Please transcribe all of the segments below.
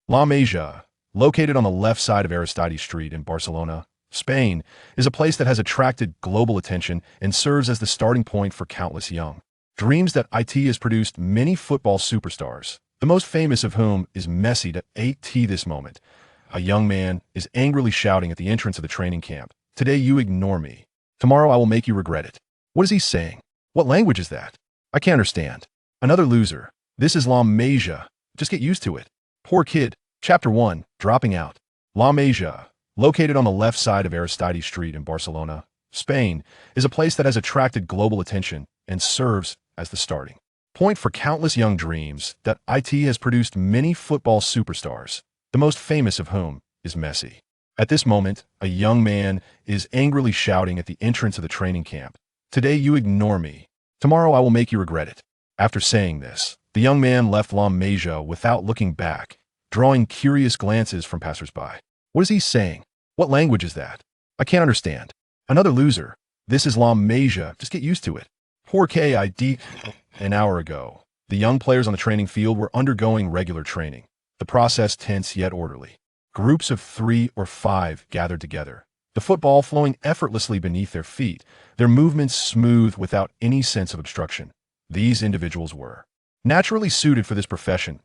La Masia, located on the left side of Aristides Street in Barcelona, Spain, is a place that has attracted global attention and serves as the starting point for countless young dreams. That it has produced many football superstars, the most famous of whom is Messi. At 8 this moment, a young man is angrily shouting at the entrance of the training camp. Today you ignore me. Tomorrow I will make you regret it. What is he saying? What language is that? I can't understand. Another loser. This is La Masia. Just get used to it. Poor kid. Chapter 1. Dropping out. La Masia, located on the left side of Aristides Street in Barcelona, Spain, is a place that has attracted global attention and serves as the starting point for countless young dreams. That it has produced many football superstars, the most famous of whom is Messi. At this moment, a young man is angrily shouting at the entrance of the training camp. Today you ignore me. Tomorrow I will make you regret it. After saying this, the young man left La Masia without looking back, drawing curious glances from passersby. What is he saying? What language is that? I can't understand. Another loser. This is La Masia. Just get used to it. Poor kid. An hour ago, the young players on the training field were undergoing regular training, the process tense yet orderly. Groups of 3 or 5 gathered together, the football flowing effortlessly beneath their feet, their movements smooth without any sense of obstruction. These individuals were naturally suited for this profession.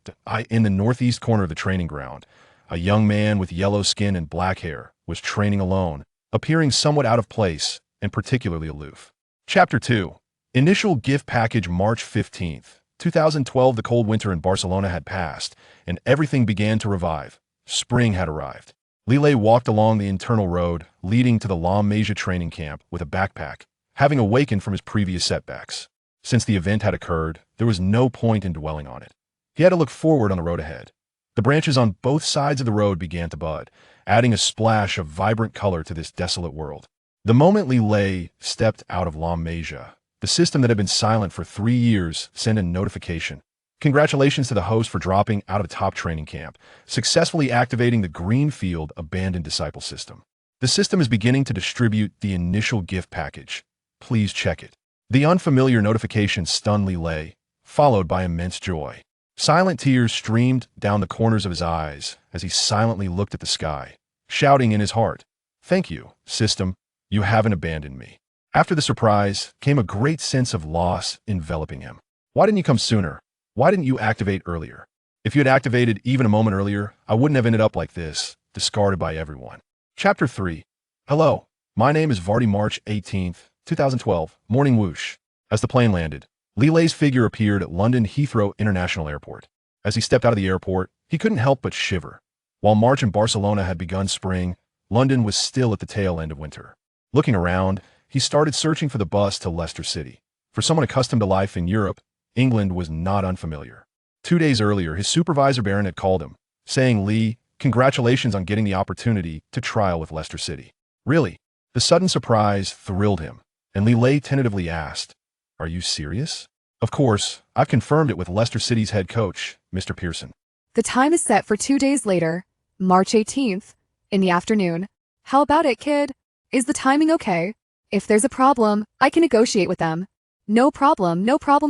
In the northeast corner of the training ground, a young man with yellow skin and black hair was training alone, appearing somewhat out of place and particularly aloof. Chapter 2. Initial gift package. March 15th, 2012. The cold winter in Barcelona had passed, and everything began to revive. Spring had arrived. Lille walked along the internal road leading to the La Masia training camp with a backpack, having awakened from his previous setbacks. Since the event had occurred, there was no point in dwelling on it. He had to look forward on the road ahead. The branches on both sides of the road began to bud, adding a splash of vibrant color to this desolate world. The moment Lille stepped out of La Masia, the system that had been silent for 3 years sent a notification. Congratulations to the host for dropping out of the top training camp, successfully activating the Greenfield Abandoned Disciple system. The system is beginning to distribute the initial gift package. Please check it. The unfamiliar notification stunned Lille, followed by immense joy. Silent tears streamed down the corners of his eyes as he silently looked at the sky, shouting in his heart, "Thank you, system, you haven't abandoned me." After the surprise came a great sense of loss enveloping him. Why didn't you come sooner? Why didn't you activate earlier? If you had activated even a moment earlier, I wouldn't have ended up like this, discarded by everyone. Chapter 3. Hello, my name is Vardy. March 18th, 2012. Morning whoosh. As the plane landed, Lille's figure appeared at London Heathrow International Airport. As he stepped out of the airport, he couldn't help but shiver. While March in Barcelona had begun spring, London was still at the tail end of winter. Looking around, he started searching for the bus to Leicester City. For someone accustomed to life in Europe, England was not unfamiliar. 2 days earlier, his supervisor Baron had called him, saying, "Lee, congratulations on getting the opportunity to trial with Leicester City." Really? The sudden surprise thrilled him, and Lille tentatively asked, "Are you serious?" "Of course, I've confirmed it with Leicester City's head coach, Mr. Pearson." The time is set for 2 days later, March 18th, in the afternoon. How about it, kid? Is the timing okay? If there's a problem, I can negotiate with them. No problem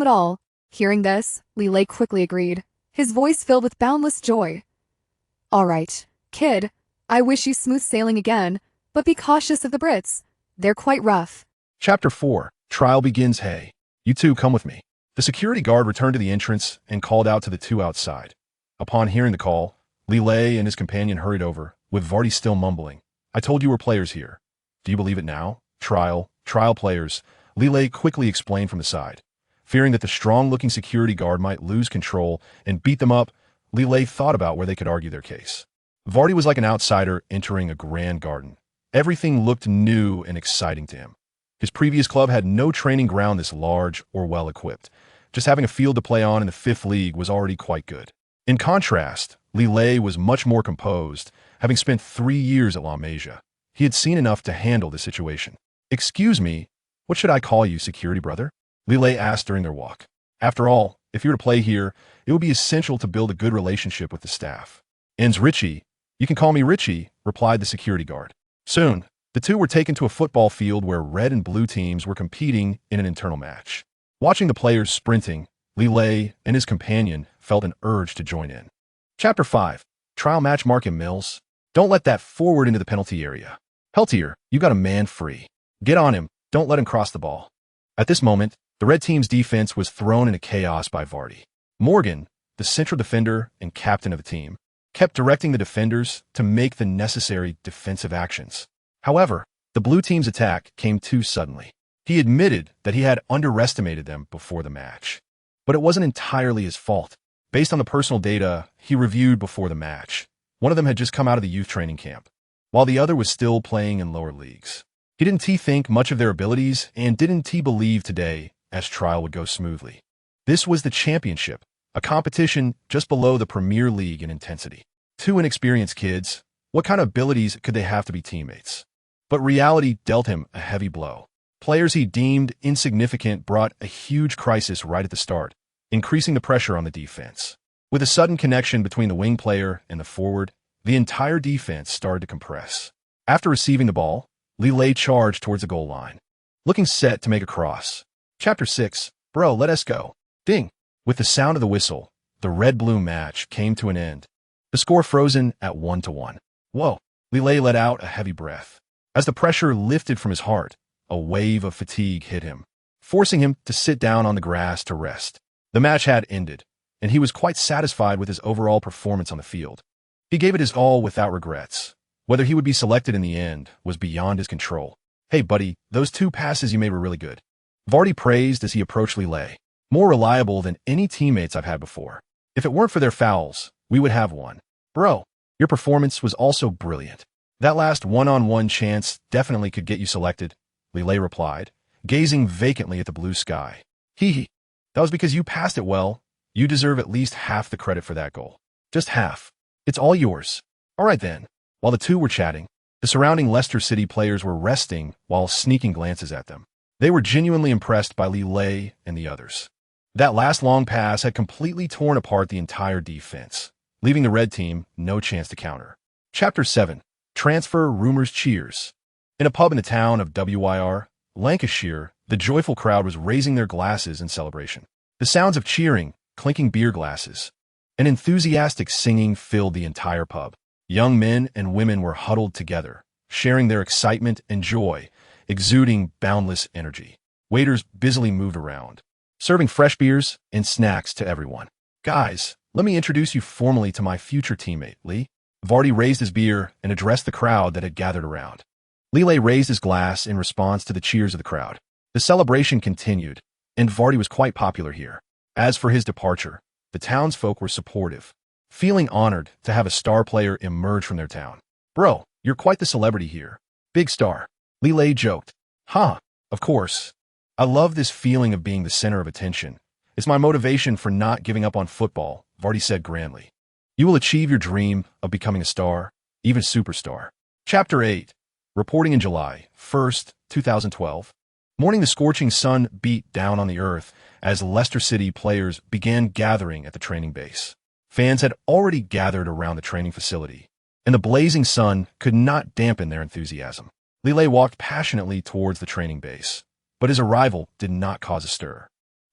at all. Hearing this, Lille quickly agreed, his voice filled with boundless joy. All right, kid, I wish you smooth sailing again, but be cautious of the Brits. They're quite rough. Chapter 4. Trial begins. Hey, you two come with me. The security guard returned to the entrance and called out to the two outside. Upon hearing the call, Lille and his companion hurried over, with Vardy still mumbling. "I told you were players here. Do you believe it now? Trial players," Lille quickly explained from the side. Fearing that the strong-looking security guard might lose control and beat them up, Lille thought about where they could argue their case. Vardy was like an outsider entering a grand garden. Everything looked new and exciting to him. His previous club had no training ground this large or well-equipped. Just having a field to play on in the 5th League was already quite good. In contrast, Lille was much more composed, having spent 3 years at La Masia. He had seen enough to handle the situation. "Excuse me, what should I call you, security brother?" Lille asked during their walk. After all, if you were to play here, it would be essential to build a good relationship with the staff. "Ends Richie. You can call me Richie," replied the security guard. Soon, the two were taken to a football field where red and blue teams were competing in an internal match. Watching the players sprinting, Lille and his companion felt an urge to join in. Chapter 5. Trial match Markin Mills. Don't let that forward into the penalty area. Peltier, you got a man free. Get on him. Don't let him cross the ball. At this moment, the red team's defense was thrown into chaos by Vardy. Morgan, the central defender and captain of the team, kept directing the defenders to make the necessary defensive actions. However, the blue team's attack came too suddenly. He admitted that he had underestimated them before the match. But it wasn't entirely his fault. Based on the personal data he reviewed before the match, one of them had just come out of the youth training camp, while the other was still playing in lower leagues. He didn't think much of their abilities and didn't believe today as trial would go smoothly. This was the championship, a competition just below the Premier League in intensity. Two inexperienced kids, what kind of abilities could they have to be teammates? But reality dealt him a heavy blow. Players he deemed insignificant brought a huge crisis right at the start, increasing the pressure on the defense. With a sudden connection between the wing player and the forward, the entire defense started to compress. After receiving the ball, Lille charged towards the goal line, looking set to make a cross. Chapter 6, Bro, let us go. Ding! With the sound of the whistle, the red-blue match came to an end. The score frozen at 1-1. Whoa! Lille let out a heavy breath. As the pressure lifted from his heart, a wave of fatigue hit him, forcing him to sit down on the grass to rest. The match had ended, and he was quite satisfied with his overall performance on the field. He gave it his all without regrets. Whether he would be selected in the end was beyond his control. Hey, buddy, those 2 passes you made were really good. Vardy praised as he approached Lille. More reliable than any teammates I've had before. If it weren't for their fouls, we would have won. Bro, your performance was also brilliant. That last one-on-one chance definitely could get you selected, Lille replied, gazing vacantly at the blue sky. Hee. That was because you passed it well. You deserve at least half the credit for that goal. Just half. It's all yours. All right then. While the two were chatting, the surrounding Leicester City players were resting while sneaking glances at them. They were genuinely impressed by Lille and the others. That last long pass had completely torn apart the entire defense, leaving the red team no chance to counter. Chapter 7. Transfer Rumors Cheers. In a pub in the town of Wyre, Lancashire, the joyful crowd was raising their glasses in celebration. The sounds of cheering, clinking beer glasses, and enthusiastic singing filled the entire pub. Young men and women were huddled together, sharing their excitement and joy, exuding boundless energy. Waiters busily moved around, serving fresh beers and snacks to everyone. Guys, let me introduce you formally to my future teammate, Lee. Vardy raised his beer and addressed the crowd that had gathered around. Lille raised his glass in response to the cheers of the crowd. The celebration continued, and Vardy was quite popular here. As for his departure, the townsfolk were supportive, feeling honored to have a star player emerge from their town. Bro, you're quite the celebrity here. Big star. Lille joked. Huh, of course. I love this feeling of being the center of attention. It's my motivation for not giving up on football, Vardy said grandly. You will achieve your dream of becoming a star, even superstar. Chapter 8. Reporting in July 1st, 2012. Morning the scorching sun beat down on the earth as Leicester City players began gathering at the training base. Fans had already gathered around the training facility, and the blazing sun could not dampen their enthusiasm. Lille walked passionately towards the training base, but his arrival did not cause a stir.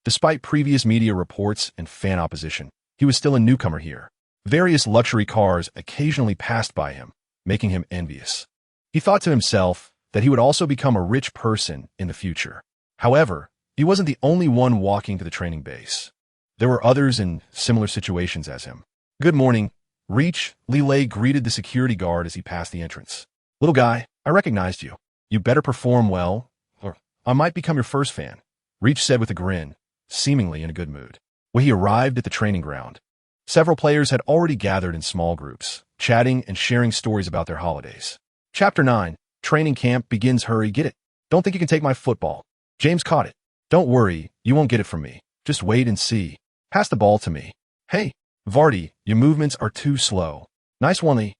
Despite previous media reports and fan opposition, he was still a newcomer here. Various luxury cars occasionally passed by him, making him envious. He thought to himself that he would also become a rich person in the future. However, he wasn't the only one walking to the training base. There were others in similar situations as him. Good morning, Reach. Lille greeted the security guard as he passed the entrance. Little guy, I recognized you. You better perform well, or I might become your first fan, Reach said with a grin, seemingly in a good mood. When he arrived at the training ground, several players had already gathered in small groups, chatting and sharing stories about their holidays. Chapter 9. Training camp begins. Hurry, get it. Don't think you can take my football. James caught it. Don't worry, you won't get it from me. Just wait and see. Pass the ball to me. Hey, Vardy, your movements are too slow. Nice one, Lee.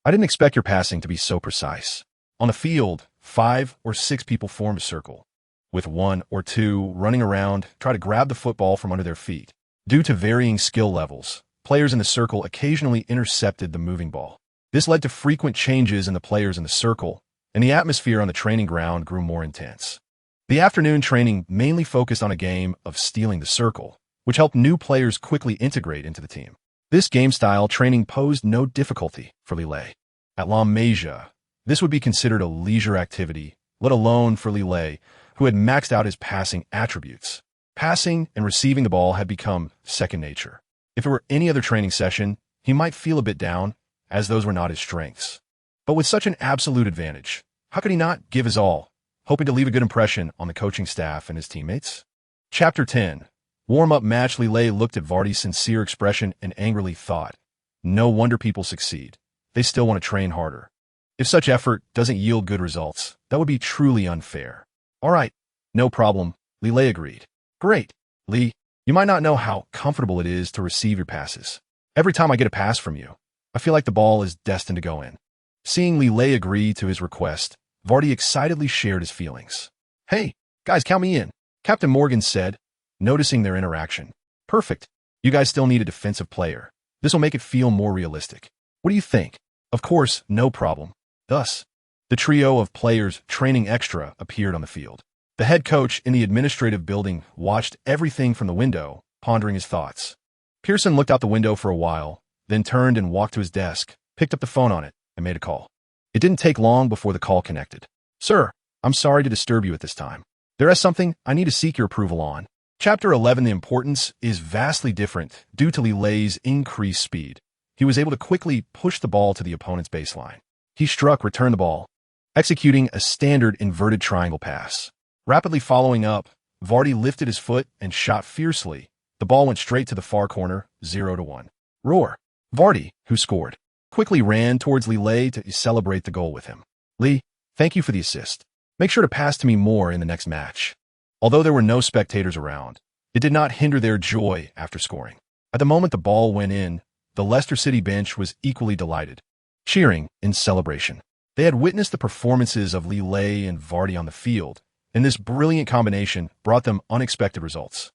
I didn't expect your passing to be so precise. On the field, 5 or 6 people formed a circle, with 1 or 2 running around, try to grab the football from under their feet. Due to varying skill levels, players in the circle occasionally intercepted the moving ball. This led to frequent changes in the players in the circle, and the atmosphere on the training ground grew more intense. The afternoon training mainly focused on a game of stealing the circle, which helped new players quickly integrate into the team. This game-style training posed no difficulty for Lille. At La Masia, this would be considered a leisure activity, let alone for Lille, who had maxed out his passing attributes. Passing and receiving the ball had become second nature. If it were any other training session, he might feel a bit down, as those were not his strengths. But with such an absolute advantage, how could he not give his all, hoping to leave a good impression on the coaching staff and his teammates? Chapter 10. Warm-up match. Lille looked at Vardy's sincere expression and angrily thought, no wonder people succeed. They still want to train harder. If such effort doesn't yield good results, that would be truly unfair. All right, no problem, Lille agreed. Great, Lee. You might not know how comfortable it is to receive your passes. Every time I get a pass from you, I feel like the ball is destined to go in. Seeing Lille agree to his request, Vardy excitedly shared his feelings. Hey, guys, count me in, Captain Morgan said, noticing their interaction. Perfect. You guys still need a defensive player. This will make it feel more realistic. What do you think? Of course, no problem. Thus, the trio of players training extra appeared on the field. The head coach in the administrative building watched everything from the window, pondering his thoughts. Pearson looked out the window for a while, then turned and walked to his desk, picked up the phone on it, and made a call. It didn't take long before the call connected. Sir, I'm sorry to disturb you at this time. There is something I need to seek your approval on. Chapter 11. The importance is vastly different due to Lille's increased speed. He was able to quickly push the ball to the opponent's baseline. He returned the ball, executing a standard inverted triangle pass. Rapidly following up, Vardy lifted his foot and shot fiercely. The ball went straight to the far corner, 0-1. Roar. Vardy, who scored, quickly ran towards Lille to celebrate the goal with him. Lee, thank you for the assist. Make sure to pass to me more in the next match. Although there were no spectators around, it did not hinder their joy after scoring. At the moment the ball went in, the Leicester City bench was equally delighted, cheering in celebration. They had witnessed the performances of Lille and Vardy on the field, and this brilliant combination brought them unexpected results.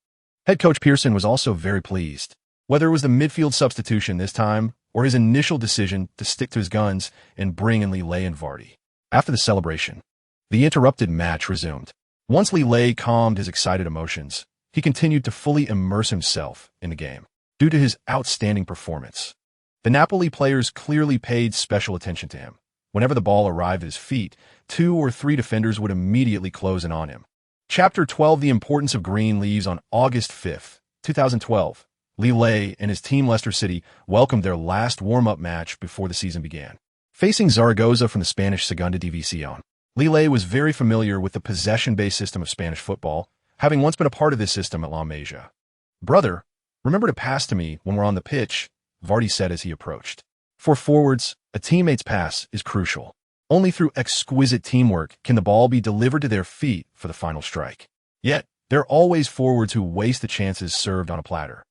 Head coach Pearson was also very pleased. Whether it was the midfield substitution this time or his initial decision to stick to his guns and bring in Lille and Vardy. After the celebration, the interrupted match resumed. Once Lille calmed his excited emotions, he continued to fully immerse himself in the game. Due to his outstanding performance, the Napoli players clearly paid special attention to him. Whenever the ball arrived at his feet, 2 or 3 defenders would immediately close in on him. Chapter 12. The importance of green leaves. On August 5th, 2012, Lille and his team Leicester City welcomed their last warm-up match before the season began. Facing Zaragoza from the Spanish Segunda División, Lille was very familiar with the possession-based system of Spanish football, having once been a part of this system at La Masia. Brother, remember to pass to me when we're on the pitch, Vardy said as he approached. For forwards, a teammate's pass is crucial. Only through exquisite teamwork can the ball be delivered to their feet for the final strike. Yet, there are always forwards who waste the chances served on a platter.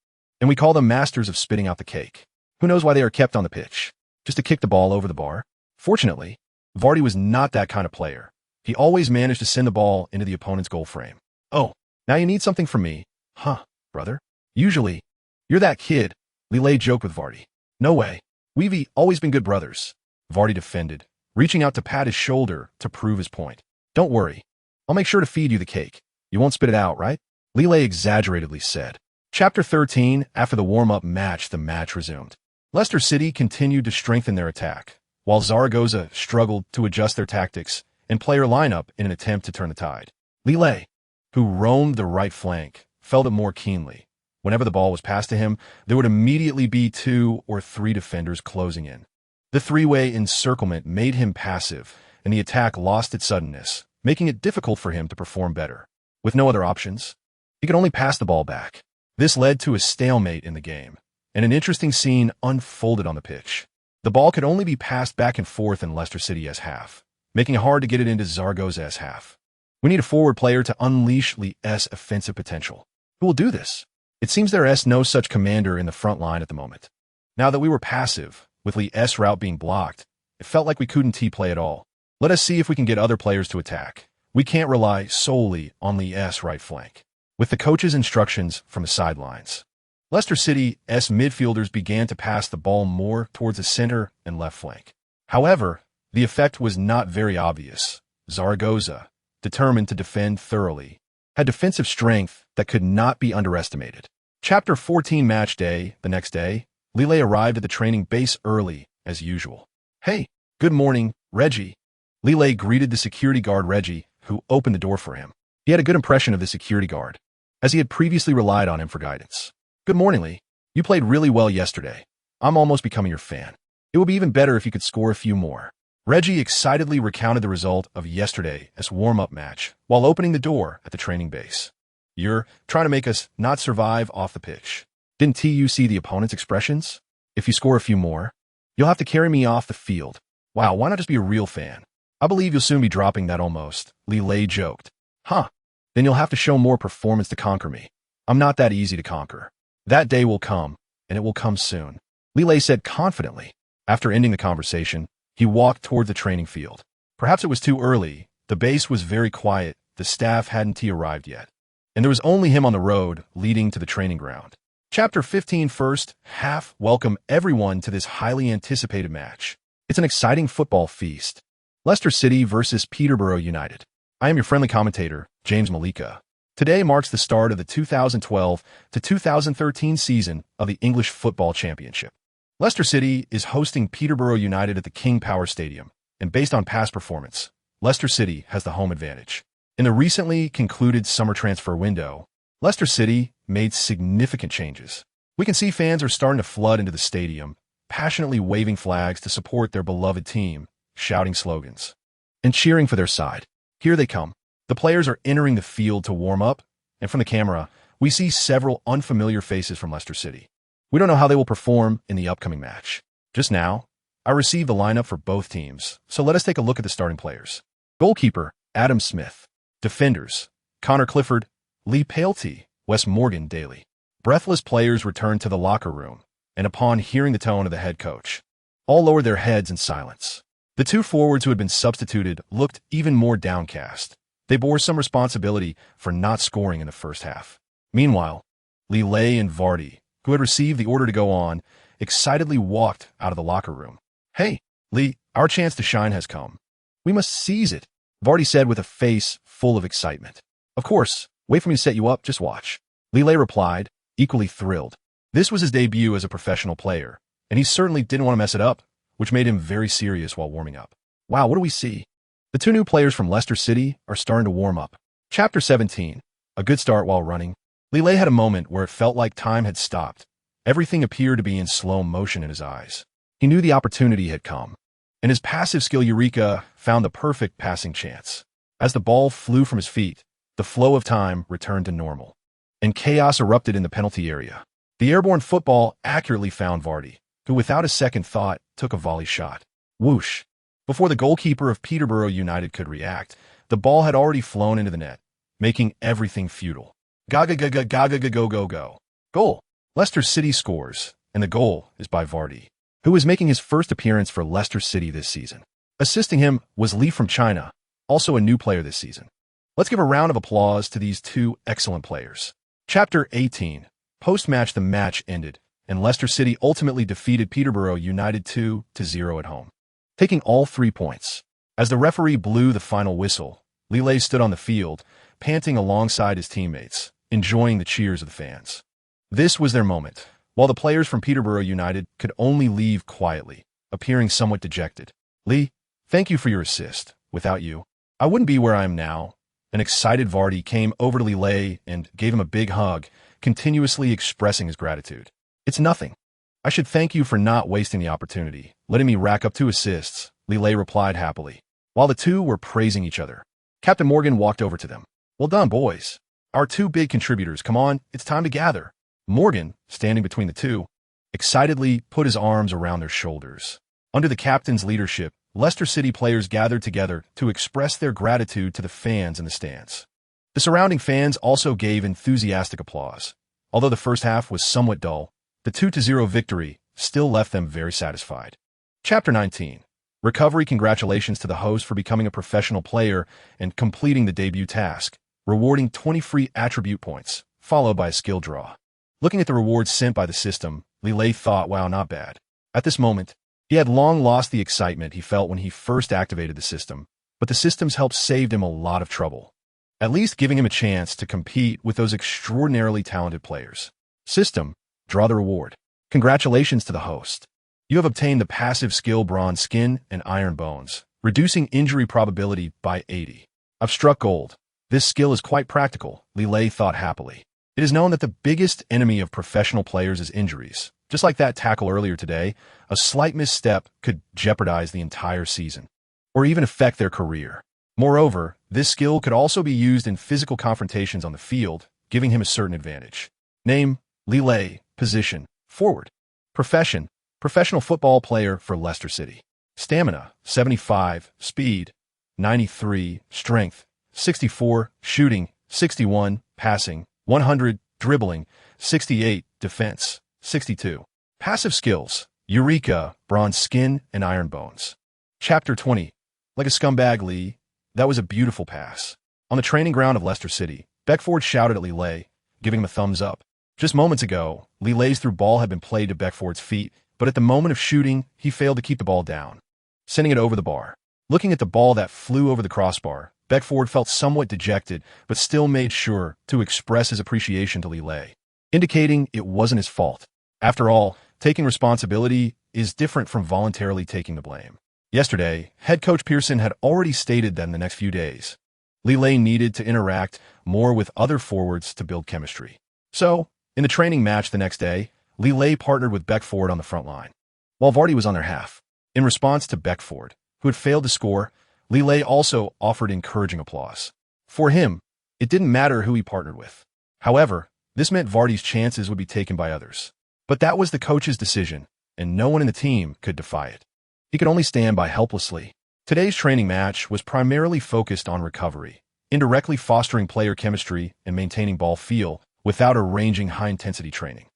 And we call them masters of spitting out the cake. Who knows why they are kept on the pitch? Just to kick the ball over the bar? Fortunately, Vardy was not that kind of player. He always managed to send the ball into the opponent's goal frame. Oh, now you need something from me, huh, brother? Usually, you're that kid, Lille joked with Vardy. No way. We've always been good brothers, Vardy defended, reaching out to pat his shoulder to prove his point. Don't worry. I'll make sure to feed you the cake. You won't spit it out, right? Lille exaggeratedly said. Chapter 13. After the warm-up match, the match resumed. Leicester City continued to strengthen their attack, while Zaragoza struggled to adjust their tactics and player lineup in an attempt to turn the tide. Lille, who roamed the right flank, felt it more keenly. Whenever the ball was passed to him, there would immediately be 2 or 3 defenders closing in. The three-way encirclement made him passive, and the attack lost its suddenness, making it difficult for him to perform better. With no other options, he could only pass the ball back. This led to a stalemate in the game, and an interesting scene unfolded on the pitch. The ball could only be passed back and forth in Leicester City as half, making it hard to get it into Zaragoza as half. We need a forward player to unleash Lille's offensive potential. Who will do this? It seems there is no such commander in the front line at the moment. Now that we were passive, with Lille's route being blocked, it felt like we couldn't T-play at all. Let us see if we can get other players to attack. We can't rely solely on Lille's right flank. With the coach's instructions from the sidelines, Leicester City's midfielders began to pass the ball more towards the center and left flank. However, the effect was not very obvious. Zaragoza, determined to defend thoroughly, had defensive strength that could not be underestimated. Chapter 14. Match day. The next day, Lillet arrived at the training base early, as usual. "Hey, good morning, Reggie." Lillet greeted the security guard Reggie, who opened the door for him. He had a good impression of the security guard, as he had previously relied on him for guidance. "Good morning, Lee. You played really well yesterday. I'm almost becoming your fan. It would be even better if you could score a few more." Reggie excitedly recounted the result of yesterday's warm-up match while opening the door at the training base. "You're trying to make us not survive off the pitch. Didn't you see the opponent's expressions? If you score a few more, you'll have to carry me off the field. Wow, why not just be a real fan? I believe you'll soon be dropping that almost," Lillet joked. "Huh, then you'll have to show more performance to conquer me. I'm not that easy to conquer. That day will come, and it will come soon," Lillet said confidently. After ending the conversation, he walked toward the training field. Perhaps it was too early. The base was very quiet. The staff hadn't arrived yet, and there was only him on the road leading to the training ground. Chapter 15, first half. Welcome everyone to this highly anticipated match. It's an exciting football feast. Leicester City versus Peterborough United. I am your friendly commentator, James Malika. Today marks the start of the 2012 to 2013 season of the English Football Championship. Leicester City is hosting Peterborough United at the King Power Stadium, and based on past performance, Leicester City has the home advantage. In the recently concluded summer transfer window, Leicester City made significant changes. We can see fans are starting to flood into the stadium, passionately waving flags to support their beloved team, shouting slogans, and cheering for their side. Here they come. The players are entering the field to warm up, and from the camera, we see several unfamiliar faces from Leicester City. We don't know how they will perform in the upcoming match. Just now, I received the lineup for both teams, so let us take a look at the starting players. Goalkeeper, Adam Smith. Defenders, Connor Clifford, Lee Palety, Wes Morgan Daly. Breathless players returned to the locker room, and upon hearing the tone of the head coach, all lowered their heads in silence. The two forwards who had been substituted looked even more downcast. They bore some responsibility for not scoring in the first half. Meanwhile, Lillet and Vardy, who had received the order to go on, excitedly walked out of the locker room. "Hey, Lee, our chance to shine has come. We must seize it," Vardy said with a face full of excitement. "Of course, wait for me to set you up, just watch," Lillet replied, equally thrilled. This was his debut as a professional player, and he certainly didn't want to mess it up, which made him very serious while warming up. Wow, what do we see? The two new players from Leicester City are starting to warm up. Chapter 17. A good start while running. Lillet had a moment where it felt like time had stopped. Everything appeared to be in slow motion in his eyes. He knew the opportunity had come, and his passive skill Eureka found the perfect passing chance. As the ball flew from his feet, the flow of time returned to normal, and chaos erupted in the penalty area. The airborne football accurately found Vardy, who without a second thought took a volley shot. Whoosh! Before the goalkeeper of Peterborough United could react, the ball had already flown into the net, making everything futile. Go. Goal. Leicester City scores, and the goal is by Vardy, who is making his first appearance for Leicester City this season. Assisting him was Lee from China, also a new player this season. Let's give a round of applause to these two excellent players. Chapter 18. Post-match, the match ended, and Leicester City ultimately defeated Peterborough United 2-0 at home, taking all 3 points. As the referee blew the final whistle, Lillet stood on the field, panting alongside his teammates, enjoying the cheers of the fans. This was their moment, while the players from Peterborough United could only leave quietly, appearing somewhat dejected. "Lee, thank you for your assist. Without you, I wouldn't be where I am now." An excited Vardy came over to Lillet and gave him a big hug, continuously expressing his gratitude. "It's nothing. I should thank you for not wasting the opportunity, letting me rack up 2 assists, Lillet replied happily. While the two were praising each other, Captain Morgan walked over to them. "Well done, boys. Our 2 big contributors. Come on, it's time to gather." Morgan, standing between the two, excitedly put his arms around their shoulders. Under the captain's leadership, Leicester City players gathered together to express their gratitude to the fans in the stands. The surrounding fans also gave enthusiastic applause. Although the first half was somewhat dull, the 2-0 victory still left them very satisfied. Chapter 19. Recovery. Congratulations to the host for becoming a professional player and completing the debut task, rewarding 20 free attribute points, followed by a skill draw. Looking at the rewards sent by the system, Lillet thought, wow, not bad. At this moment, he had long lost the excitement he felt when he first activated the system, but the system's help saved him a lot of trouble, at least giving him a chance to compete with those extraordinarily talented players. System, draw the reward. Congratulations to the host. You have obtained the passive skill Bronze Skin and Iron Bones, reducing injury probability by 80. I've struck gold. This skill is quite practical, Lilei thought happily. It is known that the biggest enemy of professional players is injuries. Just like that tackle earlier today, a slight misstep could jeopardize the entire season, or even affect their career. Moreover, this skill could also be used in physical confrontations on the field, giving him a certain advantage. Name, Lilei. Position, forward. Profession, professional football player for Leicester City. Stamina, 75. Speed, 93. Strength, 64. Shooting, 61. Passing, 100. Dribbling, 68. Defense, 62. Passive skills, Eureka, Bronze Skin, and Iron Bones. Chapter 20. Like a scumbag, Lee. That was a beautiful pass. On the training ground of Leicester City, Beckford shouted at Lilei, giving him a thumbs up. Just moments ago, Lilei's through ball had been played to Beckford's feet, but at the moment of shooting, he failed to keep the ball down, sending it over the bar. Looking at the ball that flew over the crossbar, Beckford felt somewhat dejected, but still made sure to express his appreciation to Lilei, indicating it wasn't his fault. After all, taking responsibility is different from voluntarily taking the blame. Yesterday, head coach Pearson had already stated that in the next few days, Lilei needed to interact more with other forwards to build chemistry. So, in the training match the next day, Lilei partnered with Beckford on the front line, while Vardy was on their half. In response to Beckford, who had failed to score, Lilei also offered encouraging applause. For him, it didn't matter who he partnered with. However, this meant Vardy's chances would be taken by others. But that was the coach's decision, and no one in the team could defy it. He could only stand by helplessly. Today's training match was primarily focused on recovery, indirectly fostering player chemistry and maintaining ball feel without arranging high-intensity training.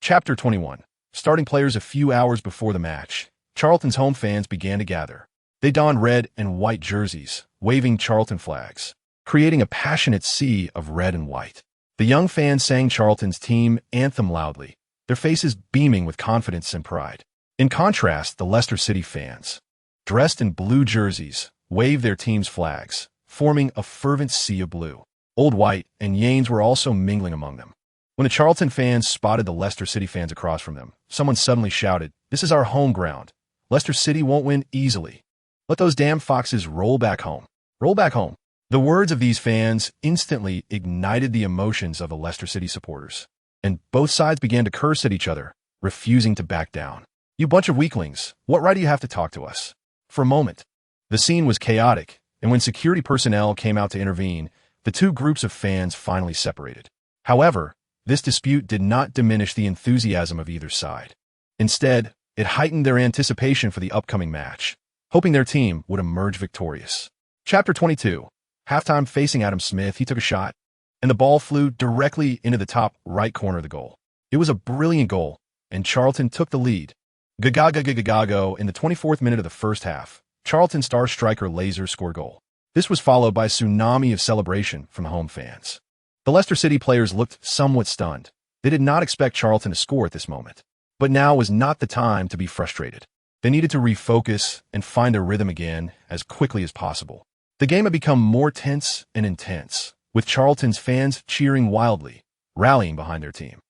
Chapter 21. Starting players a few hours before the match, Charlton's home fans began to gather. They donned red and white jerseys, waving Charlton flags, creating a passionate sea of red and white. The young fans sang Charlton's team anthem loudly, their faces beaming with confidence and pride. In contrast, the Leicester City fans, dressed in blue jerseys, waved their team's flags, forming a fervent sea of blue. Old White and Yanes were also mingling among them. When the Charlton fans spotted the Leicester City fans across from them, someone suddenly shouted, "This is our home ground. Leicester City won't win easily. Let those damn foxes roll back home. Roll back home." The words of these fans instantly ignited the emotions of the Leicester City supporters, and both sides began to curse at each other, refusing to back down. "You bunch of weaklings, what right do you have to talk to us?" For a moment, the scene was chaotic, and when security personnel came out to intervene, the two groups of fans finally separated. However, this dispute did not diminish the enthusiasm of either side. Instead, it heightened their anticipation for the upcoming match, hoping their team would emerge victorious. Chapter 22. Halftime. Facing Adam Smith, he took a shot, and the ball flew directly into the top right corner of the goal. It was a brilliant goal, and Charlton took the lead. Gagago in the 24th minute of the first half, Charlton star striker Laser scored goal. This was followed by a tsunami of celebration from home fans. The Leicester City players looked somewhat stunned. They did not expect Charlton to score at this moment. But now was not the time to be frustrated. They needed to refocus and find their rhythm again as quickly as possible. The game had become more tense and intense, with Charlton's fans cheering wildly, rallying behind their team.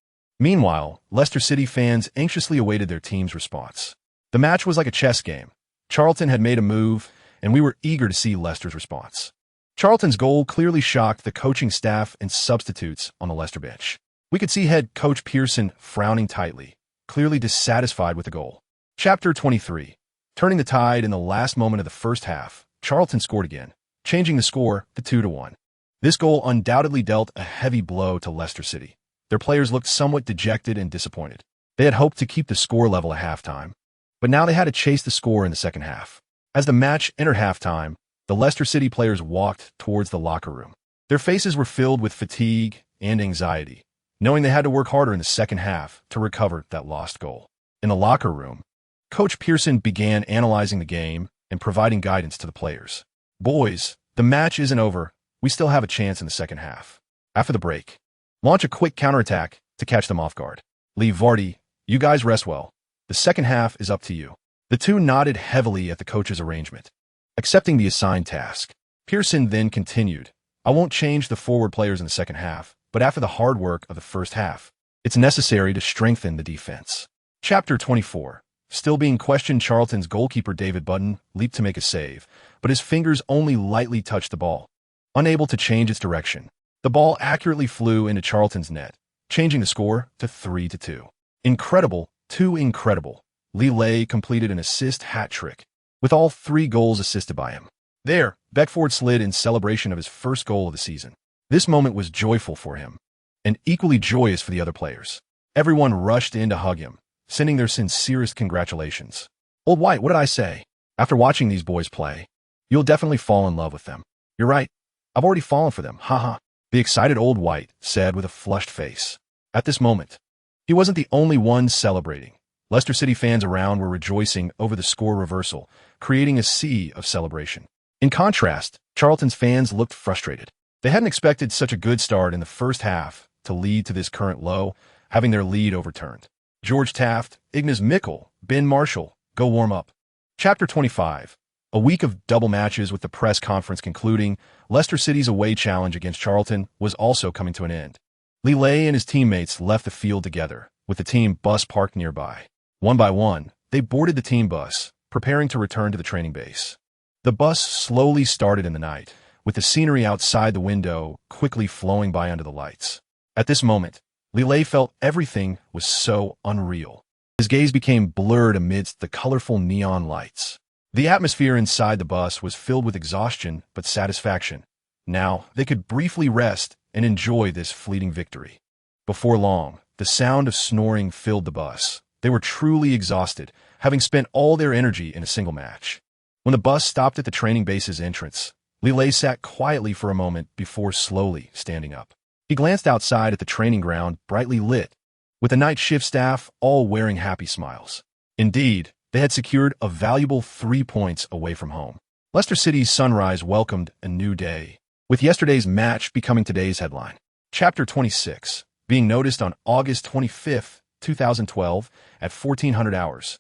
Meanwhile, Leicester City fans anxiously awaited their team's response. The match was like a chess game. Charlton had made a move, and we were eager to see Leicester's response. Charlton's goal clearly shocked the coaching staff and substitutes on the Leicester bench. We could see head coach Pearson frowning tightly, clearly dissatisfied with the goal. Chapter 23. Turning the tide in the last moment of the first half, Charlton scored again, changing the score to 2-1. This goal undoubtedly dealt a heavy blow to Leicester City. Their players looked somewhat dejected and disappointed. They had hoped to keep the score level at halftime, but now they had to chase the score in the second half. As the match entered halftime, the Leicester City players walked towards the locker room. Their faces were filled with fatigue and anxiety, knowing they had to work harder in the second half to recover that lost goal. In the locker room, Coach Pearson began analyzing the game and providing guidance to the players. "Boys, the match isn't over. We still have a chance in the second half. After the break, launch a quick counterattack to catch them off guard. Leave Vardy, you guys rest well. The second half is up to you." The two nodded heavily at the coach's arrangement, accepting the assigned task. Pearson then continued, "I won't change the forward players in the second half, but after the hard work of the first half, it's necessary to strengthen the defense. Chapter 24. Still being questioned, Charlton's goalkeeper David Button leaped to make a save, but his fingers only lightly touched the ball. Unable to change its direction, the ball accurately flew into Charlton's net, changing the score to 3-2. Incredible, too incredible. Lille completed an assist hat trick, with all 3 goals assisted by him. There, Beckford slid in celebration of his first goal of the season. This moment was joyful for him, and equally joyous for the other players. Everyone rushed in to hug him, sending their sincerest congratulations. Old White, what did I say? After watching these boys play, you'll definitely fall in love with them. You're right. I've already fallen for them, haha. The excited Old White said with a flushed face. At this moment, he wasn't the only one celebrating. Leicester City fans around were rejoicing over the score reversal, creating a sea of celebration. In contrast, Charlton's fans looked frustrated. They hadn't expected such a good start in the first half to lead to this current low, having their lead overturned. George Taft, Ignas Mikel, Ben Marshall, go warm up. Chapter 25. A week of double matches with the press conference concluding, Leicester City's away challenge against Charlton was also coming to an end. Lille and his teammates left the field together, with the team bus parked nearby. One by one, they boarded the team bus, preparing to return to the training base. The bus slowly started in the night, with the scenery outside the window quickly flowing by under the lights. At this moment, Lille felt everything was so unreal. His gaze became blurred amidst the colorful neon lights. The atmosphere inside the bus was filled with exhaustion but satisfaction. Now, they could briefly rest and enjoy this fleeting victory. Before long, the sound of snoring filled the bus. They were truly exhausted, having spent all their energy in a single match. When the bus stopped at the training base's entrance, Lille sat quietly for a moment before slowly standing up. He glanced outside at the training ground, brightly lit, with the night shift staff all wearing happy smiles. Indeed, they had secured a valuable 3 points away from home. Leicester City's sunrise welcomed a new day, with yesterday's match becoming today's headline. Chapter 26. Being noticed on August 25th, 2012 at 1400 hours.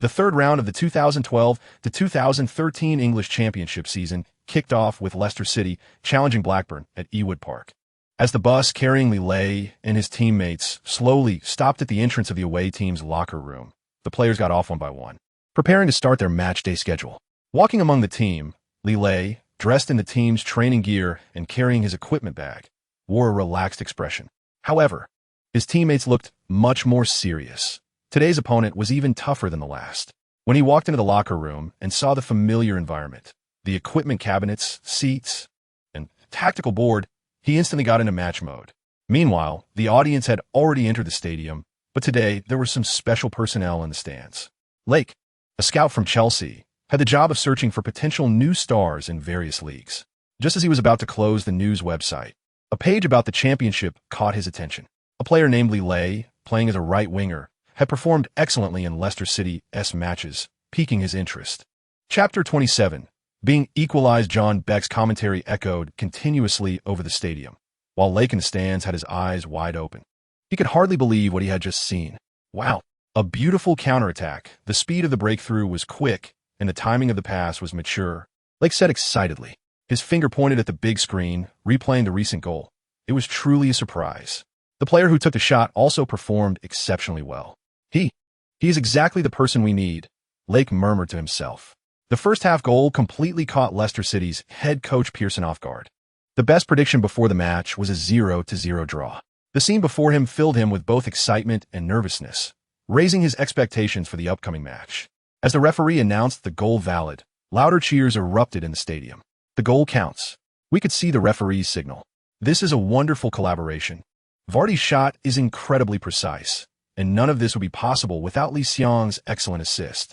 The third round of the 2012 to 2013 English Championship season kicked off with Leicester City challenging Blackburn at Ewood Park. As the bus carrying Lille and his teammates slowly stopped at the entrance of the away team's locker room, the players got off one by one, preparing to start their match day schedule. Walking among the team, Lille, dressed in the team's training gear and carrying his equipment bag, wore a relaxed expression. However, his teammates looked much more serious. Today's opponent was even tougher than the last. When he walked into the locker room and saw the familiar environment, the equipment cabinets, seats, and tactical board, he instantly got into match mode. Meanwhile, the audience had already entered the stadium, but today there were some special personnel in the stands. Lake, a scout from Chelsea, had the job of searching for potential new stars in various leagues. Just as he was about to close the news website, a page about the championship caught his attention. A player named Lille, playing as a right winger, had performed excellently in Leicester City's matches, piquing his interest. Chapter 27. Being equalized. John Beck's commentary echoed continuously over the stadium, while Lake in the stands had his eyes wide open. He could hardly believe what he had just seen. Wow, a beautiful counterattack. The speed of the breakthrough was quick, and the timing of the pass was mature. Lake said excitedly, his finger pointed at the big screen, replaying the recent goal. It was truly a surprise. The player who took the shot also performed exceptionally well. He is exactly the person we need, Lake murmured to himself. The first half goal completely caught Leicester City's head coach Pearson off guard. The best prediction before the match was a 0-0 draw. The scene before him filled him with both excitement and nervousness, raising his expectations for the upcoming match. As the referee announced the goal valid, louder cheers erupted in the stadium. The goal counts. We could see the referee's signal. This is a wonderful collaboration. Vardy's shot is incredibly precise, and none of this would be possible without Lee Seong's excellent assist.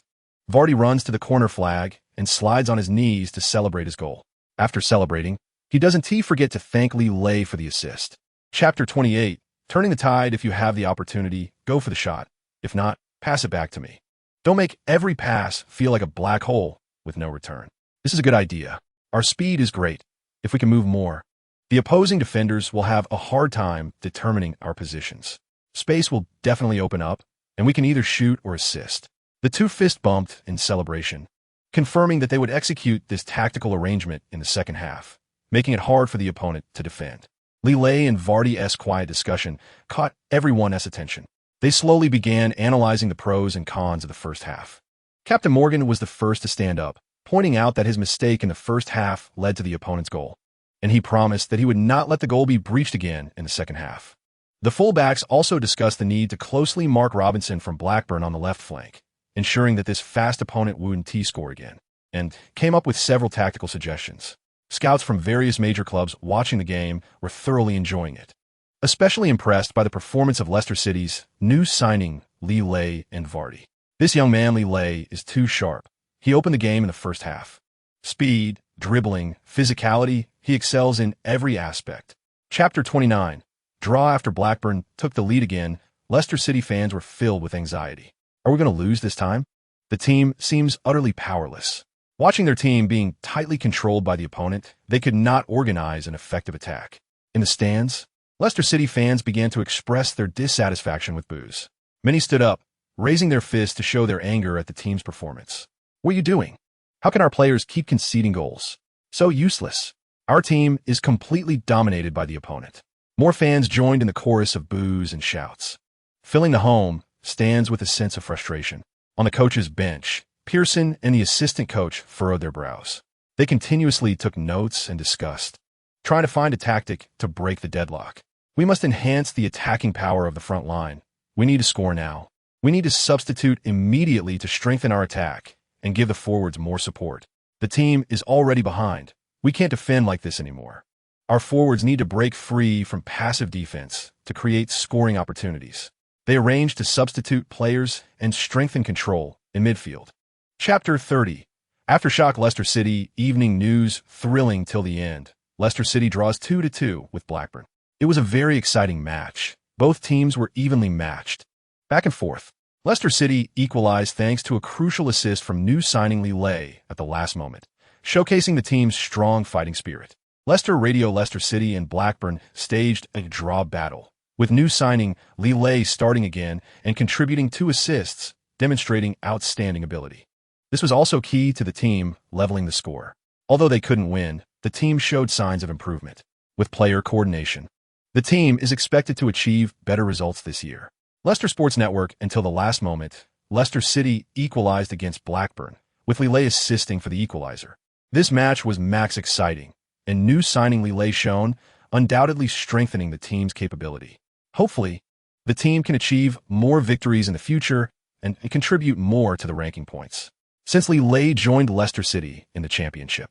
Vardy runs to the corner flag and slides on his knees to celebrate his goal. After celebrating, he doesn't forget to thank Lille for the assist. Chapter 28. Turning the tide. If you have the opportunity, go for the shot. If not, pass it back to me. Don't make every pass feel like a black hole with no return. This is a good idea. Our speed is great. If we can move more, the opposing defenders will have a hard time determining our positions. Space will definitely open up, and we can either shoot or assist. The two fist bumped in celebration, confirming that they would execute this tactical arrangement in the second half, making it hard for the opponent to defend. Lille and Vardy's quiet discussion caught everyone's attention. They slowly began analyzing the pros and cons of the first half. Captain Morgan was the first to stand up, pointing out that his mistake in the first half led to the opponent's goal, and he promised that he would not let the goal be breached again in the second half. The fullbacks also discussed the need to closely mark Robinson from Blackburn on the left flank, ensuring that this fast opponent wouldn't T-score again, and came up with several tactical suggestions. Scouts from various major clubs watching the game were thoroughly enjoying it, especially impressed by the performance of Leicester City's new signing Lee Lay and Vardy. This young man, Lee Lay, is too sharp. He opened the game in the first half. Speed, dribbling, physicality, he excels in every aspect. Chapter 29. Draw after Blackburn took the lead again. Leicester City fans were filled with anxiety. Are we going to lose this time? The team seems utterly powerless. Watching their team being tightly controlled by the opponent, they could not organize an effective attack. In the stands, Leicester City fans began to express their dissatisfaction with boos. Many stood up, raising their fists to show their anger at the team's performance. What are you doing? How can our players keep conceding goals? So useless. Our team is completely dominated by the opponent. More fans joined in the chorus of boos and shouts, filling the home stands with a sense of frustration. On the coach's bench, Pearson and the assistant coach furrowed their brows. They continuously took notes and discussed, trying to find a tactic to break the deadlock. We must enhance the attacking power of the front line. We need to score now. We need to substitute immediately to strengthen our attack and give the forwards more support. The team is already behind. We can't defend like this anymore. Our forwards need to break free from passive defense to create scoring opportunities. They arranged to substitute players and strengthen control in midfield. Chapter 30. Aftershock Leicester City Evening News thrilling till the end. Leicester City draws 2-2 with Blackburn. It was a very exciting match. Both teams were evenly matched. Back and forth. Leicester City equalized thanks to a crucial assist from new signing Lee Lay at the last moment, showcasing the team's strong fighting spirit. Leicester City and Blackburn staged a draw battle, with new signing Lee Lay starting again and contributing 2 assists, demonstrating outstanding ability. This was also key to the team leveling the score. Although they couldn't win, the team showed signs of improvement. With player coordination, the team is expected to achieve better results this year. Leicester Sports Network until the last moment. Leicester City equalized against Blackburn, with Lee Lay assisting for the equalizer. This match was max exciting, and new signing Lee Lay shown, undoubtedly strengthening the team's capability. Hopefully, the team can achieve more victories in the future and contribute more to the ranking points. Since Lee Lay joined Leicester City in the championship,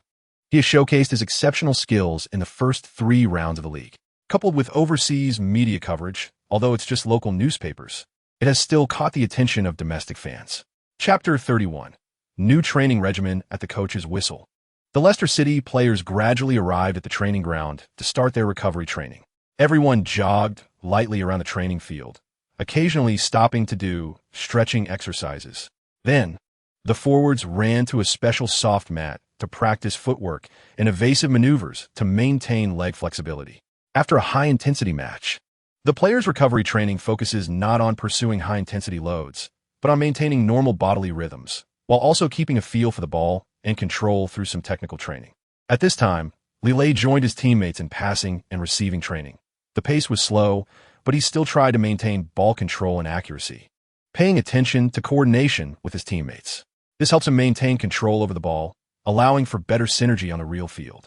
he has showcased his exceptional skills in the first 3 rounds of the league. Coupled with overseas media coverage, although it's just local newspapers, it has still caught the attention of domestic fans. Chapter 31. New training regimen at the coach's whistle. The Leicester City players gradually arrived at the training ground to start their recovery training. Everyone jogged lightly around the training field, occasionally stopping to do stretching exercises. Then, the forwards ran to a special soft mat to practice footwork and evasive maneuvers to maintain leg flexibility. After a high-intensity match, the players' recovery training focuses not on pursuing high-intensity loads, but on maintaining normal bodily rhythms, while also keeping a feel for the ball and control through some technical training. At this time, Lee Lay joined his teammates in passing and receiving training. The pace was slow, but he still tried to maintain ball control and accuracy, paying attention to coordination with his teammates. This helps him maintain control over the ball, allowing for better synergy on the real field.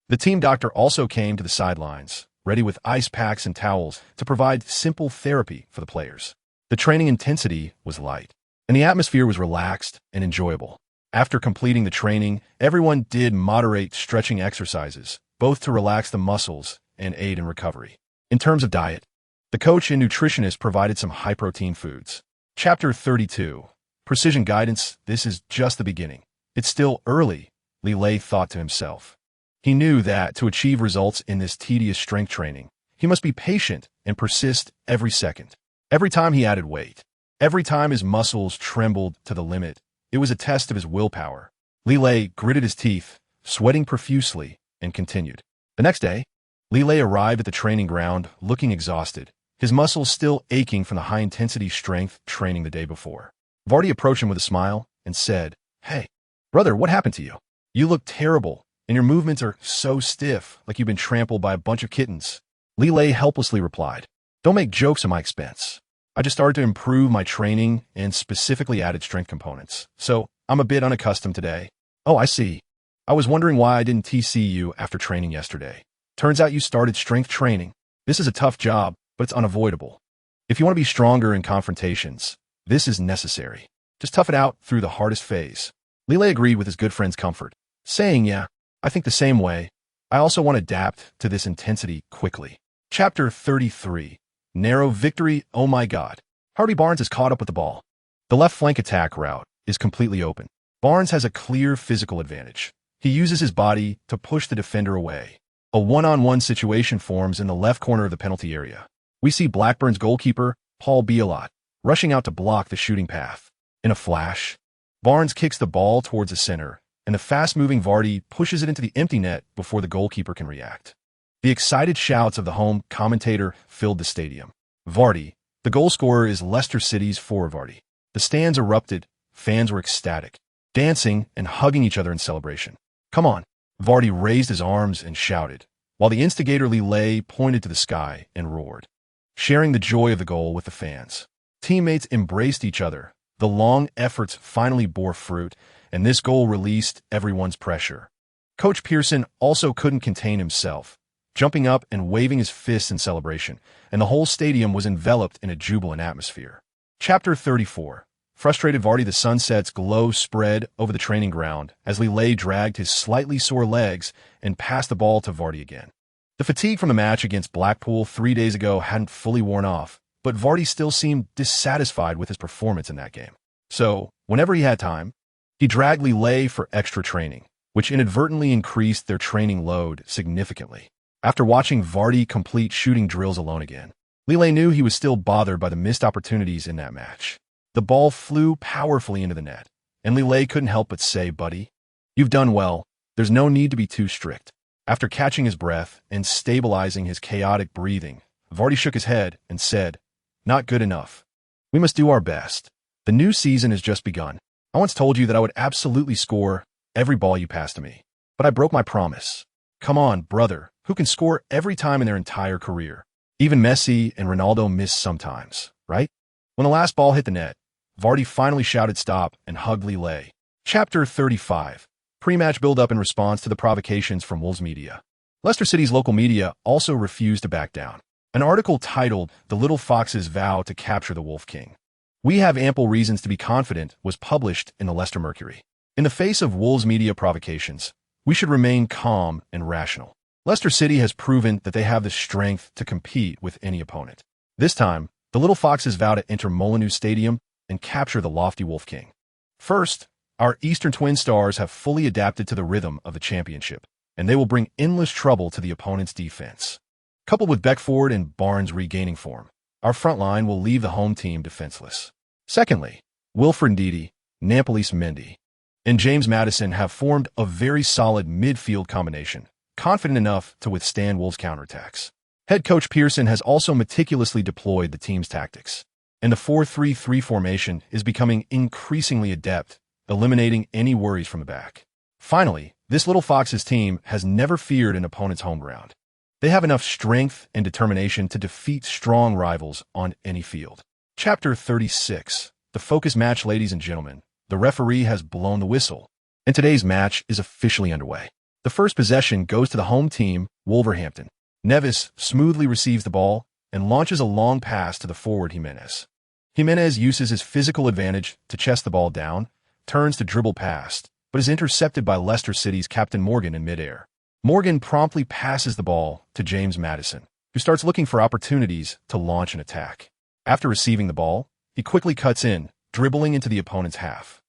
The team doctor also came to the sidelines, ready with ice packs and towels to provide simple therapy for the players. The training intensity was light, and the atmosphere was relaxed and enjoyable. After completing the training, everyone did moderate stretching exercises, both to relax the muscles and aid in recovery. In terms of diet, the coach and nutritionist provided some high-protein foods. Chapter 32. Precision guidance. This is just the beginning. It's still early, Lee Lay thought to himself. He knew that to achieve results in this tedious strength training, he must be patient and persist every second. Every time he added weight, every time his muscles trembled to the limit, it was a test of his willpower. Lee Lay gritted his teeth, sweating profusely, and continued. The next day, Lee Lay arrived at the training ground looking exhausted, his muscles still aching from the high-intensity strength training the day before. Vardy approached him with a smile and said, "Hey, brother, what happened to you? You look terrible, and your movements are so stiff, like you've been trampled by a bunch of kittens." Lee Lay helplessly replied, "Don't make jokes at my expense. I just started to improve my training and specifically added strength components. So I'm a bit unaccustomed today. Oh, I see. I was wondering why I didn't TC you after training yesterday. Turns out you started strength training. This is a tough job, but it's unavoidable. If you want to be stronger in confrontations, this is necessary. Just tough it out through the hardest phase. Lile agreed with his good friend's comfort, saying, yeah, I think the same way. I also want to adapt to this intensity quickly. Chapter 33. Narrow victory. Oh my God. Harvey Barnes is caught up with the ball. The left flank attack route is completely open. Barnes has a clear physical advantage. He uses his body to push the defender away. A one-on-one situation forms in the left corner of the penalty area. We see Blackburn's goalkeeper, Paul Bielot, rushing out to block the shooting path. In a flash, Barnes kicks the ball towards the center, and the fast-moving Vardy pushes it into the empty net before the goalkeeper can react. The excited shouts of the home commentator filled the stadium. Vardy, the goal scorer, is Leicester City's forward Vardy. The stands erupted, fans were ecstatic, dancing and hugging each other in celebration. Come on, Vardy raised his arms and shouted, while the instigator Lille pointed to the sky and roared, sharing the joy of the goal with the fans. Teammates embraced each other. The long efforts finally bore fruit, and this goal released everyone's pressure. Coach Pearson also couldn't contain himself, jumping up and waving his fists in celebration, and the whole stadium was enveloped in a jubilant atmosphere. Chapter 34. Frustrated Vardy. The sunset's glow spread over the training ground as Lille dragged his slightly sore legs and passed the ball to Vardy again. The fatigue from the match against Blackpool 3 days ago hadn't fully worn off, but Vardy still seemed dissatisfied with his performance in that game. So, whenever he had time, he dragged Lille for extra training, which inadvertently increased their training load significantly. After watching Vardy complete shooting drills alone again, Lille knew he was still bothered by the missed opportunities in that match. The ball flew powerfully into the net, and Lille couldn't help but say, buddy, you've done well. There's no need to be too strict. After catching his breath and stabilizing his chaotic breathing, Vardy shook his head and said, not good enough. We must do our best. The new season has just begun. I once told you that I would absolutely score every ball you passed to me, but I broke my promise. Come on, brother, who can score every time in their entire career? Even Messi and Ronaldo miss sometimes, right? When the last ball hit the net, Vardy finally shouted stop and hugged Lille. Chapter 35. Pre-match build-up in response to the provocations from Wolves media. Leicester City's local media also refused to back down. An article titled, The Little Foxes Vow to Capture the Wolf King. We have ample reasons to be confident was published in the Leicester Mercury. In the face of Wolves media provocations, we should remain calm and rational. Leicester City has proven that they have the strength to compete with any opponent. This time, the Little Foxes vow to enter Molineux Stadium and capture the lofty Wolf King. First, our Eastern Twin Stars have fully adapted to the rhythm of the championship, and they will bring endless trouble to the opponent's defense. Coupled with Beckford and Barnes regaining form, our front line will leave the home team defenseless. Secondly, Wilfred Ndidi, Nampalys Mendy, and James Maddison have formed a very solid midfield combination, confident enough to withstand Wolves' counterattacks. Head coach Pearson has also meticulously deployed the team's tactics, and the 4-3-3 formation is becoming increasingly adept, eliminating any worries from the back. Finally, this Little Foxes team has never feared an opponent's home ground. They have enough strength and determination to defeat strong rivals on any field. Chapter 36. The focus match. Ladies and gentlemen, the referee has blown the whistle, and today's match is officially underway. The first possession goes to the home team, Wolverhampton. Neves smoothly receives the ball and launches a long pass to the forward Jimenez. Jimenez uses his physical advantage to chest the ball down, turns to dribble past, but is intercepted by Leicester City's captain Morgan in midair. Morgan promptly passes the ball to James Maddison, who starts looking for opportunities to launch an attack. After receiving the ball, he quickly cuts in, dribbling into the opponent's half.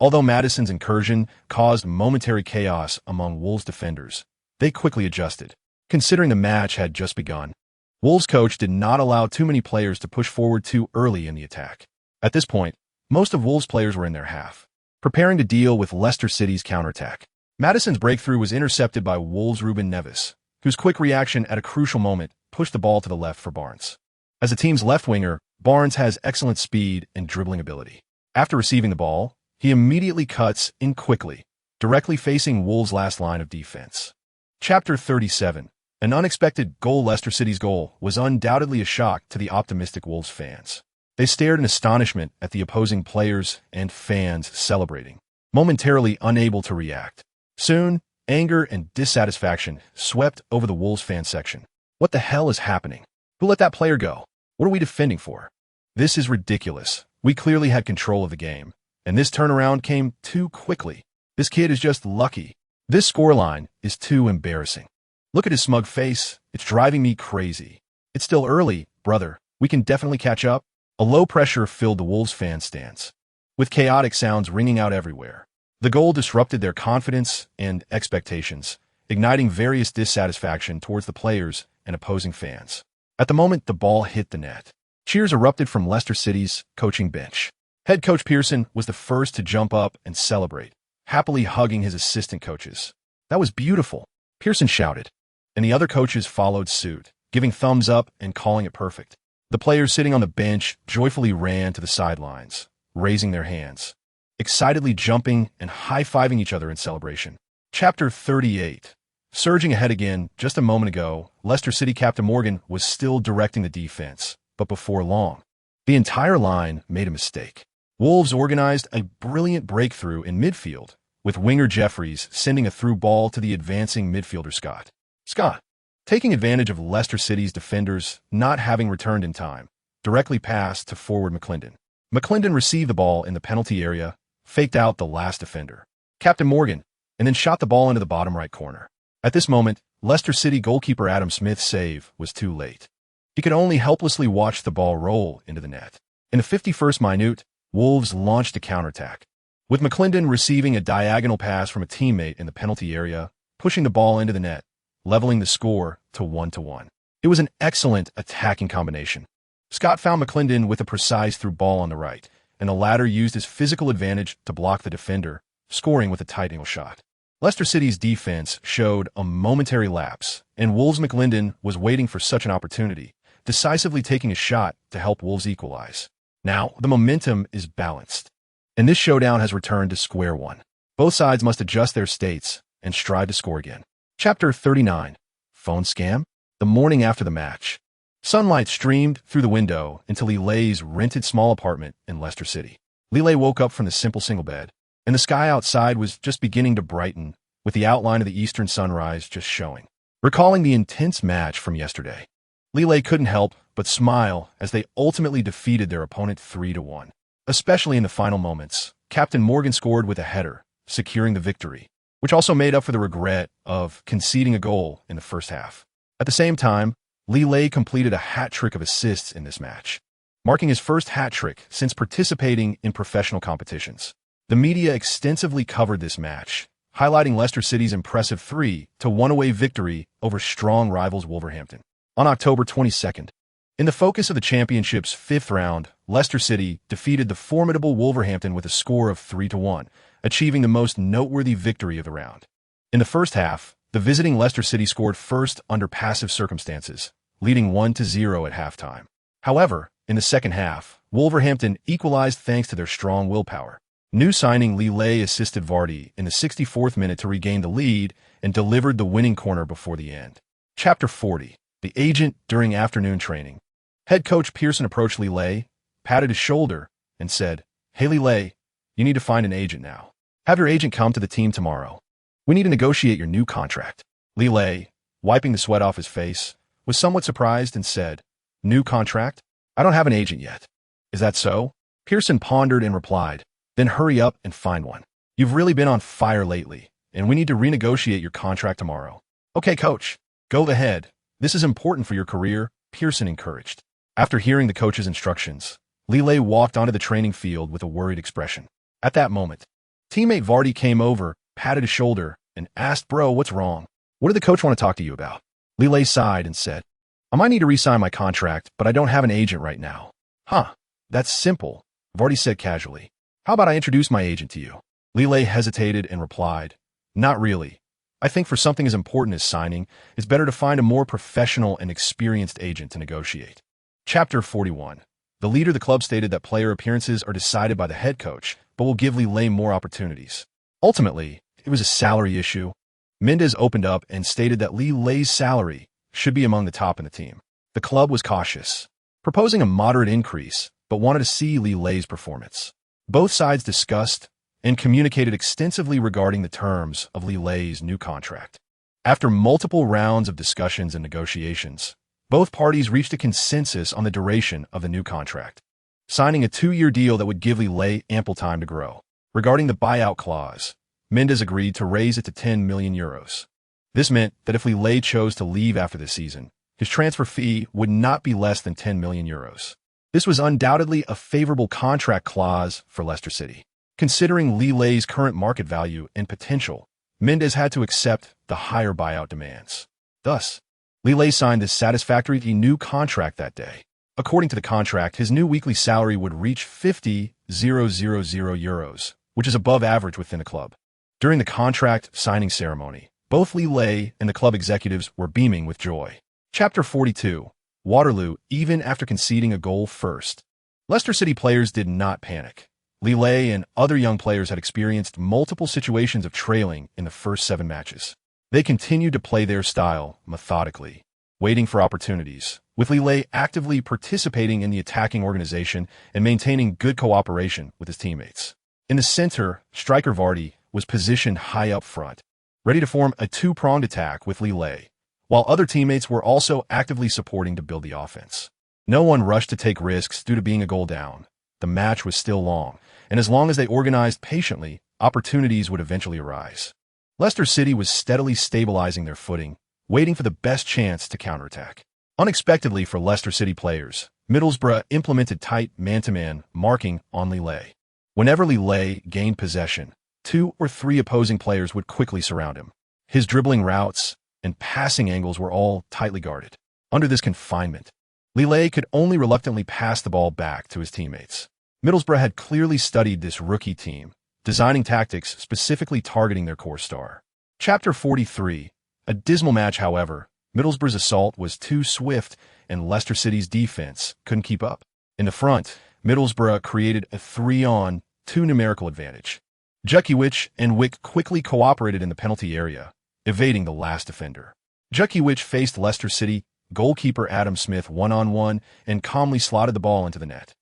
Although Maddison's incursion caused momentary chaos among Wolves defenders, they quickly adjusted. Considering the match had just begun, Wolves coach did not allow too many players to push forward too early in the attack. At this point, most of Wolves' players were in their half, preparing to deal with Leicester City's counterattack. Maddison's breakthrough was intercepted by Wolves' Ruben Neves, whose quick reaction at a crucial moment pushed the ball to the left for Barnes. As the team's left winger, Barnes has excellent speed and dribbling ability. After receiving the ball, he immediately cuts in quickly, directly facing Wolves' last line of defense. Chapter 37. An unexpected goal. Leicester City's goal was undoubtedly a shock to the optimistic Wolves fans. They stared in astonishment at the opposing players and fans celebrating, momentarily unable to react. Soon, anger and dissatisfaction swept over the Wolves fan section. What the hell is happening? Who let that player go? What are we defending for? This is ridiculous. We clearly had control of the game, and this turnaround came too quickly. This kid is just lucky. This scoreline is too embarrassing. Look at his smug face. It's driving me crazy. It's still early, brother. We can definitely catch up. A low pressure filled the Wolves fan stands, with chaotic sounds ringing out everywhere. The goal disrupted their confidence and expectations, igniting various dissatisfaction towards the players and opposing fans. At the moment the ball hit the net, cheers erupted from Leicester City's coaching bench. Head coach Pearson was the first to jump up and celebrate, happily hugging his assistant coaches. "That was beautiful," Pearson shouted, and the other coaches followed suit, giving thumbs up and calling it perfect. The players sitting on the bench joyfully ran to the sidelines, raising their hands, excitedly jumping and high-fiving each other in celebration. Chapter 38. Surging ahead again, just a moment ago, Leicester City captain Morgan was still directing the defense, but before long, the entire line made a mistake. Wolves organized a brilliant breakthrough in midfield, with winger Jeffries sending a through ball to the advancing midfielder Scott. Scott, taking advantage of Leicester City's defenders not having returned in time, directly passed to forward McClendon. McClendon received the ball in the penalty area, faked out the last defender, Captain Morgan, and then shot the ball into the bottom right corner. At this moment, Leicester City goalkeeper Adam Smith's save was too late. He could only helplessly watch the ball roll into the net. In the 51st minute, Wolves launched a counterattack, with McClendon receiving a diagonal pass from a teammate in the penalty area, pushing the ball into the net, leveling the score to 1-1. It was an excellent attacking combination. Scott found McClendon with a precise through ball on the right, and the latter used his physical advantage to block the defender, scoring with a tight angle shot. Leicester City's defense showed a momentary lapse, and Wolves' McClendon was waiting for such an opportunity, decisively taking a shot to help Wolves equalize. Now, the momentum is balanced, and this showdown has returned to square one. Both sides must adjust their states and strive to score again. Chapter 39. Phone scam? The morning after the match, sunlight streamed through the window into Lilé's rented small apartment in Leicester City. Lilé woke up from the simple single bed, and the sky outside was just beginning to brighten, with the outline of the eastern sunrise just showing. Recalling the intense match from yesterday, Lilé couldn't help but smile as they ultimately defeated their opponent 3-1. Especially in the final moments, Captain Morgan scored with a header, securing the victory, which also made up for the regret of conceding a goal in the first half. At the same time, Lilé completed a hat-trick of assists in this match, marking his first hat-trick since participating in professional competitions. The media extensively covered this match, highlighting Leicester City's impressive 3-1 away victory over strong rivals Wolverhampton. On October 22nd, in the focus of the championship's fifth round, Leicester City defeated the formidable Wolverhampton with a score of 3-1, achieving the most noteworthy victory of the round. In the first half, the visiting Leicester City scored first under passive circumstances, leading 1-0 at halftime. However, in the second half, Wolverhampton equalized thanks to their strong willpower. New signing Lilé assisted Vardy in the 64th minute to regain the lead and delivered the winning corner before the end. Chapter 40. The agent during afternoon training. Head coach Pearson approached Lilé, patted his shoulder, and said, "Hey Lilé, you need to find an agent now. Have your agent come to the team tomorrow. We need to negotiate your new contract." Lilé, wiping the sweat off his face, was somewhat surprised and said, "New contract? I don't have an agent yet." "Is that so?" Pearson pondered and replied, "Then hurry up and find one. You've really been on fire lately, and we need to renegotiate your contract tomorrow." "Okay, coach, go ahead. This is important for your career," Pearson encouraged. After hearing the coach's instructions, Lilé walked onto the training field with a worried expression. At that moment, teammate Vardy came over, patted his shoulder, and asked, "Bro, what's wrong? What did the coach want to talk to you about?" Lilé sighed and said, "I might need to re-sign my contract, but I don't have an agent right now." "Huh, that's simple," Vardy said casually. "How about I introduce my agent to you?" Lilé hesitated and replied, "Not really. I think for something as important as signing, it's better to find a more professional and experienced agent to negotiate." Chapter 41. The leader of the club stated that player appearances are decided by the head coach, but will give Lilé more opportunities. Ultimately, it was a salary issue. Mendes opened up and stated that Lilé's salary should be among the top in the team. The club was cautious, proposing a moderate increase, but wanted to see Li Lei's performance. Both sides discussed and communicated extensively regarding the terms of Li Lei's new contract. After multiple rounds of discussions and negotiations, both parties reached a consensus on the duration of the new contract, signing a 2-year deal that would give Li Lei ample time to grow. Regarding the buyout clause, Mendes agreed to raise it to 10 million euros. This meant that if Li Lei chose to leave after the season, his transfer fee would not be less than 10 million euros. This was undoubtedly a favorable contract clause for Leicester City. Considering Li Lei's current market value and potential, Mendes had to accept the higher buyout demands. Thus, Li Lei signed this satisfactory new contract that day. According to the contract, his new weekly salary would reach 50,000 euros, which is above average within the club. During the contract signing ceremony, both Li Lei and the club executives were beaming with joy. Chapter 42. Waterloo, even after conceding a goal first. Leicester City players did not panic. Li Lei and other young players had experienced multiple situations of trailing in the first 7 matches. They continued to play their style methodically, waiting for opportunities, with Li Lei actively participating in the attacking organization and maintaining good cooperation with his teammates. In the center, striker Vardy was positioned high up front, ready to form a 2-pronged attack with Li Lei, while other teammates were also actively supporting to build the offense. No one rushed to take risks due to being a goal down. The match was still long, and as long as they organized patiently, opportunities would eventually arise. Leicester City was steadily stabilizing their footing, waiting for the best chance to counterattack. Unexpectedly for Leicester City players, Middlesbrough implemented tight man-to-man marking on Li Lei. Whenever Li Lei gained possession, 2 or 3 opposing players would quickly surround him. His dribbling routes and passing angles were all tightly guarded. Under this confinement, Li Lei could only reluctantly pass the ball back to his teammates. Middlesbrough had clearly studied this rookie team, designing tactics specifically targeting their core star. Chapter 43. A dismal match, however. Middlesbrough's assault was too swift and Leicester City's defense couldn't keep up. In the front, Middlesbrough created a 3-on-2 numerical advantage. Jukiewicz and Wick quickly cooperated in the penalty area, evading the last defender. Jukiewicz faced Leicester City goalkeeper Adam Smith 1-on-1 and calmly slotted the ball into the net.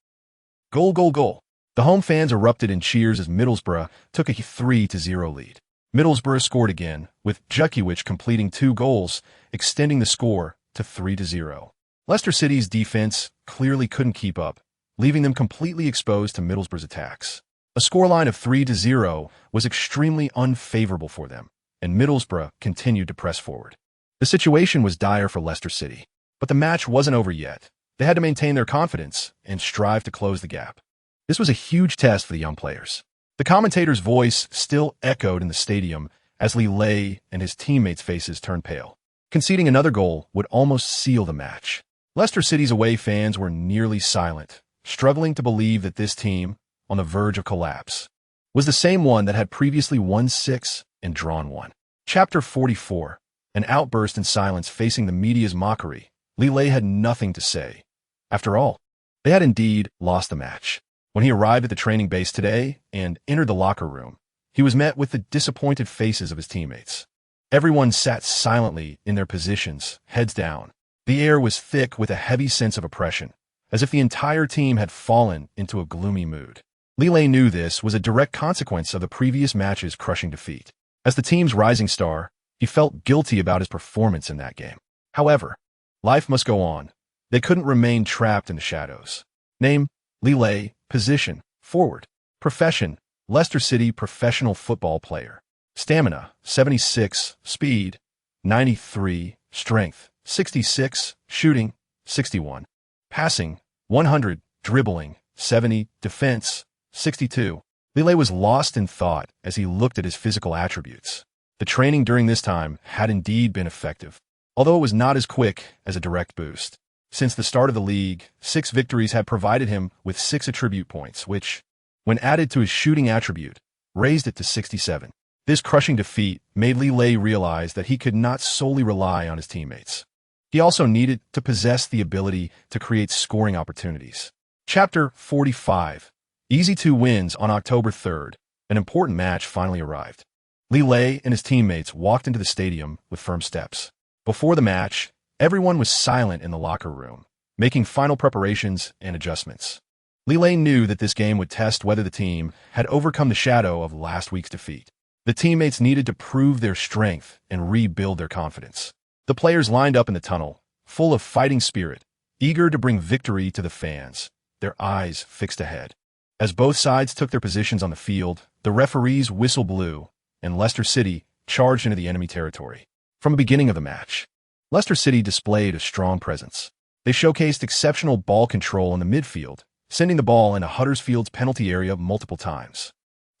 Goal, goal, goal. The home fans erupted in cheers as Middlesbrough took a 3-0 lead. Middlesbrough scored again, with Jukiewicz completing 2 goals, extending the score to 3-0. Leicester City's defense clearly couldn't keep up, leaving them completely exposed to Middlesbrough's attacks. A scoreline of 3-0 was extremely unfavorable for them, and Middlesbrough continued to press forward. The situation was dire for Leicester City, but the match wasn't over yet. They had to maintain their confidence and strive to close the gap. This was a huge test for the young players. The commentator's voice still echoed in the stadium as Li Lei and his teammates' faces turned pale. Conceding another goal would almost seal the match. Leicester City's away fans were nearly silent, struggling to believe that this team, on the verge of collapse, was the same one that had previously won 6 and drawn 1. Chapter 44. An outburst in silence facing the media's mockery. Li Lei had nothing to say. After all, they had indeed lost the match. When he arrived at the training base today and entered the locker room, he was met with the disappointed faces of his teammates. Everyone sat silently in their positions, heads down. The air was thick with a heavy sense of oppression, as if the entire team had fallen into a gloomy mood. Li Lei knew this was a direct consequence of the previous match's crushing defeat. As the team's rising star, he felt guilty about his performance in that game. However, life must go on. They couldn't remain trapped in the shadows. Name, Li Lei. Position, forward. Profession, Leicester City professional football player. Stamina, 76. Speed, 93. Strength, 66. Shooting, 61. Passing, 100. Dribbling, 70. Defense, 62. Li Lei was lost in thought as he looked at his physical attributes. The training during this time had indeed been effective, although it was not as quick as a direct boost. Since the start of the league, 6 victories had provided him with 6 attribute points, which, when added to his shooting attribute, raised it to 67. This crushing defeat made Li Lei realize that he could not solely rely on his teammates. He also needed to possess the ability to create scoring opportunities. Chapter 45. Easy 2 wins on October 3rd. An important match finally arrived. Li Lei and his teammates walked into the stadium with firm steps. Before the match, everyone was silent in the locker room, making final preparations and adjustments. Lille knew that this game would test whether the team had overcome the shadow of last week's defeat. The teammates needed to prove their strength and rebuild their confidence. The players lined up in the tunnel, full of fighting spirit, eager to bring victory to the fans, their eyes fixed ahead. As both sides took their positions on the field, the referee's whistle blew, and Leicester City charged into the enemy territory. From the beginning of the match, Leicester City displayed a strong presence. They showcased exceptional ball control in the midfield, sending the ball into Huddersfield's penalty area multiple times.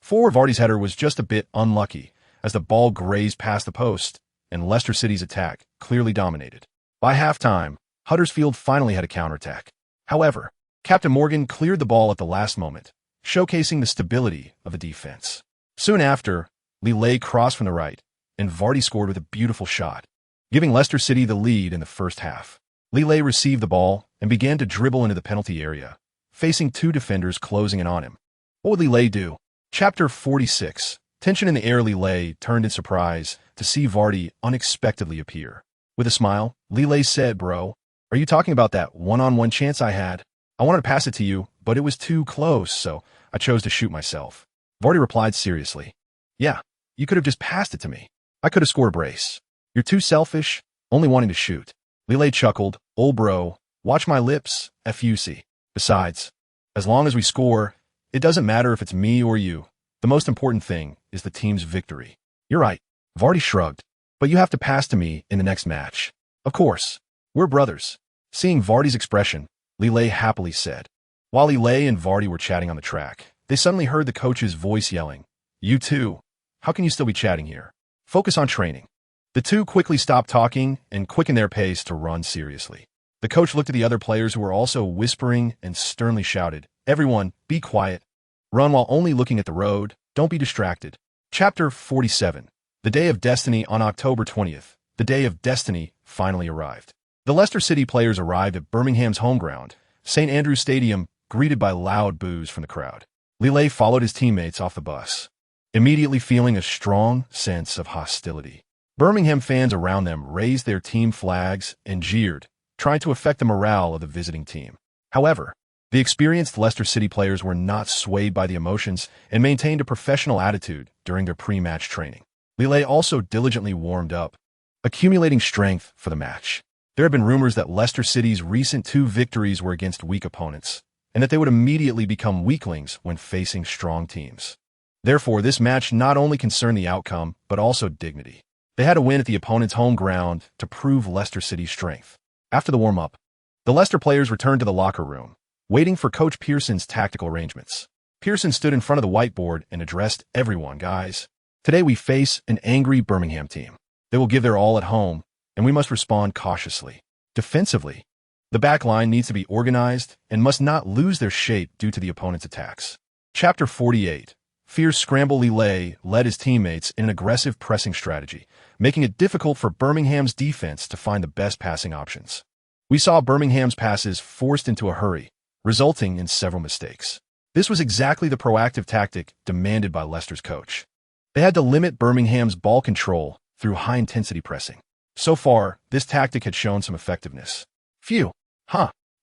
Vardy's header was just a bit unlucky, as the ball grazed past the post, and Leicester City's attack clearly dominated. By halftime, Huddersfield finally had a counterattack. However, Captain Morgan cleared the ball at the last moment, showcasing the stability of the defense. Soon after, Lille crossed from the right, and Vardy scored with a beautiful shot, giving Leicester City the lead in the first half. Lille received the ball and began to dribble into the penalty area, facing two defenders closing in on him. What would Lille do? Chapter 46. Tension in the air. Lille turned in surprise to see Vardy unexpectedly appear. With a smile, Lille said, "Bro, are you talking about that one-on-one chance I had? I wanted to pass it to you, but it was too close, so I chose to shoot myself." Vardy replied seriously, "Yeah, you could have just passed it to me. I could have scored a brace. You're too selfish, only wanting to shoot." Lille chuckled, "Old bro, watch my lips, FUC. Besides, as long as we score, it doesn't matter if it's me or you. The most important thing is the team's victory." "You're right," Vardy shrugged, "but you have to pass to me in the next match." "Of course, we're brothers." Seeing Vardy's expression, Lille happily said. While Lille and Vardy were chatting on the track, they suddenly heard the coach's voice yelling, "You two, how can you still be chatting here? Focus on training." The two quickly stopped talking and quickened their pace to run seriously. The coach looked at the other players who were also whispering and sternly shouted, "Everyone, be quiet. Run while only looking at the road. Don't be distracted." Chapter 47. The Day of Destiny. On October 20th, the Day of Destiny finally arrived. The Leicester City players arrived at Birmingham's home ground, St. Andrew's Stadium, greeted by loud boos from the crowd. Lille followed his teammates off the bus, immediately feeling a strong sense of hostility. Birmingham fans around them raised their team flags and jeered, trying to affect the morale of the visiting team. However, the experienced Leicester City players were not swayed by the emotions and maintained a professional attitude during their pre-match training. Lille also diligently warmed up, accumulating strength for the match. There have been rumors that Leicester City's recent 2 victories were against weak opponents, and that they would immediately become weaklings when facing strong teams. Therefore, this match not only concerned the outcome, but also dignity. They had to win at the opponent's home ground to prove Leicester City's strength. After the warm-up, the Leicester players returned to the locker room, waiting for Coach Pearson's tactical arrangements. Pearson stood in front of the whiteboard and addressed everyone. "Guys, today we face an angry Birmingham team. They will give their all at home, and we must respond cautiously. Defensively, the back line needs to be organized and must not lose their shape due to the opponent's attacks." Chapter 48. Fierce scramble. Lille led his teammates in an aggressive pressing strategy, making it difficult for Birmingham's defense to find the best passing options. We saw Birmingham's passes forced into a hurry, resulting in several mistakes. This was exactly the proactive tactic demanded by Leicester's coach. They had to limit Birmingham's ball control through high-intensity pressing. So far, this tactic had shown some effectiveness. Phew,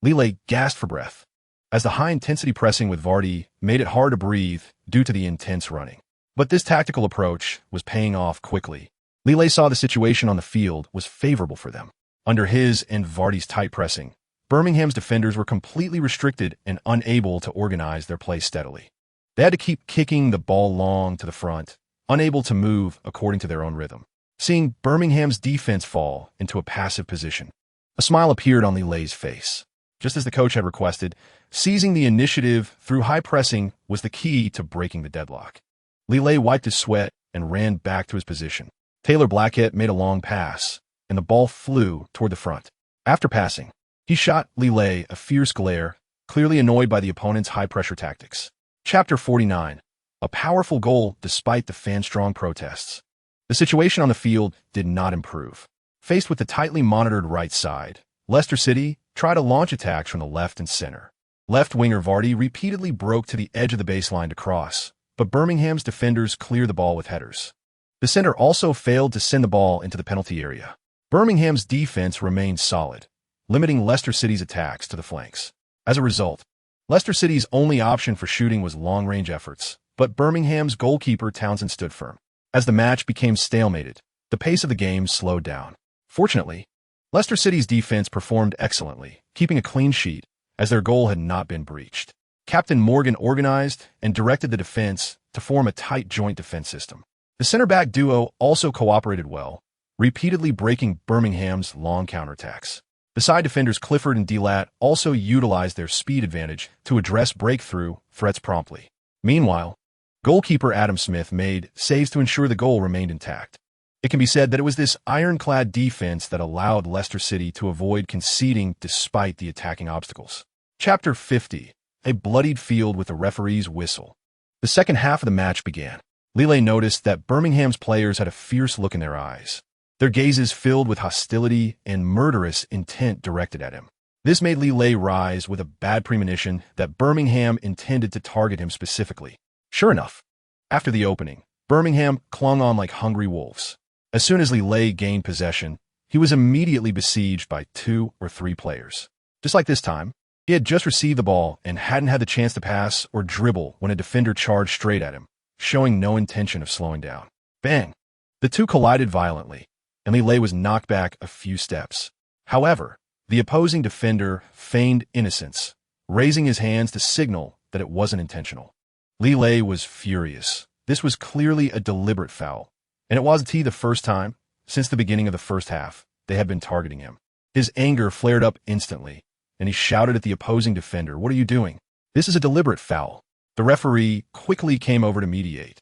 Lille gasped for breath, as the high-intensity pressing with Vardy made it hard to breathe due to the intense running. But this tactical approach was paying off quickly. Lille saw the situation on the field was favorable for them. Under his and Vardy's tight pressing, Birmingham's defenders were completely restricted and unable to organize their play steadily. They had to keep kicking the ball long to the front, unable to move according to their own rhythm. Seeing Birmingham's defense fall into a passive position, a smile appeared on Lille's face. Just as the coach had requested, seizing the initiative through high pressing was the key to breaking the deadlock. Lille wiped his sweat and ran back to his position. Taylor Blackett made a long pass, and the ball flew toward the front. After passing, he shot Lille a fierce glare, clearly annoyed by the opponent's high-pressure tactics. Chapter 49. A powerful goal despite the fan-strong protests. The situation on the field did not improve. Faced with the tightly monitored right side, Leicester City tried to launch attacks from the left and center. Left winger Vardy repeatedly broke to the edge of the baseline to cross, but Birmingham's defenders cleared the ball with headers. The center also failed to send the ball into the penalty area. Birmingham's defense remained solid, limiting Leicester City's attacks to the flanks. As a result, Leicester City's only option for shooting was long-range efforts, but Birmingham's goalkeeper Townsend stood firm. As the match became stalemated, the pace of the game slowed down. Fortunately, Leicester City's defense performed excellently, keeping a clean sheet, as their goal had not been breached. Captain Morgan organized and directed the defense to form a tight joint defense system. The center-back duo also cooperated well, repeatedly breaking Birmingham's long counterattacks. The side defenders Clifford and Delat also utilized their speed advantage to address breakthrough threats promptly. Meanwhile, goalkeeper Adam Smith made saves to ensure the goal remained intact. It can be said that it was this ironclad defense that allowed Leicester City to avoid conceding despite the attacking obstacles. Chapter 50. A bloodied field with the referee's whistle. The second half of the match began. Lille noticed that Birmingham's players had a fierce look in their eyes, their gazes filled with hostility and murderous intent directed at him. This made Lille rise with a bad premonition that Birmingham intended to target him specifically. Sure enough, after the opening, Birmingham clung on like hungry wolves. As soon as Lille gained possession, he was immediately besieged by 2 or 3 players. Just like this time, he had just received the ball and hadn't had the chance to pass or dribble when a defender charged straight at him, showing no intention of slowing down. Bang! The two collided violently, and Lille was knocked back a few steps. However, the opposing defender feigned innocence, raising his hands to signal that it wasn't intentional. Lille was furious. This was clearly a deliberate foul, and it wasn't the first time, since the beginning of the first half, they had been targeting him. His anger flared up instantly, and he shouted at the opposing defender, "What are you doing? This is a deliberate foul." The referee quickly came over to mediate,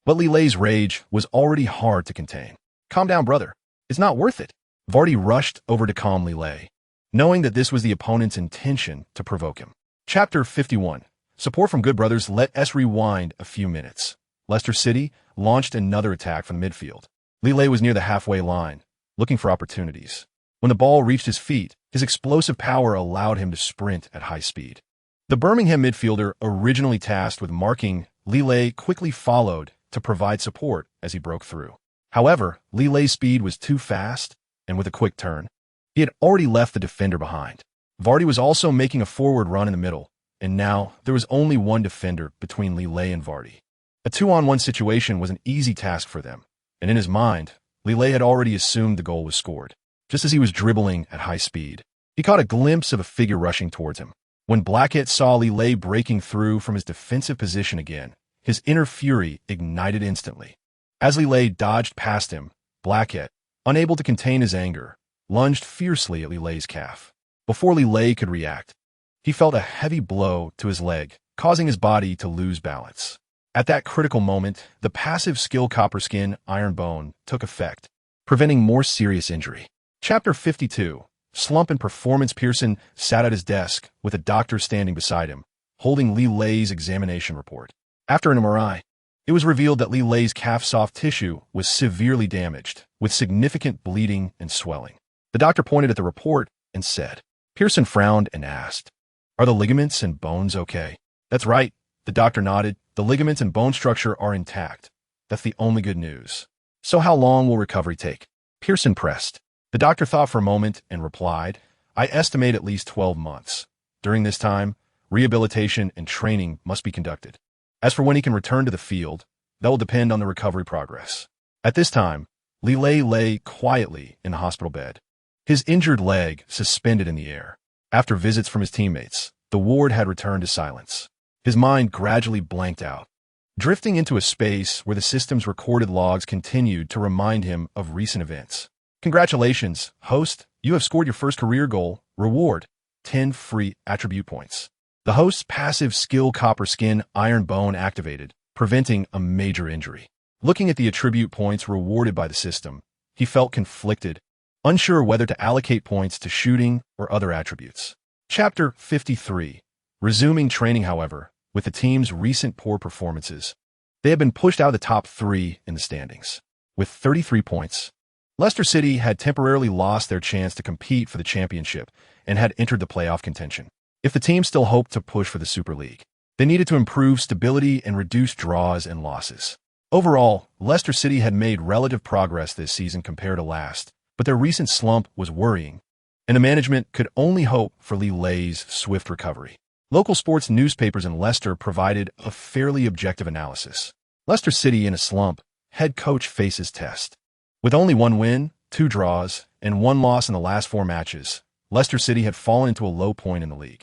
but Lille's rage was already hard to contain. "Calm down, brother. It's not worth it." Vardy rushed over to calm Lille, knowing that this was the opponent's intention to provoke him. Chapter 51. Support from Good Brothers. Let us rewind a few minutes. Leicester City launched another attack from the midfield. Lille was near the halfway line, looking for opportunities. When the ball reached his feet, his explosive power allowed him to sprint at high speed. The Birmingham midfielder, originally tasked with marking Lille, quickly followed to provide support as he broke through. However, Lille's speed was too fast, and with a quick turn, he had already left the defender behind. Vardy was also making a forward run in the middle, and now there was only one defender between Lille and Vardy. A 2-on-1 situation was an easy task for them, and in his mind, Lille had already assumed the goal was scored. Just as he was dribbling at high speed, he caught a glimpse of a figure rushing towards him. When Blackett saw Lille breaking through from his defensive position again, his inner fury ignited instantly. As Lille dodged past him, Blackett, unable to contain his anger, lunged fiercely at Lille's calf. Before Lille could react, he felt a heavy blow to his leg, causing his body to lose balance. At that critical moment, the passive skill Copperskin Iron Bone took effect, preventing more serious injury. Chapter 52. Slump in performance. Pearson sat at his desk with a doctor standing beside him, holding Lille's examination report. After an MRI, it was revealed that Lille's calf soft tissue was severely damaged, with significant bleeding and swelling. The doctor pointed at the report and said. Pearson frowned and asked, "Are the ligaments and bones okay?" "That's right," the doctor nodded. "The ligaments and bone structure are intact. That's the only good news." "So how long will recovery take?" Pearson pressed. The doctor thought for a moment and replied, "I estimate at least 12 months. During this time, rehabilitation and training must be conducted. As for when he can return to the field, that will depend on the recovery progress." At this time, Lille lay quietly in the hospital bed, his injured leg suspended in the air. After visits from his teammates, the ward had returned to silence. His mind gradually blanked out, drifting into a space where the system's recorded logs continued to remind him of recent events. "Congratulations, host. You have scored your first career goal. Reward, 10 free attribute points." The host's passive skill Copperskin Iron Bone activated, preventing a major injury. Looking at the attribute points rewarded by the system, he felt conflicted, unsure whether to allocate points to shooting or other attributes. Chapter 53. Resuming training. However, with the team's recent poor performances, they had been pushed out of the top 3 in the standings. With 33 points, Leicester City had temporarily lost their chance to compete for the championship and had entered the playoff contention. If the team still hoped to push for the Super League, they needed to improve stability and reduce draws and losses. Overall, Leicester City had made relative progress this season compared to last, but their recent slump was worrying, and the management could only hope for Lille's swift recovery. Local sports newspapers in Leicester provided a fairly objective analysis. Leicester City in a slump, head coach faces test. With only one win, two draws, and one loss in the last four matches, Leicester City had fallen into a low point in the league.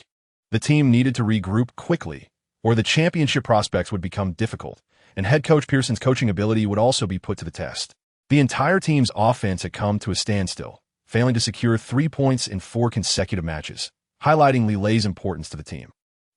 The team needed to regroup quickly, or the championship prospects would become difficult, and head coach Pearson's coaching ability would also be put to the test. The entire team's offense had come to a standstill, failing to secure 3 points in 4 consecutive matches, highlighting Lille's importance to the team.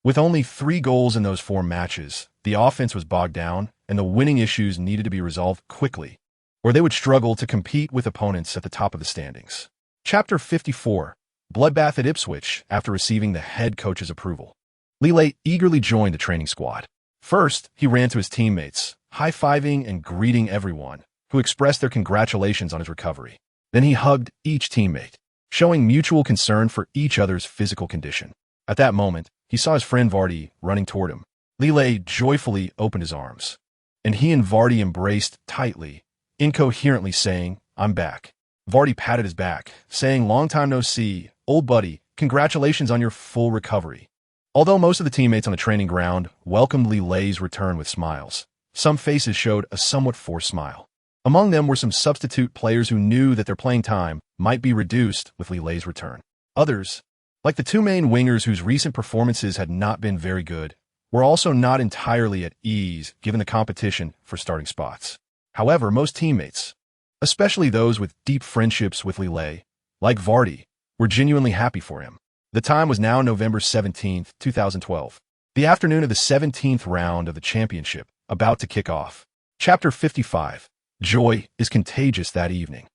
With only 3 goals in those 4 matches, the offense was bogged down, and the winning issues needed to be resolved quickly, or they would struggle to compete with opponents at the top of the standings. Chapter 54. Bloodbath at Ipswich after receiving the head coach's approval. Lille eagerly joined the training squad. First, he ran to his teammates, high-fiving and greeting everyone, who expressed their congratulations on his recovery. Then he hugged each teammate, showing mutual concern for each other's physical condition. At that moment, he saw his friend Vardy running toward him. Lille joyfully opened his arms, and he and Vardy embraced tightly, incoherently saying, "I'm back." Vardy patted his back, saying, "Long time no see, old buddy, congratulations on your full recovery." Although most of the teammates on the training ground welcomed Lille's return with smiles, some faces showed a somewhat forced smile. Among them were some substitute players who knew that their playing time might be reduced with Lille's return. Others, like the 2 main wingers whose recent performances had not been very good, were also not entirely at ease given the competition for starting spots. However, most teammates, especially those with deep friendships with Lille, like Vardy, were genuinely happy for him. The time was now November 17, 2012, the afternoon of the 17th round of the championship, about to kick off. Chapter 55. Joy is contagious that evening.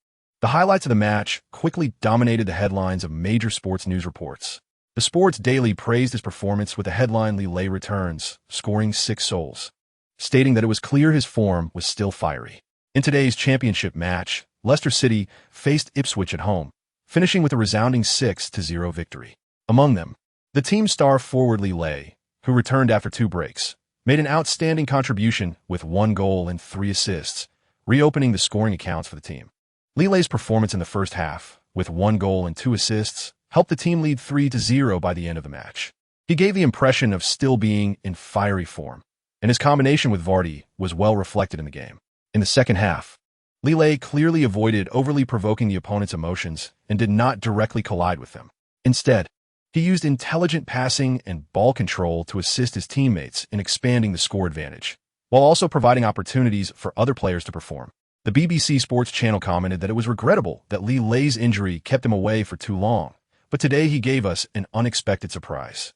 The highlights of the match quickly dominated the headlines of major sports news reports. The Sports Daily praised his performance with the headline "Lille returns, scoring 6 souls," stating that it was clear his form was still fiery. In today's championship match, Leicester City faced Ipswich at home, finishing with a resounding 6-0 victory. Among them, the team's star forward Lille, who returned after 2 breaks, made an outstanding contribution with 1 goal and 3 assists, reopening the scoring accounts for the team. Lille's performance in the first half, with 1 goal and 2 assists, helped the team lead 3-0 by the end of the match. He gave the impression of still being in fiery form, and his combination with Vardy was well reflected in the game. In the second half, Lille clearly avoided overly provoking the opponent's emotions and did not directly collide with them. Instead, he used intelligent passing and ball control to assist his teammates in expanding the score advantage, while also providing opportunities for other players to perform. The BBC Sports channel commented that it was regrettable that Lille's injury kept him away for too long, but today he gave us an unexpected surprise.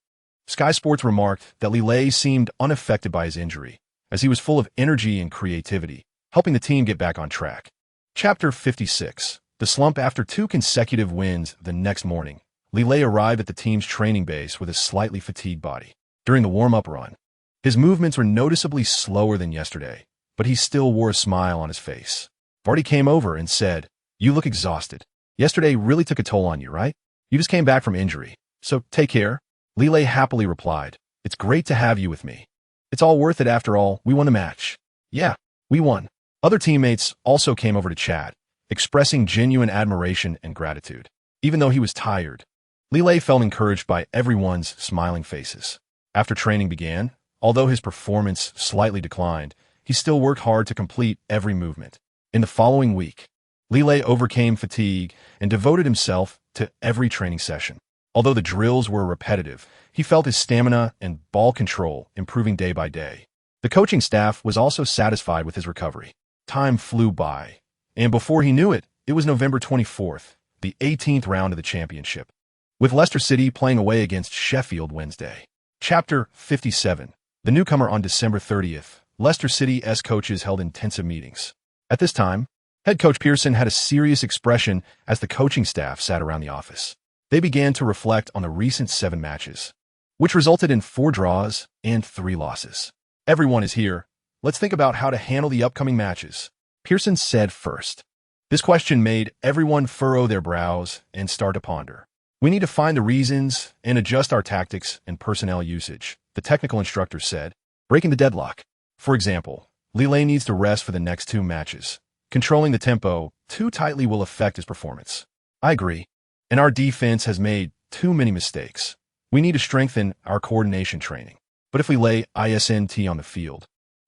Sky Sports remarked that Lille seemed unaffected by his injury, as he was full of energy and creativity, helping the team get back on track. Chapter 56. The slump after 2 consecutive wins the next morning. Lille arrived at the team's training base with a slightly fatigued body. During the warm-up run, his movements were noticeably slower than yesterday, but he still wore a smile on his face. Vardy came over and said, "You look exhausted. Yesterday really took a toll on you, right? You just came back from injury, so take care." Lille happily replied, "It's great to have you with me. It's all worth it after all, we won the match." "Yeah, we won." Other teammates also came over to chat, expressing genuine admiration and gratitude. Even though he was tired, Lille felt encouraged by everyone's smiling faces. After training began, although his performance slightly declined, he still worked hard to complete every movement. In the following week, Lille overcame fatigue and devoted himself to every training session. Although the drills were repetitive, he felt his stamina and ball control improving day by day. The coaching staff was also satisfied with his recovery. Time flew by, and before he knew it, it was November 24th, the 18th round of the championship, with Leicester City playing away against Sheffield Wednesday. Chapter 57. The newcomer on December 30th. Leicester City's coaches held intensive meetings. At this time, head coach Pearson had a serious expression as the coaching staff sat around the office. They began to reflect on the recent 7 matches, which resulted in 4 draws and 3 losses. "Everyone is here. Let's think about how to handle the upcoming matches," Pearson said first. This question made everyone furrow their brows and start to ponder. "We need to find the reasons and adjust our tactics and personnel usage," the technical instructor said, breaking the deadlock. For example, Lille needs to rest for the next 2 matches. Controlling the tempo too tightly will affect his performance. "I agree. And our defense has made too many mistakes," We need to strengthen our coordination training. But if we lay ISNT on the field,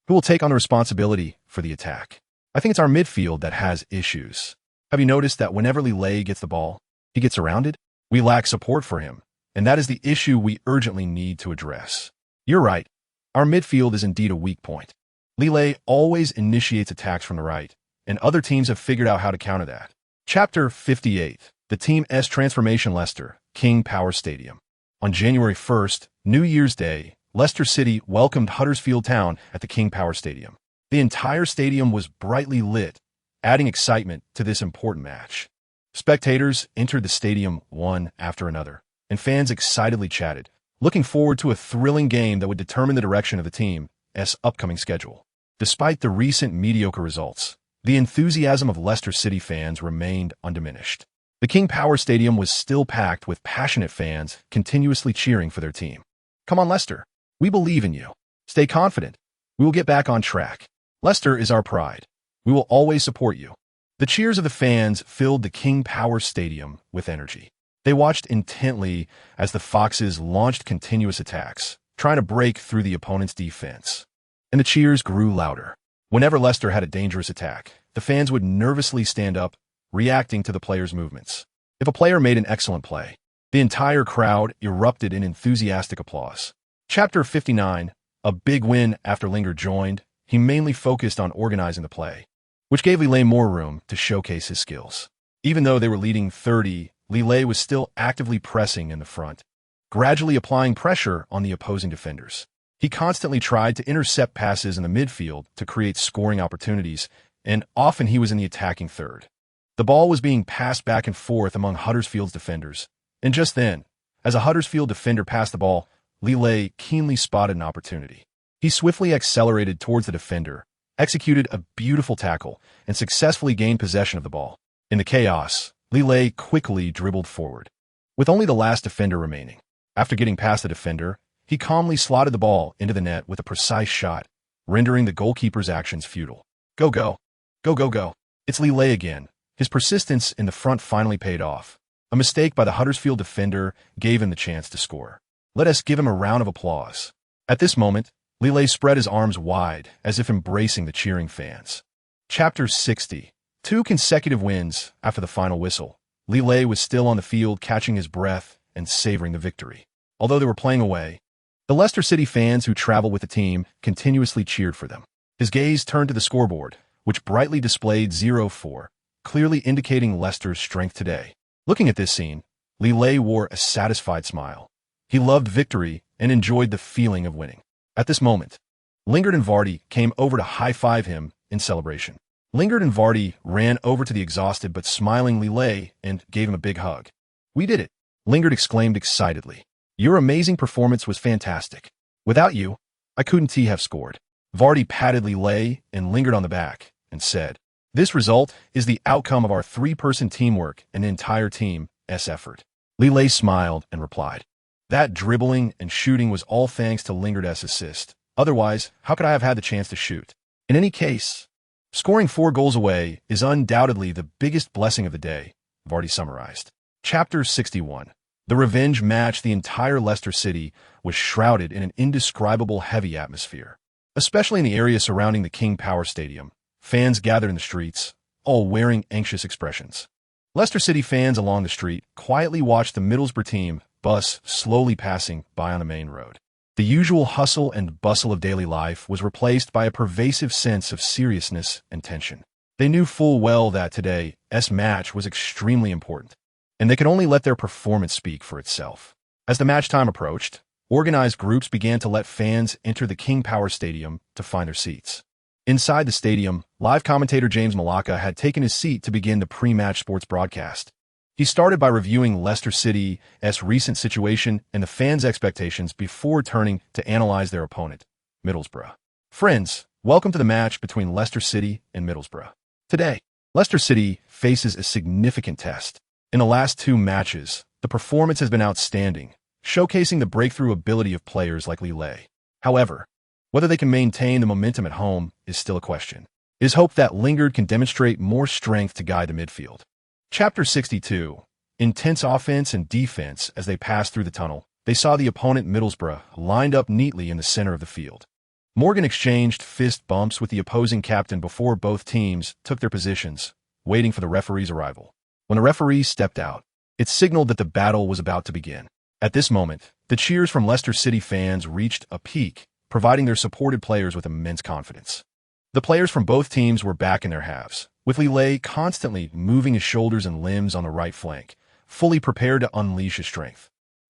who will take on the responsibility for the attack? I think it's our midfield that has issues. Have you noticed that whenever Lillet gets the ball, he gets surrounded? We lack support for him, and that is the issue we urgently need to address. You're right. Our midfield is indeed a weak point. Lillet always initiates attacks from the right, and other teams have figured out how to counter that. Chapter 58. The Team S Transformation Leicester, King Power Stadium. On January 1st, New Year's Day, Leicester City welcomed Huddersfield Town at the King Power Stadium. The entire stadium was brightly lit, adding excitement to this important match. Spectators entered the stadium one after another, and fans excitedly chatted, looking forward to a thrilling game that would determine the direction of the team's upcoming schedule. Despite the recent mediocre results, the enthusiasm of Leicester City fans remained undiminished. The King Power Stadium was still packed with passionate fans continuously cheering for their team. Come on, Leicester. We believe in you. Stay confident. We will get back on track. Leicester is our pride. We will always support you. The cheers of the fans filled the King Power Stadium with energy. They watched intently as the Foxes launched continuous attacks, trying to break through the opponent's defense. And the cheers grew louder. Whenever Leicester had a dangerous attack, the fans would nervously stand up, reacting to the player's movements. If a player made an excellent play, the entire crowd erupted in enthusiastic applause. Chapter 59. A big win after Lingard joined. He mainly focused on organizing the play, which gave Lillet more room to showcase his skills. Even though they were leading 30, Lillet was still actively pressing in the front, gradually applying pressure on the opposing defenders. He constantly tried to intercept passes in the midfield to create scoring opportunities, and often he was in the attacking third. The ball was being passed back and forth among Huddersfield's defenders, and just then, as a Huddersfield defender passed the ball, Lillet keenly spotted an opportunity. He swiftly accelerated towards the defender, executed a beautiful tackle, and successfully gained possession of the ball. In the chaos, Lillet quickly dribbled forward, with only the last defender remaining. After getting past the defender, he calmly slotted the ball into the net with a precise shot, rendering the goalkeeper's actions futile. Go, go. Go, go, go. It's Lillet again. His persistence in the front finally paid off. A mistake by the Huddersfield defender gave him the chance to score. Let us give him a round of applause. At this moment, Lillet spread his arms wide, as if embracing the cheering fans. Chapter 60. 2 consecutive wins after the final whistle. Lillet was still on the field, catching his breath and savoring the victory. Although they were playing away, the Leicester City fans who traveled with the team continuously cheered for them. His gaze turned to the scoreboard, which brightly displayed 0-4, clearly indicating Leicester's strength today. Looking at this scene, Lillet wore a satisfied smile. He loved victory and enjoyed the feeling of winning. At this moment, Lingard and Vardy came over to high-five him in celebration. Lingard and Vardy ran over to the exhausted but smiling Lillet and gave him a big hug. We did it, Lingard exclaimed excitedly. Your amazing performance was fantastic. Without you, I couldn't have scored. Vardy patted Lillet and Lingard on the back and said, this result is the outcome of our 3-person teamwork and entire team's effort. Lillet smiled and replied, that dribbling and shooting was all thanks to Lingard's assist. Otherwise, how could I have had the chance to shoot? In any case, scoring 4 goals away is undoubtedly the biggest blessing of the day, Vardy summarized. Chapter 61. The revenge match. The entire Leicester City was shrouded in an indescribable heavy atmosphere. Especially in the area surrounding the King Power Stadium, fans gathered in the streets, all wearing anxious expressions. Leicester City fans along the street quietly watched the Middlesbrough team bus slowly passing by on the main road. The usual hustle and bustle of daily life was replaced by a pervasive sense of seriousness and tension. They knew full well that today's match was extremely important, and they could only let their performance speak for itself. As the match time approached, organized groups began to let fans enter the King Power Stadium to find their seats. Inside the stadium, live commentator James Malacca had taken his seat to begin the pre-match sports broadcast. He started by reviewing Leicester City's recent situation and the fans' expectations before turning to analyze their opponent, Middlesbrough. Friends, welcome to the match between Leicester City and Middlesbrough. Today, Leicester City faces a significant test. In the last 2 matches, the performance has been outstanding, showcasing the breakthrough ability of players like Lillet. However, whether they can maintain the momentum at home is still a question. It is hoped that Lingard can demonstrate more strength to guide the midfield. Chapter 62. Intense offense and defense. As they passed through the tunnel, they saw the opponent Middlesbrough lined up neatly in the center of the field. Morgan exchanged fist bumps with the opposing captain before both teams took their positions, waiting for the referee's arrival. When the referee stepped out, it signaled that the battle was about to begin. At this moment, the cheers from Leicester City fans reached a peak, providing their supported players with immense confidence. The players from both teams were back in their halves, with Lille constantly moving his shoulders and limbs on the right flank, fully prepared to unleash his strength.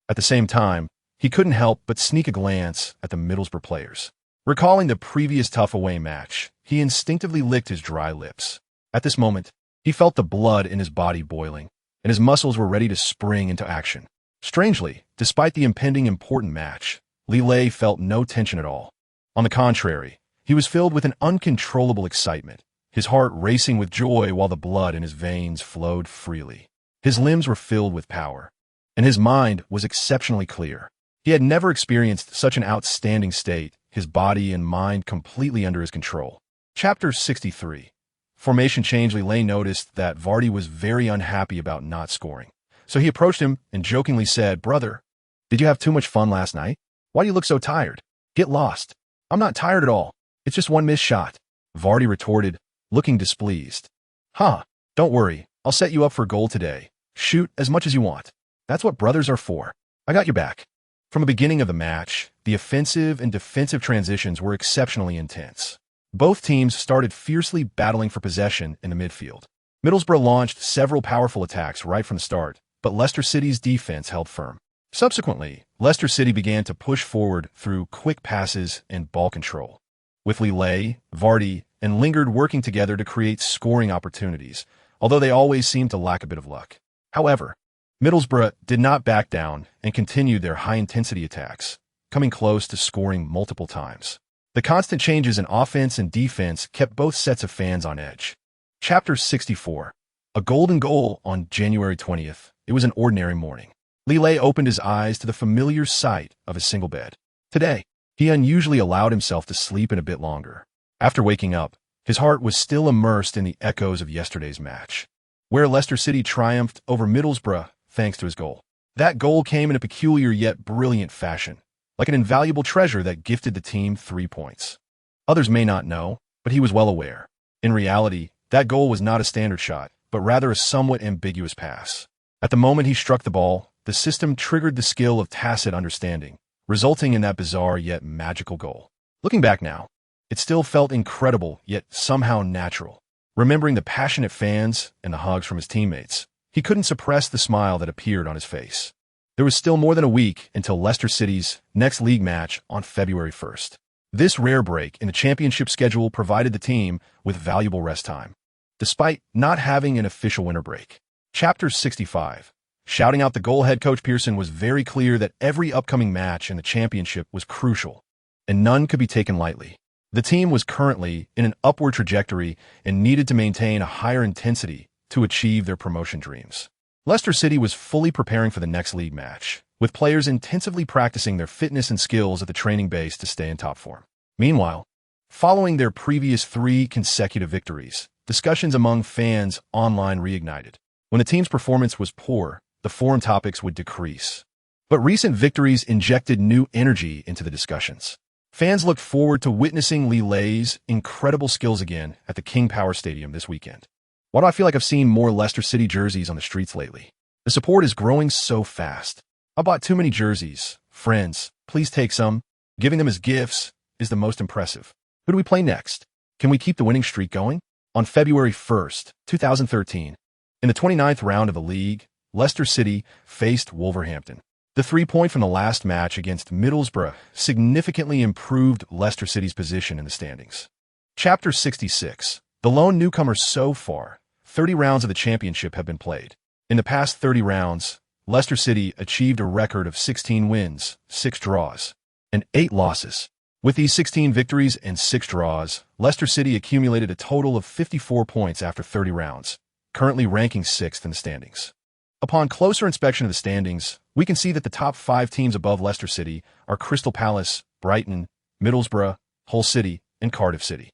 At the same time, he couldn't help but sneak a glance at the Middlesbrough players. Recalling the previous tough away match, he instinctively licked his dry lips. At this moment, he felt the blood in his body boiling, and his muscles were ready to spring into action. Strangely, despite the impending important match, Lille felt no tension at all. On the contrary, he was filled with an uncontrollable excitement, his heart racing with joy while the blood in his veins flowed freely. His limbs were filled with power, and his mind was exceptionally clear. He had never experienced such an outstanding state, his body and mind completely under his control. Chapter 63. Formation change. Lille noticed that Vardy was very unhappy about not scoring. So he approached him and jokingly said, "Brother, did you have too much fun last night? Why do you look so tired? Get lost." "I'm not tired at all. It's just one missed shot," Vardy retorted, looking displeased. "Huh, don't worry. I'll set you up for a goal today. Shoot as much as you want. That's what brothers are for. I got your back." From the beginning of the match, the offensive and defensive transitions were exceptionally intense. Both teams started fiercely battling for possession in the midfield. Middlesbrough launched several powerful attacks right from the start, but Leicester City's defense held firm. Subsequently, Leicester City began to push forward through quick passes and ball control, with Lille, Vardy, and Lingard working together to create scoring opportunities, although they always seemed to lack a bit of luck. However, Middlesbrough did not back down and continued their high-intensity attacks, coming close to scoring multiple times. The constant changes in offense and defense kept both sets of fans on edge. Chapter 64. A golden goal on January 20th. It was an ordinary morning. Lille opened his eyes to the familiar sight of a single bed. Today, he unusually allowed himself to sleep in a bit longer. After waking up, his heart was still immersed in the echoes of yesterday's match, where Leicester City triumphed over Middlesbrough thanks to his goal. That goal came in a peculiar yet brilliant fashion, like an invaluable treasure that gifted the team 3 points. Others may not know, but he was well aware. In reality, that goal was not a standard shot, but rather a somewhat ambiguous pass. At the moment he struck the ball, the system triggered the skill of tacit understanding, resulting in that bizarre yet magical goal. Looking back now, it still felt incredible yet somehow natural. Remembering the passionate fans and the hugs from his teammates, he couldn't suppress the smile that appeared on his face. There was still more than a week until Leicester City's next league match on February 1st. This rare break in the championship schedule provided the team with valuable rest time, despite not having an official winter break. Chapter 65. Shouting out the goal, head coach Pearson was very clear that every upcoming match in the championship was crucial, and none could be taken lightly. The team was currently in an upward trajectory and needed to maintain a higher intensity to achieve their promotion dreams. Leicester City was fully preparing for the next league match, with players intensively practicing their fitness and skills at the training base to stay in top form. Meanwhile, following their previous 3 consecutive victories, discussions among fans online reignited. When the team's performance was poor, the forum topics would decrease. But recent victories injected new energy into the discussions. Fans looked forward to witnessing Lille's incredible skills again at the King Power Stadium this weekend. Why do I feel like I've seen more Leicester City jerseys on the streets lately? The support is growing so fast. I bought too many jerseys. Friends, please take some. Giving them as gifts is the most impressive. Who do we play next? Can we keep the winning streak going? On February 1st, 2013, in the 29th round of the league, Leicester City faced Wolverhampton. The 3-point from the last match against Middlesbrough significantly improved Leicester City's position in the standings. Chapter 66. The lone newcomer so far. 30 rounds of the championship have been played. In the past 30 rounds, Leicester City achieved a record of 16 wins, 6 draws, and 8 losses. With these 16 victories and 6 draws, Leicester City accumulated a total of 54 points after 30 rounds, currently ranking 6th in the standings. Upon closer inspection of the standings, we can see that the top 5 teams above Leicester City are Crystal Palace, Brighton, Middlesbrough, Hull City, and Cardiff City.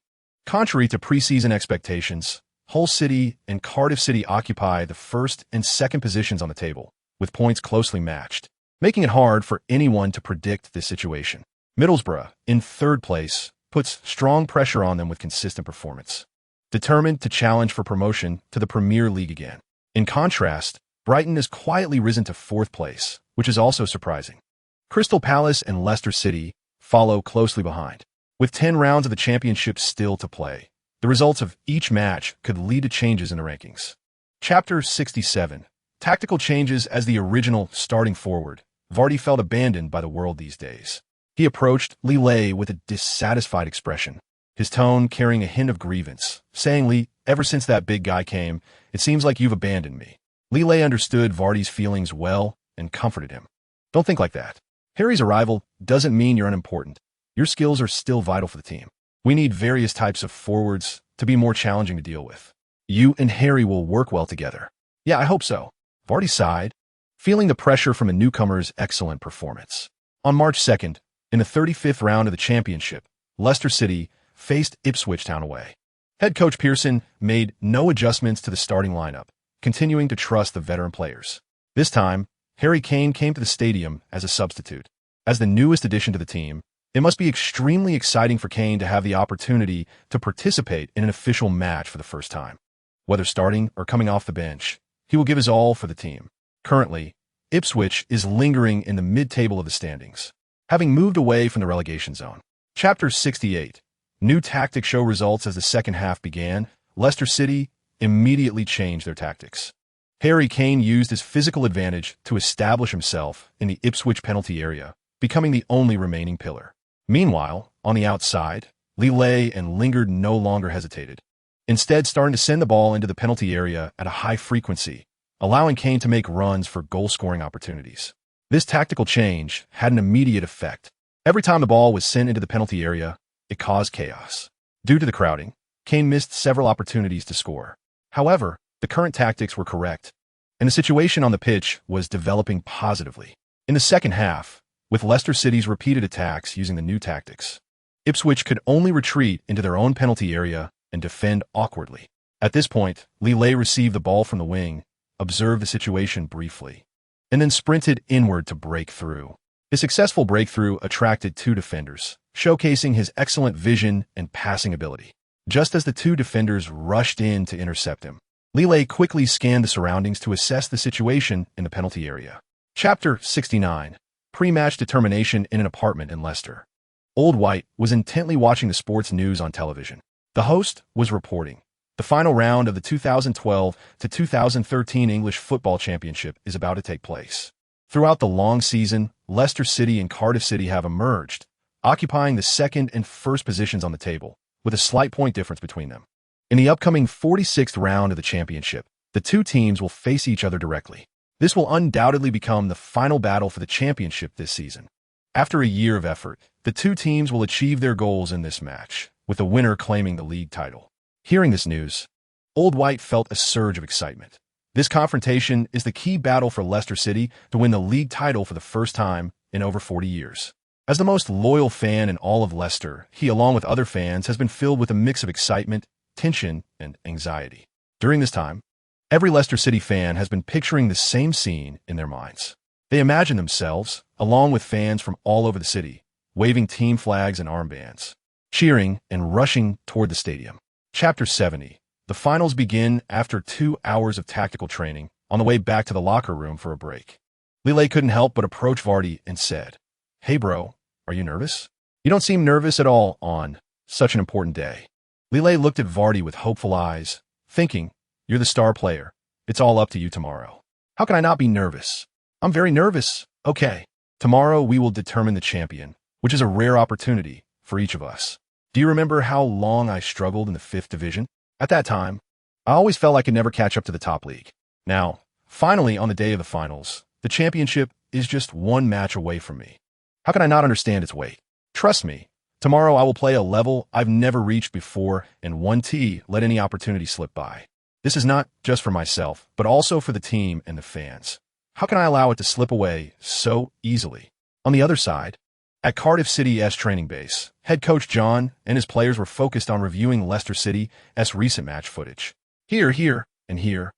Contrary to preseason expectations, Hull City and Cardiff City occupy the first and second positions on the table, with points closely matched. making it hard for anyone to predict this situation. Middlesbrough, in third place, puts strong pressure on them with consistent performance, determined to challenge for promotion to the Premier League again. In contrast, Brighton has quietly risen to fourth place, which is also surprising. Crystal Palace and Leicester City follow closely behind. With 10 rounds of the championship still to play, the results of each match could lead to changes in the rankings. Chapter 67. Tactical changes. As the original starting forward, Vardy felt abandoned by the world these days. He approached Lille with a dissatisfied expression, his tone carrying a hint of grievance, saying, "Lee, ever since that big guy came, it seems like you've abandoned me." Lille understood Vardy's feelings well and comforted him. "Don't think like that. Harry's arrival doesn't mean you're unimportant. Your skills are still vital for the team. We need various types of forwards to be more challenging to deal with. You and Harry will work well together." "Yeah, I hope so." Vardy sighed, feeling the pressure from a newcomer's excellent performance. On March 2nd, in the 35th round of the championship, Leicester City faced Ipswich Town away. Head coach Pearson made no adjustments to the starting lineup, continuing to trust the veteran players. This time, Harry Kane came to the stadium as a substitute. As the newest addition to the team, it must be extremely exciting for Kane to have the opportunity to participate in an official match for the first time. Whether starting or coming off the bench, he will give his all for the team. Currently, Ipswich is lingering in the mid-table of the standings, having moved away from the relegation zone. Chapter 68. New tactics show results. As the second half began, Leicester City immediately changed their tactics. Harry Kane used his physical advantage to establish himself in the Ipswich penalty area, becoming the only remaining pillar. Meanwhile, on the outside, Lille and Lingard no longer hesitated, instead starting to send the ball into the penalty area at a high frequency, allowing Kane to make runs for goal-scoring opportunities. This tactical change had an immediate effect. Every time the ball was sent into the penalty area, it caused chaos. Due to the crowding, Kane missed several opportunities to score. However, the current tactics were correct, and the situation on the pitch was developing positively. In the second half, with Leicester City's repeated attacks using the new tactics, Ipswich could only retreat into their own penalty area and defend awkwardly. At this point, Lille received the ball from the wing, observed the situation briefly, and then sprinted inward to break through. His successful breakthrough attracted two defenders, showcasing his excellent vision and passing ability. Just as the two defenders rushed in to intercept him, Lille quickly scanned the surroundings to assess the situation in the penalty area. Chapter 69. Pre-match determination in an apartment in Leicester. Old White was intently watching the sports news on television. The host was reporting, "The final round of the 2012 to 2013 English Football Championship is about to take place. Throughout the long season, Leicester City and Cardiff City have emerged, occupying the second and first positions on the table, with a slight point difference between them. In the upcoming 46th round of the championship, the two teams will face each other directly. This will undoubtedly become the final battle for the championship this season. After a year of effort, the two teams will achieve their goals in this match, with the winner claiming the league title." Hearing this news, Old White felt a surge of excitement. This confrontation is the key battle for Leicester City to win the league title for the first time in over 40 years. As the most loyal fan in all of Leicester, he, along with other fans, has been filled with a mix of excitement, tension, and anxiety. During this time, every Leicester City fan has been picturing the same scene in their minds. They imagine themselves, along with fans from all over the city, waving team flags and armbands, cheering and rushing toward the stadium. Chapter 70. The finals begin after 2 hours of tactical training, on the way back to the locker room for a break. Lille couldn't help but approach Vardy and said, "Hey bro, are you nervous? You don't seem nervous at all on such an important day." Lille looked at Vardy with hopeful eyes, thinking, "You're the star player. It's all up to you tomorrow." "How can I not be nervous?" "I'm very nervous." "Okay. Tomorrow we will determine the champion, which is a rare opportunity for each of us. Do you remember how long I struggled in the 5th division? At that time, I always felt I could never catch up to the top league. Now, finally on the day of the finals, the championship is just one match away from me. How can I not understand its weight? Trust me, tomorrow I will play a level I've never reached before and won't let any opportunity slip by. This is not just for myself, but also for the team and the fans. How can I allow it to slip away so easily?" On the other side, at Cardiff City's training base, head coach John and his players were focused on reviewing Leicester City's recent match footage. Here, and here.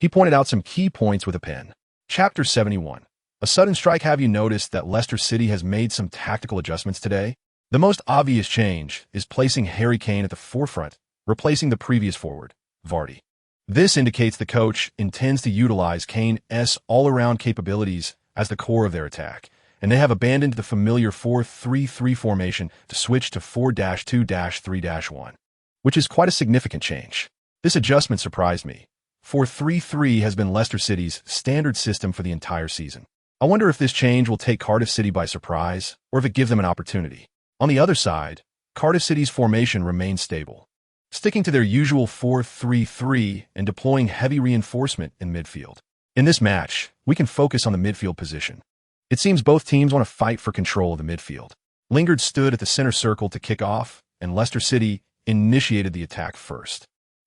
He pointed out some key points with a pen. Chapter 71. A sudden strike. Have you noticed that Leicester City has made some tactical adjustments today? The most obvious change is placing Harry Kane at the forefront, replacing the previous forward, Vardy. This indicates the coach intends to utilize Kane's all-around capabilities as the core of their attack, and they have abandoned the familiar 4-3-3 formation to switch to 4-2-3-1, which is quite a significant change. This adjustment surprised me. 4-3-3 has been Leicester City's standard system for the entire season. I wonder if this change will take Cardiff City by surprise, or if it gives them an opportunity. On the other side, Cardiff City's formation remains stable, sticking to their usual 4-3-3 and deploying heavy reinforcement in midfield. In this match, we can focus on the midfield position. It seems both teams want to fight for control of the midfield. Lingard stood at the center circle to kick off, and Leicester City initiated the attack first.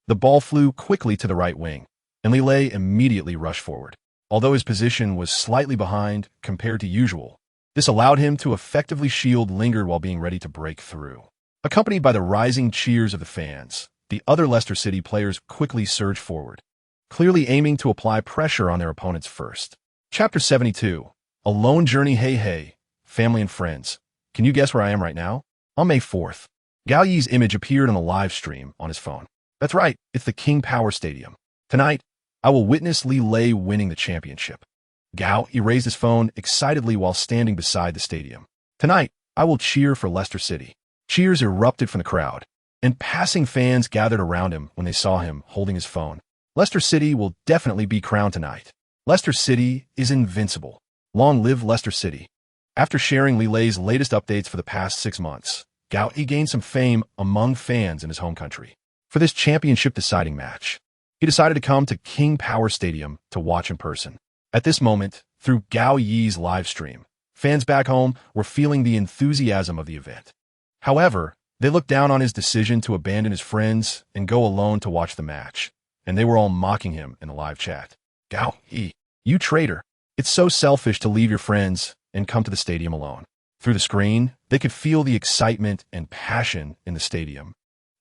The ball flew quickly to the right wing, and Lille immediately rushed forward. Although his position was slightly behind compared to usual, this allowed him to effectively shield Lingard while being ready to break through. Accompanied by the rising cheers of the fans, the other Leicester City players quickly surged forward, clearly aiming to apply pressure on their opponents first. Chapter 72. A Lone Journey. Hey, family and friends. Can you guess where I am right now? On May 4th. Gao Yi's image appeared on the live stream on his phone. That's right, it's the King Power Stadium. Tonight, I will witness Lille winning the championship. Gao Yi raised his phone excitedly while standing beside the stadium. Tonight, I will cheer for Leicester City. Cheers erupted from the crowd, and passing fans gathered around him when they saw him holding his phone. Leicester City will definitely be crowned tonight. Leicester City is invincible. Long live Leicester City. After sharing Lille's latest updates for the past 6 months, Gao Yi gained some fame among fans in his home country. For this championship-deciding match, he decided to come to King Power Stadium to watch in person. At this moment, through Gao Yi's live stream, fans back home were feeling the enthusiasm of the event. However, they looked down on his decision to abandon his friends and go alone to watch the match, and they were all mocking him in the live chat. Gao Yi, you traitor. It's so selfish to leave your friends and come to the stadium alone. Through the screen, they could feel the excitement and passion in the stadium,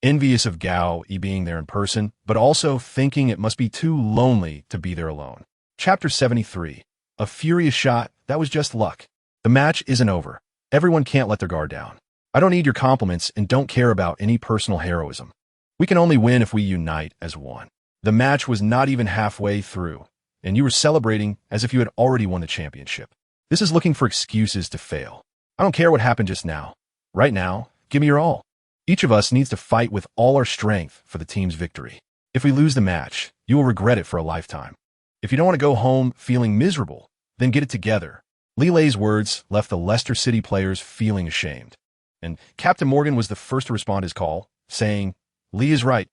envious of Gao Yi being there in person, but also thinking it must be too lonely to be there alone. Chapter 73. A furious shot. That was just luck. The match isn't over. Everyone can't let their guard down. I don't need your compliments and don't care about any personal heroism. We can only win if we unite as one. The match was not even halfway through, and you were celebrating as if you had already won the championship. This is looking for excuses to fail. I don't care what happened just now. Right now, give me your all. Each of us needs to fight with all our strength for the team's victory. If we lose the match, you will regret it for a lifetime. If you don't want to go home feeling miserable, then get it together. Lille's words left the Leicester City players feeling ashamed, and Captain Morgan was the first to respond to his call, saying, "Lee is right.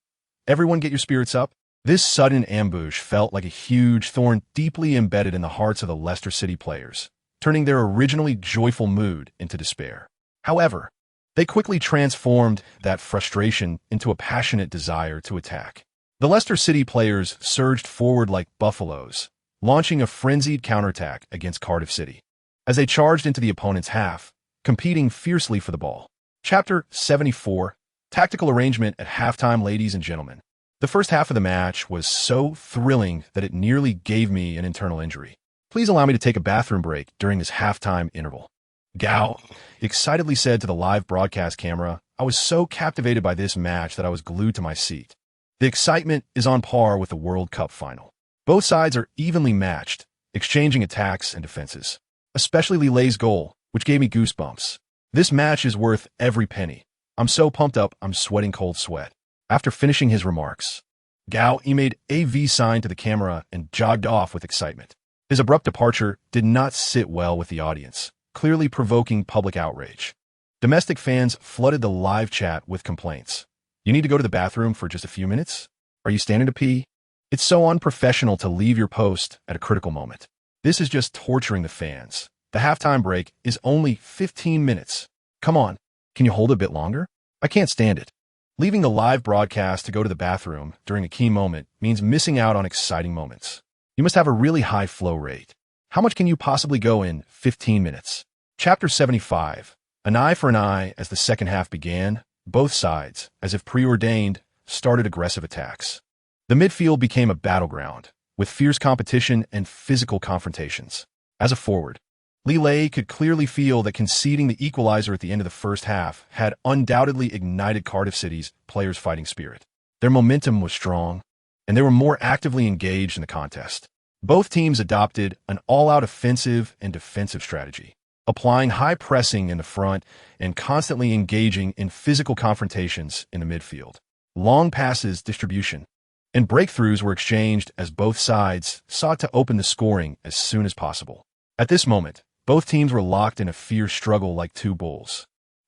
Everyone get your spirits up." This sudden ambush felt like a huge thorn deeply embedded in the hearts of the Leicester City players, turning their originally joyful mood into despair. However, they quickly transformed that frustration into a passionate desire to attack. The Leicester City players surged forward like buffaloes, launching a frenzied counterattack against Cardiff City, as they charged into the opponent's half, competing fiercely for the ball. Chapter 74. Tactical arrangement at halftime. Ladies and gentlemen, the first half of the match was so thrilling that it nearly gave me an internal injury. Please allow me to take a bathroom break during this halftime interval. Gao excitedly said to the live broadcast camera, "I was so captivated by this match that I was glued to my seat." The excitement is on par with the World Cup final. Both sides are evenly matched, exchanging attacks and defenses, especially Lille's goal, which gave me goosebumps. This match is worth every penny. I'm so pumped up, I'm sweating cold sweat. After finishing his remarks, Gao Yi made a V sign to the camera and jogged off with excitement. His abrupt departure did not sit well with the audience, clearly provoking public outrage. Domestic fans flooded the live chat with complaints. You need to go to the bathroom for just a few minutes? Are you standing to pee? It's so unprofessional to leave your post at a critical moment. This is just torturing the fans. The halftime break is only 15 minutes. Come on, can you hold it a bit longer? I can't stand it. Leaving the live broadcast to go to the bathroom during a key moment means missing out on exciting moments. You must have a really high flow rate. How much can you possibly go in 15 minutes? Chapter 75. An eye for an eye. As the second half began, both sides, as if preordained, started aggressive attacks. The midfield became a battleground, with fierce competition and physical confrontations. As a forward, Li Lei could clearly feel that conceding the equalizer at the end of the first half had undoubtedly ignited Cardiff City's players' fighting spirit. Their momentum was strong, and they were more actively engaged in the contest. Both teams adopted an all-out offensive and defensive strategy, applying high pressing in the front and constantly engaging in physical confrontations in the midfield. Long passes, distribution, and breakthroughs were exchanged as both sides sought to open the scoring as soon as possible. At this moment, both teams were locked in a fierce struggle like two bulls.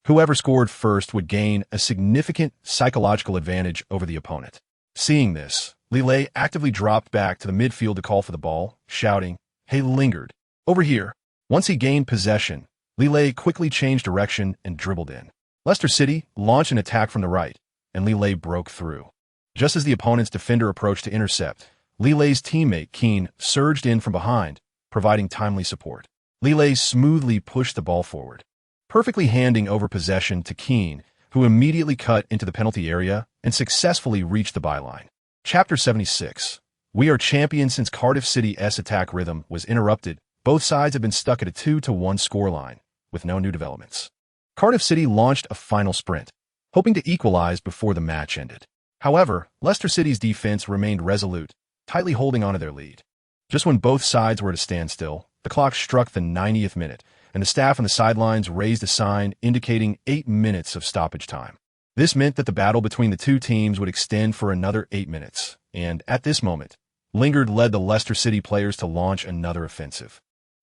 Whoever scored first would gain a significant psychological advantage over the opponent. Seeing this, Li Lei actively dropped back to the midfield to call for the ball, shouting, "Hey, Lingard, over here." Once he gained possession, Li Lei quickly changed direction and dribbled in. Leicester City launched an attack from the right, and Li Lei broke through. Just as the opponent's defender approached to intercept, Li Lei's teammate Keane surged in from behind, providing timely support. Li Lei smoothly pushed the ball forward, perfectly handing over possession to Keane, who immediately cut into the penalty area and successfully reached the byline. Chapter 76. We are champions. Since Cardiff City's attack rhythm was interrupted, both sides have been stuck at a 2-1 scoreline, with no new developments. Cardiff City launched a final sprint, hoping to equalize before the match ended. However, Leicester City's defense remained resolute, tightly holding onto their lead. Just when both sides were at a standstill, the clock struck the 90th minute, and the staff on the sidelines raised a sign indicating 8 minutes of stoppage time. This meant that the battle between the two teams would extend for another 8 minutes, and at this moment, Lingard led the Leicester City players to launch another offensive,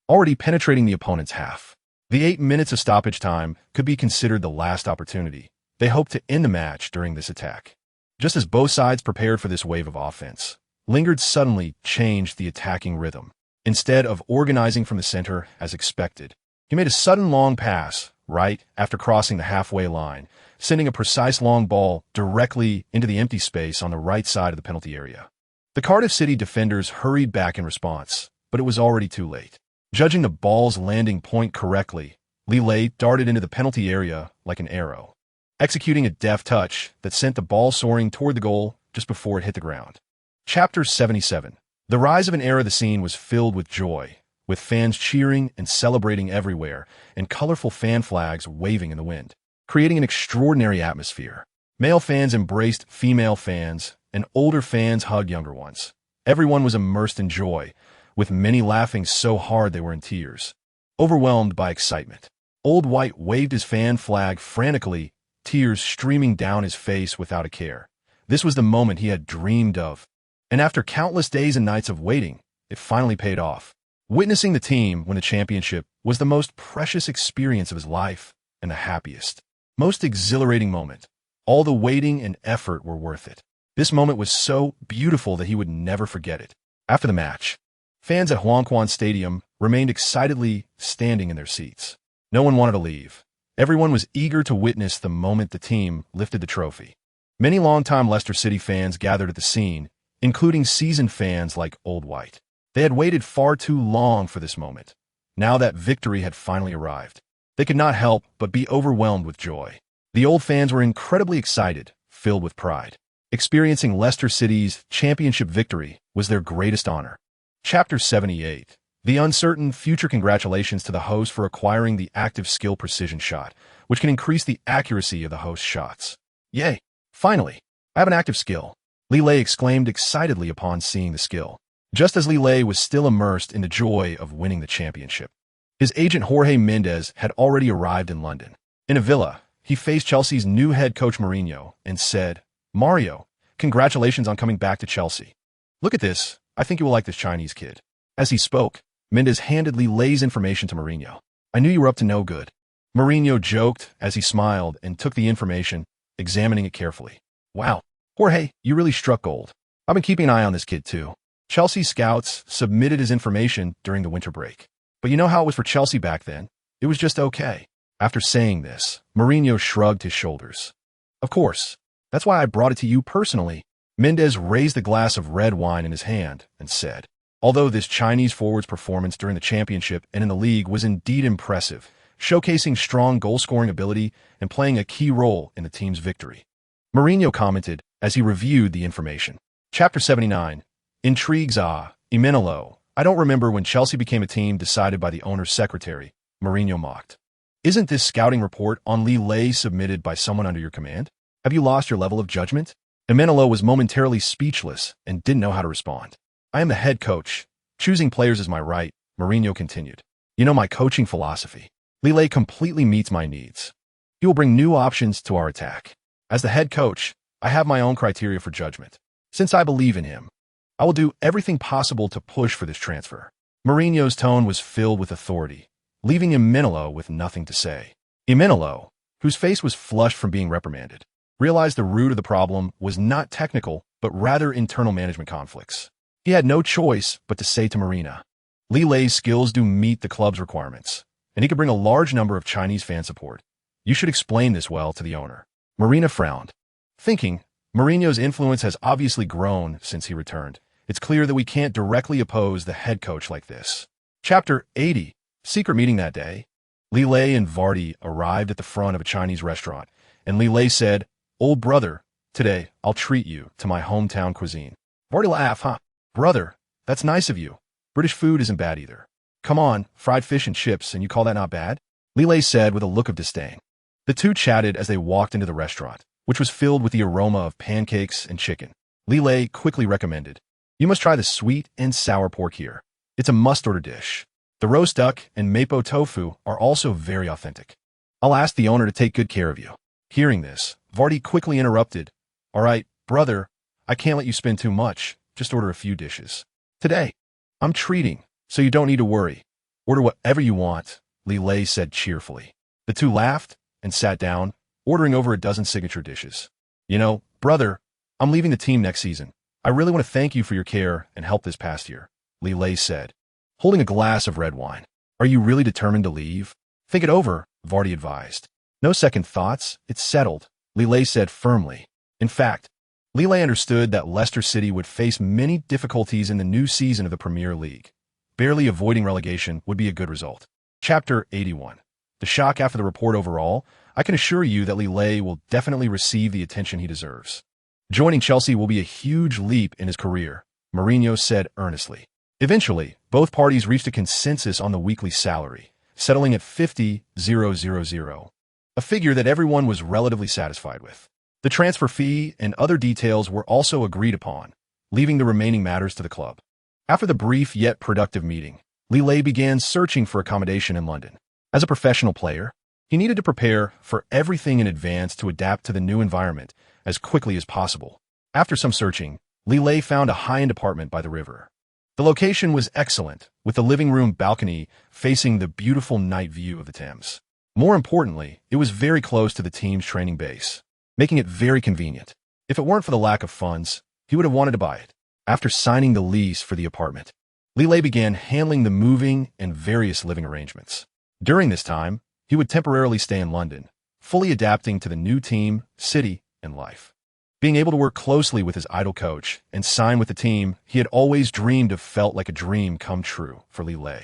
already penetrating the opponent's half. The 8 minutes of stoppage time could be considered the last opportunity. They hoped to end the match during this attack. Just as both sides prepared for this wave of offense, Lingard suddenly changed the attacking rhythm. Instead of organizing from the center as expected, he made a sudden long pass right after crossing the halfway line, sending a precise long ball directly into the empty space on the right side of the penalty area. The Cardiff City defenders hurried back in response, but it was already too late. Judging the ball's landing point correctly, Li Lei darted into the penalty area like an arrow, executing a deft touch that sent the ball soaring toward the goal just before it hit the ground. Chapter 77. The rise of an era. The scene was filled with joy, with fans cheering and celebrating everywhere, and colorful fan flags waving in the wind, creating an extraordinary atmosphere. Male fans embraced female fans, and older fans hugged younger ones. Everyone was immersed in joy, with many laughing so hard they were in tears, overwhelmed by excitement. Old White waved his fan flag frantically, tears streaming down his face without a care. This was the moment he had dreamed of, and after countless days and nights of waiting, it finally paid off. Witnessing the team win the championship was the most precious experience of his life and the happiest, most exhilarating moment. All the waiting and effort were worth it. This moment was so beautiful that he would never forget it. After the match, fans at Huangquan Stadium remained excitedly standing in their seats. No one wanted to leave. Everyone was eager to witness the moment the team lifted the trophy. Many longtime Leicester City fans gathered at the scene, including seasoned fans like Old White. They had waited far too long for this moment. Now that victory had finally arrived, they could not help but be overwhelmed with joy. The old fans were incredibly excited, filled with pride. Experiencing Leicester City's championship victory was their greatest honor. Chapter 78. The uncertain future. Congratulations to the host for acquiring the active skill precision shot, which can increase the accuracy of the host's shots. Yay! Finally, I have an active skill, Li Lei exclaimed excitedly upon seeing the skill. Just as Li Lei was still immersed in the joy of winning the championship, his agent Jorge Mendes had already arrived in London. In a villa, he faced Chelsea's new head coach Mourinho and said, "Mario, congratulations on coming back to Chelsea. Look at this, I think you will like this Chinese kid." As he spoke, Mendes handed Li Lei's information to Mourinho. "I knew you were up to no good." Mourinho joked as he smiled and took the information, examining it carefully. "Wow, Jorge, you really struck gold. I've been keeping an eye on this kid too." Chelsea scouts submitted his information during the winter break. But you know how it was for Chelsea back then? It was just okay. After saying this, Mourinho shrugged his shoulders. "Of course. That's why I brought it to you personally." Mendes raised the glass of red wine in his hand and said, although this Chinese forward's performance during the championship and in the league was indeed impressive, showcasing strong goal-scoring ability and playing a key role in the team's victory. Mourinho commented as he reviewed the information. Chapter 79. Intrigues. Imenolo, I don't remember when Chelsea became a team decided by the owner's secretary, Mourinho mocked. Isn't this scouting report on Lille submitted by someone under your command? Have you lost your level of judgment? Imenolo was momentarily speechless and didn't know how to respond. I am the head coach. Choosing players is my right, Mourinho continued. You know my coaching philosophy. Lille completely meets my needs. He will bring new options to our attack. As the head coach, I have my own criteria for judgment. Since I believe in him, I will do everything possible to push for this transfer. Mourinho's tone was filled with authority, leaving Imenolo with nothing to say. Imenolo, whose face was flushed from being reprimanded, realized the root of the problem was not technical, but rather internal management conflicts. He had no choice but to say to Marina, Lille's skills do meet the club's requirements, and he could bring a large number of Chinese fan support. You should explain this well to the owner. Marina frowned, thinking, Mourinho's influence has obviously grown since he returned. It's clear that we can't directly oppose the head coach like this. Chapter 80. Secret meeting that day. Lille and Vardy arrived at the front of a Chinese restaurant, and Lille said, Old brother, today I'll treat you to my hometown cuisine. Vardy laughed, huh? Brother, that's nice of you. British food isn't bad either. Come on, fried fish and chips, and you call that not bad? Lille said with a look of disdain. The two chatted as they walked into the restaurant, which was filled with the aroma of pancakes and chicken. Lille quickly recommended, You must try the sweet and sour pork here. It's a must-order dish. The roast duck and mapo tofu are also very authentic. I'll ask the owner to take good care of you. Hearing this, Vardy quickly interrupted. All right, brother, I can't let you spend too much. Just order a few dishes. Today, I'm treating, so you don't need to worry. Order whatever you want, Lille said cheerfully. The two laughed and sat down, ordering over a dozen signature dishes. You know, brother, I'm leaving the team next season. I really want to thank you for your care and help this past year, Lille said, holding a glass of red wine. Are you really determined to leave? Think it over, Vardy advised. No second thoughts, it's settled, Lille said firmly. In fact, Lille understood that Leicester City would face many difficulties in the new season of the Premier League. Barely avoiding relegation would be a good result. Chapter 81. The shock after the report overall, I can assure you that Lille will definitely receive the attention he deserves. Joining Chelsea will be a huge leap in his career, Mourinho said earnestly. Eventually, both parties reached a consensus on the weekly salary, settling at 50,000, a figure that everyone was relatively satisfied with. The transfer fee and other details were also agreed upon, leaving the remaining matters to the club. After the brief yet productive meeting, Lille began searching for accommodation in London. As a professional player, he needed to prepare for everything in advance to adapt to the new environment as quickly as possible. After some searching, Lille found a high-end apartment by the river. The location was excellent, with the living room balcony facing the beautiful night view of the Thames. More importantly, it was very close to the team's training base, making it very convenient. If it weren't for the lack of funds, he would have wanted to buy it. After signing the lease for the apartment, Lille began handling the moving and various living arrangements. During this time, he would temporarily stay in London, fully adapting to the new team, city, and life. Being able to work closely with his idol coach and sign with the team he had always dreamed of felt like a dream come true for Lille.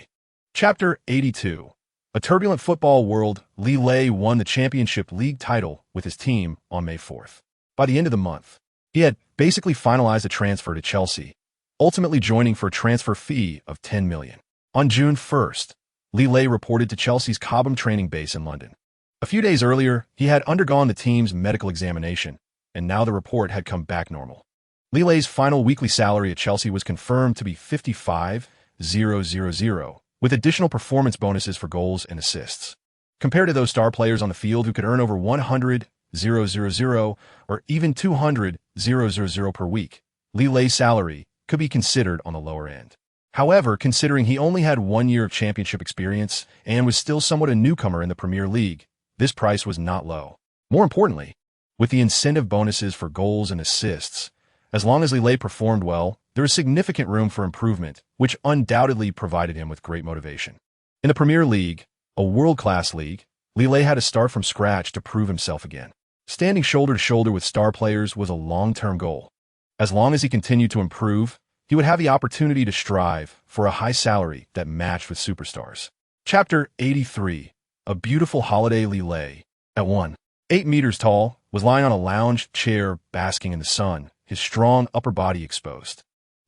Chapter 82. A turbulent football world, Lille won the Championship League title with his team on May 4th. By the end of the month, he had basically finalized a transfer to Chelsea, ultimately joining for a transfer fee of $10 million. On June 1st, Lille reported to Chelsea's Cobham training base in London. A few days earlier, he had undergone the team's medical examination, and now the report had come back normal. Lille's final weekly salary at Chelsea was confirmed to be $55,000, with additional performance bonuses for goals and assists. Compared to those star players on the field who could earn over $100,000 or even $200,000 per week, Lille's salary could be considered on the lower end. However, considering he only had 1 year of championship experience and was still somewhat a newcomer in the Premier League, this price was not low. More importantly, with the incentive bonuses for goals and assists, as long as Lille performed well, there is significant room for improvement, which undoubtedly provided him with great motivation. In the Premier League, a world-class league, Lille had to start from scratch to prove himself again. Standing shoulder to shoulder with star players was a long-term goal. As long as he continued to improve, he would have the opportunity to strive for a high salary that matched with superstars. Chapter 83. A beautiful holiday. Lille, at 1.8 meters tall, was lying on a lounge chair basking in the sun, his strong upper body exposed.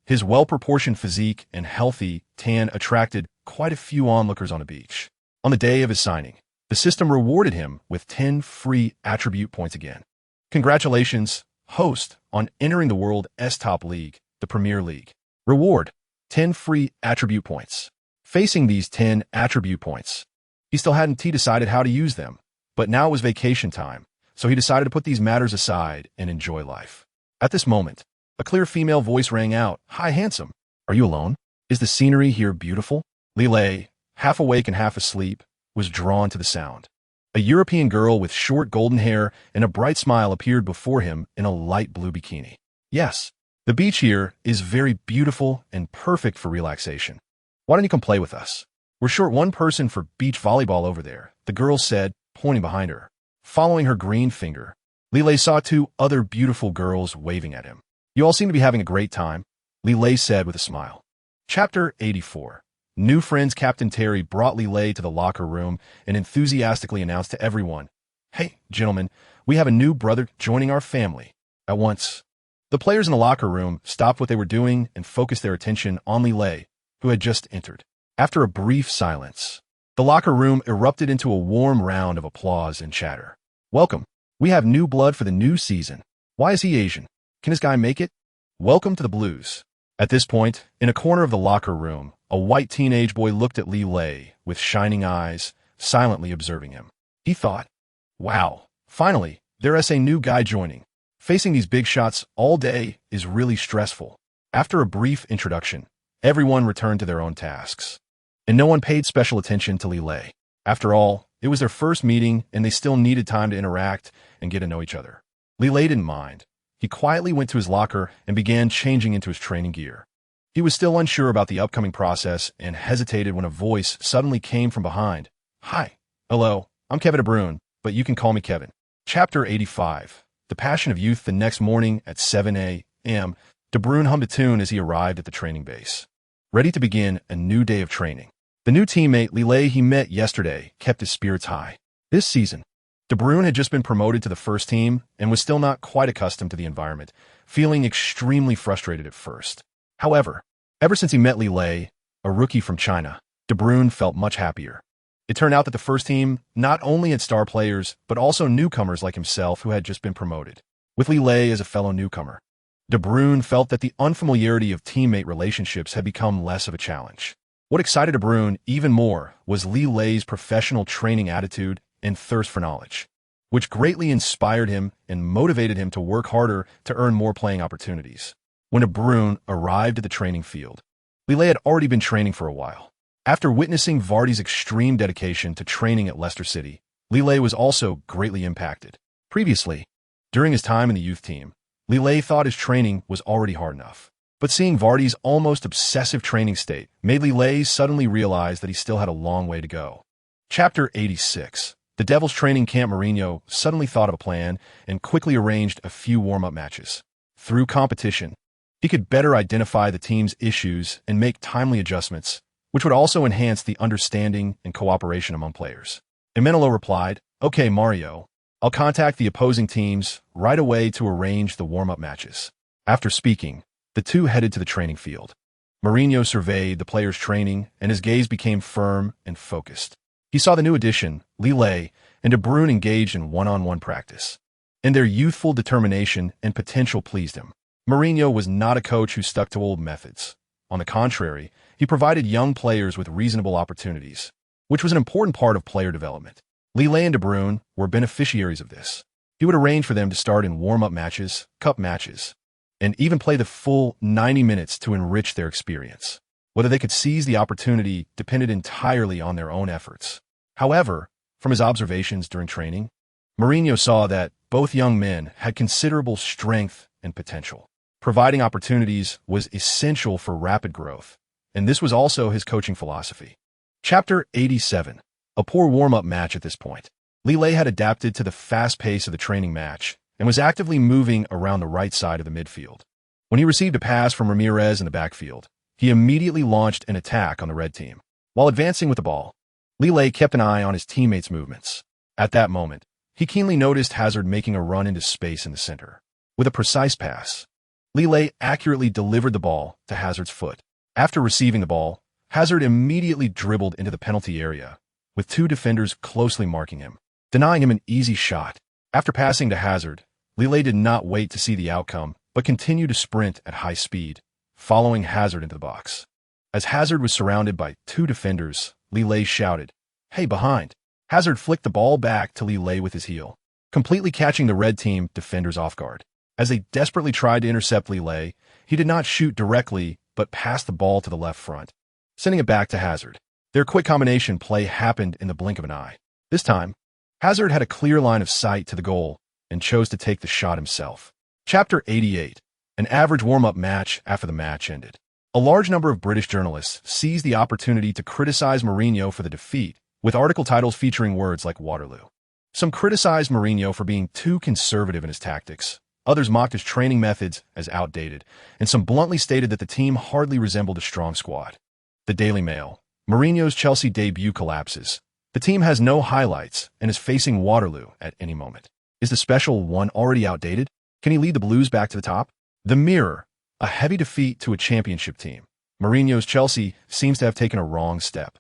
His well-proportioned physique and healthy tan attracted quite a few onlookers on the beach. On the day of his signing, the system rewarded him with 10 free attribute points again. Congratulations, host, on entering the world's top league, the Premier League. Reward, 10 free attribute points. Facing these 10 attribute points, he still hadn't decided how to use them, but now it was vacation time, so he decided to put these matters aside and enjoy life. At this moment, a clear female voice rang out, "Hi, handsome. Are you alone? Is the scenery here beautiful?" Lilei, half awake and half asleep, was drawn to the sound. A European girl with short golden hair and a bright smile appeared before him in a light blue bikini. "Yes, the beach here is very beautiful and perfect for relaxation. Why don't you come play with us? We're short one person for beach volleyball over there," the girl said, pointing behind her. Following her green finger, Lilei saw two other beautiful girls waving at him. "You all seem to be having a great time," Lilei said with a smile. Chapter 84. New friends. Captain Terry brought Lilei to the locker room and enthusiastically announced to everyone, "Hey, gentlemen, we have a new brother joining our family." At once, the players in the locker room stopped what they were doing and focused their attention on Lilei, who had just entered. After a brief silence, the locker room erupted into a warm round of applause and chatter. "Welcome. We have new blood for the new season. Why is he Asian? Can this guy make it? Welcome to the Blues." At this point, in a corner of the locker room, a white teenage boy looked at Lilei with shining eyes, silently observing him. He thought, "Wow, finally, there's a new guy joining. Facing these big shots all day is really stressful." After a brief introduction, everyone returned to their own tasks, and no one paid special attention to Lilei. After all, it was their first meeting, and they still needed time to interact and get to know each other. Lilei didn't mind. He quietly went to his locker and began changing into his training gear. He was still unsure about the upcoming process and hesitated when a voice suddenly came from behind. "Hi. Hello, I'm Kevin De Bruyne, but you can call me Kevin." Chapter 85. The passion of youth. The next morning at 7 a.m., De Bruyne hummed a tune as he arrived at the training base, ready to begin a new day of training. The new teammate, Lilei, he met yesterday, kept his spirits high. This season, De Bruyne had just been promoted to the first team and was still not quite accustomed to the environment, feeling extremely frustrated at first. However, ever since he met Lilei, a rookie from China, De Bruyne felt much happier. It turned out that the first team not only had star players, but also newcomers like himself who had just been promoted. With Lilei as a fellow newcomer, De Bruyne felt that the unfamiliarity of teammate relationships had become less of a challenge. What excited De Bruyne even more was Lilei's professional training attitude and thirst for knowledge, which greatly inspired him and motivated him to work harder to earn more playing opportunities. When De Bruyne arrived at the training field, Lilei had already been training for a while. After witnessing Vardy's extreme dedication to training at Leicester City, Lilei was also greatly impacted. Previously, during his time in the youth team, Lilei thought his training was already hard enough. But seeing Vardy's almost obsessive training state made Lilei suddenly realize that he still had a long way to go. Chapter 86. The Devils training camp. Mourinho suddenly thought of a plan and quickly arranged a few warm-up matches. Through competition, he could better identify the team's issues and make timely adjustments, which would also enhance the understanding and cooperation among players. Imenolo replied, "Okay, Mario, I'll contact the opposing teams right away to arrange the warm-up matches." After speaking, the two headed to the training field. Mourinho surveyed the players' training, and his gaze became firm and focused. He saw the new addition, Lilei, and De Bruyne engaged in one-on-one practice, and their youthful determination and potential pleased him. Mourinho was not a coach who stuck to old methods. On the contrary, he provided young players with reasonable opportunities, which was an important part of player development. Lilei and De Bruyne were beneficiaries of this. He would arrange for them to start in warm-up matches, cup matches, and even play the full 90 minutes to enrich their experience. Whether they could seize the opportunity depended entirely on their own efforts. However, from his observations during training, Mourinho saw that both young men had considerable strength and potential. Providing opportunities was essential for rapid growth, and this was also his coaching philosophy. Chapter 87. A poor warm-up match. At this point, Lilei had adapted to the fast pace of the training match and was actively moving around the right side of the midfield. When he received a pass from Ramirez in the backfield, he immediately launched an attack on the red team. While advancing with the ball, Lilei kept an eye on his teammates' movements. At that moment, he keenly noticed Hazard making a run into space in the center. With a precise pass, Lille accurately delivered the ball to Hazard's foot. After receiving the ball, Hazard immediately dribbled into the penalty area, with two defenders closely marking him, denying him an easy shot. After passing to Hazard, Lille did not wait to see the outcome, but continued to sprint at high speed, following Hazard into the box. As Hazard was surrounded by two defenders, Lille shouted, "Hey, behind!" Hazard flicked the ball back to Lille with his heel, completely catching the red team defenders off guard. As they desperately tried to intercept Lille, he did not shoot directly, but passed the ball to the left front, sending it back to Hazard. Their quick combination play happened in the blink of an eye. This time, Hazard had a clear line of sight to the goal and chose to take the shot himself. Chapter 88. An average warm-up match after the match ended. A large number of British journalists seized the opportunity to criticize Mourinho for the defeat, with article titles featuring words like Waterloo. Some criticized Mourinho for being too conservative in his tactics. Others mocked his training methods as outdated, and some bluntly stated that the team hardly resembled a strong squad. The Daily Mail. Mourinho's Chelsea debut collapses. The team has no highlights and is facing Waterloo at any moment. Is the special one already outdated? Can he lead the Blues back to the top? The Mirror. A heavy defeat to a championship team. Mourinho's Chelsea seems to have taken a wrong step.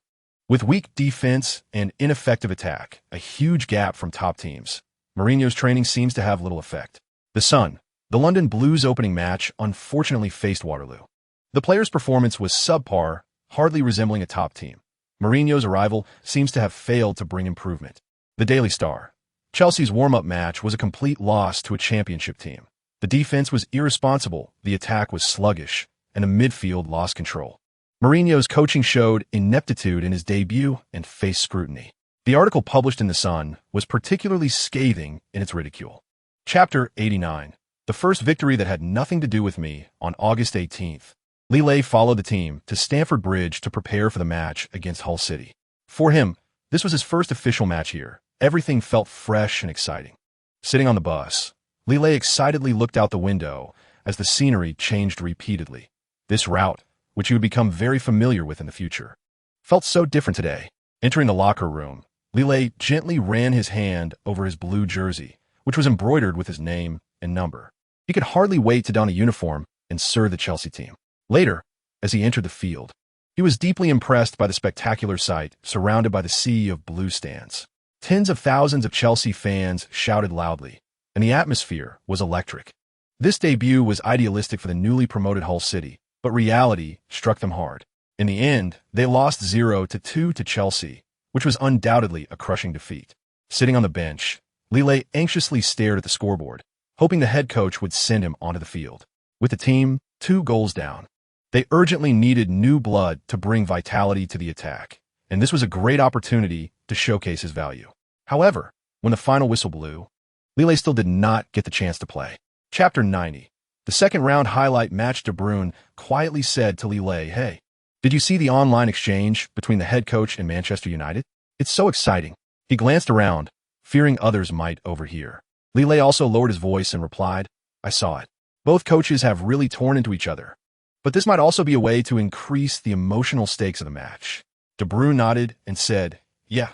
With weak defense and ineffective attack, a huge gap from top teams, Mourinho's training seems to have little effect. The Sun. The London Blues opening match unfortunately faced Waterloo. The players' performance was subpar, hardly resembling a top team. Mourinho's arrival seems to have failed to bring improvement. The Daily Star. Chelsea's warm-up match was a complete loss to a championship team. The defense was irresponsible, the attack was sluggish, and the midfield lost control. Mourinho's coaching showed ineptitude in his debut and faced scrutiny. The article published in The Sun was particularly scathing in its ridicule. Chapter 89. The first victory that had nothing to do with me on August 18th. Lille followed the team to Stamford Bridge to prepare for the match against Hull City. For him, this was his first official match here. Everything felt fresh and exciting. Sitting on the bus, Lille excitedly looked out the window as the scenery changed repeatedly. This route, which he would become very familiar with in the future, felt so different today. Entering the locker room, Lille gently ran his hand over his blue jersey, which was embroidered with his name and number. He could hardly wait to don a uniform and serve the Chelsea team. Later, as he entered the field, he was deeply impressed by the spectacular sight surrounded by the sea of blue stands. Tens of thousands of Chelsea fans shouted loudly, and the atmosphere was electric. This debut was idealistic for the newly promoted Hull City, but reality struck them hard. In the end, they lost 0-2 to Chelsea, which was undoubtedly a crushing defeat. Sitting on the bench, Lille anxiously stared at the scoreboard, hoping the head coach would send him onto the field. With the team 2 goals down, they urgently needed new blood to bring vitality to the attack, and this was a great opportunity to showcase his value. However, when the final whistle blew, Lille still did not get the chance to play. Chapter 90. The second round highlight match. De Bruyne quietly said to Lille, "Hey, did you see the online exchange between the head coach and Manchester United? It's so exciting." He glanced around, fearing others might overhear. Lille also lowered his voice and replied, "I saw it. Both coaches have really torn into each other. But this might also be a way to increase the emotional stakes of the match." De Bruyne nodded and said, "Yeah,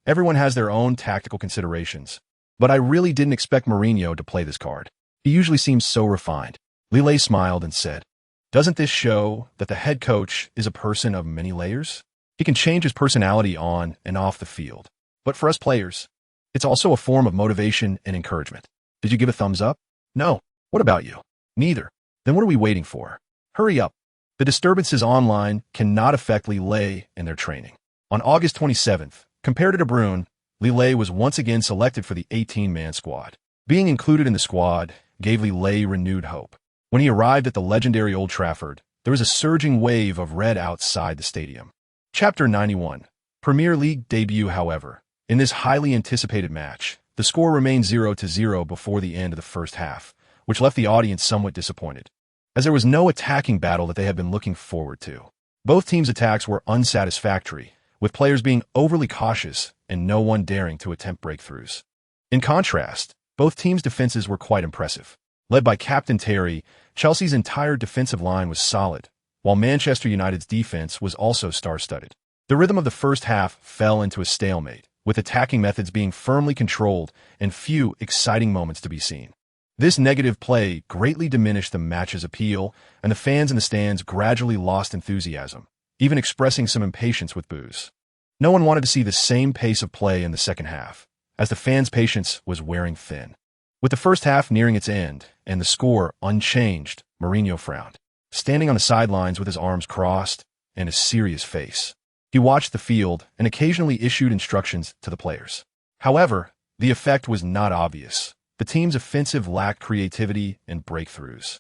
everyone has their own tactical considerations. But I really didn't expect Mourinho to play this card. He usually seems so refined." Lille smiled and said, "Doesn't this show that the head coach is a person of many layers? He can change his personality on and off the field. But for us players, it's also a form of motivation and encouragement." Did you give a thumbs up? No. What about you? Neither. Then what are we waiting for? Hurry up. The disturbances online cannot affect Lille and their training. On August 27th, compared to De Bruyne, Lille was once again selected for the 18-man squad. Being included in the squad gave Lille renewed hope. When he arrived at the legendary Old Trafford, there was a surging wave of red outside the stadium. Chapter 91. Premier League debut. However, in this highly anticipated match, the score remained 0-0 before the end of the first half, which left the audience somewhat disappointed, as there was no attacking battle that they had been looking forward to. Both teams' attacks were unsatisfactory, with players being overly cautious and no one daring to attempt breakthroughs. In contrast, both teams' defenses were quite impressive. Led by Captain Terry, Chelsea's entire defensive line was solid, while Manchester United's defense was also star-studded. The rhythm of the first half fell into a stalemate, with attacking methods being firmly controlled and few exciting moments to be seen. This negative play greatly diminished the match's appeal, and the fans in the stands gradually lost enthusiasm, even expressing some impatience with boos. No one wanted to see the same pace of play in the second half, as the fans' patience was wearing thin. With the first half nearing its end and the score unchanged, Mourinho frowned, standing on the sidelines with his arms crossed and a serious face. He watched the field and occasionally issued instructions to the players. However, the effect was not obvious. The team's offensive lacked creativity and breakthroughs,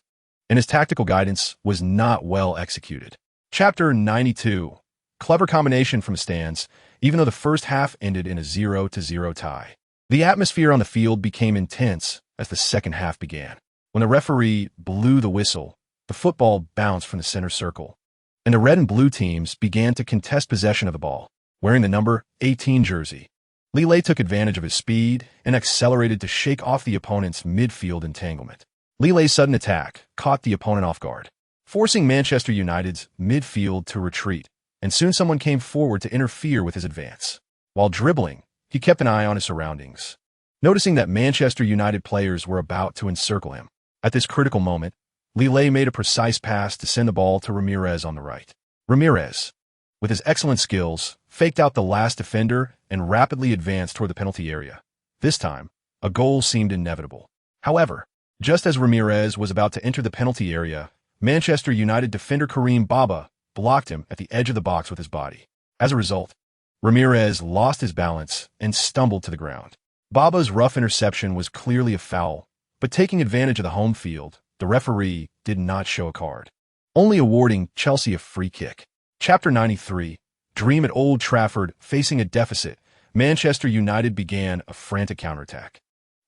and his tactical guidance was not well executed. Chapter 92. Clever combination from the stands, even though the first half ended in a 0-0 tie. The atmosphere on the field became intense as the second half began. When the referee blew the whistle, the football bounced from the center circle, and the red and blue teams began to contest possession of the ball, wearing the number 18 jersey. Lille took advantage of his speed and accelerated to shake off the opponent's midfield entanglement. Lille's sudden attack caught the opponent off guard, forcing Manchester United's midfield to retreat, and soon someone came forward to interfere with his advance. While dribbling, he kept an eye on his surroundings, noticing that Manchester United players were about to encircle him. At this critical moment, Lille made a precise pass to send the ball to Ramirez on the right. Ramirez, with his excellent skills, faked out the last defender and rapidly advanced toward the penalty area. This time, a goal seemed inevitable. However, just as Ramirez was about to enter the penalty area, Manchester United defender Karim Baba blocked him at the edge of the box with his body. As a result, Ramirez lost his balance and stumbled to the ground. Baba's rough interception was clearly a foul, but taking advantage of the home field, the referee did not show a card, only awarding Chelsea a free kick. Chapter 93. Dream at Old Trafford. Facing a deficit, Manchester United began a frantic counterattack.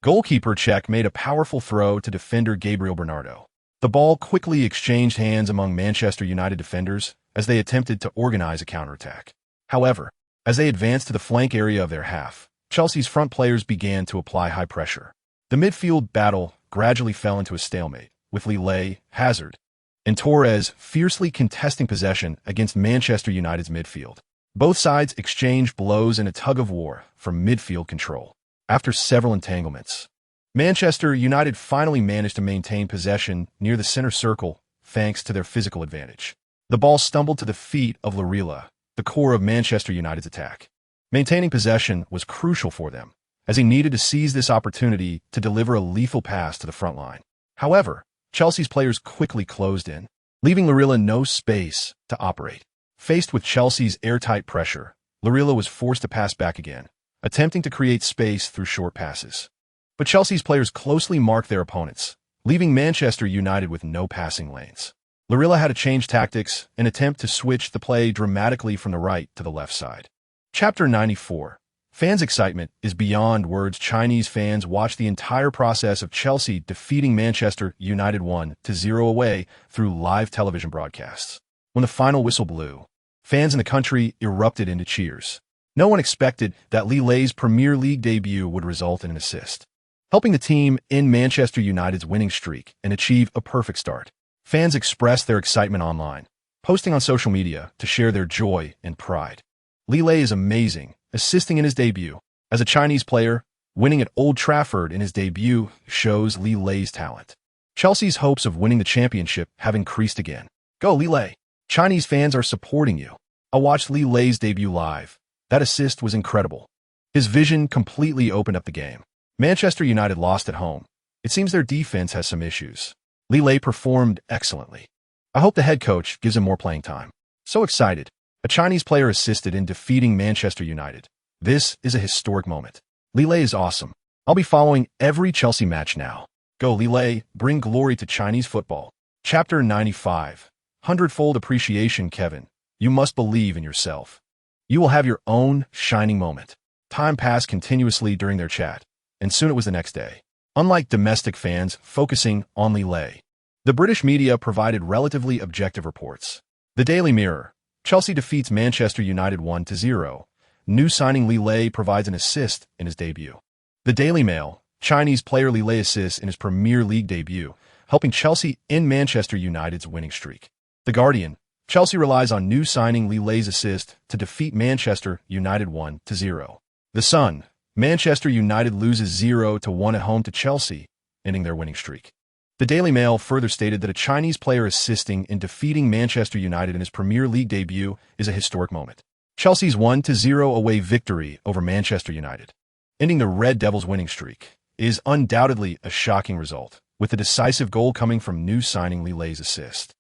Goalkeeper Cech made a powerful throw to defender Gabriel Bernardo. The ball quickly exchanged hands among Manchester United defenders as they attempted to organize a counterattack. However, as they advanced to the flank area of their half, Chelsea's front players began to apply high pressure. The midfield battle gradually fell into a stalemate, with Lille, Hazard, and Torres fiercely contesting possession against Manchester United's midfield. Both sides exchanged blows in a tug-of-war for midfield control. After several entanglements, Manchester United finally managed to maintain possession near the center circle thanks to their physical advantage. The ball stumbled to the feet of Lorilla, the core of Manchester United's attack. Maintaining possession was crucial for them, as he needed to seize this opportunity to deliver a lethal pass to the front line. However, Chelsea's players quickly closed in, leaving Lorilla no space to operate. Faced with Chelsea's airtight pressure, Lorilla was forced to pass back again, attempting to create space through short passes. But Chelsea's players closely marked their opponents, leaving Manchester United with no passing lanes. Lorilla had to change tactics and attempt to switch the play dramatically from the right to the left side. Chapter 94. Fans' excitement is beyond words. Chinese fans watched the entire process of Chelsea defeating Manchester United 1-0 away through live television broadcasts. When the final whistle blew, fans in the country erupted into cheers. No one expected that Lille's Premier League debut would result in an assist, helping the team end Manchester United's winning streak and achieve a perfect start. Fans expressed their excitement online, posting on social media to share their joy and pride. Lille is amazing, assisting in his debut. As a Chinese player, winning at Old Trafford in his debut shows Lille's talent. Chelsea's hopes of winning the championship have increased again. Go Lille! Chinese fans are supporting you. I watched Lille's debut live. That assist was incredible. His vision completely opened up the game. Manchester United lost at home. It seems their defense has some issues. Lille performed excellently. I hope the head coach gives him more playing time. So excited. A Chinese player assisted in defeating Manchester United. This is a historic moment. Lille is awesome. I'll be following every Chelsea match now. Go Lille, bring glory to Chinese football. Chapter 95. Hundredfold appreciation. Kevin, you must believe in yourself. You will have your own shining moment. Time passed continuously during their chat, and soon it was the next day. Unlike domestic fans focusing on Lille, the British media provided relatively objective reports. The Daily Mirror. Chelsea defeats Manchester United 1-0. New signing Lille provides an assist in his debut. The Daily Mail. Chinese player Lille assists in his Premier League debut, helping Chelsea end Manchester United's winning streak. The Guardian. Chelsea relies on new signing Lille's assist to defeat Manchester United 1-0. The Sun. Manchester United loses 0-1 at home to Chelsea, ending their winning streak. The Daily Mail further stated that a Chinese player assisting in defeating Manchester United in his Premier League debut is a historic moment. Chelsea's 1-0 away victory over Manchester United, ending the Red Devils' winning streak, is undoubtedly a shocking result, with the decisive goal coming from new signing Li Lei's assist.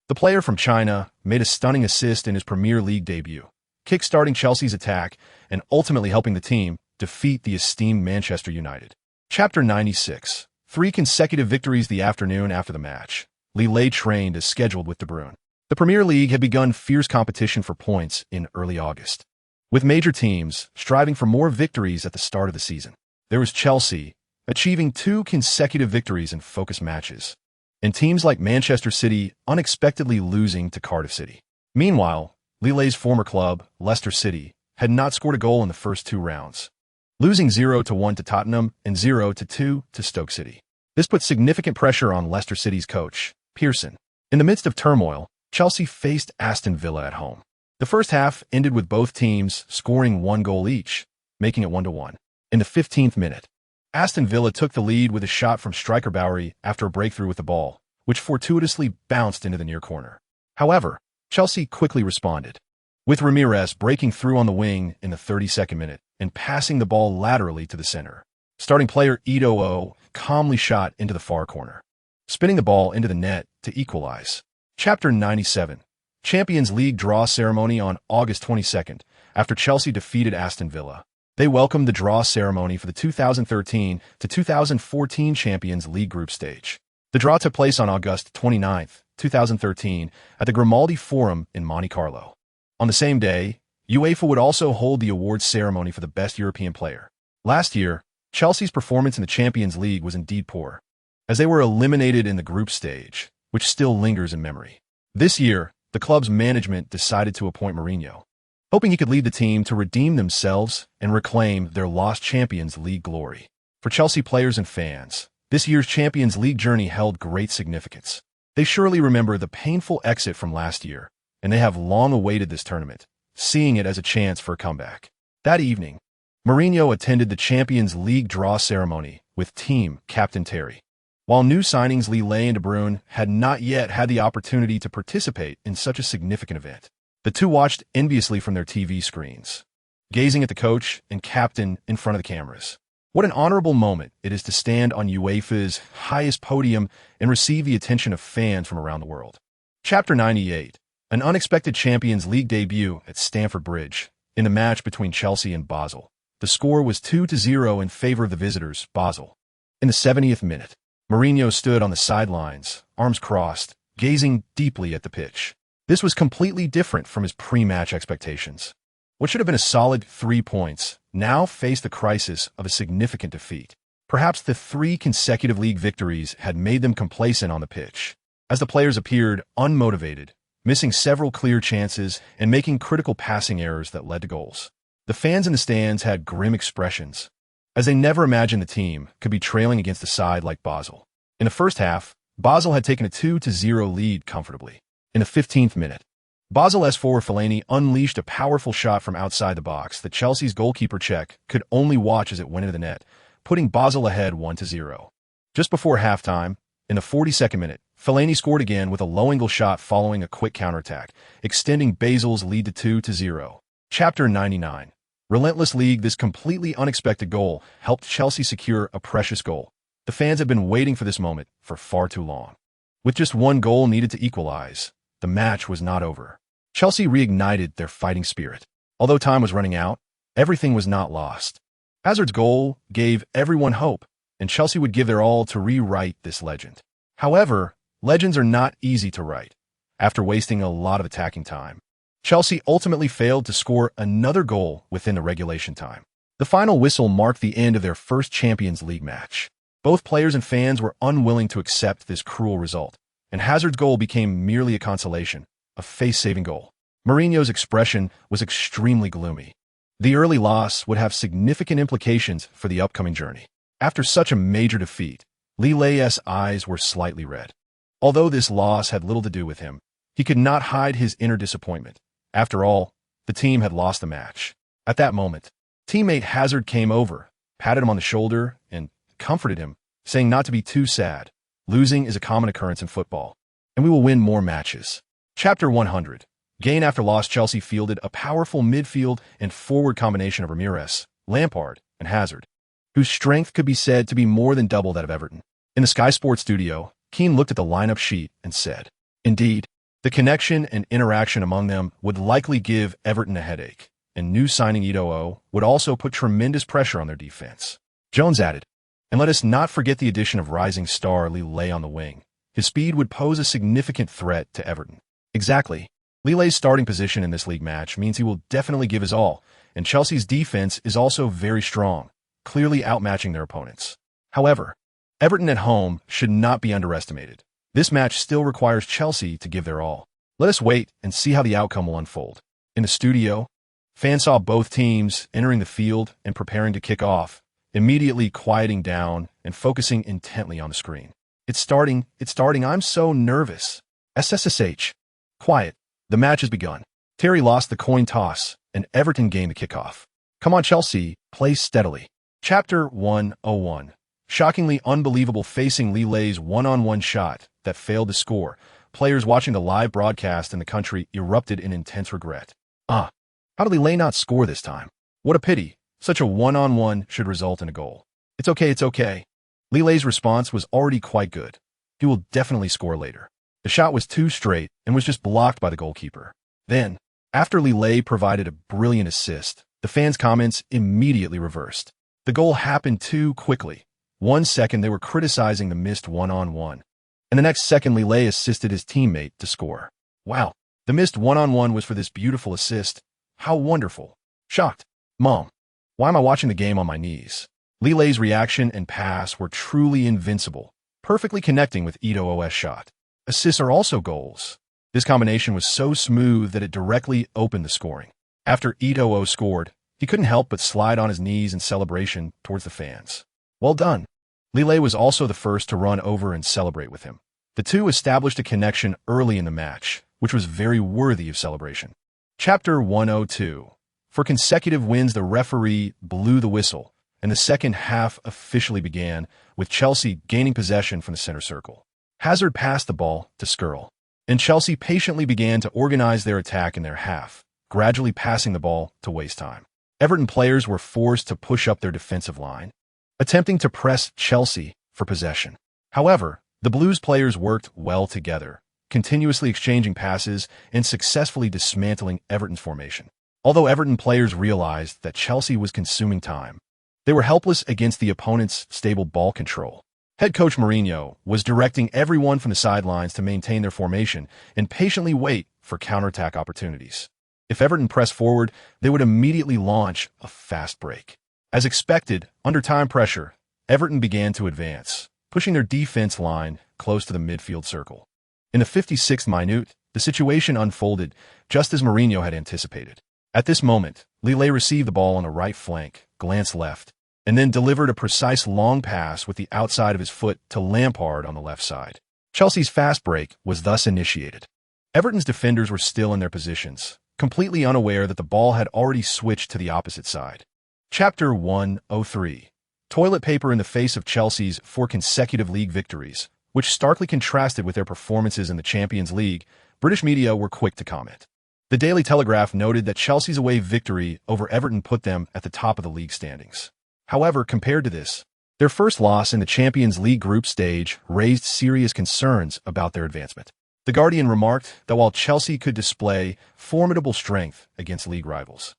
The player from China made a stunning assist in his Premier League debut, kick-starting Chelsea's attack and ultimately helping the team defeat the esteemed Manchester United. Chapter 96. 3 consecutive victories the afternoon after the match. Li Lei trained as scheduled with De Bruyne. The Premier League had begun fierce competition for points in early August, with major teams striving for more victories at the start of the season. There was Chelsea, achieving 2 consecutive victories in focus matches, and teams like Manchester City unexpectedly losing to Cardiff City. Meanwhile, Li Lei's former club, Leicester City, had not scored a goal in the first 2 rounds, losing 0-1 to Tottenham and 0-2 to Stoke City. This put significant pressure on Leicester City's coach, Pearson. In the midst of turmoil, Chelsea faced Aston Villa at home. The first half ended with both teams scoring 1 goal each, making it 1-1. In the 15th minute, Aston Villa took the lead with a shot from striker Bowery after a breakthrough with the ball, which fortuitously bounced into the near corner. However, Chelsea quickly responded, with Ramirez breaking through on the wing in the 32nd minute and passing the ball laterally to the center. Starting player Ito calmly shot into the far corner, spinning the ball into the net to equalize. Chapter 97. Champions League draw ceremony on August 22nd after Chelsea defeated Aston Villa. They welcomed the draw ceremony for the 2013-2014 Champions League group stage. The draw took place on August 29, 2013, at the Grimaldi Forum in Monte Carlo. On the same day, UEFA would also hold the awards ceremony for the best European player. Last year, Chelsea's performance in the Champions League was indeed poor, as they were eliminated in the group stage, which still lingers in memory. This year, the club's management decided to appoint Mourinho, hoping he could lead the team to redeem themselves and reclaim their lost Champions League glory. For Chelsea players and fans, this year's Champions League journey held great significance. They surely remember the painful exit from last year, and they have long awaited this tournament, seeing it as a chance for a comeback. That evening, Mourinho attended the Champions League draw ceremony with team captain Terry. While new signings Li Lei and De Bruyne had not yet had the opportunity to participate in such a significant event, the two watched enviously from their TV screens, gazing at the coach and captain in front of the cameras. What an honorable moment it is to stand on UEFA's highest podium and receive the attention of fans from around the world. Chapter 98. An unexpected Champions League debut at Stamford Bridge in the match between Chelsea and Basel. The score was 2-0 in favor of the visitors, Basel. In the 70th minute, Mourinho stood on the sidelines, arms crossed, gazing deeply at the pitch. This was completely different from his pre-match expectations. What should have been a solid 3 points now faced the crisis of a significant defeat. Perhaps the 3 consecutive league victories had made them complacent on the pitch, as the players appeared unmotivated, missing several clear chances and making critical passing errors that led to goals. The fans in the stands had grim expressions, as they never imagined the team could be trailing against a side like Basel. In the first half, Basel had taken a 2-0 lead comfortably. In the 15th minute, Basel's forward Fellaini unleashed a powerful shot from outside the box that Chelsea's goalkeeper Cech could only watch as it went into the net, putting Basel ahead 1-0. Just before halftime, in the 42nd minute, Fellaini scored again with a low-angle shot following a quick counterattack, extending Basel's lead to 2-0. Chapter 99. Relentless League. This completely unexpected goal helped Chelsea secure a precious goal. The fans had been waiting for this moment for far too long. With just 1 goal needed to equalize, the match was not over. Chelsea reignited their fighting spirit. Although time was running out, everything was not lost. Hazard's goal gave everyone hope, and Chelsea would give their all to rewrite this legend. However, legends are not easy to write. After wasting a lot of attacking time, Chelsea ultimately failed to score another goal within the regulation time. The final whistle marked the end of their first Champions League match. Both players and fans were unwilling to accept this cruel result, and Hazard's goal became merely a consolation, a face-saving goal. Mourinho's expression was extremely gloomy. The early loss would have significant implications for the upcoming journey. After such a major defeat, Li Lei's eyes were slightly red. Although this loss had little to do with him, he could not hide his inner disappointment. After all, the team had lost the match. At that moment, teammate Hazard came over, patted him on the shoulder, and comforted him, saying not to be too sad. Losing is a common occurrence in football, and we will win more matches. Chapter 100. Gain after loss. Chelsea fielded a powerful midfield and forward combination of Ramirez, Lampard, and Hazard, whose strength could be said to be more than double that of Everton. In the Sky Sports studio, Keane looked at the lineup sheet and said, "Indeed, the connection and interaction among them would likely give Everton a headache, and new signing Eto'o would also put tremendous pressure on their defense." Jones added, "And let us not forget the addition of rising star Lille on the wing. His speed would pose a significant threat to Everton." Exactly. Lille's starting position in this league match means he will definitely give his all, and Chelsea's defense is also very strong, clearly outmatching their opponents. However, Everton at home should not be underestimated. This match still requires Chelsea to give their all. Let us wait and see how the outcome will unfold. In the studio, fans saw both teams entering the field and preparing to kick off, immediately quieting down and focusing intently on the screen. It's starting, I'm so nervous. SSSH. Quiet. The match has begun. Terry lost the coin toss, and Everton gained the kickoff. Come on, Chelsea, play steadily. Chapter 101. Shockingly unbelievable. Facing Lille's one-on-one shot that failed to score, players watching the live broadcast in the country erupted in intense regret. How did Lille not score this time? What a pity. Such a one-on-one should result in a goal. It's okay. Lille's response was already quite good. He will definitely score later. The shot was too straight and was just blocked by the goalkeeper. Then, after Lille provided a brilliant assist, the fans' comments immediately reversed. The goal happened too quickly. 1 second they were criticizing the missed one-on-one, and the next second Lille assisted his teammate to score. Wow, the missed one-on-one was for this beautiful assist. How wonderful. Shocked. Mom, why am I watching the game on my knees? Lille's reaction and pass were truly invincible, perfectly connecting with Eto'o's shot. Assists are also goals. This combination was so smooth that it directly opened the scoring. After Eto'o scored, he couldn't help but slide on his knees in celebration towards the fans. Well done. Lille was also the first to run over and celebrate with him. The two established a connection early in the match, which was very worthy of celebration. Chapter 102. For consecutive wins, the referee blew the whistle, and the second half officially began, with Chelsea gaining possession from the center circle. Hazard passed the ball to Skirl, and Chelsea patiently began to organize their attack in their half, gradually passing the ball to waste time. Everton players were forced to push up their defensive line, attempting to press Chelsea for possession. However, the Blues players worked well together, continuously exchanging passes and successfully dismantling Everton's formation. Although Everton players realized that Chelsea was consuming time, they were helpless against the opponent's stable ball control. Head coach Mourinho was directing everyone from the sidelines to maintain their formation and patiently wait for counterattack opportunities. If Everton pressed forward, they would immediately launch a fast break. As expected, under time pressure, Everton began to advance, pushing their defense line close to the midfield circle. In the 56th minute, the situation unfolded just as Mourinho had anticipated. At this moment, Lille received the ball on the right flank, glanced left, and then delivered a precise long pass with the outside of his foot to Lampard on the left side. Chelsea's fast break was thus initiated. Everton's defenders were still in their positions, completely unaware that the ball had already switched to the opposite side. Chapter 103. Toilet paper in the face of Chelsea's 4 consecutive league victories, which starkly contrasted with their performances in the Champions League, British media were quick to comment. The Daily Telegraph noted that Chelsea's away victory over Everton put them at the top of the league standings. However, compared to this, their first loss in the Champions League group stage raised serious concerns about their advancement. The Guardian remarked that while Chelsea could display formidable strength against league rivals,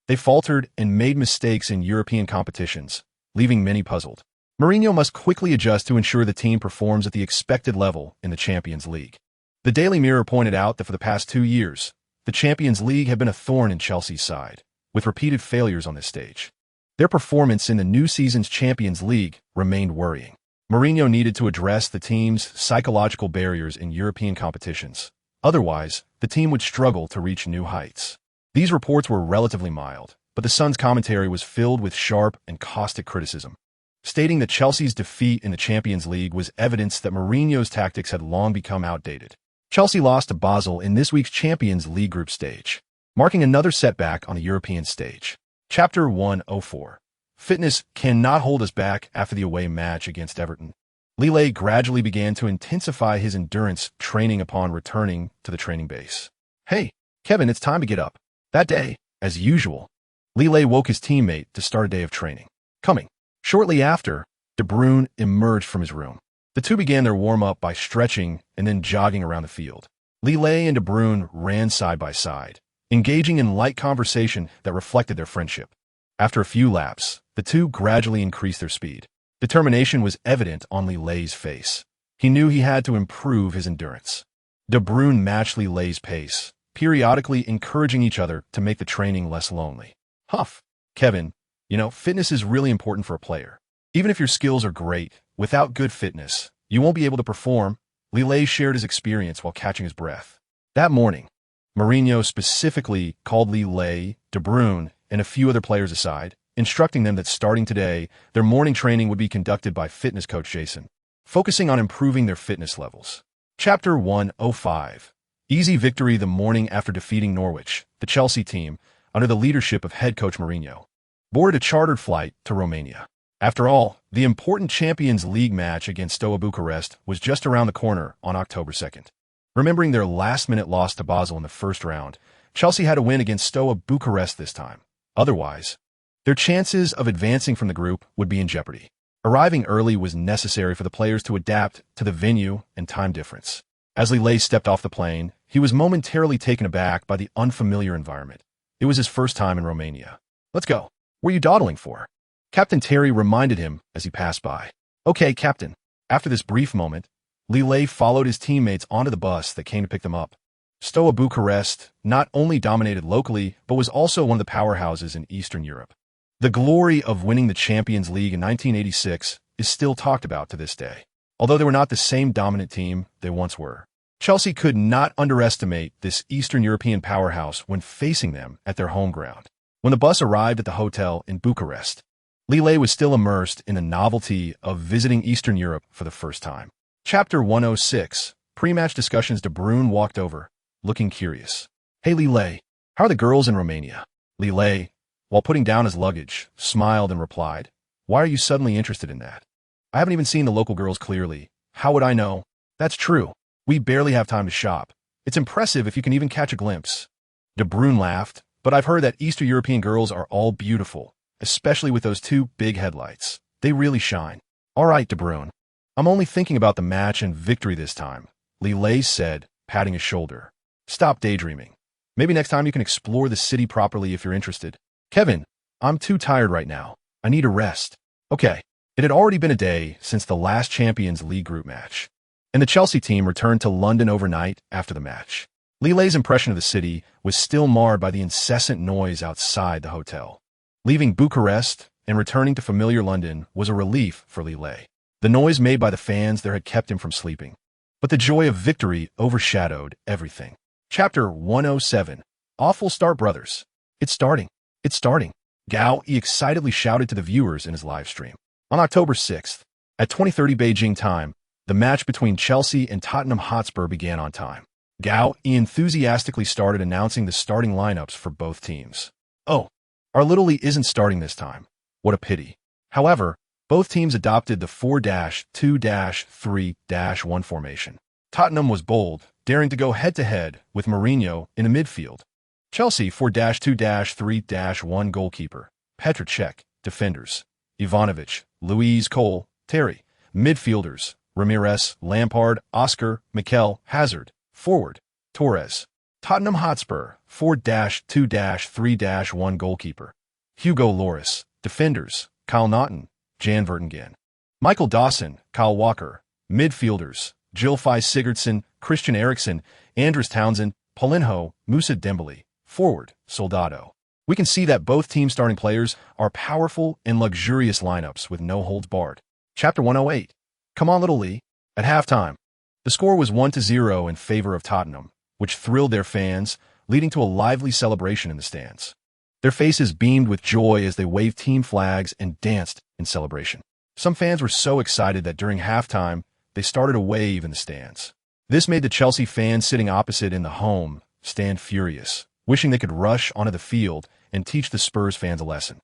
they faltered and made mistakes in European competitions, leaving many puzzled. Mourinho must quickly adjust to ensure the team performs at the expected level in the Champions League. The Daily Mirror pointed out that for the past 2 years, the Champions League had been a thorn in Chelsea's side, with repeated failures on this stage. Their performance in the new season's Champions League remained worrying. Mourinho needed to address the team's psychological barriers in European competitions. Otherwise, the team would struggle to reach new heights. These reports were relatively mild, but the Sun's commentary was filled with sharp and caustic criticism, stating that Chelsea's defeat in the Champions League was evidence that Mourinho's tactics had long become outdated. Chelsea lost to Basel in this week's Champions League group stage, marking another setback on the European stage. Chapter 104. Fitness cannot hold us back after the away match against Everton. Lille gradually began to intensify his endurance training upon returning to the training base. Hey, Kevin, it's time to get up. That day, as usual, Lille woke his teammate to start a day of training. Coming. Shortly after, De Bruyne emerged from his room. The two began their warm-up by stretching and then jogging around the field. Lille and De Bruyne ran side by side, engaging in light conversation that reflected their friendship. After a few laps, the two gradually increased their speed. Determination was evident on Lille's face. He knew he had to improve his endurance. De Bruyne matched Lille's pace, periodically encouraging each other to make the training less lonely. Huff. Kevin, fitness is really important for a player. Even if your skills are great, without good fitness, you won't be able to perform. Lille shared his experience while catching his breath. That morning, Mourinho specifically called Lille, De Bruyne, and a few other players aside, instructing them that starting today, their morning training would be conducted by fitness coach Jason, focusing on improving their fitness levels. Chapter 105. Easy victory the morning after defeating Norwich, the Chelsea team, under the leadership of head coach Mourinho, boarded a chartered flight to Romania. After all, the important Champions League match against Steaua Bucharest was just around the corner on October 2nd. Remembering their last-minute loss to Basel in the first round, Chelsea had to win against Steaua Bucharest this time. Otherwise, their chances of advancing from the group would be in jeopardy. Arriving early was necessary for the players to adapt to the venue and time difference. As Lille stepped off the plane, he was momentarily taken aback by the unfamiliar environment. It was his first time in Romania. Let's go. What are you dawdling for? Captain Terry reminded him as he passed by. Okay, Captain. After this brief moment, Lille followed his teammates onto the bus that came to pick them up. Steaua Bucharest not only dominated locally, but was also one of the powerhouses in Eastern Europe. The glory of winning the Champions League in 1986 is still talked about to this day. Although they were not the same dominant team they once were, Chelsea could not underestimate this Eastern European powerhouse when facing them at their home ground. When the bus arrived at the hotel in Bucharest, Lille was still immersed in the novelty of visiting Eastern Europe for the first time. Chapter 106. Pre-match discussions. De Bruyne walked over, looking curious. Hey Lille, how are the girls in Romania? Lille, while putting down his luggage, smiled and replied, Why are you suddenly interested in that? I haven't even seen the local girls clearly. How would I know? That's true. We barely have time to shop. It's impressive if you can even catch a glimpse. De Bruyne laughed, but I've heard that Eastern European girls are all beautiful, especially with those two big headlights. They really shine. All right, De Bruyne. I'm only thinking about the match and victory this time, Lille said, patting his shoulder. Stop daydreaming. Maybe next time you can explore the city properly if you're interested. Kevin, I'm too tired right now. I need a rest. Okay. It had already been a day since the last Champions League group match, and the Chelsea team returned to London overnight after the match. Lille's impression of the city was still marred by the incessant noise outside the hotel. Leaving Bucharest and returning to familiar London was a relief for Lille. The noise made by the fans there had kept him from sleeping, but the joy of victory overshadowed everything. Chapter 107. Awful start, brothers. It's starting. It's starting. Gao Yi excitedly shouted to the viewers in his live stream. On October 6th, at 20:30 Beijing time, the match between Chelsea and Tottenham Hotspur began on time. Gao Yi enthusiastically started announcing the starting lineups for both teams. Oh, our Little Lee isn't starting this time. What a pity. However, both teams adopted the 4-2-3-1 formation. Tottenham was bold, daring to go head-to-head with Mourinho in the midfield. Chelsea 4-2-3-1 goalkeeper, Petr Cech, defenders, Ivanovic, Louise Cole, Terry, midfielders, Ramirez, Lampard, Oscar, Mikel, Hazard, forward, Torres. Tottenham Hotspur 4-2-3-1 goalkeeper, Hugo Lloris, defenders, Kyle Naughton, Jan Vertonghen, Michael Dawson, Kyle Walker, midfielders, Gylfi Sigurdsson, Christian Eriksen, Andres Townsend, Paulinho, Moussa Dembele, forward, Soldado. We can see that both team starting players are powerful and luxurious lineups with no holds barred. Chapter 108. Come on, Little Lee. At halftime, the score was 1-0 in favor of Tottenham, which thrilled their fans, leading to a lively celebration in the stands. Their faces beamed with joy as they waved team flags and danced in celebration. Some fans were so excited that during halftime, they started a wave in the stands. This made the Chelsea fans sitting opposite in the home stand furious, wishing they could rush onto the field and teach the Spurs fans a lesson.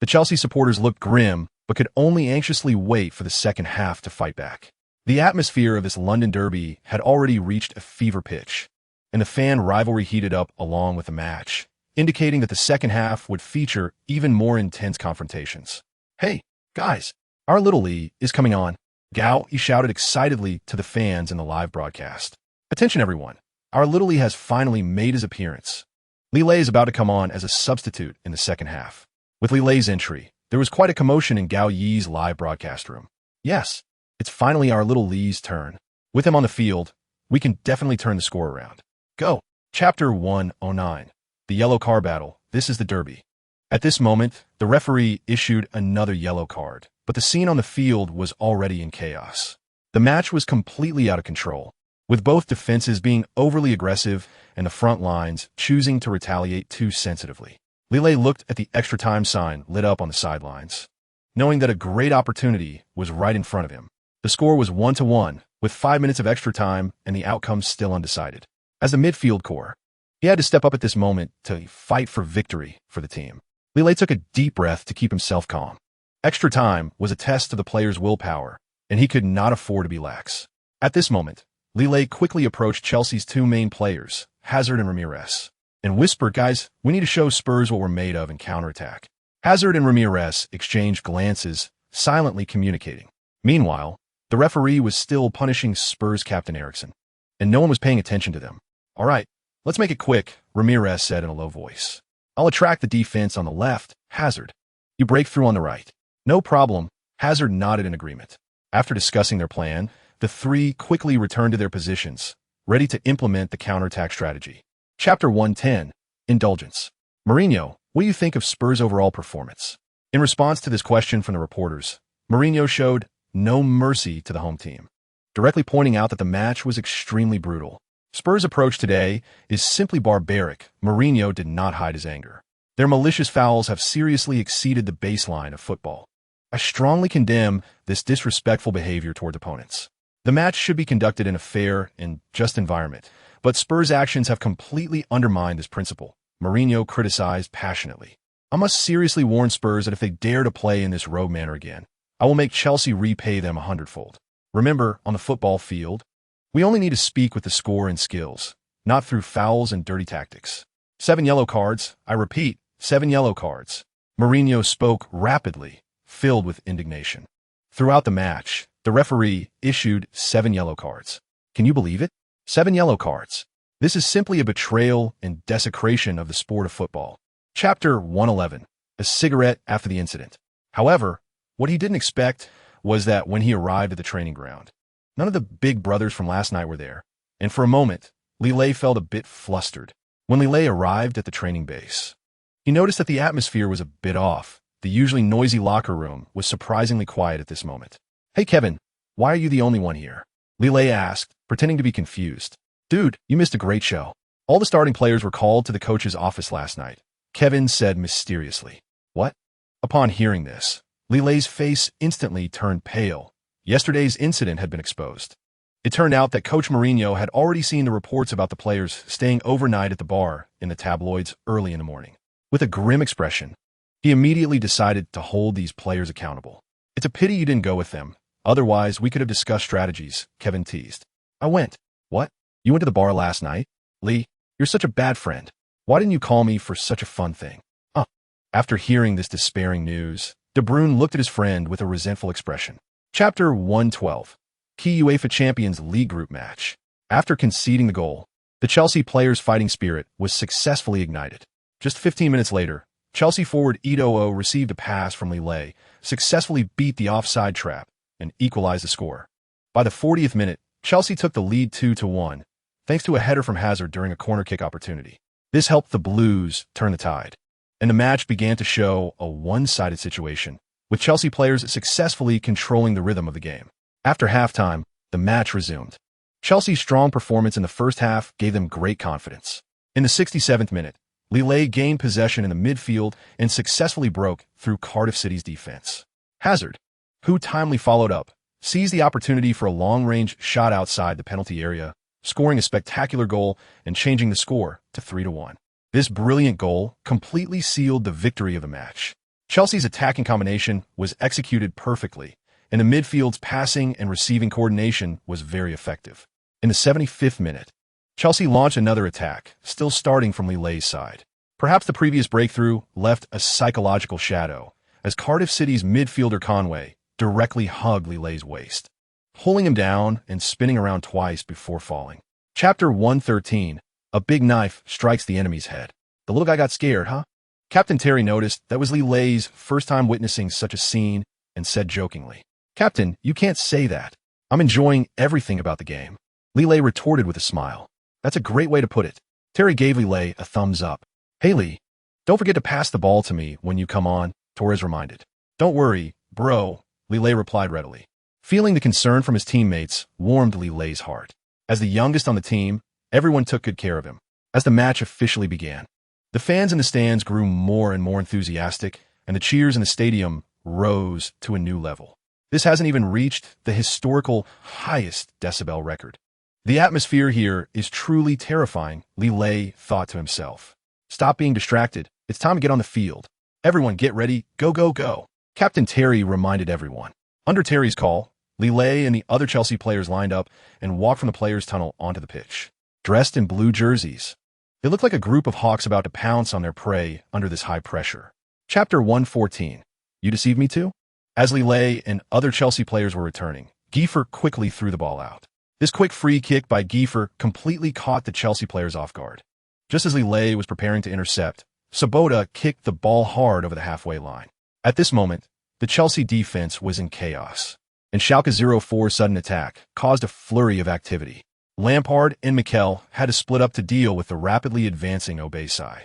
The Chelsea supporters looked grim, but could only anxiously wait for the second half to fight back. The atmosphere of this London derby had already reached a fever pitch, and the fan rivalry heated up along with the match, indicating that the second half would feature even more intense confrontations. "Hey, guys, our little Lee is coming on." Gao, he shouted excitedly to the fans in the live broadcast. "Attention everyone, our little Lee has finally made his appearance." Lillet is about to come on as a substitute in the second half. With Lillet's entry, there was quite a commotion in Gao Yi's live broadcast room. "Yes, it's finally our little Lee's turn. With him on the field, we can definitely turn the score around." Go. Chapter 109. The Yellow Card Battle. This is the derby. At this moment, the referee issued another yellow card, but the scene on the field was already in chaos. The match was completely out of control, with both defenses being overly aggressive and the front lines choosing to retaliate too sensitively. Lillet looked at the extra time sign lit up on the sidelines, knowing that a great opportunity was right in front of him. The score was 1-1, with 5 minutes of extra time and the outcome still undecided. As the midfield core, he had to step up at this moment to fight for victory for the team. Lillet took a deep breath to keep himself calm. Extra time was a test of the player's willpower, and he could not afford to be lax. At this moment, Lillet quickly approached Chelsea's two main players, Hazard and Ramirez, and whispered, "Guys, we need to show Spurs what we're made of in counterattack." Hazard and Ramirez exchanged glances, silently communicating. Meanwhile, the referee was still punishing Spurs captain Eriksen, and no one was paying attention to them. "All right, let's make it quick," Ramirez said in a low voice. "I'll attract the defense on the left, Hazard. You break through on the right." "No problem," Hazard nodded in agreement. After discussing their plan, the three quickly returned to their positions, ready to implement the counterattack strategy. Chapter 110. Indulgence. Mourinho, what do you think of Spurs' overall performance? In response to this question from the reporters, Mourinho showed no mercy to the home team, directly pointing out that the match was extremely brutal. Spurs' approach today is simply barbaric. Mourinho did not hide his anger. Their malicious fouls have seriously exceeded the baseline of football. I strongly condemn this disrespectful behavior toward opponents. The match should be conducted in a fair and just environment, but Spurs' actions have completely undermined this principle, Mourinho criticized passionately. "I must seriously warn Spurs that if they dare to play in this rogue manner again, I will make Chelsea repay them 100-fold. Remember, on the football field, we only need to speak with the score and skills, not through fouls and dirty tactics." 7 yellow cards, I repeat, 7 yellow cards. Mourinho spoke rapidly, filled with indignation. Throughout the match, the referee issued 7 yellow cards. Can you believe it? 7 yellow cards. This is simply a betrayal and desecration of the sport of football. Chapter 111. A cigarette after the incident. However, what he didn't expect was that when he arrived at the training ground, none of the big brothers from last night were there, and for a moment, Lillet felt a bit flustered. When Lillet arrived at the training base, he noticed that the atmosphere was a bit off. The usually noisy locker room was surprisingly quiet at this moment. "Hey Kevin, why are you the only one here?" Lillet asked, pretending to be confused. "Dude, you missed a great show. All the starting players were called to the coach's office last night," Kevin said mysteriously. "What?" Upon hearing this, Lillet's face instantly turned pale. Yesterday's incident had been exposed. It turned out that Coach Mourinho had already seen the reports about the players staying overnight at the bar in the tabloids early in the morning. With a grim expression, he immediately decided to hold these players accountable. "It's a pity you didn't go with them. Otherwise, we could have discussed strategies," Kevin teased. "I went." "What? You went to the bar last night? Lee, you're such a bad friend. Why didn't you call me for such a fun thing?" After hearing this despairing news, De Bruyne looked at his friend with a resentful expression. Chapter 112. Key UEFA Champions League group match. After conceding the goal, the Chelsea players' fighting spirit was successfully ignited. Just 15 minutes later, Chelsea forward Eto'o received a pass from Lillet, successfully beat the offside trap, and equalized the score. By the 40th minute, Chelsea took the lead 2-1, thanks to a header from Hazard during a corner kick opportunity. This helped the Blues turn the tide, and the match began to show a one-sided situation, with Chelsea players successfully controlling the rhythm of the game. After halftime, the match resumed. Chelsea's strong performance in the first half gave them great confidence. In the 67th minute, Lillet gained possession in the midfield and successfully broke through Cardiff City's defense. Hazard, who timely followed up, seized the opportunity for a long-range shot outside the penalty area, scoring a spectacular goal and changing the score to 3-1. This brilliant goal completely sealed the victory of the match. Chelsea's attacking combination was executed perfectly, and the midfield's passing and receiving coordination was very effective. In the 75th minute, Chelsea launched another attack, still starting from Lille's side. Perhaps the previous breakthrough left a psychological shadow, as Cardiff City's midfielder Conway directly hugged Lille's waist, pulling him down and spinning around twice before falling. Chapter 113. A big knife strikes the enemy's head. The little guy got scared, huh? Captain Terry noticed that was Lille's first time witnessing such a scene and said jokingly, "Captain, you can't say that. I'm enjoying everything about the game." Lille retorted with a smile. "That's a great way to put it." Terry gave Lille a thumbs up. "Hey Lee, don't forget to pass the ball to me when you come on," Torres reminded. "Don't worry, bro," Lille replied readily. Feeling the concern from his teammates warmed Lille's heart. As the youngest on the team, everyone took good care of him. As the match officially began, the fans in the stands grew more and more enthusiastic, and the cheers in the stadium rose to a new level. This hasn't even reached the historical highest decibel record. The atmosphere here is truly terrifying, Lille thought to himself. "Stop being distracted. It's time to get on the field. Everyone get ready. Go, go, go." Captain Terry reminded everyone. Under Terry's call, Lille and the other Chelsea players lined up and walked from the players' tunnel onto the pitch. Dressed in blue jerseys, they looked like a group of hawks about to pounce on their prey under this high pressure. Chapter 114. You deceived me too? As Lille and other Chelsea players were returning, Giefer quickly threw the ball out. This quick free kick by Giefer completely caught the Chelsea players off guard. Just as Lille was preparing to intercept, Sabota kicked the ball hard over the halfway line. At this moment, the Chelsea defense was in chaos, and Schalke 04's sudden attack caused a flurry of activity. Lampard and Mikel had to split up to deal with the rapidly advancing Obesai.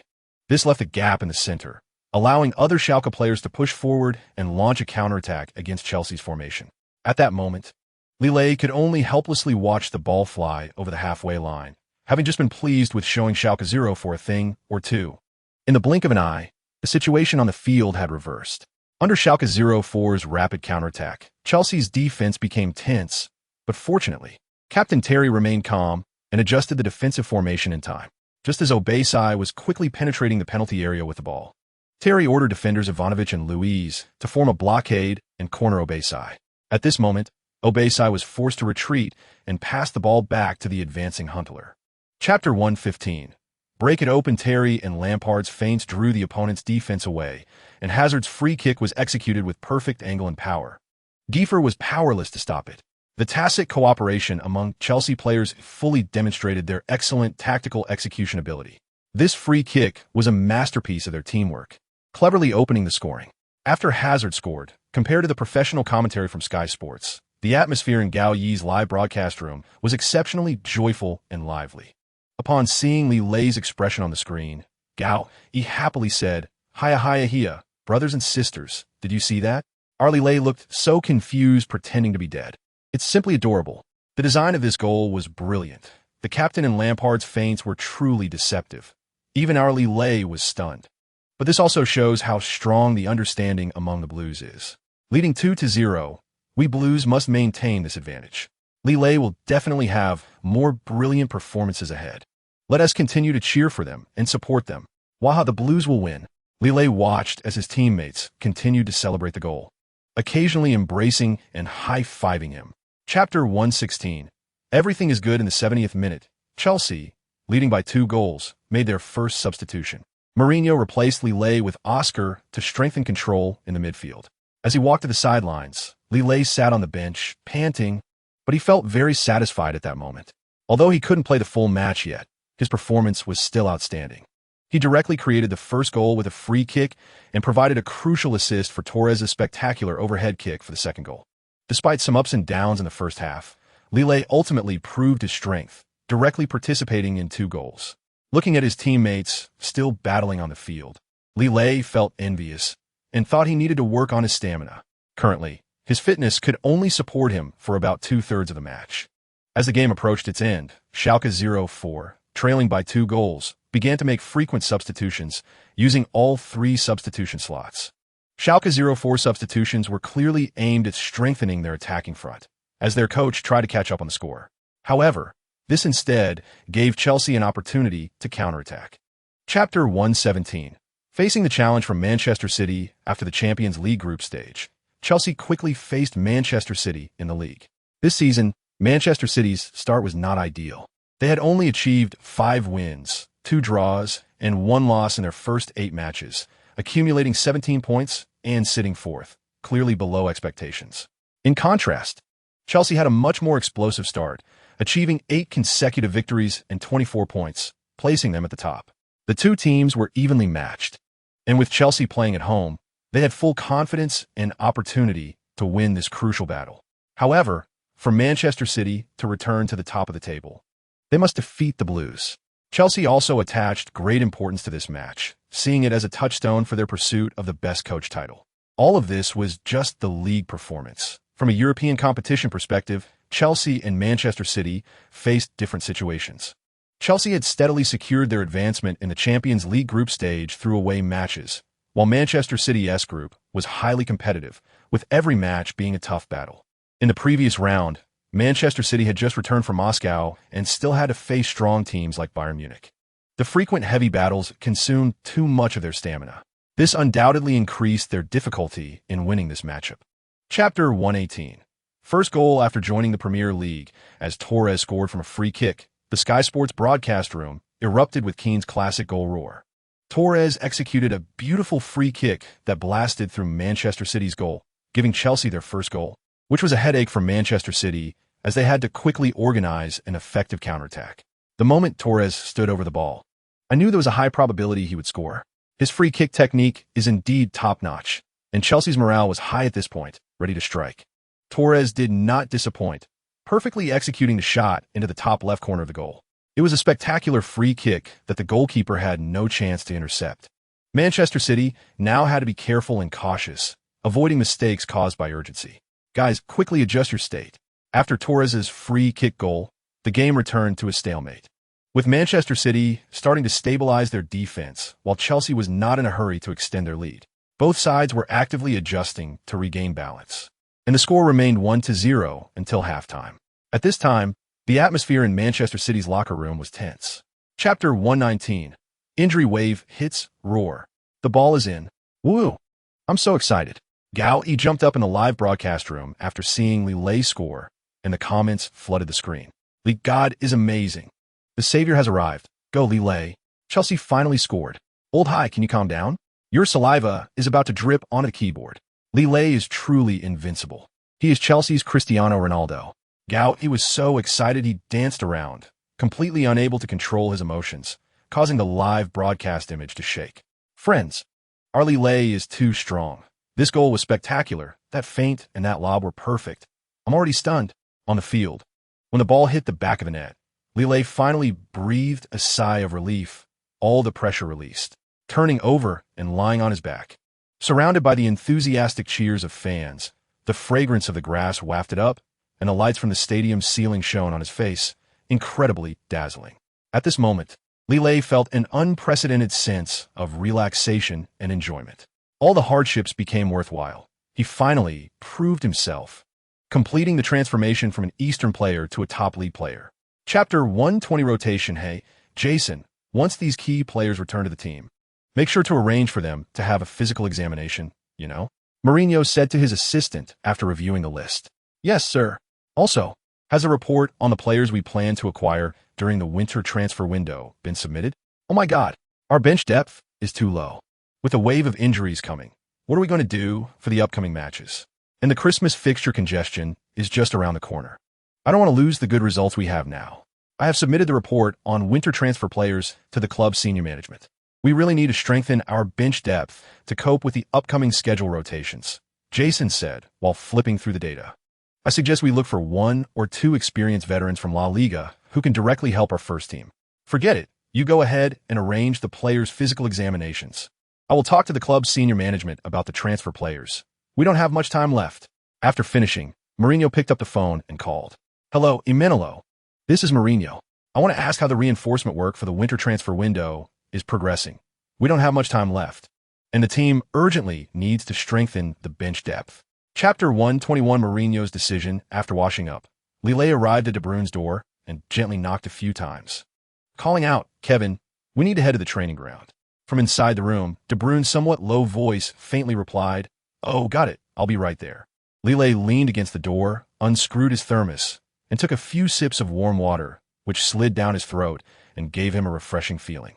This left a gap in the center, allowing other Schalke players to push forward and launch a counterattack against Chelsea's formation. At that moment, Lille could only helplessly watch the ball fly over the halfway line, having just been pleased with showing Schalke 04 a thing or two. In the blink of an eye, the situation on the field had reversed. Under Schalke 04's rapid counterattack, Chelsea's defense became tense, but fortunately, Captain Terry remained calm and adjusted the defensive formation in time, just as Obesai was quickly penetrating the penalty area with the ball. Terry ordered defenders Ivanovic and Luiz to form a blockade and corner Obesai. At this moment, Obesai was forced to retreat and pass the ball back to the advancing Huntelaar. Chapter 115. Break it open. Terry and Lampard's feints drew the opponent's defense away, and Hazard's free kick was executed with perfect angle and power. Giefer was powerless to stop it. The tacit cooperation among Chelsea players fully demonstrated their excellent tactical execution ability. This free kick was a masterpiece of their teamwork, cleverly opening the scoring. After Hazard scored, compared to the professional commentary from Sky Sports, the atmosphere in Gao Yi's live broadcast room was exceptionally joyful and lively. Upon seeing Lille's expression on the screen, Gao Yi happily said, "Hiya hiya hiya, brothers and sisters, did you see that?" Our Lille looked so confused, pretending to be dead. It's simply adorable. The design of this goal was brilliant. The captain and Lampard's feints were truly deceptive. Even our Lille was stunned. But this also shows how strong the understanding among the Blues is. Leading 2-0, we Blues must maintain this advantage. Lille will definitely have more brilliant performances ahead. Let us continue to cheer for them and support them. Waha, the Blues will win. Lille watched as his teammates continued to celebrate the goal, occasionally embracing and high-fiving him. Chapter 116. Everything is good in the 70th minute. Chelsea, leading by 2 goals, made their first substitution. Mourinho replaced Lille with Oscar to strengthen control in the midfield. As he walked to the sidelines, Lille sat on the bench, panting, but he felt very satisfied at that moment. Although he couldn't play the full match yet, his performance was still outstanding. He directly created the first goal with a free kick and provided a crucial assist for Torres' spectacular overhead kick for the second goal. Despite some ups and downs in the first half, Lille ultimately proved his strength, directly participating in 2 goals. Looking at his teammates still battling on the field, Lille felt envious and thought he needed to work on his stamina. Currently, his fitness could only support him for about 2/3 of the match. As the game approached its end, Schalke 04, trailing by 2 goals, began to make frequent substitutions, using all 3 substitution slots. Schalke 04 substitutions were clearly aimed at strengthening their attacking front, as their coach tried to catch up on the score. However, this instead gave Chelsea an opportunity to counterattack. Chapter 117. Facing the challenge from Manchester City after the Champions League group stage, Chelsea quickly faced Manchester City in the league. This season, Manchester City's start was not ideal. They had only achieved 5 wins, 2 draws, and 1 loss in their first 8 matches, accumulating 17 points and sitting 4th, clearly below expectations. In contrast, Chelsea had a much more explosive start, achieving 8 consecutive victories and 24 points, placing them at the top. The two teams were evenly matched, and with Chelsea playing at home, they had full confidence and opportunity to win this crucial battle. However, for Manchester City to return to the top of the table, they must defeat the Blues. Chelsea also attached great importance to this match, seeing it as a touchstone for their pursuit of the best coach title. All of this was just the league performance. From a European competition perspective, Chelsea and Manchester City faced different situations. Chelsea had steadily secured their advancement in the Champions League group stage through away matches, while Manchester City's group was highly competitive, with every match being a tough battle. In the previous round, Manchester City had just returned from Moscow and still had to face strong teams like Bayern Munich. The frequent heavy battles consumed too much of their stamina. This undoubtedly increased their difficulty in winning this matchup. Chapter 118. First goal after joining the Premier League, as Torres scored from a free kick, the Sky Sports broadcast room erupted with Keane's classic goal roar. Torres executed a beautiful free kick that blasted through Manchester City's goal, giving Chelsea their first goal, which was a headache for Manchester City as they had to quickly organize an effective counterattack. The moment Torres stood over the ball, I knew there was a high probability he would score. His free kick technique is indeed top-notch, and Chelsea's morale was high at this point, ready to strike. Torres did not disappoint, perfectly executing the shot into the top left corner of the goal. It was a spectacular free kick that the goalkeeper had no chance to intercept. Manchester City now had to be careful and cautious, avoiding mistakes caused by urgency. Guys, quickly adjust your state. After Torres's free kick goal, the game returned to a stalemate, with Manchester City starting to stabilize their defense, while Chelsea was not in a hurry to extend their lead. Both sides were actively adjusting to regain balance, and the score remained 1-0 until halftime. At this time, the atmosphere in Manchester City's locker room was tense. Chapter 119. Injury wave hits roar. The ball is in. Woo! I'm so excited. He jumped up in the live broadcast room after seeing Lille score, and the comments flooded the screen. God is amazing. The savior has arrived. Go Lille. Chelsea finally scored. Old High, can you calm down? Your saliva is about to drip onto the keyboard. Lille is truly invincible. He is Chelsea's Cristiano Ronaldo. He was so excited he danced around, completely unable to control his emotions, causing the live broadcast image to shake. Friends, our Lille is too strong. This goal was spectacular. That feint and that lob were perfect. I'm already stunned. On the field, when the ball hit the back of the net, Lille finally breathed a sigh of relief, all the pressure released, turning over and lying on his back. Surrounded by the enthusiastic cheers of fans, the fragrance of the grass wafted up, and the lights from the stadium's ceiling shone on his face, incredibly dazzling. At this moment, Lille felt an unprecedented sense of relaxation and enjoyment. All the hardships became worthwhile. He finally proved himself, completing the transformation from an Eastern player to a top league player. Chapter 120. Rotation. Hey, Jason, once these key players return to the team, make sure to arrange for them to have a physical examination, Mourinho said to his assistant after reviewing the list. Yes, sir. Also, has a report on the players we plan to acquire during the winter transfer window been submitted? Oh my God, our bench depth is too low. With a wave of injuries coming, what are we going to do for the upcoming matches? And the Christmas fixture congestion is just around the corner. I don't want to lose the good results we have now. I have submitted the report on winter transfer players to the club's senior management. We really need to strengthen our bench depth to cope with the upcoming schedule rotations, Jason said while flipping through the data. I suggest we look for 1 or 2 experienced veterans from La Liga who can directly help our first team. Forget it. You go ahead and arrange the players' physical examinations. I will talk to the club's senior management about the transfer players. We don't have much time left. After finishing, Mourinho picked up the phone and called. Hello, Imanolo. This is Mourinho. I want to ask how the reinforcement work for the winter transfer window is progressing. We don't have much time left, and the team urgently needs to strengthen the bench depth. Chapter 121. Mourinho's decision after washing up. Lille arrived at De Bruyne's door and gently knocked a few times, calling out, Kevin, we need to head to the training ground. From inside the room, De Bruyne's somewhat low voice faintly replied, "Oh, got it. I'll be right there." Lille leaned against the door, unscrewed his thermos, and took a few sips of warm water, which slid down his throat and gave him a refreshing feeling.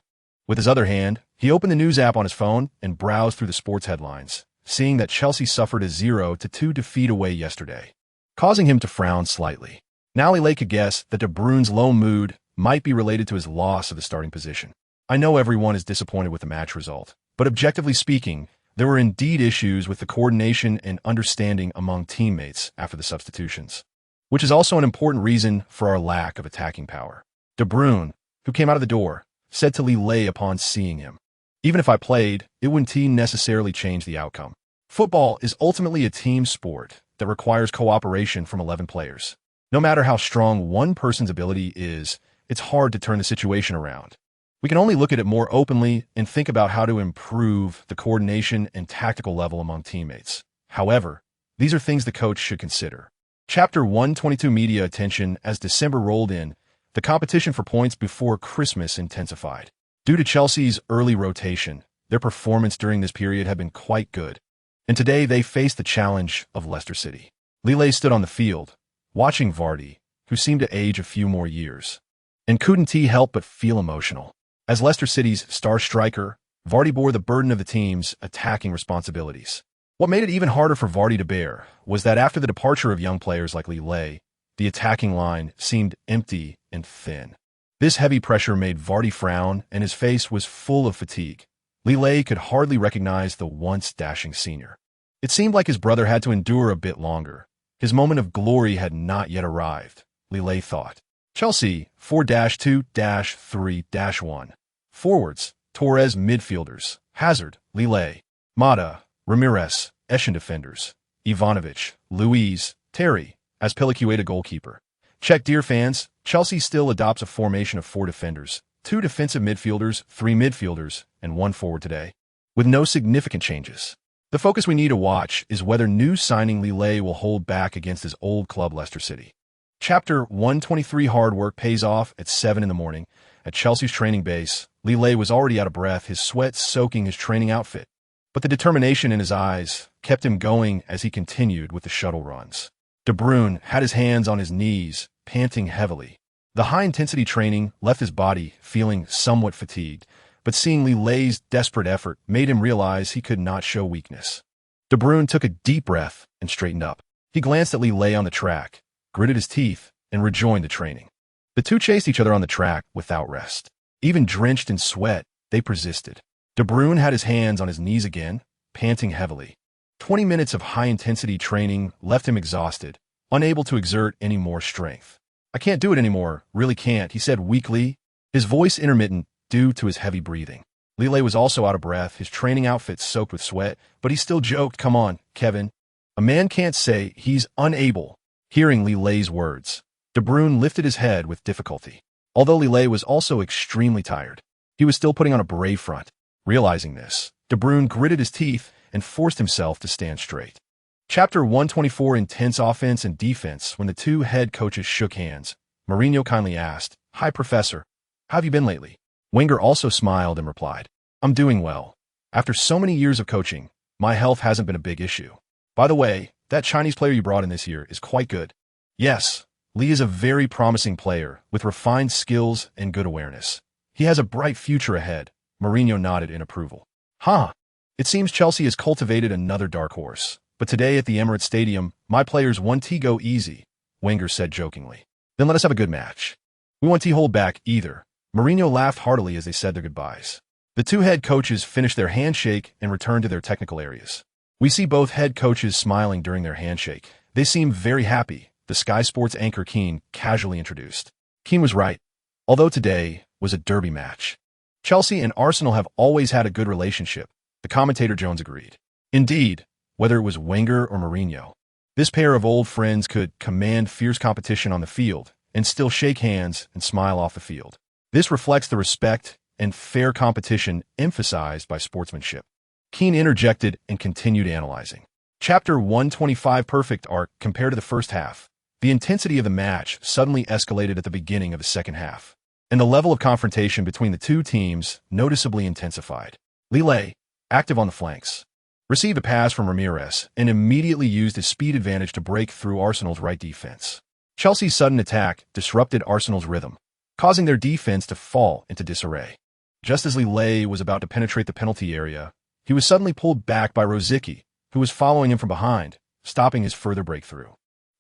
With his other hand, he opened the news app on his phone and browsed through the sports headlines, seeing that Chelsea suffered a 0-2 defeat away yesterday, causing him to frown slightly. Now Lille could guess that De Bruyne's low mood might be related to his loss of the starting position. I know everyone is disappointed with the match result, but objectively speaking, there were indeed issues with the coordination and understanding among teammates after the substitutions, which is also an important reason for our lack of attacking power. De Bruyne, who came out of the door, said to Lille upon seeing him, "Even if I played, it wouldn't necessarily change the outcome. Football is ultimately a team sport that requires cooperation from 11 players. No matter how strong one person's ability is, it's hard to turn the situation around. We can only look at it more openly and think about how to improve the coordination and tactical level among teammates. However, these are things the coach should consider." Chapter 122 Media attention. As December rolled in, the competition for points before Christmas intensified. Due to Chelsea's early rotation, their performance during this period had been quite good, and today they faced the challenge of Leicester City. Lille stood on the field, watching Vardy, who seemed to age a few more years, and couldn't help but feel emotional. As Leicester City's star striker, Vardy bore the burden of the team's attacking responsibilities. What made it even harder for Vardy to bear was that after the departure of young players like Lille, the attacking line seemed empty and thin. This heavy pressure made Vardy frown, and his face was full of fatigue. Lille could hardly recognize the once dashing senior. It seemed like his brother had to endure a bit longer. His moment of glory had not yet arrived, Lille thought. Chelsea 4-2-3-1. Forwards, Torres. Midfielders, Hazard, Lille. Mata, Ramirez. Eschen. Defenders, Ivanovic, Luiz, Terry. Azpilicueta goalkeeper. Check, dear fans, Chelsea still adopts a formation of 4 defenders, 2 defensive midfielders, 3 midfielders, and 1 forward today, with no significant changes. The focus we need to watch is whether new signing Lille will hold back against his old club Leicester City. Chapter 123 Hard work pays off. At 7 in the morning, at Chelsea's training base, Lille was already out of breath, his sweat soaking his training outfit. But the determination in his eyes kept him going as he continued with the shuttle runs. De Bruyne had his hands on his knees, panting heavily. The high-intensity training left his body feeling somewhat fatigued, but seeing Lille's desperate effort made him realize he could not show weakness. De Bruyne took a deep breath and straightened up. He glanced at Lille on the track, gritted his teeth, and rejoined the training. The two chased each other on the track without rest. Even drenched in sweat, they persisted. De Bruyne had his hands on his knees again, panting heavily. 20 minutes of high-intensity training left him exhausted, unable to exert any more strength. "I can't do it anymore, really can't," he said weakly, his voice intermittent due to his heavy breathing. Lille was also out of breath, his training outfit soaked with sweat, but he still joked, "Come on, Kevin. A man can't say he's unable." Hearing Lille's words, De Bruyne lifted his head with difficulty. Although Lille was also extremely tired, he was still putting on a brave front. Realizing this, De Bruyne gritted his teeth and forced himself to stand straight. Chapter 124 Intense offense and defense. When the two head coaches shook hands, Mourinho kindly asked, "Hi, Professor. How have you been lately?" Wenger also smiled and replied, "I'm doing well. After so many years of coaching, my health hasn't been a big issue. By the way, that Chinese player you brought in this year is quite good." "Yes, Lee is a very promising player with refined skills and good awareness. He has a bright future ahead." Mourinho nodded in approval. "Huh. It seems Chelsea has cultivated another dark horse. But today at the Emirates Stadium, my players won to go easy," Wenger said jokingly. "Then let us have a good match. We won't hold back either." Mourinho laughed heartily as they said their goodbyes. The two head coaches finished their handshake and returned to their technical areas. We see both head coaches smiling during their handshake. They seem very happy, the Sky Sports anchor Keane casually introduced. Keane was right, although today was a derby match. Chelsea and Arsenal have always had a good relationship, the commentator Jones agreed. Indeed, whether it was Wenger or Mourinho, this pair of old friends could command fierce competition on the field and still shake hands and smile off the field. This reflects the respect and fair competition emphasized by sportsmanship. Keane interjected and continued analyzing. Chapter 125 Perfect arc compared to the first half. The intensity of the match suddenly escalated at the beginning of the second half, and the level of confrontation between the two teams noticeably intensified. Lille, active on the flanks, received a pass from Ramirez and immediately used his speed advantage to break through Arsenal's right defense. Chelsea's sudden attack disrupted Arsenal's rhythm, causing their defense to fall into disarray. Just as Lille was about to penetrate the penalty area, he was suddenly pulled back by Rosicky, who was following him from behind, stopping his further breakthrough.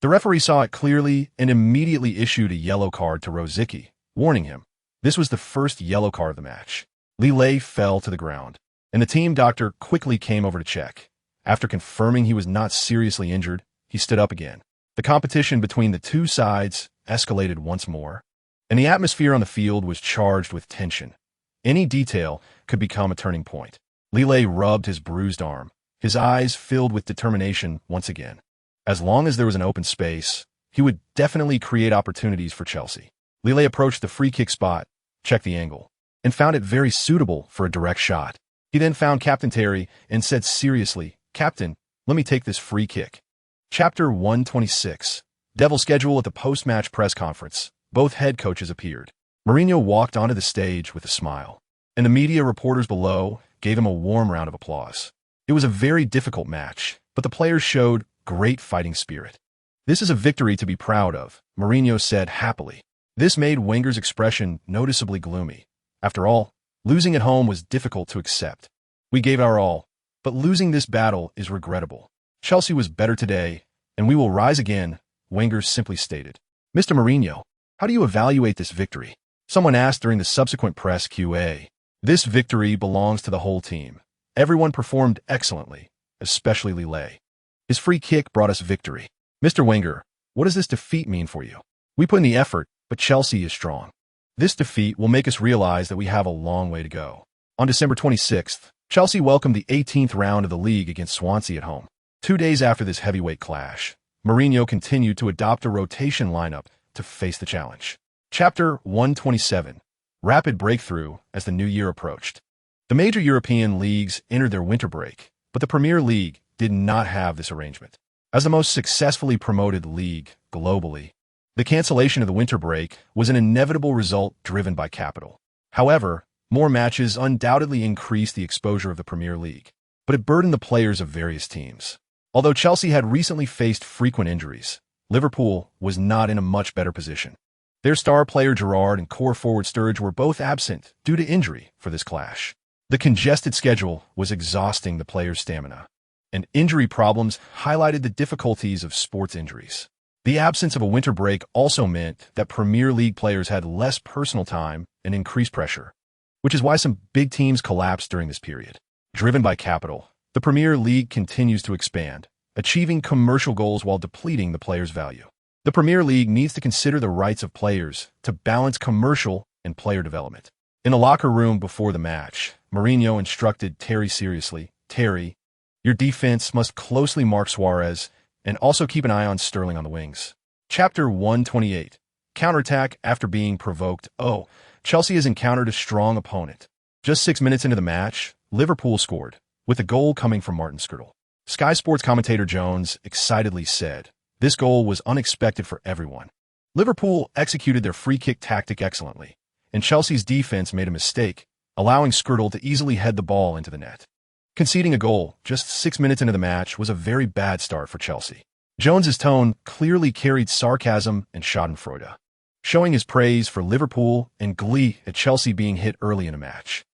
The referee saw it clearly and immediately issued a yellow card to Rosicky, warning him. This was the first yellow card of the match. Lille fell to the ground, and the team doctor quickly came over to check. After confirming he was not seriously injured, he stood up again. The competition between the two sides escalated once more, and the atmosphere on the field was charged with tension. Any detail could become a turning point. Lille rubbed his bruised arm, his eyes filled with determination once again. As long as there was an open space, he would definitely create opportunities for Chelsea. Lille approached the free kick spot, checked the angle, and found it very suitable for a direct shot. He then found Captain Terry and said seriously, "Captain, let me take this free kick." Chapter 126. Devil schedule at the post-match press conference. Both head coaches appeared. Mourinho walked onto the stage with a smile, and the media reporters below gave him a warm round of applause. It was a very difficult match, but the players showed great fighting spirit. "This is a victory to be proud of," Mourinho said happily. This made Wenger's expression noticeably gloomy. After all, losing at home was difficult to accept. "We gave our all, but losing this battle is regrettable. Chelsea was better today, and we will rise again," Wenger simply stated. "Mr. Mourinho, how do you evaluate this victory?" someone asked during the subsequent press Q&A. "This victory belongs to the whole team. Everyone performed excellently, especially Lille. His free kick brought us victory. Mr. Wenger, what does this defeat mean for you?" "We put in the effort, but Chelsea is strong. This defeat will make us realize that we have a long way to go." On December 26th, Chelsea welcomed the 18th round of the league against Swansea at home. 2 days after this heavyweight clash, Mourinho continued to adopt a rotation lineup to face the challenge. Chapter 127. Rapid breakthrough as the new year approached. The major European leagues entered their winter break, but the Premier League did not have this arrangement. As the most successfully promoted league globally, the cancellation of the winter break was an inevitable result driven by capital. However, more matches undoubtedly increased the exposure of the Premier League, but it burdened the players of various teams. Although Chelsea had recently faced frequent injuries, Liverpool was not in a much better position. Their star player Gerrard and core forward Sturridge were both absent due to injury for this clash. The congested schedule was exhausting the players' stamina, and injury problems highlighted the difficulties of sports injuries. The absence of a winter break also meant that Premier League players had less personal time and increased pressure, which is why some big teams collapsed during this period. Driven by capital, the Premier League continues to expand, achieving commercial goals while depleting the players' value. The Premier League needs to consider the rights of players to balance commercial and player development. In the locker room before the match, Mourinho instructed Terry seriously, "Terry, your defense must closely mark Suarez and also keep an eye on Sterling on the wings." Chapter 128. Counterattack after being provoked. Chelsea has encountered a strong opponent. Just 6 minutes into the match, Liverpool scored, with the goal coming from Martin Skrtel. Sky Sports commentator Jones excitedly said, "This goal was unexpected for everyone. Liverpool executed their free kick tactic excellently, and Chelsea's defense made a mistake, allowing Skrtel to easily head the ball into the net." Conceding a goal just 6 minutes into the match was a very bad start for Chelsea. Jones's tone clearly carried sarcasm and schadenfreude, showing his praise for Liverpool and glee at Chelsea being hit early in a match.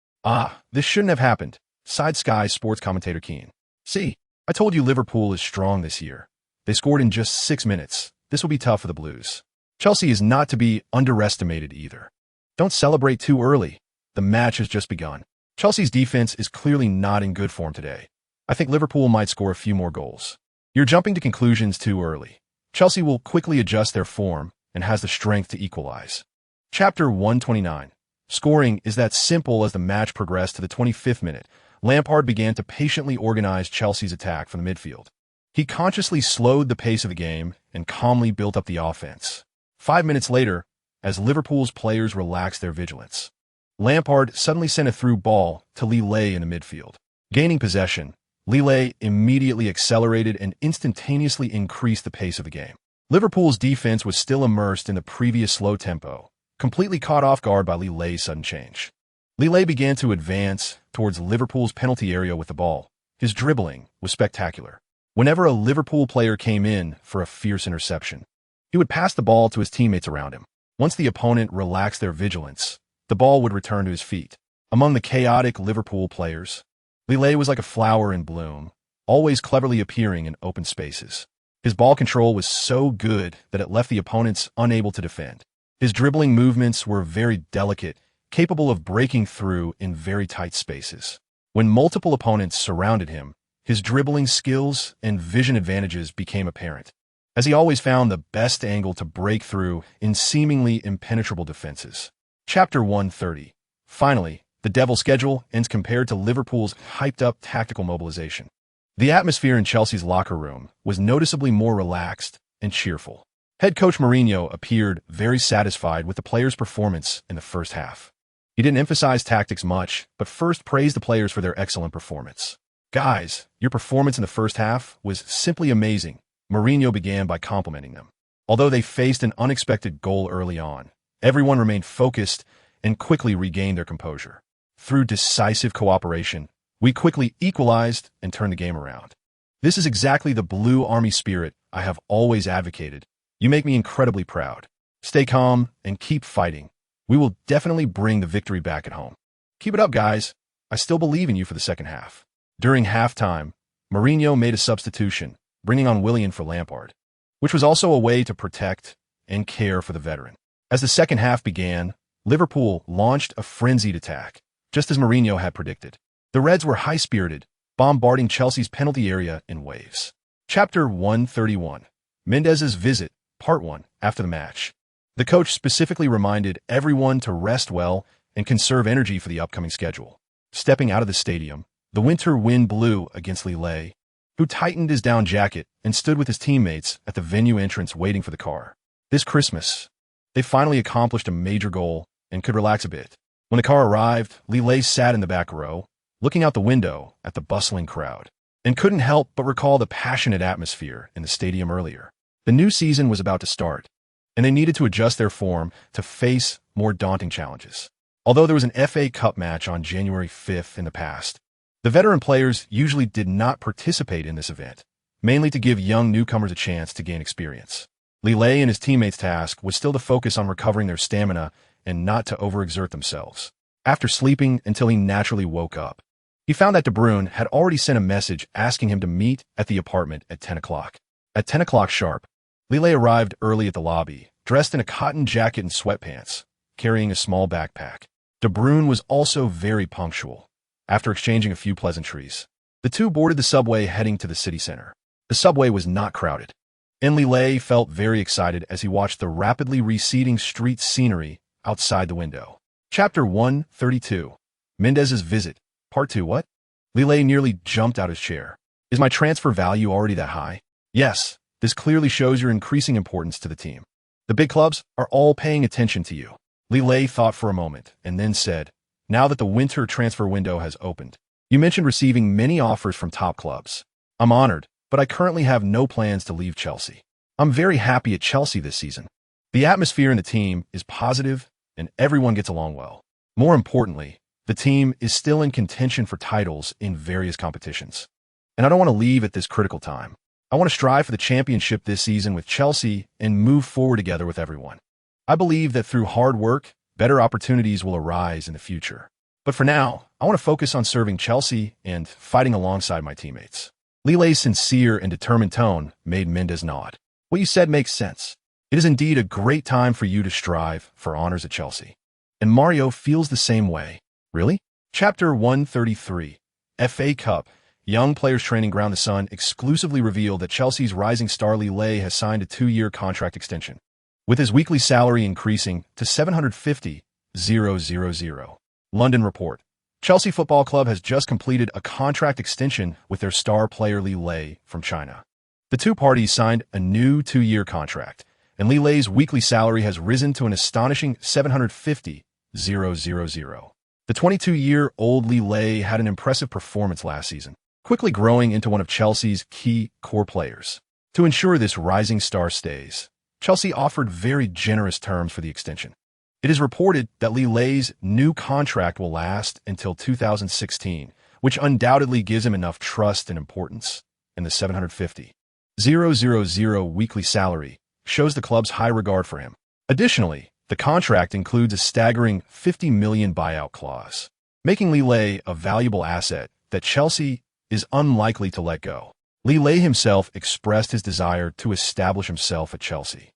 This shouldn't have happened," sighed Sky Sports commentator Keane. "See, I told you Liverpool is strong this year. They scored in just 6 minutes. This will be tough for the Blues. Chelsea is not to be underestimated either. Don't celebrate too early. The match has just begun. Chelsea's defense is clearly not in good form today. I think Liverpool might score a few more goals. You're jumping to conclusions too early. Chelsea will quickly adjust their form and has the strength to equalize." Chapter 129. Scoring is that simple. As the match progressed to the 25th minute, Lampard began to patiently organize Chelsea's attack from the midfield. He consciously slowed the pace of the game and calmly built up the offense. 5 minutes later, as Liverpool's players relaxed their vigilance, Lampard suddenly sent a through ball to Lille in the midfield. Gaining possession, Lille immediately accelerated and instantaneously increased the pace of the game. Liverpool's defense was still immersed in the previous slow tempo, completely caught off guard by Lille's sudden change. Lille began to advance towards Liverpool's penalty area with the ball. His dribbling was spectacular. Whenever a Liverpool player came in for a fierce interception, he would pass the ball to his teammates around him. Once the opponent relaxed their vigilance, the ball would return to his feet. Among the chaotic Liverpool players, Lille was like a flower in bloom, always cleverly appearing in open spaces. His ball control was so good that it left the opponents unable to defend. His dribbling movements were very delicate, capable of breaking through in very tight spaces. When multiple opponents surrounded him, his dribbling skills and vision advantages became apparent, as he always found the best angle to break through in seemingly impenetrable defenses. Chapter 130. Finally, the Devil's schedule ends compared to Liverpool's hyped-up tactical mobilization. The atmosphere in Chelsea's locker room was noticeably more relaxed and cheerful. Head coach Mourinho appeared very satisfied with the players' performance in the first half. He didn't emphasize tactics much, but first praised the players for their excellent performance. "Guys, your performance in the first half was simply amazing," Mourinho began by complimenting them. Although they faced an unexpected goal early on, everyone remained focused and quickly regained their composure. Through decisive cooperation, we quickly equalized and turned the game around. "This is exactly the Blue Army spirit I have always advocated. You make me incredibly proud. Stay calm and keep fighting. We will definitely bring the victory back at home. Keep it up, guys. I still believe in you for the second half." During halftime, Mourinho made a substitution, bringing on Willian for Lampard, which was also a way to protect and care for the veteran. As the second half began, Liverpool launched a frenzied attack, just as Mourinho had predicted. The Reds were high-spirited, bombarding Chelsea's penalty area in waves. Chapter 131. Mendes's Visit, Part 1. After the match, the coach specifically reminded everyone to rest well and conserve energy for the upcoming schedule. Stepping out of the stadium, the winter wind blew against Lille, who tightened his down jacket and stood with his teammates at the venue entrance waiting for the car. This Christmas, they finally accomplished a major goal and could relax a bit. When the car arrived, Lille sat in the back row, looking out the window at the bustling crowd, and couldn't help but recall the passionate atmosphere in the stadium earlier. The new season was about to start, and they needed to adjust their form to face more daunting challenges. Although there was an FA Cup match on January 5th in the past, the veteran players usually did not participate in this event, mainly to give young newcomers a chance to gain experience. Lille and his teammates' task was still to focus on recovering their stamina and not to overexert themselves. After sleeping until he naturally woke up, he found that De Bruyne had already sent a message asking him to meet at the apartment at 10 o'clock. At 10 o'clock sharp, Lille arrived early at the lobby, dressed in a cotton jacket and sweatpants, carrying a small backpack. De Bruyne was also very punctual. After exchanging a few pleasantries, the two boarded the subway heading to the city center. The subway was not crowded, and Lille felt very excited as he watched the rapidly receding street scenery outside the window. Chapter 132. Mendes's Visit, Part 2. What? Lille nearly jumped out his chair. "Is my transfer value already that high?" "Yes, this clearly shows your increasing importance to the team. The big clubs are all paying attention to you." Lille thought for a moment and then said, "Now that the winter transfer window has opened, you mentioned receiving many offers from top clubs. I'm honored, but I currently have no plans to leave Chelsea. I'm very happy at Chelsea this season. The atmosphere in the team is positive and everyone gets along well. More importantly, the team is still in contention for titles in various competitions. And I don't want to leave at this critical time. I want to strive for the championship this season with Chelsea and move forward together with everyone. I believe that through hard work, better opportunities will arise in the future. But for now, I want to focus on serving Chelsea and fighting alongside my teammates." Lille's sincere and determined tone made Mendes nod. "What you said makes sense. It is indeed a great time for you to strive for honors at Chelsea. And Mario feels the same way." "Really?" Chapter 133. FA Cup. Young Players Training Ground. The Sun exclusively revealed that Chelsea's rising star Lille has signed a 2-year contract extension, with his weekly salary increasing to $750,000. London Report. Chelsea Football Club has just completed a contract extension with their star player Lille from China. The two parties signed a new 2-year contract, and Lille's weekly salary has risen to an astonishing $750,000. The 22-year-old Lille had an impressive performance last season, quickly growing into one of Chelsea's key core players. To ensure this rising star stays, Chelsea offered very generous terms for the extension. It is reported that Lelay's new contract will last until 2016, which undoubtedly gives him enough trust and importance. In the 750,000 weekly salary shows the club's high regard for him. Additionally, the contract includes a staggering $50 million buyout clause, making Lelay a valuable asset that Chelsea is unlikely to let go. Lelay himself expressed his desire to establish himself at Chelsea,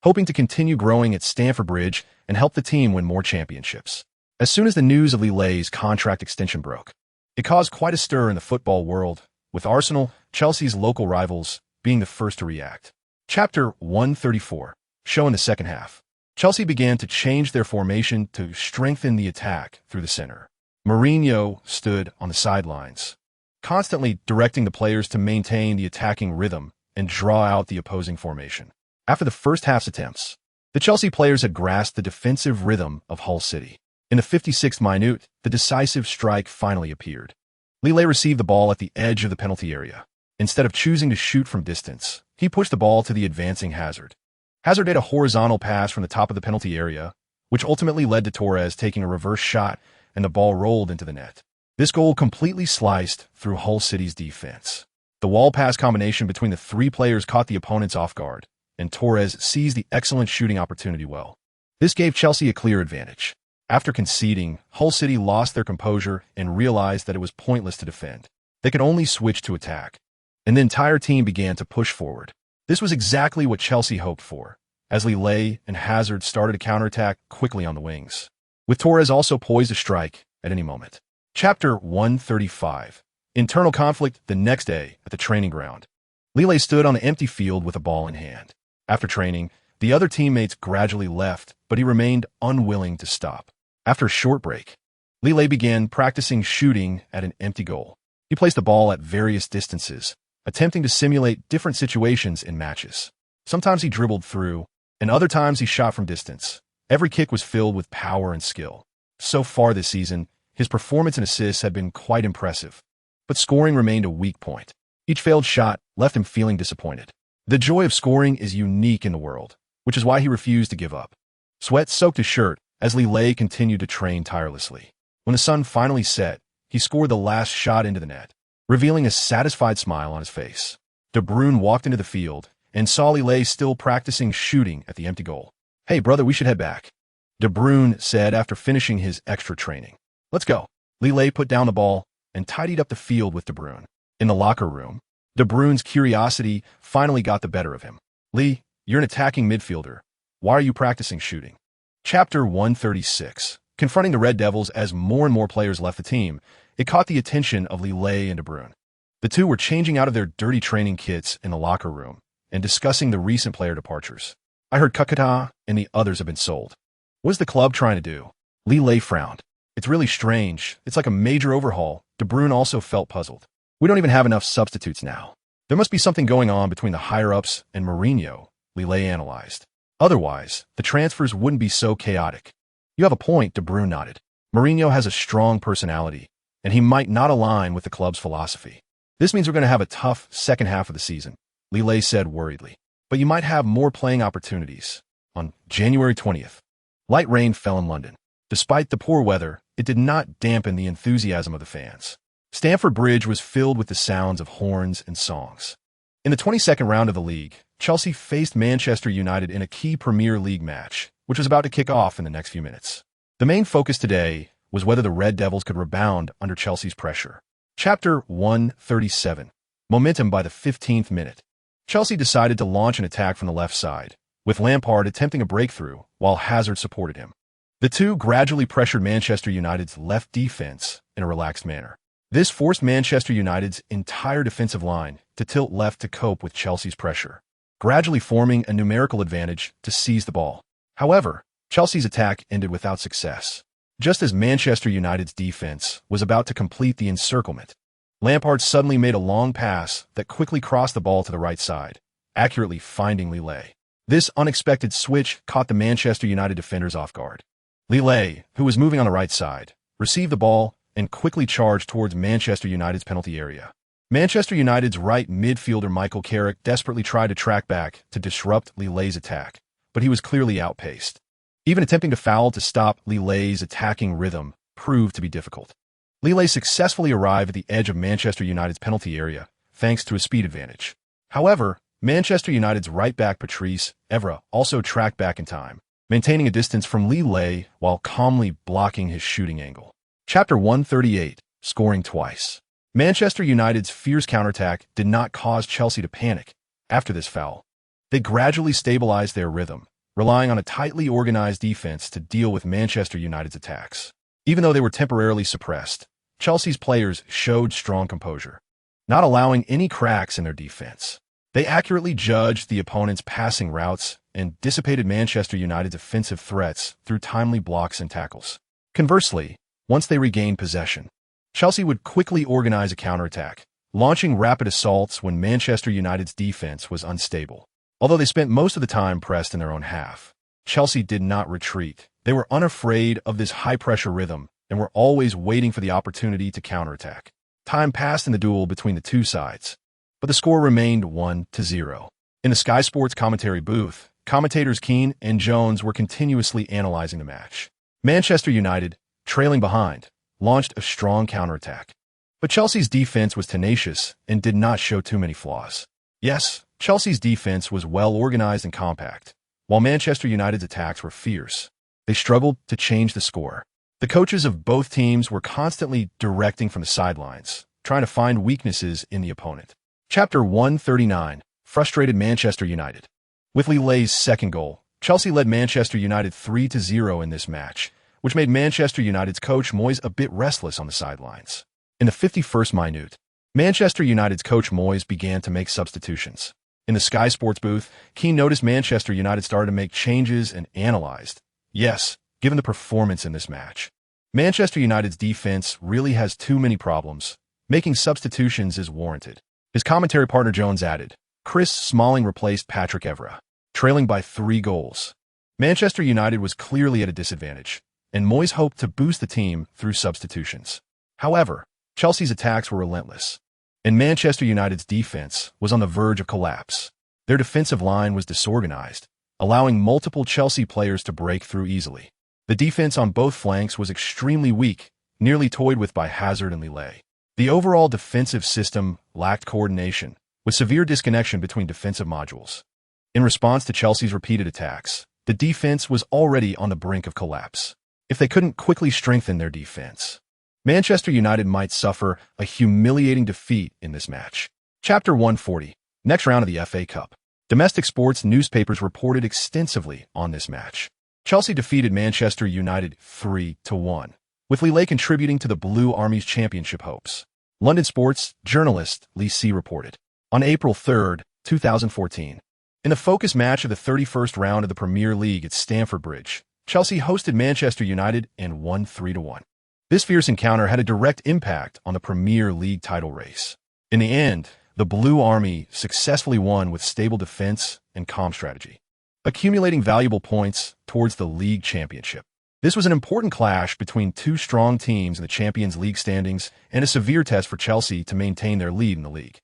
hoping to continue growing at Stamford Bridge and help the team win more championships. As soon as the news of Lelay's contract extension broke, it caused quite a stir in the football world, with Arsenal, Chelsea's local rivals, being the first to react. Chapter 134, show in the second half. Chelsea began to change their formation to strengthen the attack through the center. Mourinho stood on the sidelines, constantly directing the players to maintain the attacking rhythm and draw out the opposing formation. After the first half's attempts, the Chelsea players had grasped the defensive rhythm of Hull City. In the 56th minute, the decisive strike finally appeared. Lelay received the ball at the edge of the penalty area. Instead of choosing to shoot from distance, he pushed the ball to the advancing Hazard. Hazard did a horizontal pass from the top of the penalty area, which ultimately led to Torres taking a reverse shot and the ball rolled into the net. This goal completely sliced through Hull City's defense. The wall pass combination between the three players caught the opponents off guard, and Torres seized the excellent shooting opportunity well. This gave Chelsea a clear advantage. After conceding, Hull City lost their composure and realized that it was pointless to defend. They could only switch to attack, and the entire team began to push forward. This was exactly what Chelsea hoped for, as Lelay and Hazard started a counterattack quickly on the wings, with Torres also poised to strike at any moment. Chapter 135, internal conflict the next day at the training ground. Lelay stood on the empty field with a ball in hand. After training, the other teammates gradually left, but he remained unwilling to stop. After a short break, Lelay began practicing shooting at an empty goal. He placed the ball at various distances, attempting to simulate different situations in matches. Sometimes he dribbled through, and other times he shot from distance. Every kick was filled with power and skill. So far this season, his performance and assists had been quite impressive, but scoring remained a weak point. Each failed shot left him feeling disappointed. The joy of scoring is unique in the world, which is why he refused to give up. Sweat soaked his shirt as Lelay continued to train tirelessly. When the sun finally set, he scored the last shot into the net, revealing a satisfied smile on his face. De Bruyne walked into the field and saw Lelay still practicing shooting at the empty goal. "Hey, brother, we should head back," De Bruyne said after finishing his extra training. "Let's go." Lelay put down the ball and tidied up the field with De Bruyne. In the locker room, De Bruyne's curiosity finally got the better of him. "Lee, you're an attacking midfielder. Why are you practicing shooting?" Chapter 136. Confronting the Red Devils as more and more players left the team, it caught the attention of Lelay and De Bruyne. The two were changing out of their dirty training kits in the locker room and discussing the recent player departures. "I heard Kakata and the others have been sold. What's the club trying to do?" Lelay frowned. "It's really strange. It's like a major overhaul." De Bruyne also felt puzzled. "We don't even have enough substitutes now. There must be something going on between the higher-ups and Mourinho," Lelay analyzed. "Otherwise, the transfers wouldn't be so chaotic." "You have a point," De Bruyne nodded. "Mourinho has a strong personality, and he might not align with the club's philosophy. This means we're going to have a tough second half of the season," Lelay said worriedly. "But you might have more playing opportunities." On January 20th, light rain fell in London. Despite the poor weather, it did not dampen the enthusiasm of the fans. Stamford Bridge was filled with the sounds of horns and songs. In the 22nd round of the league, Chelsea faced Manchester United in a key Premier League match, which was about to kick off in the next few minutes. The main focus today was whether the Red Devils could rebound under Chelsea's pressure. Chapter 137. Momentum by the 15th minute. Chelsea decided to launch an attack from the left side, with Lampard attempting a breakthrough while Hazard supported him. The two gradually pressured Manchester United's left defense in a relaxed manner. This forced Manchester United's entire defensive line to tilt left to cope with Chelsea's pressure, gradually forming a numerical advantage to seize the ball. However, Chelsea's attack ended without success. Just as Manchester United's defense was about to complete the encirclement, Lampard suddenly made a long pass that quickly crossed the ball to the right side, accurately finding Lelay. This unexpected switch caught the Manchester United defenders off guard. Lelay, who was moving on the right side, received the ball and quickly charged towards Manchester United's penalty area. Manchester United's right midfielder Michael Carrick desperately tried to track back to disrupt Lelay's attack, but he was clearly outpaced. Even attempting to foul to stop Lille's attacking rhythm proved to be difficult. Lille successfully arrived at the edge of Manchester United's penalty area, thanks to a speed advantage. However, Manchester United's right-back Patrice Evra also tracked back in time, maintaining a distance from Lille while calmly blocking his shooting angle. Chapter 138, Scoring Twice. Manchester United's fierce counterattack did not cause Chelsea to panic. After this foul, they gradually stabilized their rhythm, relying on a tightly organized defense to deal with Manchester United's attacks. Even though they were temporarily suppressed, Chelsea's players showed strong composure, not allowing any cracks in their defense. They accurately judged the opponent's passing routes and dissipated Manchester United's offensive threats through timely blocks and tackles. Conversely, once they regained possession, Chelsea would quickly organize a counterattack, launching rapid assaults when Manchester United's defense was unstable. Although they spent most of the time pressed in their own half, Chelsea did not retreat. They were unafraid of this high-pressure rhythm and were always waiting for the opportunity to counterattack. Time passed in the duel between the two sides, but the score remained 1-0. In the Sky Sports commentary booth, commentators Keane and Jones were continuously analyzing the match. Manchester United, trailing behind, launched a strong counterattack. But Chelsea's defense was tenacious and did not show too many flaws. Yes, Chelsea's defense was well organized and compact, while Manchester United's attacks were fierce. They struggled to change the score. The coaches of both teams were constantly directing from the sidelines, trying to find weaknesses in the opponent. Chapter 139, Frustrated Manchester United. With Lille's second goal, Chelsea led Manchester United 3-0 in this match, which made Manchester United's coach Moyes a bit restless on the sidelines. In the 51st minute, Manchester United's coach Moyes began to make substitutions. In the Sky Sports booth, Keane noticed Manchester United started to make changes and analyzed. Yes, given the performance in this match, Manchester United's defense really has too many problems. Making substitutions is warranted. His commentary partner Jones added, Chris Smalling replaced Patrick Evra, trailing by 3 goals. Manchester United was clearly at a disadvantage, and Moyes hoped to boost the team through substitutions. However, Chelsea's attacks were relentless, and Manchester United's defense was on the verge of collapse. Their defensive line was disorganized, allowing multiple Chelsea players to break through easily. The defense on both flanks was extremely weak, nearly toyed with by Hazard and Lille. The overall defensive system lacked coordination, with severe disconnection between defensive modules. In response to Chelsea's repeated attacks, the defense was already on the brink of collapse. If they couldn't quickly strengthen their defense, Manchester United might suffer a humiliating defeat in this match. Chapter 140, Next round of the FA Cup. Domestic sports newspapers reported extensively on this match. Chelsea defeated Manchester United 3-1, with Lille contributing to the Blue Army's championship hopes. London sports journalist Lee C. reported. On April 3, 2014, in the focus match of the 31st round of the Premier League at Stamford Bridge, Chelsea hosted Manchester United and won 3-1. This fierce encounter had a direct impact on the Premier League title race. In the end, the Blue Army successfully won with stable defense and calm strategy, accumulating valuable points towards the league championship. This was an important clash between two strong teams in the Champions League standings and a severe test for Chelsea to maintain their lead in the league.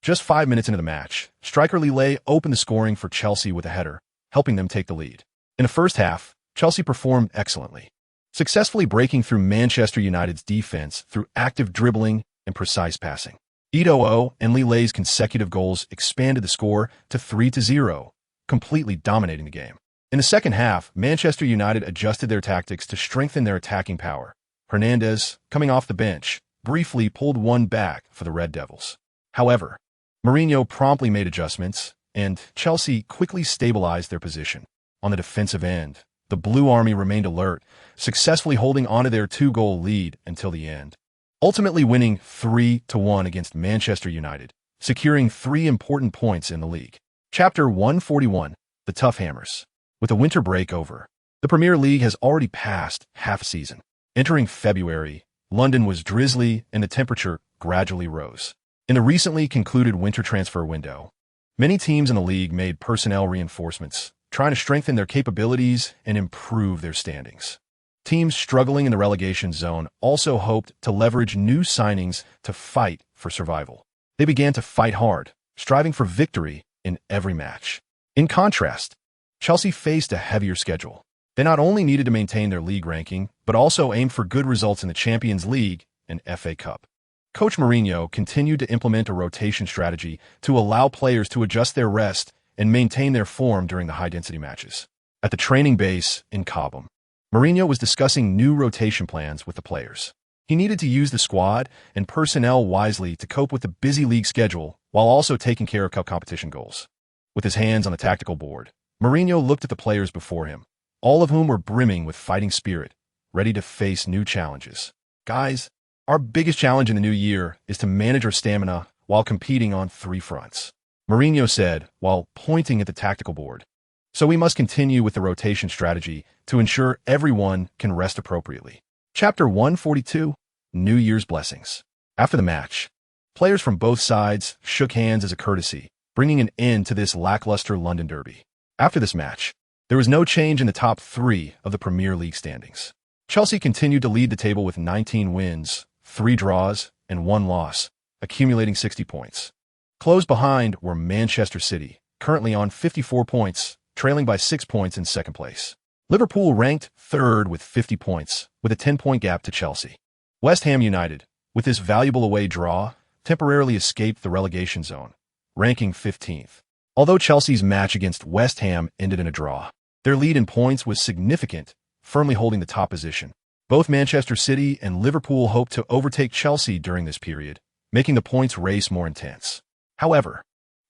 Just 5 minutes into the match, striker Lille opened the scoring for Chelsea with a header, helping them take the lead. In the first half, Chelsea performed excellently, successfully breaking through Manchester United's defense through active dribbling and precise passing. Eto'o and Lille's consecutive goals expanded the score to 3-0, completely dominating the game. In the second half, Manchester United adjusted their tactics to strengthen their attacking power. Hernandez, coming off the bench, briefly pulled one back for the Red Devils. However, Mourinho promptly made adjustments, and Chelsea quickly stabilized their position. On the defensive end, the Blue Army remained alert, successfully holding onto their 2-goal lead until the end, ultimately winning 3-1 against Manchester United, securing 3 important points in the league. Chapter 141, The Tough Hammers. With the winter break over, the Premier League has already passed half a season. Entering February, London was drizzly and the temperature gradually rose. In the recently concluded winter transfer window, many teams in the league made personnel reinforcements, trying to strengthen their capabilities and improve their standings. Teams struggling in the relegation zone also hoped to leverage new signings to fight for survival. They began to fight hard, striving for victory in every match. In contrast, Chelsea faced a heavier schedule. They not only needed to maintain their league ranking, but also aim for good results in the Champions League and FA Cup. Coach Mourinho continued to implement a rotation strategy to allow players to adjust their rest and maintain their form during the high-density matches. At the training base in Cobham, Mourinho was discussing new rotation plans with the players. He needed to use the squad and personnel wisely to cope with the busy league schedule while also taking care of cup competition goals. With his hands on the tactical board, Mourinho looked at the players before him, all of whom were brimming with fighting spirit, ready to face new challenges. Guys, our biggest challenge in the new year is to manage our stamina while competing on 3 fronts, Mourinho said while pointing at the tactical board. So we must continue with the rotation strategy to ensure everyone can rest appropriately. Chapter 142, New Year's Blessings. After the match, players from both sides shook hands as a courtesy, bringing an end to this lackluster London derby. After this match, there was no change in the top 3 of the Premier League standings. Chelsea continued to lead the table with 19 wins, 3 draws, and 1 loss, accumulating 60 points. Close behind were Manchester City, currently on 54 points, trailing by 6 points in second place. Liverpool ranked 3rd with 50 points, with a 10-point gap to Chelsea. West Ham United, with this valuable away draw, temporarily escaped the relegation zone, ranking 15th. Although Chelsea's match against West Ham ended in a draw, their lead in points was significant, firmly holding the top position. Both Manchester City and Liverpool hoped to overtake Chelsea during this period, making the points race more intense. However,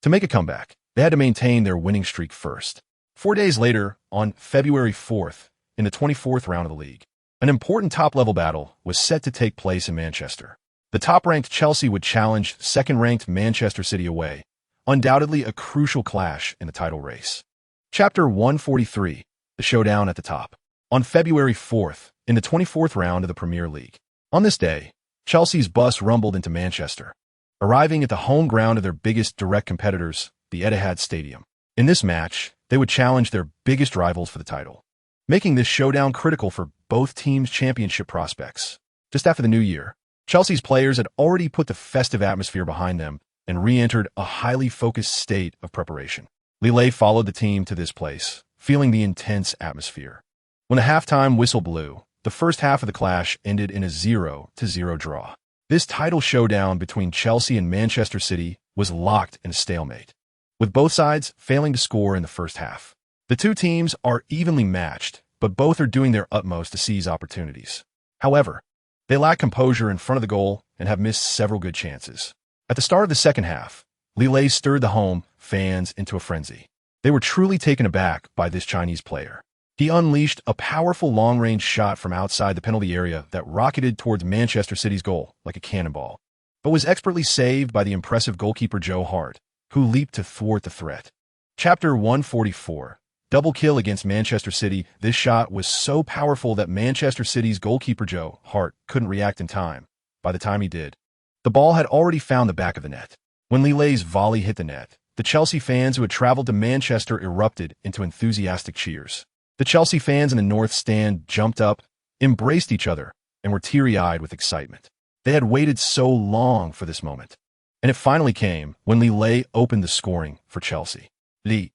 to make a comeback, they had to maintain their winning streak first. 4 days later, on February 4th, in the 24th round of the league, an important top-level battle was set to take place in Manchester. The top-ranked Chelsea would challenge second-ranked Manchester City away, undoubtedly a crucial clash in the title race. Chapter 143, The Showdown at the Top. On February 4th, in the 24th round of the Premier League. On this day, Chelsea's bus rumbled into Manchester, arriving at the home ground of their biggest direct competitors, the Etihad Stadium. In this match, they would challenge their biggest rivals for the title, making this showdown critical for both teams' championship prospects. Just after the new year, Chelsea's players had already put the festive atmosphere behind them and re-entered a highly focused state of preparation. Lille followed the team to this place, feeling the intense atmosphere. When the halftime whistle blew, the first half of the clash ended in a 0-0 draw. This title showdown between Chelsea and Manchester City was locked in a stalemate, with both sides failing to score in the first half. The two teams are evenly matched, but both are doing their utmost to seize opportunities. However, they lack composure in front of the goal and have missed several good chances. At the start of the second half, Lille stirred the home fans into a frenzy. They were truly taken aback by this Chinese player. He unleashed a powerful long-range shot from outside the penalty area that rocketed towards Manchester City's goal like a cannonball, but was expertly saved by the impressive goalkeeper Joe Hart, who leaped to thwart the threat. Chapter 144, Double kill against Manchester City. This shot was so powerful that Manchester City's goalkeeper Joe Hart couldn't react in time. By the time he did, the ball had already found the back of the net. When Lille's volley hit the net, the Chelsea fans who had traveled to Manchester erupted into enthusiastic cheers. The Chelsea fans in the North Stand jumped up, embraced each other, and were teary-eyed with excitement. They had waited so long for this moment. And it finally came when Lille opened the scoring for Chelsea. The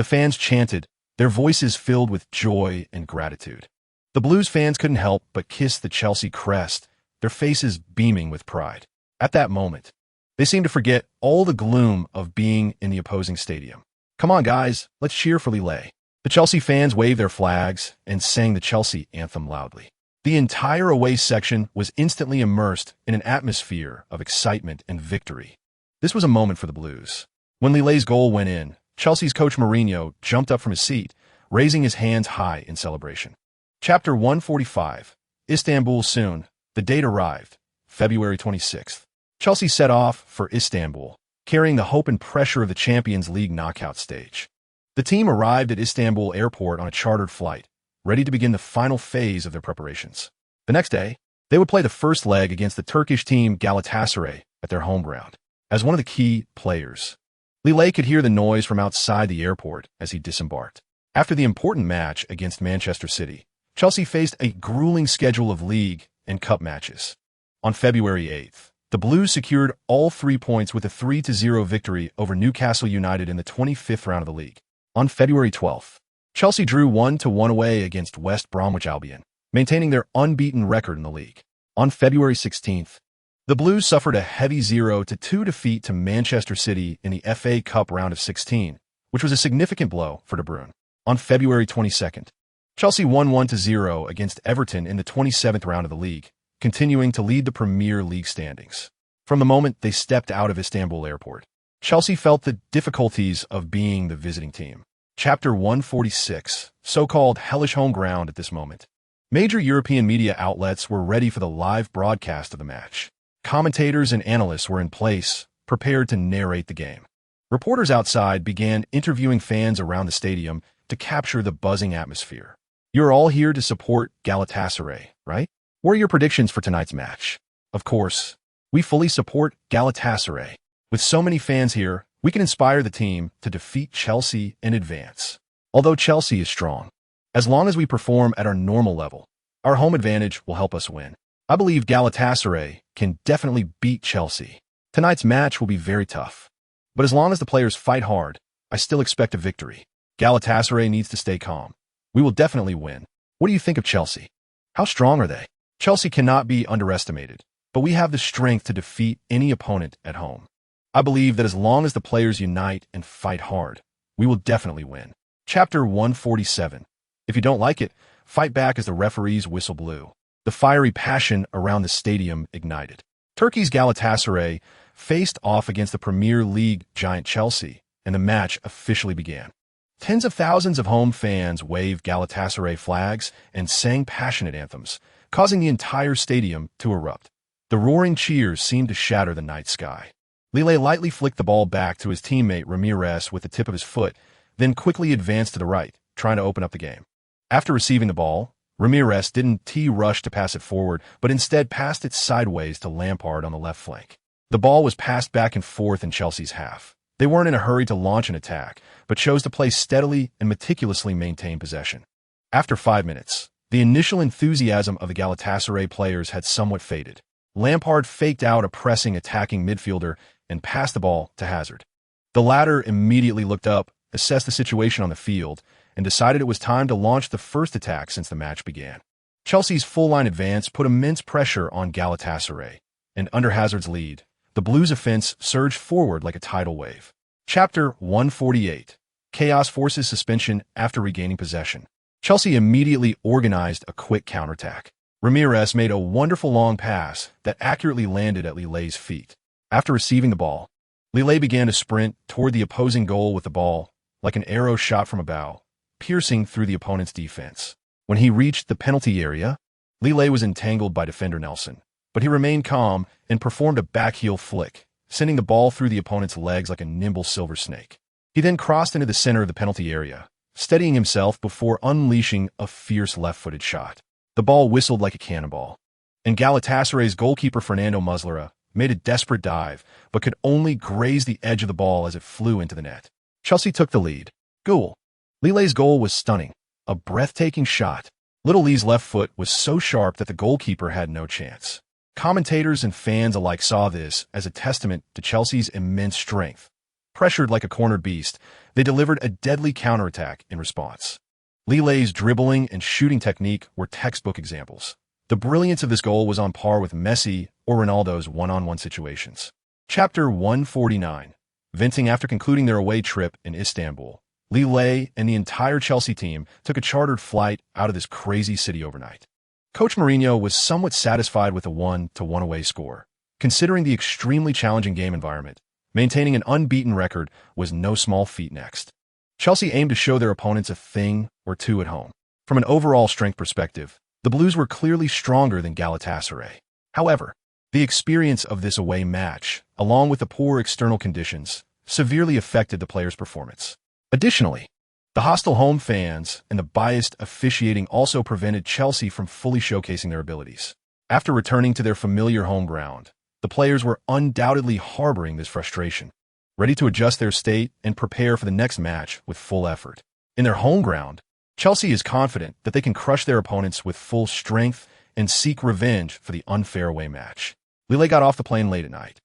fans chanted, their voices filled with joy and gratitude. The Blues fans couldn't help but kiss the Chelsea crest, their faces beaming with pride. At that moment, they seemed to forget all the gloom of being in the opposing stadium. Come on, guys, let's cheer for Lille. The Chelsea fans waved their flags and sang the Chelsea anthem loudly. The entire away section was instantly immersed in an atmosphere of excitement and victory. This was a moment for the Blues. When Lille's goal went in, Chelsea's coach Mourinho jumped up from his seat, raising his hands high in celebration. Chapter 145, Istanbul soon. The date arrived, February 26th. Chelsea set off for Istanbul, carrying the hope and pressure of the Champions League knockout stage. The team arrived at Istanbul airport on a chartered flight, ready to begin the final phase of their preparations. The next day, they would play the first leg against the Turkish team Galatasaray at their home ground. As one of the key players, Lille could hear the noise from outside the airport as he disembarked. After the important match against Manchester City, Chelsea faced a grueling schedule of league and cup matches. On February 8th, the Blues secured all 3 points with a 3-0 victory over Newcastle United in the 25th round of the league. On February 12th, Chelsea drew 1-1 away against West Bromwich Albion, maintaining their unbeaten record in the league. On February 16th, the Blues suffered a heavy 0-2 defeat to Manchester City in the FA Cup round of 16, which was a significant blow for De Bruyne. On February 22nd, Chelsea won 1-0 against Everton in the 27th round of the league, continuing to lead the Premier League standings. From the moment they stepped out of Istanbul Airport, Chelsea felt the difficulties of being the visiting team. Chapter 146, so-called hellish home ground at this moment. Major European media outlets were ready for the live broadcast of the match. Commentators and analysts were in place, prepared to narrate the game. Reporters outside began interviewing fans around the stadium to capture the buzzing atmosphere. You're all here to support Galatasaray, right? What are your predictions for tonight's match? Of course, we fully support Galatasaray. With so many fans here, we can inspire the team to defeat Chelsea and advance. Although Chelsea is strong, as long as we perform at our normal level, our home advantage will help us win. I believe Galatasaray can definitely beat Chelsea. Tonight's match will be very tough, but as long as the players fight hard, I still expect a victory. Galatasaray needs to stay calm. We will definitely win. What do you think of Chelsea? How strong are they? Chelsea cannot be underestimated, but we have the strength to defeat any opponent at home. I believe that as long as the players unite and fight hard, we will definitely win. Chapter 147. If you don't like it, fight back as the referee's whistle blew. The fiery passion around the stadium ignited. Turkey's Galatasaray faced off against the Premier League giant Chelsea, and the match officially began. Tens of thousands of home fans waved Galatasaray flags and sang passionate anthems, causing the entire stadium to erupt. The roaring cheers seemed to shatter the night sky. Lille lightly flicked the ball back to his teammate Ramirez with the tip of his foot, then quickly advanced to the right, trying to open up the game. After receiving the ball, Ramirez didn't rush to pass it forward, but instead passed it sideways to Lampard on the left flank. The ball was passed back and forth in Chelsea's half. They weren't in a hurry to launch an attack, but chose to play steadily and meticulously maintain possession. After 5 minutes, the initial enthusiasm of the Galatasaray players had somewhat faded. Lampard faked out a pressing attacking midfielder and passed the ball to Hazard. The latter immediately looked up, assessed the situation on the field, and decided it was time to launch the first attack since the match began. Chelsea's full-line advance put immense pressure on Galatasaray, and under Hazard's lead, the Blues' offense surged forward like a tidal wave. Chapter 148. Chaos forces suspension after regaining possession. Chelsea immediately organized a quick counterattack. Ramirez made a wonderful long pass that accurately landed at Lille's feet. After receiving the ball, Lille began to sprint toward the opposing goal with the ball, like an arrow shot from a bow, piercing through the opponent's defense. When he reached the penalty area, Lille was entangled by defender Nelson, but he remained calm and performed a backheel flick, sending the ball through the opponent's legs like a nimble silver snake. He then crossed into the center of the penalty area, steadying himself before unleashing a fierce left-footed shot. The ball whistled like a cannonball, and Galatasaray's goalkeeper Fernando Muslera made a desperate dive, but could only graze the edge of the ball as it flew into the net. Chelsea took the lead. Goal. Lille's goal was stunning, a breathtaking shot. Little Lee's left foot was so sharp that the goalkeeper had no chance. Commentators and fans alike saw this as a testament to Chelsea's immense strength. Pressured like a cornered beast, they delivered a deadly counterattack in response. Lille's dribbling and shooting technique were textbook examples. The brilliance of this goal was on par with Messi or Ronaldo's one-on-one situations. Chapter 149. Venting after concluding their away trip in Istanbul, Lille and the entire Chelsea team took a chartered flight out of this crazy city overnight. Coach Mourinho was somewhat satisfied with a 1-1 away score. Considering the extremely challenging game environment, maintaining an unbeaten record was no small feat next. Chelsea aimed to show their opponents a thing or two at home. From an overall strength perspective, the Blues were clearly stronger than Galatasaray. However, the experience of this away match, along with the poor external conditions, severely affected the players' performance. Additionally, the hostile home fans and the biased officiating also prevented Chelsea from fully showcasing their abilities. After returning to their familiar home ground, the players were undoubtedly harboring this frustration, ready to adjust their state and prepare for the next match with full effort. In their home ground, Chelsea is confident that they can crush their opponents with full strength and seek revenge for the unfair away match. Lille got off the plane late at night,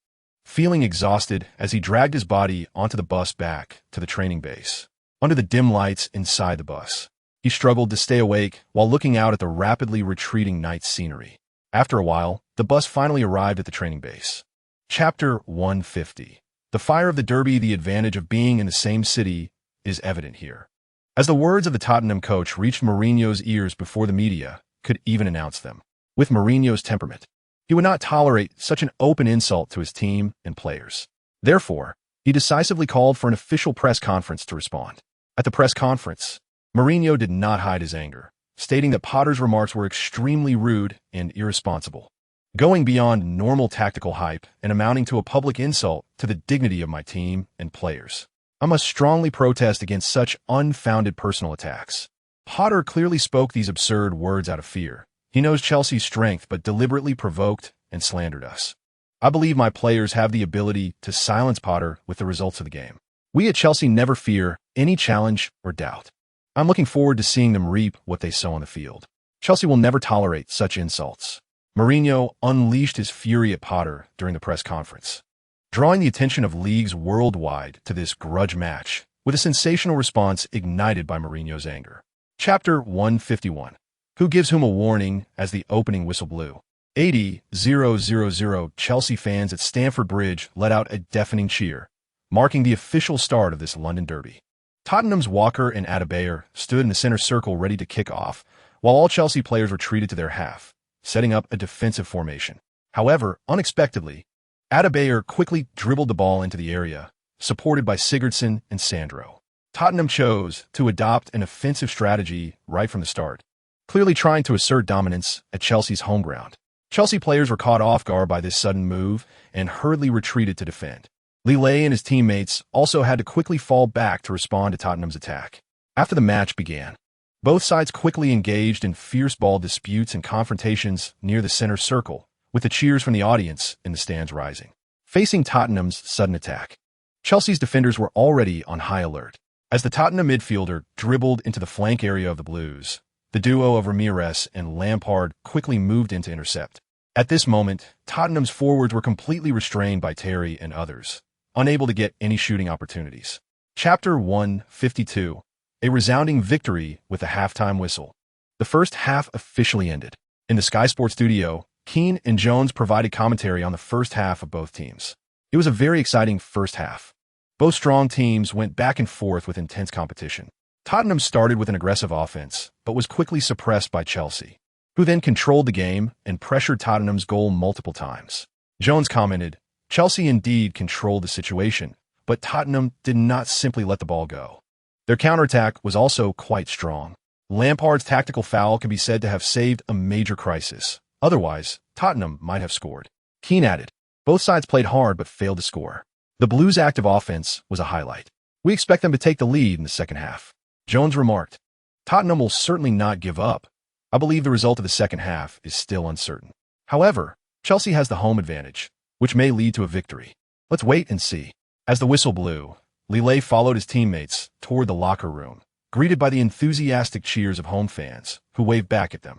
feeling exhausted as he dragged his body onto the bus back to the training base. under the dim lights inside the bus. He struggled to stay awake while looking out at the rapidly retreating night scenery. After a while, the bus finally arrived at the training base. Chapter 150. The fire of the derby. The advantage of being in the same city is evident here. As the words of the Tottenham coach reached Mourinho's ears before the media could even announce them. With Mourinho's temperament, he would not tolerate such an open insult to his team and players. Therefore, he decisively called for an official press conference to respond. At the press conference, Mourinho did not hide his anger, stating that Potter's remarks were extremely rude and irresponsible, going beyond normal tactical hype and amounting to a public insult to the dignity of my team and players. I must strongly protest against such unfounded personal attacks. Potter clearly spoke these absurd words out of fear. He knows Chelsea's strength but deliberately provoked and slandered us. I believe my players have the ability to silence Potter with the results of the game. We at Chelsea never fear any challenge or doubt. I'm looking forward to seeing them reap what they sow on the field. Chelsea will never tolerate such insults. Mourinho unleashed his fury at Potter during the press conference, drawing the attention of leagues worldwide to this grudge match, with a sensational response ignited by Mourinho's anger. Chapter 151. Who gives whom a warning as the opening whistle blew? 80,000 Chelsea fans at Stamford Bridge let out a deafening cheer, marking the official start of this London derby. Tottenham's Walker and Adebayor stood in the center circle ready to kick off, while all Chelsea players retreated to their half, setting up a defensive formation. However, unexpectedly, Adebayor quickly dribbled the ball into the area, supported by Sigurdsson and Sandro. Tottenham chose to adopt an offensive strategy right from the start, clearly trying to assert dominance at Chelsea's home ground. Chelsea players were caught off guard by this sudden move and hurriedly retreated to defend. Lille and his teammates also had to quickly fall back to respond to Tottenham's attack. After the match began, both sides quickly engaged in fierce ball disputes and confrontations near the center circle, with the cheers from the audience in the stands rising. Facing Tottenham's sudden attack, Chelsea's defenders were already on high alert. As the Tottenham midfielder dribbled into the flank area of the Blues, the duo of Ramirez and Lampard quickly moved in to intercept. At this moment, Tottenham's forwards were completely restrained by Terry and others, unable to get any shooting opportunities. Chapter 152. A resounding victory with a halftime whistle. The first half officially ended. In the Sky Sports studio, Keane and Jones provided commentary on the first half of both teams. It was a very exciting first half. Both strong teams went back and forth with intense competition. Tottenham started with an aggressive offense, but was quickly suppressed by Chelsea, who then controlled the game and pressured Tottenham's goal multiple times. Jones commented, "Chelsea indeed controlled the situation, but Tottenham did not simply let the ball go. Their counterattack was also quite strong. Lampard's tactical foul can be said to have saved a major crisis. Otherwise, Tottenham might have scored." Keane added, "Both sides played hard but failed to score. The Blues' active offense was a highlight. We expect them to take the lead in the second half." Jones remarked, "Tottenham will certainly not give up. I believe the result of the second half is still uncertain. However, Chelsea has the home advantage, which may lead to a victory. Let's wait and see." As the whistle blew, Lille followed his teammates toward the locker room, greeted by the enthusiastic cheers of home fans, who waved back at them.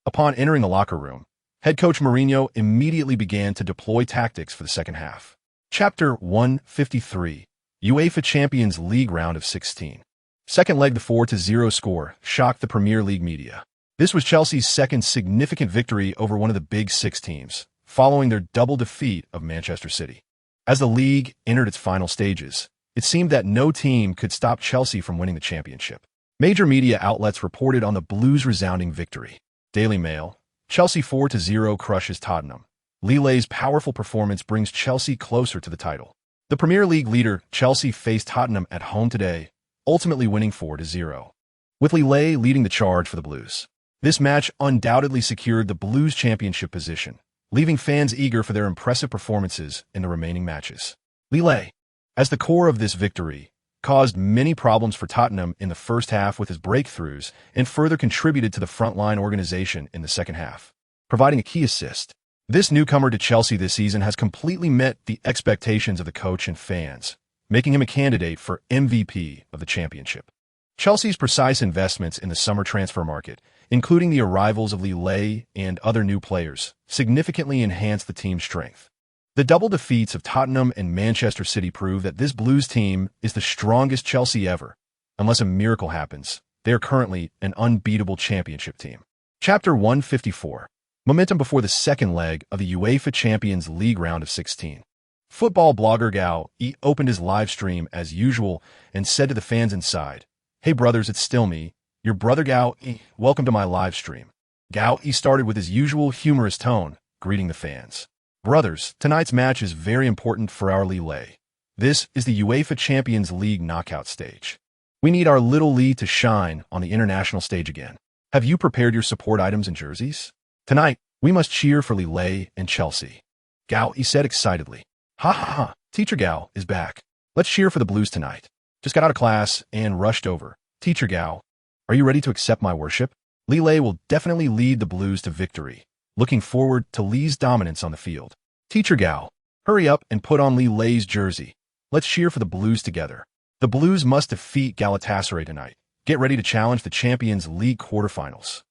Upon entering the locker room, head coach Mourinho immediately began to deploy tactics for the second half. Chapter 153. UEFA Champions League Round of 16. Second leg. The 4-0 score shocked the Premier League media. This was Chelsea's second significant victory over one of the Big Six teams, following their double defeat of Manchester City. As the league entered its final stages, it seemed that no team could stop Chelsea from winning the championship. Major media outlets reported on the Blues' resounding victory. Daily Mail, Chelsea 4-0 crushes Tottenham. Lille's powerful performance brings Chelsea closer to the title. The Premier League leader, Chelsea, faced Tottenham at home today, ultimately winning 4-0, with Lille leading the charge for the Blues. This match undoubtedly secured the Blues' championship position, leaving fans eager for their impressive performances in the remaining matches. Lille, as the core of this victory, caused many problems for Tottenham in the first half with his breakthroughs and further contributed to the frontline organization in the second half, providing a key assist. This newcomer to Chelsea this season has completely met the expectations of the coach and fans, making him a candidate for MVP of the championship. Chelsea's precise investments in the summer transfer market, including the arrivals of Lille and other new players, significantly enhanced the team's strength. The double defeats of Tottenham and Manchester City prove that this Blues team is the strongest Chelsea ever, Unless a miracle happens, they are currently an unbeatable championship team. Chapter 154. Momentum before the second leg of the UEFA Champions League round of 16. Football blogger Gao E opened his live stream as usual and said to the fans inside, "Hey brothers, it's still me, your brother Gao E. Welcome to my live stream." Gao E started with his usual humorous tone, greeting the fans. "Brothers, tonight's match is very important for our Lille. This is the UEFA Champions League knockout stage. We need our little Lee to shine on the international stage again. Have you prepared your support items and jerseys? Tonight, we must cheer for Lille and Chelsea." Gao E said excitedly. "Ha ha ha, Teacher Gao is back. Let's cheer for the Blues tonight. Just got out of class and rushed over. Teacher Gao, are you ready to accept my worship? Lille will definitely lead the Blues to victory. Looking forward to Lee's dominance on the field. Teacher Gao, hurry up and put on Lille's jersey. Let's cheer for the Blues together. The Blues must defeat Galatasaray tonight. Get ready to challenge the Champions League quarterfinals.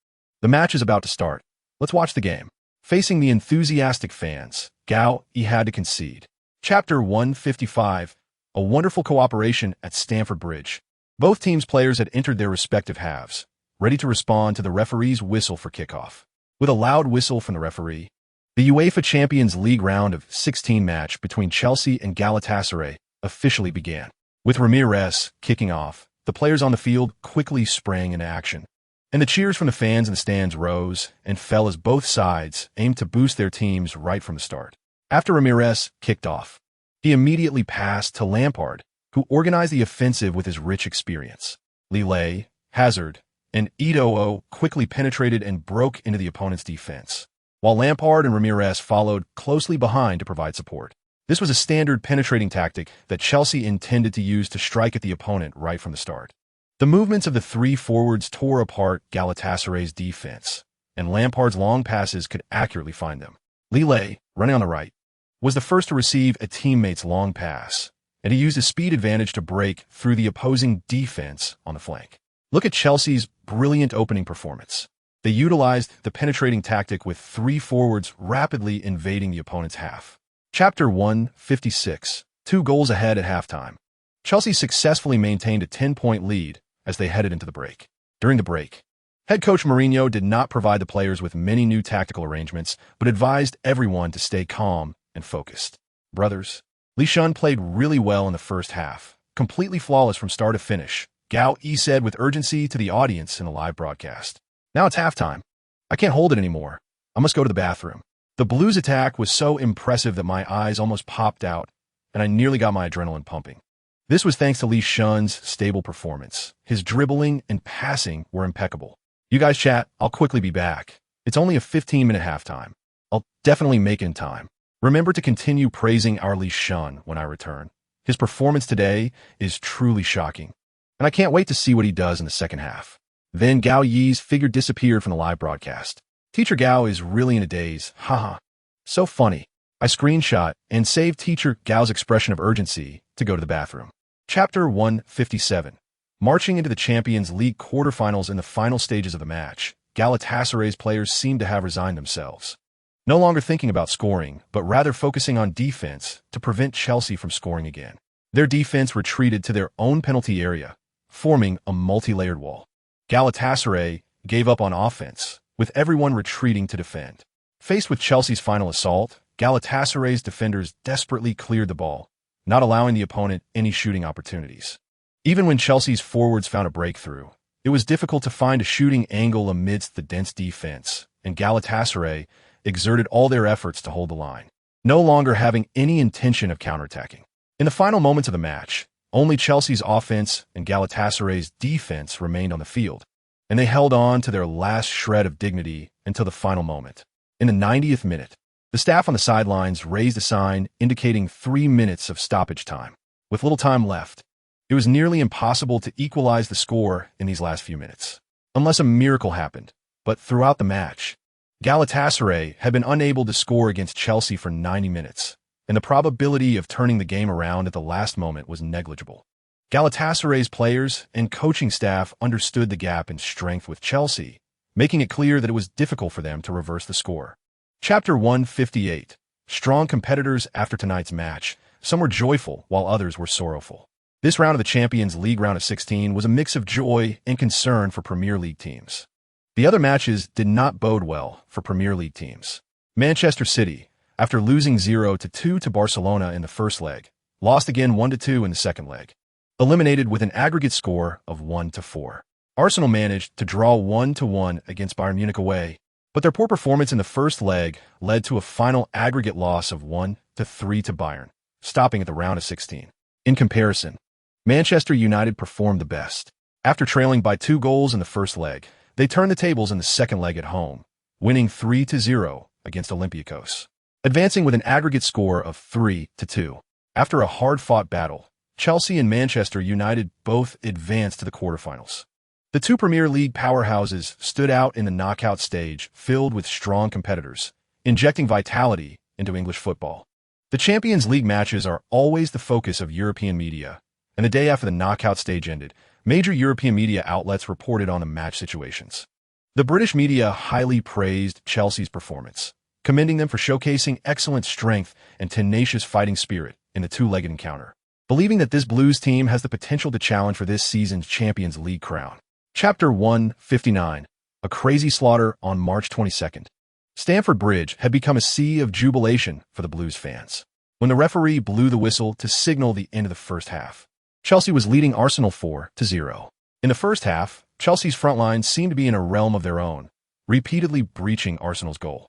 The match is about to start. Let's watch the game." Facing the enthusiastic fans, Gao E had to concede. Chapter 155. A wonderful cooperation at Stamford Bridge. Both teams' players had entered their respective halves, ready to respond to the referee's whistle for kickoff. With a loud whistle from the referee, the UEFA Champions League round of 16 match between Chelsea and Galatasaray officially began. With Ramirez kicking off, the players on the field quickly sprang into action, and the cheers from the fans in the stands rose and fell as both sides aimed to boost their teams right from the start. After Ramirez kicked off, he immediately passed to Lampard, who organized the offensive with his rich experience. Lille, Hazard, and Eto'o quickly penetrated and broke into the opponent's defense, while Lampard and Ramirez followed closely behind to provide support. This was a standard penetrating tactic that Chelsea intended to use to strike at the opponent right from the start. The movements of the three forwards tore apart Galatasaray's defense, and Lampard's long passes could accurately find them. Lille, running on the right, was the first to receive a teammate's long pass, and he used his speed advantage to break through the opposing defense on the flank. Look at Chelsea's brilliant opening performance. They utilized the penetrating tactic with three forwards rapidly invading the opponent's half. Chapter 156. 2 goals ahead at halftime. Chelsea successfully maintained a 10-point lead as they headed into the break. During the break, head coach Mourinho did not provide the players with many new tactical arrangements, but advised everyone to stay calm and focused. "Brothers, Lee Shun played really well in the first half, completely flawless from start to finish," Gao E said with urgency to the audience in the live broadcast. "Now it's halftime. I can't hold it anymore. I must go to the bathroom." The Blues' attack was so impressive that my eyes almost popped out, and I nearly got my adrenaline pumping. This was thanks to Lee Shun's stable performance. His dribbling and passing were impeccable. "You guys chat, I'll quickly be back. It's only a 15-minute halftime. I'll definitely make it in time. Remember to continue praising our Lee Shun when I return. His performance today is truly shocking, and I can't wait to see what he does in the second half." Then Gao Yi's figure disappeared from the live broadcast. Teacher Gao is really in a daze. Haha. So funny. I screenshot and saved Teacher Gao's expression of urgency to go to the bathroom. Chapter 157. Marching into the Champions League quarterfinals in the final stages of the match, Galatasaray's players seemed to have resigned themselves, no longer thinking about scoring, but rather focusing on defense to prevent Chelsea from scoring again. Their defense retreated to their own penalty area, forming a multi-layered wall. Galatasaray gave up on offense, with everyone retreating to defend. Faced with Chelsea's final assault, Galatasaray's defenders desperately cleared the ball, not allowing the opponent any shooting opportunities. Even when Chelsea's forwards found a breakthrough, it was difficult to find a shooting angle amidst the dense defense, and Galatasaray exerted all their efforts to hold the line, no longer having any intention of counterattacking. In the final moments of the match, only Chelsea's offense and Galatasaray's defense remained on the field, and they held on to their last shred of dignity until the final moment. In the 90th minute, the staff on the sidelines raised a sign indicating 3 minutes of stoppage time. With little time left, it was nearly impossible to equalize the score in these last few minutes, unless a miracle happened. But throughout the match, Galatasaray had been unable to score against Chelsea for 90 minutes, and the probability of turning the game around at the last moment was negligible. Galatasaray's players and coaching staff understood the gap in strength with Chelsea, making it clear that it was difficult for them to reverse the score. Chapter 158. Strong competitors after tonight's match. Some were joyful while others were sorrowful. This round of the Champions League round of 16 was a mix of joy and concern for Premier League teams. The other matches did not bode well for Premier League teams. Manchester City, after losing 0-2 to Barcelona in the first leg, lost again 1-2 in the second leg, eliminated with an aggregate score of 1-4. Arsenal managed to draw 1-1 against Bayern Munich away, but their poor performance in the first leg led to a final aggregate loss of 1-3 to Bayern, stopping at the round of 16. In comparison, Manchester United performed the best. After trailing by 2 goals in the first leg, they turned the tables in the second leg at home, winning 3-0 against Olympiacos, advancing with an aggregate score of 3-2. After a hard-fought battle, Chelsea and Manchester United both advanced to the quarterfinals. The two Premier League powerhouses stood out in the knockout stage filled with strong competitors, injecting vitality into English football. The Champions League matches are always the focus of European media, and the day after the knockout stage ended, major European media outlets reported on the match situations. The British media highly praised Chelsea's performance, commending them for showcasing excellent strength and tenacious fighting spirit in the two-legged encounter, believing that this Blues team has the potential to challenge for this season's Champions League crown. Chapter 159, A Crazy Slaughter on March 22nd. Stamford Bridge had become a sea of jubilation for the Blues fans when the referee blew the whistle to signal the end of the first half. Chelsea was leading Arsenal 4-0. In the first half, Chelsea's front line seemed to be in a realm of their own, repeatedly breaching Arsenal's goal.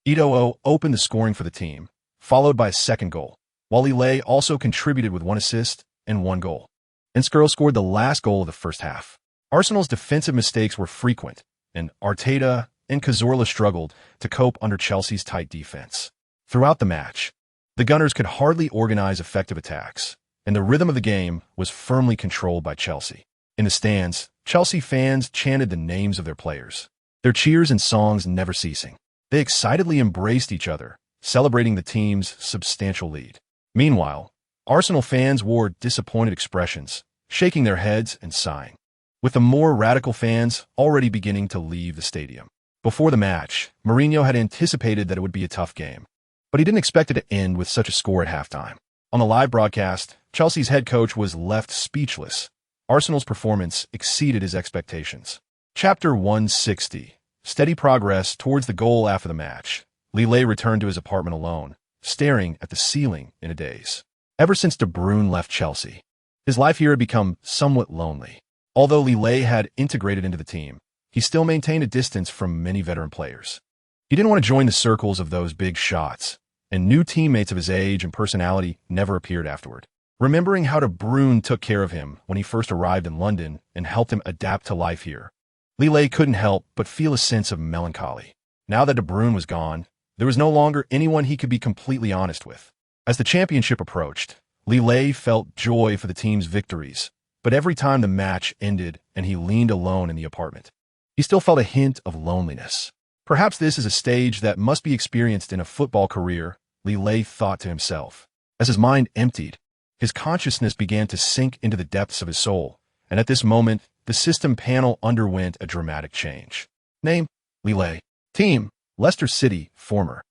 Eto'o opened the scoring for the team, followed by a second goal, while Lille also contributed with 1 assist and 1 goal. And Skirl scored the last goal of the first half. Arsenal's defensive mistakes were frequent, and Arteta and Cazorla struggled to cope under Chelsea's tight defense. Throughout the match, the Gunners could hardly organize effective attacks, and the rhythm of the game was firmly controlled by Chelsea. In the stands, Chelsea fans chanted the names of their players, their cheers and songs never ceasing. They excitedly embraced each other, celebrating the team's substantial lead. Meanwhile, Arsenal fans wore disappointed expressions, shaking their heads and sighing, with the more radical fans already beginning to leave the stadium. Before the match, Mourinho had anticipated that it would be a tough game, but he didn't expect it to end with such a score at halftime. On the live broadcast, Chelsea's head coach was left speechless. Arsenal's performance exceeded his expectations. Chapter 160. Steady progress towards the goal after the match. Lille returned to his apartment alone, staring at the ceiling in a daze. Ever since De Bruyne left Chelsea, his life here had become somewhat lonely. Although Lille had integrated into the team, he still maintained a distance from many veteran players. He didn't want to join the circles of those big shots, and new teammates of his age and personality never appeared afterward. Remembering how De Bruyne took care of him when he first arrived in London and helped him adapt to life here, Lille couldn't help but feel a sense of melancholy. Now that De Bruyne was gone, there was no longer anyone he could be completely honest with. As the championship approached, Lille felt joy for the team's victories, but every time the match ended and he leaned alone in the apartment, he still felt a hint of loneliness. Perhaps this is a stage that must be experienced in a football career, Lille thought to himself. As his mind emptied, his consciousness began to sink into the depths of his soul, and at this moment, the system panel underwent a dramatic change. Name, Lille. Team, Leicester City, former.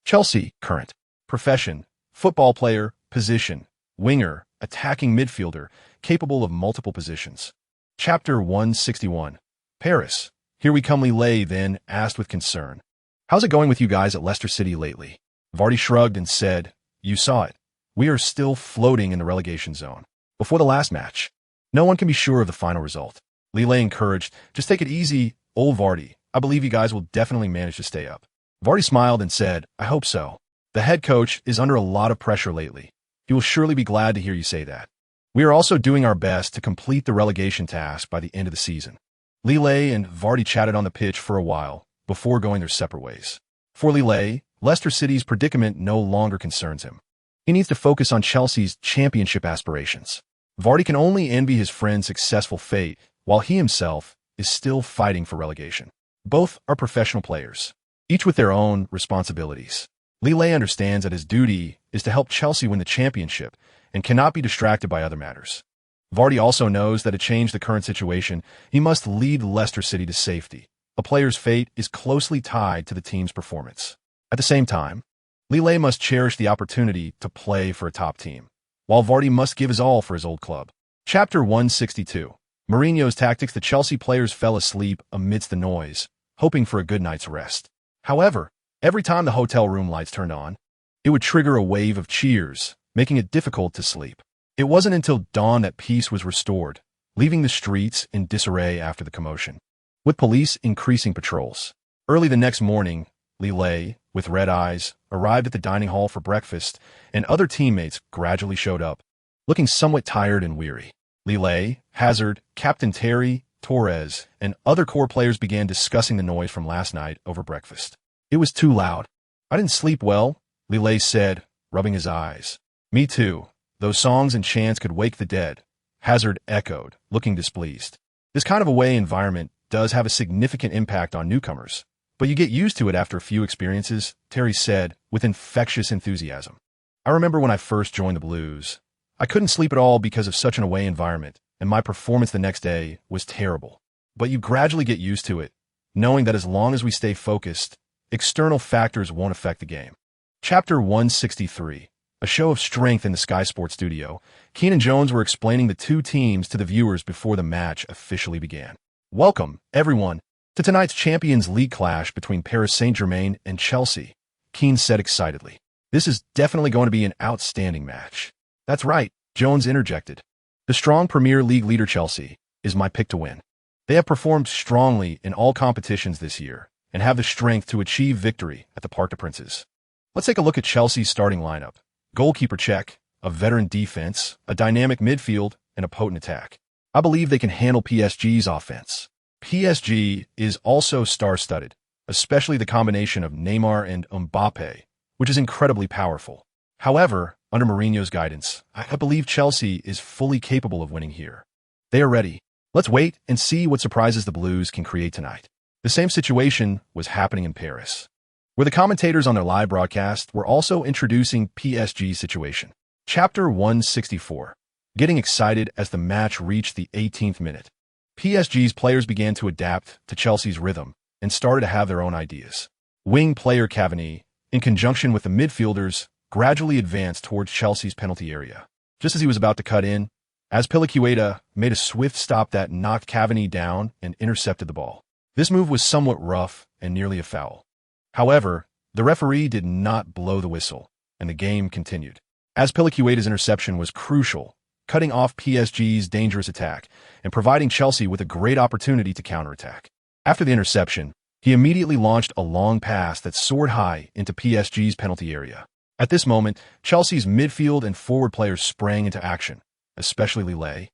Chelsea, current. Profession, football player, position, winger, attacking midfielder, capable of multiple positions. Chapter 161. Paris. Here we come. Lille then asked with concern, "How's it going with you guys at Leicester City lately?" Vardy shrugged and said, "You saw it. We are still floating in the relegation zone. Before the last match, no one can be sure of the final result." Lille encouraged, "Just take it easy, old Vardy. I believe you guys will definitely manage to stay up." Vardy smiled and said, "I hope so. The head coach is under a lot of pressure lately. He will surely be glad to hear you say that. We are also doing our best to complete the relegation task by the end of the season." Lille and Vardy chatted on the pitch for a while before going their separate ways. For Lille, Leicester City's predicament no longer concerns him. He needs to focus on Chelsea's championship aspirations. Vardy can only envy his friend's successful fate, while he himself is still fighting for relegation. Both are professional players, each with their own responsibilities. Lille understands that his duty is to help Chelsea win the championship and cannot be distracted by other matters. Vardy also knows that to change the current situation, he must lead Leicester City to safety. A player's fate is closely tied to the team's performance. At the same time, Lille must cherish the opportunity to play for a top team, while Vardy must give his all for his old club. Chapter 162. Mourinho's tactics. The Chelsea players fell asleep amidst the noise, hoping for a good night's rest. However, every time the hotel room lights turned on, it would trigger a wave of cheers, making it difficult to sleep. It wasn't until dawn that peace was restored, leaving the streets in disarray after the commotion, with police increasing patrols. Early the next morning, Lille, with red eyes, arrived at the dining hall for breakfast, and other teammates gradually showed up, looking somewhat tired and weary. Lille, Hazard, Captain Terry, Torres, and other core players began discussing the noise from last night over breakfast. It was too loud. I didn't sleep well, Lille said, rubbing his eyes. Me too. Those songs and chants could wake the dead, Hazard echoed, looking displeased. This kind of away environment does have a significant impact on newcomers, but you get used to it after a few experiences, Terry said, with infectious enthusiasm. I remember when I first joined the Blues. I couldn't sleep at all because of such an away environment, and my performance the next day was terrible. But you gradually get used to it, knowing that as long as we stay focused, external factors won't affect the game. Chapter 163. A show of strength in the Sky Sports studio. Keane and Jones were explaining the two teams to the viewers before the match officially began. Welcome, everyone, to tonight's Champions League clash between Paris Saint-Germain and Chelsea, Keane said excitedly. This is definitely going to be an outstanding match. That's right, Jones interjected. The strong Premier League leader Chelsea is my pick to win. They have performed strongly in all competitions this year and have the strength to achieve victory at the Parc des Princes. Let's take a look at Chelsea's starting lineup. Goalkeeper check, a veteran defense, a dynamic midfield, and a potent attack. I believe they can handle PSG's offense. PSG is also star-studded, especially the combination of Neymar and Mbappe, which is incredibly powerful. However, under Mourinho's guidance, I believe Chelsea is fully capable of winning here. They are ready. Let's wait and see what surprises the Blues can create tonight. The same situation was happening in Paris, where the commentators on their live broadcast were also introducing PSG's situation. Chapter 164. Getting excited as the match reached the 18th minute. PSG's players began to adapt to Chelsea's rhythm and started to have their own ideas. Wing player Cavani, in conjunction with the midfielders, gradually advanced towards Chelsea's penalty area. Just as he was about to cut in, Azpilicueta made a swift stop that knocked Cavani down and intercepted the ball. This move was somewhat rough and nearly a foul. However, the referee did not blow the whistle, and the game continued. Azpilicueta's interception was crucial, cutting off PSG's dangerous attack and providing Chelsea with a great opportunity to counterattack. After the interception, he immediately launched a long pass that soared high into PSG's penalty area. At this moment, Chelsea's midfield and forward players sprang into action, especially Lille,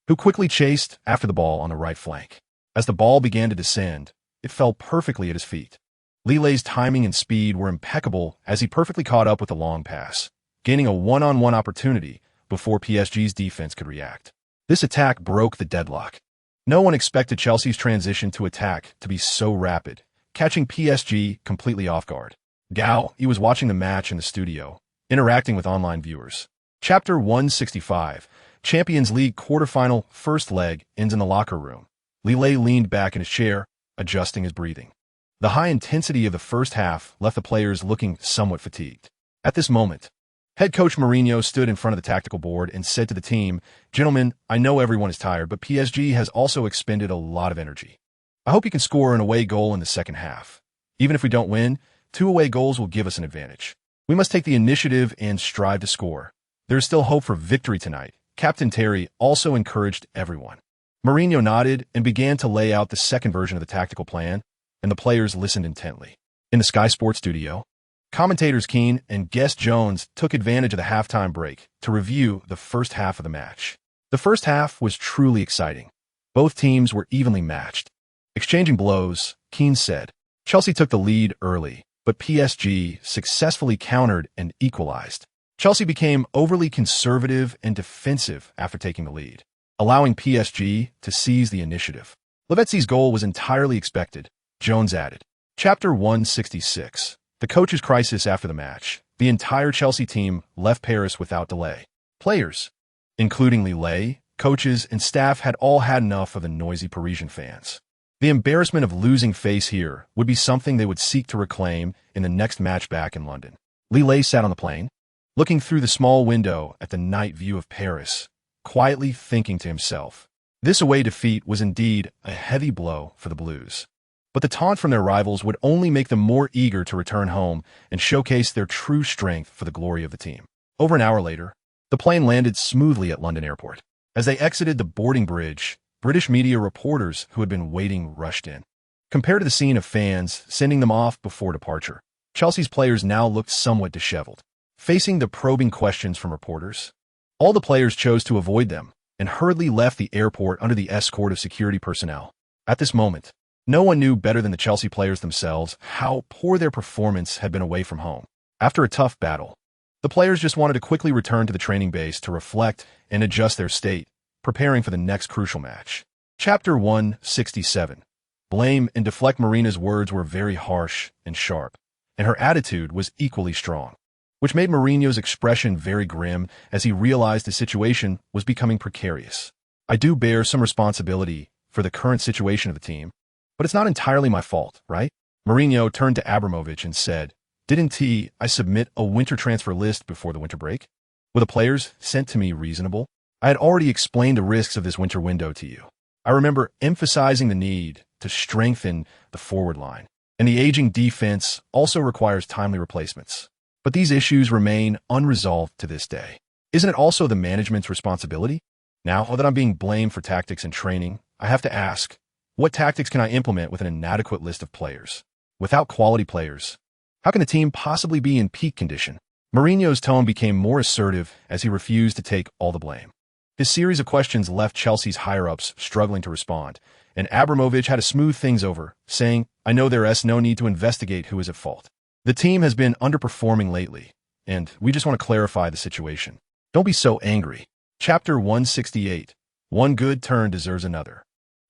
who quickly chased after the ball on the right flank. As the ball began to descend, it fell perfectly at his feet. Lille's timing and speed were impeccable as he perfectly caught up with the long pass, gaining a one-on-one opportunity before PSG's defense could react. This attack broke the deadlock. No one expected Chelsea's transition to attack to be so rapid, catching PSG completely off guard. Gao, he was watching the match in the studio, interacting with online viewers. Chapter 165. Champions League quarterfinal first leg ends in the locker room. Lille leaned back in his chair, adjusting his breathing. The high intensity of the first half left the players looking somewhat fatigued. At this moment, head coach Mourinho stood in front of the tactical board and said to the team, "Gentlemen, I know everyone is tired, but PSG has also expended a lot of energy. I hope you can score an away goal in the second half. Even if we don't win, 2 away goals will give us an advantage. We must take the initiative and strive to score. There is still hope for victory tonight." Captain Terry also encouraged everyone. Mourinho nodded and began to lay out the second version of the tactical plan, and the players listened intently. In the Sky Sports studio, commentators Keane and guest Jones took advantage of the halftime break to review the first half of the match. The first half was truly exciting. Both teams were evenly matched. Exchanging blows, Keane said, Chelsea took the lead early, but PSG successfully countered and equalized. Chelsea became overly conservative and defensive after taking the lead, allowing PSG to seize the initiative. Lavezzi's goal was entirely expected, Jones added. Chapter 166. The coach's crisis after the match. The entire Chelsea team left Paris without delay. Players, including Lille, coaches, and staff had all had enough of the noisy Parisian fans. The embarrassment of losing face here would be something they would seek to reclaim in the next match back in London. Lille sat on the plane, looking through the small window at the night view of Paris, quietly thinking to himself. This away defeat was indeed a heavy blow for the Blues. But the taunt from their rivals would only make them more eager to return home and showcase their true strength for the glory of the team. Over an hour later, the plane landed smoothly at London Airport. As they exited the boarding bridge, British media reporters who had been waiting rushed in. Compared to the scene of fans sending them off before departure, Chelsea's players now looked somewhat disheveled. Facing the probing questions from reporters, all the players chose to avoid them and hurriedly left the airport under the escort of security personnel. At this moment, no one knew better than the Chelsea players themselves how poor their performance had been away from home. After a tough battle, the players just wanted to quickly return to the training base to reflect and adjust their state, preparing for the next crucial match. Chapter 167. Blame and deflect. Marina's words were very harsh and sharp, and her attitude was equally strong, which made Mourinho's expression very grim as he realized the situation was becoming precarious. I do bear some responsibility for the current situation of the team, but it's not entirely my fault, right? Mourinho turned to Abramovich and said, "Didn't I submit a winter transfer list before the winter break? Were the players sent to me reasonable? I had already explained the risks of this winter window to you. I remember emphasizing the need to strengthen the forward line, and the aging defense also requires timely replacements. But these issues remain unresolved to this day. Isn't it also the management's responsibility? Now that I'm being blamed for tactics and training, I have to ask, what tactics can I implement with an inadequate list of players? Without quality players, how can the team possibly be in peak condition?" Mourinho's tone became more assertive as he refused to take all the blame. His series of questions left Chelsea's higher-ups struggling to respond, and Abramovich had to smooth things over, saying, "I know there's no need to investigate who is at fault. The team has been underperforming lately, and we just want to clarify the situation. Don't be so angry." Chapter 168. One good turn deserves another.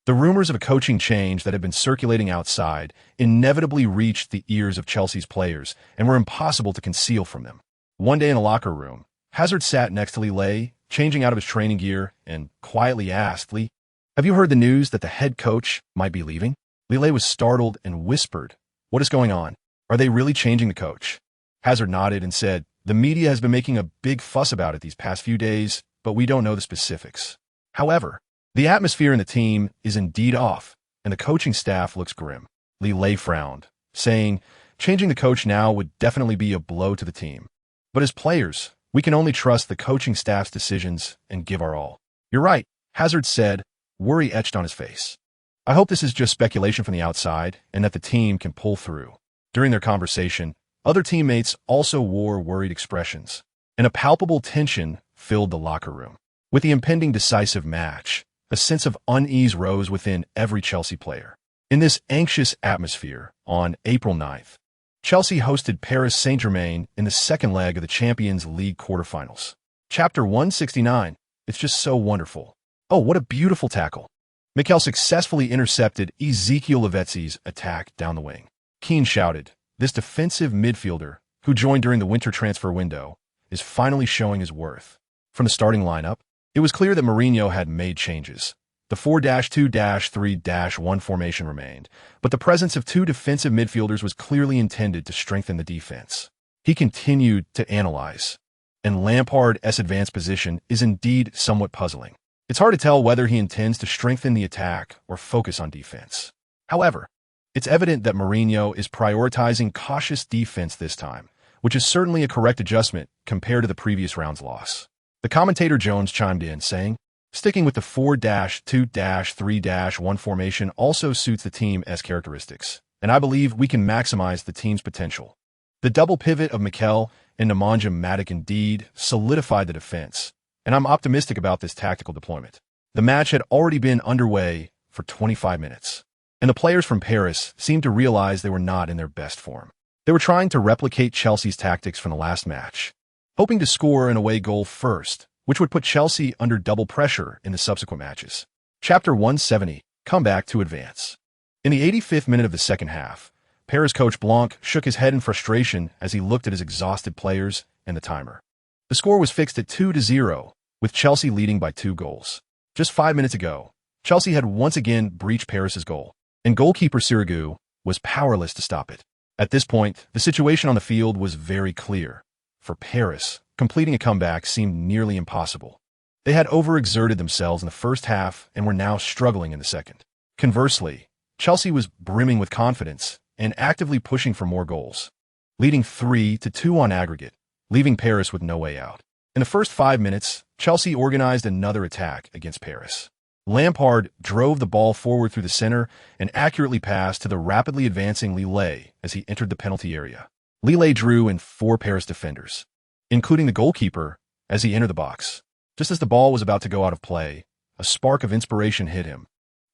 The rumors of a coaching change that had been circulating outside inevitably reached the ears of Chelsea's players and were impossible to conceal from them. One day in a locker room, Hazard sat next to Lille, changing out of his training gear, and quietly asked, "Lee, have you heard the news that the head coach might be leaving?" Lille was startled and whispered, "What is going on? Are they really changing the coach?" Hazard nodded and said, "The media has been making a big fuss about it these past few days, but we don't know the specifics. However, the atmosphere in the team is indeed off, and the coaching staff looks grim." Lille frowned, saying, "Changing the coach now would definitely be a blow to the team. But as players, we can only trust the coaching staff's decisions and give our all." "You're right," Hazard said, worry etched on his face. "I hope this is just speculation from the outside and that the team can pull through." During their conversation, other teammates also wore worried expressions, and a palpable tension filled the locker room. With the impending decisive match, a sense of unease rose within every Chelsea player. In this anxious atmosphere, on April 9th, Chelsea hosted Paris Saint-Germain in the second leg of the Champions League quarterfinals. Chapter 169. It's just so wonderful. Oh, what a beautiful tackle. Mikel successfully intercepted Ezekiel Lavezzi's attack down the wing. Keane shouted, "This defensive midfielder, who joined during the winter transfer window, is finally showing his worth." From the starting lineup, it was clear that Mourinho had made changes. The 4-2-3-1 formation remained, but the presence of two defensive midfielders was clearly intended to strengthen the defense. He continued to analyze, and Lampard's advanced position is indeed somewhat puzzling. It's hard to tell whether he intends to strengthen the attack or focus on defense. However, it's evident that Mourinho is prioritizing cautious defense this time, which is certainly a correct adjustment compared to the previous round's loss. The commentator Jones chimed in, saying, "Sticking with the 4-2-3-1 formation also suits the team's characteristics, and I believe we can maximize the team's potential." The double pivot of Mikel and Nemanja Matic indeed solidified the defense, and I'm optimistic about this tactical deployment. The match had already been underway for 25 minutes, and the players from Paris seemed to realize they were not in their best form. They were trying to replicate Chelsea's tactics from the last match, hoping to score an away goal first, which would put Chelsea under double pressure in the subsequent matches. Chapter 170. Comeback to advance. In the 85th minute of the second half, Paris coach Blanc shook his head in frustration as he looked at his exhausted players and the timer. The score was fixed at 2-0, with Chelsea leading by 2 goals. Just 5 minutes ago, Chelsea had once again breached Paris's goal, and goalkeeper Sirigu was powerless to stop it. At this point, the situation on the field was very clear. For Paris, completing a comeback seemed nearly impossible. They had overexerted themselves in the first half and were now struggling in the second. Conversely, Chelsea was brimming with confidence and actively pushing for more goals, leading 3-2 on aggregate, leaving Paris with no way out. In the first 5 minutes, Chelsea organized another attack against Paris. Lampard drove the ball forward through the center and accurately passed to the rapidly advancing Lille as he entered the penalty area. Lille drew in 4 Paris defenders, including the goalkeeper, as he entered the box. Just as the ball was about to go out of play, a spark of inspiration hit him,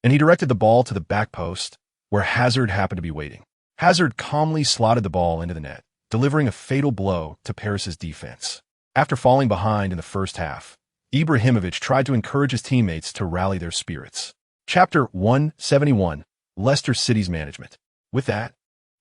and he directed the ball to the back post, where Hazard happened to be waiting. Hazard calmly slotted the ball into the net, delivering a fatal blow to Paris's defense. After falling behind in the first half, Ibrahimovic tried to encourage his teammates to rally their spirits. Chapter 171, Leicester City's Management. With that,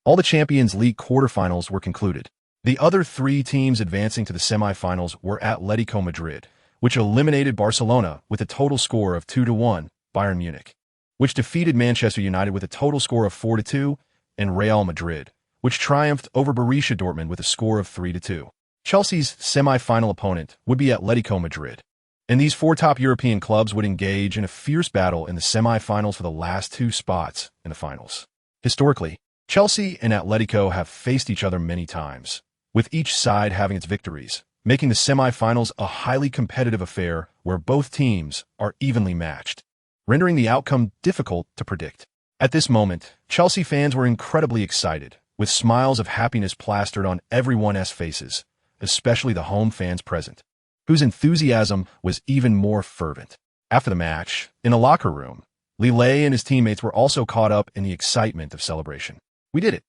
all the Champions League quarterfinals were concluded. The other 3 teams advancing to the semifinals were Atletico Madrid, which eliminated Barcelona with a total score of 2-1, Bayern Munich, which defeated Manchester United with a total score of 4-2, and Real Madrid, which triumphed over Borussia Dortmund with a score of 3-2. Chelsea's semi-final opponent would be Atletico Madrid, and these 4 top European clubs would engage in a fierce battle in the semi-finals for the last 2 spots in the finals. Historically, Chelsea and Atletico have faced each other many times, with each side having its victories, making the semi-finals a highly competitive affair where both teams are evenly matched, rendering the outcome difficult to predict. At this moment, Chelsea fans were incredibly excited, with smiles of happiness plastered on everyone's faces, especially the home fans present, whose enthusiasm was even more fervent. After the match, in the locker room, Lille and his teammates were also caught up in the excitement of celebration. "We did it,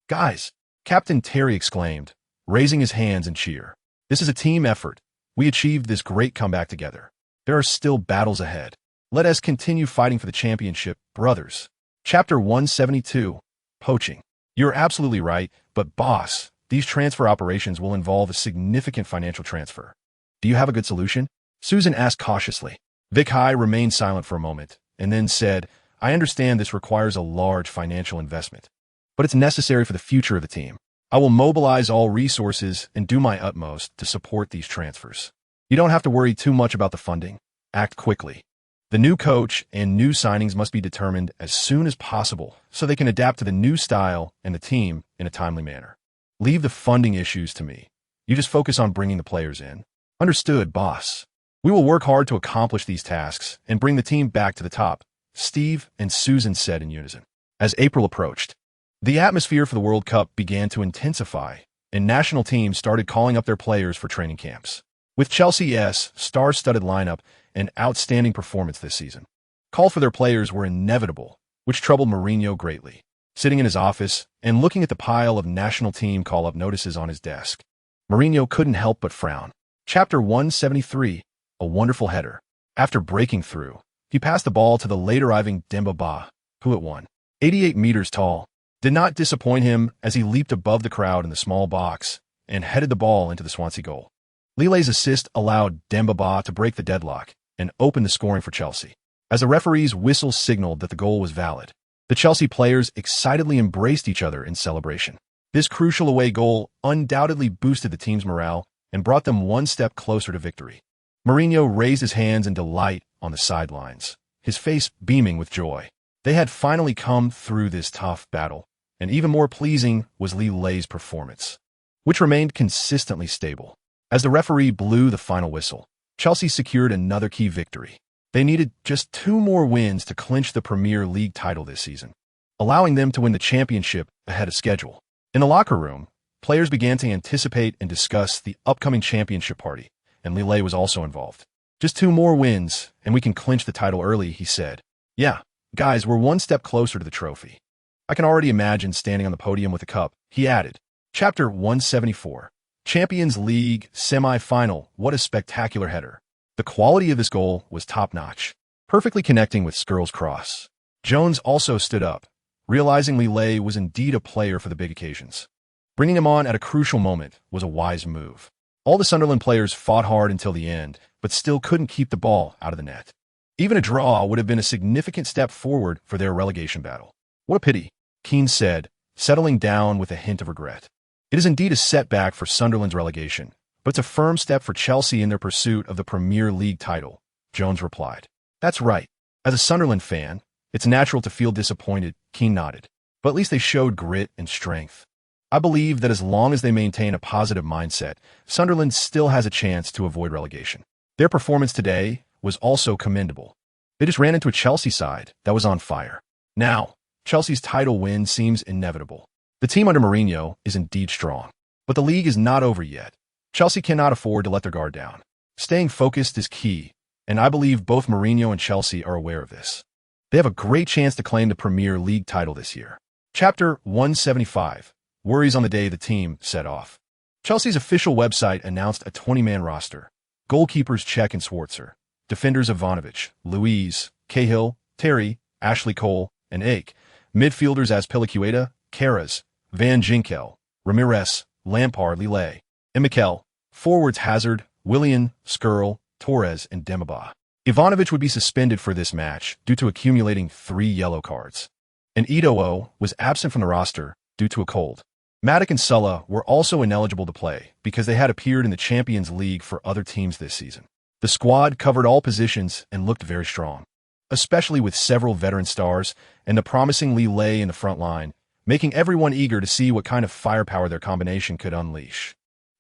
guys!" Captain Terry exclaimed, raising his hands in cheer. "This is a team effort. We achieved this great comeback together. There are still battles ahead. Let us continue fighting for the championship, brothers." Chapter 172, Poaching. You're absolutely right, but boss, these transfer operations will involve a significant financial transfer. Do you have a good solution? Susan asked cautiously. Vic High remained silent for a moment, and then said, "I understand this requires a large financial investment, but it's necessary for the future of the team. I will mobilize all resources and do my utmost to support these transfers. You don't have to worry too much about the funding. Act quickly. The new coach and new signings must be determined as soon as possible so they can adapt to the new style and the team in a timely manner. Leave the funding issues to me. You just focus on bringing the players in." "Understood, boss. We will work hard to accomplish these tasks and bring the team back to the top," Steve and Susan said in unison. As April approached, the atmosphere for the World Cup began to intensify, and national teams started calling up their players for training camps. With Chelsea's star-studded lineup and outstanding performance this season, calls for their players were inevitable, which troubled Mourinho greatly. Sitting in his office and looking at the pile of national team call-up notices on his desk, Mourinho couldn't help but frown. Chapter 173, A Wonderful Header. After breaking through, he passed the ball to the late-arriving Demba Ba, who at 188 meters tall, did not disappoint him as he leaped above the crowd in the small box and headed the ball into the Swansea goal. Lille's assist allowed Demba Ba to break the deadlock and open the scoring for Chelsea. As the referee's whistle signaled that the goal was valid, the Chelsea players excitedly embraced each other in celebration. This crucial away goal undoubtedly boosted the team's morale and brought them one step closer to victory. Mourinho raised his hands in delight on the sidelines, his face beaming with joy. They had finally come through this tough battle, and even more pleasing was Lille's performance, which remained consistently stable. As the referee blew the final whistle, Chelsea secured another key victory. They needed just 2 more wins to clinch the Premier League title this season, allowing them to win the championship ahead of schedule. In the locker room, players began to anticipate and discuss the upcoming championship party, and Lille was also involved. "Just 2 more wins, and we can clinch the title early," he said. "Yeah, guys, we're one step closer to the trophy. I can already imagine standing on the podium with a cup," he added. Chapter 174, Champions League Semi-Final. What a spectacular header. The quality of this goal was top-notch, perfectly connecting with Skirl's cross. Jones also stood up, realizing Lille was indeed a player for the big occasions. Bringing him on at a crucial moment was a wise move. All the Sunderland players fought hard until the end, but still couldn't keep the ball out of the net. Even a draw would have been a significant step forward for their relegation battle. "What a pity," Keane said, settling down with a hint of regret. "It is indeed a setback for Sunderland's relegation, but it's a firm step for Chelsea in their pursuit of the Premier League title, Jones replied. That's right. As a Sunderland fan, it's natural to feel disappointed, Keane nodded. But at least they showed grit and strength. I believe that as long as they maintain a positive mindset, Sunderland still has a chance to avoid relegation. Their performance today was also commendable. They just ran into a Chelsea side that was on fire. Now, Chelsea's title win seems inevitable. The team under Mourinho is indeed strong. But the league is not over yet. Chelsea cannot afford to let their guard down. Staying focused is key, and I believe both Mourinho and Chelsea are aware of this. They have a great chance to claim the Premier League title this year. Chapter 175. Worries on the day the team set off. Chelsea's official website announced a 20-man roster. Goalkeepers Cech and Schwarzer. Defenders Ivanovic, Luiz, Cahill, Terry, Ashley Cole, and Ake. Midfielders Azpilicueta, Carras, Van Ginkel, Ramirez, Lampard, Lille, and Mikel. Forwards Hazard, Willian, Skirl, Torres, and Dembaba. Ivanovic would be suspended for this match due to accumulating 3 yellow cards. And Eto'o was absent from the roster due to a cold. Matic and Sulla were also ineligible to play because they had appeared in the Champions League for other teams this season. The squad covered all positions and looked very strong, especially with several veteran stars and the promising Lille in the front line, making everyone eager to see what kind of firepower their combination could unleash.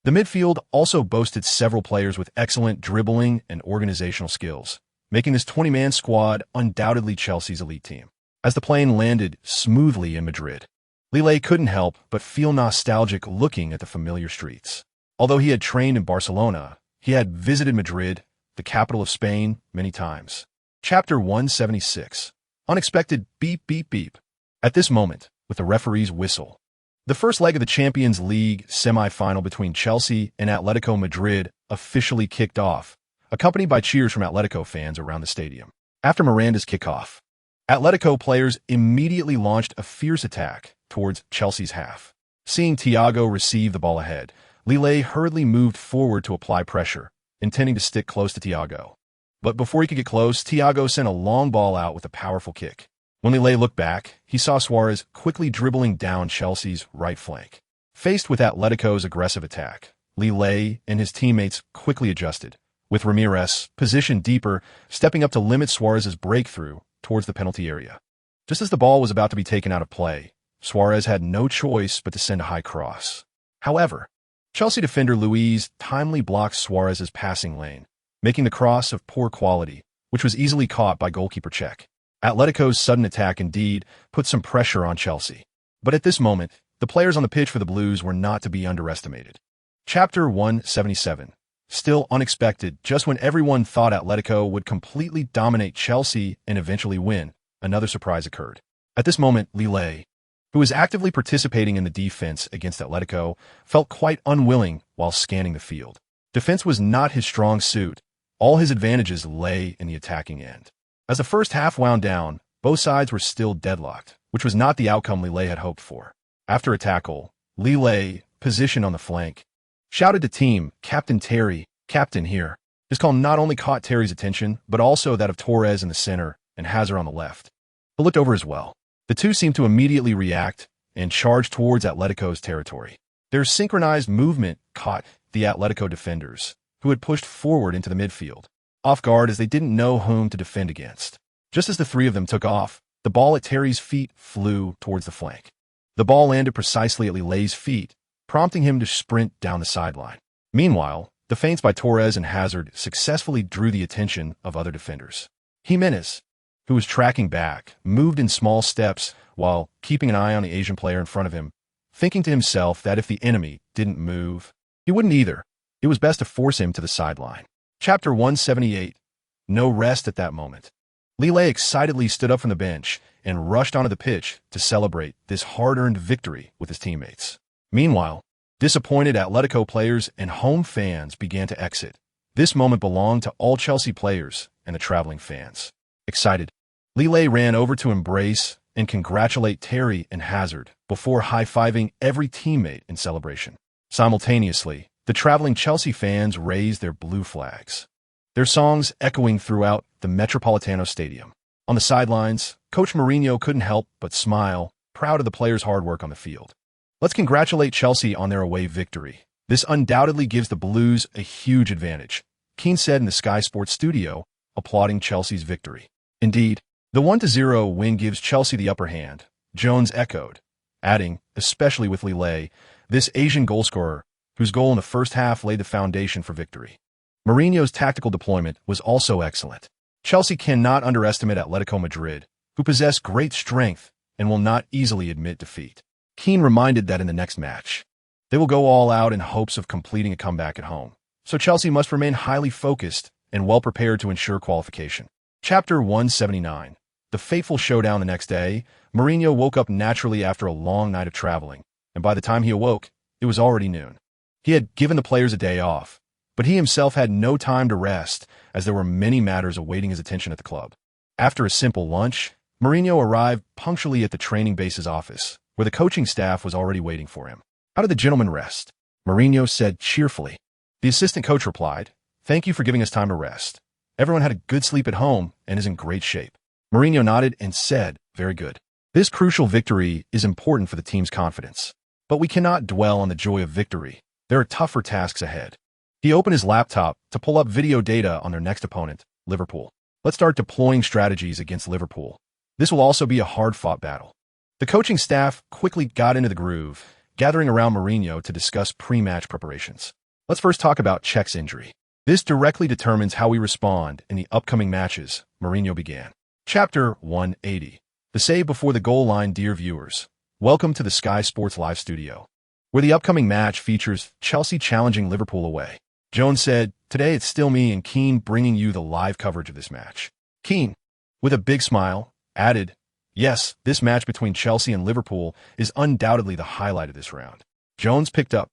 The midfield also boasted several players with excellent dribbling and organizational skills, making this 20-man squad undoubtedly Chelsea's elite team. As the plane landed smoothly in Madrid, Lille couldn't help but feel nostalgic looking at the familiar streets. Although he had trained in Barcelona, he had visited Madrid, the capital of Spain, many times. Chapter 176. Unexpected beep beep beep. At this moment, with the referee's whistle, the first leg of the Champions League semi-final between Chelsea and Atletico Madrid officially kicked off, accompanied by cheers from Atletico fans around the stadium. After Miranda's kickoff, Atletico players immediately launched a fierce attack towards Chelsea's half. Seeing Thiago receive the ball ahead, Lille hurriedly moved forward to apply pressure, intending to stick close to Thiago. But before he could get close, Thiago sent a long ball out with a powerful kick. When Lille looked back, he saw Suarez quickly dribbling down Chelsea's right flank. Faced with Atletico's aggressive attack, Lille and his teammates quickly adjusted, with Ramirez, positioned deeper, stepping up to limit Suarez's breakthrough towards the penalty area. Just as the ball was about to be taken out of play, Suarez had no choice but to send a high cross. However, Chelsea defender Luiz timely blocked Suarez's passing lane, making the cross of poor quality, which was easily caught by goalkeeper Cech. Atletico's sudden attack indeed put some pressure on Chelsea. But at this moment, the players on the pitch for the Blues were not to be underestimated. Chapter 177. Still unexpected, just when everyone thought Atletico would completely dominate Chelsea and eventually win, another surprise occurred. At this moment, Lille, who was actively participating in the defense against Atletico, felt quite unwilling while scanning the field. Defense was not his strong suit. All his advantages lay in the attacking end. As the first half wound down, both sides were still deadlocked, which was not the outcome Lille had hoped for. After a tackle, Lille, positioned on the flank, shouted to team Captain Terry, "Captain here." This call not only caught Terry's attention, but also that of Torres in the center and Hazard on the left. But looked over as well. The two seemed to immediately react and charge towards Atletico's territory. Their synchronized movement caught the Atletico defenders, who had pushed forward into the midfield, off guard as they didn't know whom to defend against. Just as the three of them took off, the ball at Terry's feet flew towards the flank. The ball landed precisely at Lille's feet, prompting him to sprint down the sideline. Meanwhile, the feints by Torres and Hazard successfully drew the attention of other defenders. Jimenez, who was tracking back, moved in small steps while keeping an eye on the Asian player in front of him, thinking to himself that if the enemy didn't move, he wouldn't either. It was best to force him to the sideline. Chapter 178. No rest at that moment. Lille excitedly stood up from the bench and rushed onto the pitch to celebrate this hard-earned victory with his teammates. Meanwhile, disappointed Atletico players and home fans began to exit. This moment belonged to all Chelsea players and the traveling fans. Excited, Lille ran over to embrace and congratulate Terry and Hazard before high-fiving every teammate in celebration. Simultaneously, the traveling Chelsea fans raised their blue flags, their songs echoing throughout the Metropolitano Stadium. On the sidelines, Coach Mourinho couldn't help but smile, proud of the players' hard work on the field. "Let's congratulate Chelsea on their away victory," This undoubtedly gives the Blues a huge advantage, Keane said in the Sky Sports studio, applauding Chelsea's victory. Indeed, the 1-0 win gives Chelsea the upper hand, Jones echoed, adding, especially with Lille, this Asian goalscorer, whose goal in the first half laid the foundation for victory. Mourinho's tactical deployment was also excellent. Chelsea cannot underestimate Atletico Madrid, who possess great strength and will not easily admit defeat. Keane reminded that in the next match, they will go all out in hopes of completing a comeback at home, so Chelsea must remain highly focused and well prepared to ensure qualification. Chapter 179. The fateful showdown the next day. Mourinho woke up naturally after a long night of traveling, and by the time he awoke, it was already noon. He had given the players a day off, but he himself had no time to rest as there were many matters awaiting his attention at the club. After a simple lunch, Mourinho arrived punctually at the training base's office, where the coaching staff was already waiting for him. "How did the gentlemen rest?" Mourinho said cheerfully. The assistant coach replied, "Thank you for giving us time to rest. Everyone had a good sleep at home and is in great shape." Mourinho nodded and said, "Very good. This crucial victory is important for the team's confidence. But we cannot dwell on the joy of victory. There are tougher tasks ahead." He opened his laptop to pull up video data on their next opponent, Liverpool. "Let's start deploying strategies against Liverpool. This will also be a hard-fought battle." The coaching staff quickly got into the groove, gathering around Mourinho to discuss pre-match preparations. "Let's first talk about Cech's injury. This directly determines how we respond in the upcoming matches," Mourinho began. Chapter 180. The save before the goal line. Dear viewers, welcome to the Sky Sports Live studio, where the upcoming match features Chelsea challenging Liverpool away. Jones said, "Today it's still me and Keane bringing you the live coverage of this match." Keane, with a big smile, added, "Yes, this match between Chelsea and Liverpool is undoubtedly the highlight of this round." Jones picked up.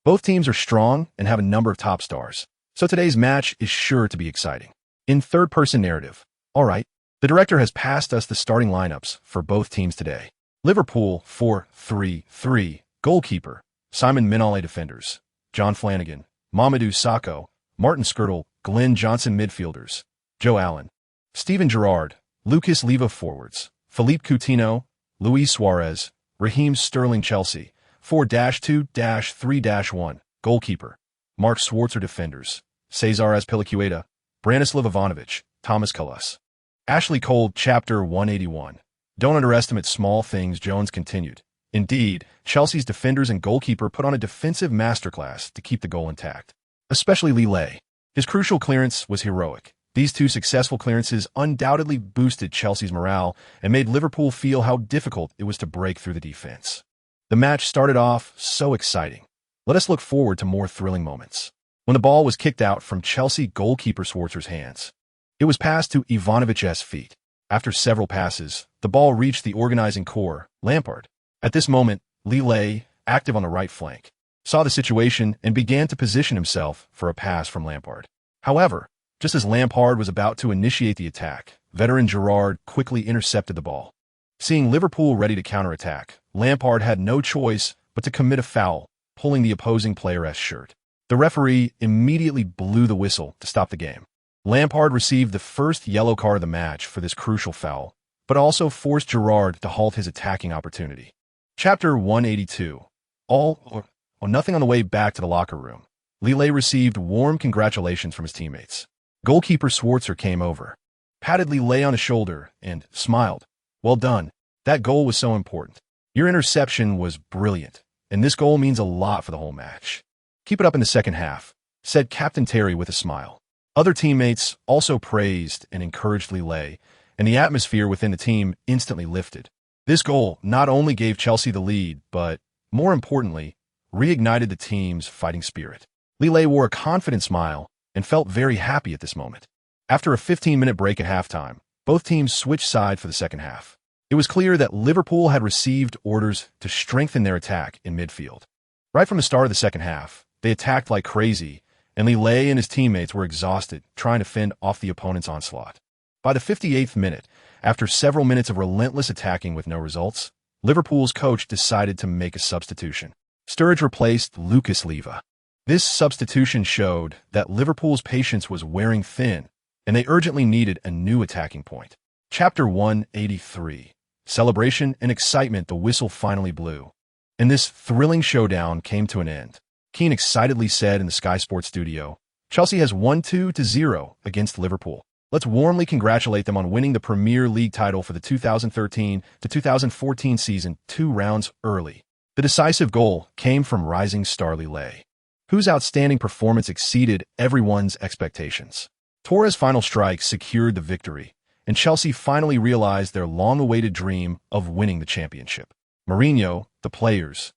"Both teams are strong and have a number of top stars, so today's match is sure to be exciting." In third-person narrative, "All right, the director has passed us the starting lineups for both teams today. Liverpool 4-3-3, goalkeeper, Simon Mignolet defenders, John Flanagan, Mamadou Sakho, Martin Skrtel, Glenn Johnson midfielders, Joe Allen, Steven Gerrard, Lucas Leiva forwards, Philippe Coutinho, Luis Suarez, Raheem Sterling Chelsea, 4-2-3-1, goalkeeper, Mark Schwarzer defenders, Cesar Azpilicueta, Branislav Ivanovic, Thomas Kalus. Ashley Cole, Chapter 181. Don't underestimate small things, Jones continued. Indeed, Chelsea's defenders and goalkeeper put on a defensive masterclass to keep the goal intact, especially Lille. His crucial clearance was heroic. These two successful clearances undoubtedly boosted Chelsea's morale and made Liverpool feel how difficult it was to break through the defense. The match started off so exciting. Let us look forward to more thrilling moments. When the ball was kicked out from Chelsea goalkeeper Schwarzer's hands, it was passed to Ivanovic's feet. After several passes, the ball reached the organizing core, Lampard. At this moment, Lille, active on the right flank, saw the situation and began to position himself for a pass from Lampard. However, just as Lampard was about to initiate the attack, veteran Gerrard quickly intercepted the ball. Seeing Liverpool ready to counterattack, Lampard had no choice but to commit a foul, pulling the opposing player's shirt. The referee immediately blew the whistle to stop the game. Lampard received the first yellow card of the match for this crucial foul, but also forced Gerrard to halt his attacking opportunity. Chapter 182. All or nothing on the way back to the locker room. Lille received warm congratulations from his teammates. Goalkeeper Schwarzer came over, patted Lille on his shoulder, and smiled. "Well done. That goal was so important. Your interception was brilliant, and this goal means a lot for the whole match. Keep it up in the second half," said Captain Terry with a smile. Other teammates also praised and encouraged Lille, and the atmosphere within the team instantly lifted. This goal not only gave Chelsea the lead, but, more importantly, reignited the team's fighting spirit. Lille wore a confident smile and felt very happy at this moment. After a 15-minute break at halftime, both teams switched side for the second half. It was clear that Liverpool had received orders to strengthen their attack in midfield. Right from the start of the second half, they attacked like crazy, and Lille and his teammates were exhausted trying to fend off the opponent's onslaught. By the 58th minute, after several minutes of relentless attacking with no results, Liverpool's coach decided to make a substitution. Sturridge replaced Lucas Leiva. This substitution showed that Liverpool's patience was wearing thin, and they urgently needed a new attacking point. Chapter 183. Celebration and excitement. The whistle finally blew, and this thrilling showdown came to an end. Keane excitedly said in the Sky Sports studio. Chelsea has won 2-0 against Liverpool. Let's warmly congratulate them on winning the Premier League title for the 2013 to 2014 season 2 rounds early. The decisive goal came from rising star Lille, whose outstanding performance exceeded everyone's expectations. Torres' final strike secured the victory, and Chelsea finally realized their long-awaited dream of winning the championship. Mourinho, the players,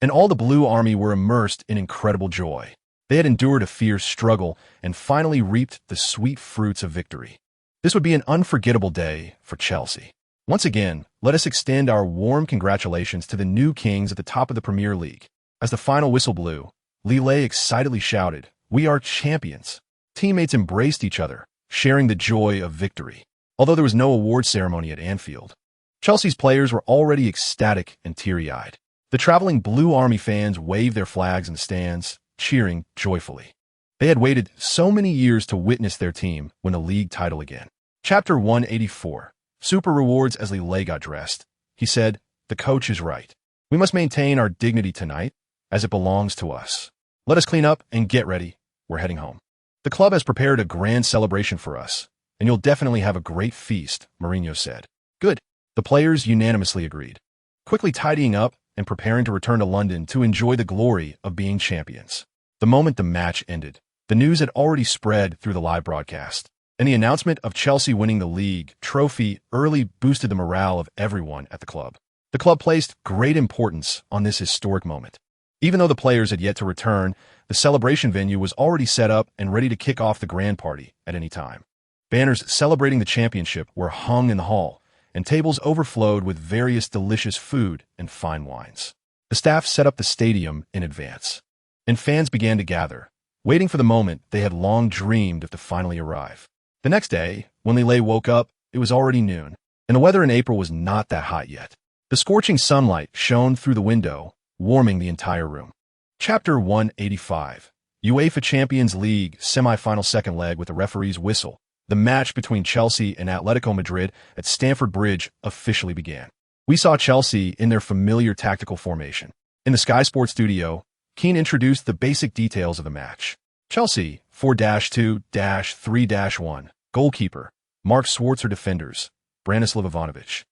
and all the Blue Army were immersed in incredible joy. They had endured a fierce struggle and finally reaped the sweet fruits of victory. This would be an unforgettable day for Chelsea. Once again, let us extend our warm congratulations to the new kings at the top of the Premier League. As the final whistle blew, Lille excitedly shouted, "We are champions!" Teammates embraced each other, sharing the joy of victory. Although there was no award ceremony at Anfield, Chelsea's players were already ecstatic and teary-eyed. The traveling Blue Army fans waved their flags in the stands, cheering joyfully. They had waited so many years to witness their team win a league title again. Chapter 184. Super rewards. As Lille got dressed, he said, "The coach is right. We must maintain our dignity tonight, as it belongs to us. Let us clean up and get ready. We're heading home. The club has prepared a grand celebration for us, and you'll definitely have a great feast," Mourinho said. Good. The players unanimously agreed, quickly tidying up and preparing to return to London to enjoy the glory of being champions. The moment the match ended, the news had already spread through the live broadcast, and the announcement of Chelsea winning the league trophy early boosted the morale of everyone at the club. The club placed great importance on this historic moment. Even though the players had yet to return, the celebration venue was already set up and ready to kick off the grand party at any time. Banners celebrating the championship were hung in the hall, and tables overflowed with various delicious food and fine wines. The staff set up the stadium in advance, and fans began to gather, waiting for the moment they had long dreamed of to finally arrive. The next day, when Lille woke up, it was already noon, and the weather in April was not that hot yet. The scorching sunlight shone through the window, warming the entire room. Chapter 185. UEFA Champions League semi-final second leg with the referee's whistle. The match between Chelsea and Atletico Madrid at Stamford Bridge officially began. We saw Chelsea in their familiar tactical formation. In the Sky Sports studio, Keane introduced the basic details of the match. Chelsea, 4-2-3-1. Goalkeeper, Mark Schwarzer. Defenders, Branislav Ivanovic,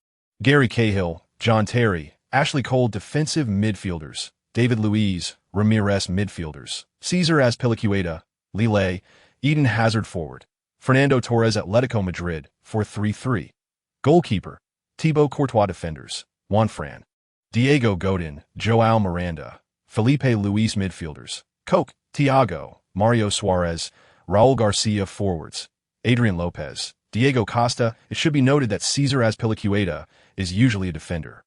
Gary Cahill, John Terry, Ashley Cole. Defensive midfielders, David Luiz, Ramirez. Midfielders, Cesar Azpilicueta, Lille, Eden Hazard. Forward, Fernando Torres. Atletico Madrid, 4-3-3. Goalkeeper, Thibaut Courtois. Defenders, Juan Fran, Diego Godin, Joao Miranda, Felipe Luis. Midfielders, Coke, Thiago, Mario Suarez, Raul Garcia. Forwards, Adrian Lopez, Diego Costa. It should be noted that Cesar Azpilicueta is usually a defender,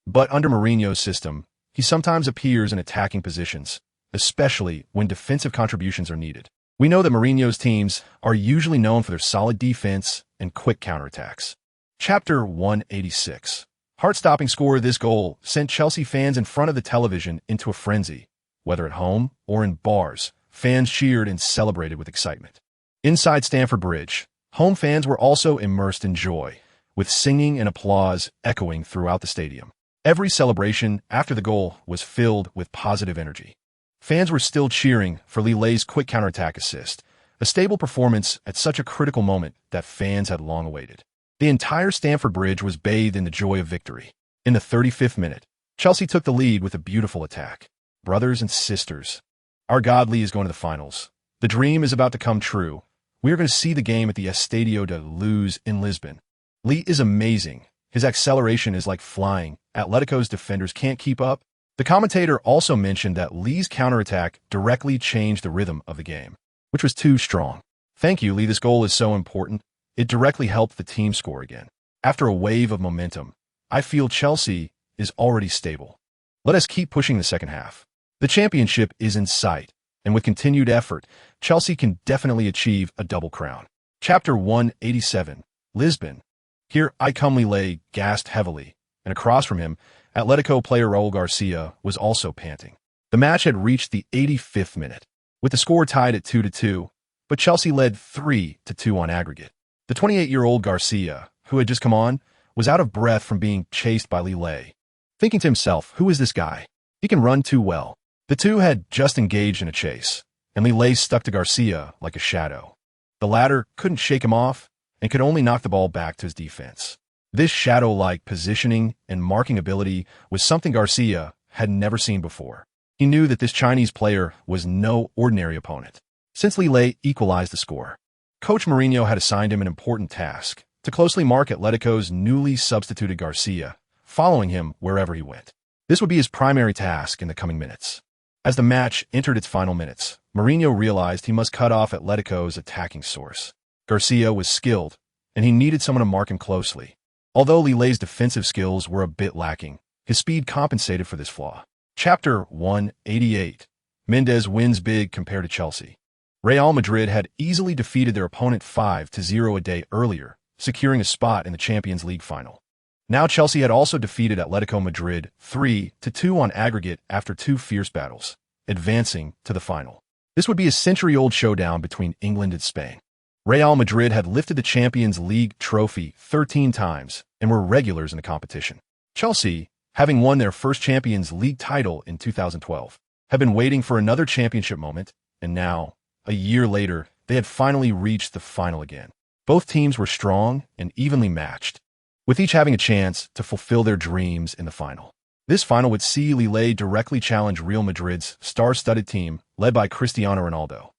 but under Mourinho's system, he sometimes appears in attacking positions, especially when defensive contributions are needed. We know that Mourinho's teams are usually known for their solid defense and quick counterattacks. Chapter 186. Heart-stopping score. This goal sent Chelsea fans in front of the television into a frenzy. Whether at home or in bars, fans cheered and celebrated with excitement. Inside Stamford Bridge, home fans were also immersed in joy, with singing and applause echoing throughout the stadium. Every celebration after the goal was filled with positive energy. Fans were still cheering for Lille's quick counterattack assist, a stable performance at such a critical moment that fans had long awaited. The entire Stamford Bridge was bathed in the joy of victory. In the 35th minute, Chelsea took the lead with a beautiful attack. Brothers and sisters, our God, Lee is going to the finals. The dream is about to come true. We are going to see the game at the Estadio de Luz in Lisbon. Lee is amazing. His acceleration is like flying. Atletico's defenders can't keep up. The commentator also mentioned that Lee's counterattack directly changed the rhythm of the game, which was too strong. Thank you, Lee. This goal is so important. It directly helped the team score again. After a wave of momentum, I feel Chelsea is already stable. Let us keep pushing the second half. The championship is in sight, and with continued effort, Chelsea can definitely achieve a double crown. Chapter 187. Lisbon. Here I come. Lille gasped heavily, and across from him, Atletico player Raul Garcia was also panting. The match had reached the 85th minute, with the score tied at 2-2, but Chelsea led 3-2 on aggregate. The 28-year-old Garcia, who had just come on, was out of breath from being chased by Lille. Thinking to himself, who is this guy? He can run too well. The two had just engaged in a chase, and Lillet stuck to Garcia like a shadow. The latter couldn't shake him off and could only knock the ball back to his defense. This shadow-like positioning and marking ability was something Garcia had never seen before. He knew that this Chinese player was no ordinary opponent. Since Lillet equalized the score, Coach Mourinho had assigned him an important task to closely mark Atletico's newly substituted Garcia, following him wherever he went. This would be his primary task in the coming minutes. As the match entered its final minutes, Mourinho realized he must cut off Atletico's attacking source. Garcia was skilled, and he needed someone to mark him closely. Although Lillet's defensive skills were a bit lacking, his speed compensated for this flaw. Chapter 188. Mendes wins big compared to Chelsea. Real Madrid had easily defeated their opponent 5-0 a day earlier, securing a spot in the Champions League final. Now Chelsea had also defeated Atletico Madrid 3-2 on aggregate after two fierce battles, advancing to the final. This would be a century-old showdown between England and Spain. Real Madrid had lifted the Champions League trophy 13 times and were regulars in the competition. Chelsea, having won their first Champions League title in 2012, had been waiting for another championship moment, and now, a year later, they had finally reached the final again. Both teams were strong and evenly matched, with each having a chance to fulfill their dreams in the final. This final would see Lillet directly challenge Real Madrid's star-studded team led by Cristiano Ronaldo.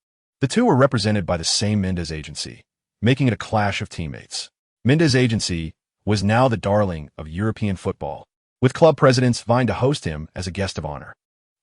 The two were represented by the same Mendes agency, making it a clash of teammates. Mendes' agency was now the darling of European football, with club presidents vying to host him as a guest of honor.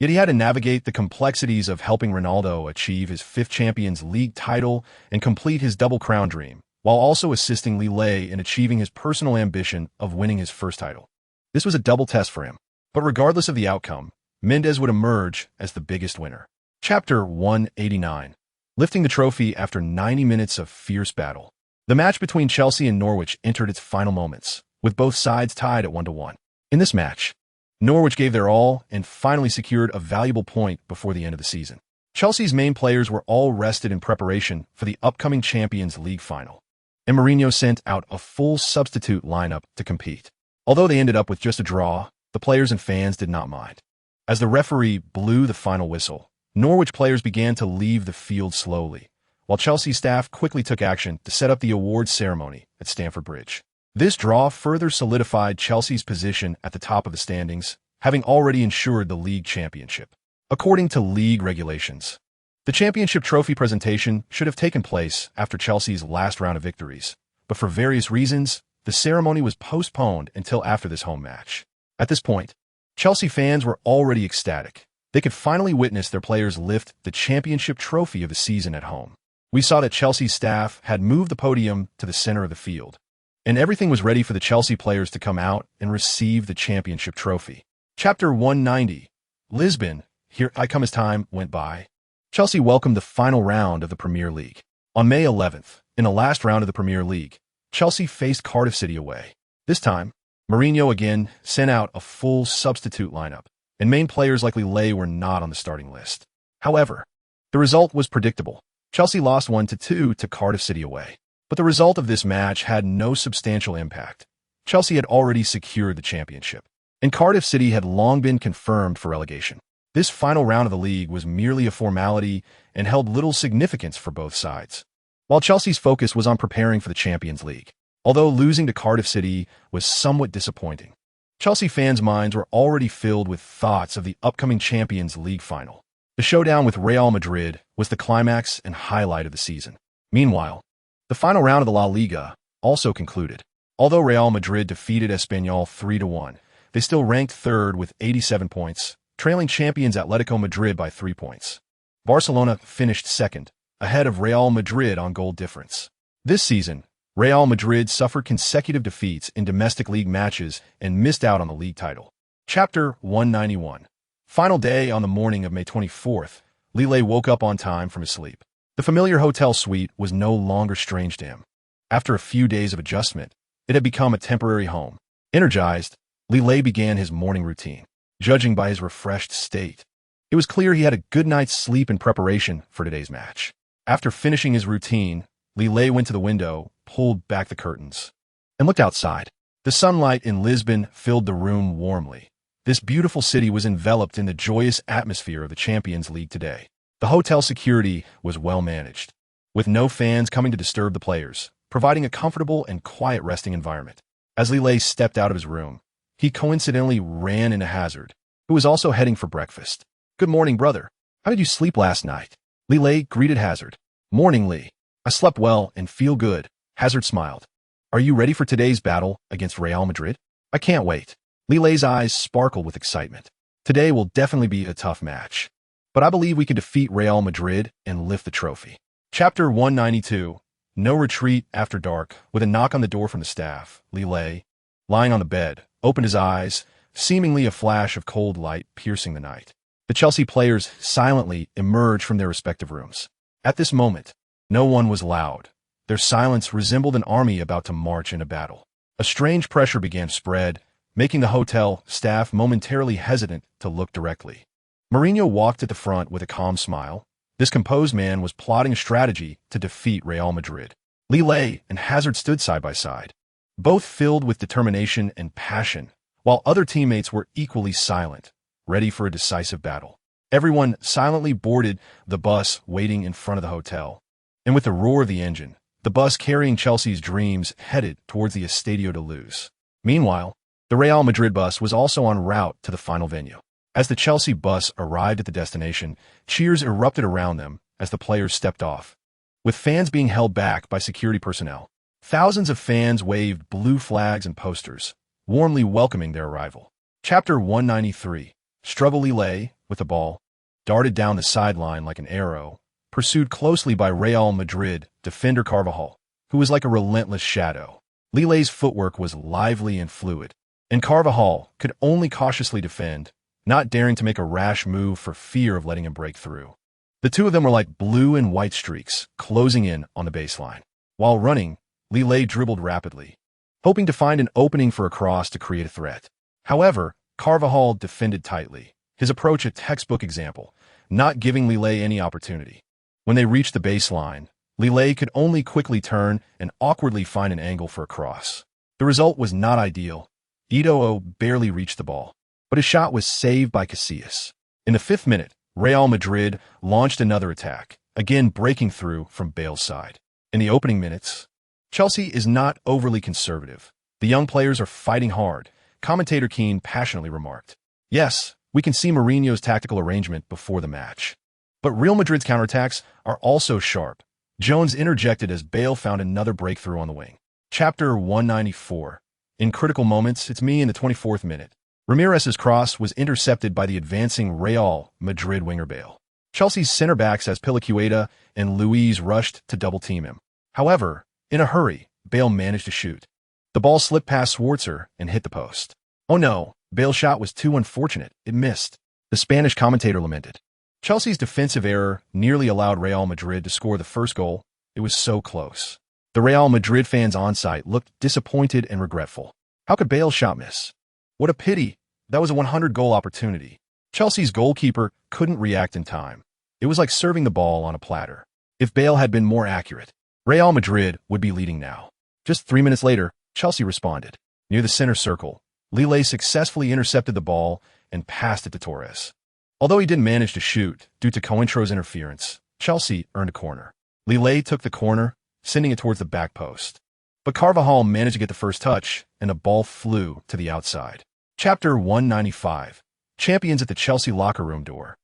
Yet he had to navigate the complexities of helping Ronaldo achieve his fifth Champions League title and complete his double crown dream, while also assisting Lillet in achieving his personal ambition of winning his first title. This was a double test for him, but regardless of the outcome, Mendes would emerge as the biggest winner. Chapter 189. Lifting the trophy after 90 minutes of fierce battle. The match between Chelsea and Norwich entered its final moments, with both sides tied at 1-1. In this match, Norwich gave their all and finally secured a valuable point before the end of the season. Chelsea's main players were all rested in preparation for the upcoming Champions League final, and Mourinho sent out a full substitute lineup to compete. Although they ended up with just a draw, the players and fans did not mind. As the referee blew the final whistle, Norwich players began to leave the field slowly, while Chelsea staff quickly took action to set up the awards ceremony at Stamford Bridge. This draw further solidified Chelsea's position at the top of the standings, having already ensured the league championship. According to league regulations, the championship trophy presentation should have taken place after Chelsea's last round of victories, but for various reasons, the ceremony was postponed until after this home match. At this point, Chelsea fans were already ecstatic. They could finally witness their players lift the championship trophy of the season at home. We saw that Chelsea's staff had moved the podium to the center of the field, and everything was ready for the Chelsea players to come out and receive the championship trophy. Chapter 190. Lisbon, here I come as time went by. Chelsea welcomed the final round of the Premier League. On May 11th, in the last round of the Premier League, Chelsea faced Cardiff City away. This time, Mourinho again sent out a full substitute lineup, and main players like Lillet were not on the starting list. However, the result was predictable. Chelsea lost 1-2 to Cardiff City away. But the result of this match had no substantial impact. Chelsea had already secured the championship, and Cardiff City had long been confirmed for relegation. This final round of the league was merely a formality and held little significance for both sides, while Chelsea's focus was on preparing for the Champions League. Although losing to Cardiff City was somewhat disappointing, Chelsea fans' minds were already filled with thoughts of the upcoming Champions League final. The showdown with Real Madrid was the climax and highlight of the season. Meanwhile, the final round of the La Liga also concluded. Although Real Madrid defeated Espanyol 3-1, they still ranked third with 87 points, trailing champions Atletico Madrid by 3 points. Barcelona finished second, ahead of Real Madrid on goal difference. This season, Real Madrid suffered consecutive defeats in domestic league matches and missed out on the league title. Chapter 191. Final day on the morning of May 24th, Lillet woke up on time from his sleep. The familiar hotel suite was no longer strange to him. After a few days of adjustment, it had become a temporary home. Energized, Lillet began his morning routine. Judging by his refreshed state, it was clear he had a good night's sleep in preparation for today's match. After finishing his routine, Lillet went to the window, pulled back the curtains, and looked outside. The sunlight in Lisbon filled the room warmly. This beautiful city was enveloped in the joyous atmosphere of the Champions League today. The hotel security was well managed, with no fans coming to disturb the players, providing a comfortable and quiet resting environment. As Lille stepped out of his room, he coincidentally ran into Hazard, who was also heading for breakfast. "Good morning, brother. How did you sleep last night?" Lille greeted Hazard. "Morning, Lee. I slept well and feel good." Hazard smiled. "Are you ready for today's battle against Real Madrid?" "I can't wait." Lille's eyes sparkled with excitement. "Today will definitely be a tough match, but I believe we can defeat Real Madrid and lift the trophy." Chapter 192. No retreat after dark. With a knock on the door from the staff, Lille, lying on the bed, opened his eyes, seemingly a flash of cold light piercing the night. The Chelsea players silently emerged from their respective rooms. At this moment, no one was loud. Their silence resembled an army about to march into battle. A strange pressure began to spread, making the hotel staff momentarily hesitant to look directly. Mourinho walked at the front with a calm smile. This composed man was plotting a strategy to defeat Real Madrid. Lille and Hazard stood side by side, both filled with determination and passion, while other teammates were equally silent, ready for a decisive battle. Everyone silently boarded the bus waiting in front of the hotel, and with the roar of the engine, the bus carrying Chelsea's dreams headed towards the Estadio de Luz. Meanwhile, the Real Madrid bus was also en route to the final venue. As the Chelsea bus arrived at the destination, cheers erupted around them as the players stepped off, with fans being held back by security personnel. Thousands of fans waved blue flags and posters, warmly welcoming their arrival. Chapter 193. Struggle. Lille, with the ball, darted down the sideline like an arrow, pursued closely by Real Madrid defender Carvajal, who was like a relentless shadow. Lille's footwork was lively and fluid, and Carvajal could only cautiously defend, not daring to make a rash move for fear of letting him break through. The two of them were like blue and white streaks, closing in on the baseline. While running, Lille dribbled rapidly, hoping to find an opening for a cross to create a threat. However, Carvajal defended tightly, his approach a textbook example, not giving Lille any opportunity. When they reached the baseline, Lille could only quickly turn and awkwardly find an angle for a cross. The result was not ideal. Eto'o barely reached the ball, but his shot was saved by Casillas. In the 5th minute, Real Madrid launched another attack, again breaking through from Bale's side. In the opening minutes, Chelsea is not overly conservative. The young players are fighting hard, commentator Keane passionately remarked. Yes, we can see Mourinho's tactical arrangement before the match. But Real Madrid's counterattacks are also sharp. Jones interjected as Bale found another breakthrough on the wing. Chapter 194. In critical moments, it's me in the 24th minute. Ramirez's cross was intercepted by the advancing Real Madrid winger Bale. Chelsea's center backs Azpilicueta and Luiz rushed to double-team him. However, in a hurry, Bale managed to shoot. The ball slipped past Schwarzer and hit the post. "Oh no, Bale's shot was too unfortunate, it missed," the Spanish commentator lamented. Chelsea's defensive error nearly allowed Real Madrid to score the first goal. It was so close. The Real Madrid fans on site looked disappointed and regretful. How could Bale's shot miss? What a pity. That was a 100-goal opportunity. Chelsea's goalkeeper couldn't react in time. It was like serving the ball on a platter. If Bale had been more accurate, Real Madrid would be leading now. Just 3 minutes later, Chelsea responded. Near the center circle, Lille successfully intercepted the ball and passed it to Torres. Although he didn't manage to shoot due to Coentro's interference, Chelsea earned a corner. Lille took the corner, sending it towards the back post. But Carvajal managed to get the first touch, and the ball flew to the outside. Chapter 195. Champions at the Chelsea locker room door.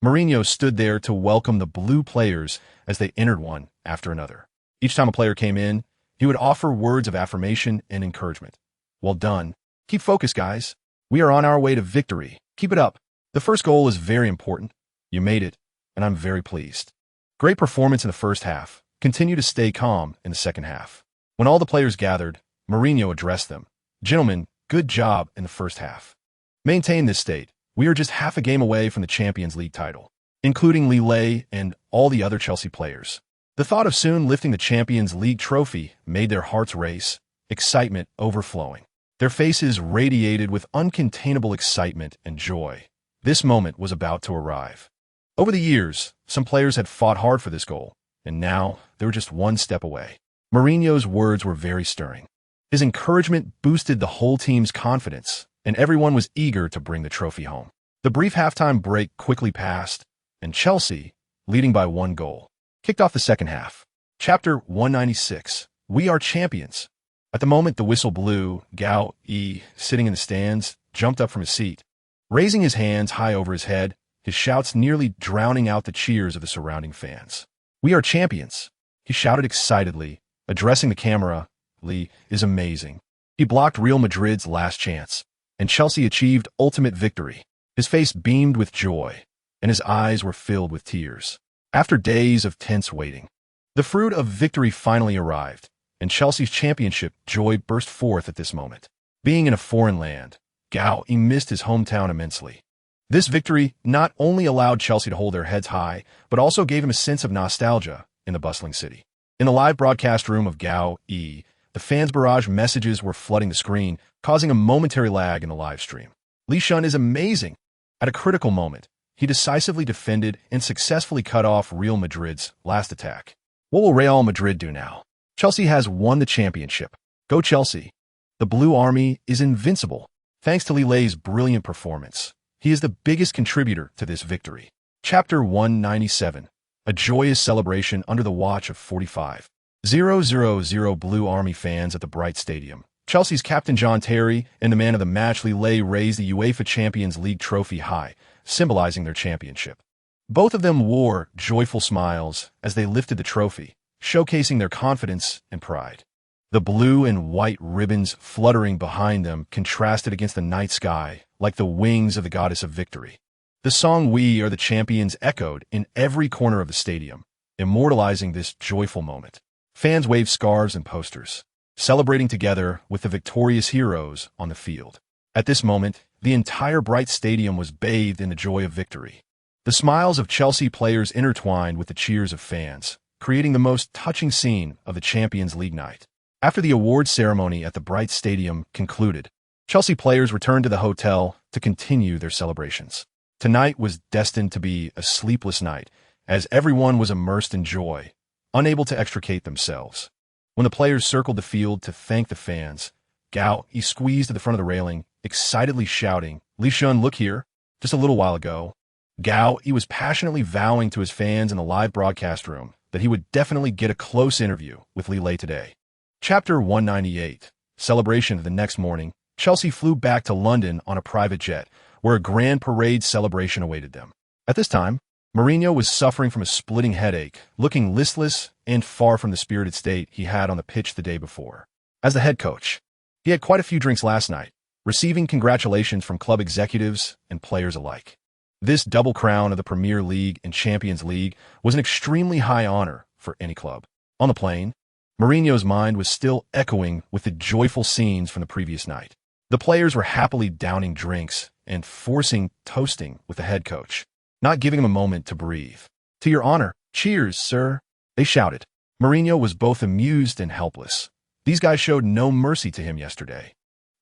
Mourinho stood there to welcome the blue players as they entered one after another. Each time a player came in, he would offer words of affirmation and encouragement. "Well done. Keep focused, guys. We are on our way to victory. Keep it up. The first goal is very important. You made it, and I'm very pleased. Great performance in the first half. Continue to stay calm in the second half." When all the players gathered, Mourinho addressed them. "Gentlemen, good job in the first half. Maintain this state. We are just half a game away from the Champions League title, including Lille and all the other Chelsea players." The thought of soon lifting the Champions League trophy made their hearts race, excitement overflowing. Their faces radiated with uncontainable excitement and joy. This moment was about to arrive. Over the years, some players had fought hard for this goal, and now they were just one step away. Mourinho's words were very stirring. His encouragement boosted the whole team's confidence, and everyone was eager to bring the trophy home. The brief halftime break quickly passed, and Chelsea, leading by 1 goal, kicked off the second half. Chapter 196, We Are Champions. At the moment the whistle blew, Gao Yi, sitting in the stands, jumped up from his seat. Raising his hands high over his head, his shouts nearly drowning out the cheers of the surrounding fans. We are champions, he shouted excitedly, addressing the camera. Li is amazing. He blocked Real Madrid's last chance, and Chelsea achieved ultimate victory. His face beamed with joy, and his eyes were filled with tears. After days of tense waiting, the fruit of victory finally arrived, and Chelsea's championship joy burst forth at this moment. Being in a foreign land, Gao Yi missed his hometown immensely. This victory not only allowed Chelsea to hold their heads high, but also gave him a sense of nostalgia in the bustling city. In the live broadcast room of Gao Yi, the fans' barrage messages were flooding the screen, causing a momentary lag in the live stream. Li Shun is amazing. At a critical moment, he decisively defended and successfully cut off Real Madrid's last attack. What will Real Madrid do now? Chelsea has won the championship. Go Chelsea! The Blue Army is invincible, thanks to Lilé's brilliant performance. He is the biggest contributor to this victory. Chapter 197, A Joyous Celebration Under the Watch of 45,000 Blue Army fans at the Bright Stadium. Chelsea's captain John Terry and the man of the match Lilé raised the UEFA Champions League trophy high, symbolizing their championship. Both of them wore joyful smiles as they lifted the trophy, showcasing their confidence and pride. The blue and white ribbons fluttering behind them contrasted against the night sky like the wings of the goddess of victory. The song We Are the Champions echoed in every corner of the stadium, immortalizing this joyful moment. Fans waved scarves and posters, celebrating together with the victorious heroes on the field. At this moment, the entire Bright Stadium was bathed in the joy of victory. The smiles of Chelsea players intertwined with the cheers of fans, creating the most touching scene of the Champions League night. After the awards ceremony at the Bright Stadium concluded, Chelsea players returned to the hotel to continue their celebrations. Tonight was destined to be a sleepless night, as everyone was immersed in joy, unable to extricate themselves. When the players circled the field to thank the fans, Gao Yi squeezed to the front of the railing, excitedly shouting, Li Shun, look here. Just a little while ago, Gao Yi was passionately vowing to his fans in the live broadcast room that he would definitely get a close interview with Lilé today. Chapter 198, Celebration. The next morning, Chelsea flew back to London on a private jet, where a grand parade celebration awaited them. At this time, Mourinho was suffering from a splitting headache, looking listless and far from the spirited state he had on the pitch the day before. As the head coach, he had quite a few drinks last night, receiving congratulations from club executives and players alike. This double crown of the Premier League and Champions League was an extremely high honor for any club. On the plane, Mourinho's mind was still echoing with the joyful scenes from the previous night. The players were happily downing drinks and forcing toasting with the head coach, not giving him a moment to breathe. To your honor, cheers, sir, they shouted. Mourinho was both amused and helpless. These guys showed no mercy to him yesterday.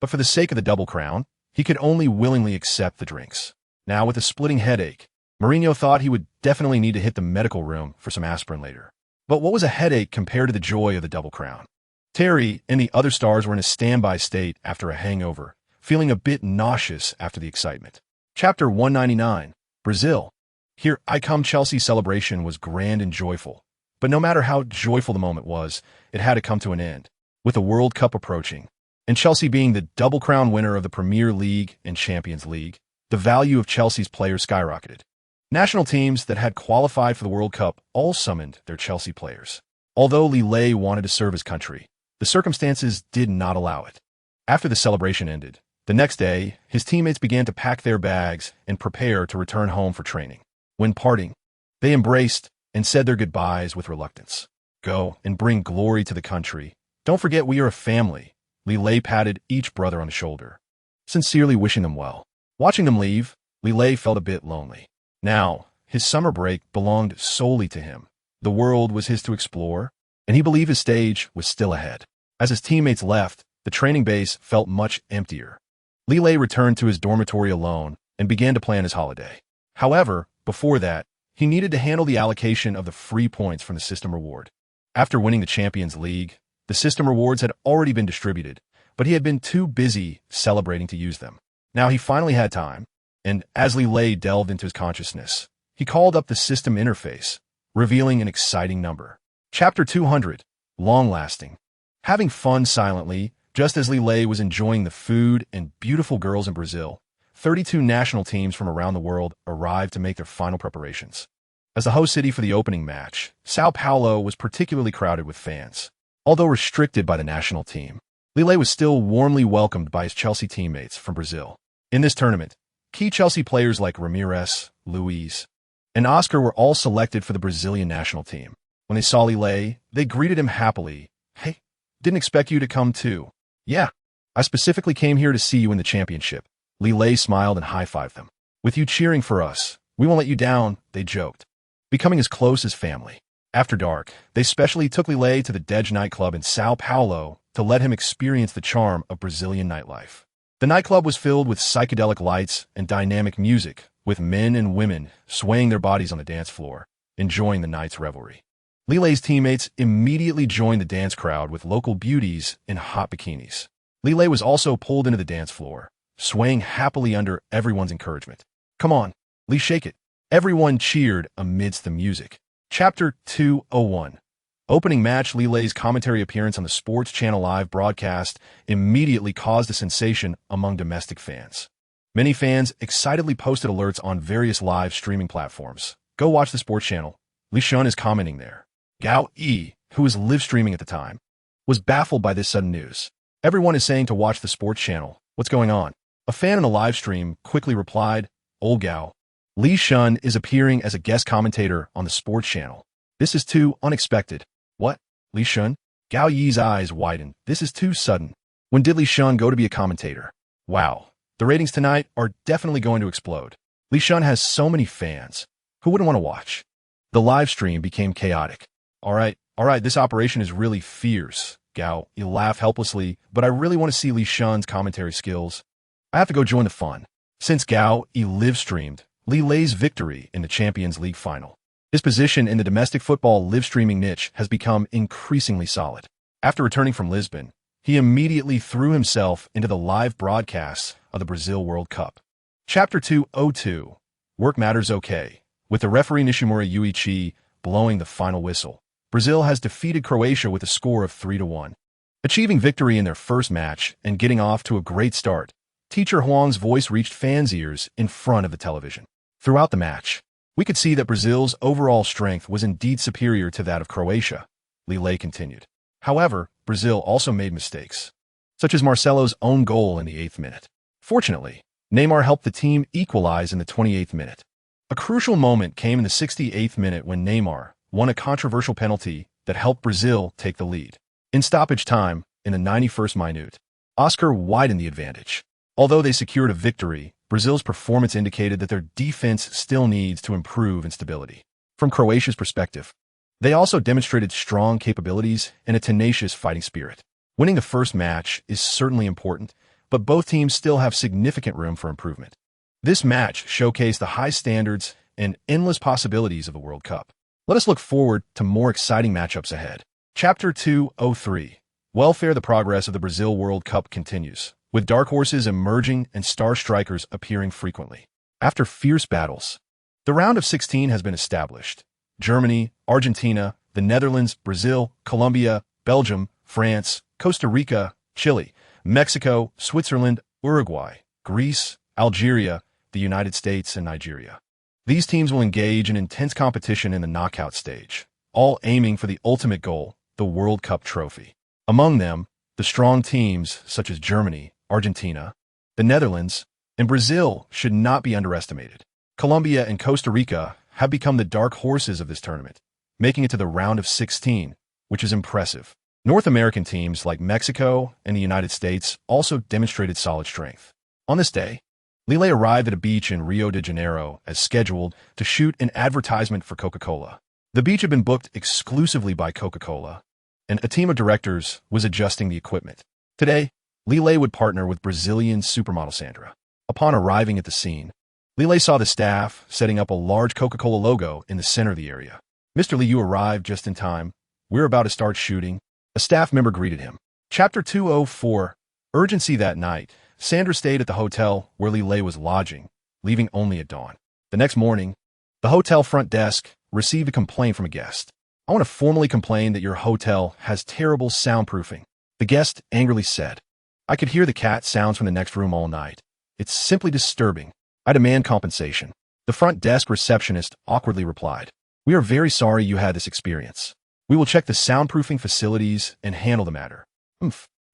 But for the sake of the double crown, he could only willingly accept the drinks. Now, with a splitting headache, Mourinho thought he would definitely need to hit the medical room for some aspirin later. But what was a headache compared to the joy of the double crown? Terry and the other stars were in a standby state after a hangover, feeling a bit nauseous after the excitement. Chapter 199, Brazil. Here I Come. Chelsea celebration was grand and joyful. But no matter how joyful the moment was, it had to come to an end, with the World Cup approaching. And Chelsea being the double crown winner of the Premier League and Champions League, the value of Chelsea's players skyrocketed. National teams that had qualified for the World Cup all summoned their Chelsea players. Although Lilé wanted to serve his country, the circumstances did not allow it. After the celebration ended, the next day, his teammates began to pack their bags and prepare to return home for training. When parting, they embraced and said their goodbyes with reluctance. Go and bring glory to the country. Don't forget we are a family. Lilé patted each brother on the shoulder, sincerely wishing them well. Watching them leave, Lilé felt a bit lonely. Now, his summer break belonged solely to him. The world was his to explore, and he believed his stage was still ahead. As his teammates left, the training base felt much emptier. Lilé returned to his dormitory alone and began to plan his holiday. However, before that, he needed to handle the allocation of the free points from the system reward. After winning the Champions League, the system rewards had already been distributed, but he had been too busy celebrating to use them. Now he finally had time, and as Lei delved into his consciousness, he called up the system interface, revealing an exciting number. Chapter 200, Long-Lasting. Having fun silently, just as Lei was enjoying the food and beautiful girls in Brazil, 32 national teams from around the world arrived to make their final preparations. As the host city for the opening match, Sao Paulo was particularly crowded with fans. Although restricted by the national team, Lei was still warmly welcomed by his Chelsea teammates from Brazil. In this tournament, key Chelsea players like Ramirez, Luiz, and Oscar were all selected for the Brazilian national team. When they saw Lei, they greeted him happily. "Hey, didn't expect you to come too." "Yeah, I specifically came here to see you in the championship." Lei smiled and high-fived them. "With you cheering for us, we won't let you down," they joked, becoming as close as family. After dark, they specially took Lei to the Dej nightclub in Sao Paulo to let him experience the charm of Brazilian nightlife. The nightclub was filled with psychedelic lights and dynamic music, with men and women swaying their bodies on the dance floor, enjoying the night's revelry. Lei's teammates immediately joined the dance crowd with local beauties in hot bikinis. Lei was also pulled into the dance floor, swaying happily under everyone's encouragement. "Come on, Lee, shake it." Everyone cheered amidst the music. Chapter 201. Opening match. Lei's commentary appearance on the Sports Channel live broadcast immediately caused a sensation among domestic fans. Many fans excitedly posted alerts on various live streaming platforms. "Go watch the Sports Channel. Li Shun is commenting there." Gao Yi, who was live streaming at the time, was baffled by this sudden news. "Everyone is saying to watch the Sports Channel. What's going on?" A fan in the live stream quickly replied, "Old Gao, Li Shun is appearing as a guest commentator on the Sports Channel. This is too unexpected." "What? Li Shun?" Gao Yi's eyes widened. "This is too sudden. When did Li Shun go to be a commentator?" "Wow, the ratings tonight are definitely going to explode. Li Shun has so many fans. Who wouldn't want to watch?" The live stream became chaotic. All right, this operation is really fierce." Gao Yi laughed helplessly, "but I really want to see Li Shun's commentary skills. I have to go join the fun." Since Gao Yi live-streamed Lei's victory in the Champions League final, his position in the domestic football live-streaming niche has become increasingly solid. After returning from Lisbon, he immediately threw himself into the live broadcasts of the Brazil World Cup. Chapter 202. Work Matters OK. With the referee Nishimura Yuichi blowing the final whistle, Brazil has defeated Croatia with a score of 3-1. Achieving victory in their first match and getting off to a great start, Teacher Huang's voice reached fans' ears in front of the television. Throughout the match, we could see that Brazil's overall strength was indeed superior to that of Croatia, Lei continued. However, Brazil also made mistakes, such as Marcelo's own goal in the 8th minute. Fortunately, Neymar helped the team equalize in the 28th minute. A crucial moment came in the 68th minute when Neymar won a controversial penalty that helped Brazil take the lead. In stoppage time, in the 91st minute, Oscar widened the advantage. Although they secured a victory, Brazil's performance indicated that their defense still needs to improve in stability. From Croatia's perspective, they also demonstrated strong capabilities and a tenacious fighting spirit. Winning the first match is certainly important, but both teams still have significant room for improvement. This match showcased the high standards and endless possibilities of the World Cup. Let us look forward to more exciting matchups ahead. Chapter 203. Welfare. The progress of the Brazil World Cup continues, with dark horses emerging and star strikers appearing frequently. After fierce battles, the round of 16 has been established. Germany, Argentina, the Netherlands, Brazil, Colombia, Belgium, France, Costa Rica, Chile, Mexico, Switzerland, Uruguay, Greece, Algeria, the United States, and Nigeria. These teams will engage in intense competition in the knockout stage, all aiming for the ultimate goal, the World Cup trophy. Among them, the strong teams such as Germany, Argentina, the Netherlands, and Brazil should not be underestimated. Colombia and Costa Rica have become the dark horses of this tournament, making it to the round of 16, which is impressive. North American teams like Mexico and the United States also demonstrated solid strength. On this day, Lei arrived at a beach in Rio de Janeiro as scheduled to shoot an advertisement for Coca-Cola. The beach had been booked exclusively by Coca-Cola, and a team of directors was adjusting the equipment. Today, Lei would partner with Brazilian supermodel Sandra. Upon arriving at the scene, Lei saw the staff setting up a large Coca-Cola logo in the center of the area. "Mr. Lee, you arrived just in time. We're about to start shooting." A staff member greeted him. Chapter 204. Urgency. That night, Sandra stayed at the hotel where Lillet was lodging, leaving only at dawn. The next morning, the hotel front desk received a complaint from a guest. "I want to formally complain that your hotel has terrible soundproofing," the guest angrily said. "I could hear the cat sounds from the next room all night. It's simply disturbing. I demand compensation." The front desk receptionist awkwardly replied, "We are very sorry you had this experience. We will check the soundproofing facilities and handle the matter.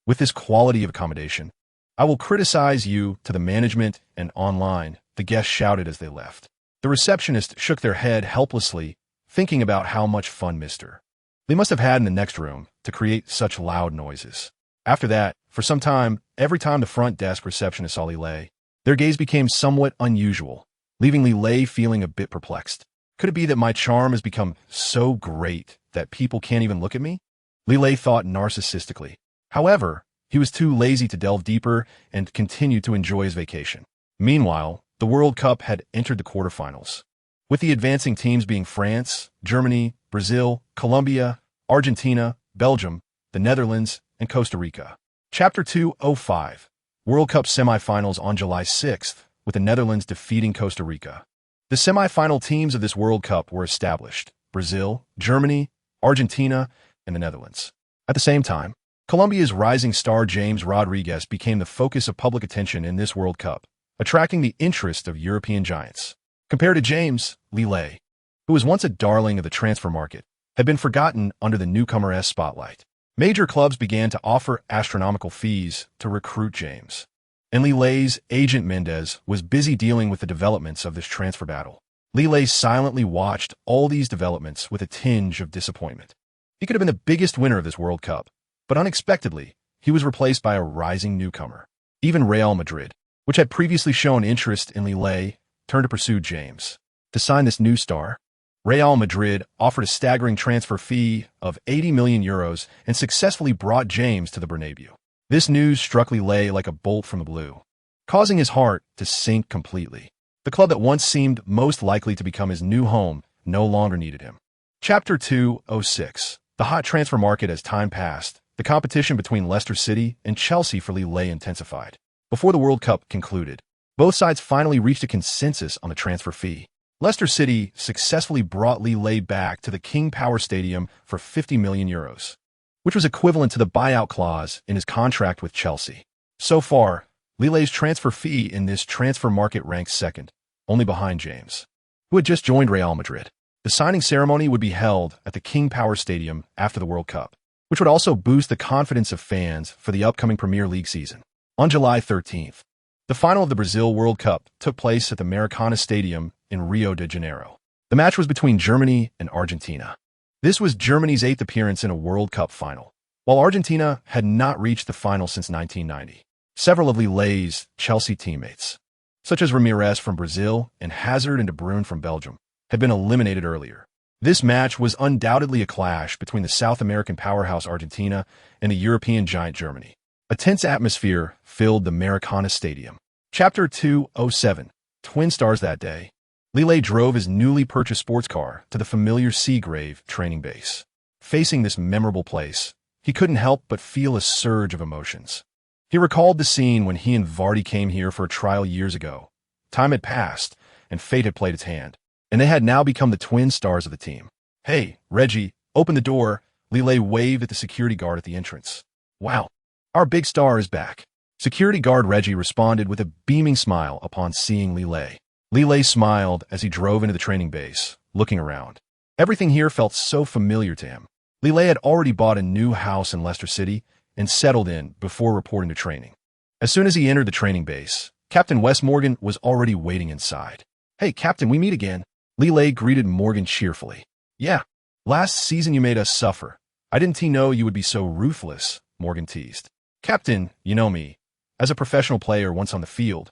With this quality of accommodation, I will criticize you to the management and online," the guest shouted as they left. The receptionist shook their head helplessly, thinking about how much fun Mr. They must have had in the next room to create such loud noises. After that, for some time, every time the front desk receptionist saw Lillet, their gaze became somewhat unusual, leaving Lillet feeling a bit perplexed. Could it be that my charm has become so great that people can't even look at me? Lillet thought narcissistically. However, he was too lazy to delve deeper and continued to enjoy his vacation. Meanwhile, the World Cup had entered the quarterfinals, with the advancing teams being France, Germany, Brazil, Colombia, Argentina, Belgium, the Netherlands, and Costa Rica. Chapter 205, World Cup semifinals on July 6th, with the Netherlands defeating Costa Rica. The semifinal teams of this World Cup were established: Brazil, Germany, Argentina, and the Netherlands. At the same time, Colombia's rising star James Rodriguez became the focus of public attention in this World Cup, attracting the interest of European giants. Compared to James, Lillet, who was once a darling of the transfer market, had been forgotten under the newcomer's spotlight. Major clubs began to offer astronomical fees to recruit James, and Lillet's agent Mendez was busy dealing with the developments of this transfer battle. Lillet silently watched all these developments with a tinge of disappointment. He could have been the biggest winner of this World Cup, but unexpectedly, he was replaced by a rising newcomer. Even Real Madrid, which had previously shown interest in Lillet, turned to pursue James. To sign this new star, Real Madrid offered a staggering transfer fee of 80 million euros and successfully brought James to the Bernabeu. This news struck Lillet like a bolt from the blue, causing his heart to sink completely. The club that once seemed most likely to become his new home no longer needed him. Chapter 206. The hot transfer market. As time passed, the competition between Leicester City and Chelsea for Lillet intensified. Before the World Cup concluded, both sides finally reached a consensus on the transfer fee. Leicester City successfully brought Lillet back to the King Power Stadium for 50 million euros, which was equivalent to the buyout clause in his contract with Chelsea. So far, Lillet's transfer fee in this transfer market ranks second, only behind James, who had just joined Real Madrid. The signing ceremony would be held at the King Power Stadium after the World Cup, which would also boost the confidence of fans for the upcoming Premier League season. On July 13th, the final of the Brazil World Cup took place at the Maracana Stadium in Rio de Janeiro. The match was between Germany and Argentina. This was Germany's 8th appearance in a World Cup final, while Argentina had not reached the final since 1990. Several of Lillet's Chelsea teammates, such as Ramirez from Brazil and Hazard and De Bruyne from Belgium, had been eliminated earlier. This match was undoubtedly a clash between the South American powerhouse Argentina and the European giant Germany. A tense atmosphere filled the Maracana Stadium. Chapter 207. Twin stars. That day, Lillet drove his newly purchased sports car to the familiar Seagrave training base. Facing this memorable place, he couldn't help but feel a surge of emotions. He recalled the scene when he and Vardy came here for a trial years ago. Time had passed, and fate had played its hand, and they had now become the twin stars of the team. "Hey, Reggie, open the door," Lillet waved at the security guard at the entrance. "Wow, our big star is back." Security guard Reggie responded with a beaming smile upon seeing Lillet. Lillet smiled as he drove into the training base, looking around. Everything here felt so familiar to him. Lillet had already bought a new house in Leicester City and settled in before reporting to training. As soon as he entered the training base, Captain Wes Morgan was already waiting inside. "Hey, Captain, we meet again." Lillet greeted Morgan cheerfully. "Yeah, last season you made us suffer. I didn't know you would be so ruthless," Morgan teased. "Captain, you know me. As a professional player once on the field,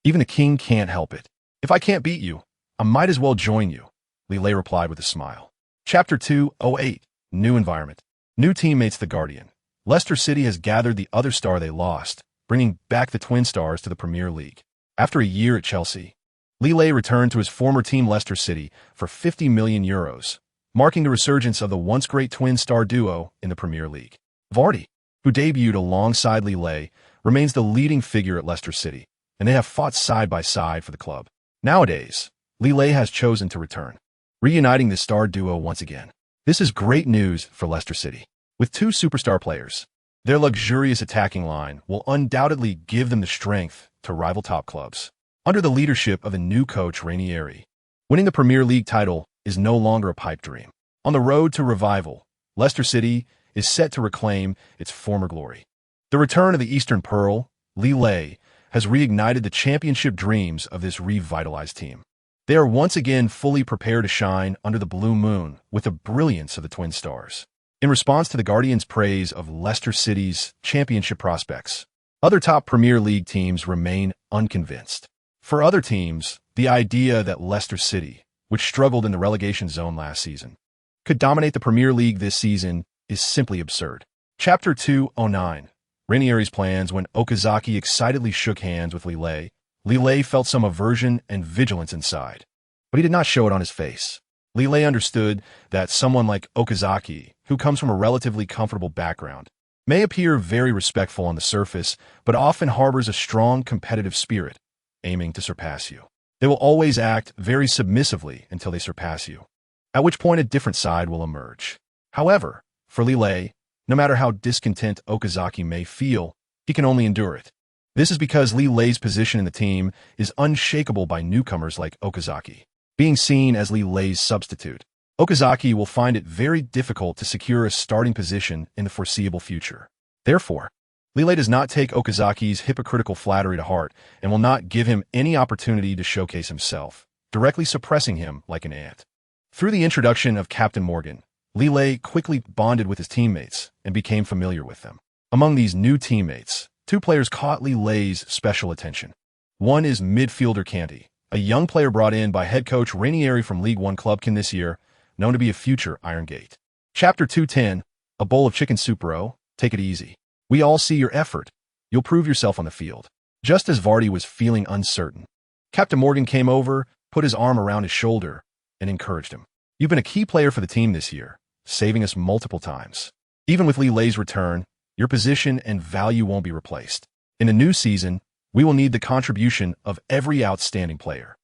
even the king can't help it. If I can't beat you, I might as well join you," Lillet replied with a smile. Chapter 208. New environment. New teammates. The Guardian. Leicester City has gathered the other star they lost, bringing back the twin stars to the Premier League. After a year at Chelsea, Lillet returned to his former team Leicester City for 50 million euros, marking the resurgence of the once great twin star duo in the Premier League. Vardy, who debuted alongside Lillet, remains the leading figure at Leicester City, and they have fought side by side for the club. Nowadays, Lille has chosen to return, reuniting the star duo once again. This is great news for Leicester City. With two superstar players, their luxurious attacking line will undoubtedly give them the strength to rival top clubs. Under the leadership of the new coach Ranieri, winning the Premier League title is no longer a pipe dream. On the road to revival, Leicester City is set to reclaim its former glory. The return of the Eastern Pearl, Lille, has reignited the championship dreams of this revitalized team. They are once again fully prepared to shine under the blue moon with the brilliance of the Twin Stars. In response to the Guardian's praise of Leicester City's championship prospects, other top Premier League teams remain unconvinced. For other teams, the idea that Leicester City, which struggled in the relegation zone last season, could dominate the Premier League this season is simply absurd. Chapter 209. Ranieri's plans. When Okazaki excitedly shook hands with Lille, Lille felt some aversion and vigilance inside, but he did not show it on his face. Lille understood that someone like Okazaki, who comes from a relatively comfortable background, may appear very respectful on the surface, but often harbors a strong competitive spirit, aiming to surpass you. They will always act very submissively until they surpass you, at which point a different side will emerge. However, for Lille, no matter how discontent Okazaki may feel, he can only endure it. This is because Lille's position in the team is unshakable by newcomers like Okazaki. Being seen as Lille's substitute, Okazaki will find it very difficult to secure a starting position in the foreseeable future. Therefore, Lille does not take Okazaki's hypocritical flattery to heart and will not give him any opportunity to showcase himself, directly suppressing him like an ant. Through the introduction of Captain Morgan, Lille quickly bonded with his teammates and became familiar with them. Among these new teammates, two players caught Lille's special attention. One is midfielder Canty, a young player brought in by head coach Ranieri from League One Clubkin this year, known to be a future Iron Gate. Chapter 210. A bowl of chicken soup, bro. Take it easy. We all see your effort. You'll prove yourself on the field. Just as Vardy was feeling uncertain, Captain Morgan came over, put his arm around his shoulder, and encouraged him. You've been a key player for the team this year, saving us multiple times. Even with Lille's return, your position and value won't be replaced. In the new season, we will need the contribution of every outstanding player.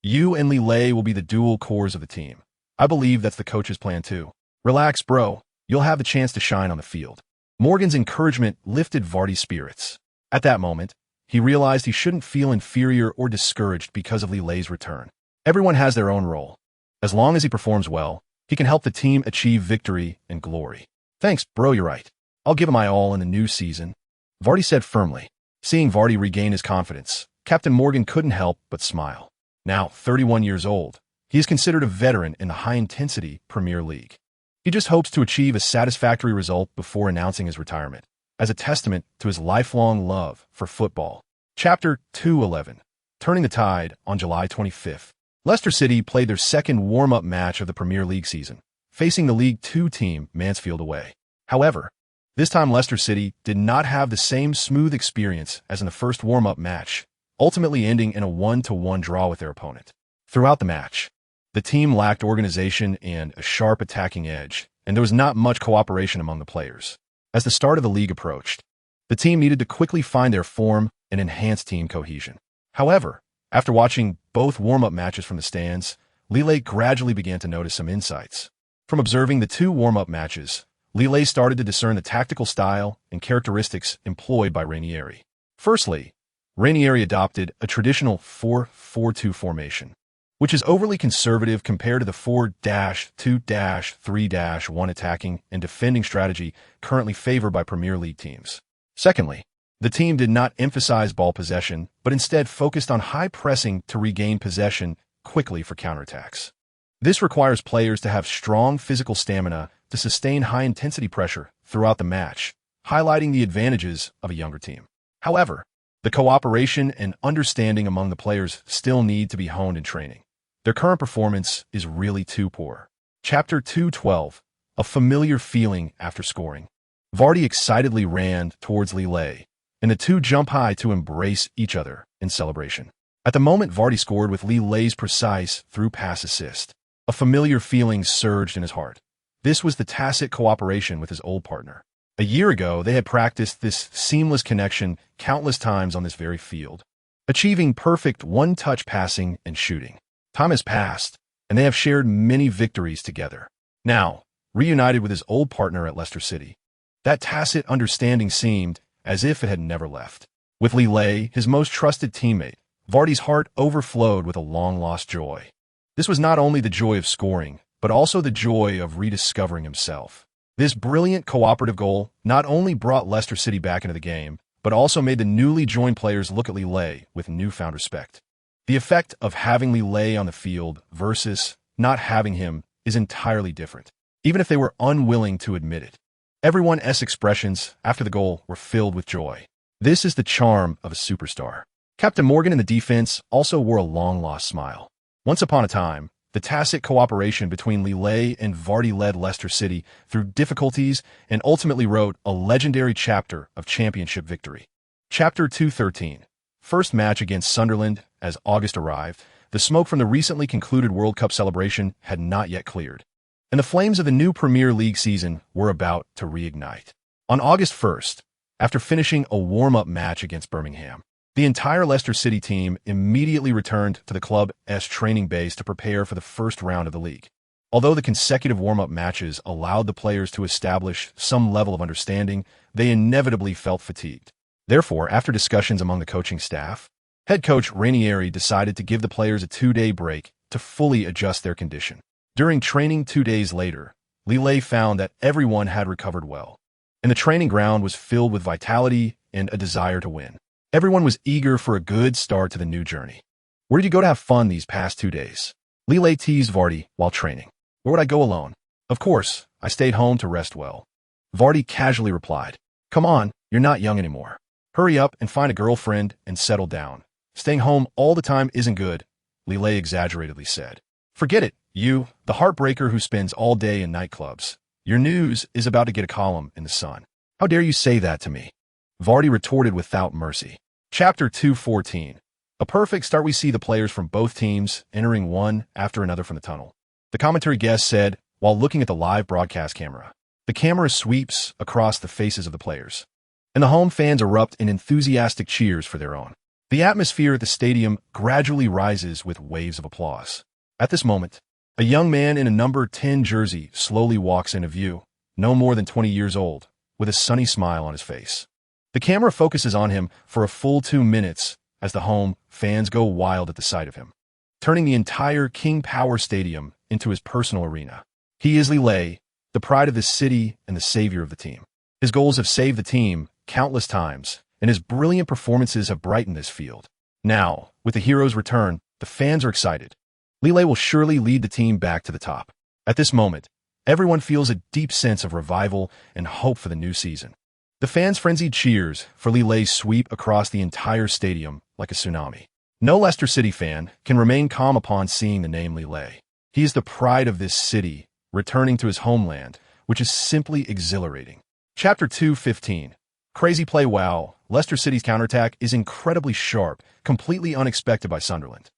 You and Lille will be the dual cores of the team. I believe that's the coach's plan too. Relax, bro. You'll have the chance to shine on the field. Morgan's encouragement lifted Vardy's spirits. At that moment, he realized he shouldn't feel inferior or discouraged because of Lille's return. Everyone has their own role. As long as he performs well, he can help the team achieve victory and glory. Thanks, bro, you're right. I'll give it my all in the new season, Vardy said firmly. Seeing Vardy regain his confidence, Captain Morgan couldn't help but smile. Now 31 years old, he is considered a veteran in the high-intensity Premier League. He just hopes to achieve a satisfactory result before announcing his retirement, as a testament to his lifelong love for football. Chapter 211. Turning the tide. On July 25th, Leicester City played their second warm-up match of the Premier League season, facing the League Two team Mansfield away. However, this time Leicester City did not have the same smooth experience as in the first warm-up match, ultimately ending in a 1-1 draw with their opponent. Throughout the match, the team lacked organization and a sharp attacking edge, and there was not much cooperation among the players. As the start of the league approached, the team needed to quickly find their form and enhance team cohesion. However, after watching both warm-up matches from the stands, Lille gradually began to notice some insights. From observing the two warm-up matches, Lille started to discern the tactical style and characteristics employed by Ranieri. Firstly, Ranieri adopted a traditional 4-4-2 formation, which is overly conservative compared to the 4-2-3-1 attacking and defending strategy currently favored by Premier League teams. Secondly, the team did not emphasize ball possession, but instead focused on high pressing to regain possession quickly for counterattacks. This requires players to have strong physical stamina to sustain high-intensity pressure throughout the match, highlighting the advantages of a younger team. However, the cooperation and understanding among the players still need to be honed in training. Their current performance is really too poor. Chapter 212. A familiar feeling after scoring. Vardy excitedly ran towards Lille, and the two jump high to embrace each other in celebration. At the moment Vardy scored with Lille's precise through-pass assist, a familiar feeling surged in his heart. This was the tacit cooperation with his old partner. A year ago, they had practiced this seamless connection countless times on this very field, achieving perfect one-touch passing and shooting. Time has passed, and they have shared many victories together. Now, reunited with his old partner at Leicester City, that tacit understanding seemed as if it had never left. With Lille, his most trusted teammate, Vardy's heart overflowed with a long-lost joy. This was not only the joy of scoring, but also the joy of rediscovering himself. This brilliant cooperative goal not only brought Leicester City back into the game, but also made the newly joined players look at Lille with newfound respect. The effect of having Lille on the field versus not having him is entirely different, even if they were unwilling to admit it. Everyone's expressions after the goal were filled with joy. This is the charm of a superstar. Captain Morgan in the defense also wore a long-lost smile. Once upon a time, the tacit cooperation between Lille and Vardy led Leicester City through difficulties and ultimately wrote a legendary chapter of championship victory. Chapter 213. First match against Sunderland. As August arrived, the smoke from the recently concluded World Cup celebration had not yet cleared, and the flames of the new Premier League season were about to reignite. On August 1st, after finishing a warm-up match against Birmingham, the entire Leicester City team immediately returned to the club's training base to prepare for the first round of the league. Although the consecutive warm-up matches allowed the players to establish some level of understanding, they inevitably felt fatigued. Therefore, after discussions among the coaching staff, head coach Ranieri decided to give the players a 2-day break to fully adjust their condition. During training 2 days later, Lille found that everyone had recovered well, and the training ground was filled with vitality and a desire to win. Everyone was eager for a good start to the new journey. Where did you go to have fun these past 2 days? Lille teased Vardy while training. Where would I go alone? Of course, I stayed home to rest well. Vardy casually replied. Come on, you're not young anymore. Hurry up and find a girlfriend and settle down. Staying home all the time isn't good, Lille exaggeratedly said. Forget it, you, the heartbreaker who spends all day in nightclubs. Your news is about to get a column in the Sun. How dare you say that to me? Vardy retorted without mercy. Chapter 214. A perfect start. We see the players from both teams entering one after another from the tunnel. The commentary guest said, while looking at the live broadcast camera, the camera sweeps across the faces of the players, and the home fans erupt in enthusiastic cheers for their own. The atmosphere at the stadium gradually rises with waves of applause. At this moment, a young man in a number 10 jersey slowly walks into view, no more than 20 years old, with a sunny smile on his face. The camera focuses on him for a full 2 minutes as the home fans go wild at the sight of him, turning the entire King Power Stadium into his personal arena. He is Lille, the pride of this city and the savior of the team. His goals have saved the team countless times, and his brilliant performances have brightened this field. Now, with the hero's return, the fans are excited. Lille will surely lead the team back to the top. At this moment, everyone feels a deep sense of revival and hope for the new season. The fans' frenzied cheers for Lille sweep across the entire stadium like a tsunami. No Leicester City fan can remain calm upon seeing the name Lille. He is the pride of this city, returning to his homeland, which is simply exhilarating. Chapter 215. Crazy play. Wow, Leicester City's counterattack is incredibly sharp, completely unexpected by Sunderland.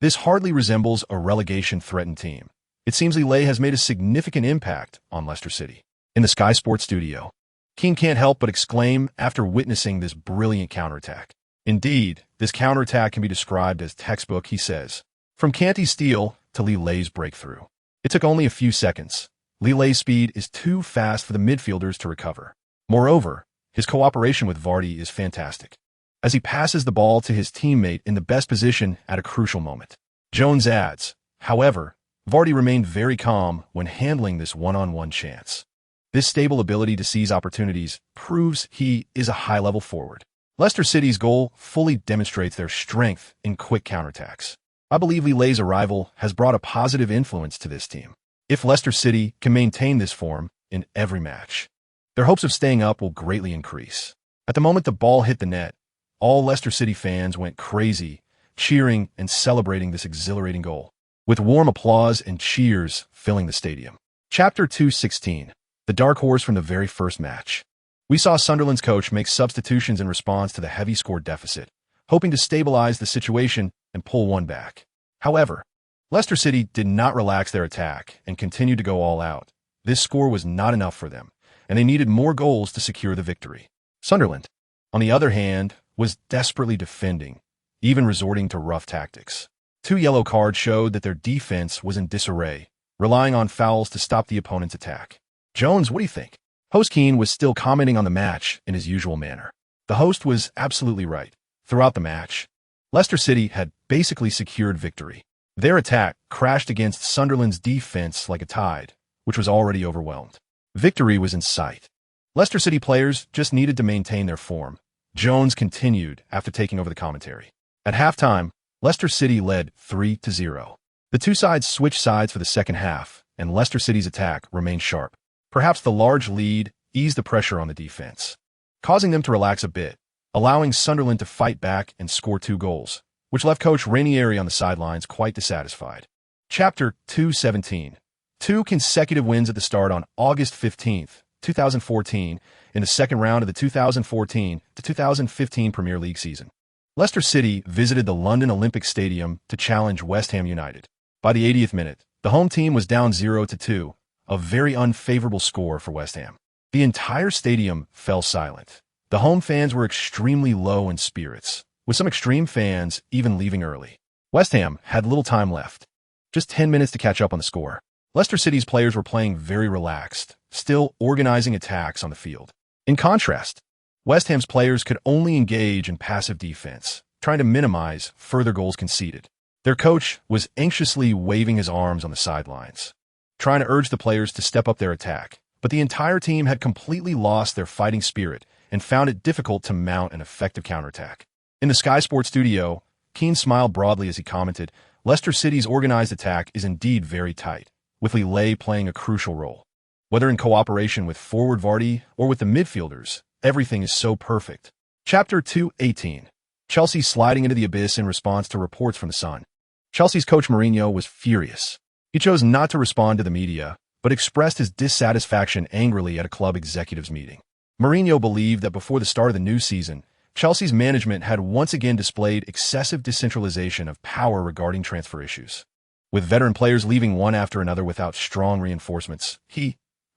This hardly resembles a relegation-threatened team. It seems Lille has made a significant impact on Leicester City. In the Sky Sports studio, Keane can't help but exclaim after witnessing this brilliant counterattack. Indeed, this counterattack can be described as textbook, he says. From Kante's steal to Lille's breakthrough. It took only a few seconds. Lille's speed is too fast for the midfielders to recover. Moreover, his cooperation with Vardy is fantastic, as he passes the ball to his teammate in the best position at a crucial moment. Jones adds, however, Vardy remained very calm when handling this one-on-one chance. This stable ability to seize opportunities proves he is a high-level forward. Leicester City's goal fully demonstrates their strength in quick counterattacks. I believe Lille's arrival has brought a positive influence to this team. If Leicester City can maintain this form in every match, their hopes of staying up will greatly increase. At the moment the ball hit the net, all Leicester City fans went crazy, cheering and celebrating this exhilarating goal, with warm applause and cheers filling the stadium. Chapter 216. The dark horse from the very first match. We saw Sunderland's coach make substitutions in response to the heavy score deficit, hoping to stabilize the situation and pull one back. However, Leicester City did not relax their attack and continued to go all out. This score was not enough for them, and they needed more goals to secure the victory. Sunderland, on the other hand, was desperately defending, even resorting to rough tactics. 2 yellow cards showed that their defense was in disarray, relying on fouls to stop the opponent's attack. Jones, what do you think? Host Keane was still commenting on the match in his usual manner. The host was absolutely right. Throughout the match, Leicester City had basically secured victory. Their attack crashed against Sunderland's defense like a tide, which was already overwhelmed. Victory was in sight. Leicester City players just needed to maintain their form. Jones continued after taking over the commentary. At halftime, Leicester City led 3-0. The two sides switched sides for the second half, and Leicester City's attack remained sharp. Perhaps the large lead eased the pressure on the defense, causing them to relax a bit, allowing Sunderland to fight back and score 2 goals, which left coach Ranieri on the sidelines quite dissatisfied. Chapter 217. 2 consecutive wins at the start on August 15, 2014, in the second round of the 2014-2015 Premier League season. Leicester City visited the London Olympic Stadium to challenge West Ham United. By the 80th minute, the home team was down 0-2, a very unfavorable score for West Ham. The entire stadium fell silent. The home fans were extremely low in spirits, with some extreme fans even leaving early. West Ham had little time left, just 10 minutes to catch up on the score. Leicester City's players were playing very relaxed, still organizing attacks on the field. In contrast, West Ham's players could only engage in passive defense, trying to minimize further goals conceded. Their coach was anxiously waving his arms on the sidelines, trying to urge the players to step up their attack, but the entire team had completely lost their fighting spirit and found it difficult to mount an effective counterattack. In the Sky Sports studio, Keane smiled broadly as he commented, "Leicester City's organized attack is indeed very tight, with Lille playing a crucial role. Whether in cooperation with forward Vardy or with the midfielders, everything is so perfect." Chapter 218. Chelsea sliding into the abyss in response to reports from The Sun. Chelsea's coach Mourinho was furious. He chose not to respond to the media, but expressed his dissatisfaction angrily at a club executives meeting. Mourinho believed that before the start of the new season, Chelsea's management had once again displayed excessive decentralization of power regarding transfer issues. With veteran players leaving one after another without strong reinforcements, he,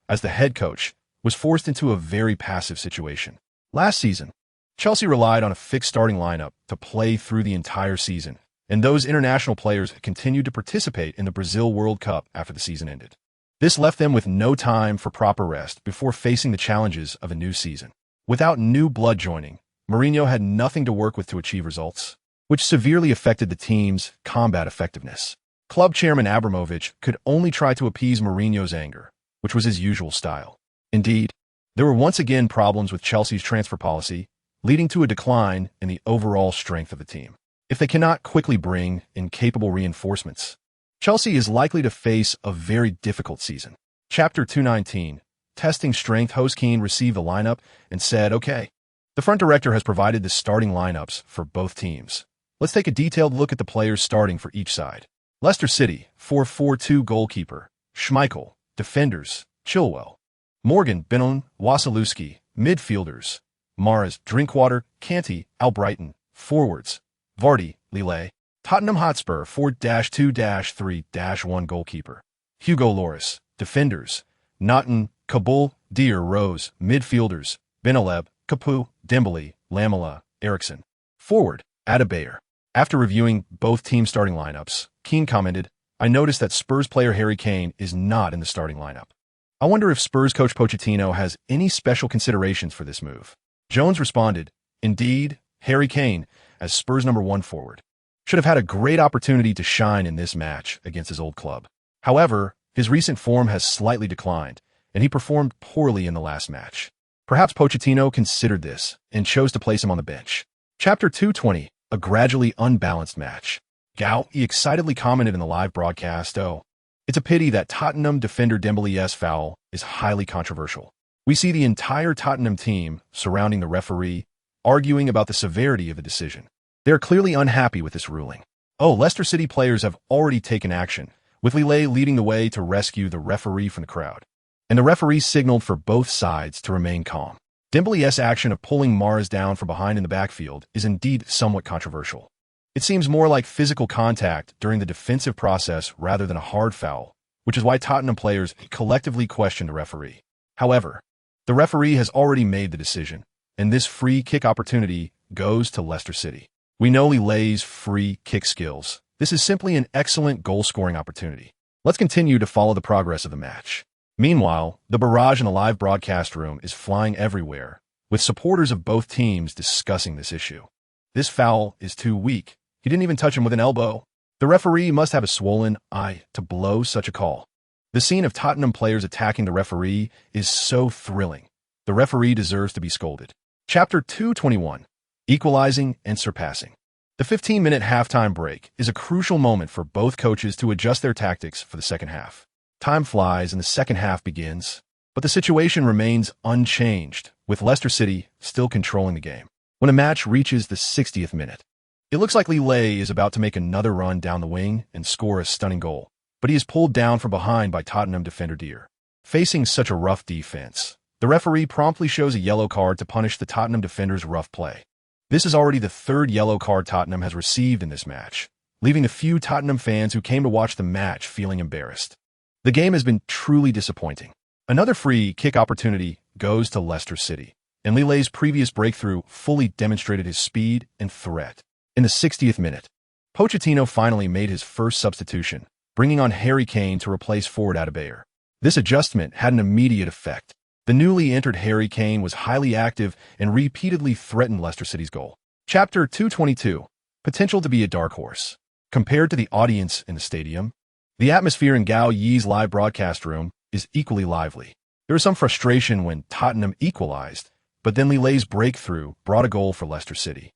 as the head coach, was forced into a very passive situation. Last season, Chelsea relied on a fixed starting lineup to play through the entire season, and those international players continued to participate in the Brazil World Cup after the season ended. This left them with no time for proper rest before facing the challenges of a new season. Without new blood joining, Mourinho had nothing to work with to achieve results, which severely affected the team's combat effectiveness. Club chairman Abramovich could only try to appease Mourinho's anger, which was his usual style. Indeed, there were once again problems with Chelsea's transfer policy, leading to a decline in the overall strength of the team. If they cannot quickly bring in capable reinforcements, Chelsea is likely to face a very difficult season. Chapter 219. Testing strength. Host Keane received the lineup and said, "Okay, the front director has provided the starting lineups for both teams. Let's take a detailed look at the players starting for each side." Leicester City, 4-4-2 goalkeeper, Schmeichel, defenders, Chilwell, Morgan, Benon, Wasilewski, midfielders, Mahrez, Drinkwater, Kanté, Albrighton, forwards, Vardy, Lille, Tottenham Hotspur, 4-2-3-1 goalkeeper, Hugo Lloris, defenders, Naughton, Kabul, Dier, Rose, midfielders, Benaleb, Capu, Dembele, Lamela, Eriksen, forward, Adebayor. After reviewing both team starting lineups, Keane commented, "I noticed that Spurs player Harry Kane is not in the starting lineup. I wonder if Spurs coach Pochettino has any special considerations for this move." Jones responded, "Indeed, Harry Kane, as Spurs number 1 forward, should have had a great opportunity to shine in this match against his old club. However, his recent form has slightly declined, and he performed poorly in the last match. Perhaps Pochettino considered this and chose to place him on the bench." Chapter 220. A gradually unbalanced match. He excitedly commented in the live broadcast, "Oh, it's a pity that Tottenham defender Dembele's foul is highly controversial. We see the entire Tottenham team surrounding the referee, arguing about the severity of the decision. They are clearly unhappy with this ruling. Oh, Leicester City players have already taken action, with Lille leading the way to rescue the referee from the crowd. And the referee signaled for both sides to remain calm. Dembele's action of pulling Mahrez down from behind in the backfield is indeed somewhat controversial. It seems more like physical contact during the defensive process rather than a hard foul, which is why Tottenham players collectively questioned the referee. However, The referee has already made the decision, and this free kick opportunity goes to Leicester City. We know Lille's free kick skills. This is simply an excellent goal-scoring opportunity. Let's continue to follow the progress of the match. Meanwhile, the barrage in the live broadcast room is flying everywhere, with supporters of both teams discussing this issue. This foul is too weak. He didn't even touch him with an elbow. The referee must have a swollen eye to blow such a call. The scene of Tottenham players attacking the referee is so thrilling. The referee deserves to be scolded. Chapter 221, Equalizing and Surpassing. The 15-minute halftime break is a crucial moment for both coaches to adjust their tactics for the second half. Time flies and the second half begins, but the situation remains unchanged, with Leicester City still controlling the game. When a match reaches the 60th minute, it looks like Lille is about to make another run down the wing and score a stunning goal, but he is pulled down from behind by Tottenham defender Deer. Facing such a rough defense, the referee promptly shows a yellow card to punish the Tottenham defender's rough play. This is already the third yellow card Tottenham has received in this match, leaving the few Tottenham fans who came to watch the match feeling embarrassed. The game has been truly disappointing. Another free kick opportunity goes to Leicester City, and Lille's previous breakthrough fully demonstrated his speed and threat. In the 60th minute, Pochettino finally made his first substitution, bringing on Harry Kane to replace forward Adebayor. This adjustment had an immediate effect. The newly entered Harry Kane was highly active and repeatedly threatened Leicester City's goal. Chapter 222, Potential to be a dark horse. Compared to the audience in the stadium, the atmosphere in Gao Yi's live broadcast room is equally lively. There was some frustration when Tottenham equalized, but then Lille's breakthrough brought a goal for Leicester City,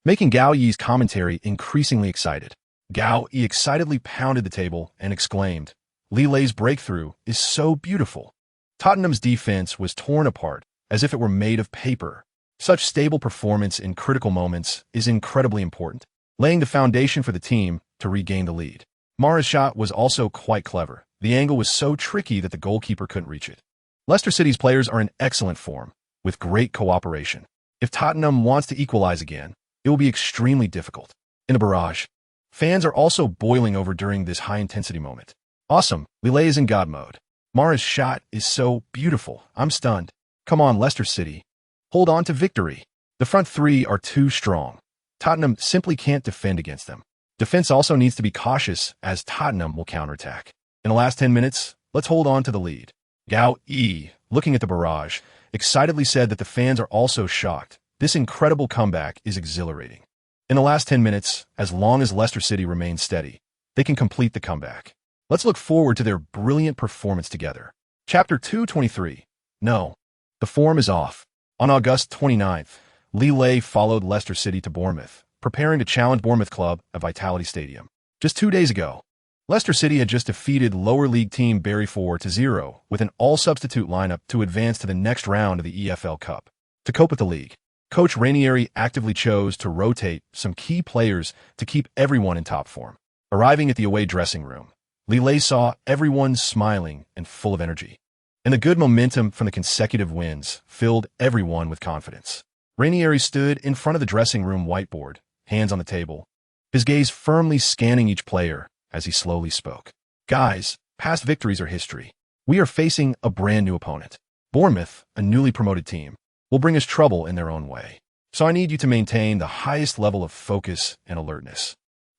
making Gao Yi's commentary increasingly excited. Gao Yi excitedly pounded the table and exclaimed, "Lille's breakthrough is so beautiful." Tottenham's defense was torn apart as if it were made of paper. Such stable performance in critical moments is incredibly important, laying the foundation for the team to regain the lead. Mara's shot was also quite clever. The angle was so tricky that the goalkeeper couldn't reach it. Leicester City's players are in excellent form, with great cooperation. If Tottenham wants to equalize again, it will be extremely difficult. In the barrage, fans are also boiling over during this high-intensity moment. Awesome, Lille is in God mode. Mara's shot is so beautiful. I'm stunned. Come on, Leicester City. Hold on to victory. The front three are too strong. Tottenham simply can't defend against them. Defense also needs to be cautious as Tottenham will counterattack. In the last 10 minutes, let's hold on to the lead. Gao Yi, looking at the barrage, excitedly said that the fans are also shocked. This incredible comeback is exhilarating. In the last 10 minutes, as long as Leicester City remains steady, they can complete the comeback. Let's look forward to their brilliant performance together. Chapter 223. No, the form is off. On August 29th, Lille followed Leicester City to Bournemouth, preparing to challenge Bournemouth Club at Vitality Stadium. Just 2 days ago, Leicester City had just defeated lower league team Bury 4-0 with an all-substitute lineup to advance to the next round of the EFL Cup. To cope with the league, Coach Ranieri actively chose to rotate some key players to keep everyone in top form. Arriving at the away dressing room, Lille saw everyone smiling and full of energy, and the good momentum from the consecutive wins filled everyone with confidence. Ranieri stood in front of the dressing room whiteboard, hands on the table, his gaze firmly scanning each player as he slowly spoke. Guys, past victories are history. We are facing a brand new opponent. Bournemouth, a newly promoted team, will bring us trouble in their own way. So I need you to maintain the highest level of focus and alertness.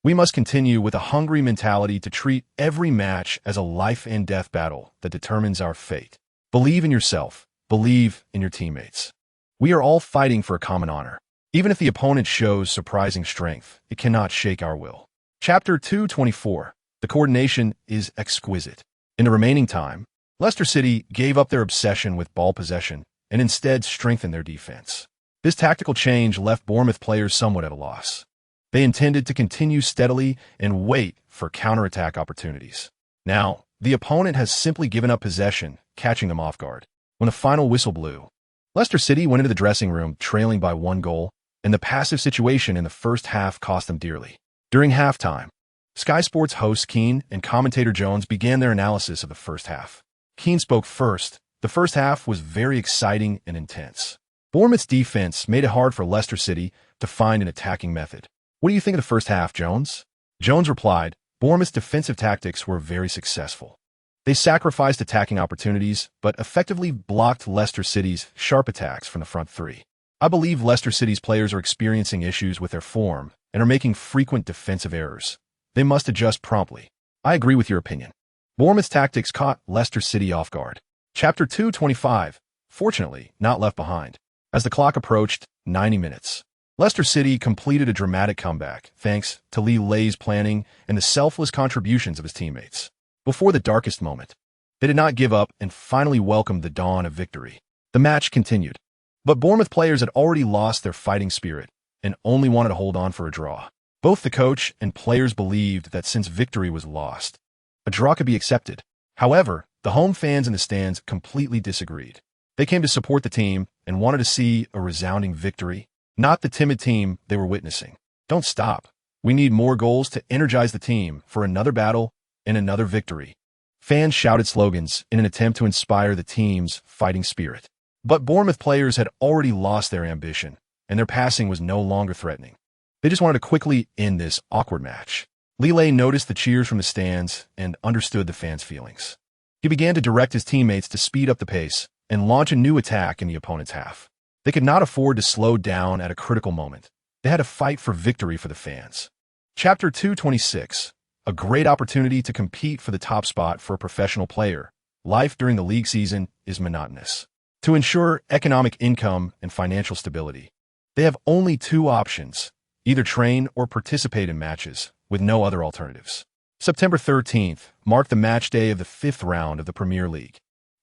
We must continue with a hungry mentality to treat every match as a life and death battle that determines our fate. Believe in yourself. Believe in your teammates. We are all fighting for a common honor. Even if the opponent shows surprising strength, it cannot shake our will. Chapter 224. The coordination is exquisite. In the remaining time, Leicester City gave up their obsession with ball possession and instead strengthened their defense. This tactical change left Bournemouth players somewhat at a loss. They intended to continue steadily and wait for counterattack opportunities. Now, the opponent has simply given up possession, catching them off guard. When the final whistle blew, Leicester City went into the dressing room trailing by 1 goal, and the passive situation in the first half cost them dearly. During halftime, Sky Sports host Keane and commentator Jones began their analysis of the first half. Keane spoke first. The first half was very exciting and intense. Bournemouth's defense made it hard for Leicester City to find an attacking method. What do you think of the first half, Jones? Jones replied, Bournemouth's defensive tactics were very successful. They sacrificed attacking opportunities, but effectively blocked Leicester City's sharp attacks from the front three. I believe Leicester City's players are experiencing issues with their form and are making frequent defensive errors. They must adjust promptly. I agree with your opinion. Bournemouth's tactics caught Leicester City off guard. Chapter 225, fortunately, not left behind. As the clock approached 90 minutes, Leicester City completed a dramatic comeback thanks to Lee Lay's planning and the selfless contributions of his teammates. Before the darkest moment, they did not give up and finally welcomed the dawn of victory. The match continued, but Bournemouth players had already lost their fighting spirit and only wanted to hold on for a draw. Both the coach and players believed that since victory was lost, a draw could be accepted. However, the home fans in the stands completely disagreed. They came to support the team and wanted to see a resounding victory, not the timid team they were witnessing. Don't stop. We need more goals to energize the team for another battle and another victory. Fans shouted slogans in an attempt to inspire the team's fighting spirit. But Bournemouth players had already lost their ambition, and their passing was no longer threatening. They just wanted to quickly end this awkward match. Lee noticed the cheers from the stands and understood the fans' feelings. He began to direct his teammates to speed up the pace and launch a new attack in the opponent's half. They could not afford to slow down at a critical moment. They had to fight for victory for the fans. Chapter 226, a great opportunity to compete for the top spot for a professional player. Life during the league season is monotonous. To ensure economic income and financial stability, they have only two options: either train or participate in matches, with no other alternatives. September 13th marked the match day of the 5th round of the Premier League.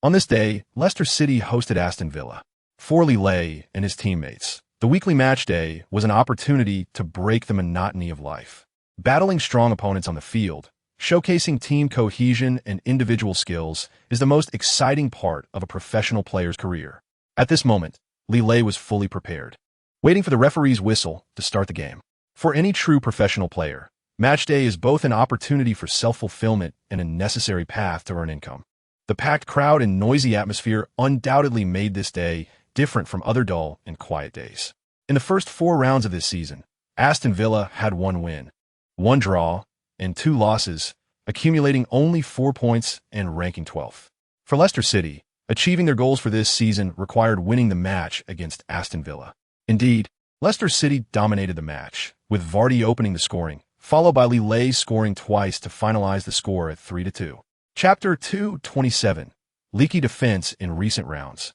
On this day, Leicester City hosted Aston Villa. For Lee and his teammates, the weekly match day was an opportunity to break the monotony of life. Battling strong opponents on the field, showcasing team cohesion and individual skills is the most exciting part of a professional player's career. At this moment, Lee was fully prepared, waiting for the referee's whistle to start the game. For any true professional player, match day is both an opportunity for self-fulfillment and a necessary path to earn income. The packed crowd and noisy atmosphere undoubtedly made this day different from other dull and quiet days. In the first 4 rounds of this season, Aston Villa had 1 win, 1 draw, and 2 losses, accumulating only 4 points and ranking 12th. For Leicester City, achieving their goals for this season required winning the match against Aston Villa. Indeed, Leicester City dominated the match, with Vardy opening the scoring, followed by Lee scoring twice to finalize the score at 3-2. Chapter 227, leaky defense in recent rounds.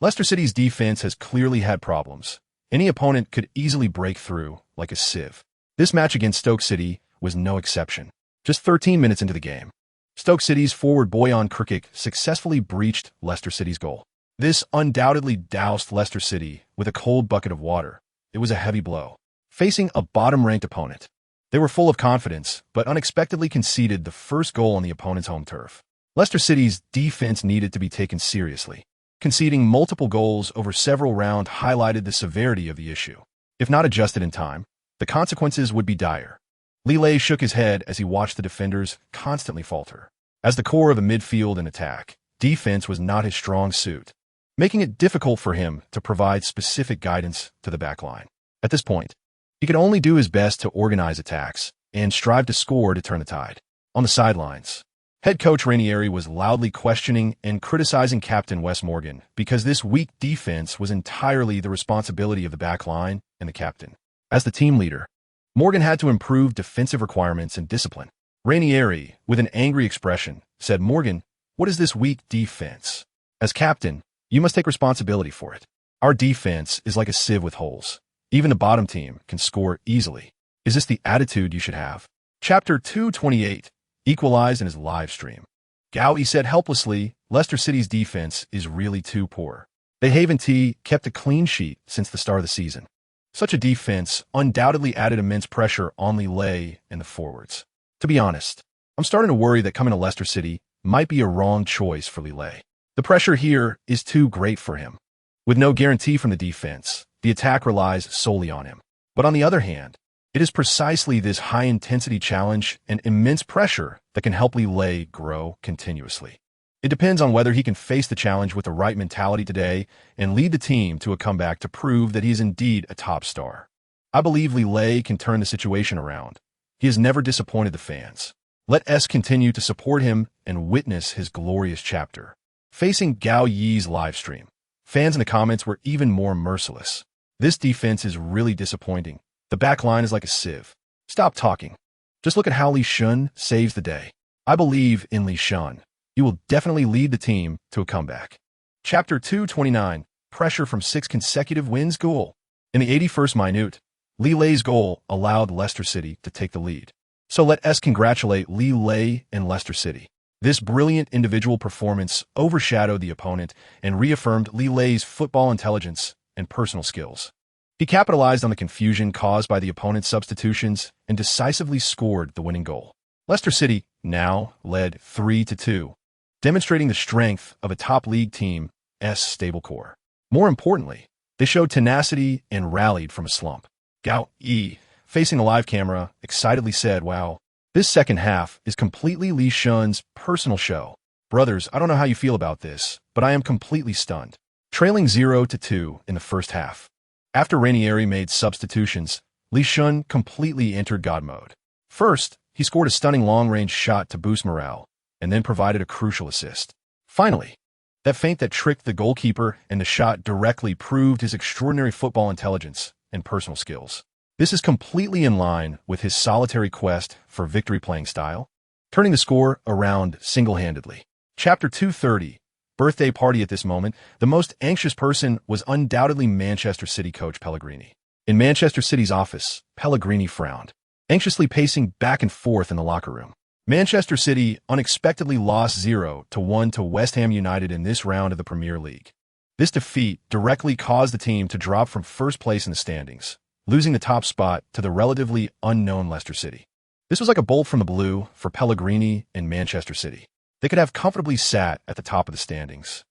Leicester City's defense has clearly had problems. Any opponent could easily break through like a sieve. This match against Stoke City was no exception. Just 13 minutes into the game, Stoke City's forward Bojan Krkic successfully breached Leicester City's goal. This undoubtedly doused Leicester City with a cold bucket of water. It was a heavy blow. Facing a bottom-ranked opponent, they were full of confidence, but unexpectedly conceded the first goal on the opponent's home turf. Leicester City's defense needed to be taken seriously. Conceding multiple goals over several rounds highlighted the severity of the issue. If not adjusted in time, the consequences would be dire. Lee shook his head as he watched the defenders constantly falter. As the core of the midfield and attack, defense was not his strong suit, making it difficult for him to provide specific guidance to the backline. At this point, he could only do his best to organize attacks and strive to score to turn the tide. On the sidelines, head coach Ranieri was loudly questioning and criticizing captain Wes Morgan because this weak defense was entirely the responsibility of the backline and the captain. As the team leader, Morgan had to improve defensive requirements and discipline. Ranieri, with an angry expression, said, "Morgan, what is this weak defense? As captain, you must take responsibility for it. Our defense is like a sieve with holes. Even the bottom team can score easily. Is this the attitude you should have?" Chapter 228, equalized in his live stream. Gowie said helplessly, "Leicester City's defense is really too poor. They haven't kept a clean sheet since the start of the season." Such a defense undoubtedly added immense pressure on Lee and the forwards. To be honest, I'm starting to worry that coming to Leicester City might be a wrong choice for Lee. The pressure here is too great for him. With no guarantee from the defense, the attack relies solely on him. But on the other hand, it is precisely this high-intensity challenge and immense pressure that can help Lee grow continuously. It depends on whether he can face the challenge with the right mentality today and lead the team to a comeback to prove that he is indeed a top star. I believe Lee can turn the situation around. He has never disappointed the fans. Let S continue to support him and witness his glorious chapter. Facing Gao Yi's livestream, fans in the comments were even more merciless. This defense is really disappointing. The back line is like a sieve. Stop talking. Just look at how Li Shun saves the day. I believe in Li Shun. He will definitely lead the team to a comeback. Chapter 229, Pressure from 6 consecutive wins goal. In the 81st minute, Li Lei's goal allowed Leicester City to take the lead. So let us congratulate Li Lei and Leicester City. This brilliant individual performance overshadowed the opponent and reaffirmed Li Lei's football intelligence and personal skills. He capitalized on the confusion caused by the opponent's substitutions and decisively scored the winning goal. Leicester City now led 3-2, demonstrating the strength of a top league team's stable core. More importantly, they showed tenacity and rallied from a slump. Gao Yi, facing the live camera, excitedly said, "Wow, this second half is completely Li Shun's personal show. Brothers, I don't know how you feel about this, but I am completely stunned." Trailing 0-2 in the first half. After Ranieri made substitutions, Li Shun completely entered God mode. First, he scored a stunning long-range shot to boost morale, and then provided a crucial assist. Finally, that feint that tricked the goalkeeper and the shot directly proved his extraordinary football intelligence and personal skills. This is completely in line with his solitary quest for victory playing style, turning the score around single-handedly. Chapter 230, Birthday Party. At this moment, the most anxious person was undoubtedly Manchester City coach Pellegrini. In Manchester City's office, Pellegrini frowned, anxiously pacing back and forth in the locker room. Manchester City unexpectedly lost 0-1 to West Ham United in this round of the Premier League. This defeat directly caused the team to drop from first place in the standings, losing the top spot to the relatively unknown Leicester City. This was like a bolt from the blue for Pellegrini and Manchester City. They could have comfortably sat at the top of the standings,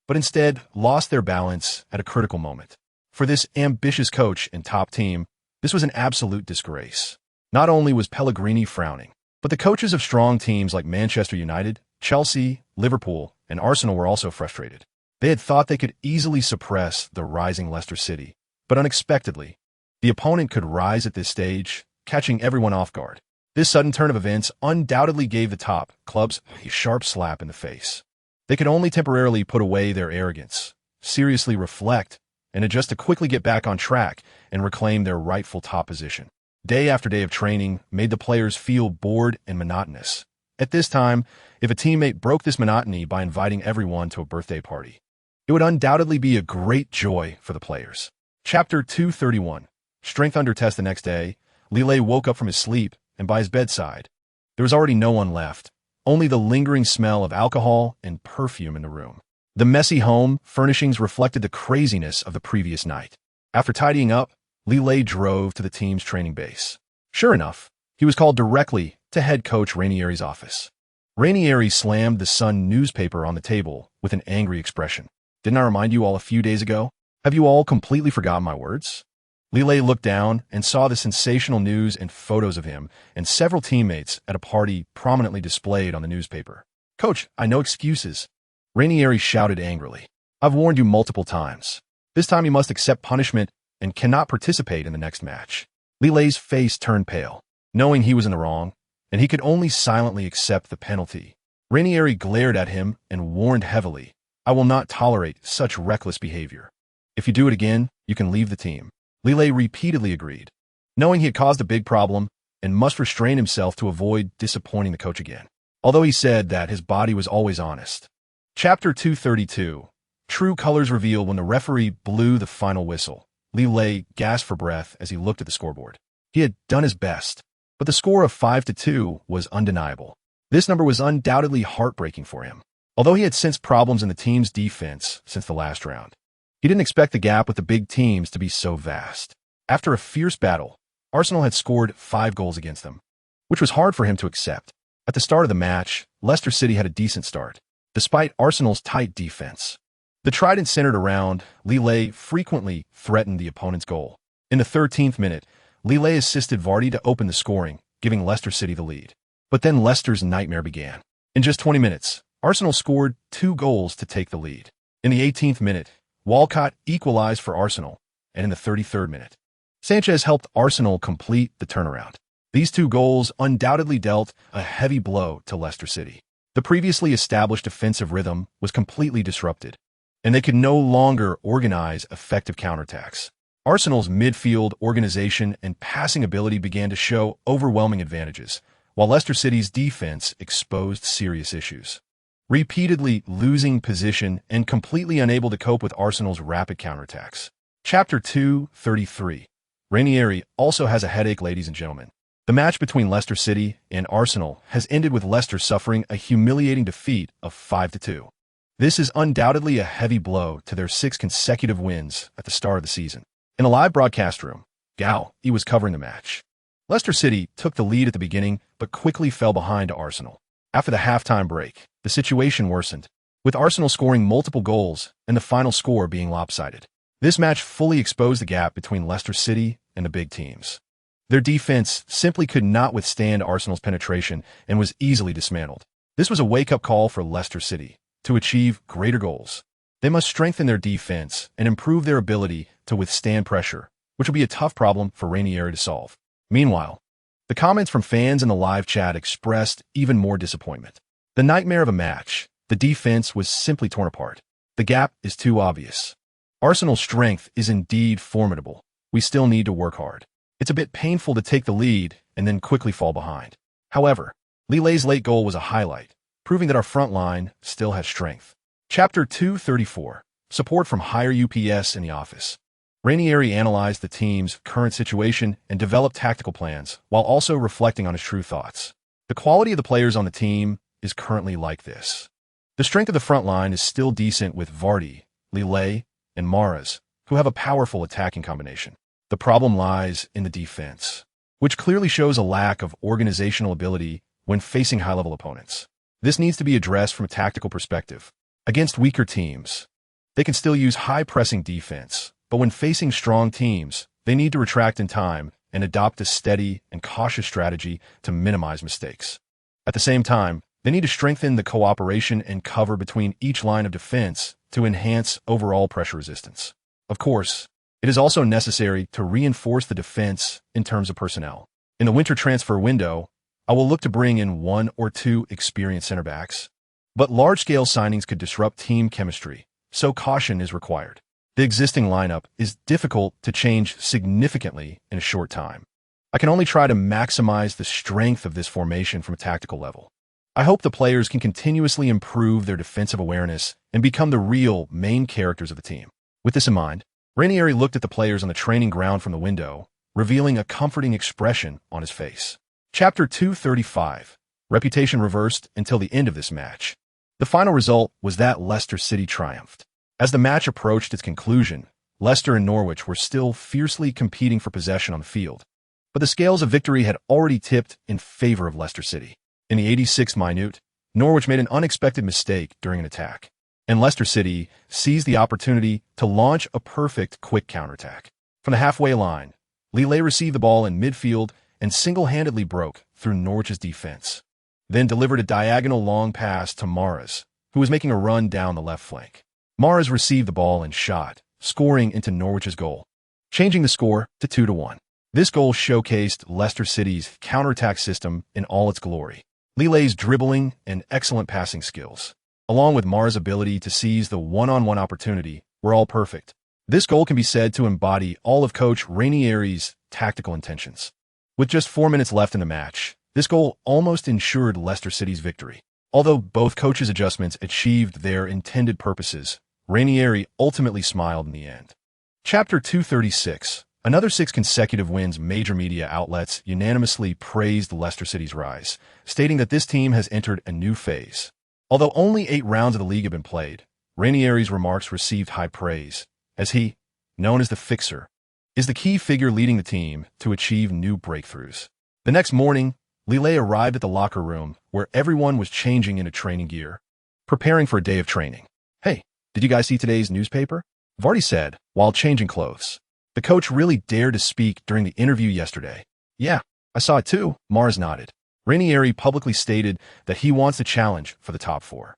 but instead lost their balance at a critical moment. For this ambitious coach and top team, this was an absolute disgrace. Not only was Pellegrini frowning, but the coaches of strong teams like Manchester United, Chelsea, Liverpool, and Arsenal were also frustrated. They had thought they could easily suppress the rising Leicester City, but unexpectedly, the opponent could rise at this stage, catching everyone off guard. This sudden turn of events undoubtedly gave the top clubs a sharp slap in the face. They could only temporarily put away their arrogance, seriously reflect, and adjust to quickly get back on track and reclaim their rightful top position. Day after day of training made the players feel bored and monotonous. At this time, if a teammate broke this monotony by inviting everyone to a birthday party, it would undoubtedly be a great joy for the players. Chapter 231, Strength under test. The next day, Lille woke up from his sleep, and by his bedside, there was already no one left, only the lingering smell of alcohol and perfume in the room. The messy home furnishings reflected the craziness of the previous night. After tidying up, Lille drove to the team's training base. Sure enough, he was called directly to head coach Ranieri's office. Ranieri slammed the Sun newspaper on the table with an angry expression. "Didn't I remind you all a few days ago? Have you all completely forgotten my words?" Lille looked down and saw the sensational news and photos of him and several teammates at a party prominently displayed on the newspaper. "Coach, I know excuses," Ranieri shouted angrily. "I've warned you multiple times. This time you must accept punishment and cannot participate in the next match." Lille's face turned pale, knowing he was in the wrong, and he could only silently accept the penalty. Ranieri glared at him and warned heavily, "I will not tolerate such reckless behavior. If you do it again, you can leave the team." Lille repeatedly agreed, knowing he had caused a big problem and must restrain himself to avoid disappointing the coach again, although he said that his body was always honest. Chapter 232, True colors revealed. When the referee blew the final whistle, Lille gasped for breath as he looked at the scoreboard. He had done his best, but the score of 5-2 was undeniable. This number was undoubtedly heartbreaking for him. Although he had sensed problems in the team's defense since the last round, he didn't expect the gap with the big teams to be so vast. After a fierce battle, Arsenal had scored 5 goals against them, which was hard for him to accept. At the start of the match, Leicester City had a decent start, despite Arsenal's tight defense. The trident centered around Lille frequently threatened the opponent's goal. In the 13th minute, Lille assisted Vardy to open the scoring, giving Leicester City the lead. But then Leicester's nightmare began. In just 20 minutes, Arsenal scored 2 goals to take the lead. In the 18th minute, Walcott equalized for Arsenal, and in the 33rd minute, Sanchez helped Arsenal complete the turnaround. These two goals undoubtedly dealt a heavy blow to Leicester City. The previously established defensive rhythm was completely disrupted, and they could no longer organize effective counterattacks. Arsenal's midfield organization and passing ability began to show overwhelming advantages, while Leicester City's defense exposed serious issues. Repeatedly losing position and completely unable to cope with Arsenal's rapid counterattacks. Chapter 2:33. Ranieri also has a headache, ladies and gentlemen. The match between Leicester City and Arsenal has ended with Leicester suffering a humiliating defeat of 5-2. This is undoubtedly a heavy blow to their 6 consecutive wins at the start of the season. In a live broadcast room, he was covering the match. Leicester City took the lead at the beginning, but quickly fell behind to Arsenal. After the halftime break, the situation worsened, with Arsenal scoring multiple goals and the final score being lopsided. This match fully exposed the gap between Leicester City and the big teams. Their defense simply could not withstand Arsenal's penetration and was easily dismantled. This was a wake-up call for Leicester City to achieve greater goals. They must strengthen their defense and improve their ability to withstand pressure, which will be a tough problem for Ranieri to solve. Meanwhile, the comments from fans in the live chat expressed even more disappointment. The nightmare of a match, the defense was simply torn apart. The gap is too obvious. Arsenal's strength is indeed formidable. We still need to work hard. It's a bit painful to take the lead and then quickly fall behind. However, Lille's late goal was a highlight, proving that our front line still has strength. Chapter 2:34. Support from higher UPS in the office. Ranieri analyzed the team's current situation and developed tactical plans, while also reflecting on his true thoughts. The quality of the players on the team is currently like this. The strength of the front line is still decent with Vardy, Lille, and Mahrez, who have a powerful attacking combination. The problem lies in the defense, which clearly shows a lack of organizational ability when facing high-level opponents. This needs to be addressed from a tactical perspective. Against weaker teams, they can still use high-pressing defense, but when facing strong teams, they need to retract in time and adopt a steady and cautious strategy to minimize mistakes. At the same time, they need to strengthen the cooperation and cover between each line of defense to enhance overall pressure resistance. Of course, it is also necessary to reinforce the defense in terms of personnel. In the winter transfer window, I will look to bring in 1 or 2 experienced center backs. But large-scale signings could disrupt team chemistry, so caution is required. The existing lineup is difficult to change significantly in a short time. I can only try to maximize the strength of this formation from a tactical level. I hope the players can continuously improve their defensive awareness and become the real main characters of the team. With this in mind, Ranieri looked at the players on the training ground from the window, revealing a comforting expression on his face. Chapter 2:35. Reputation reversed until the end of this match. The final result was that Leicester City triumphed. As the match approached its conclusion, Leicester and Norwich were still fiercely competing for possession on the field, but the scales of victory had already tipped in favor of Leicester City. In the 86th minute, Norwich made an unexpected mistake during an attack, and Leicester City seized the opportunity to launch a perfect quick counterattack. From the halfway line, Lille received the ball in midfield and single-handedly broke through Norwich's defense, then delivered a diagonal long pass to Mahrez, who was making a run down the left flank. Mahrez received the ball and shot, scoring into Norwich's goal, changing the score to 2-1. This goal showcased Leicester City's counterattack system in all its glory. Lille's dribbling and excellent passing skills, along with Mahrez's ability to seize the one-on-one opportunity, were all perfect. This goal can be said to embody all of Coach Ranieri's tactical intentions. With just 4 minutes left in the match, this goal almost ensured Leicester City's victory. Although both coaches' adjustments achieved their intended purposes, Ranieri ultimately smiled in the end. Chapter 236. Another 6 consecutive wins. Major media outlets unanimously praised Leicester City's rise, stating that this team has entered a new phase. Although only 8 rounds of the league have been played, Ranieri's remarks received high praise, as he, known as the Fixer, is the key figure leading the team to achieve new breakthroughs. The next morning, Lille arrived at the locker room where everyone was changing into training gear, preparing for a day of training. "Hey, did you guys see today's newspaper?" Vardy said, while changing clothes. The coach really dared to speak during the interview yesterday. "Yeah, I saw it too," Mahrez nodded. Ranieri publicly stated that he wants a challenge for the top 4.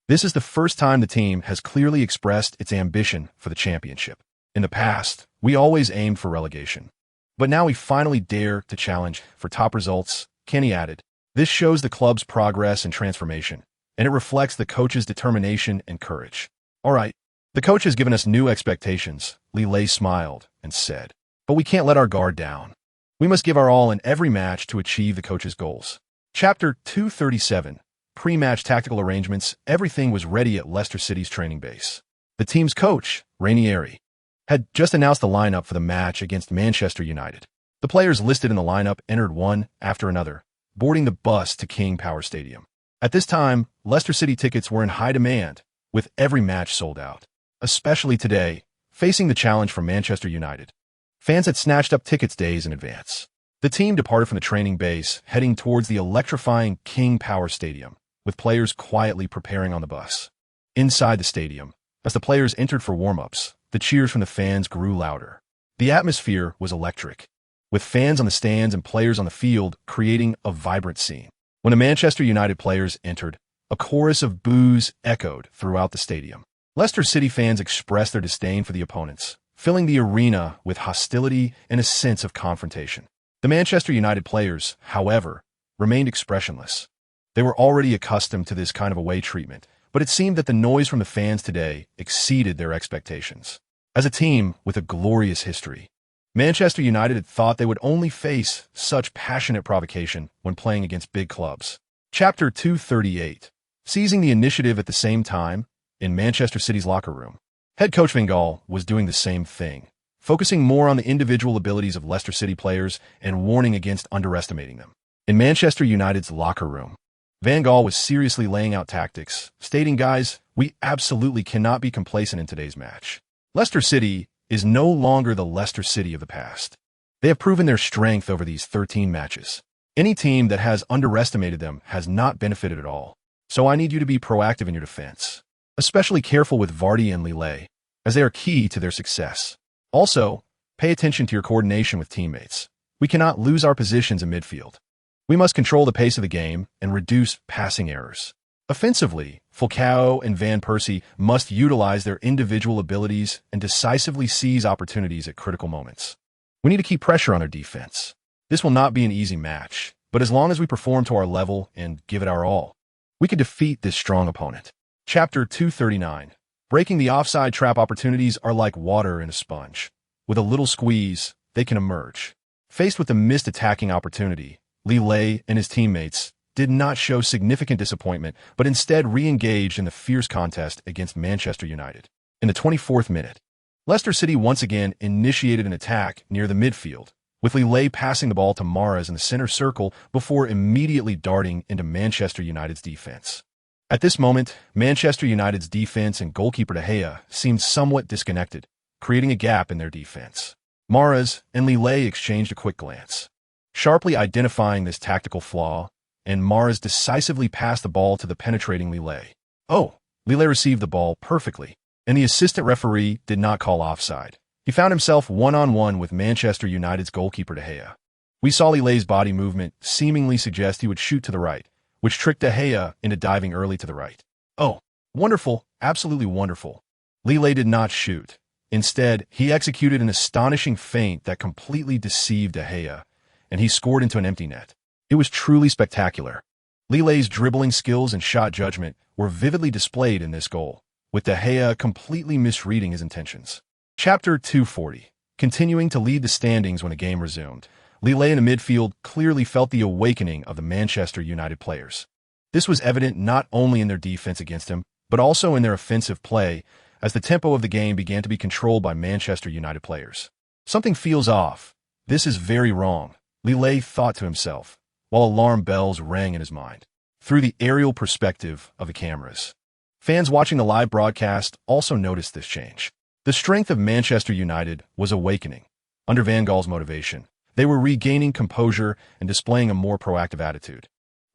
This is the first time the team has clearly expressed its ambition for the championship. In the past, we always aimed for relegation. But now we finally dare to challenge for top results, Kenny added. This shows the club's progress and transformation, and it reflects the coach's determination and courage. All right, the coach has given us new expectations, Lillet smiled and said. But we can't let our guard down. We must give our all in every match to achieve the coach's goals. Chapter 237. Pre-match tactical arrangements. Everything was ready at Leicester City's training base. The team's coach, Ranieri, had just announced the lineup for the match against Manchester United. The players listed in the lineup entered one after another, boarding the bus to King Power Stadium. At this time, Leicester City tickets were in high demand, with every match sold out. Especially today, facing the challenge from Manchester United. Fans had snatched up tickets days in advance. The team departed from the training base, heading towards the electrifying King Power Stadium, with players quietly preparing on the bus. Inside the stadium, as the players entered for warm-ups, the cheers from the fans grew louder. The atmosphere was electric, with fans on the stands and players on the field creating a vibrant scene. When the Manchester United players entered, a chorus of boos echoed throughout the stadium. Leicester City fans expressed their disdain for the opponents, filling the arena with hostility and a sense of confrontation. The Manchester United players, however, remained expressionless. They were already accustomed to this kind of away treatment, but it seemed that the noise from the fans today exceeded their expectations. As a team with a glorious history, Manchester United had thought they would only face such passionate provocation when playing against big clubs. Chapter 238. Seizing the initiative at the same time, in Manchester City's locker room. Head coach Van Gaal was doing the same thing, focusing more on the individual abilities of Leicester City players and warning against underestimating them. In Manchester United's locker room, Van Gaal was seriously laying out tactics, stating, "Guys, we absolutely cannot be complacent in today's match. Leicester City is no longer the Leicester City of the past. They have proven their strength over these 13 matches. Any team that has underestimated them has not benefited at all. So I need you to be proactive in your defense. Especially careful with Vardy and Lillet, as they are key to their success. Also, pay attention to your coordination with teammates. We cannot lose our positions in midfield. We must control the pace of the game and reduce passing errors. Offensively, Falcao and Van Persie must utilize their individual abilities and decisively seize opportunities at critical moments. We need to keep pressure on our defense. This will not be an easy match, but as long as we perform to our level and give it our all, we can defeat this strong opponent." Chapter 239. Breaking the offside trap. Opportunities are like water in a sponge. With a little squeeze, they can emerge. Faced with the missed attacking opportunity, Lillet and his teammates did not show significant disappointment, but instead re-engaged in the fierce contest against Manchester United. In the 24th minute, Leicester City once again initiated an attack near the midfield, with Lillet passing the ball to Mahrez in the center circle before immediately darting into Manchester United's defense. At this moment, Manchester United's defense and goalkeeper De Gea seemed somewhat disconnected, creating a gap in their defense. Mahrez and Lillet exchanged a quick glance, sharply identifying this tactical flaw, and Mahrez decisively passed the ball to the penetrating Lillet. Lillet received the ball perfectly, and the assistant referee did not call offside. He found himself one-on-one with Manchester United's goalkeeper De Gea. We saw Lillet's body movement seemingly suggest he would shoot to the right, which tricked De Gea into diving early to the right. Wonderful, absolutely wonderful. Lillet did not shoot. Instead, he executed an astonishing feint that completely deceived De Gea, and he scored into an empty net. It was truly spectacular. Lillet's dribbling skills and shot judgment were vividly displayed in this goal, with De Gea completely misreading his intentions. Chapter 240. Continuing to lead the standings when the game resumed, Lillet in the midfield clearly felt the awakening of the Manchester United players. This was evident not only in their defense against him, but also in their offensive play, as the tempo of the game began to be controlled by Manchester United players. Something feels off. This is very wrong, Lillet thought to himself, while alarm bells rang in his mind. Through the aerial perspective of the cameras, fans watching the live broadcast also noticed this change. The strength of Manchester United was awakening. Under Van Gaal's motivation, they were regaining composure and displaying a more proactive attitude.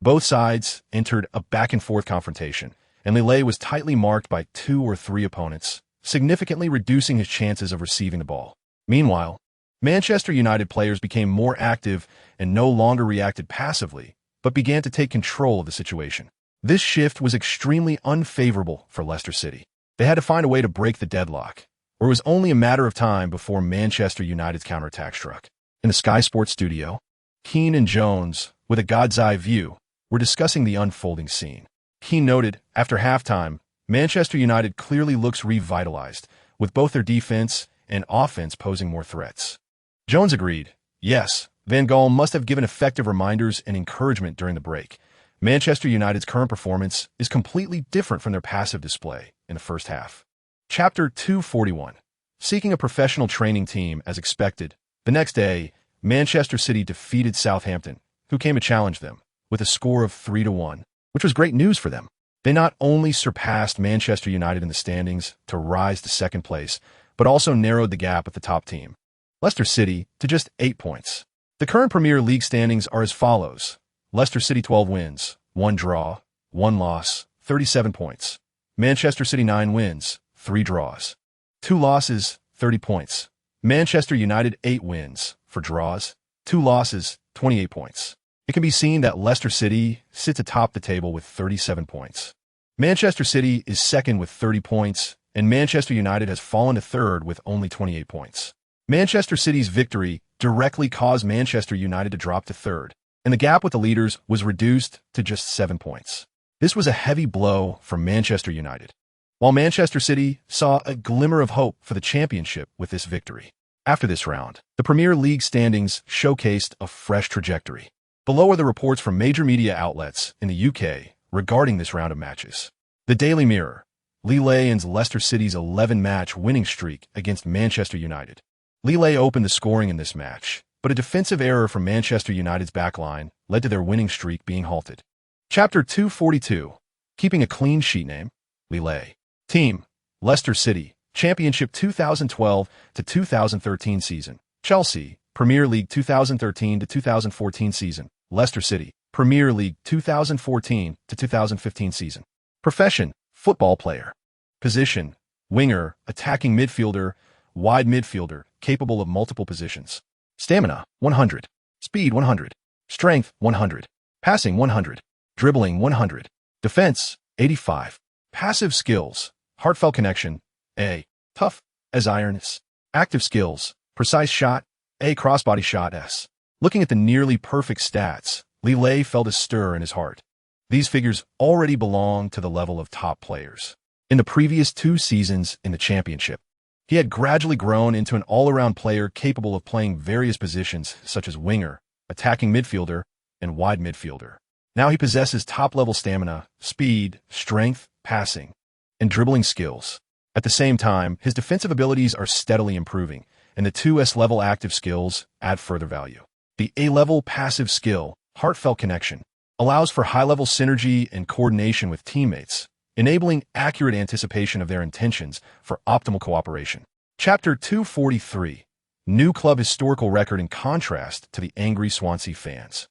Both sides entered a back-and-forth confrontation, and Lillet was tightly marked by 2 or 3 opponents, significantly reducing his chances of receiving the ball. Meanwhile, Manchester United players became more active and no longer reacted passively, but began to take control of the situation. This shift was extremely unfavorable for Leicester City. They had to find a way to break the deadlock, or it was only a matter of time before Manchester United's counterattack struck. In the Sky Sports studio, Keane and Jones, with a god's eye view, were discussing the unfolding scene. Keane noted, after halftime, Manchester United clearly looks revitalized, with both their defense and offense posing more threats. Jones agreed, yes, Van Gaal must have given effective reminders and encouragement during the break. Manchester United's current performance is completely different from their passive display in the first half. Chapter 241. Seeking a professional training team as expected, the next day, Manchester City defeated Southampton, who came to challenge them, with a score of 3-1, which was great news for them. They not only surpassed Manchester United in the standings to rise to second place, but also narrowed the gap with the top team, Leicester City, to just 8 points. The current Premier League standings are as follows. Leicester City 12 wins, 1 draw, 1 loss, 37 points. Manchester City 9 wins, 3 draws, 2 losses, 30 points. Manchester United 8 wins, 4 draws, 2 losses, 28 points. It can be seen that Leicester City sits atop the table with 37 points. Manchester City is second with 30 points, and Manchester United has fallen to third with only 28 points. Manchester City's victory directly caused Manchester United to drop to third, and the gap with the leaders was reduced to just 7 points. This was a heavy blow for Manchester United, while Manchester City saw a glimmer of hope for the championship with this victory. After this round, the Premier League standings showcased a fresh trajectory. Below are the reports from major media outlets in the UK regarding this round of matches. The Daily Mirror, Lille ends Leicester City's 11-match winning streak against Manchester United. Lille opened the scoring in this match, but a defensive error from Manchester United's backline led to their winning streak being halted. Chapter 242. Keeping a clean sheet name, Lille. Team, Leicester City, Championship 2012 to 2013 season. Chelsea, Premier League 2013 to 2014 season. Leicester City, Premier League 2014 to 2015 season. Profession, football player. Position, winger, attacking midfielder, wide midfielder, capable of multiple positions. Stamina, 100. Speed, 100. Strength, 100. Passing, 100. Dribbling, 100. Defense, 85. Passive skills, heartfelt connection, A. Tough as iron, S. Active skills, precise shot, A. Crossbody shot, S. Looking at the nearly perfect stats, Lille felt a stir in his heart. These figures already belong to the level of top players. In the previous 2 seasons in the championship, he had gradually grown into an all-around player capable of playing various positions such as winger, attacking midfielder, and wide midfielder. Now he possesses top-level stamina, speed, strength, passing, and dribbling skills. At the same time, his defensive abilities are steadily improving, and the 2S-level active skills add further value. The A-level passive skill, heartfelt connection, allows for high-level synergy and coordination with teammates, enabling accurate anticipation of their intentions for optimal cooperation. Chapter 243. New club historical record in contrast to the angry Swansea fans.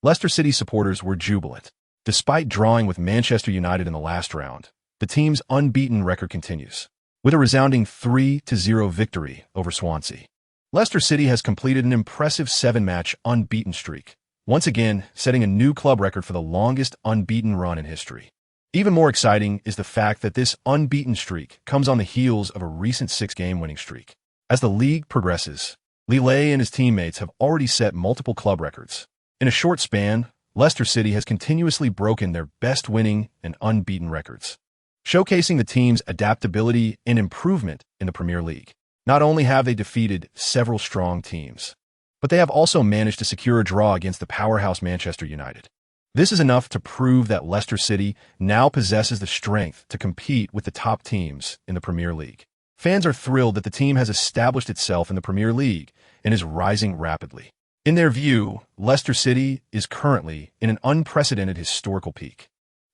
Leicester City supporters were jubilant. Despite drawing with Manchester United in the last round, the team's unbeaten record continues, with a resounding 3-0 victory over Swansea. Leicester City has completed an impressive 7-match unbeaten streak, once again setting a new club record for the longest unbeaten run in history. Even more exciting is the fact that this unbeaten streak comes on the heels of a recent 6-game winning streak. As the league progresses, Lille and his teammates have already set multiple club records. In a short span, Leicester City has continuously broken their best winning and unbeaten records, showcasing the team's adaptability and improvement in the Premier League. Not only have they defeated several strong teams, but they have also managed to secure a draw against the powerhouse Manchester United. This is enough to prove that Leicester City now possesses the strength to compete with the top teams in the Premier League. Fans are thrilled that the team has established itself in the Premier League and is rising rapidly. In their view, Leicester City is currently in an unprecedented historical peak.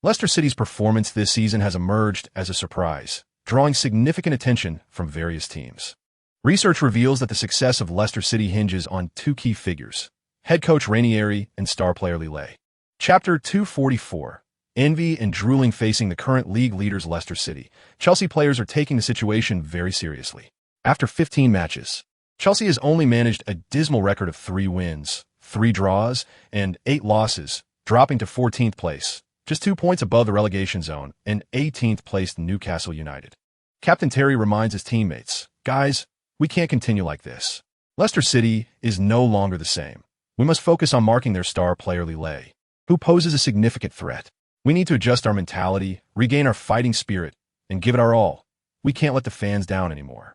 Leicester City's performance this season has emerged as a surprise, drawing significant attention from various teams. Research reveals that the success of Leicester City hinges on 2 key figures: head coach Ranieri and star player Lille. Chapter 244. Envy and drooling facing the current league leaders Leicester City. Chelsea players are taking the situation very seriously. After 15 matches, Chelsea has only managed a dismal record of 3 wins, 3 draws, and 8 losses, dropping to 14th place, just 2 points above the relegation zone, and 18th placed Newcastle United. Captain Terry reminds his teammates, "Guys, we can't continue like this. Leicester City is no longer the same. We must focus on marking their star player Lille, who poses a significant threat. We need to adjust our mentality, regain our fighting spirit, and give it our all. We can't let the fans down anymore.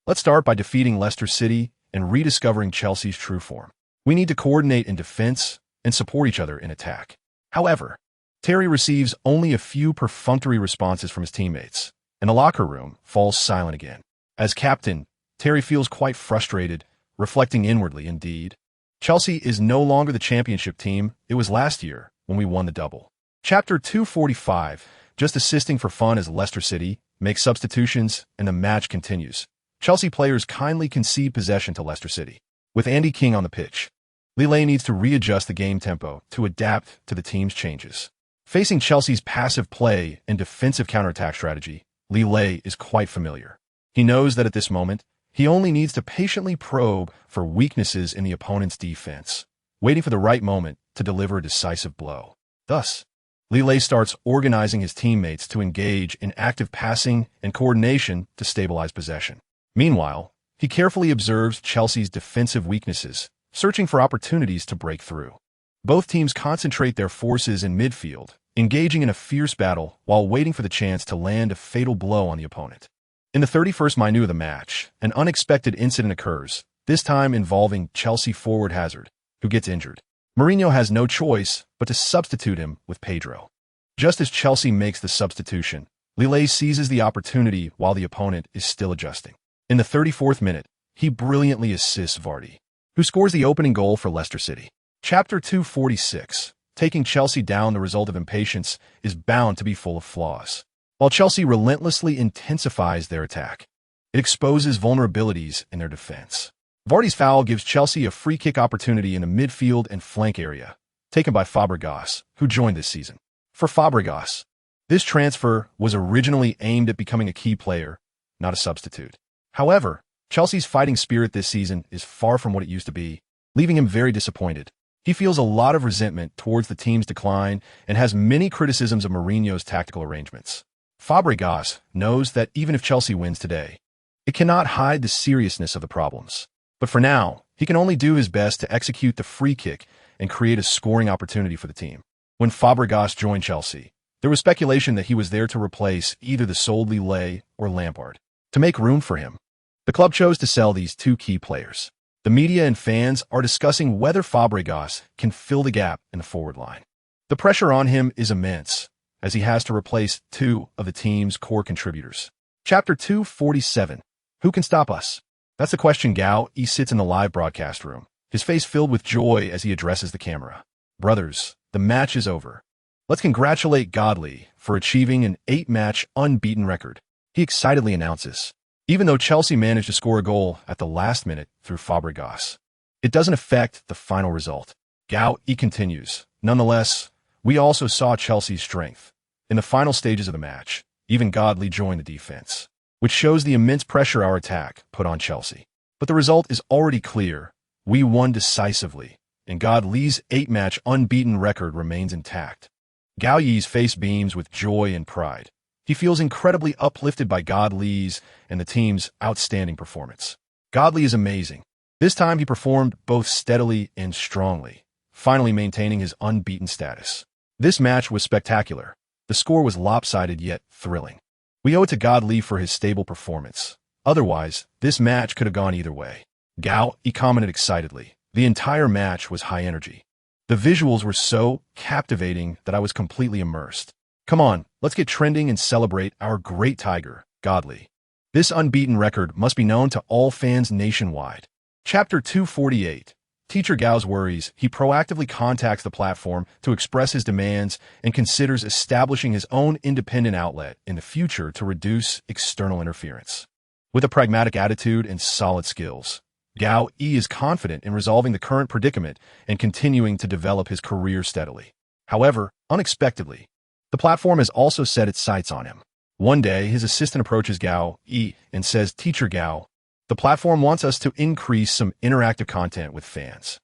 Let's start by defeating Leicester City and rediscovering Chelsea's true form. We need to coordinate in defense and support each other in attack. However, Terry receives only a few perfunctory responses from his teammates, and the locker room falls silent again. As captain, Terry feels quite frustrated, reflecting inwardly indeed. Chelsea is no longer the championship team it was last year when we won the double. Chapter 245, just assisting for fun as Leicester City makes substitutions and the match continues. Chelsea players kindly concede possession to Leicester City. With Andy King on the pitch, Lille needs to readjust the game tempo to adapt to the team's changes. Facing Chelsea's passive play and defensive counterattack strategy, Lille is quite familiar. He knows that at this moment, he only needs to patiently probe for weaknesses in the opponent's defense, waiting for the right moment to deliver a decisive blow. Thus, Lille starts organizing his teammates to engage in active passing and coordination to stabilize possession. Meanwhile, he carefully observes Chelsea's defensive weaknesses, searching for opportunities to break through. Both teams concentrate their forces in midfield, engaging in a fierce battle while waiting for the chance to land a fatal blow on the opponent. In the 31st minute of the match, an unexpected incident occurs, this time involving Chelsea forward Hazard, who gets injured. Mourinho has no choice but to substitute him with Pedro. Just as Chelsea makes the substitution, Lille seizes the opportunity while the opponent is still adjusting. In the 34th minute, he brilliantly assists Vardy, who scores the opening goal for Leicester City. Chapter 246, taking Chelsea down the result of impatience is bound to be full of flaws. While Chelsea relentlessly intensifies their attack, it exposes vulnerabilities in their defense. Vardy's foul gives Chelsea a free kick opportunity in the midfield and flank area, taken by Fabregas, who joined this season. For Fabregas, this transfer was originally aimed at becoming a key player, not a substitute. However, Chelsea's fighting spirit this season is far from what it used to be, leaving him very disappointed. He feels a lot of resentment towards the team's decline and has many criticisms of Mourinho's tactical arrangements. Fabregas knows that even if Chelsea wins today, it cannot hide the seriousness of the problems. But for now, he can only do his best to execute the free kick and create a scoring opportunity for the team. When Fabregas joined Chelsea, there was speculation that he was there to replace either the sold Lille or Lampard. To make room for him, the club chose to sell these two key players. The media and fans are discussing whether Fabregas can fill the gap in the forward line. The pressure on him is immense, as he has to replace two of the team's core contributors. Chapter 247, who can stop us? That's the question. Gao Yi sits in the live broadcast room, his face filled with joy as he addresses the camera. Brothers, the match is over. Let's congratulate Godley for achieving an 8-match unbeaten record, he excitedly announces. Even though Chelsea managed to score a goal at the last minute through Fabregas, it doesn't affect the final result. Gao Yi continues. Nonetheless, we also saw Chelsea's strength. In the final stages of the match, even Godley joined the defense, which shows the immense pressure our attack put on Chelsea. But the result is already clear. We won decisively, and Godley's 8-match unbeaten record remains intact. Gao Yi's face beams with joy and pride. He feels incredibly uplifted by Godley's and the team's outstanding performance. Godley is amazing. This time he performed both steadily and strongly, finally maintaining his unbeaten status. This match was spectacular. The score was lopsided yet thrilling. We owe it to Godley for his stable performance. Otherwise, this match could have gone either way. Gao Yi commented excitedly. The entire match was high energy. The visuals were so captivating that I was completely immersed. Come on, let's get trending and celebrate our great tiger, Godley. This unbeaten record must be known to all fans nationwide. Chapter 248. Teacher Gao's worries. He proactively contacts the platform to express his demands and considers establishing his own independent outlet in the future to reduce external interference. With a pragmatic attitude and solid skills, Gao Yi is confident in resolving the current predicament and continuing to develop his career steadily. However, unexpectedly, the platform has also set its sights on him. One day, his assistant approaches Gao Yi and says, Teacher Gao, the platform wants us to increase some interactive content with fans.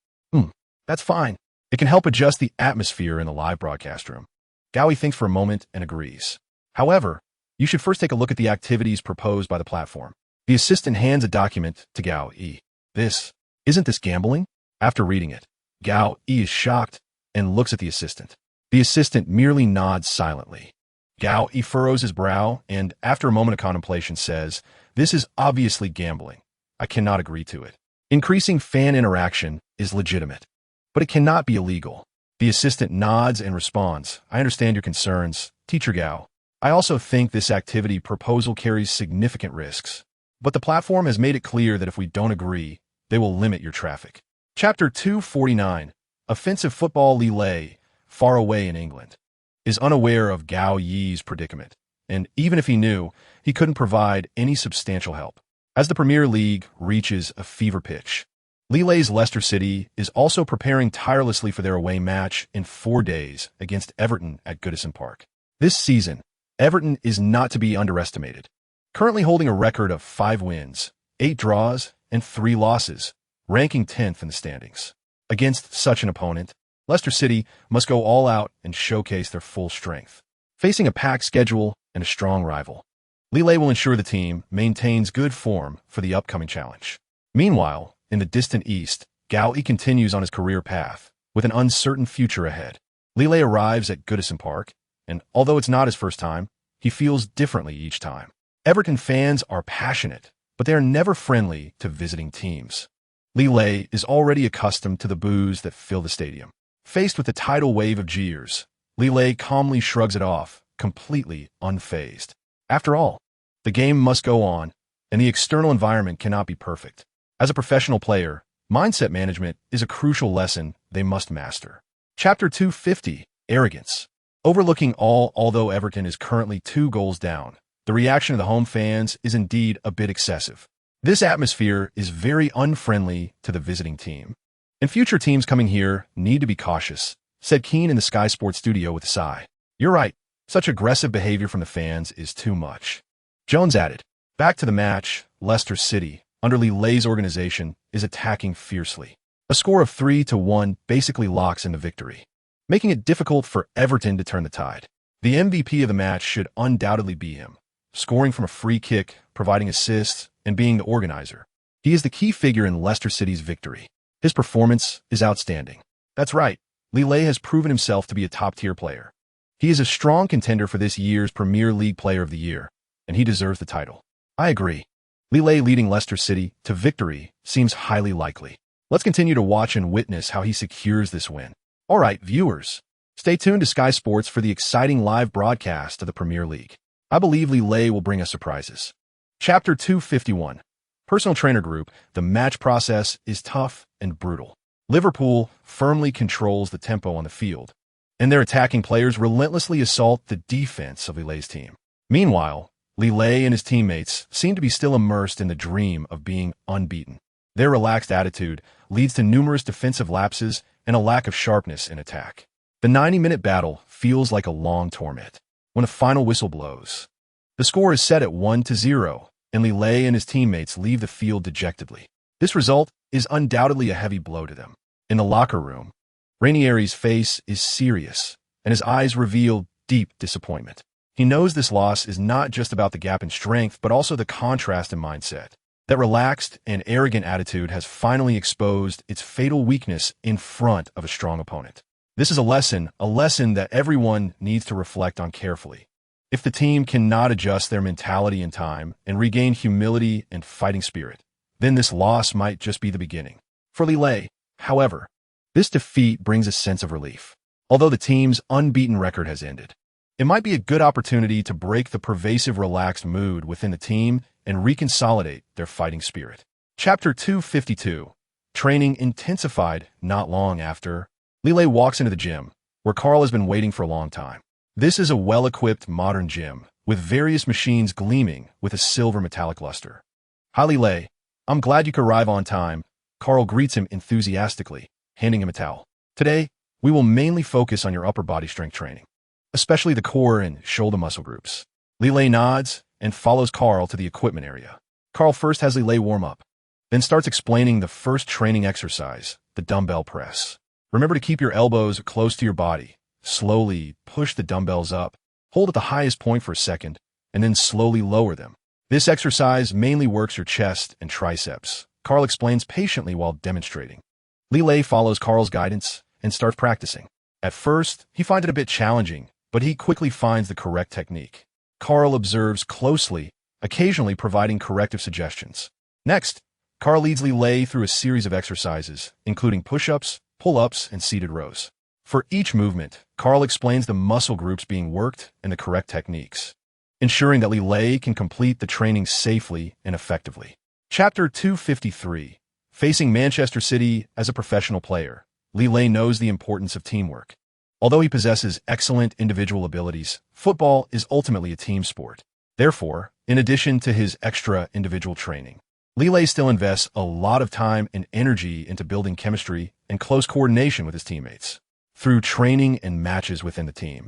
That's fine. It can help adjust the atmosphere in the live broadcast room. Gao Yi thinks for a moment and agrees. However, you should first take a look at the activities proposed by the platform. The assistant hands a document to Gao Yi. This Isn't this gambling? After reading it, Gao Yi is shocked and looks at the assistant. The assistant merely nods silently. Gao Yi furrows his brow and, after a moment of contemplation, says, "This is obviously gambling. I cannot agree to it. Increasing fan interaction is legitimate, but it cannot be illegal." The assistant nods and responds, "I understand your concerns, Teacher Gao. I also think this activity proposal carries significant risks. But the platform has made it clear that if we don't agree, they will limit your traffic." Chapter 249. Offensive football. Li Lei, far away in England, is unaware of Gao Yi's predicament, and even if he knew, he couldn't provide any substantial help. As the Premier League reaches a fever pitch, Li Lei's Leicester City is also preparing tirelessly for their away match in 4 days against Everton at Goodison Park. This season, Everton is not to be underestimated, currently holding a record of 5 wins, 8 draws, and 3 losses, ranking 10th in the standings. Against such an opponent, Leicester City must go all out and showcase their full strength. Facing a packed schedule and a strong rival, Li Lei will ensure the team maintains good form for the upcoming challenge. Meanwhile, in the distant east, Gao Yi continues on his career path, with an uncertain future ahead. Li Lei arrives at Goodison Park, and although it's not his first time, he feels differently each time. Everton fans are passionate, but they are never friendly to visiting teams. Li Lei is already accustomed to the boos that fill the stadium. Faced with the tidal wave of jeers, Li Lei calmly shrugs it off, completely unfazed. After all, the game must go on, and the external environment cannot be perfect. As a professional player, mindset management is a crucial lesson they must master. Chapter 250. Arrogance. Overlooking all, although Everton is currently 2 goals down, the reaction of the home fans is indeed a bit excessive. This atmosphere is very unfriendly to the visiting team, and future teams coming here need to be cautious, said Keane in the Sky Sports studio with a sigh. "You're right. Such aggressive behavior from the fans is too much." Jones added, "Back to the match, Leicester City, under Li Lei's organization, is attacking fiercely. A score of 3-1 basically locks in the victory, making it difficult for Everton to turn the tide. The MVP of the match should undoubtedly be him, scoring from a free kick, providing assists, and being the organizer. He is the key figure in Leicester City's victory. His performance is outstanding." That's right, Li Lei has proven himself to be a top-tier player. He is a strong contender for this year's Premier League Player of the Year, and he deserves the title. I agree. Li Lei leading Leicester City to victory seems highly likely. Let's continue to watch and witness how he secures this win. All right, viewers, stay tuned to Sky Sports for the exciting live broadcast of the Premier League. I believe Li Lei will bring us surprises. Chapter 251. Personal Trainer Group. The match process is tough and brutal. Liverpool firmly controls the tempo on the field, and their attacking players relentlessly assault the defense of Li Lei's team. Meanwhile, Li Lei and his teammates seem to be still immersed in the dream of being unbeaten. Their relaxed attitude leads to numerous defensive lapses and a lack of sharpness in attack. The 90-minute battle feels like a long torment. When a final whistle blows, the score is set at 1-0, and Li Lei and his teammates leave the field dejectedly. This result is undoubtedly a heavy blow to them. In the locker room, Ranieri's face is serious, and his eyes reveal deep disappointment. He knows this loss is not just about the gap in strength, but also the contrast in mindset. That relaxed and arrogant attitude has finally exposed its fatal weakness in front of a strong opponent. This is a lesson that everyone needs to reflect on carefully. If the team cannot adjust their mentality in time and regain humility and fighting spirit, then this loss might just be the beginning. For Li Lei, however, this defeat brings a sense of relief. Although the team's unbeaten record has ended, it might be a good opportunity to break the pervasive relaxed mood within the team and reconsolidate their fighting spirit. Chapter 252. Training intensified not long after. Li Lei walks into the gym, where Carl has been waiting for a long time. This is a well-equipped modern gym, with various machines gleaming with a silver metallic luster. "Hi Li Lei, I'm glad you could arrive on time." Carl greets him enthusiastically, handing him a towel. "Today, we will mainly focus on your upper body strength training, especially the core and shoulder muscle groups." Li Lei nods and follows Carl to the equipment area. Carl first has Li Lei warm up, then starts explaining the first training exercise, the dumbbell press. Remember to keep your elbows close to your body. Slowly push the dumbbells up, hold at the highest point for a second, and then slowly lower them. This exercise mainly works your chest and triceps, Carl explains patiently while demonstrating. Lilei follows Carl's guidance and starts practicing. At first, he finds it a bit challenging, but he quickly finds the correct technique. Carl observes closely, occasionally providing corrective suggestions. Next, Carl leads Lilei through a series of exercises, including push-ups, pull-ups, and seated rows. For each movement, Carl explains the muscle groups being worked and the correct techniques, ensuring that Lilei can complete the training safely and effectively. Chapter 253. Facing Manchester City as a professional player, Lilei knows the importance of teamwork. Although he possesses excellent individual abilities, football is ultimately a team sport. Therefore, in addition to his extra individual training, Lilei still invests a lot of time and energy into building chemistry and close coordination with his teammates. Through training and matches within the team,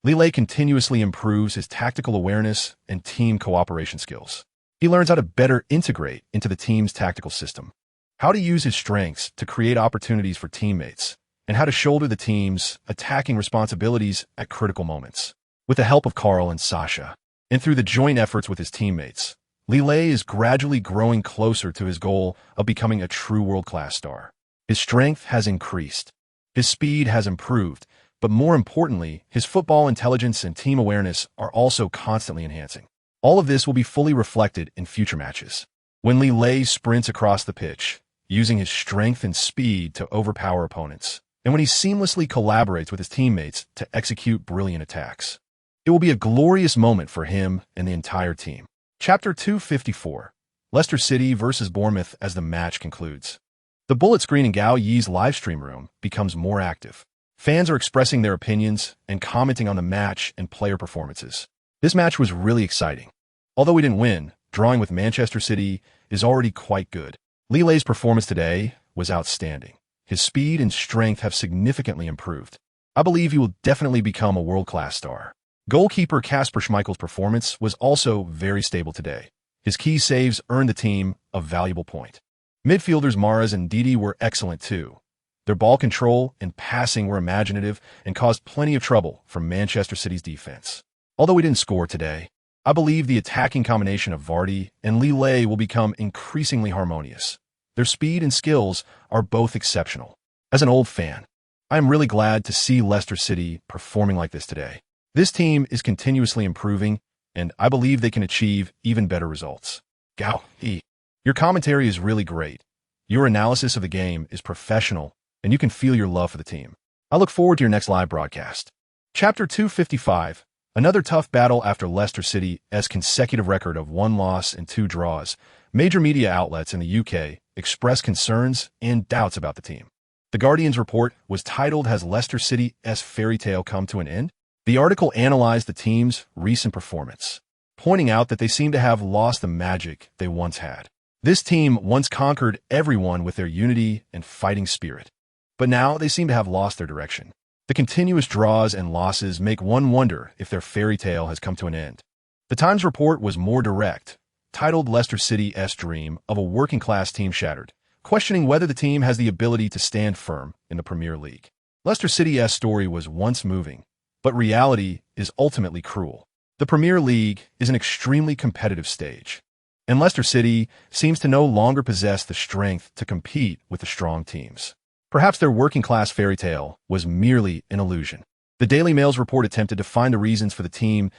Lilei continuously improves his tactical awareness and team cooperation skills. He learns how to better integrate into the team's tactical system, how to use his strengths to create opportunities for teammates, and how to shoulder the team's attacking responsibilities at critical moments. With the help of Carl and Sasha, and through the joint efforts with his teammates, Lilei is gradually growing closer to his goal of becoming a true world-class star. His strength has increased, his speed has improved, but more importantly, his football intelligence and team awareness are also constantly enhancing. All of this will be fully reflected in future matches. When Lilei sprints across the pitch, using his strength and speed to overpower opponents, and when he seamlessly collaborates with his teammates to execute brilliant attacks, it will be a glorious moment for him and the entire team. Chapter 254. Leicester City vs. Bournemouth as the match concludes. The bullet screen in Gao Yi's livestream room becomes more active. Fans are expressing their opinions and commenting on the match and player performances. This match was really exciting. Although we didn't win, drawing with Manchester City is already quite good. Lilei's performance today was outstanding. His speed and strength have significantly improved. I believe he will definitely become a world-class star. Goalkeeper Kasper Schmeichel's performance was also very stable today. His key saves earned the team a valuable point. Midfielders Maras and Didi were excellent too. Their ball control and passing were imaginative and caused plenty of trouble for Manchester City's defense. Although we didn't score today, I believe the attacking combination of Vardy and Lilei will become increasingly harmonious. Their speed and skills are both exceptional. As an old fan, I am really glad to see Leicester City performing like this today. This team is continuously improving, and I believe they can achieve even better results. Gao Yi, your commentary is really great. Your analysis of the game is professional, and you can feel your love for the team. I look forward to your next live broadcast. Chapter 255. Another tough battle after Leicester City's consecutive record of 1 loss and 2 draws. Major media outlets in the UK expressed concerns and doubts about the team. The Guardian's report was titled, "Has Leicester City's fairy tale come to an end?" The article analyzed the team's recent performance, pointing out that they seem to have lost the magic they once had. This team once conquered everyone with their unity and fighting spirit, but now they seem to have lost their direction. The continuous draws and losses make one wonder if their fairy tale has come to an end. The Times report was more direct, titled Leicester City's dream of a working-class team shattered, questioning whether the team has the ability to stand firm in the Premier League. Leicester City's story was once moving, but reality is ultimately cruel. The Premier League is an extremely competitive stage, and Leicester City seems to no longer possess the strength to compete with the strong teams. Perhaps their working-class fairy tale was merely an illusion. The Daily Mail's report attempted to find the reasons for the team's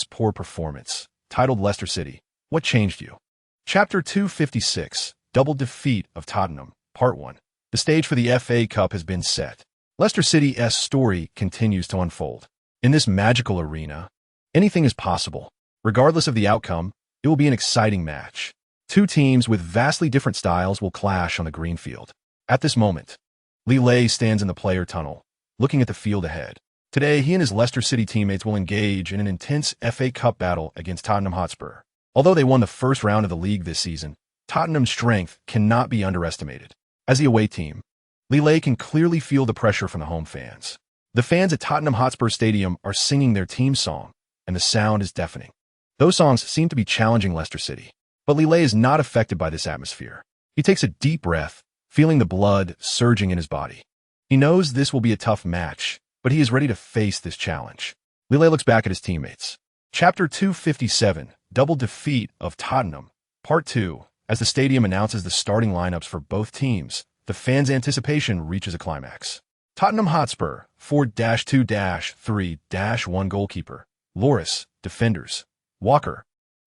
poor performance, titled Leicester City, What Changed You? Chapter 256, Double Defeat of Tottenham, Part 1. The stage for the FA Cup has been set. Leicester City's story continues to unfold. In this magical arena, anything is possible. Regardless of the outcome, it will be an exciting match. Two teams with vastly different styles will clash on the green field. At this moment, Lilei stands in the player tunnel, looking at the field ahead. Today, he and his Leicester City teammates will engage in an intense FA Cup battle against Tottenham Hotspur. Although they won the first round of the league this season, Tottenham's strength cannot be underestimated. As the away team, Lilei can clearly feel the pressure from the home fans. The fans at Tottenham Hotspur Stadium are singing their team song, and the sound is deafening. Those songs seem to be challenging Leicester City, but Lilei is not affected by this atmosphere. He takes a deep breath, feeling the blood surging in his body. He knows this will be a tough match, but he is ready to face this challenge. Lilei looks back at his teammates. Chapter 257, Double Defeat of Tottenham, Part 2. As the stadium announces the starting lineups for both teams, the fans' anticipation reaches a climax. Tottenham Hotspur, 4-2-3-1 goalkeeper. Loris, defenders. Walker.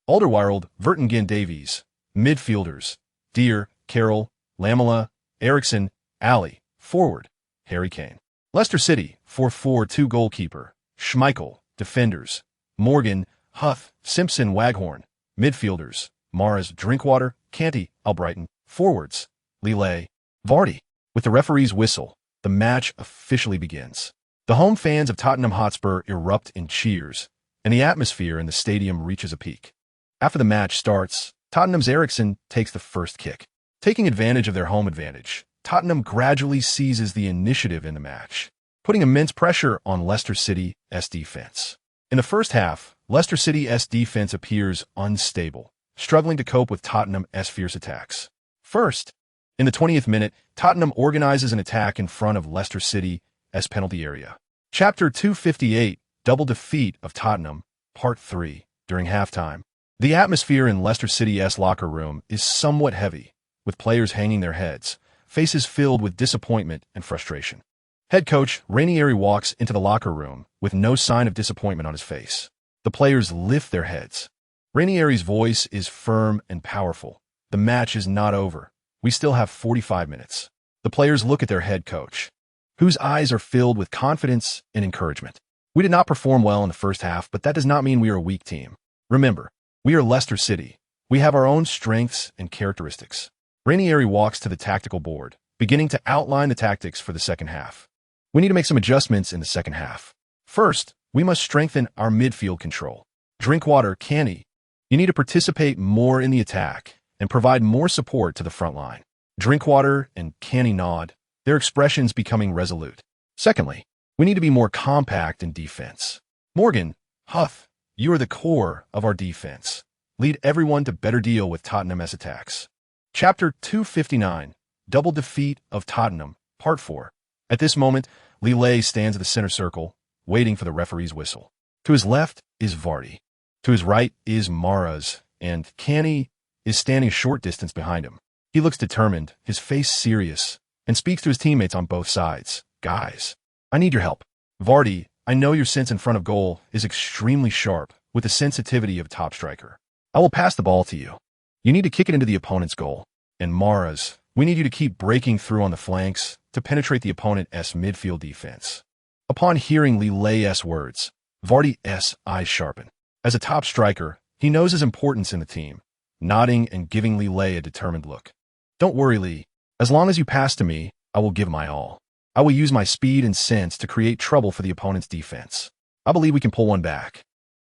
Alderweireld, Vertonghen Davies. Midfielders. Deer, Carroll, Lamela, Eriksson, Ali. Forward. Harry Kane. Leicester City, 4-4-2 goalkeeper. Schmeichel, defenders. Morgan, Huth, Simpson, Waghorn. Midfielders. Mahrez, Drinkwater, Kanté, Albrighton. Forwards. Lille. Vardy. With the referee's whistle, the match officially begins. The home fans of Tottenham Hotspur erupt in cheers, and the atmosphere in the stadium reaches a peak. After the match starts, Tottenham's Eriksson takes the first kick. Taking advantage of their home advantage, Tottenham gradually seizes the initiative in the match, putting immense pressure on Leicester City's defense. In the first half, Leicester City's defense appears unstable, struggling to cope with Tottenham's fierce attacks. First, in the 20th minute, Tottenham organizes an attack in front of Leicester City's penalty area. Chapter 258, Double Defeat of Tottenham, Part 3. During halftime, the atmosphere in Leicester City's locker room is somewhat heavy, with players hanging their heads, faces filled with disappointment and frustration. Head coach Ranieri walks into the locker room with no sign of disappointment on his face. The players lift their heads. Ranieri's voice is firm and powerful. The match is not over. We still have 45 minutes. The players look at their head coach, whose eyes are filled with confidence and encouragement. We did not perform well in the first half, but that does not mean we are a weak team. Remember, we are Leicester City. We have our own strengths and characteristics. Ranieri walks to the tactical board, beginning to outline the tactics for the second half. We need to make some adjustments in the second half. First, we must strengthen our midfield control. Drinkwater, Kanté, you need to participate more in the attack and provide more support to the front line. Drinkwater and Kanté nod, their expressions becoming resolute. Secondly, we need to be more compact in defense. Morgan, Huth, you are the core of our defense. Lead everyone to better deal with Tottenham's attacks. Chapter 259, Double Defeat of Tottenham, Part 4. At this moment, Lille stands at the center circle, waiting for the referee's whistle. To his left is Vardy. To his right is Mahrez, and Kanté is standing a short distance behind him. He looks determined, his face serious, and speaks to his teammates on both sides. Guys, I need your help. Vardy, I know your sense in front of goal is extremely sharp, with the sensitivity of a top striker. I will pass the ball to you. You need to kick it into the opponent's goal. And Mahrez, we need you to keep breaking through on the flanks to penetrate the opponent's midfield defense. Upon hearing Lille's words, Vardy's eyes sharpen. As a top striker, he knows his importance in the team, nodding and giving Lille a determined look. Don't worry, Lee. As long as you pass to me, I will give my all. I will use my speed and sense to create trouble for the opponent's defense. I believe we can pull one back.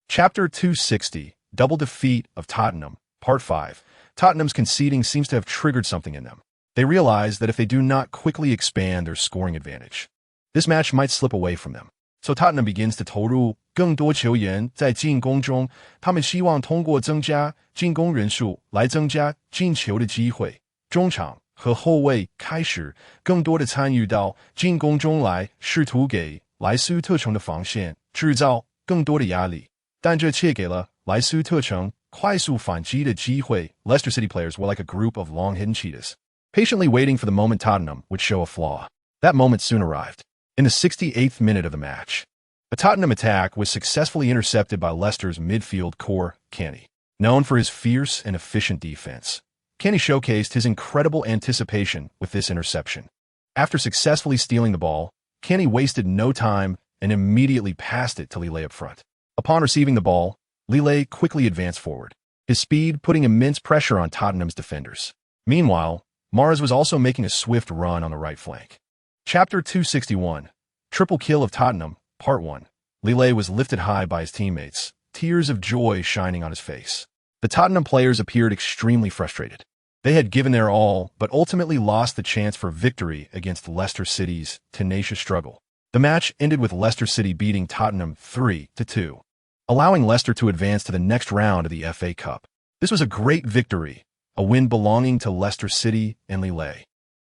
Chapter 260, Double Defeat of Tottenham, Part 5. Tottenham's conceding seems to have triggered something in them. They realize that if they do not quickly expand their scoring advantage, this match might slip away from them. So Tottenham begins to 投入更多球员在进攻中，他们希望通过增加进攻人数来增加进球的机会。中场和后卫开始更多的参与到进攻中来，试图给莱斯特城的防线制造更多的压力，但这却给了莱斯特城快速反击的机会。Leicester City players were like a group of long-hidden cheetahs, patiently waiting for the moment Tottenham would show a flaw. That moment soon arrived. In the 68th minute of the match, a Tottenham attack was successfully intercepted by Leicester's midfield core, Kanté. Known for his fierce and efficient defense, Kanté showcased his incredible anticipation with this interception. After successfully stealing the ball, Kanté wasted no time and immediately passed it to Lille up front. Upon receiving the ball, Lille quickly advanced forward, his speed putting immense pressure on Tottenham's defenders. Meanwhile, Mahrez was also making a swift run on the right flank. Chapter 261, Triple Kill of Tottenham, Part 1. Lille was lifted high by his teammates, tears of joy shining on his face. The Tottenham players appeared extremely frustrated. They had given their all, but ultimately lost the chance for victory against Leicester City's tenacious struggle. The match ended with Leicester City beating Tottenham 3-2, allowing Leicester to advance to the next round of the FA Cup. This was a great victory, a win belonging to Leicester City and Lille.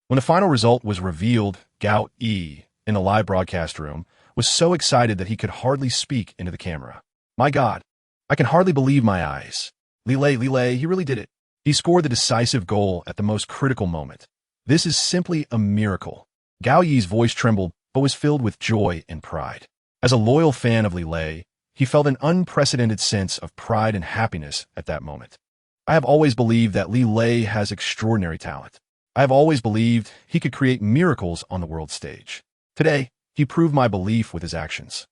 When the final result was revealed, Gout E, in the live broadcast room, was so excited that he could hardly speak into the camera. My God, I can hardly believe my eyes. Lille, he really did it. He scored the decisive goal at the most critical moment. This is simply a miracle. Gao Yi's voice trembled, but was filled with joy and pride. As a loyal fan of Lei, he felt an unprecedented sense of pride and happiness at that moment. I have always believed that Lei has extraordinary talent. I have always believed he could create miracles on the world stage. Today, he proved my belief with his actions.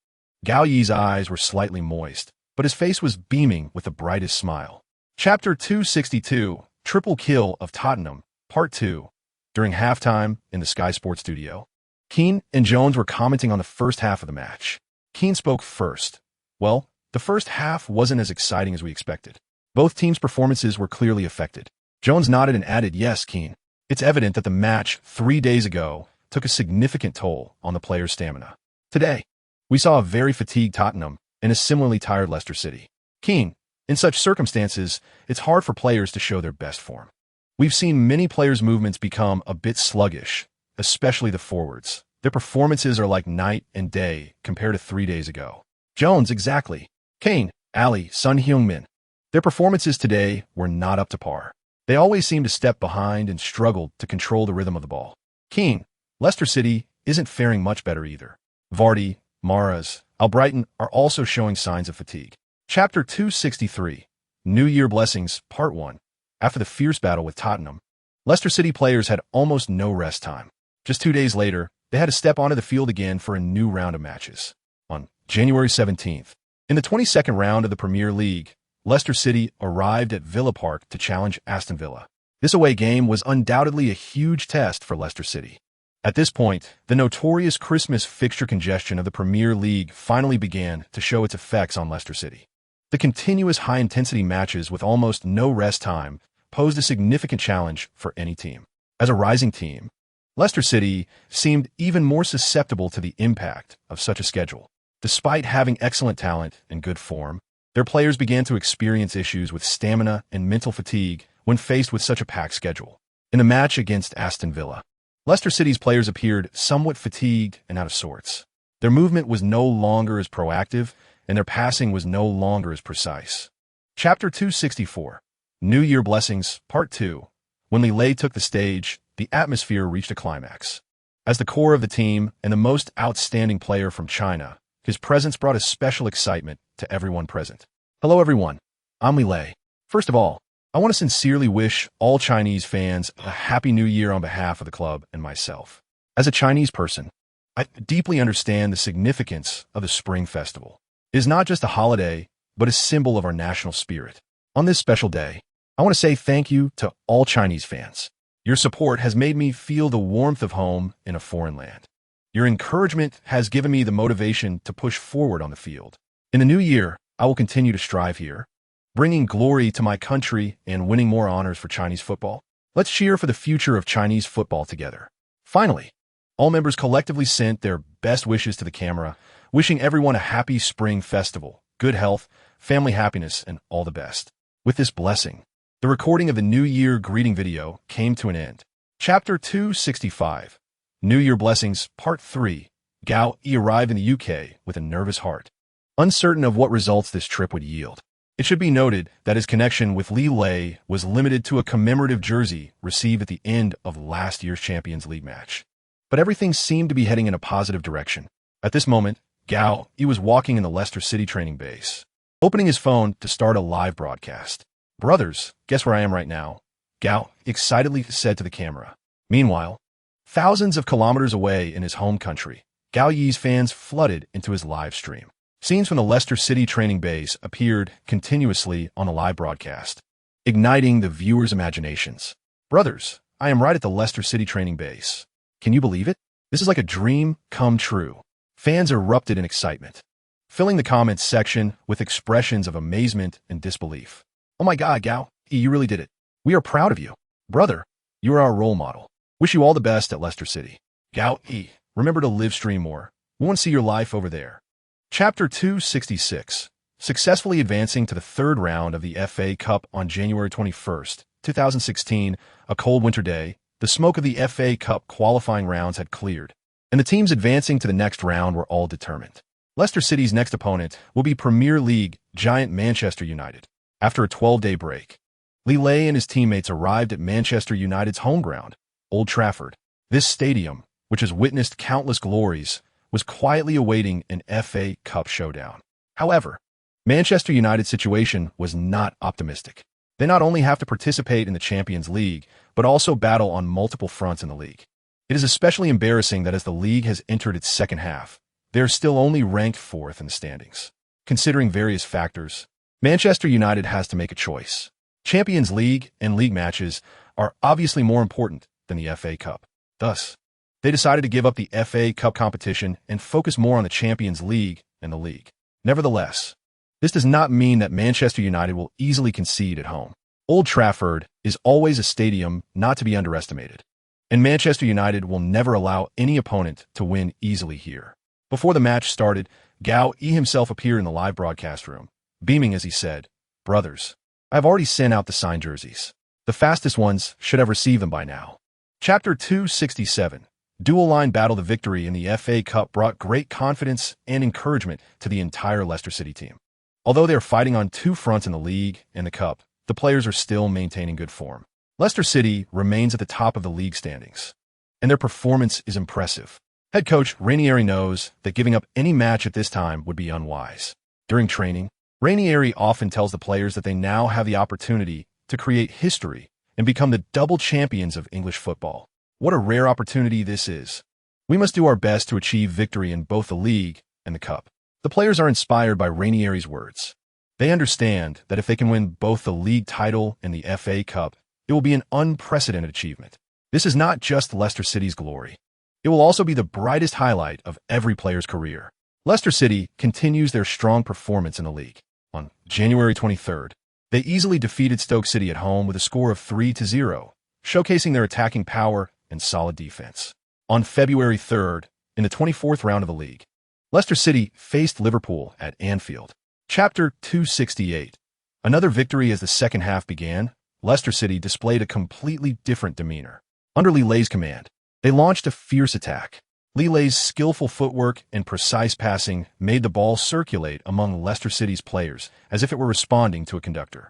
Gao Yi's eyes were slightly moist, but his face was beaming with the brightest smile. Chapter 262, Triple Kill of Tottenham, Part 2. During halftime in the Sky Sports studio, Keane and Jones were commenting on the first half of the match. Keane spoke first. Well, the first half wasn't as exciting as we expected. Both teams' performances were clearly affected. Jones nodded and added, "Yes, Keane. It's evident that the match 3 days ago took a significant toll on the players' stamina. Today, we saw a very fatigued Tottenham and a similarly tired Leicester City. Keane, in such circumstances, it's hard for players to show their best form. We've seen many players' movements become a bit sluggish, especially the forwards. Their performances are like night and day compared to 3 days ago." Jones, exactly. Kane, Ali, Son Heung-min. Their performances today were not up to par. They always seem to step behind and struggled to control the rhythm of the ball. Keane, Leicester City isn't faring much better either. Vardy, Mahrez, Albrighton are also showing signs of fatigue. Chapter 263, New Year Blessings, Part 1. After the fierce battle with Tottenham, Leicester City players had almost no rest time. Just 2 days later, they had to step onto the field again for a new round of matches. On January 17th, in the 22nd round of the Premier League, Leicester City arrived at Villa Park to challenge Aston Villa. This away game was undoubtedly a huge test for Leicester City. At this point, the notorious Christmas fixture congestion of the Premier League finally began to show its effects on Leicester City. The continuous high-intensity matches with almost no rest time posed a significant challenge for any team. As a rising team, Leicester City seemed even more susceptible to the impact of such a schedule. Despite having excellent talent and good form, their players began to experience issues with stamina and mental fatigue when faced with such a packed schedule. In the match against Aston Villa, Leicester City's players appeared somewhat fatigued and out of sorts. Their movement was no longer as proactive, and their passing was no longer as precise. Chapter 264, New Year Blessings, Part 2. When Lei took the stage, the atmosphere reached a climax. As the core of the team and the most outstanding player from China, his presence brought a special excitement to everyone present. Hello everyone, I'm Lei. First of all, I want to sincerely wish all Chinese fans a Happy New Year on behalf of the club and myself. As a Chinese person, I deeply understand the significance of the Spring Festival. It is not just a holiday, but a symbol of our national spirit. On this special day, I want to say thank you to all Chinese fans. Your support has made me feel the warmth of home in a foreign land. Your encouragement has given me the motivation to push forward on the field. In the new year, I will continue to strive here, bringing glory to my country and winning more honors for Chinese football. Let's cheer for the future of Chinese football together. Finally, all members collectively sent their best wishes to the camera, wishing everyone a happy spring festival, good health, family happiness, and all the best. With this blessing, the recording of the New Year greeting video came to an end. Chapter 265, New Year Blessings, Part 3. Gao Yi arrived in the UK with a nervous heart, uncertain of what results this trip would yield. It should be noted that his connection with Lei was limited to a commemorative jersey received at the end of last year's Champions League match. But everything seemed to be heading in a positive direction. At this moment, Gao Yi was walking in the Leicester City training base, opening his phone to start a live broadcast. "Brothers, guess where I am right now?" Gao excitedly said to the camera. Meanwhile, thousands of kilometers away in his home country, Gao Yi's fans flooded into his live stream. Scenes from the Leicester City training base appeared continuously on the live broadcast, igniting the viewers' imaginations. "Brothers, I am right at the Leicester City training base. Can you believe it? This is like a dream come true." Fans erupted in excitement, filling the comments section with expressions of amazement and disbelief. "Oh my God, Gao, you really did it. We are proud of you. Brother, you are our role model. Wish you all the best at Leicester City. Gao Yi, remember to live stream more. We want to see your life over there." Chapter 266, Successfully advancing to the third round of the FA Cup on January 21st, 2016, a cold winter day, the smoke of the FA Cup qualifying rounds had cleared, and the teams advancing to the next round were all determined. Leicester City's next opponent will be Premier League giant Manchester United. After a 12-day break, Lille and his teammates arrived at Manchester United's home ground, Old Trafford. This stadium, which has witnessed countless glories, was quietly awaiting an FA Cup showdown. However, Manchester United's situation was not optimistic. They not only have to participate in the Champions League, but also battle on multiple fronts in the league. It is especially embarrassing that as the league has entered its second half, they are still only ranked fourth in the standings. Considering various factors, Manchester United has to make a choice. Champions League and league matches are obviously more important than the FA Cup. Thus, they decided to give up the FA Cup competition and focus more on the Champions League and the league. Nevertheless, this does not mean that Manchester United will easily concede at home. Old Trafford is always a stadium not to be underestimated, and Manchester United will never allow any opponent to win easily here. Before the match started, Gao E himself appeared in the live broadcast room, beaming as he said, "Brothers, I've already sent out the signed jerseys. The fastest ones should have received them by now." Chapter 267, Dual Line Battle. The victory in the FA Cup brought great confidence and encouragement to the entire Leicester City team. Although they are fighting on two fronts in the league and the cup, the players are still maintaining good form. Leicester City remains at the top of the league standings, and their performance is impressive. Head coach Ranieri knows that giving up any match at this time would be unwise. During training, Ranieri often tells the players that they now have the opportunity to create history and become the double champions of English football. What a rare opportunity this is. We must do our best to achieve victory in both the league and the cup. The players are inspired by Ranieri's words. They understand that if they can win both the league title and the FA Cup, it will be an unprecedented achievement. This is not just Leicester City's glory. It will also be the brightest highlight of every player's career. Leicester City continues their strong performance in the league. On January 23rd, they easily defeated Stoke City at home with a score of 3-0, showcasing their attacking power and solid defense. On February 3rd, in the 24th round of the league, Leicester City faced Liverpool at Anfield. Chapter 268. Another victory. As the second half began, Leicester City displayed a completely different demeanor. Under Lille's command, they launched a fierce attack. Lille's skillful footwork and precise passing made the ball circulate among Leicester City's players as if it were responding to a conductor.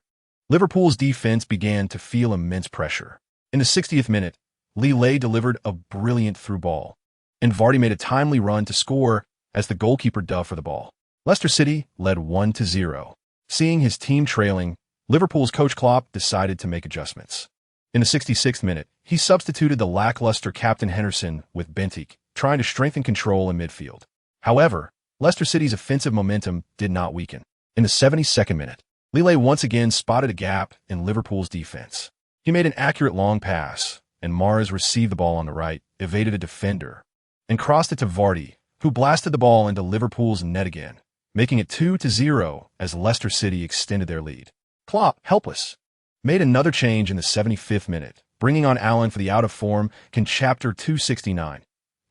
Liverpool's defense began to feel immense pressure. In the 60th minute, Lille delivered a brilliant through ball, and Vardy made a timely run to score as the goalkeeper dove for the ball. Leicester City led 1-0. Seeing his team trailing, Liverpool's coach Klopp decided to make adjustments. In the 66th minute, he substituted the lackluster captain Henderson with Bentic, trying to strengthen control in midfield. However, Leicester City's offensive momentum did not weaken. In the 72nd minute, Lille once again spotted a gap in Liverpool's defense. He made an accurate long pass, and Mars received the ball on the right, evaded a defender, and crossed it to Vardy, who blasted the ball into Liverpool's net again, making it 2-0 as Leicester City extended their lead. Klopp, helpless, made another change in the 75th minute, bringing on Allen for the out-of-form. Chapter 269.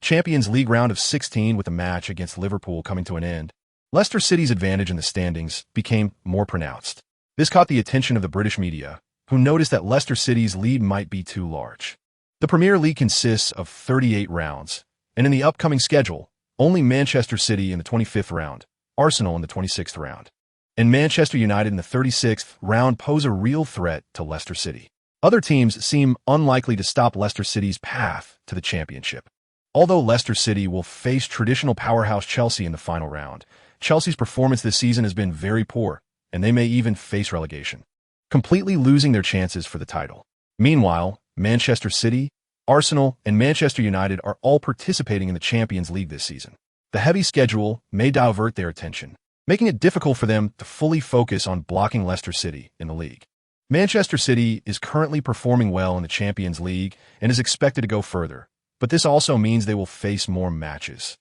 Champions League round of 16. With the match against Liverpool coming to an end, Leicester City's advantage in the standings became more pronounced. This caught the attention of the British media, who noticed that Leicester City's lead might be too large. The Premier League consists of 38 rounds, and in the upcoming schedule, only Manchester City in the 25th round, Arsenal in the 26th round, and Manchester United in the 36th round pose a real threat to Leicester City. Other teams seem unlikely to stop Leicester City's path to the championship. Although Leicester City will face traditional powerhouse Chelsea in the final round, Chelsea's performance this season has been very poor, and they may even face relegation, completely losing their chances for the title. Meanwhile, Manchester City, Arsenal, and Manchester United are all participating in the Champions League this season. The heavy schedule may divert their attention, making it difficult for them to fully focus on blocking Leicester City in the league. Manchester City is currently performing well in the Champions League and is expected to go further, but this also means they will face more matches,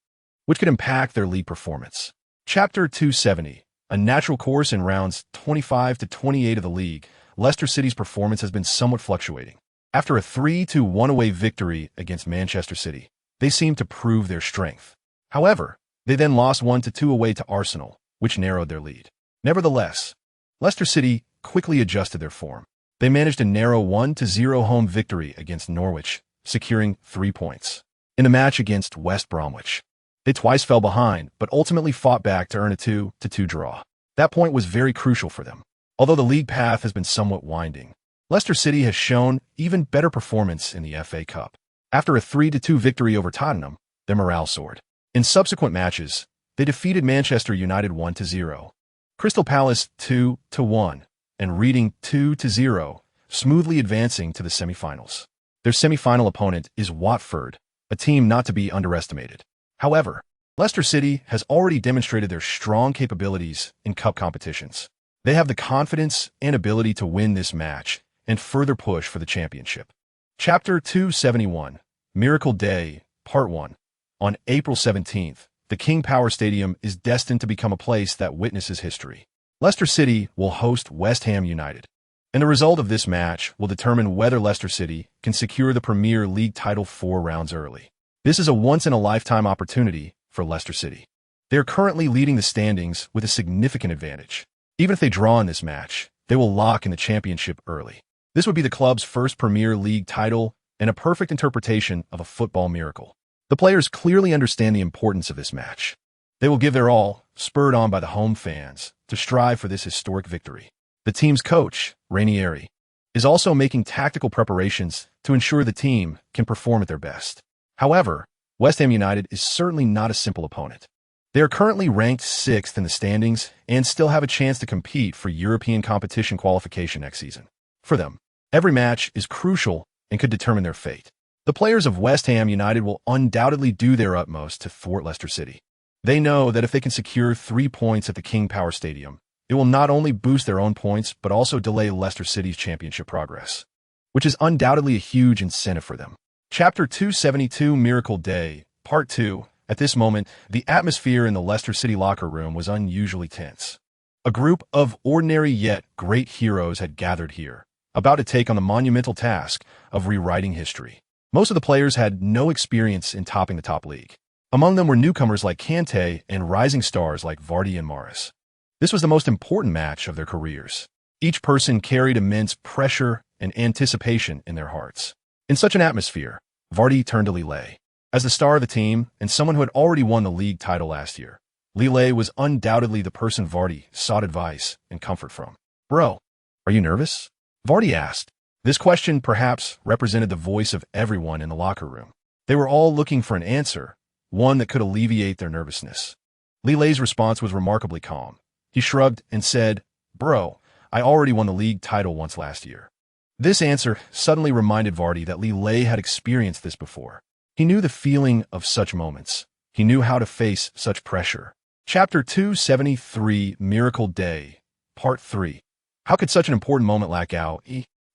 which could impact their league performance. Chapter 270. A natural course. In rounds 25 to 28 of the league, Leicester City's performance has been somewhat fluctuating. After a 3-1 away victory against Manchester City, they seemed to prove their strength. However, they then lost 1-2 away to Arsenal, which narrowed their lead. Nevertheless, Leicester City quickly adjusted their form. They managed a narrow 1-0 home victory against Norwich, securing 3 points. In the match against West Bromwich, they twice fell behind, but ultimately fought back to earn a 2-2 draw. That point was very crucial for them. Although the league path has been somewhat winding, Leicester City has shown even better performance in the FA Cup. After a 3-2 victory over Tottenham, their morale soared. In subsequent matches, they defeated Manchester United 1-0, Crystal Palace 2-1, and Reading 2-0, smoothly advancing to the semi-finals. Their semi-final opponent is Watford, a team not to be underestimated. However, Leicester City has already demonstrated their strong capabilities in cup competitions. They have the confidence and ability to win this match and further push for the championship. Chapter 271, Miracle Day, Part 1. On April 17th, the King Power Stadium is destined to become a place that witnesses history. Leicester City will host West Ham United, and the result of this match will determine whether Leicester City can secure the Premier League title 4 rounds early. This is a once-in-a-lifetime opportunity for Leicester City. They are currently leading the standings with a significant advantage. Even if they draw in this match, they will lock in the championship early. This would be the club's first Premier League title and a perfect interpretation of a football miracle. The players clearly understand the importance of this match. They will give their all, spurred on by the home fans, to strive for this historic victory. The team's coach, Ranieri, is also making tactical preparations to ensure the team can perform at their best. However, West Ham United is certainly not a simple opponent. They are currently ranked 6th in the standings and still have a chance to compete for European competition qualification next season. For them, every match is crucial and could determine their fate. The players of West Ham United will undoubtedly do their utmost to thwart Leicester City. They know that if they can secure 3 points at the King Power Stadium, it will not only boost their own points but also delay Leicester City's championship progress, which is undoubtedly a huge incentive for them. Chapter 272, Miracle Day, Part 2. At this moment, the atmosphere in the Leicester City locker room was unusually tense. A group of ordinary yet great heroes had gathered here, about to take on the monumental task of rewriting history. Most of the players had no experience in topping the top league. Among them were newcomers like Kante and rising stars like Vardy and Mahrez. This was the most important match of their careers. Each person carried immense pressure and anticipation in their hearts. In such an atmosphere, Vardy turned to Lille. As the star of the team and someone who had already won the league title last year, Lille was undoubtedly the person Vardy sought advice and comfort from. "Bro, are you nervous?" Vardy asked. This question perhaps represented the voice of everyone in the locker room. They were all looking for an answer, one that could alleviate their nervousness. Lille's response was remarkably calm. He shrugged and said, "Bro, I already won the league title once last year." This answer suddenly reminded Vardy that Lille had experienced this before. He knew the feeling of such moments. He knew how to face such pressure. Chapter 273, Miracle Day, Part 3. How could such an important moment lack Gao?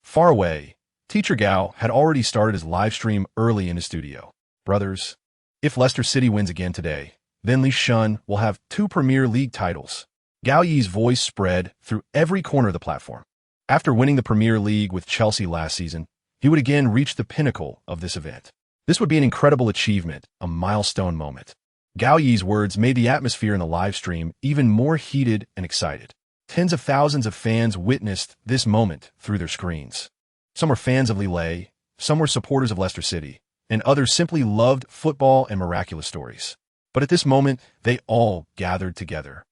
Far away, Teacher Gao had already started his live stream early in his studio. "Brothers, if Leicester City wins again today, then Li Shun will have 2 Premier League titles." Gao Yi's voice spread through every corner of the platform. After winning the Premier League with Chelsea last season, he would again reach the pinnacle of this event. This would be an incredible achievement, a milestone moment. Gao Yi's words made the atmosphere in the live stream even more heated and excited. Tens of thousands of fans witnessed this moment through their screens. Some were fans of Lille, some were supporters of Leicester City, and others simply loved football and miraculous stories. But at this moment, they all gathered together,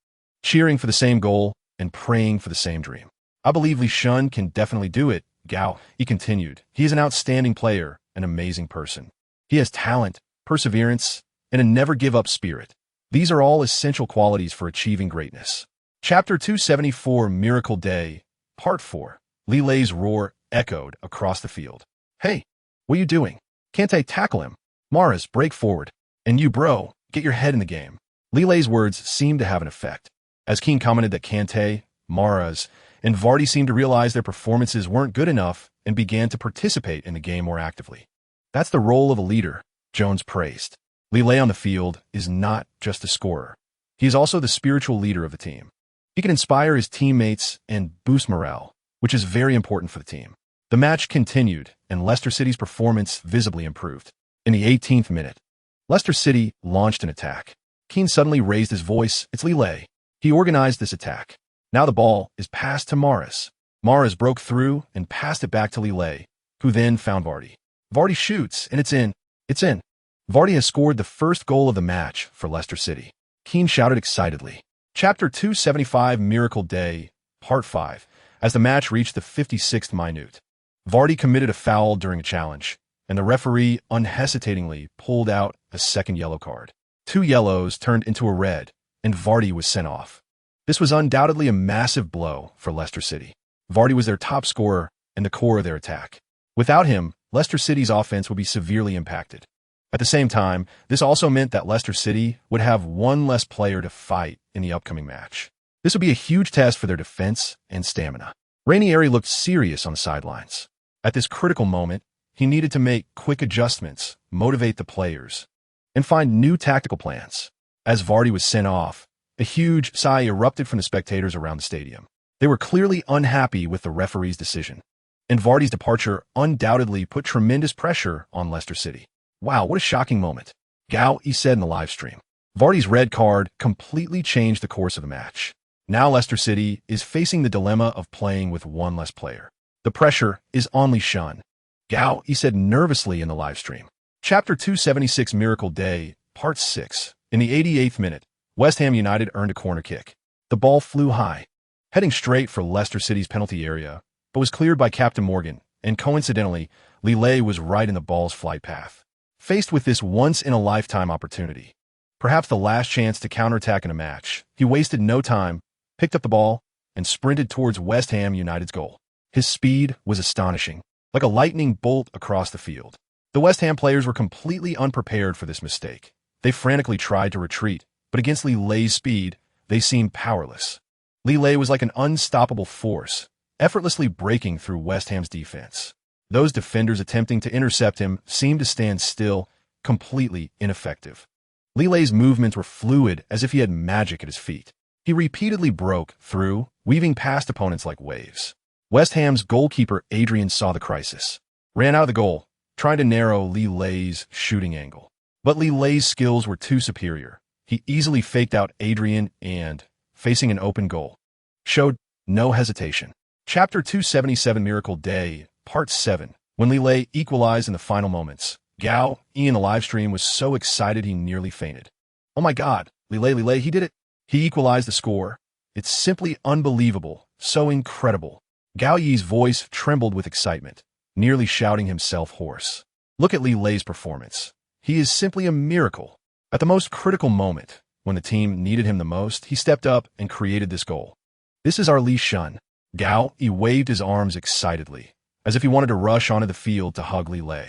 cheering for the same goal and praying for the same dream. "I believe Li Shun can definitely do it," Gao Yi continued. "He is an outstanding player, an amazing person. He has talent, perseverance, and a never-give-up spirit. These are all essential qualities for achieving greatness." Chapter 274, Miracle Day, Part 4. Lille's roar echoed across the field. "Hey, what are you doing? Kante, tackle him. Mahrez, break forward. And you, bro, get your head in the game." Lille's words seemed to have an effect. As Keane commented that Kante, Mahrez, and Vardy seemed to realize their performances weren't good enough and began to participate in the game more actively. "That's the role of a leader," Jones praised. Lille on the field is not just a scorer. He is also the spiritual leader of the team. He can inspire his teammates and boost morale, which is very important for the team. The match continued, and Leicester City's performance visibly improved. In the 18th minute, Leicester City launched an attack. Keane suddenly raised his voice. "It's Lille." He organized this attack. Now the ball is passed to Mahrez. Mahrez broke through and passed it back to Lille, who then found Vardy. Vardy shoots, and it's in. It's in. Vardy has scored the first goal of the match for Leicester City. Keane shouted excitedly. Chapter 275, Miracle Day, Part 5. As the match reached the 56th minute, Vardy committed a foul during a challenge, and the referee unhesitatingly pulled out a second yellow card. 2 yellows turned into a red, and Vardy was sent off. This was undoubtedly a massive blow for Leicester City. Vardy was their top scorer and the core of their attack. Without him, Leicester City's offense would be severely impacted. At the same time, this also meant that Leicester City would have one less player to fight in the upcoming match. This would be a huge test for their defense and stamina. Ranieri looked serious on the sidelines. At this critical moment, he needed to make quick adjustments, motivate the players, and find new tactical plans. As Vardy was sent off, a huge sigh erupted from the spectators around the stadium. They were clearly unhappy with the referee's decision, and Vardy's departure undoubtedly put tremendous pressure on Leicester City. Wow, what a shocking moment. Gao said in the live stream. Vardy's red card completely changed the course of the match. Now Leicester City is facing the dilemma of playing with one less player. The pressure is on Lee Shun. Gao said nervously in the live stream. Chapter 276 Miracle Day, Part 6. In the 88th minute, West Ham United earned a corner kick. The ball flew high, heading straight for Leicester City's penalty area, but was cleared by Captain Morgan, and coincidentally, Lille was right in the ball's flight path. Faced with this once-in-a-lifetime opportunity, perhaps the last chance to counterattack in a match, he wasted no time, picked up the ball, and sprinted towards West Ham United's goal. His speed was astonishing, like a lightning bolt across the field. The West Ham players were completely unprepared for this mistake. They frantically tried to retreat, but against Lille's speed, they seemed powerless. Lille was like an unstoppable force, effortlessly breaking through West Ham's defense. Those defenders attempting to intercept him seemed to stand still, completely ineffective. Lille's movements were fluid as if he had magic at his feet. He repeatedly broke through, weaving past opponents like waves. West Ham's goalkeeper Adrian saw the crisis, ran out of the goal, trying to narrow Lille's shooting angle. But Lille's skills were too superior. He easily faked out Adrian and, facing an open goal, showed no hesitation. Chapter 277 Miracle Day, Part 7. When Lille equalized in the final moments, Gao in the live stream was so excited he nearly fainted. Oh my God, Lille, he did it. He equalized the score. It's simply unbelievable, so incredible. Gao Yi's voice trembled with excitement, nearly shouting himself hoarse. Look at Lille's performance. He is simply a miracle. At the most critical moment, when the team needed him the most, he stepped up and created this goal. This is our Lee Shun. Gao Yi waved his arms excitedly, as if he wanted to rush onto the field to hug Lille.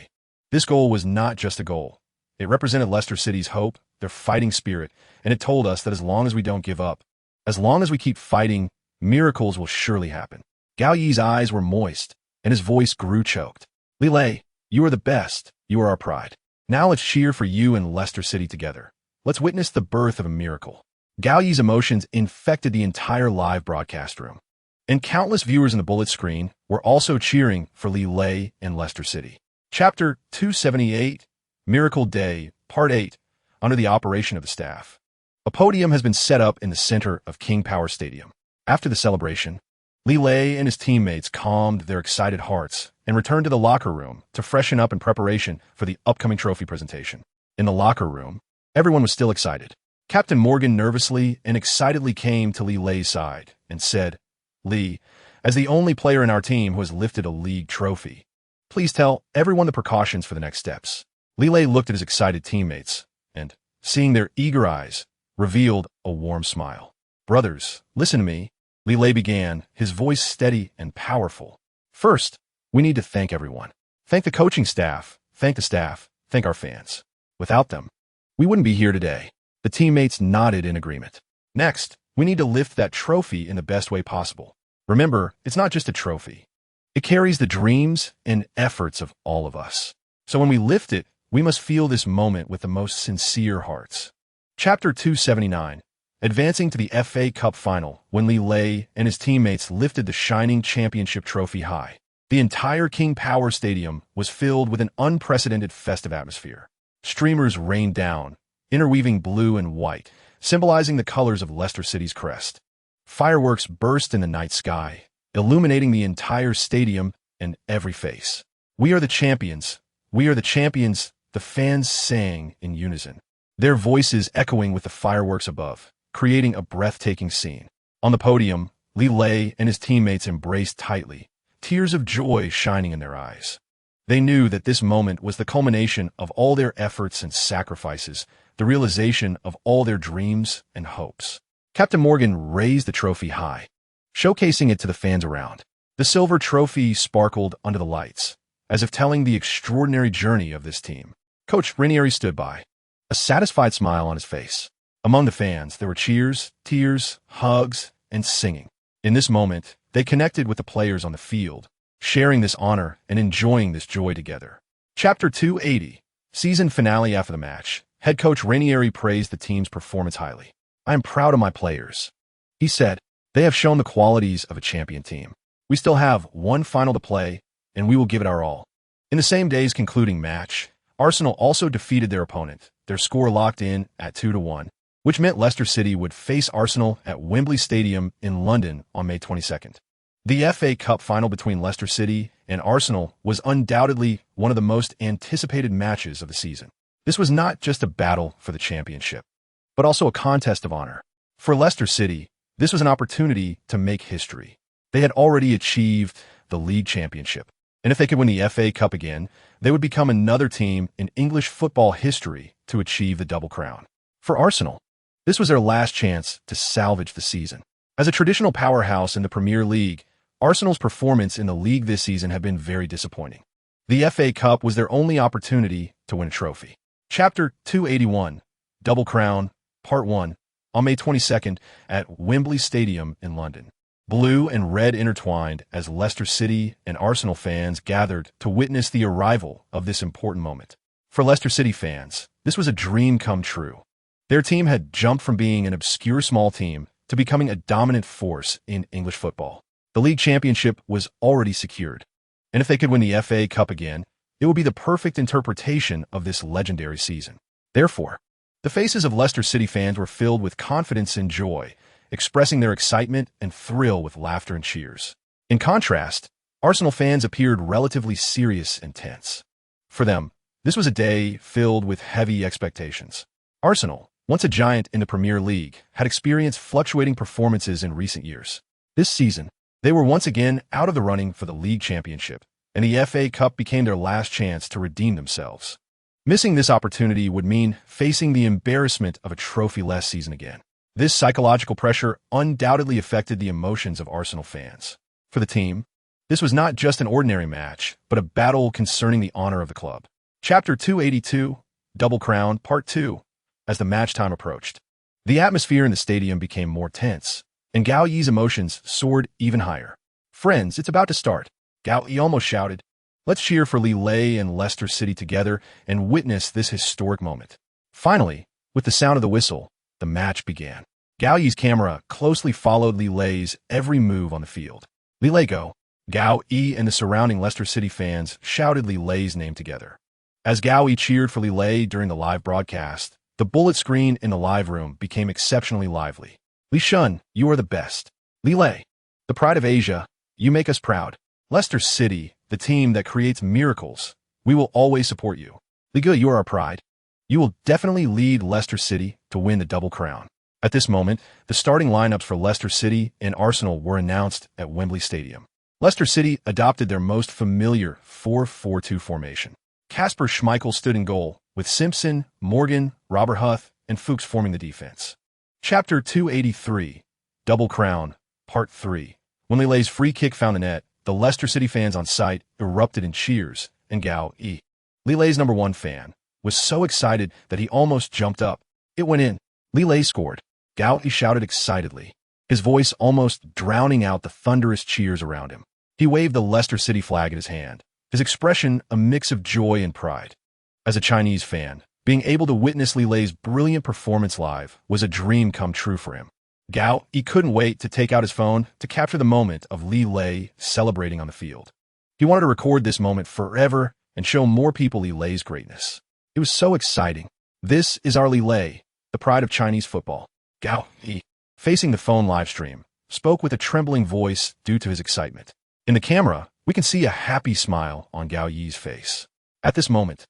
This goal was not just a goal. It represented Leicester City's hope, their fighting spirit, and it told us that as long as we don't give up, as long as we keep fighting, miracles will surely happen. Gao Yi's eyes were moist, and his voice grew choked. Lille, you are the best. You are our pride. Now let's cheer for you and Leicester City together. Let's witness the birth of a miracle. Gao Yi's emotions infected the entire live broadcast room, and countless viewers in the bullet screen were also cheering for Lille and Leicester City. Chapter 278, Miracle Day, Part 8, under the operation of the staff. A podium has been set up in the center of King Power Stadium. After the celebration, Lille and his teammates calmed their excited hearts and returned to the locker room to freshen up in preparation for the upcoming trophy presentation. In the locker room, everyone was still excited. Captain Morgan nervously and excitedly came to Lille's side and said, "Lee, as the only player in our team who has lifted a league trophy, please tell everyone the precautions for the next steps." Lille looked at his excited teammates and, seeing their eager eyes, revealed a warm smile. "Brothers, listen to me," Lille began, his voice steady and powerful. "First, we need to thank everyone. Thank the coaching staff, thank the staff, thank our fans. Without them, we wouldn't be here today." The teammates nodded in agreement. "Next, we need to lift that trophy in the best way possible. Remember, it's not just a trophy. It carries the dreams and efforts of all of us. So when we lift it, we must feel this moment with the most sincere hearts." Chapter 279, advancing to the FA Cup final when Lille and his teammates lifted the shining championship trophy high. The entire King Power Stadium was filled with an unprecedented festive atmosphere. Streamers rained down, interweaving blue and white, symbolizing the colors of Leicester City's crest. Fireworks burst in the night sky, illuminating the entire stadium and every face. "We are the champions! We are the champions!" the fans sang in unison, their voices echoing with the fireworks above, creating a breathtaking scene. On the podium, Lille and his teammates embraced tightly, tears of joy shining in their eyes. They knew that this moment was the culmination of all their efforts and sacrifices, the realization of all their dreams and hopes. Captain Morgan raised the trophy high, showcasing it to the fans around. The silver trophy sparkled under the lights, as if telling the extraordinary journey of this team. Coach Ranieri stood by, a satisfied smile on his face. Among the fans, there were cheers, tears, hugs, and singing. In this moment, they connected with the players on the field, sharing this honor and enjoying this joy together. Chapter 280, Season Finale. After the match, head coach Ranieri praised the team's performance highly. "I am proud of my players," he said. "They have shown the qualities of a champion team. We still have one final to play, and we will give it our all." In the same day's concluding match, Arsenal also defeated their opponent, their score locked in at 2-1, which meant Leicester City would face Arsenal at Wembley Stadium in London on May 22nd. The FA Cup final between Leicester City and Arsenal was undoubtedly one of the most anticipated matches of the season. This was not just a battle for the championship, but also a contest of honor. For Leicester City, this was an opportunity to make history. They had already achieved the league championship, and if they could win the FA Cup again, they would become another team in English football history to achieve the double crown. For Arsenal, this was their last chance to salvage the season. As a traditional powerhouse in the Premier League, Arsenal's performance in the league this season had been very disappointing. The FA Cup was their only opportunity to win a trophy. Chapter 281, Double Crown, Part 1, on May 22nd at Wembley Stadium in London. Blue and red intertwined as Leicester City and Arsenal fans gathered to witness the arrival of this important moment. For Leicester City fans, this was a dream come true. Their team had jumped from being an obscure small team to becoming a dominant force in English football. The league championship was already secured, and if they could win the FA Cup again, it would be the perfect interpretation of this legendary season. Therefore, the faces of Leicester City fans were filled with confidence and joy, expressing their excitement and thrill with laughter and cheers. In contrast, Arsenal fans appeared relatively serious and tense. For them, this was a day filled with heavy expectations. Arsenal, once a giant in the Premier League, had experienced fluctuating performances in recent years. This season, they were once again out of the running for the league championship, and the FA Cup became their last chance to redeem themselves. Missing this opportunity would mean facing the embarrassment of a trophy-less season again. This psychological pressure undoubtedly affected the emotions of Arsenal fans. For the team, this was not just an ordinary match, but a battle concerning the honor of the club. Chapter 282, Double Crown, Part 2, as the match time approached. The atmosphere in the stadium became more tense, and Gao Yi's emotions soared even higher. "Friends, it's about to start," Gao Yi almost shouted. "Let's cheer for Lille and Leicester City together and witness this historic moment." Finally, with the sound of the whistle, the match began. Gao Yi's camera closely followed Lille's every move on the field. "Lille go!" Gao Yi and the surrounding Leicester City fans shouted Lille's name together. As Gao Yi cheered for Lille during the live broadcast, the bullet screen in the live room became exceptionally lively. "Li Shun, you are the best. Lille, the pride of Asia, you make us proud. Leicester City, the team that creates miracles, we will always support you. Liga, you are our pride. You will definitely lead Leicester City to win the double crown." At this moment, the starting lineups for Leicester City and Arsenal were announced at Wembley Stadium. Leicester City adopted their most familiar 4-4-2 formation. Kasper Schmeichel stood in goal, with Simpson, Morgan, Robert Huth, and Fuchs forming the defense. Chapter 283, Double Crown, Part 3. When Lille's free kick found the net, the Leicester City fans on site erupted in cheers, and Gao Yi, Lille's #1 fan, was so excited that he almost jumped up. It went in. Lille scored. Gao Yi shouted excitedly, his voice almost drowning out the thunderous cheers around him. He waved the Leicester City flag in his hand, his expression a mix of joy and pride. As a Chinese fan, being able to witness Lille's brilliant performance live was a dream come true for him. Gao Yi couldn't wait to take out his phone to capture the moment of Lille celebrating on the field. He wanted to record this moment forever and show more people Lille's greatness. It was so exciting. "This is our Lille, the pride of Chinese football." Gao Yi, facing the phone live stream, spoke with a trembling voice due to his excitement. In the camera, we can see a happy smile on Gao Yi's face. At this moment,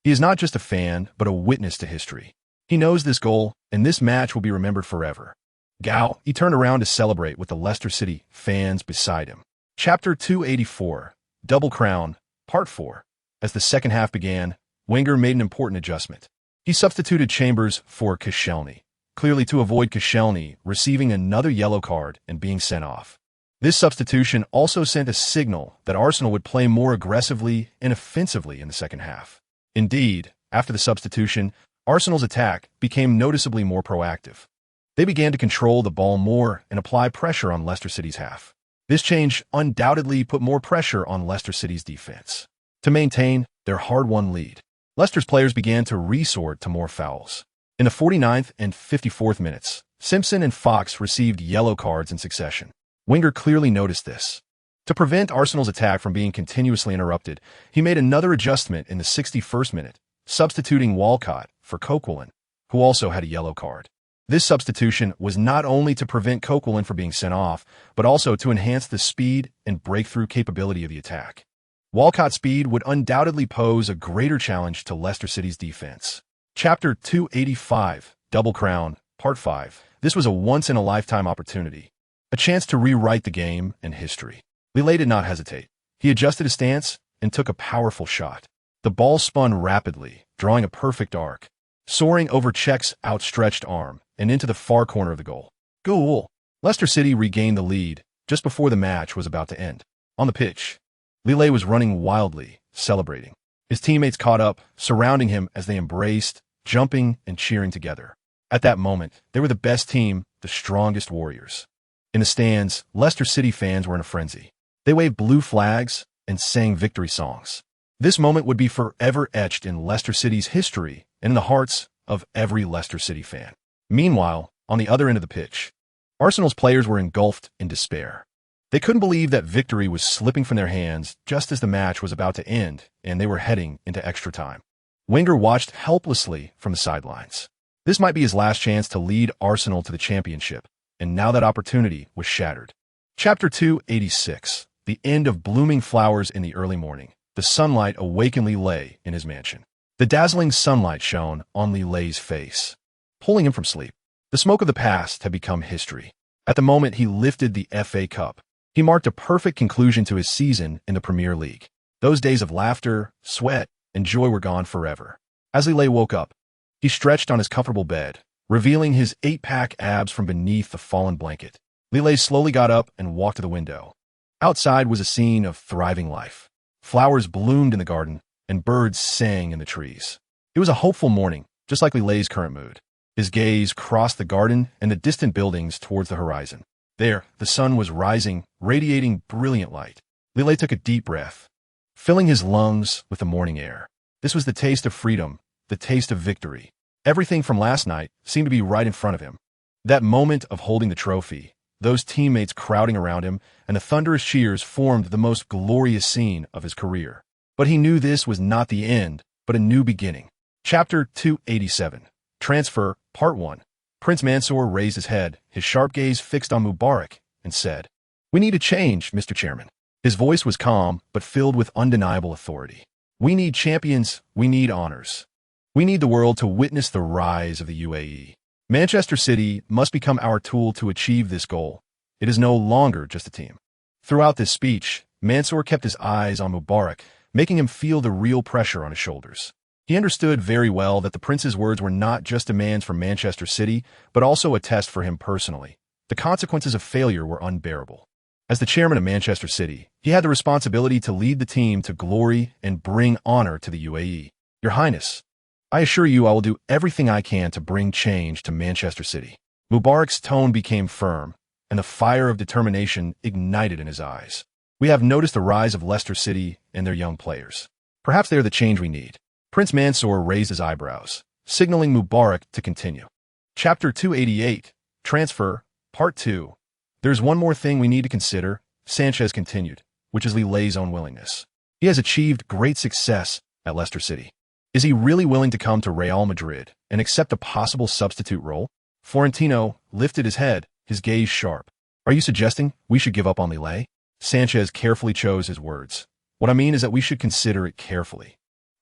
he is not just a fan, but a witness to history. He knows this goal, and this match will be remembered forever. Gao Yi turned around to celebrate with the Leicester City fans beside him. Chapter 284, Double Crown, Part 4. As the second half began, Wenger made an important adjustment. He substituted Chambers for Koscielny, clearly to avoid Koscielny receiving another yellow card and being sent off. This substitution also sent a signal that Arsenal would play more aggressively and offensively in the second half. Indeed, after the substitution, Arsenal's attack became noticeably more proactive. They began to control the ball more and apply pressure on Leicester City's half. This change undoubtedly put more pressure on Leicester City's defense to maintain their hard-won lead. Leicester's players began to resort to more fouls. In the 49th and 54th minutes, Simpson and Fox received yellow cards in succession. Wenger clearly noticed this. To prevent Arsenal's attack from being continuously interrupted, he made another adjustment in the 61st minute, substituting Walcott for Coquelin, who also had a yellow card. This substitution was not only to prevent Coquelin from being sent off, but also to enhance the speed and breakthrough capability of the attack. Walcott's speed would undoubtedly pose a greater challenge to Leicester City's defense. Chapter 285, Double Crown, Part 5. This was a once-in-a-lifetime opportunity, a chance to rewrite the game and history. Lille did not hesitate. He adjusted his stance and took a powerful shot. The ball spun rapidly, drawing a perfect arc, soaring over Cech's outstretched arm and into the far corner of the goal. Goal! Leicester City regained the lead just before the match was about to end. On the pitch, Lille was running wildly, celebrating. His teammates caught up, surrounding him as they embraced, jumping and cheering together. At that moment, they were the best team, the strongest warriors. In the stands, Leicester City fans were in a frenzy. They waved blue flags and sang victory songs. This moment would be forever etched in Leicester City's history and in the hearts of every Leicester City fan. Meanwhile, on the other end of the pitch, Arsenal's players were engulfed in despair. They couldn't believe that victory was slipping from their hands just as the match was about to end and they were heading into extra time. Wenger watched helplessly from the sidelines. This might be his last chance to lead Arsenal to the championship, and now that opportunity was shattered. Chapter 286, The End of Blooming Flowers in the Early Morning. The sunlight awakened Lille in his mansion. The dazzling sunlight shone on Lille's face, pulling him from sleep. The smoke of the past had become history. At the moment he lifted the FA Cup, he marked a perfect conclusion to his season in the Premier League. Those days of laughter, sweat, and joy were gone forever. As Lille woke up, he stretched on his comfortable bed, revealing his 8-pack abs from beneath the fallen blanket. Lille slowly got up and walked to the window. Outside was a scene of thriving life. Flowers bloomed in the garden, and birds sang in the trees. It was a hopeful morning, just like Lille's current mood. His gaze crossed the garden and the distant buildings towards the horizon. There, the sun was rising, radiating brilliant light. Lille took a deep breath, filling his lungs with the morning air. This was the taste of freedom, the taste of victory. Everything from last night seemed to be right in front of him. That moment of holding the trophy, those teammates crowding around him, and the thunderous cheers formed the most glorious scene of his career. But he knew this was not the end, but a new beginning. Chapter 287, Transfer, Part 1. Prince Mansour raised his head, his sharp gaze fixed on Mubarak, and said, "We need a change, Mr. Chairman." His voice was calm, but filled with undeniable authority. "We need champions, we need honors. We need the world to witness the rise of the UAE. Manchester City must become our tool to achieve this goal. It is no longer just a team." Throughout this speech, Mansour kept his eyes on Mubarak, making him feel the real pressure on his shoulders. He understood very well that the prince's words were not just demands from Manchester City, but also a test for him personally. The consequences of failure were unbearable. As the chairman of Manchester City, he had the responsibility to lead the team to glory and bring honor to the UAE. "Your Highness, I assure you I will do everything I can to bring change to Manchester City." Mubarak's tone became firm, and the fire of determination ignited in his eyes. "We have noticed the rise of Leicester City and their young players. Perhaps they are the change we need." Prince Mansour raised his eyebrows, signaling Mubarak to continue. Chapter 288, Transfer, Part 2. "There's one more thing we need to consider," Sanchez continued, "which is Lille's own willingness. He has achieved great success at Leicester City. Is he really willing to come to Real Madrid and accept a possible substitute role?" Florentino lifted his head, his gaze sharp. "Are you suggesting we should give up on Lille?" Sanchez carefully chose his words. "What I mean is that we should consider it carefully.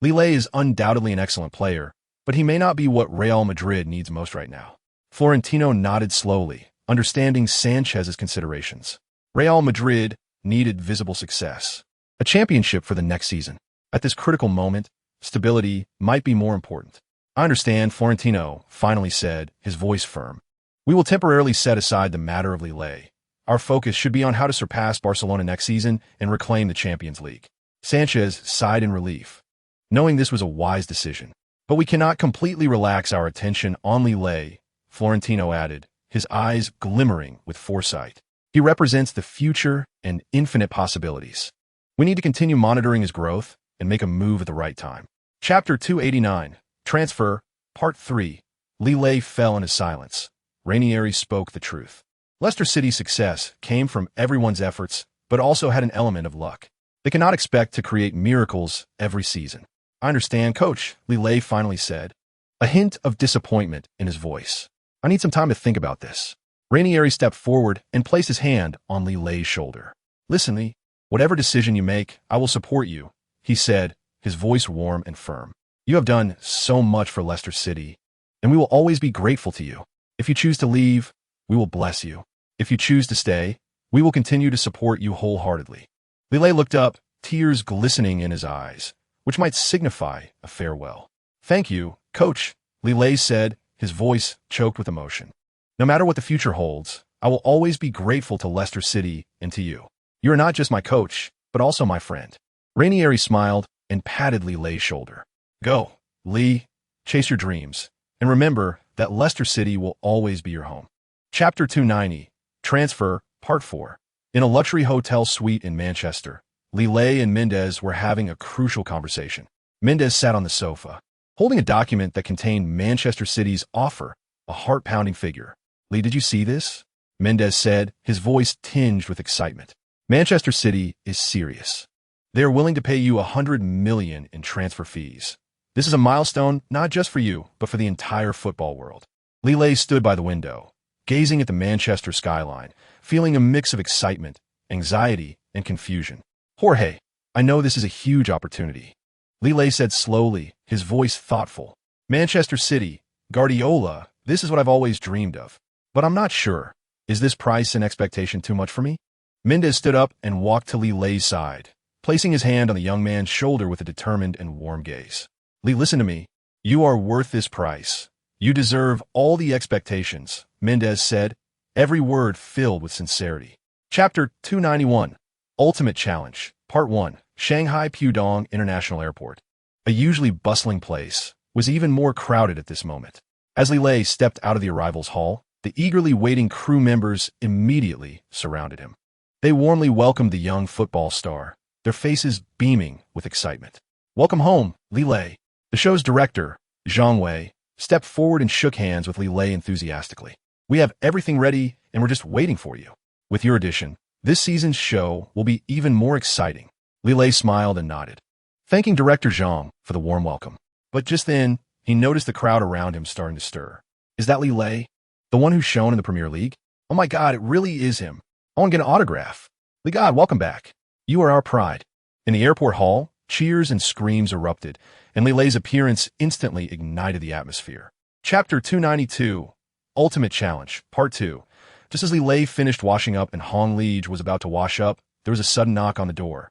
Lille is undoubtedly an excellent player, but he may not be what Real Madrid needs most right now." Florentino nodded slowly, understanding Sanchez's considerations. Real Madrid needed visible success. A championship for the next season. At this critical moment, stability might be more important. I understand, Florentino finally said, his voice firm. We will temporarily set aside the matter of Lille. Our focus should be on how to surpass Barcelona next season and reclaim the Champions League. Sanchez sighed in relief, knowing this was a wise decision. But we cannot completely relax our attention on Lille, Florentino added, his eyes glimmering with foresight. He represents the future and infinite possibilities. We need to continue monitoring his growth and make a move at the right time. Chapter 289, Transfer, Part 3. Lille fell into silence. Ranieri spoke the truth. Leicester City's success came from everyone's efforts, but also had an element of luck. They cannot expect to create miracles every season. I understand, Coach, Lille finally said, a hint of disappointment in his voice. I need some time to think about this. Ranieri stepped forward and placed his hand on Lille's shoulder. Listen, Lee, whatever decision you make, I will support you, he said, his voice warm and firm. You have done so much for Leicester City, and we will always be grateful to you. If you choose to leave, we will bless you. If you choose to stay, we will continue to support you wholeheartedly. Lille looked up, tears glistening in his eyes, which might signify a farewell. Thank you, Coach, Lille said, his voice choked with emotion. No matter what the future holds, I will always be grateful to Leicester City and to you. You are not just my coach, but also my friend. Ranieri smiled and patted Lille's shoulder. Go, Lee, chase your dreams, and remember that Leicester City will always be your home. Chapter 290, Transfer, Part 4. In a luxury hotel suite in Manchester, Lille and Mendes were having a crucial conversation. Mendes sat on the sofa, holding a document that contained Manchester City's offer, a heart-pounding figure. Lee, did you see this? Mendes said, his voice tinged with excitement. Manchester City is serious. They are willing to pay you $100 million in transfer fees. This is a milestone not just for you, but for the entire football world. Lille stood by the window, gazing at the Manchester skyline, feeling a mix of excitement, anxiety, and confusion. Jorge, I know this is a huge opportunity. Lille said slowly, his voice thoughtful. Manchester City, Guardiola, this is what I've always dreamed of. But I'm not sure. Is this price and expectation too much for me? Mendes stood up and walked to Lille's side, placing his hand on the young man's shoulder with a determined and warm gaze. Lee, listen to me. You are worth this price. You deserve all the expectations, Mendes said, every word filled with sincerity. Chapter 291, Ultimate Challenge, Part 1, Shanghai Pudong International Airport. A usually bustling place was even more crowded at this moment. As Lille stepped out of the arrivals hall, the eagerly waiting crew members immediately surrounded him. They warmly welcomed the young football star, their faces beaming with excitement. Welcome home, Lille. The show's director, Zhang Wei, stepped forward and shook hands with Lille enthusiastically. We have everything ready, and we're just waiting for you. With your addition, this season's show will be even more exciting. Lille smiled and nodded, thanking director Zhang for the warm welcome. But just then, he noticed the crowd around him starting to stir. Is that Lille? The one who's shown in the Premier League? Oh my God, it really is him. I want to get an autograph. Ligad, welcome back. You are our pride. In the airport hall, cheers and screams erupted, and Lille's appearance instantly ignited the atmosphere. Chapter 292, Ultimate Challenge, Part 2. Just as Lille finished washing up and Hong Liege was about to wash up, there was a sudden knock on the door,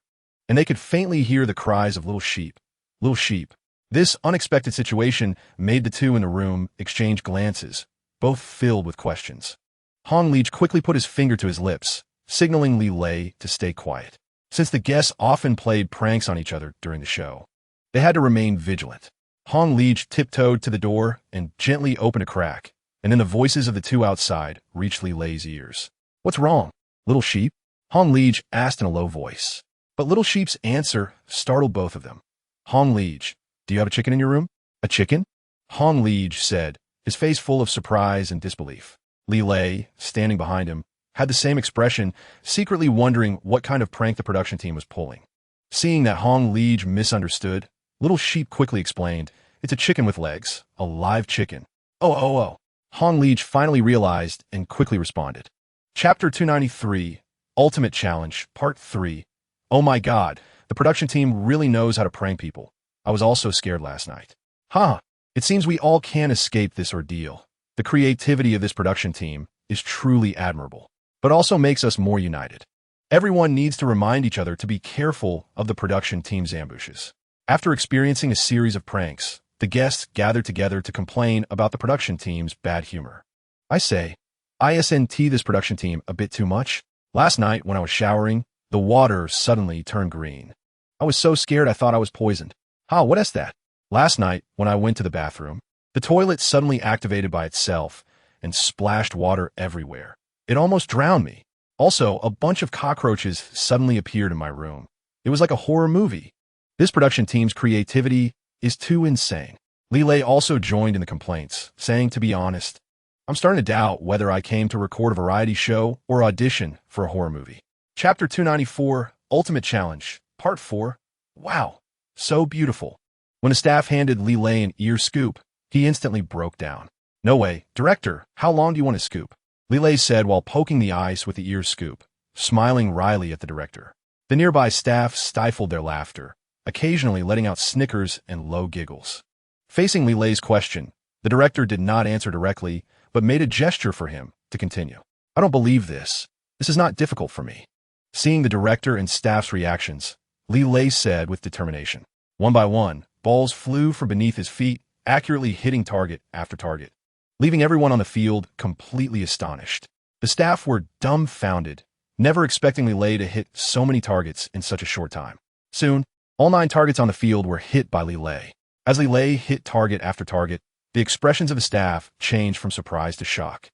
and they could faintly hear the cries of little sheep. Little sheep. This unexpected situation made the two in the room exchange glances, both filled with questions. Hong Liege quickly put his finger to his lips, signaling Lille to stay quiet. Since the guests often played pranks on each other during the show, they had to remain vigilant. Hong Liege tiptoed to the door and gently opened a crack, and then the voices of the two outside reached Lille's ears. What's wrong, little sheep? Hong Liege asked in a low voice. But little sheep's answer startled both of them. Hong Liege, do you have a chicken in your room? A chicken? Hong Liege said, his face full of surprise and disbelief. Lille, standing behind him, had the same expression, secretly wondering what kind of prank the production team was pulling. Seeing that Hong Liege misunderstood, little sheep quickly explained, it's a chicken with legs, a live chicken. Oh. Hong Liege finally realized and quickly responded. Chapter 293, Ultimate Challenge, Part 3. Oh my God, the production team really knows how to prank people. I was also scared last night. It seems we all can escape this ordeal. The creativity of this production team is truly admirable, but also makes us more united. Everyone needs to remind each other to be careful of the production team's ambushes. After experiencing a series of pranks, the guests gathered together to complain about the production team's bad humor. I say, isn't this production team a bit too much? Last night, when I was showering, the water suddenly turned green. I was so scared I thought I was poisoned. What is that? Last night, when I went to the bathroom, the toilet suddenly activated by itself and splashed water everywhere. It almost drowned me. Also, a bunch of cockroaches suddenly appeared in my room. It was like a horror movie. This production team's creativity is too insane. Lilay also joined in the complaints, saying, to be honest, I'm starting to doubt whether I came to record a variety show or audition for a horror movie. Chapter 294, Ultimate Challenge, Part 4. Wow, so beautiful. When a staff handed Lilay an ear scoop, he instantly broke down. No way, director, how long do you want to scoop? Lilay said while poking the ice with the ear scoop, smiling wryly at the director. The nearby staff stifled their laughter, occasionally letting out snickers and low giggles. Facing Lilay's question, the director did not answer directly, but made a gesture for him to continue. I don't believe this. This is not difficult for me. Seeing the director and staff's reactions, Lilay said with determination. One by one, balls flew from beneath his feet, accurately hitting target after target, leaving everyone on the field completely astonished. The staff were dumbfounded, never expecting Lilay to hit so many targets in such a short time. Soon, all 9 targets on the field were hit by Lilay. As Lilay hit target after target, the expressions of the staff changed from surprise to shock.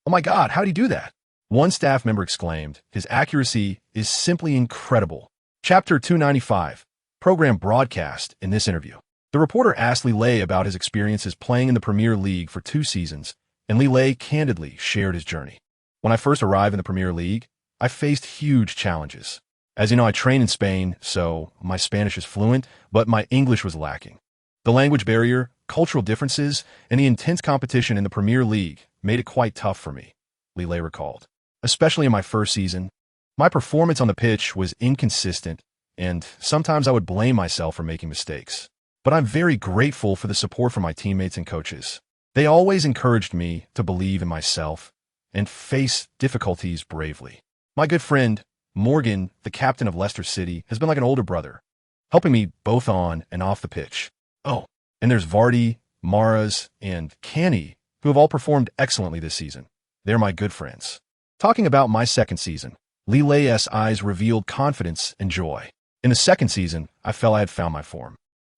Oh my God, how did he do that? One staff member exclaimed, his accuracy is simply incredible. Chapter 295, program broadcast in this interview. The reporter asked Lilay about his experiences playing in the Premier League for 2 seasons, and Lilay candidly shared his journey. When I first arrived in the Premier League, I faced huge challenges. As you know, I train in Spain, so my Spanish is fluent, but my English was lacking. The language barrier, cultural differences, and the intense competition in the Premier League made it quite tough for me, Lilay recalled. Especially in my first season, my performance on the pitch was inconsistent, and sometimes I would blame myself for making mistakes. But I'm very grateful for the support from my teammates and coaches. They always encouraged me to believe in myself and face difficulties bravely. My good friend, Morgan, the captain of Leicester City, has been like an older brother, helping me both on and off the pitch. Oh, and there's Vardy, Maras, and Canny, who have all performed excellently this season. They're my good friends. Talking about my second season, Lilay's eyes revealed confidence and joy. In the second season, I felt I had found my form.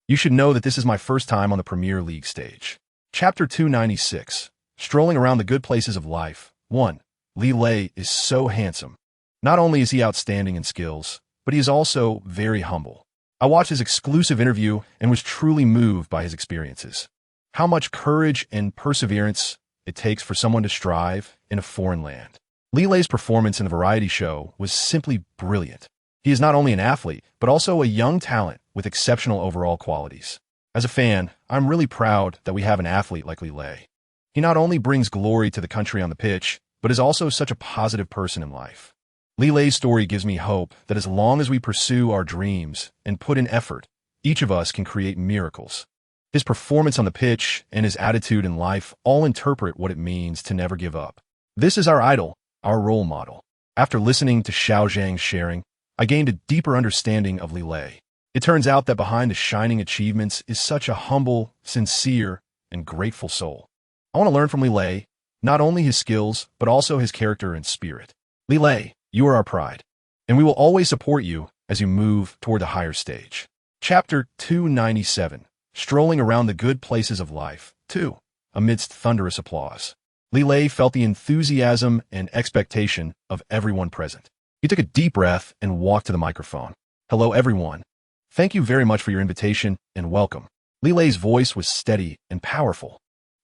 You should know that this is my first time on the Premier League stage. Chapter 296, Strolling Around the Good Places of Life. 1. Lilay is so handsome. Not only is he outstanding in skills, but he is also very humble. I watched his exclusive interview and was truly moved by his experiences. How much courage and perseverance it takes for someone to strive in a foreign land. Lilay's performance in the variety show was simply brilliant. He is not only an athlete, but also a young talent with exceptional overall qualities. As a fan, I'm really proud that we have an athlete like Lilay. He not only brings glory to the country on the pitch, but is also such a positive person in life. Lilay's story gives me hope that as long as we pursue our dreams and put in effort, each of us can create miracles. His performance on the pitch and his attitude in life all interpret what it means to never give up. This is our idol, our role model. After listening to Xiao Zhang's sharing, I gained a deeper understanding of Lilay. It turns out that behind the shining achievements is such a humble, sincere, and grateful soul. I want to learn from Lilay, not only his skills, but also his character and spirit. Lilay, you are our pride, and we will always support you as you move toward the higher stage. Chapter 297, Strolling Around the Good Places of Life. 2. Amidst thunderous applause. Lilay felt the enthusiasm and expectation of everyone present. He took a deep breath and walked to the microphone. Hello, everyone. Thank you very much for your invitation and welcome. Lilay's voice was steady and powerful.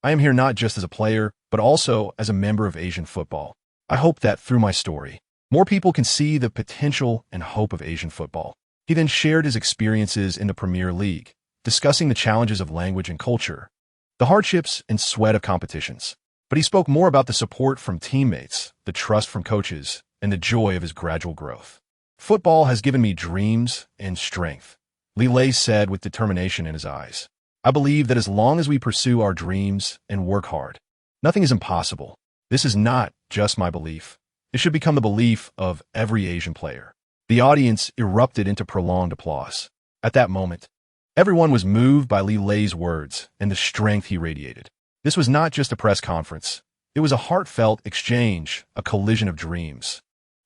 I am here not just as a player, but also as a member of Asian football. I hope that through my story, more people can see the potential and hope of Asian football. He then shared his experiences in the Premier League, discussing the challenges of language and culture, the hardships and sweat of competitions. But he spoke more about the support from teammates, the trust from coaches, and the joy of his gradual growth. Football has given me dreams and strength, Lilay said with determination in his eyes. I believe that as long as we pursue our dreams and work hard, nothing is impossible. This is not just my belief. It should become the belief of every Asian player. The audience erupted into prolonged applause. At that moment, everyone was moved by Li Lei's words and the strength he radiated. This was not just a press conference. It was a heartfelt exchange, a collision of dreams.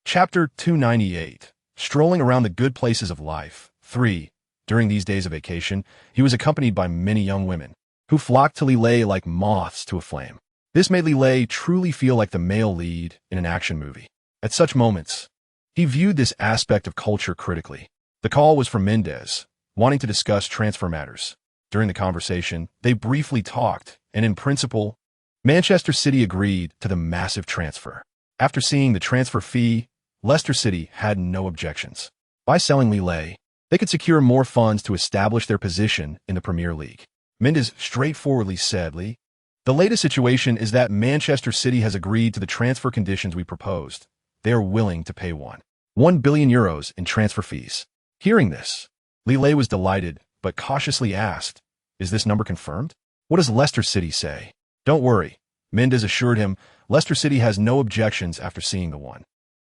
Chapter 298. Strolling around the good places of life. 3. During these days of vacation, he was accompanied by many young women, who flocked to Li Lei like moths to a flame. This made Li Lei truly feel like the male lead in an action movie. At such moments, he viewed this aspect of culture critically. The call was from Mendez, wanting to discuss transfer matters. During the conversation, they briefly talked, and in principle, Manchester City agreed to the massive transfer. After seeing the transfer fee, Leicester City had no objections. By selling Li Lei, they could secure more funds to establish their position in the Premier League. Mendez straightforwardly said, "Lee, the latest situation is that Manchester City has agreed to the transfer conditions we proposed. They are willing to pay €1 billion in transfer fees." Hearing this, Li Lei was delighted, but cautiously asked, "Is this number confirmed? What does Leicester City say?" "Don't worry," Mendez assured him. "Leicester City has no objections after seeing the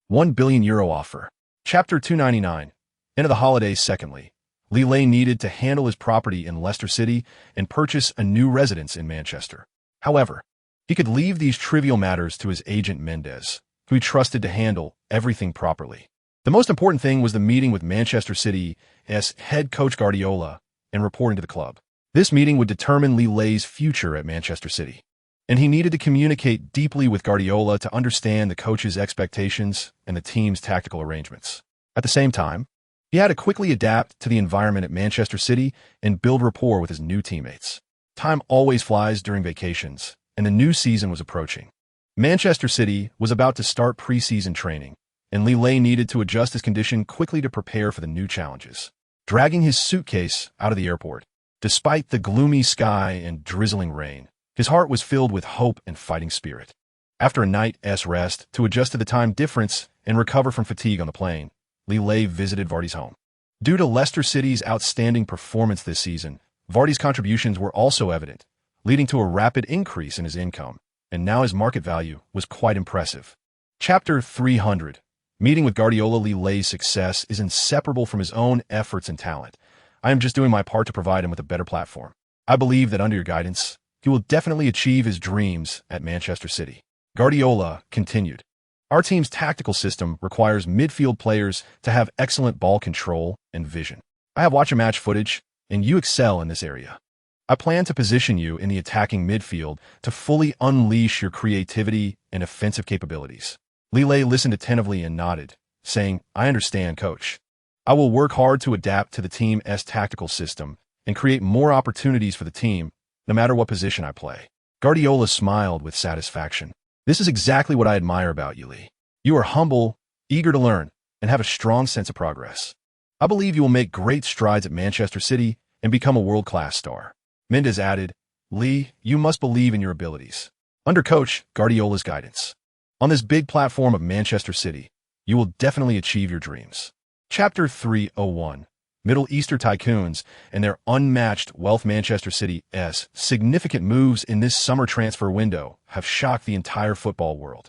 €1 billion offer." Chapter 299. End of the holidays. Secondly, Li Lei needed to handle his property in Leicester City and purchase a new residence in Manchester. However, he could leave these trivial matters to his agent Mendez, who he trusted to handle everything properly. The most important thing was the meeting with Manchester City's head coach Guardiola and reporting to the club. This meeting would determine Li Lei's future at Manchester City, and he needed to communicate deeply with Guardiola to understand the coach's expectations and the team's tactical arrangements. At the same time, he had to quickly adapt to the environment at Manchester City and build rapport with his new teammates. Time always flies during vacations, and the new season was approaching. Manchester City was about to start pre-season training, and Li Lei needed to adjust his condition quickly to prepare for the new challenges. Dragging his suitcase out of the airport, despite the gloomy sky and drizzling rain, his heart was filled with hope and fighting spirit. After a night's rest to adjust to the time difference and recover from fatigue on the plane, Li Lei visited Vardy's home. Due to Leicester City's outstanding performance this season, Vardy's contributions were also evident, leading to a rapid increase in his income, and now his market value was quite impressive. Chapter 300. Meeting with Guardiola. Li Lei's success is inseparable from his own efforts and talent. I am just doing my part to provide him with a better platform. I believe that under your guidance, he will definitely achieve his dreams at Manchester City. Guardiola continued. Our team's tactical system requires midfield players to have excellent ball control and vision. I have watched your match footage, and you excel in this area. I plan to position you in the attacking midfield to fully unleash your creativity and offensive capabilities. Li Lei listened attentively and nodded, saying, "I understand, coach. I will work hard to adapt to the team's tactical system and create more opportunities for the team, no matter what position I play." Guardiola smiled with satisfaction. "This is exactly what I admire about you, Li. You are humble, eager to learn, and have a strong sense of progress. I believe you will make great strides at Manchester City and become a world-class star." Mendez added, "Li, you must believe in your abilities. Under Coach Guardiola's guidance, on this big platform of Manchester City, you will definitely achieve your dreams." Chapter 301. Middle Eastern tycoons and their unmatched wealth. Manchester City's significant moves in this summer transfer window have shocked the entire football world.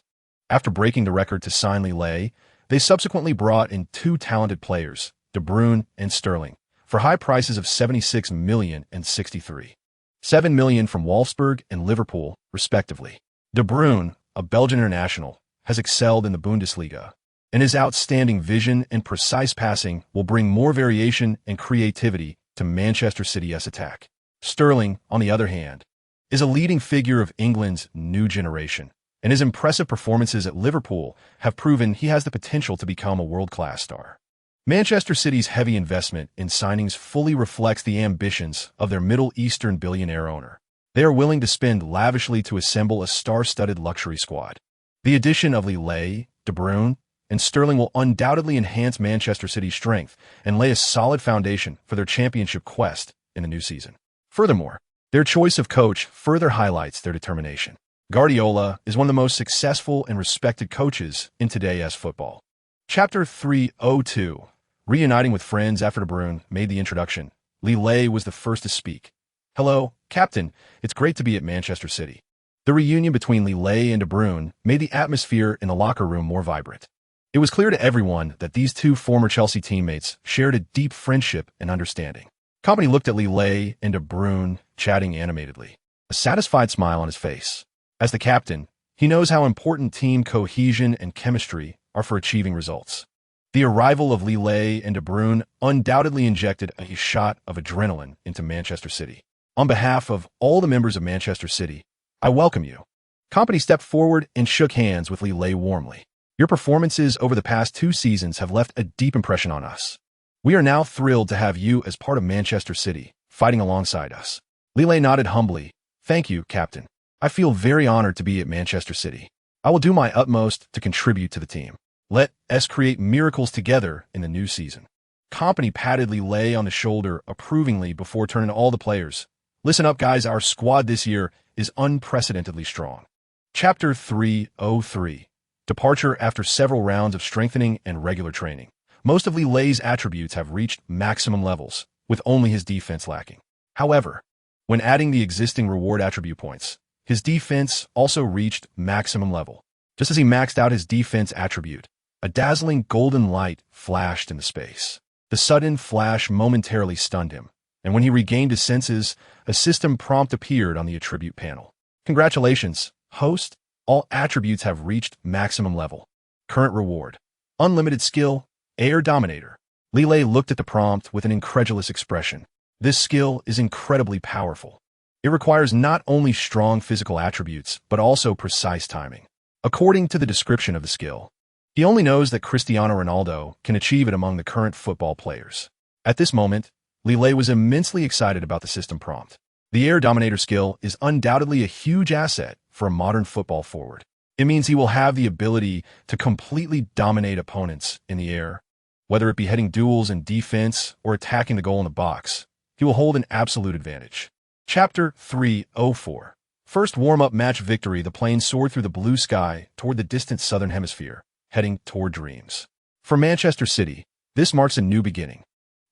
After breaking the record to sign Li Lei, they subsequently brought in two talented players, De Bruyne and Sterling, for high prices of $76 million and $63.7 million from Wolfsburg and Liverpool, respectively. De Bruyne, a Belgian international, has excelled in the Bundesliga, and his outstanding vision and precise passing will bring more variation and creativity to Manchester City's attack. Sterling, on the other hand, is a leading figure of England's new generation, and his impressive performances at Liverpool have proven he has the potential to become a world-class star. Manchester City's heavy investment in signings fully reflects the ambitions of their Middle Eastern billionaire owner. They are willing to spend lavishly to assemble a star-studded luxury squad. The addition of Li Lei, De Bruyne, and Sterling will undoubtedly enhance Manchester City's strength and lay a solid foundation for their championship quest in the new season. Furthermore, their choice of coach further highlights their determination. Guardiola is one of the most successful and respected coaches in today's football. Chapter 302. Reuniting with friends after De Bruyne made the introduction, Li Lei was the first to speak. "Hello, Captain. It's great to be at Manchester City. The reunion between Lille and De Bruyne made the atmosphere in the locker room more vibrant. It was clear to everyone that these two former Chelsea teammates shared a deep friendship and understanding. Company looked at Lille and De Bruyne, chatting animatedly, a satisfied smile on his face. As the captain, he knows how important team cohesion and chemistry are for achieving results. The arrival of Lille and De Bruyne undoubtedly injected a shot of adrenaline into Manchester City. On behalf of all the members of Manchester City, I welcome you. Company stepped forward and shook hands with Lille warmly. Your performances over the past 2 seasons have left a deep impression on us. We are now thrilled to have you as part of Manchester City, fighting alongside us. Lille nodded humbly. Thank you, Captain. I feel very honored to be at Manchester City. I will do my utmost to contribute to the team. Let us create miracles together in the new season. Company patted Lille on the shoulder approvingly before turning to all the players. Listen up, guys. Our squad this year is unprecedentedly strong. Chapter 303. Departure after several rounds of strengthening and regular training. Most of Lille's attributes have reached maximum levels, with only his defense lacking. However, when adding the existing reward attribute points, his defense also reached maximum level. Just as he maxed out his defense attribute, a dazzling golden light flashed into space. The sudden flash momentarily stunned him, and when he regained his senses, a system prompt appeared on the attribute panel. Congratulations, host. All attributes have reached maximum level. Current reward: unlimited skill, Air Dominator. Lille looked at the prompt with an incredulous expression. This skill is incredibly powerful. It requires not only strong physical attributes, but also precise timing. According to the description of the skill, he only knows that Cristiano Ronaldo can achieve it among the current football players. At this moment, Lille was immensely excited about the system prompt. The Air Dominator skill is undoubtedly a huge asset for a modern football forward. It means he will have the ability to completely dominate opponents in the air. Whether it be heading duels in defense or attacking the goal in the box, he will hold an absolute advantage. Chapter 304. First warm-up match victory. The plane soared through the blue sky toward the distant southern hemisphere, heading toward dreams. For Manchester City, this marks a new beginning,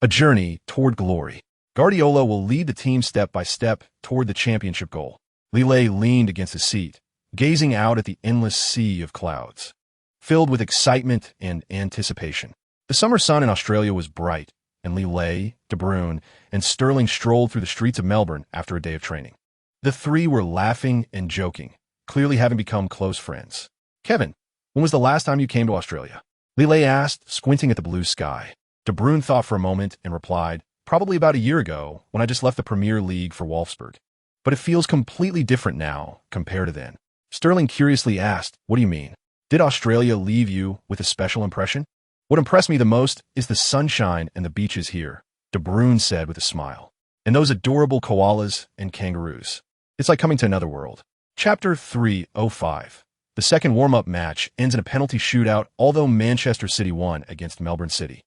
a journey toward glory. Guardiola will lead the team step by step toward the championship goal. Lille leaned against his seat, gazing out at the endless sea of clouds, filled with excitement and anticipation. The summer sun in Australia was bright, and Lille, De Bruyne, and Sterling strolled through the streets of Melbourne after a day of training. The three were laughing and joking, clearly having become close friends. Kevin, when was the last time you came to Australia? Lille asked, squinting at the blue sky. De Bruyne thought for a moment and replied, probably about a year ago, when I just left the Premier League for Wolfsburg. But it feels completely different now compared to then. Sterling curiously asked, what do you mean? Did Australia leave you with a special impression? What impressed me the most is the sunshine and the beaches here, De Bruyne said with a smile. And those adorable koalas and kangaroos. It's like coming to another world. Chapter 305. The second warm-up match ends in a penalty shootout, although Manchester City won against Melbourne City.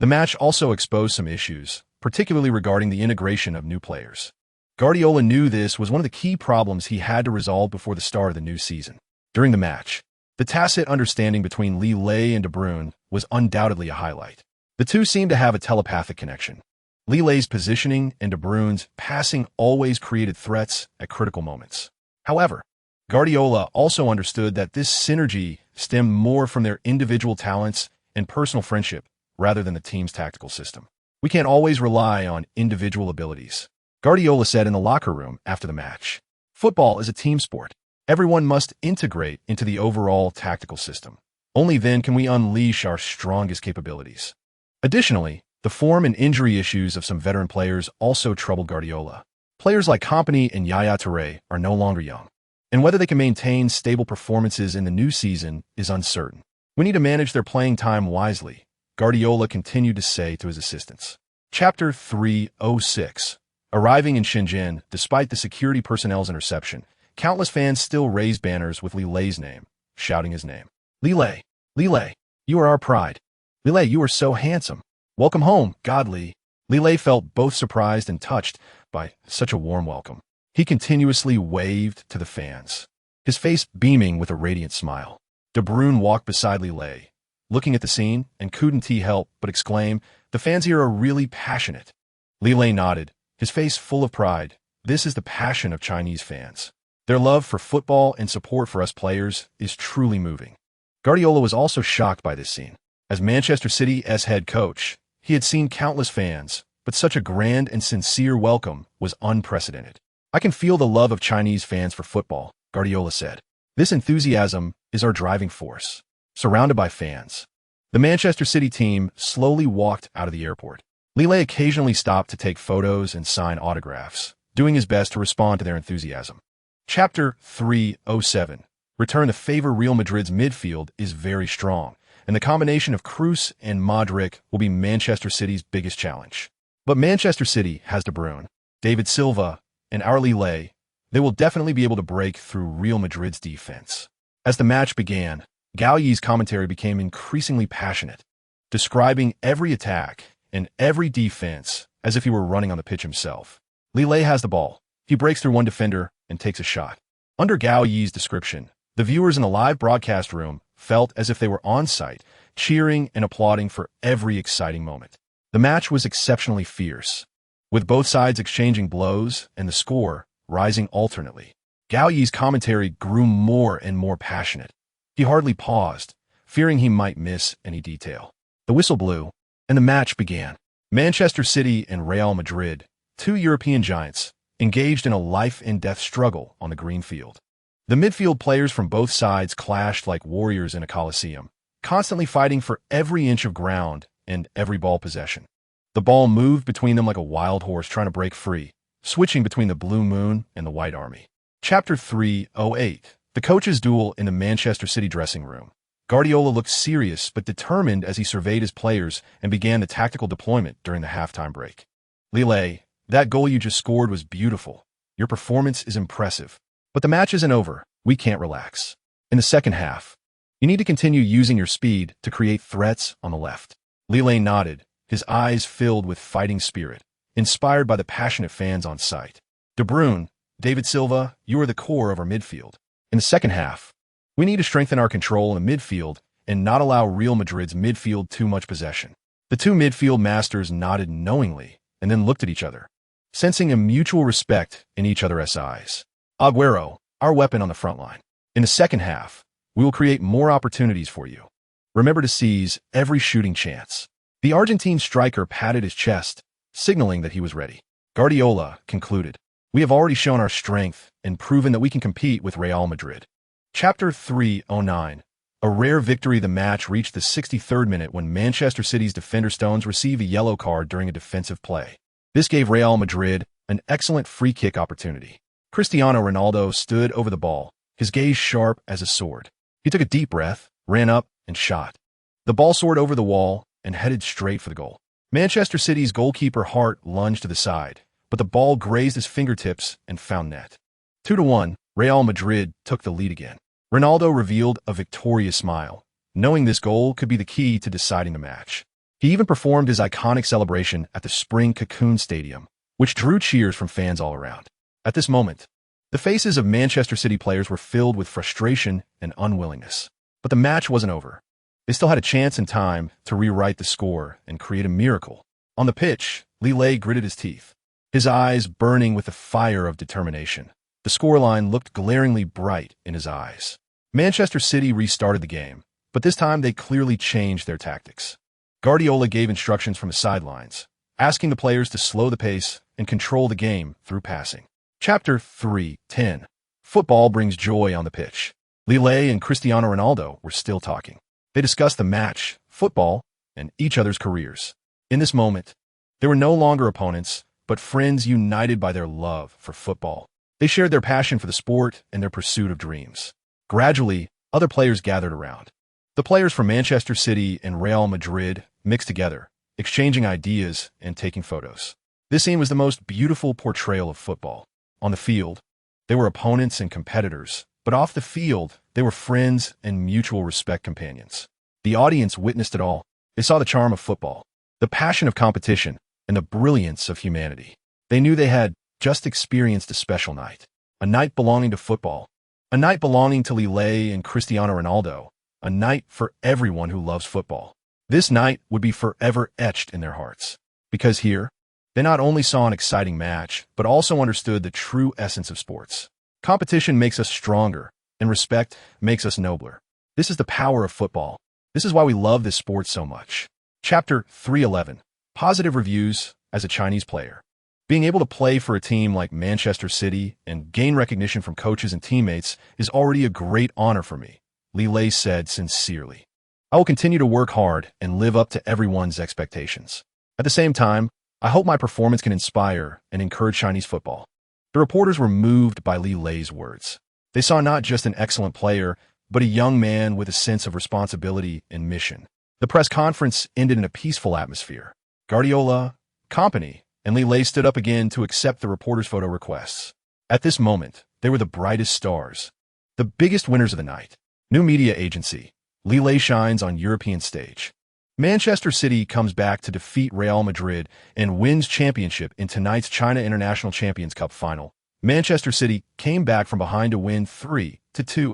The match also exposed some issues, particularly regarding the integration of new players. Guardiola knew this was one of the key problems he had to resolve before the start of the new season. During the match, the tacit understanding between Lille and De Bruyne was undoubtedly a highlight. The two seemed to have a telepathic connection. Lille's positioning and De Bruyne's passing always created threats at critical moments. However, Guardiola also understood that this synergy stemmed more from their individual talents and personal friendship rather than the team's tactical system. We can't always rely on individual abilities, Guardiola said in the locker room after the match. Football is a team sport. Everyone must integrate into the overall tactical system. Only then can we unleash our strongest capabilities. Additionally, the form and injury issues of some veteran players also troubled Guardiola. Players like Kompany and Yaya Touré are no longer young, and whether they can maintain stable performances in the new season is uncertain. We need to manage their playing time wisely, Guardiola continued to say to his assistants. Chapter 306. Arriving in Shenzhen, despite the security personnel's interception, countless fans still raised banners with Lille's name, shouting his name. Lille, Lille, you are our pride. Lille, you are so handsome. Welcome home, Godly. Lille felt both surprised and touched by such a warm welcome. He continuously waved to the fans, his face beaming with a radiant smile. De Bruyne walked beside Lille, looking at the scene, and couldn't he help but exclaim, the fans here are really passionate. Lille nodded, his face full of pride. This is the passion of Chinese fans. Their love for football and support for us players is truly moving. Guardiola was also shocked by this scene. As Manchester City's head coach, he had seen countless fans, but such a grand and sincere welcome was unprecedented. I can feel the love of Chinese fans for football, Guardiola said. This enthusiasm is our driving force. Surrounded by fans, the Manchester City team slowly walked out of the airport. Lille occasionally stopped to take photos and sign autographs, doing his best to respond to their enthusiasm. Chapter 307. Return to favor Real Madrid's midfield is very strong, and the combination of Kroos and Modric will be Manchester City's biggest challenge. But Manchester City has De Bruyne, David Silva, and our Lille. They will definitely be able to break through Real Madrid's defense. As the match began, Gallier's commentary became increasingly passionate, describing every attack and every defense as if he were running on the pitch himself. Lille has the ball. He breaks through one defender and takes a shot. Under Gallier's description, the viewers in the live broadcast room felt as if they were on site, cheering and applauding for every exciting moment. The match was exceptionally fierce, with both sides exchanging blows and the score rising alternately. Gallier's commentary grew more and more passionate. He hardly paused, fearing he might miss any detail. The whistle blew, and the match began. Manchester City and Real Madrid, two European giants, engaged in a life-and-death struggle on the green field. The midfield players from both sides clashed like warriors in a coliseum, constantly fighting for every inch of ground and every ball possession. The ball moved between them like a wild horse trying to break free, switching between the Blue Moon and the White Army. Chapter 308. The coaches' duel in the Manchester City dressing room. Guardiola looked serious but determined as he surveyed his players and began the tactical deployment during the halftime break. Lille, that goal you just scored was beautiful. Your performance is impressive. But the match isn't over. We can't relax. In the second half, you need to continue using your speed to create threats on the left. Lille nodded, his eyes filled with fighting spirit, inspired by the passionate fans on site. De Bruyne, David Silva, you are the core of our midfield. In the second half, we need to strengthen our control in the midfield and not allow Real Madrid's midfield too much possession. The two midfield masters nodded knowingly and then looked at each other, sensing a mutual respect in each other's eyes. Agüero, our weapon on the front line. In the second half, we will create more opportunities for you. Remember to seize every shooting chance. The Argentine striker patted his chest, signaling that he was ready. Guardiola concluded, we have already shown our strength and proven that we can compete with Real Madrid. Chapter 309. A rare victory. The match reached the 63rd minute when Manchester City's defender Stones received a yellow card during a defensive play. This gave Real Madrid an excellent free kick opportunity. Cristiano Ronaldo stood over the ball, his gaze sharp as a sword. He took a deep breath, ran up, and shot. The ball soared over the wall and headed straight for the goal. Manchester City's goalkeeper Hart lunged to the side, but the ball grazed his fingertips and found net. 2-1, Real Madrid took the lead again. Ronaldo revealed a victorious smile, knowing this goal could be the key to deciding the match. He even performed his iconic celebration at the Spring Cocoon Stadium, which drew cheers from fans all around. At this moment, the faces of Manchester City players were filled with frustration and unwillingness. But the match wasn't over. They still had a chance and time to rewrite the score and create a miracle. On the pitch, Lille gritted his teeth, his eyes burning with the fire of determination. The scoreline looked glaringly bright in his eyes. Manchester City restarted the game, but this time they clearly changed their tactics. Guardiola gave instructions from the sidelines, asking the players to slow the pace and control the game through passing. Chapter 310. Football brings joy on the pitch. Lille and Cristiano Ronaldo were still talking. They discussed the match, football, and each other's careers. In this moment, they were no longer opponents, but friends united by their love for football. They shared their passion for the sport and their pursuit of dreams. Gradually, other players gathered around. The players from Manchester City and Real Madrid mixed together, exchanging ideas and taking photos. This scene was the most beautiful portrayal of football. On the field, they were opponents and competitors, but off the field, they were friends and mutual respect companions. The audience witnessed it all. They saw the charm of football, the passion of competition, and the brilliance of humanity. They knew they had just experienced a special night, a night belonging to football, a night belonging to Lille and Cristiano Ronaldo, a night for everyone who loves football. This night would be forever etched in their hearts, because here, they not only saw an exciting match, but also understood the true essence of sports. Competition makes us stronger, and respect makes us nobler. This is the power of football. This is why we love this sport so much. Chapter 311. Positive Reviews as a Chinese Player. Being able to play for a team like Manchester City and gain recognition from coaches and teammates is already a great honor for me, Li Lei said sincerely. I will continue to work hard and live up to everyone's expectations. At the same time, I hope my performance can inspire and encourage Chinese football. The reporters were moved by Li Lei's words. They saw not just an excellent player, but a young man with a sense of responsibility and mission. The press conference ended in a peaceful atmosphere. Guardiola, company, and Li Lei stood up again to accept the reporters' photo requests. At this moment, they were the brightest stars, the biggest winners of the night. New media agency. Li Lei shines on European stage. Manchester City comes back to defeat Real Madrid and wins championship in tonight's China International Champions Cup final. Manchester City came back from behind to win 3-2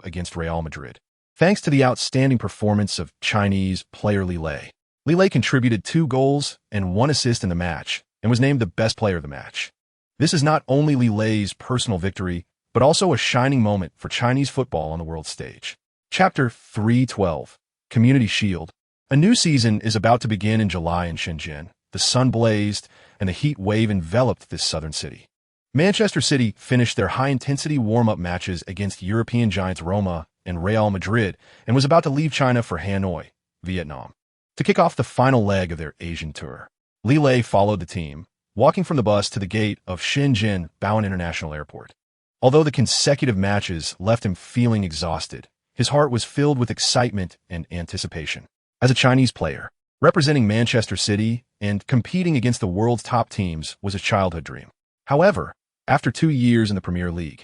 against Real Madrid. Thanks to the outstanding performance of Chinese player Li Lei. Li Lei contributed 2 goals and 1 assist in the match and was named the best player of the match. This is not only Li Lei's personal victory, but also a shining moment for Chinese football on the world stage. Chapter 312. Community Shield. A new season is about to begin in July in Shenzhen. The sun blazed, and the heat wave enveloped this southern city. Manchester City finished their high-intensity warm-up matches against European giants Roma and Real Madrid and was about to leave China for Hanoi, Vietnam, to kick off the final leg of their Asian tour. Li Lei followed the team, walking from the bus to the gate of Shenzhen Baoan International Airport. Although the consecutive matches left him feeling exhausted, his heart was filled with excitement and anticipation. As a Chinese player, representing Manchester City and competing against the world's top teams was a childhood dream. However, after 2 years in the Premier League,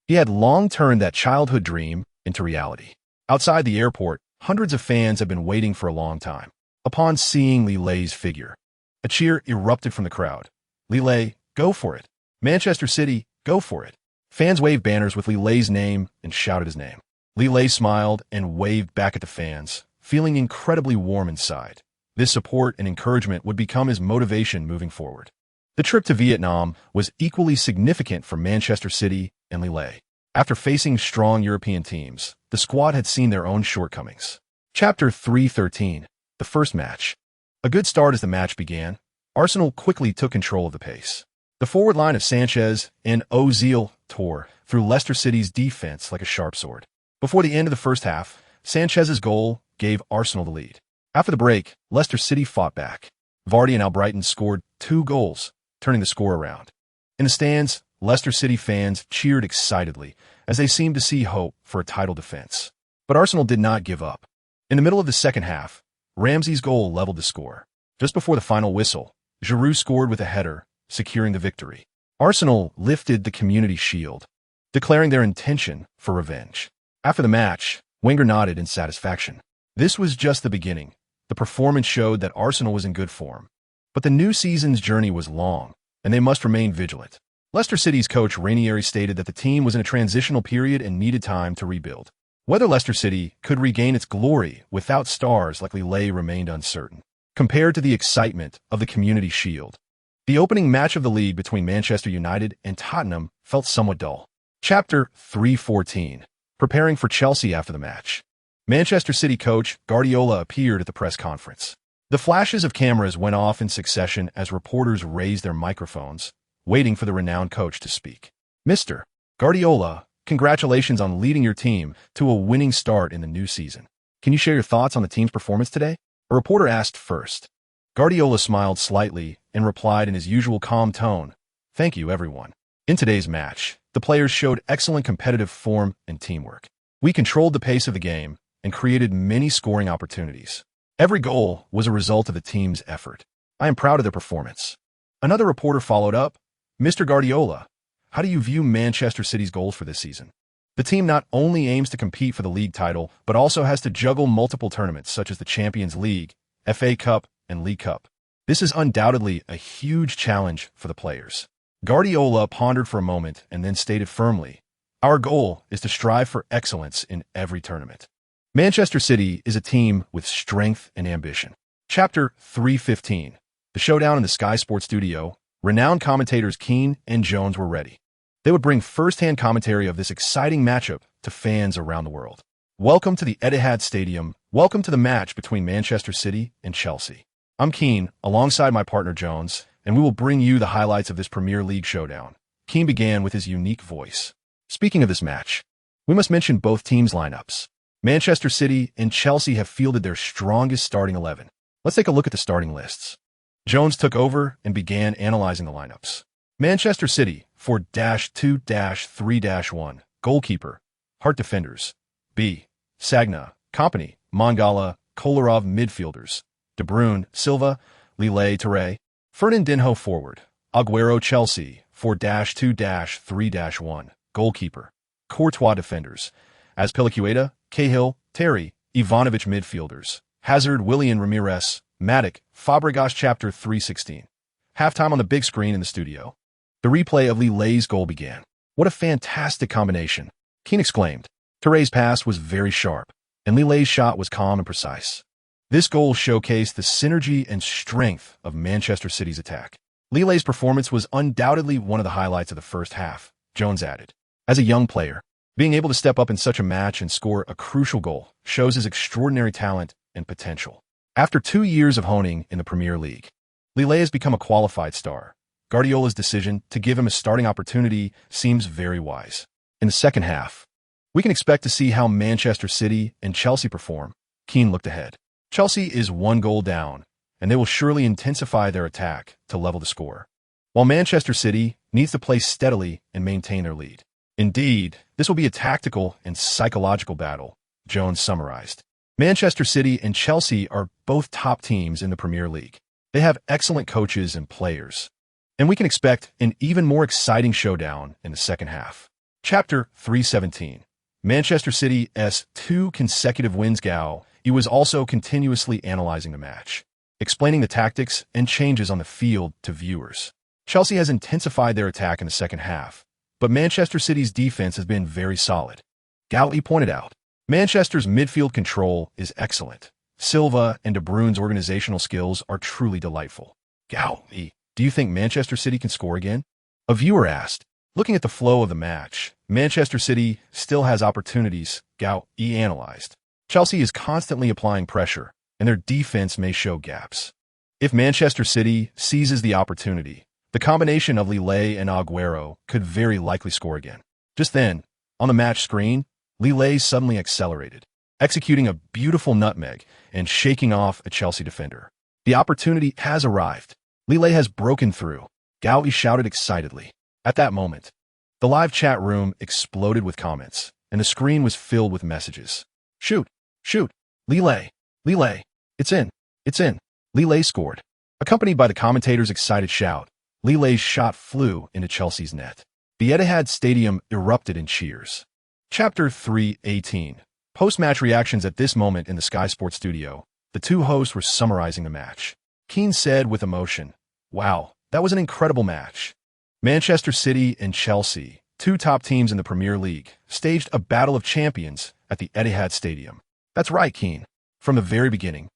he had long turned that childhood dream into reality. Outside the airport, hundreds of fans have been waiting for a long time. Upon seeing Li Lei's figure, a cheer erupted from the crowd. Li Lei, go for it. Manchester City, go for it. Fans waved banners with Li Lei's name and shouted his name. Li Lei smiled and waved back at the fans, feeling incredibly warm inside. This support and encouragement would become his motivation moving forward. The trip to Vietnam was equally significant for Manchester City and Li Lei. After facing strong European teams, the squad had seen their own shortcomings. Chapter 313. The first match. A good start as the match began. Arsenal quickly took control of the pace. The forward line of Sanchez and Ozil tore through Leicester City's defense like a sharp sword. Before the end of the first half, Sanchez's goal gave Arsenal the lead. After the break, Leicester City fought back. Vardy and Albrighton scored 2 goals, turning the score around. In the stands, Leicester City fans cheered excitedly as they seemed to see hope for a title defense. But Arsenal did not give up. In the middle of the second half, Ramsey's goal leveled the score. Just before the final whistle, Giroud scored with a header, securing the victory. Arsenal lifted the Community Shield, declaring their intention for revenge. After the match, Wenger nodded in satisfaction. This was just the beginning. The performance showed that Arsenal was in good form. But the new season's journey was long, and they must remain vigilant. Leicester City's coach Ranieri stated that the team was in a transitional period and needed time to rebuild. Whether Leicester City could regain its glory without stars like Li Lei remained uncertain. Compared to the excitement of the Community Shield, the opening match of the league between Manchester United and Tottenham felt somewhat dull. Chapter 314. Preparing for Chelsea after the match. Manchester City coach Guardiola appeared at the press conference. The flashes of cameras went off in succession as reporters raised their microphones, waiting for the renowned coach to speak. Mr. Guardiola, congratulations on leading your team to a winning start in the new season. Can you share your thoughts on the team's performance today? A reporter asked first. Guardiola smiled slightly and replied in his usual calm tone, "Thank you, everyone." In today's match, the players showed excellent competitive form and teamwork. We controlled the pace of the game and created many scoring opportunities. Every goal was a result of the team's effort. I am proud of their performance. Another reporter followed up, "Mr. Guardiola, how do you view Manchester City's goals for this season? The team not only aims to compete for the league title, but also has to juggle multiple tournaments such as the Champions League, FA Cup, and League Cup. This is undoubtedly a huge challenge for the players." Guardiola pondered for a moment and then stated firmly, "Our goal is to strive for excellence in every tournament." Manchester City is a team with strength and ambition. Chapter 315. The showdown in the Sky Sports studio. Renowned commentators Keane and Jones were ready. They would bring first-hand commentary of this exciting matchup to fans around the world. Welcome to the Etihad Stadium. Welcome to the match between Manchester City and Chelsea. I'm Keane, alongside my partner Jones, and we will bring you the highlights of this Premier League showdown. Keane began with his unique voice. Speaking of this match, we must mention both teams' lineups. Manchester City and Chelsea have fielded their strongest starting 11. Let's take a look at the starting lists. Jones took over and began analyzing the lineups. Manchester City, 4-2-3-1, goalkeeper, Hart defenders, B. Sagna, Kompany, Mangala, Kolarov midfielders, De Bruyne, Silva, Lille, Touré, Fernandinho forward, Aguero Chelsea, 4-2-3-1, goalkeeper, Courtois defenders, Azpilicueta, Cahill, Terry, Ivanovic midfielders, Hazard, Willian Ramirez, Matic, Fabregas Chapter 316. Halftime on the big screen in the studio. The replay of Lille's goal began. What a fantastic combination, Keane exclaimed. Touré's pass was very sharp, and Lille's shot was calm and precise. This goal showcased the synergy and strength of Manchester City's attack. Lille's performance was undoubtedly one of the highlights of the first half, Jones added. As a young player, being able to step up in such a match and score a crucial goal shows his extraordinary talent and potential. After 2 years of honing in the Premier League, Lille has become a qualified star. Guardiola's decision to give him a starting opportunity seems very wise. In the second half, we can expect to see how Manchester City and Chelsea perform. Keane looked ahead. Chelsea is 1 goal down, and they will surely intensify their attack to level the score, while Manchester City needs to play steadily and maintain their lead. Indeed, this will be a tactical and psychological battle, Jones summarized. Manchester City and Chelsea are both top teams in the Premier League. They have excellent coaches and players, and we can expect an even more exciting showdown in the second half. Chapter 317. Manchester City's 2 consecutive wins. He was also continuously analyzing the match, explaining the tactics and changes on the field to viewers. Chelsea has intensified their attack in the second half, but Manchester City's defense has been very solid. He pointed out, Manchester's midfield control is excellent. Silva and De Bruyne's organizational skills are truly delightful. Do you think Manchester City can score again? A viewer asked. Looking at the flow of the match, Manchester City still has opportunities, he analyzed. Chelsea is constantly applying pressure, and their defense may show gaps. If Manchester City seizes the opportunity, the combination of Lille and Aguero could very likely score again. Just then, on the match screen, Lille suddenly accelerated, executing a beautiful nutmeg and shaking off a Chelsea defender. The opportunity has arrived. Lille has broken through, he shouted excitedly. At that moment, the live chat room exploded with comments, and the screen was filled with messages. Shoot! Shoot! Lille! Lille! It's in! It's in! Lille scored. Accompanied by the commentators' excited shout, Lille's shot flew into Chelsea's net. The Etihad Stadium erupted in cheers. Chapter 318. Post-match reactions. At this moment in the Sky Sports studio, the 2 hosts were summarizing the match. Keane said with emotion, "Wow, that was an incredible match." Manchester City and Chelsea, 2 top teams in the Premier League, staged a battle of champions at the Etihad Stadium. That's right, Keane. From the very beginning,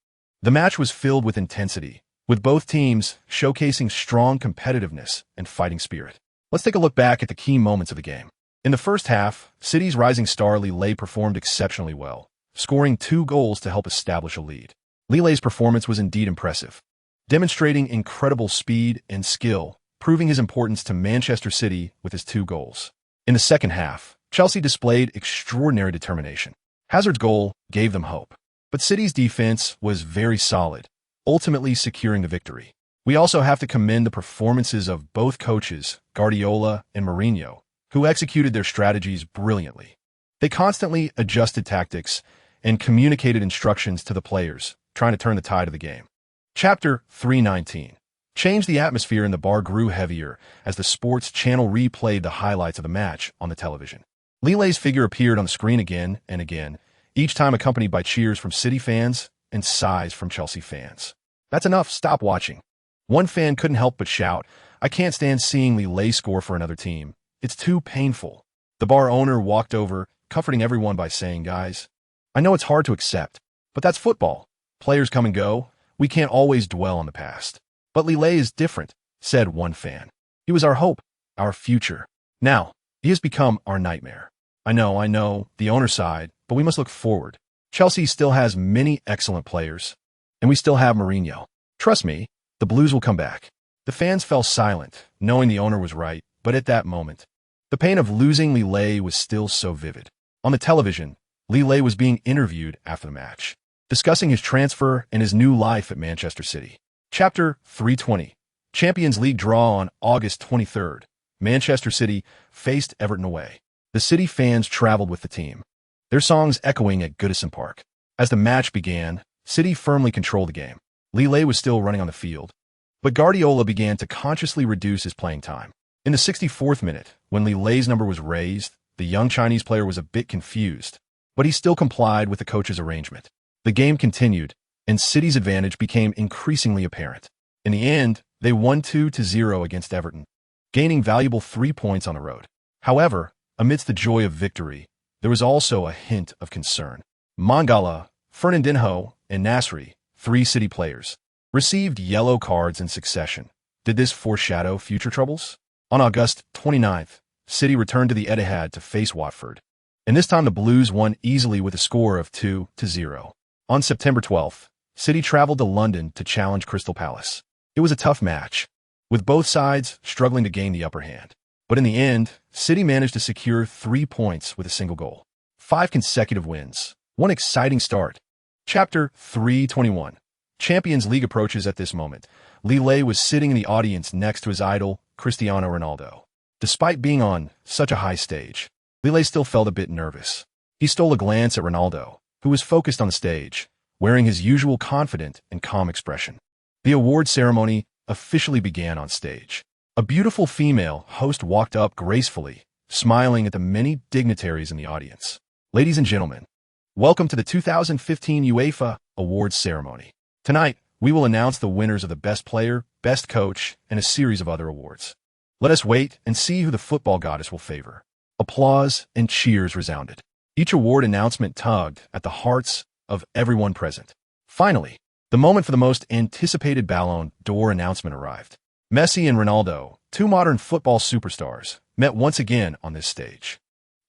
the match was filled with intensity, with both teams showcasing strong competitiveness and fighting spirit. Let's take a look back at the key moments of the game. In the first half, City's rising star Lille performed exceptionally well, scoring 2 goals to help establish a lead. Lille's performance was indeed impressive, demonstrating incredible speed and skill, proving his importance to Manchester City with his 2 goals. In the second half, Chelsea displayed extraordinary determination. Hazard's goal gave them hope, but City's defense was very solid, ultimately securing the victory. We also have to commend the performances of both coaches, Guardiola and Mourinho, who executed their strategies brilliantly. They constantly adjusted tactics and communicated instructions to the players, trying to turn the tide of the game. Chapter 319. Changed. The atmosphere in the bar grew heavier as the sports channel replayed the highlights of the match on the television. Lille's figure appeared on the screen again and again, each time accompanied by cheers from City fans and sighs from Chelsea fans. "That's enough, stop watching." One fan couldn't help but shout, "I can't stand seeing Lille score for another team. It's too painful." The bar owner walked over, comforting everyone by saying, "Guys, I know it's hard to accept, but that's football. Players come and go. We can't always dwell on the past." "But Lille is different," said one fan. "He was our hope, our future. Now, he has become our nightmare. I know, the owner's side, but we must look forward. Chelsea still has many excellent players, and we still have Mourinho. Trust me, the Blues will come back. The fans fell silent, knowing the owner was right, but at that moment, the pain of losing Lille was still so vivid. On the television, Lille was being interviewed after the match, discussing his transfer and his new life at Manchester City. Chapter 320. Champions League draw on August 23rd. Manchester City faced Everton away. The City fans traveled with the team, their songs echoing at Goodison Park. As the match began, City firmly controlled the game. Lille was still running on the field, but Guardiola began to consciously reduce his playing time. In the 64th minute, when Lille's number was raised, the young Chinese player was a bit confused, but he still complied with the coach's arrangement. The game continued, and City's advantage became increasingly apparent. In the end, they won 2-0 against Everton, gaining valuable 3 points on the road. However, amidst the joy of victory, there was also a hint of concern. Mangala, Fernandinho, and Nasri, 3 City players, received yellow cards in succession. Did this foreshadow future troubles? On August 29th, City returned to the Etihad to face Watford, and this time the Blues won easily with a score of 2-0. On September 12th, City traveled to London to challenge Crystal Palace. It was a tough match, with both sides struggling to gain the upper hand. But in the end, City managed to secure 3 points with a single goal. 5 consecutive wins. One exciting start. Chapter 321. Champions League approaches at this moment. Lille was sitting in the audience next to his idol, Cristiano Ronaldo. Despite being on such a high stage, Lille still felt a bit nervous. He stole a glance at Ronaldo, who was focused on the stage, wearing his usual confident and calm expression. The award ceremony officially began on stage. A beautiful female host walked up gracefully, smiling at the many dignitaries in the audience. Ladies and gentlemen, welcome to the 2015 UEFA Awards ceremony. Tonight, we will announce the winners of the Best Player, Best Coach, and a series of other awards. Let us wait and see who the football goddess will favor. Applause and cheers resounded. Each award announcement tugged at the hearts of everyone present. Finally, the moment for the most anticipated Ballon d'Or announcement arrived. Messi and Ronaldo, 2 modern football superstars, met once again on this stage.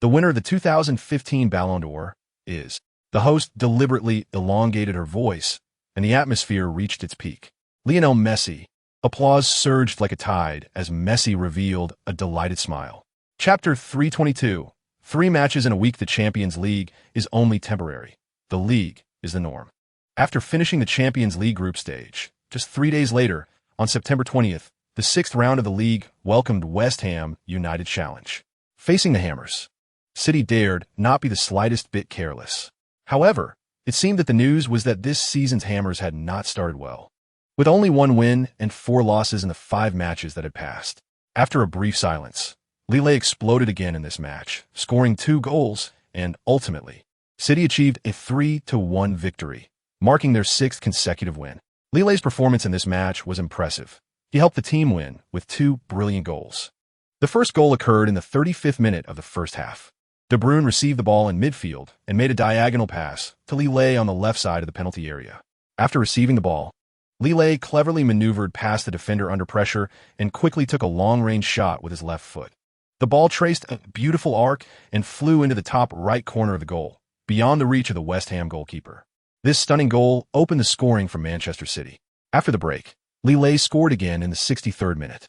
The winner of the 2015 Ballon d'Or is. The host deliberately elongated her voice, and the atmosphere reached its peak. Lionel Messi. Applause surged like a tide as Messi revealed a delighted smile. Chapter 322. 3 matches in a week. The Champions League is only temporary. The league is the norm. After finishing the Champions League group stage, just 3 days later, on September 20th, the 6th round of the league welcomed West Ham United challenge. Facing the Hammers, City dared not be the slightest bit careless. However, it seemed that the news was that this season's Hammers had not started well, with only 1 win and 4 losses in the 5 matches that had passed. After a brief silence, Lille exploded again in this match, scoring 2 goals, and ultimately, City achieved a 3-1 victory, marking their 6th consecutive win. Lille's performance in this match was impressive. He helped the team win with 2 brilliant goals. The first goal occurred in the 35th minute of the first half. De Bruyne received the ball in midfield and made a diagonal pass to Lille on the left side of the penalty area. After receiving the ball, Lille cleverly maneuvered past the defender under pressure and quickly took a long-range shot with his left foot. The ball traced a beautiful arc and flew into the top right corner of the goal, beyond the reach of the West Ham goalkeeper. This stunning goal opened the scoring for Manchester City. After the break, Lille scored again in the 63rd minute.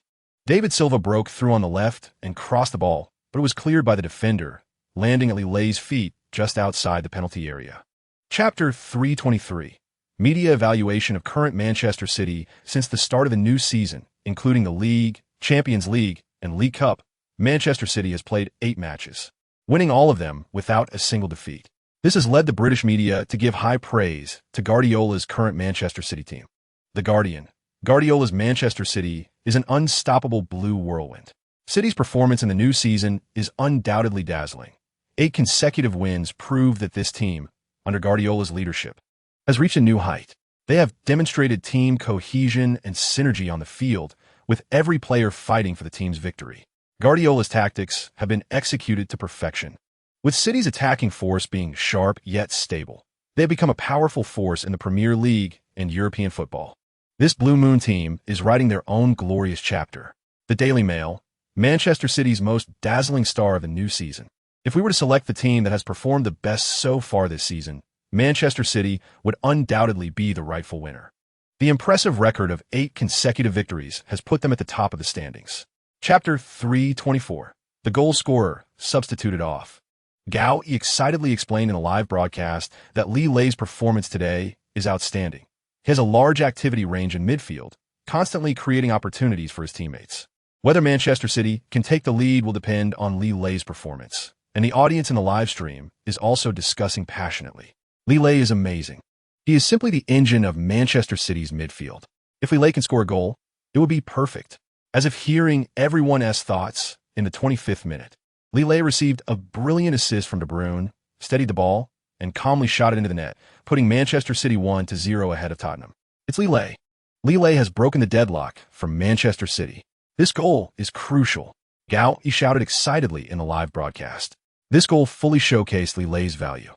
David Silva broke through on the left and crossed the ball, but it was cleared by the defender, landing at Lille's feet just outside the penalty area. Chapter 323. Media evaluation of current Manchester City since the start of the new season, including the League, Champions League, and League Cup. Manchester City has played 8 matches, winning all of them without a single defeat. This has led the British media to give high praise to Guardiola's current Manchester City team. The Guardian. Guardiola's Manchester City is an unstoppable blue whirlwind. City's performance in the new season is undoubtedly dazzling. 8 consecutive wins prove that this team, under Guardiola's leadership, has reached a new height. They have demonstrated team cohesion and synergy on the field, with every player fighting for the team's victory. Guardiola's tactics have been executed to perfection. With City's attacking force being sharp yet stable, they have become a powerful force in the Premier League and European football. This Blue Moon team is writing their own glorious chapter. The Daily Mail. Manchester City's most dazzling star of the new season. If we were to select the team that has performed the best so far this season, Manchester City would undoubtedly be the rightful winner. The impressive record of 8 consecutive victories has put them at the top of the standings. Chapter 324. The goal scorer, substituted off. Gao excitedly explained in a live broadcast that Lee Lei's performance today is outstanding. He has a large activity range in midfield, constantly creating opportunities for his teammates. Whether Manchester City can take the lead will depend on Lee Lei's performance, and the audience in the live stream is also discussing passionately. Lee Lei is amazing. He is simply the engine of Manchester City's midfield. If Lee Lei can score a goal, it would be perfect. As if hearing everyone's thoughts in the 25th minute, Lee Lei received a brilliant assist from De Bruyne, steadied the ball, and calmly shot it into the net, putting Manchester City 1-0 ahead of Tottenham. It's Lee Lei. Lee Lei has broken the deadlock for Manchester City. This goal is crucial. Gao shouted excitedly in the live broadcast. This goal fully showcased Lee Lei's value.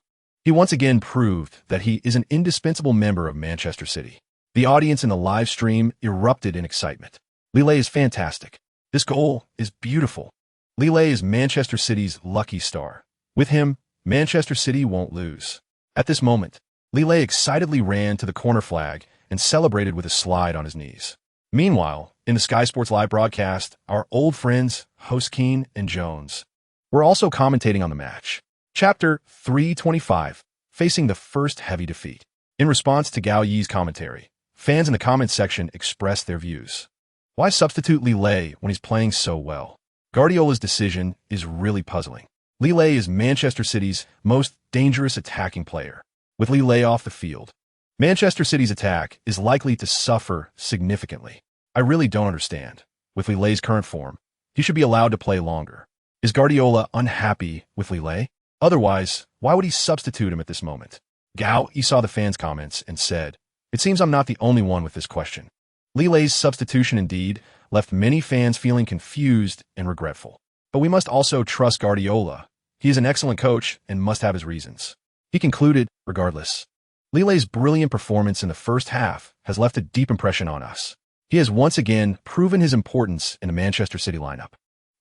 He once again proved that he is an indispensable member of Manchester City. The audience in the live stream erupted in excitement. Lee Lei is fantastic. This goal is beautiful. Lee Lei is Manchester City's lucky star. With him, Manchester City won't lose. At this moment, Lee Lei excitedly ran to the corner flag and celebrated with a slide on his knees. Meanwhile, in the Sky Sports live broadcast, our old friends, host Keane and Jones, were also commentating on the match. Chapter 325, Facing the First Heavy Defeat. In response to Gao Yi's commentary, fans in the comments section expressed their views. Why substitute Lee Lei when he's playing so well? Guardiola's decision is really puzzling. Lee Lei is Manchester City's most dangerous attacking player. With Lee Lei off the field, Manchester City's attack is likely to suffer significantly. I really don't understand. With Lee Lei's current form, he should be allowed to play longer. Is Guardiola unhappy with Lee Lei? Otherwise, why would he substitute him at this moment? Gao saw the fans' comments and said, "It seems I'm not the only one with this question." Lee Lei's substitution indeed left many fans feeling confused and regretful. But we must also trust Guardiola. He is an excellent coach and must have his reasons. He concluded, regardless. Lee Lei's brilliant performance in the first half has left a deep impression on us. He has once again proven his importance in the Manchester City lineup.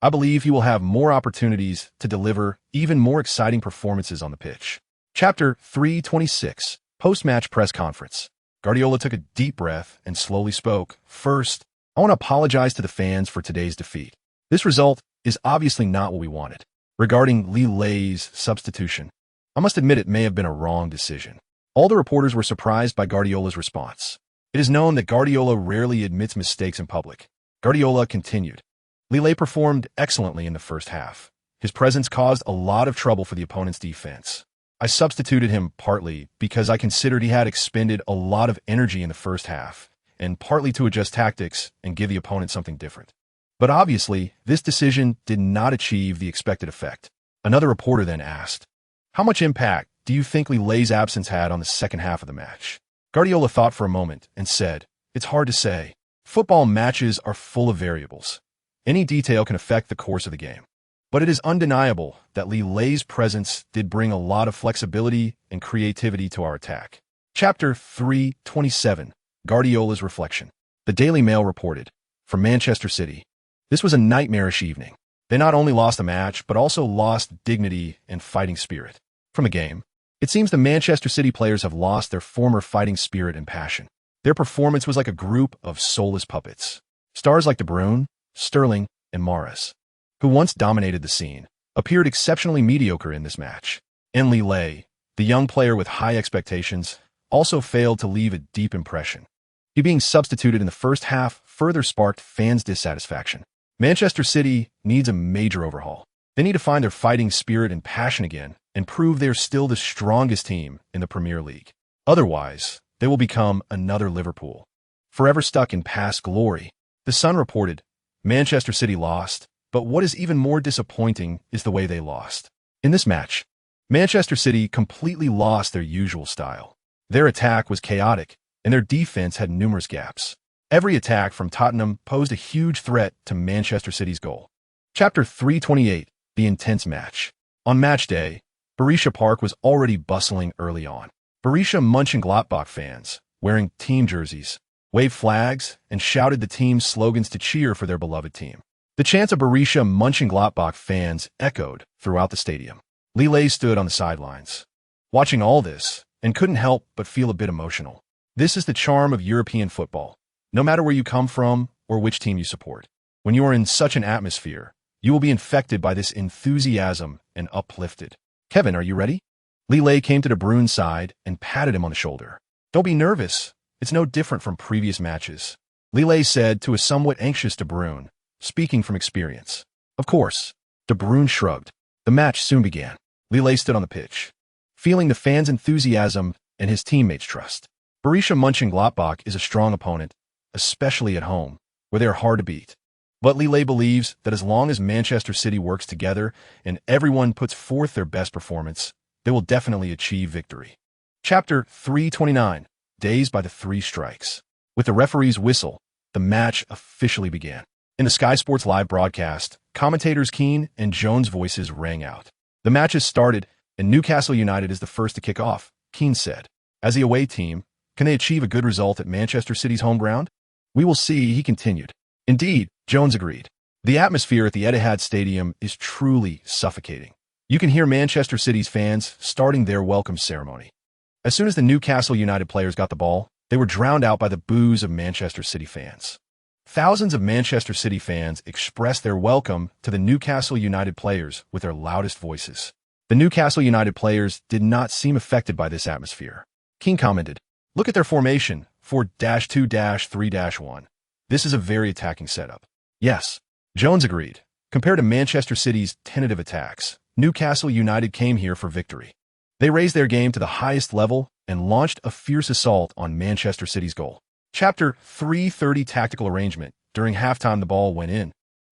I believe he will have more opportunities to deliver even more exciting performances on the pitch. Chapter 326, Post-Match Press Conference. Guardiola took a deep breath and slowly spoke. First, I want to apologize to the fans for today's defeat. This result is obviously not what we wanted. Regarding Lee Lei's substitution, I must admit it may have been a wrong decision. All the reporters were surprised by Guardiola's response. It is known that Guardiola rarely admits mistakes in public. Guardiola continued. Lee Lei performed excellently in the first half. His presence caused a lot of trouble for the opponent's defense. I substituted him partly because I considered he had expended a lot of energy in the first half, and partly to adjust tactics and give the opponent something different. But obviously, this decision did not achieve the expected effect. Another reporter then asked, "How much impact do you think Lee Lei's absence had on the second half of the match?" Guardiola thought for a moment and said, "It's hard to say. Football matches are full of variables. Any detail can affect the course of the game. But it is undeniable that Lee Lei's presence did bring a lot of flexibility and creativity to our attack." Chapter 327, Guardiola's Reflection. The Daily Mail reported, from Manchester City, this was a nightmarish evening. They not only lost the match, but also lost dignity and fighting spirit. From the game, it seems the Manchester City players have lost their former fighting spirit and passion. Their performance was like a group of soulless puppets. Stars like De Bruyne, Sterling, and Mahrez, who once dominated the scene, appeared exceptionally mediocre in this match. And Lee Lei, the young player with high expectations, also failed to leave a deep impression. He being substituted in the first half further sparked fans' dissatisfaction. Manchester City needs a major overhaul. They need to find their fighting spirit and passion again and prove they're still the strongest team in the Premier League. Otherwise, they will become another Liverpool, forever stuck in past glory. The Sun reported, Manchester City lost, but what is even more disappointing is the way they lost. In this match, Manchester City completely lost their usual style. Their attack was chaotic, and their defense had numerous gaps. Every attack from Tottenham posed a huge threat to Manchester City's goal. Chapter 328, The Intense Match. On match day, Borussia Park was already bustling early on. Borussia Mönchengladbach fans, wearing team jerseys, waved flags, and shouted the team's slogans to cheer for their beloved team. The chants of Borussia Mönchengladbach fans echoed throughout the stadium. Li Lei stood on the sidelines, watching all this, and couldn't help but feel a bit emotional. This is the charm of European football. No matter where you come from or which team you support, when you are in such an atmosphere, you will be infected by this enthusiasm and uplifted. Kevin, are you ready? Li Lei came to De Bruyne's side and patted him on the shoulder. Don't be nervous. It's no different from previous matches, Li Lei said to a somewhat anxious De Bruyne, speaking from experience. Of course. De Bruyne shrugged. The match soon began. Li Lei stood on the pitch, feeling the fans' enthusiasm and his teammates' trust. Borussia Mönchengladbach is a strong opponent, especially at home, where they are hard to beat. But Li Lei believes that as long as Manchester City works together and everyone puts forth their best performance, they will definitely achieve victory. Chapter 329, Dazed by the Three Strikes. With the referee's whistle, the match officially began. In the Sky Sports live broadcast, commentators Keane and Jones' voices rang out. The match has started, and Newcastle United is the first to kick off, Keane said. As the away team, can they achieve a good result at Manchester City's home ground? We will see, he continued. Indeed, Jones agreed. The atmosphere at the Etihad Stadium is truly suffocating. You can hear Manchester City's fans starting their welcome ceremony. As soon as the Newcastle United players got the ball, they were drowned out by the boos of Manchester City fans. Thousands of Manchester City fans expressed their welcome to the Newcastle United players with their loudest voices. The Newcastle United players did not seem affected by this atmosphere. King commented, "Look at their formation, 4-2-3-1. This is a very attacking setup." Yes, Jones agreed. Compared to Manchester City's tentative attacks, Newcastle United came here for victory. They raised their game to the highest level and launched a fierce assault on Manchester City's goal. Chapter 330 Tactical Arrangement. During halftime, the ball went in,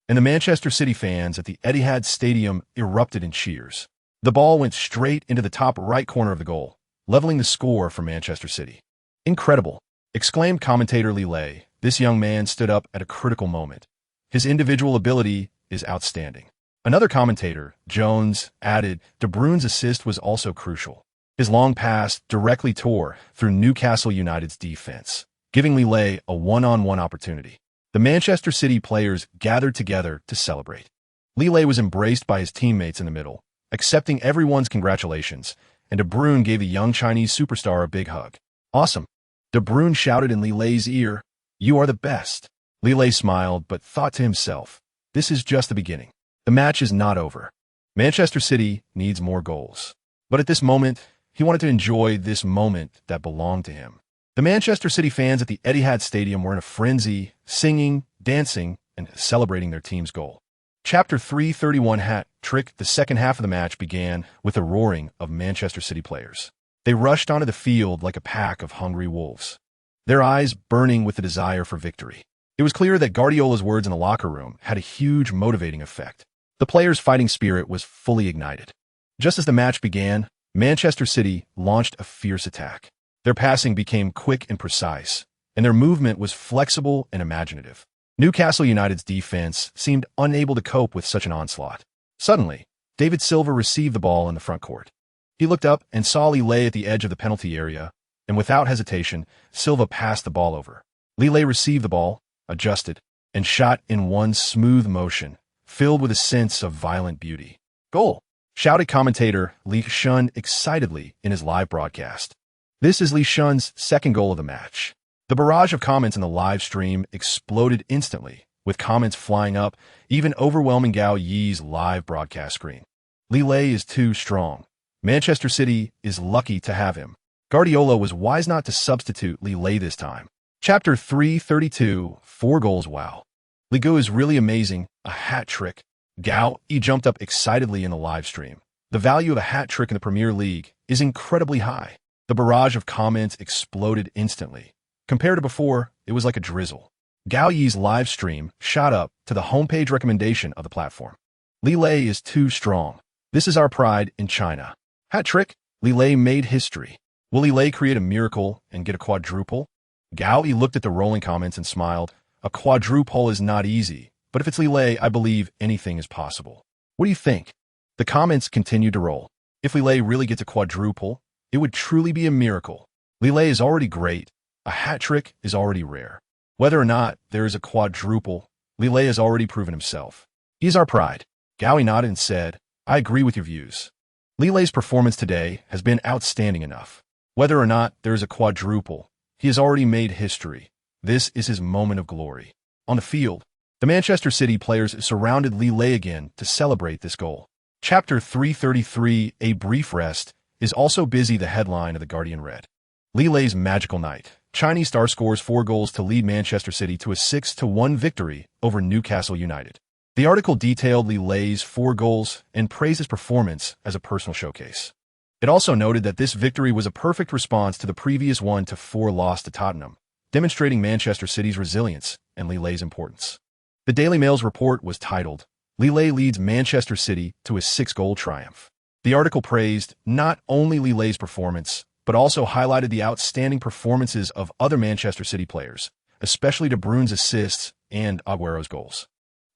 and the Manchester City fans at the Etihad Stadium erupted in cheers. The ball went straight into the top right corner of the goal, leveling the score for Manchester City. Incredible, exclaimed commentator Li Lei. This young man stood up at a critical moment. His individual ability is outstanding. Another commentator, Jones, added, De Bruyne's assist was also crucial. His long pass directly tore through Newcastle United's defense, giving Li Lei a one-on-one opportunity. The Manchester City players gathered together to celebrate. Li Lei was embraced by his teammates in the middle, accepting everyone's congratulations, and De Bruyne gave the young Chinese superstar a big hug. Awesome. De Bruyne shouted in Li Lei's ear, "You are the best." Li Lei smiled but thought to himself, this is just the beginning. The match is not over. Manchester City needs more goals. But at this moment, he wanted to enjoy this moment that belonged to him. The Manchester City fans at the Etihad Stadium were in a frenzy, singing, dancing, and celebrating their team's goal. Chapter 331 Hat Trick. The second half of the match began with the roaring of Manchester City players. They rushed onto the field like a pack of hungry wolves, their eyes burning with the desire for victory. It was clear that Guardiola's words in the locker room had a huge motivating effect. The players' fighting spirit was fully ignited. Just as the match began, Manchester City launched a fierce attack. Their passing became quick and precise, and their movement was flexible and imaginative. Newcastle United's defense seemed unable to cope with such an onslaught. Suddenly, David Silva received the ball in the front court. He looked up and saw Li Lei at the edge of the penalty area, and without hesitation, Silva passed the ball over. Li Lei received the ball, adjusted, and shot in one smooth motion, filled with a sense of violent beauty. "Goal!" shouted commentator Li Shun excitedly in his live broadcast. This is Li Shun's second goal of the match. The barrage of comments in the live stream exploded instantly, with comments flying up, even overwhelming Gao Yi's live broadcast screen. Li Lei is too strong. Manchester City is lucky to have him. Guardiola was wise not to substitute Li Lei this time. Chapter 332, 4 goals. Wow. Li Gu is really amazing, a hat trick. Gao Yi jumped up excitedly in the live stream. The value of a hat trick in the Premier League is incredibly high. The barrage of comments exploded instantly. Compared to before, it was like a drizzle. Gao Yi's live stream shot up to the homepage recommendation of the platform. Li Lei is too strong. This is our pride in China. Hat trick, Li Lei made history. Will Li Lei create a miracle and get a quadruple? Gao Yi looked at the rolling comments and smiled. A quadruple is not easy, but if it's Li Lei, I believe anything is possible. What do you think? The comments continued to roll. If Li Lei really gets a quadruple, it would truly be a miracle. Li Lei is already great. A hat trick is already rare. Whether or not there is a quadruple, Li Lei has already proven himself. He is our pride. Gaoi nodded and said, I agree with your views. Li Lei's performance today has been outstanding enough. Whether or not there is a quadruple, he has already made history. This is his moment of glory. On the field, the Manchester City players surrounded Li Lei again to celebrate this goal. Chapter 333, A Brief Rest, is also busy the headline of the Guardian read. Li Lei's magical night. Chinese star scores 4 goals to lead Manchester City to a 6-1 victory over Newcastle United. The article detailed Li Lei's 4 goals and praised his performance as a personal showcase. It also noted that this victory was a perfect response to the previous 1-4 loss to Tottenham, demonstrating Manchester City's resilience and Li Lei's importance. The Daily Mail's report was titled, Li Lei leads Manchester City to a 6-goal triumph. The article praised not only Li Lei's performance, but also highlighted the outstanding performances of other Manchester City players, especially De Bruyne's assists and Aguero's goals.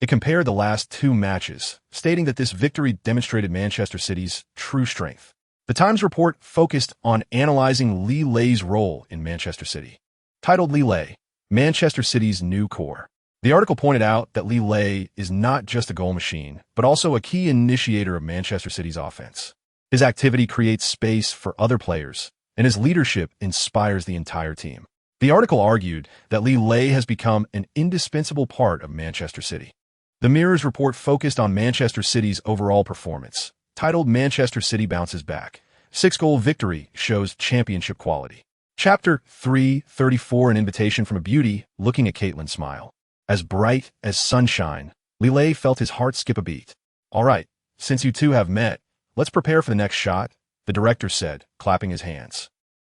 It compared the last 2 matches, stating that this victory demonstrated Manchester City's true strength. The Times report focused on analyzing Li Lei's role in Manchester City. Titled Li Lei, Manchester City's New Core. The article pointed out that Li Lei is not just a goal machine, but also a key initiator of Manchester City's offense. His activity creates space for other players, and his leadership inspires the entire team. The article argued that Li Lei has become an indispensable part of Manchester City. The Mirror's report focused on Manchester City's overall performance, titled Manchester City Bounces Back. 6-goal victory shows championship quality. Chapter 334, An Invitation from a Beauty, looking at Caitlin smile. As bright as sunshine, Li Lei felt his heart skip a beat. All right, since you two have met, let's prepare for the next shot, the director said, clapping his hands.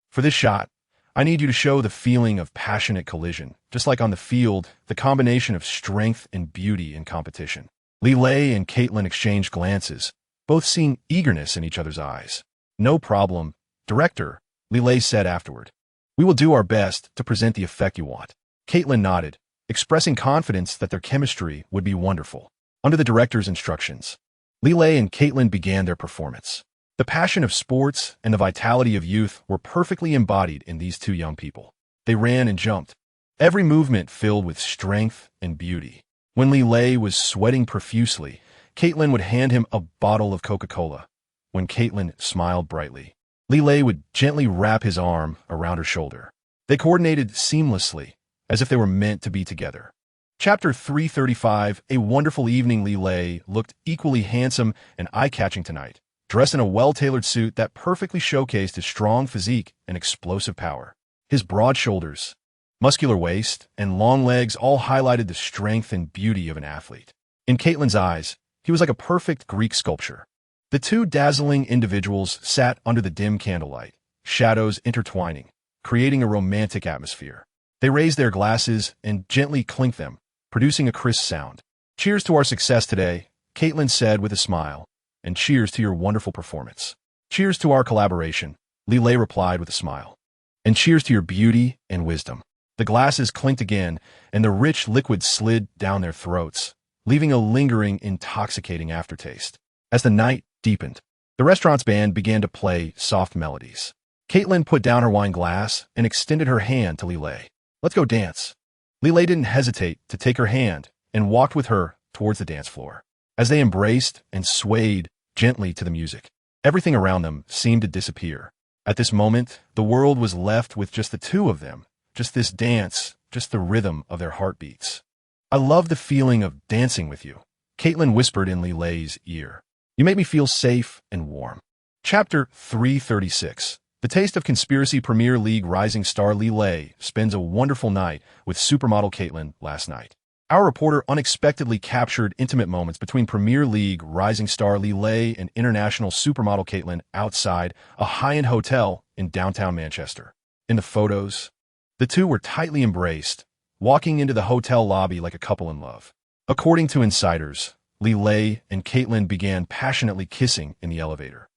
For this shot, I need you to show the feeling of passionate collision, just like on the field, the combination of strength and beauty in competition. Li Lei and Caitlin exchanged glances, both seeing eagerness in each other's eyes. No problem, director, Li Lei said afterward. We will do our best to present the effect you want. Caitlin nodded, expressing confidence that their chemistry would be wonderful. Under the director's instructions, Li Lei and Caitlin began their performance. The passion of sports and the vitality of youth were perfectly embodied in these 2 young people. They ran and jumped, every movement filled with strength and beauty. When Li Lei was sweating profusely, Caitlin would hand him a bottle of Coca-Cola. When Caitlin smiled brightly, Li Lei would gently wrap his arm around her shoulder. They coordinated seamlessly, as if they were meant to be together. Chapter 335, A Wonderful Evening. Li Lei looked equally handsome and eye-catching tonight, dressed in a well-tailored suit that perfectly showcased his strong physique and explosive power. His broad shoulders, muscular waist, and long legs all highlighted the strength and beauty of an athlete. In Caitlin's eyes, he was like a perfect Greek sculpture. The 2 dazzling individuals sat under the dim candlelight, shadows intertwining, creating a romantic atmosphere. They raised their glasses and gently clinked them, producing a crisp sound. Cheers to our success today, Caitlin said with a smile, and cheers to your wonderful performance. Cheers to our collaboration, Li Lei replied with a smile. And cheers to your beauty and wisdom. The glasses clinked again, and the rich liquid slid down their throats, leaving a lingering, intoxicating aftertaste. As the night deepened, the restaurant's band began to play soft melodies. Caitlin put down her wine glass and extended her hand to Li Lei. Let's go dance. Li Lei didn't hesitate to take her hand and walked with her towards the dance floor. As they embraced and swayed gently to the music, everything around them seemed to disappear. At this moment, the world was left with just the 2 of them, just this dance, just the rhythm of their heartbeats. I love the feeling of dancing with you, Caitlin whispered in Li Lei's ear. You make me feel safe and warm. Chapter 336. The Taste of Conspiracy. Premier League rising star Li Lei spends a wonderful night with supermodel Caitlin last night. Our reporter unexpectedly captured intimate moments between Premier League rising star Li Lei and international supermodel Caitlin outside a high-end hotel in downtown Manchester. In the photos, the 2 were tightly embraced, walking into the hotel lobby like a couple in love. According to insiders, Li Lei and Caitlin began passionately kissing in the elevator,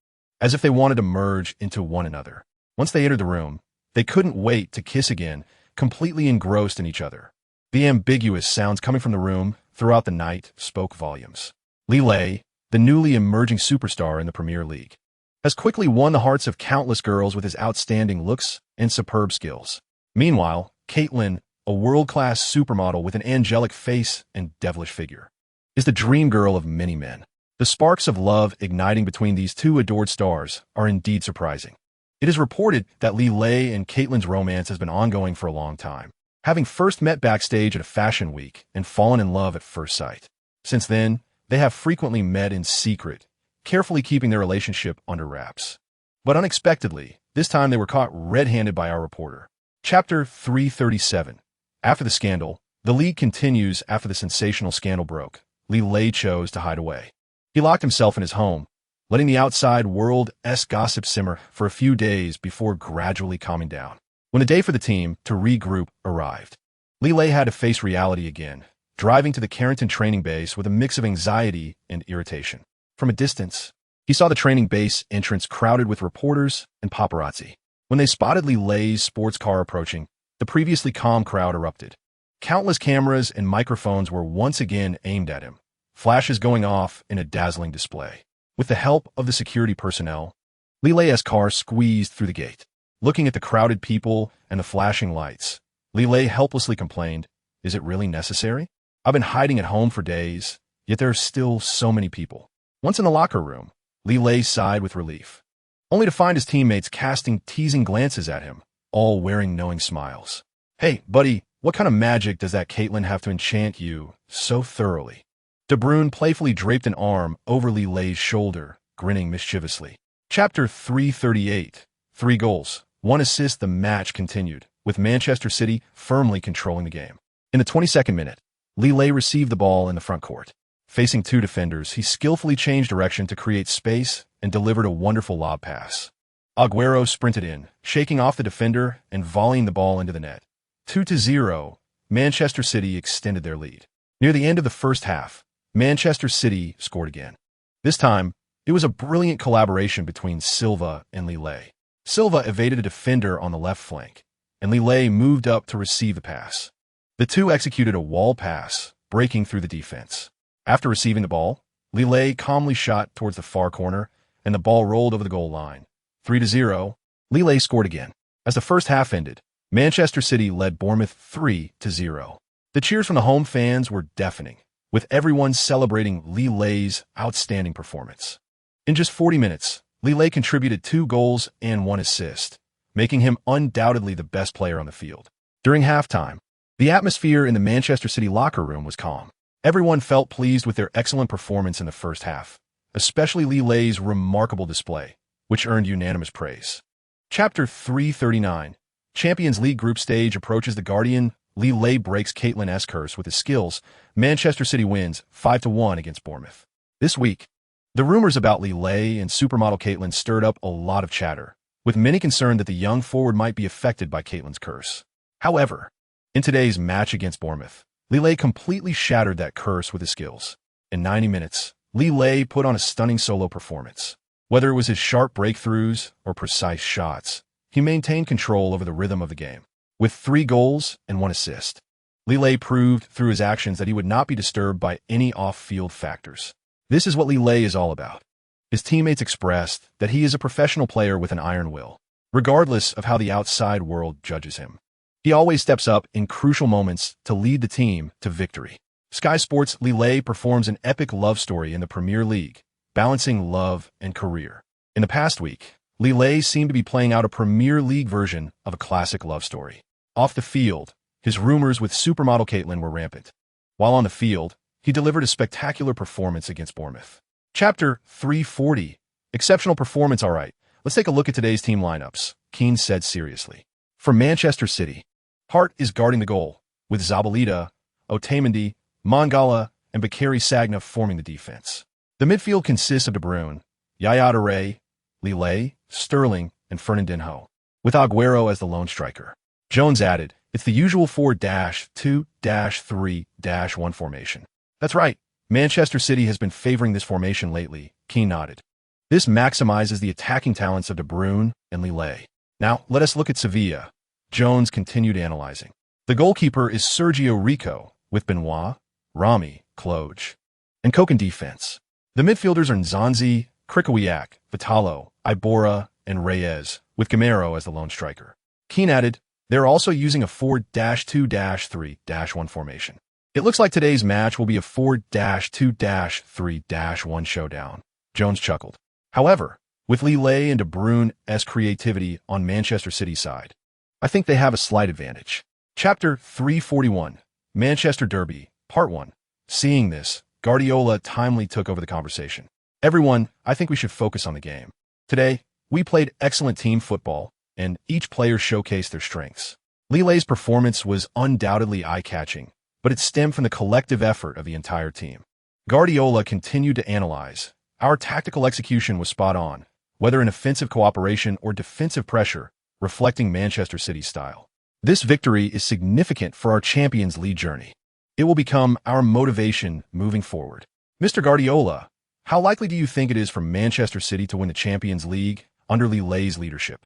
as if they wanted to merge into one another. Once they entered the room, they couldn't wait to kiss again, completely engrossed in each other. The ambiguous sounds coming from the room throughout the night spoke volumes. Li Lei, the newly emerging superstar in the Premier League, has quickly won the hearts of countless girls with his outstanding looks and superb skills. Meanwhile, Caitlin, a world-class supermodel with an angelic face and devilish figure, is the dream girl of many men. The sparks of love igniting between these two adored stars are indeed surprising. It is reported that Lei and Caitlyn's romance has been ongoing for a long time, having first met backstage at a fashion week and fallen in love at first sight. Since then, they have frequently met in secret, carefully keeping their relationship under wraps. But unexpectedly, this time they were caught red-handed by our reporter. Chapter 337. After the scandal, the league continues. After the sensational scandal broke, Lei chose to hide away. He locked himself in his home, letting the outside world's gossip simmer for a few days before gradually calming down. When the day for the team to regroup arrived, Lei had to face reality again, driving to the Carrington training base with a mix of anxiety and irritation. From a distance, he saw the training base entrance crowded with reporters and paparazzi. When they spotted Lei's sports car approaching, the previously calm crowd erupted. Countless cameras and microphones were once again aimed at him, flashes going off in a dazzling display. With the help of the security personnel, Lei's car squeezed through the gate. Looking at the crowded people and the flashing lights, Lei helplessly complained, "Is it really necessary? I've been hiding at home for days, yet there are still so many people." Once in the locker room, Lei sighed with relief, only to find his teammates casting teasing glances at him, all wearing knowing smiles. "Hey, buddy, what kind of magic does that Caitlyn have to enchant you so thoroughly?" De Bruyne playfully draped an arm over Lei's shoulder, grinning mischievously. Chapter 338. 3 goals, 1 assist. The match continued, with Manchester City firmly controlling the game. In the 22nd minute, Lei received the ball in the front court. Facing 2 defenders, he skillfully changed direction to create space and delivered a wonderful lob pass. Agüero sprinted in, shaking off the defender and volleying the ball into the net. 2-0, Manchester City extended their lead. Near the end of the first half, Manchester City scored again. This time, it was a brilliant collaboration between Silva and Lei. Silva evaded a defender on the left flank, and Lei moved up to receive the pass. The two executed a wall pass, breaking through the defense. After receiving the ball, Lei calmly shot towards the far corner, and the ball rolled over the goal line. 3-0, Lei scored again. As the first half ended, Manchester City led Bournemouth 3-0. The cheers from the home fans were deafening, with everyone celebrating Lei's outstanding performance. In just 40 minutes, Lei contributed 2 goals and 1 assist, making him undoubtedly the best player on the field. During halftime, the atmosphere in the Manchester City locker room was calm. Everyone felt pleased with their excellent performance in the first half, especially Lei's remarkable display, which earned unanimous praise. Chapter 339. Champions League group stage approaches. The Guardian. Lei breaks Caitlyn's curse with his skills. Manchester City wins 5-1 against Bournemouth. This week, the rumors about Lei and supermodel Caitlyn stirred up a lot of chatter, with many concerned that the young forward might be affected by Caitlyn's curse. However, in today's match against Bournemouth, Lei completely shattered that curse with his skills. In 90 minutes, Lei put on a stunning solo performance. Whether it was his sharp breakthroughs or precise shots, he maintained control over the rhythm of the game. With 3 goals and 1 assist, Lei proved through his actions that he would not be disturbed by any off-field factors. This is what Lei is all about. His teammates expressed that he is a professional player with an iron will, regardless of how the outside world judges him. He always steps up in crucial moments to lead the team to victory. Sky Sports. Lei performs an epic love story in the Premier League, balancing love and career. In the past week, Lei seemed to be playing out a Premier League version of a classic love story. Off the field, his rumors with supermodel Caitlyn were rampant. While on the field, he delivered a spectacular performance against Bournemouth. Chapter 340. Exceptional performance. All right, let's take a look at today's team lineups, Keane said seriously. For Manchester City, Hart is guarding the goal, with Zabaleta, Otamendi, Mangala, and Bakary Sagna forming the defense. The midfield consists of De Bruyne, Yaya Touré, Lei, Sterling, and Fernandinho, with Agüero as the lone striker. Jones added, "It's the usual 4-2-3-1 formation." That's right, Manchester City has been favoring this formation lately, Keane nodded. This maximizes the attacking talents of De Bruyne and Lei. Now, let us look at Sevilla. Jones continued analyzing. The goalkeeper is Sergio Rico, with Benoit, Rami, Kloge, and Koch in defense. The midfielders are Nzonzi, Krikowiak, Vitalo, Iborra, and Reyes, with Gamero as the lone striker. Keane added, They're also using a 4-2-3-1 formation. It looks like today's match will be a 4-2-3-1 showdown, Jones chuckled. However, with Lille and De Bruyne's creativity on Manchester City's side, I think they have a slight advantage. Chapter 341, Manchester Derby, Part 1. Seeing this, Guardiola timely took over the conversation. Everyone, I think we should focus on the game. Today, we played excellent team football, and each player showcased their strengths. Lille's performance was undoubtedly eye-catching, but it stemmed from the collective effort of the entire team. Guardiola continued to analyze. Our tactical execution was spot on, whether in offensive cooperation or defensive pressure, reflecting Manchester City's style. This victory is significant for our Champions League journey. It will become our motivation moving forward. Mr. Guardiola, how likely do you think it is for Manchester City to win the Champions League under Lille's leadership?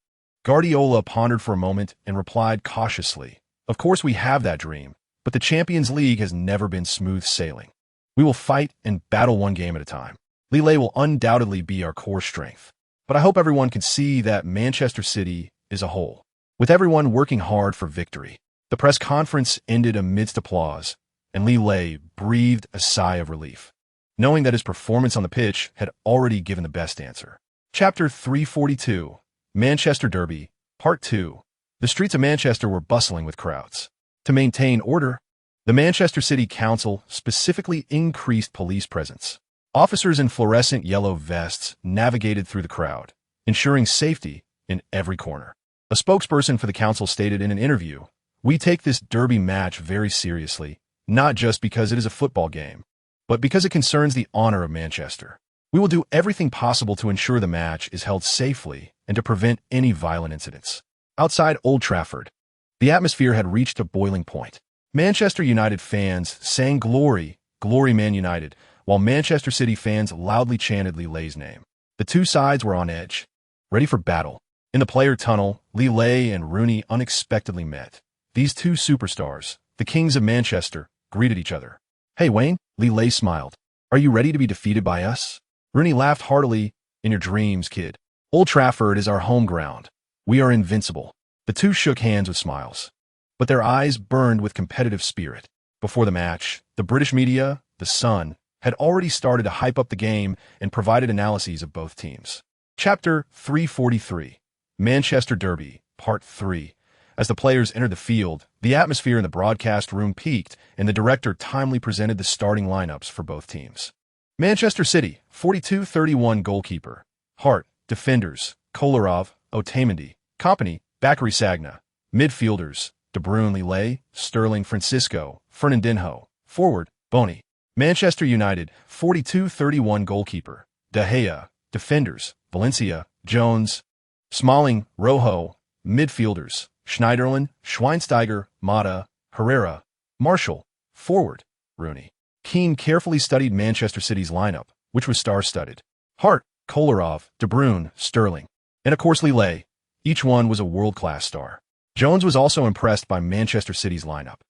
Guardiola pondered for a moment and replied cautiously, "Of course we have that dream, but the Champions League has never been smooth sailing. We will fight and battle one game at a time. Lille will undoubtedly be our core strength. But I hope everyone can see that Manchester City is a whole, with everyone working hard for victory." The press conference ended amidst applause, and Lille breathed a sigh of relief, knowing that his performance on the pitch had already given the best answer. Chapter 342, Manchester Derby, Part 2. The streets of Manchester were bustling with crowds. To maintain order, the Manchester City Council specifically increased police presence. Officers in fluorescent yellow vests navigated through the crowd, ensuring safety in every corner. A spokesperson for the council stated in an interview, "We take this derby match very seriously, not just because it is a football game, but because it concerns the honor of Manchester. We will do everything possible to ensure the match is held safely and to prevent any violent incidents." Outside Old Trafford, the atmosphere had reached a boiling point. Manchester United fans sang "Glory, Glory Man United," while Manchester City fans loudly chanted Lille's name. The two sides were on edge, ready for battle. In the player tunnel, Lille and Rooney unexpectedly met. These two superstars, the kings of Manchester, greeted each other. "Hey Wayne," Lille smiled. "Are you ready to be defeated by us?" Rooney laughed heartily. "In your dreams, kid. Old Trafford is our home ground. We are invincible." The two shook hands with smiles, but their eyes burned with competitive spirit. Before the match, the British media, The Sun, had already started to hype up the game and provided analyses of both teams. Chapter 343, Manchester Derby, Part 3. As the players entered the field, the atmosphere in the broadcast room peaked, and the director timely presented the starting lineups for both teams. Manchester City, 42-31 goalkeeper. Hart, defenders, Kolarov, Otamendi, Kompany, Bakary Sagna. Midfielders, De Bruyne, Lille, Sterling, Francisco, Fernandinho. Forward, Bony. Manchester United, 42-31 goalkeeper. De Gea. Defenders, Valencia, Jones, Smalling, Rojo. Midfielders, Schneiderlin, Schweinsteiger, Mata, Herrera, Marshall. Forward, Rooney. Keane carefully studied Manchester City's lineup, which was star-studded. Hart, Kolarov, De Bruyne, Sterling. And of course Lille. Each one was a world-class star. Jones was also impressed by Manchester City's lineup.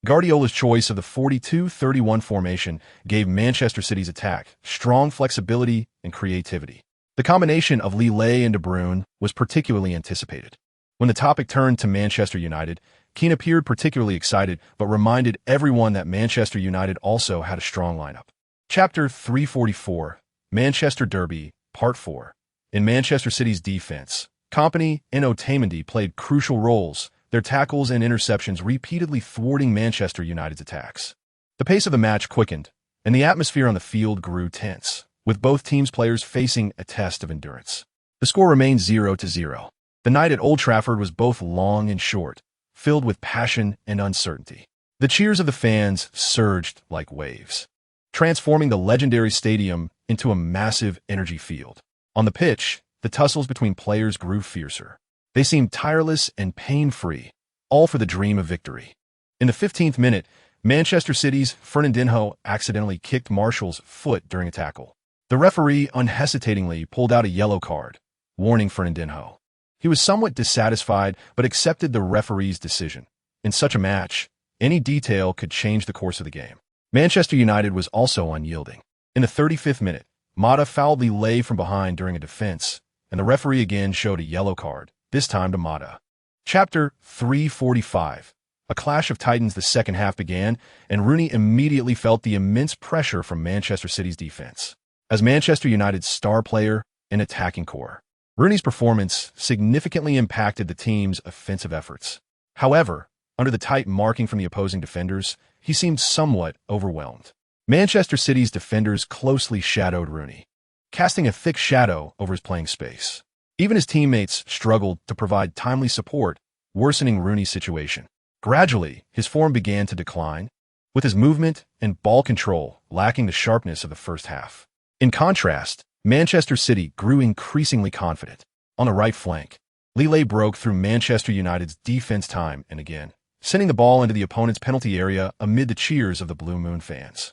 Guardiola's choice of the 42-31 formation gave Manchester City's attack strong flexibility and creativity. The combination of Lille and De Bruyne was particularly anticipated. When the topic turned to Manchester United, Keane appeared particularly excited but reminded everyone that Manchester United also had a strong lineup. Chapter 344, Manchester Derby, Part 4. In Manchester City's defense, Kompany and Otamendi played crucial roles, their tackles and interceptions repeatedly thwarting Manchester United's attacks. The pace of the match quickened, and the atmosphere on the field grew tense, with both teams' players facing a test of endurance. The score remained 0-0. The night at Old Trafford was both long and short, filled with passion and uncertainty. The cheers of the fans surged like waves, transforming the legendary stadium into a massive energy field. On the pitch, the tussles between players grew fiercer. They seemed tireless and pain-free, all for the dream of victory. In the 15th minute, Manchester City's Fernandinho accidentally kicked Marshall's foot during a tackle. The referee unhesitatingly pulled out a yellow card, warning Fernandinho. He was somewhat dissatisfied but accepted the referee's decision. In such a match, any detail could change the course of the game. Manchester United was also unyielding. In the 35th minute, Mata fouled Lille from behind during a defense, and the referee again showed a yellow card, this time to Mata. Chapter 345. A clash of titans. The second half began, and Rooney immediately felt the immense pressure from Manchester City's defense. As Manchester United's star player and attacking core, Rooney's performance significantly impacted the team's offensive efforts. However, under the tight marking from the opposing defenders, he seemed somewhat overwhelmed. Manchester City's defenders closely shadowed Rooney, casting a thick shadow over his playing space. Even his teammates struggled to provide timely support, worsening Rooney's situation. Gradually, his form began to decline, with his movement and ball control lacking the sharpness of the first half. In contrast, Manchester City grew increasingly confident. On the right flank, Lille broke through Manchester United's defense time and again, sending the ball into the opponent's penalty area amid the cheers of the Blue Moon fans.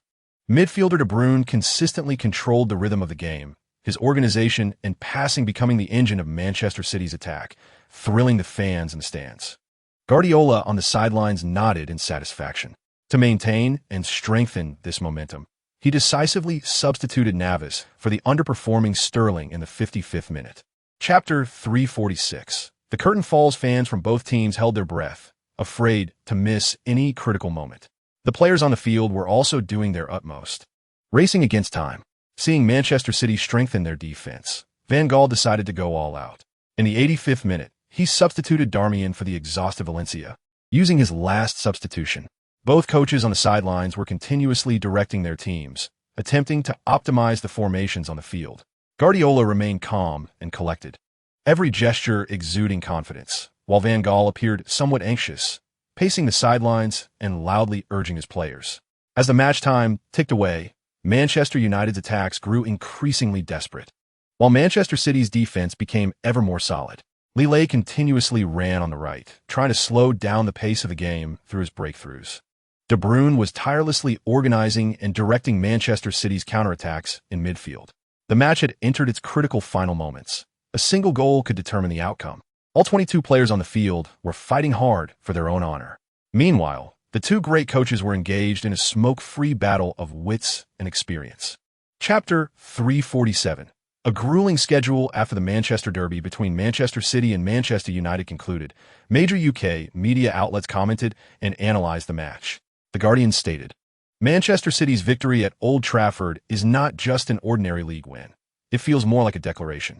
Midfielder De Bruyne consistently controlled the rhythm of the game, his organization and passing becoming the engine of Manchester City's attack, thrilling the fans in the stands. Guardiola on the sidelines nodded in satisfaction. To maintain and strengthen this momentum, he decisively substituted Navas for the underperforming Sterling in the 55th minute. Chapter 346. The curtain falls. Fans from both teams held their breath, afraid to miss any critical moment. The players on the field were also doing their utmost, racing against time. Seeing Manchester City strengthen their defense, Van Gaal decided to go all out. In the 85th minute, he substituted Darmian for the exhausted Valencia, using his last substitution. Both coaches on the sidelines were continuously directing their teams, attempting to optimize the formations on the field. Guardiola remained calm and collected, every gesture exuding confidence, while Van Gaal appeared somewhat anxious, pacing the sidelines and loudly urging his players. As the match time ticked away, Manchester United's attacks grew increasingly desperate, while Manchester City's defense became ever more solid. Lille continuously ran on the right, trying to slow down the pace of the game through his breakthroughs. De Bruyne was tirelessly organizing and directing Manchester City's counterattacks in midfield. The match had entered its critical final moments. A single goal could determine the outcome. All 22 players on the field were fighting hard for their own honor. Meanwhile, the two great coaches were engaged in a smoke-free battle of wits and experience. Chapter 347. A grueling schedule after the Manchester Derby between Manchester City and Manchester United concluded. Major UK media outlets commented and analyzed the match. The Guardian stated, Manchester City's victory at Old Trafford is not just an ordinary league win. It feels more like a declaration.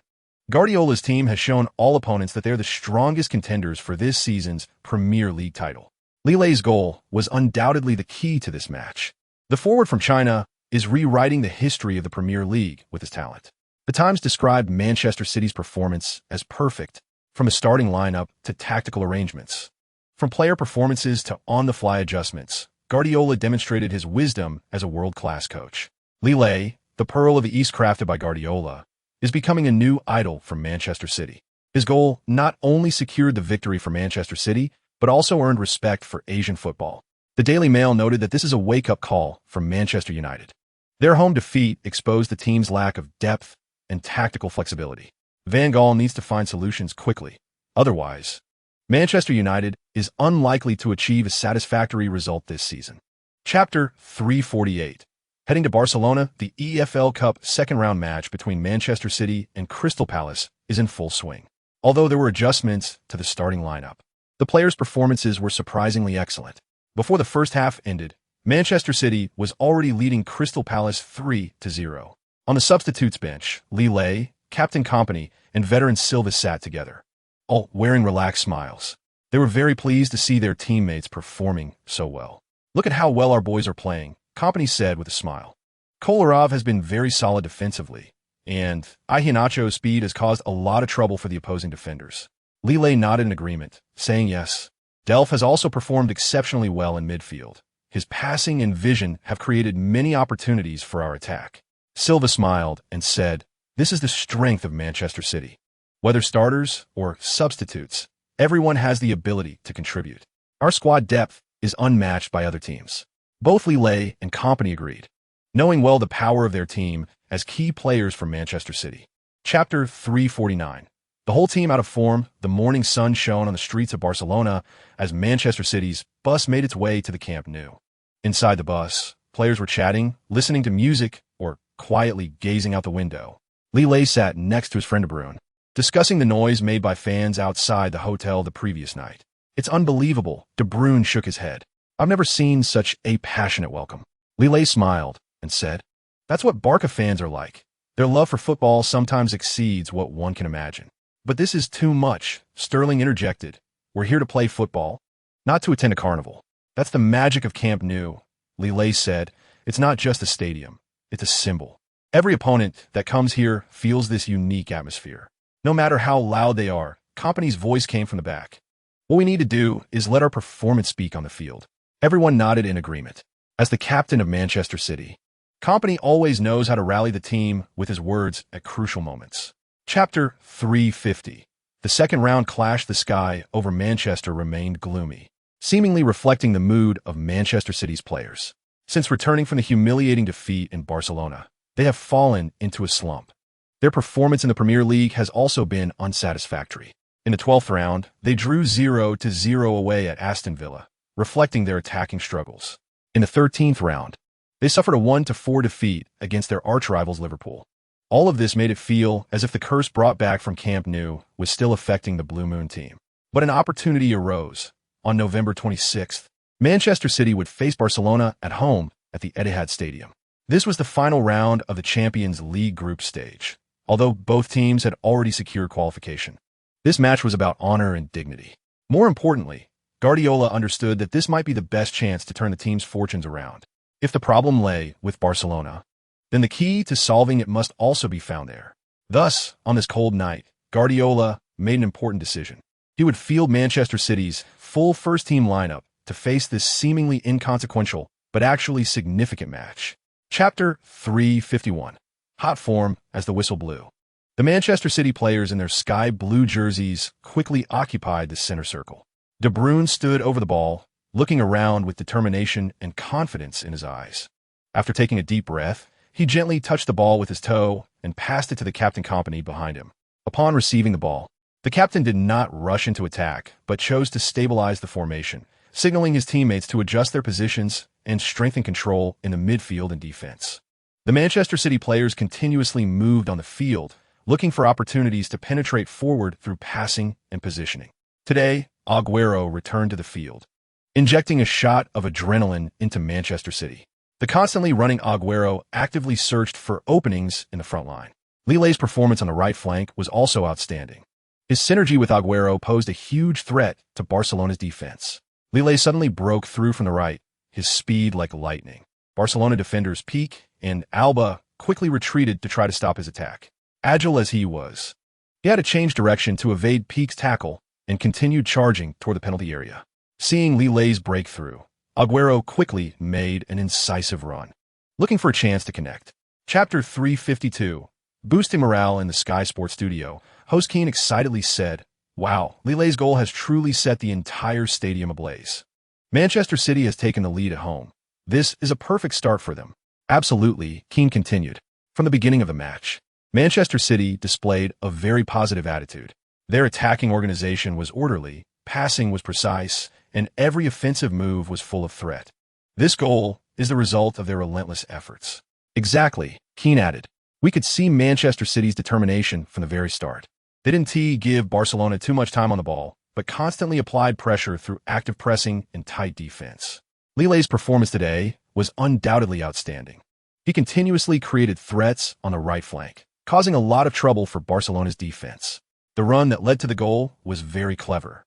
Guardiola's team has shown all opponents that they're the strongest contenders for this season's Premier League title. Lille's goal was undoubtedly the key to this match. The forward from China is rewriting the history of the Premier League with his talent. The Times described Manchester City's performance as perfect, from the starting lineup to tactical arrangements. From player performances to on-the-fly adjustments, Guardiola demonstrated his wisdom as a world-class coach. Lille, the pearl of the East crafted by Guardiola, is becoming a new idol for Manchester City. His goal not only secured the victory for Manchester City, but also earned respect for Asian football. The Daily Mail noted that this is a wake-up call for Manchester United. Their home defeat exposed the team's lack of depth and tactical flexibility. Van Gaal needs to find solutions quickly. Otherwise, Manchester United is unlikely to achieve a satisfactory result this season. Chapter 348. Heading to Barcelona, the EFL Cup second-round match between Manchester City and Crystal Palace is in full swing. Although there were adjustments to the starting lineup, the players' performances were surprisingly excellent. Before the first half ended, Manchester City was already leading Crystal Palace 3-0. On the substitutes bench, Lille, Captain Company, and veteran Silva sat together, all wearing relaxed smiles. They were very pleased to see their teammates performing so well. Look at how well our boys are playing, Company said with a smile. Kolarov has been very solid defensively, and Iheanacho's speed has caused a lot of trouble for the opposing defenders. Lille nodded in agreement, saying yes. Delph has also performed exceptionally well in midfield. His passing and vision have created many opportunities for our attack. Silva smiled and said, This is the strength of Manchester City. Whether starters or substitutes, everyone has the ability to contribute. Our squad depth is unmatched by other teams. Both Lille and Company agreed, knowing well the power of their team as key players for Manchester City. Chapter 349. The whole team out of form, the morning sun shone on the streets of Barcelona as Manchester City's bus made its way to the Camp Nou. Inside the bus, players were chatting, listening to music, or quietly gazing out the window. Lille sat next to his friend De Bruyne. discussing the noise made by fans outside the hotel the previous night. It's unbelievable, De Bruyne shook his head. I've never seen such a passionate welcome. Lille smiled and said, that's what Barca fans are like. Their love for football sometimes exceeds what one can imagine. But this is too much, Sterling interjected. We're here to play football, not to attend a carnival. That's the magic of Camp Nou, Lille said. It's not just a stadium, it's a symbol. Every opponent that comes here feels this unique atmosphere. No matter how loud they are, Kompany's voice came from the back. What we need to do is let our performance speak on the field. Everyone nodded in agreement. As the captain of Manchester City, Kompany always knows how to rally the team with his words at crucial moments. Chapter 350. The second round clash. The sky over Manchester remained gloomy, seemingly reflecting the mood of Manchester City's players. Since returning from the humiliating defeat in Barcelona, they have fallen into a slump. Their performance in the Premier League has also been unsatisfactory. In the 12th round, they drew 0-0 away at Aston Villa, reflecting their attacking struggles. In the 13th round, they suffered a 1-4 defeat against their arch-rivals Liverpool. All of this made it feel as if the curse brought back from Camp Nou was still affecting the Blue Moon team. But an opportunity arose. On November 26th, Manchester City would face Barcelona at home at the Etihad Stadium. This was the final round of the Champions League group stage, although both teams had already secured qualification. This match was about honor and dignity. More importantly, Guardiola understood that this might be the best chance to turn the team's fortunes around. If the problem lay with Barcelona, then the key to solving it must also be found there. Thus, on this cold night, Guardiola made an important decision. He would field Manchester City's full first-team lineup to face this seemingly inconsequential but actually significant match. Chapter 351. Hot form as the whistle blew. The Manchester City players in their sky blue jerseys quickly occupied the center circle. De Bruyne stood over the ball, looking around with determination and confidence in his eyes. After taking a deep breath, he gently touched the ball with his toe and passed it to the captain Kompany behind him. Upon receiving the ball, the captain did not rush into attack, but chose to stabilize the formation, signaling his teammates to adjust their positions and strengthen control in the midfield and defense. The Manchester City players continuously moved on the field, looking for opportunities to penetrate forward through passing and positioning. Today, Agüero returned to the field, injecting a shot of adrenaline into Manchester City. The constantly running Agüero actively searched for openings in the front line. Lille's performance on the right flank was also outstanding. His synergy with Agüero posed a huge threat to Barcelona's defense. Lille suddenly broke through from the right, his speed like lightning. Barcelona defenders Pique and Alba quickly retreated to try to stop his attack. Agile as he was, he had to change direction to evade Pique's tackle and continued charging toward the penalty area. Seeing Lille's breakthrough, Agüero quickly made an incisive run, looking for a chance to connect. Chapter 352. Boosting morale in the Sky Sports studio, host Keane excitedly said, "Wow, Lille's goal has truly set the entire stadium ablaze. Manchester City has taken the lead at home. This is a perfect start for them." Absolutely, Keane continued. From the beginning of the match, Manchester City displayed a very positive attitude. Their attacking organization was orderly, passing was precise, and every offensive move was full of threat. This goal is the result of their relentless efforts. Exactly, Keane added. We could see Manchester City's determination from the very start. They didn't give Barcelona too much time on the ball, but constantly applied pressure through active pressing and tight defense. Lille's performance today was undoubtedly outstanding. He continuously created threats on the right flank, causing a lot of trouble for Barcelona's defense. The run that led to the goal was very clever.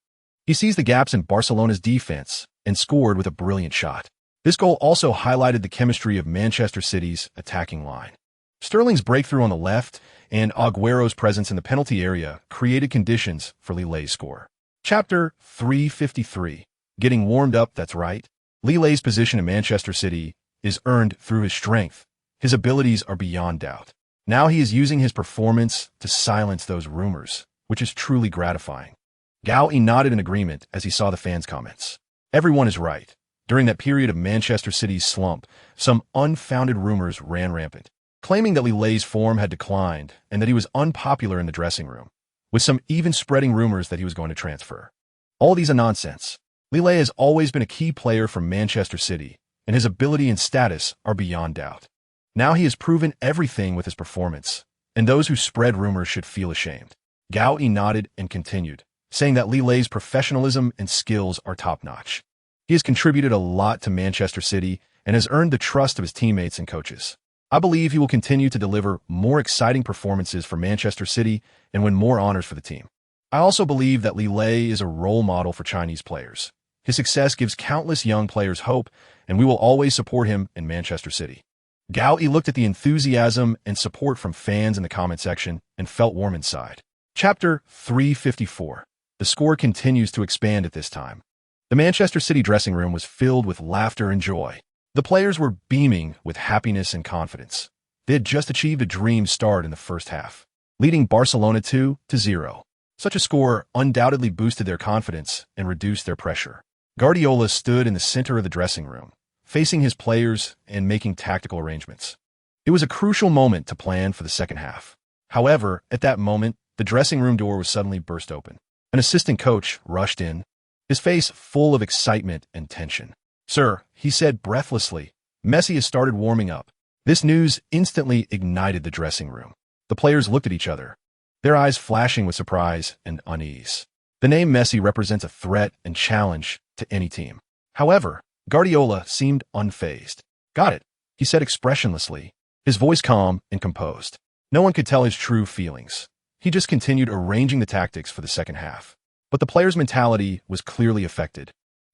He seized the gaps in Barcelona's defense and scored with a brilliant shot. This goal also highlighted the chemistry of Manchester City's attacking line. Sterling's breakthrough on the left and Agüero's presence in the penalty area created conditions for Lille's score. Chapter 353. Getting warmed up, that's right. Lille's position in Manchester City is earned through his strength. His abilities are beyond doubt. Now he is using his performance to silence those rumors, which is truly gratifying. Gaui nodded in agreement as he saw the fans' comments. Everyone is right. During that period of Manchester City's slump, some unfounded rumors ran rampant, claiming that Lille's form had declined and that he was unpopular in the dressing room, with some even spreading rumors that he was going to transfer. All these are nonsense. Lille has always been a key player for Manchester City, and his ability and status are beyond doubt. Now he has proven everything with his performance, and those who spread rumors should feel ashamed. Gao Yi nodded and continued, saying that Li Lei's professionalism and skills are top-notch. He has contributed a lot to Manchester City and has earned the trust of his teammates and coaches. I believe he will continue to deliver more exciting performances for Manchester City and win more honors for the team. I also believe that Li Lei is a role model for Chinese players. His success gives countless young players hope, and we will always support him in Manchester City. Gao Yi looked at the enthusiasm and support from fans in the comment section and felt warm inside. Chapter 354. The score continues to expand at this time. The Manchester City dressing room was filled with laughter and joy. The players were beaming with happiness and confidence. They had just achieved a dream start in the first half, leading Barcelona 2-0. Such a score undoubtedly boosted their confidence and reduced their pressure. Guardiola stood in the center of the dressing room, facing his players and making tactical arrangements. It was a crucial moment to plan for the second half. However, at that moment, the dressing room door was suddenly burst open. An assistant coach rushed in, his face full of excitement and tension. "Sir," he said breathlessly, "Messi has started warming up." This news instantly ignited the dressing room. The players looked at each other, their eyes flashing with surprise and unease. The name Messi represents a threat and challenge to any team. However, Guardiola seemed unfazed. "Got it," he said expressionlessly, his voice calm and composed. No one could tell his true feelings. He just continued arranging the tactics for the second half. But the players' mentality was clearly affected.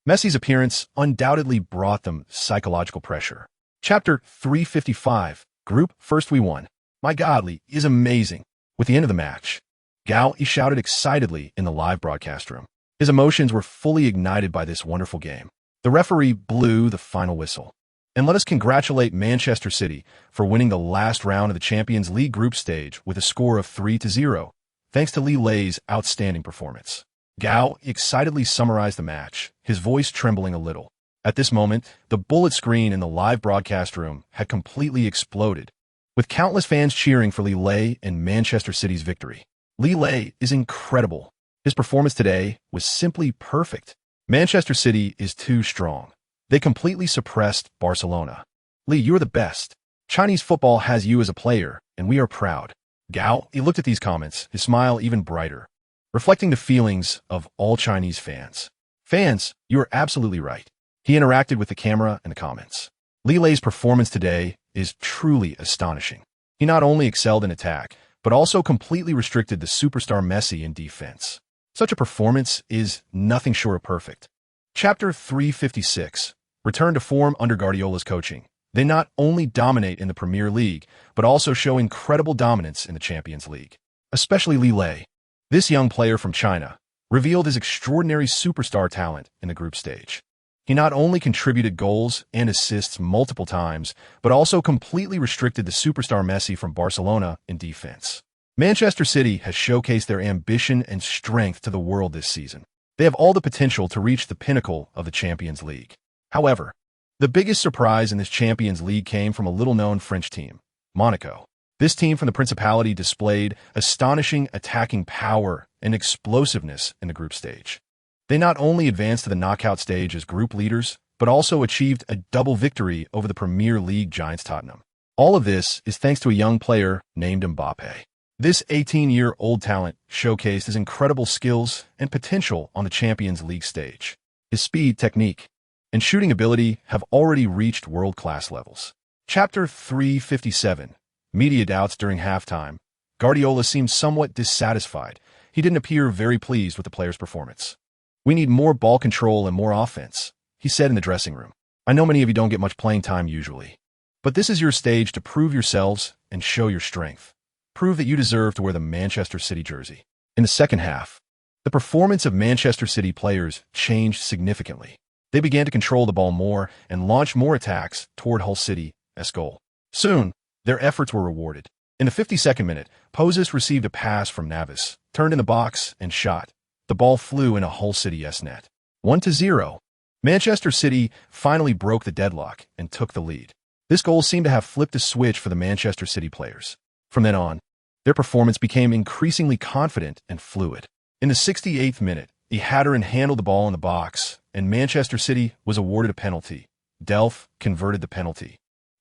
Messi's appearance undoubtedly brought them psychological pressure. Chapter 355. Group First We Won. "My God, Li is amazing." With the end of the match, Gao Yi shouted excitedly in the live broadcast room. His emotions were fully ignited by this wonderful game. The referee blew the final whistle. And let us congratulate Manchester City for winning the last round of the Champions League group stage with a score of 3-0, thanks to Li Lei's outstanding performance. Gao excitedly summarized the match, his voice trembling a little. At this moment, the bullet screen in the live broadcast room had completely exploded, with countless fans cheering for Li Lei and Manchester City's victory. Li Lei is incredible. His performance today was simply perfect. Manchester City is too strong. They completely suppressed Barcelona. Li, you're the best. Chinese football has you as a player, and we are proud. Gao, he looked at these comments, his smile even brighter, reflecting the feelings of all Chinese fans. "Fans, you are absolutely right." He interacted with the camera and the comments. Li Lei's performance today is truly astonishing. He not only excelled in attack, but also completely restricted the superstar Messi in defense. Such a performance is nothing short of perfect. Chapter 356. Return to form under Guardiola's coaching. They not only dominate in the Premier League, but also show incredible dominance in the Champions League. Especially Li Lei. This young player from China revealed his extraordinary superstar talent in the group stage. He not only contributed goals and assists multiple times, but also completely restricted the superstar Messi from Barcelona in defense. Manchester City has showcased their ambition and strength to the world this season. They have all the potential to reach the pinnacle of the Champions League. However, the biggest surprise in this Champions League came from a little-known French team, Monaco. This team from the Principality displayed astonishing attacking power and explosiveness in the group stage. They not only advanced to the knockout stage as group leaders, but also achieved a double victory over the Premier League giants Tottenham. All of this is thanks to a young player named Mbappe. This 18-year-old talent showcased his incredible skills and potential on the Champions League stage. His speed, technique, and shooting ability have already reached world-class levels. Chapter 357. Media doubts during halftime. Guardiola seemed somewhat dissatisfied. He didn't appear very pleased with the players' performance. "We need more ball control and more offense," he said in the dressing room. "I know many of you don't get much playing time usually, but this is your stage to prove yourselves and show your strength. Prove that you deserve to wear the Manchester City jersey." In the second half, the performance of Manchester City players changed significantly. They began to control the ball more and launch more attacks toward Hull City's goal. Soon, their efforts were rewarded. In the 52nd minute, Pozas received a pass from Navas, turned in the box, and shot. The ball flew in a Hull City's net. 1-0. Manchester City finally broke the deadlock and took the lead. This goal seemed to have flipped a switch for the Manchester City players. From then on, their performance became increasingly confident and fluid. In the 68th minute, the Hatteran handled the ball in the box, and Manchester City was awarded a penalty. Delph converted the penalty,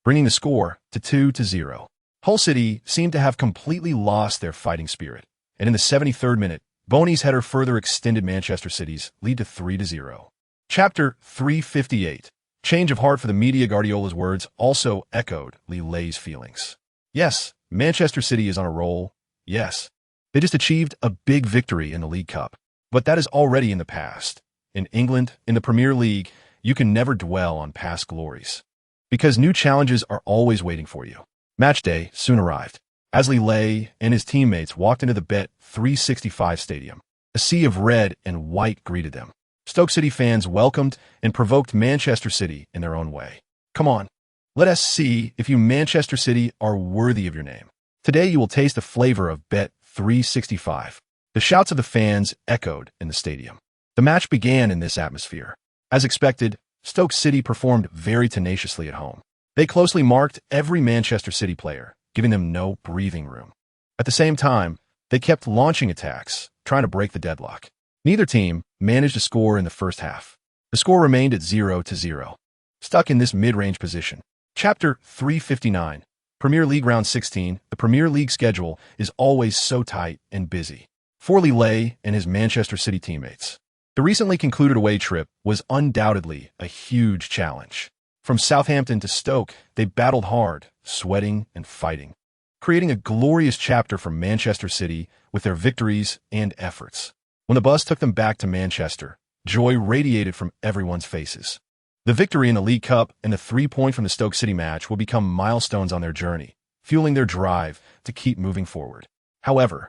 bringing the score to 2-0. Hull City seemed to have completely lost their fighting spirit. and in the 73rd minute, Boney's header further extended Manchester City's lead to 3-0. Chapter 358. Change of heart for the media. Guardiola's words also echoed Lille's feelings. Yes, Manchester City is on a roll. Yes, they just achieved a big victory in the League Cup. But that is already in the past. In England, in the Premier League, you can never dwell on past glories, because new challenges are always waiting for you. Match day soon arrived. As Lille and his teammates walked into the Bet365 stadium, a sea of red and white greeted them. Stoke City fans welcomed and provoked Manchester City in their own way. Come on, let us see if you Manchester City are worthy of your name. Today you will taste the flavor of Bet365. The shouts of the fans echoed in the stadium. The match began in this atmosphere. As expected, Stoke City performed very tenaciously at home. They closely marked every Manchester City player, giving them no breathing room. At the same time, they kept launching attacks, trying to break the deadlock. Neither team managed to score in the first half. The score remained at 0-0. Stuck in this mid-range position. Chapter 359. Premier League Round 16. The Premier League schedule is always so tight and busy. For Lille and his Manchester City teammates, the recently concluded away trip was undoubtedly a huge challenge. From Southampton to Stoke, they battled hard, sweating and fighting, creating a glorious chapter for Manchester City with their victories and efforts. When the bus took them back to Manchester, joy radiated from everyone's faces. The victory in the League Cup and the 3-point from the Stoke City match will become milestones on their journey, fueling their drive to keep moving forward. However,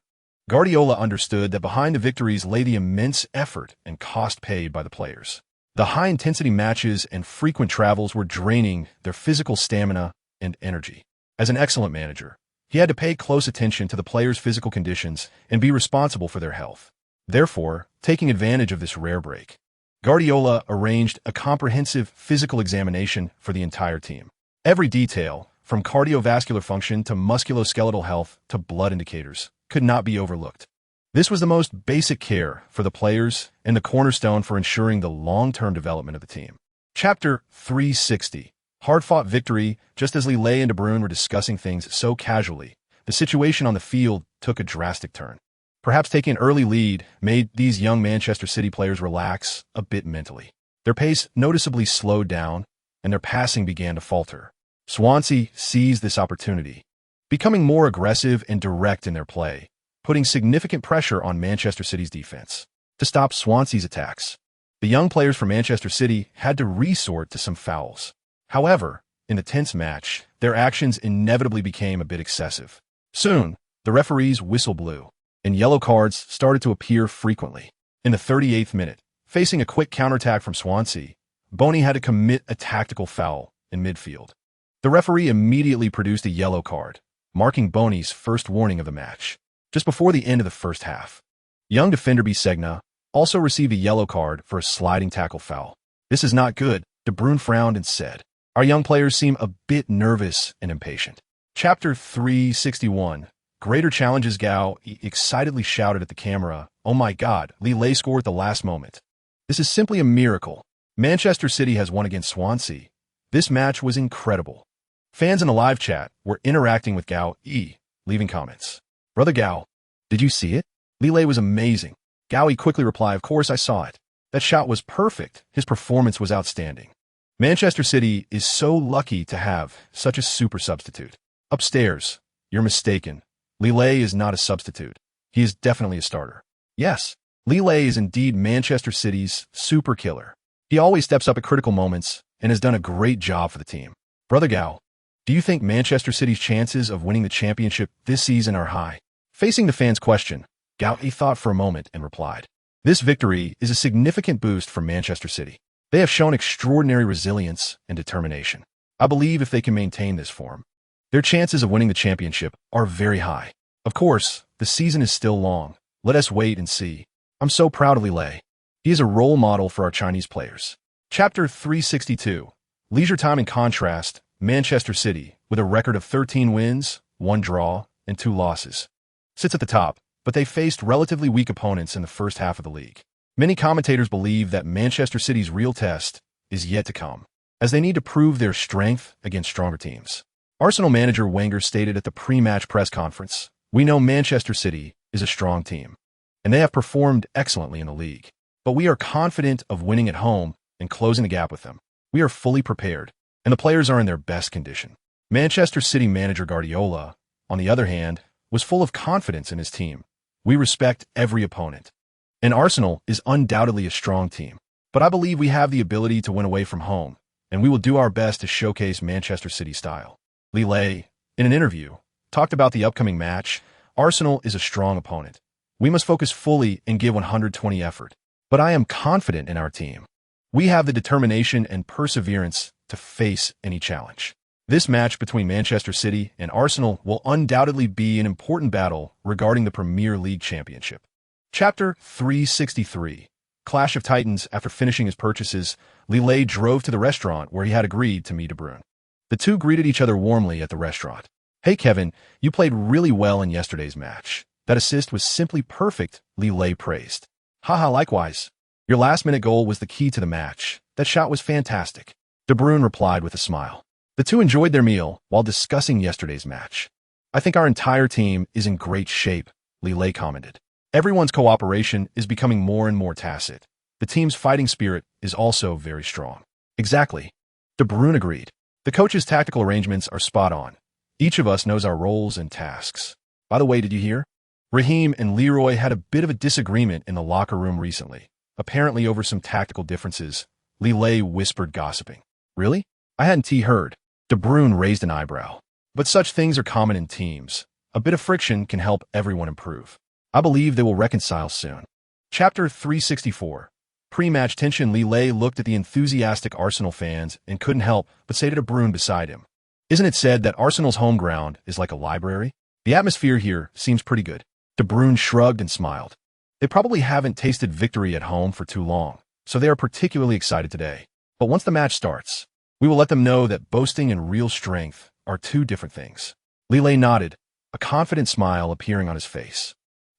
Guardiola understood that behind the victories lay the immense effort and cost paid by the players. The high-intensity matches and frequent travels were draining their physical stamina and energy. As an excellent manager, he had to pay close attention to the players' physical conditions and be responsible for their health. Therefore, taking advantage of this rare break, Guardiola arranged a comprehensive physical examination for the entire team. Every detail, from cardiovascular function to musculoskeletal health to blood indicators, could not be overlooked. This was the most basic care for the players and the cornerstone for ensuring the long-term development of the team. Chapter 360. Hard-fought victory. Just as Lille and De Bruyne were discussing things so casually, the situation on the field took a drastic turn. Perhaps taking an early lead made these young Manchester City players relax a bit mentally. Their pace noticeably slowed down, and their passing began to falter. Swansea seized this opportunity, becoming more aggressive and direct in their play, putting significant pressure on Manchester City's defense. To stop Swansea's attacks, the young players from Manchester City had to resort to some fouls. However, in the tense match, their actions inevitably became a bit excessive. Soon, the referee's whistle blew, and yellow cards started to appear frequently. In the 38th minute, facing a quick counterattack from Swansea, Boney had to commit a tactical foul in midfield. The referee immediately produced a yellow card, marking Boney's first warning of the match. Just before the end of the first half, young defender Segna also received a yellow card for a sliding tackle foul. This is not good, De Bruyne frowned and said. Our young players seem a bit nervous and impatient. Chapter 361. Greater challenges. Gao excitedly shouted at the camera, "Oh my God, Lille scored at the last moment. This is simply a miracle. Manchester City has won against Swansea. This match was incredible." Fans in the live chat were interacting with Gao, leaving comments. "Brother Gao, did you see it? Lille was amazing." Gao quickly replied, "Of course I saw it. That shot was perfect. His performance was outstanding. Manchester City is so lucky to have such a super substitute." "Upstairs, you're mistaken. Lille is not a substitute. He is definitely a starter." "Yes, Lille is indeed Manchester City's super killer. He always steps up at critical moments and has done a great job for the team." "Brother Gao, do you think Manchester City's chances of winning the championship this season are high?" Facing the fans' question, Gao thought for a moment and replied, "This victory is a significant boost for Manchester City. They have shown extraordinary resilience and determination. I believe if they can maintain this form, their chances of winning the championship are very high. Of course, the season is still long. Let us wait and see. I'm so proud of Lille. He is a role model for our Chinese players." Chapter 362. Leisure time. In contrast, Manchester City, with a record of 13 wins, 1 draw, and 2 losses, sits at the top, but they faced relatively weak opponents in the first half of the league. Many commentators believe that Manchester City's real test is yet to come, as they need to prove their strength against stronger teams. Arsenal manager Wenger stated at the pre-match press conference, "We know Manchester City is a strong team, and they have performed excellently in the league. But we are confident of winning at home and closing the gap with them. We are fully prepared, and the players are in their best condition. Manchester City manager Guardiola, on the other hand, was full of confidence in his team. We respect every opponent. And Arsenal is undoubtedly a strong team. But I believe we have the ability to win away from home, and we will do our best to showcase Manchester City style. Lille, in an interview, talked about the upcoming match. Arsenal is a strong opponent. We must focus fully and give 120 effort. But I am confident in our team. We have the determination and perseverance to face any challenge. This match between Manchester City and Arsenal will undoubtedly be an important battle regarding the Premier League Championship. Chapter 363. Clash of Titans. After finishing his purchases, Lille drove to the restaurant where he had agreed to meet De Bruyne. The two greeted each other warmly at the restaurant. "Hey Kevin, you played really well in yesterday's match. That assist was simply perfect," Lille praised. "Haha, likewise. Your last-minute goal was the key to the match. That shot was fantastic," De Bruyne replied with a smile. The two enjoyed their meal while discussing yesterday's match. "I think our entire team is in great shape," Lille commented. "Everyone's cooperation is becoming more and more tacit. The team's fighting spirit is also very strong." "Exactly," De Bruyne agreed. "The coach's tactical arrangements are spot on. Each of us knows our roles and tasks. By the way, did you hear? Raheem and Leroy had a bit of a disagreement in the locker room recently, apparently over some tactical differences," Lille whispered, gossiping. "Really? I hadn't heard." De Bruyne raised an eyebrow. "But such things are common in teams. A bit of friction can help everyone improve. I believe they will reconcile soon." Chapter 364. Pre-match tension. Lille looked at the enthusiastic Arsenal fans and couldn't help but say to De Bruyne beside him, "Isn't it said that Arsenal's home ground is like a library? The atmosphere here seems pretty good." De Bruyne shrugged and smiled. They probably haven't tasted victory at home for too long, so they are particularly excited today. But once the match starts, we will let them know that boasting and real strength are two different things. Lille nodded, a confident smile appearing on his face.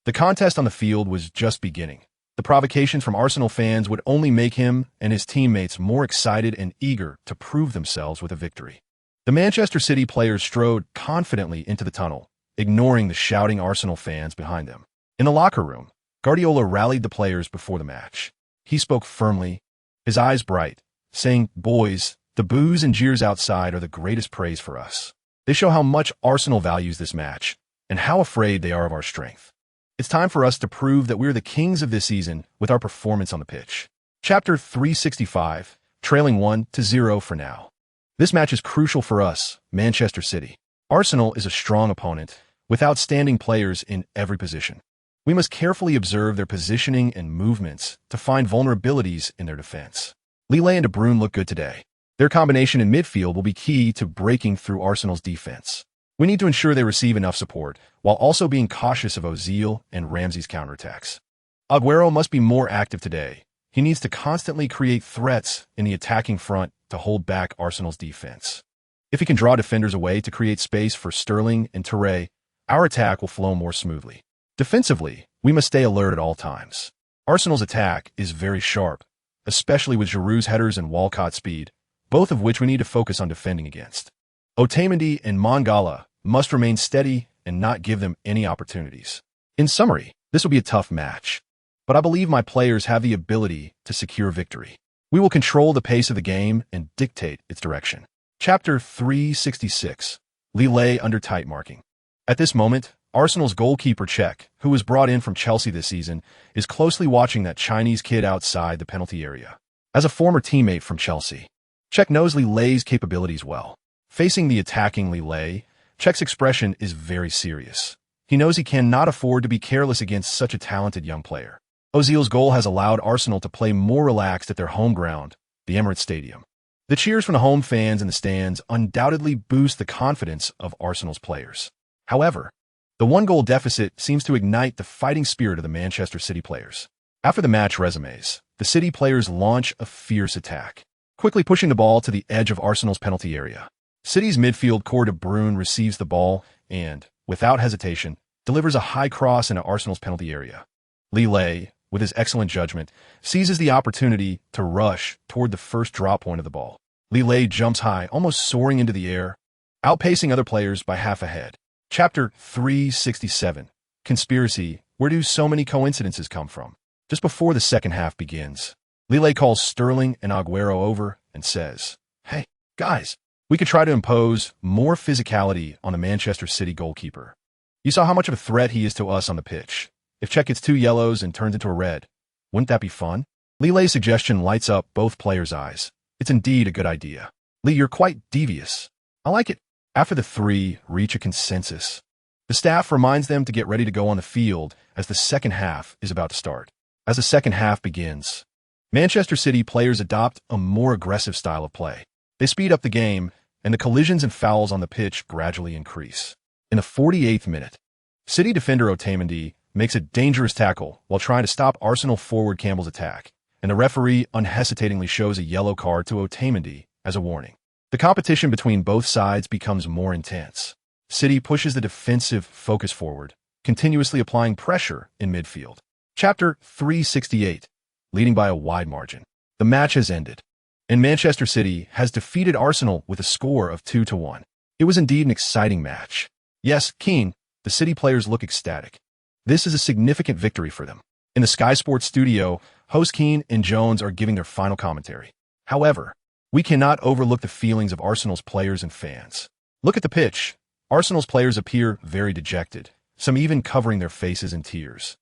The contest on the field was just beginning. The provocations from Arsenal fans would only make him and his teammates more excited and eager to prove themselves with a victory. The Manchester City players strode confidently into the tunnel, ignoring the shouting Arsenal fans behind them. In the locker room, Guardiola rallied the players before the match. He spoke firmly, his eyes bright, saying, "Boys, the boos and jeers outside are the greatest praise for us. They show how much Arsenal values this match and how afraid they are of our strength. It's time for us to prove that we're the kings of this season with our performance on the pitch." Chapter 365, trailing 1-0 for now. This match is crucial for us, Manchester City. Arsenal is a strong opponent, with outstanding players in every position. We must carefully observe their positioning and movements to find vulnerabilities in their defense. Lille and De Bruyne look good today. Their combination in midfield will be key to breaking through Arsenal's defense. We need to ensure they receive enough support, while also being cautious of Ozil and Ramsey's counterattacks. Aguero must be more active today. He needs to constantly create threats in the attacking front to hold back Arsenal's defense. If he can draw defenders away to create space for Sterling and Touré, our attack will flow more smoothly. Defensively, we must stay alert at all times. Arsenal's attack is very sharp, especially with Giroud's headers and Walcott's speed, both of which we need to focus on defending against. Otamendi and Mangala must remain steady and not give them any opportunities. In summary, this will be a tough match, but I believe my players have the ability to secure victory. We will control the pace of the game and dictate its direction. Chapter 366. Lille under tight marking. At this moment, Arsenal's goalkeeper Cech, who was brought in from Chelsea this season, is closely watching that Chinese kid outside the penalty area. As a former teammate from Chelsea, Cech knows Lille's capabilities well. Facing the attacking Lille, Cech's expression is very serious. He knows he cannot afford to be careless against such a talented young player. Ozil's goal has allowed Arsenal to play more relaxed at their home ground, the Emirates Stadium. The cheers from the home fans in the stands undoubtedly boost the confidence of Arsenal's players. However, the one-goal deficit seems to ignite the fighting spirit of the Manchester City players. After the match resumes, the City players launch a fierce attack, quickly pushing the ball to the edge of Arsenal's penalty area. City's midfield core De Bruyne receives the ball and, without hesitation, delivers a high cross into Arsenal's penalty area. Lille, with his excellent judgment, seizes the opportunity to rush toward the first drop point of the ball. Lille jumps high, almost soaring into the air, outpacing other players by half a head. Chapter 367. Conspiracy, where do so many coincidences come from? Just before the second half begins, Lille calls Sterling and Aguero over and says, "Hey, guys, we could try to impose more physicality on the Manchester City goalkeeper. You saw how much of a threat he is to us on the pitch. If Czech gets 2 yellows and turns into a red, wouldn't that be fun?" Lille's suggestion lights up both players' eyes. It's indeed a good idea. Lee, you're quite devious. I like it. After the three reach a consensus, the staff reminds them to get ready to go on the field as the second half is about to start. As the second half begins, Manchester City players adopt a more aggressive style of play. They speed up the game, and the collisions and fouls on the pitch gradually increase. In the 48th minute, City defender Otamendi makes a dangerous tackle while trying to stop Arsenal forward Campbell's attack, and the referee unhesitatingly shows a yellow card to Otamendi as a warning. The competition between both sides becomes more intense. City pushes the defensive focus forward, continuously applying pressure in midfield. Chapter 368, leading by a wide margin. The match has ended, and Manchester City has defeated Arsenal with a score of 2-1. It was indeed an exciting match. Yes, Keane, the City players look ecstatic. This is a significant victory for them. In the Sky Sports studio, host Keane and Jones are giving their final commentary. However, we cannot overlook the feelings of Arsenal's players and fans. Look at the pitch. Arsenal's players appear very dejected, some even covering their faces in tears.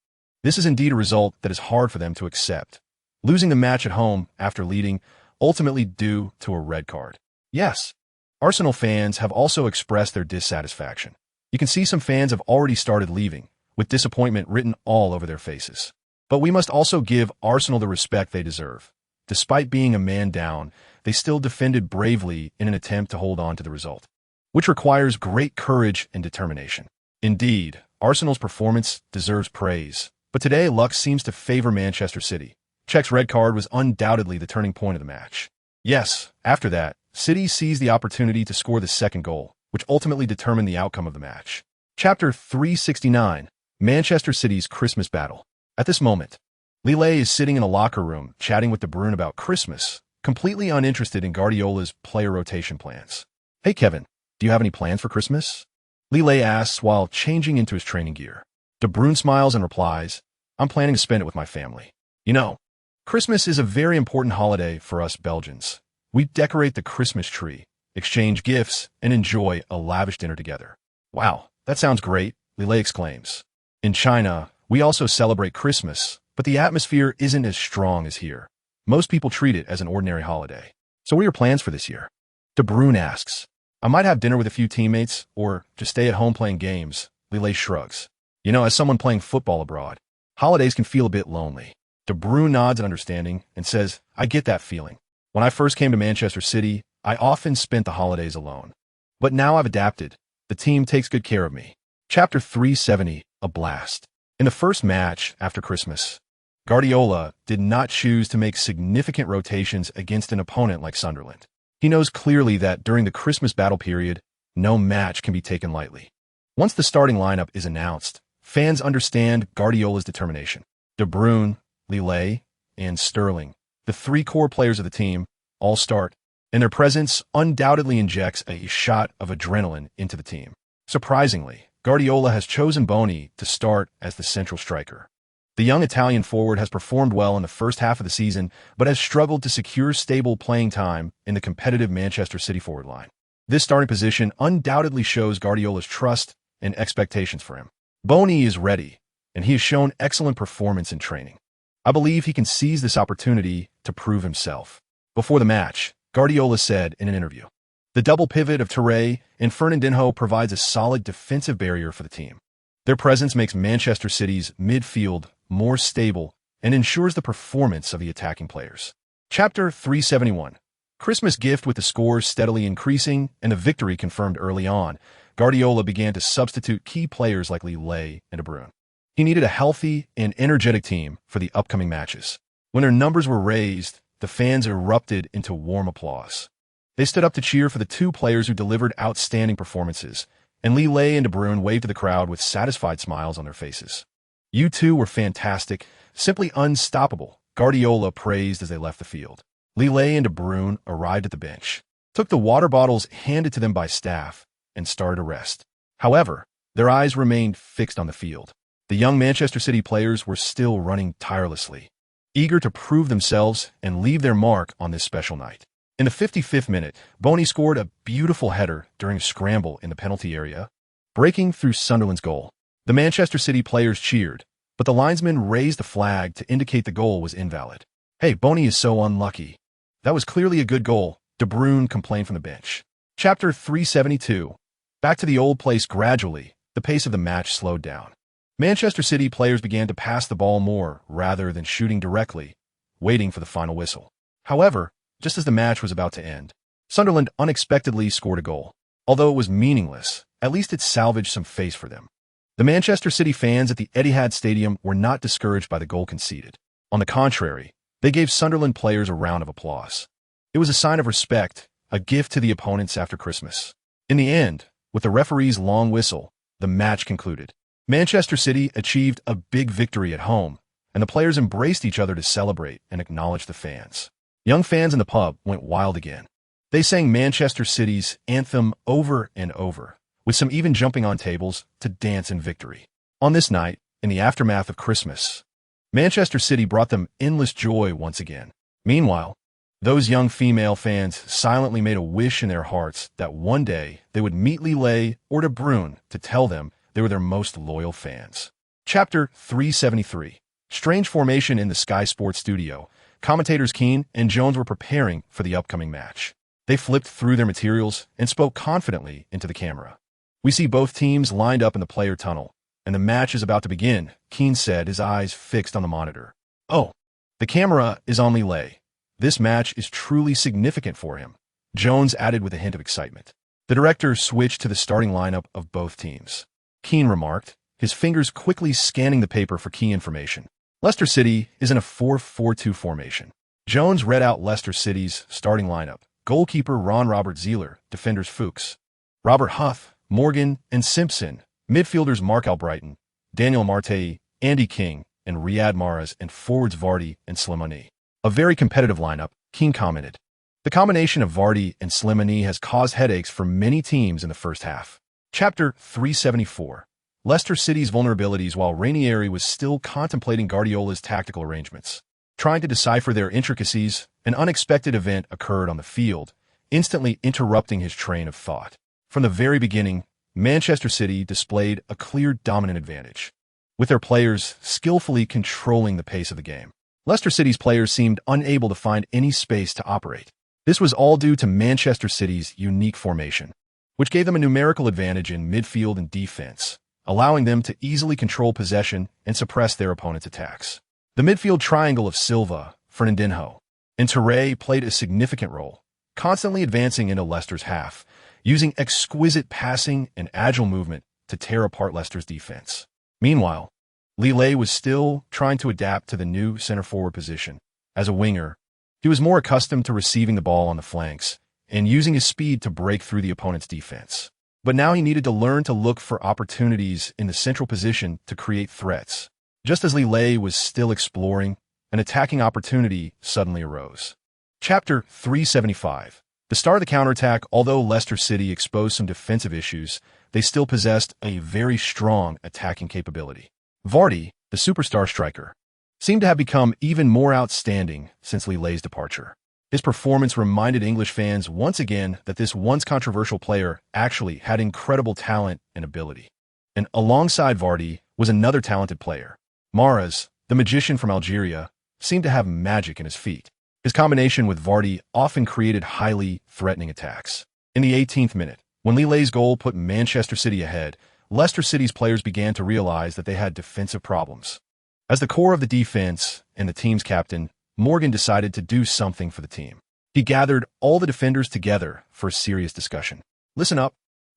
This is indeed a result that is hard for them to accept. Losing the match at home after leading, ultimately due to a red card. Yes, Arsenal fans have also expressed their dissatisfaction. You can see some fans have already started leaving, with disappointment written all over their faces. But we must also give Arsenal the respect they deserve. Despite being a man down, they still defended bravely in an attempt to hold on to the result, which requires great courage and determination. Indeed, Arsenal's performance deserves praise, but today luck seems to favor Manchester City. Czech's red card was undoubtedly the turning point of the match. Yes, after that, City seized the opportunity to score the second goal, which ultimately determined the outcome of the match. Chapter 369, Manchester City's Christmas Battle. At this moment, Lille is sitting in a locker room chatting with De Bruyne about Christmas, completely uninterested in Guardiola's player rotation plans. "Hey Kevin, do you have any plans for Christmas?" Lille asks while changing into his training gear. De Bruyne smiles and replies, "I'm planning to spend it with my family. You know, Christmas is a very important holiday for us Belgians. We decorate the Christmas tree, exchange gifts, and enjoy a lavish dinner together." "Wow, that sounds great," Lille exclaims. "In China, we also celebrate Christmas, but the atmosphere isn't as strong as here. Most people treat it as an ordinary holiday. So what are your plans for this year?" De Bruyne asks. "I might have dinner with a few teammates, or just stay at home playing games." Lille shrugs. "You know, as someone playing football abroad, holidays can feel a bit lonely." De Bruyne nods in understanding and says, "I get that feeling. When I first came to Manchester City, I often spent the holidays alone. But now I've adapted. The team takes good care of me." Chapter 370, a blast. In the first match after Christmas, Guardiola did not choose to make significant rotations against an opponent like Sunderland. He knows clearly that during the Christmas battle period, no match can be taken lightly. Once the starting lineup is announced, fans understand Guardiola's determination. De Bruyne, Lille, and Sterling, the three core players of the team, all start, and their presence undoubtedly injects a shot of adrenaline into the team. Surprisingly, Guardiola has chosen Boni to start as the central striker. The young Italian forward has performed well in the first half of the season, but has struggled to secure stable playing time in the competitive Manchester City forward line. This starting position undoubtedly shows Guardiola's trust and expectations for him. Boni is ready, and he has shown excellent performance in training. I believe he can seize this opportunity to prove himself. Before the match, Guardiola said in an interview, "The double pivot of Touré and Fernandinho provides a solid defensive barrier for the team. Their presence makes Manchester City's midfield more stable and ensures the performance of the attacking players." Chapter 371. Christmas gift. With the scores steadily increasing and the victory confirmed early on, Guardiola began to substitute key players like Lille and De Bruyne. He needed a healthy and energetic team for the upcoming matches. When their numbers were raised, the fans erupted into warm applause. They stood up to cheer for the two players who delivered outstanding performances, and Lille and De Bruyne waved to the crowd with satisfied smiles on their faces. "You two were fantastic, simply unstoppable," Guardiola praised as they left the field. Lille and De Bruyne arrived at the bench, took the water bottles handed to them by staff, and started a rest. However, their eyes remained fixed on the field. The young Manchester City players were still running tirelessly, eager to prove themselves and leave their mark on this special night. In the 55th minute, Boney scored a beautiful header during a scramble in the penalty area, breaking through Sunderland's goal. The Manchester City players cheered, but the linesman raised the flag to indicate the goal was invalid. "Hey, Boney is so unlucky. That was clearly a good goal," De Bruyne complained from the bench. Chapter 372. Back to the old place gradually, the pace of the match slowed down. Manchester City players began to pass the ball more rather than shooting directly, waiting for the final whistle. However, just as the match was about to end, Sunderland unexpectedly scored a goal. Although it was meaningless, at least it salvaged some face for them. The Manchester City fans at the Etihad Stadium were not discouraged by the goal conceded. On the contrary, they gave Sunderland players a round of applause. It was a sign of respect, a gift to the opponents after Christmas. In the end, with the referee's long whistle, the match concluded. Manchester City achieved a big victory at home, and the players embraced each other to celebrate and acknowledge the fans. Young fans in the pub went wild again. They sang Manchester City's anthem over and over, with some even jumping on tables to dance in victory. On this night, in the aftermath of Christmas, Manchester City brought them endless joy once again. Meanwhile, those young female fans silently made a wish in their hearts that one day they would meet Lille or De Bruyne to tell them they were their most loyal fans. Chapter 373. Strange formation in the Sky Sports studio. Commentators Keane and Jones were preparing for the upcoming match. They flipped through their materials and spoke confidently into the camera. "We see both teams lined up in the player tunnel, and the match is about to begin," Keane said, his eyes fixed on the monitor. "Oh, the camera is on Lille. This match is truly significant for him," Jones added with a hint of excitement. The director switched to the starting lineup of both teams. Keane remarked, his fingers quickly scanning the paper for key information. Leicester City is in a 4-4-2 formation. Jones read out Leicester City's starting lineup. Goalkeeper Ron Robert Zieler, defenders Fuchs, Robert Huth, Morgan, and Simpson, midfielders Mark Albrighton, Daniel Martey, Andy King, and Riyad Mahrez, and forwards Vardy and Slimani. "A very competitive lineup," Keane commented. "The combination of Vardy and Slimani has caused headaches for many teams in the first half." Chapter 374. Leicester City's vulnerabilities. While Ranieri was still contemplating Guardiola's tactical arrangements, trying to decipher their intricacies, an unexpected event occurred on the field, instantly interrupting his train of thought. From the very beginning, Manchester City displayed a clear dominant advantage, with their players skillfully controlling the pace of the game. Leicester City's players seemed unable to find any space to operate. This was all due to Manchester City's unique formation, which gave them a numerical advantage in midfield and defense, allowing them to easily control possession and suppress their opponent's attacks. The midfield triangle of Silva, Fernandinho, and Touré played a significant role, constantly advancing into Leicester's half, using exquisite passing and agile movement to tear apart Leicester's defense. Meanwhile, Lille was still trying to adapt to the new center-forward position. As a winger, he was more accustomed to receiving the ball on the flanks and using his speed to break through the opponent's defense. But now he needed to learn to look for opportunities in the central position to create threats. Just as Lille was still exploring, an attacking opportunity suddenly arose. Chapter 375. The start of the counterattack. Although Leicester City exposed some defensive issues, they still possessed a very strong attacking capability. Vardy, the superstar striker, seemed to have become even more outstanding since Lille's departure. His performance reminded English fans once again that this once controversial player actually had incredible talent and ability. And alongside Vardy was another talented player. Mahrez, the magician from Algeria, seemed to have magic in his feet. His combination with Vardy often created highly threatening attacks. In the 18th minute, when Lille's goal put Manchester City ahead, Leicester City's players began to realize that they had defensive problems. As the core of the defense and the team's captain, Morgan decided to do something for the team. He gathered all the defenders together for a serious discussion. "Listen up,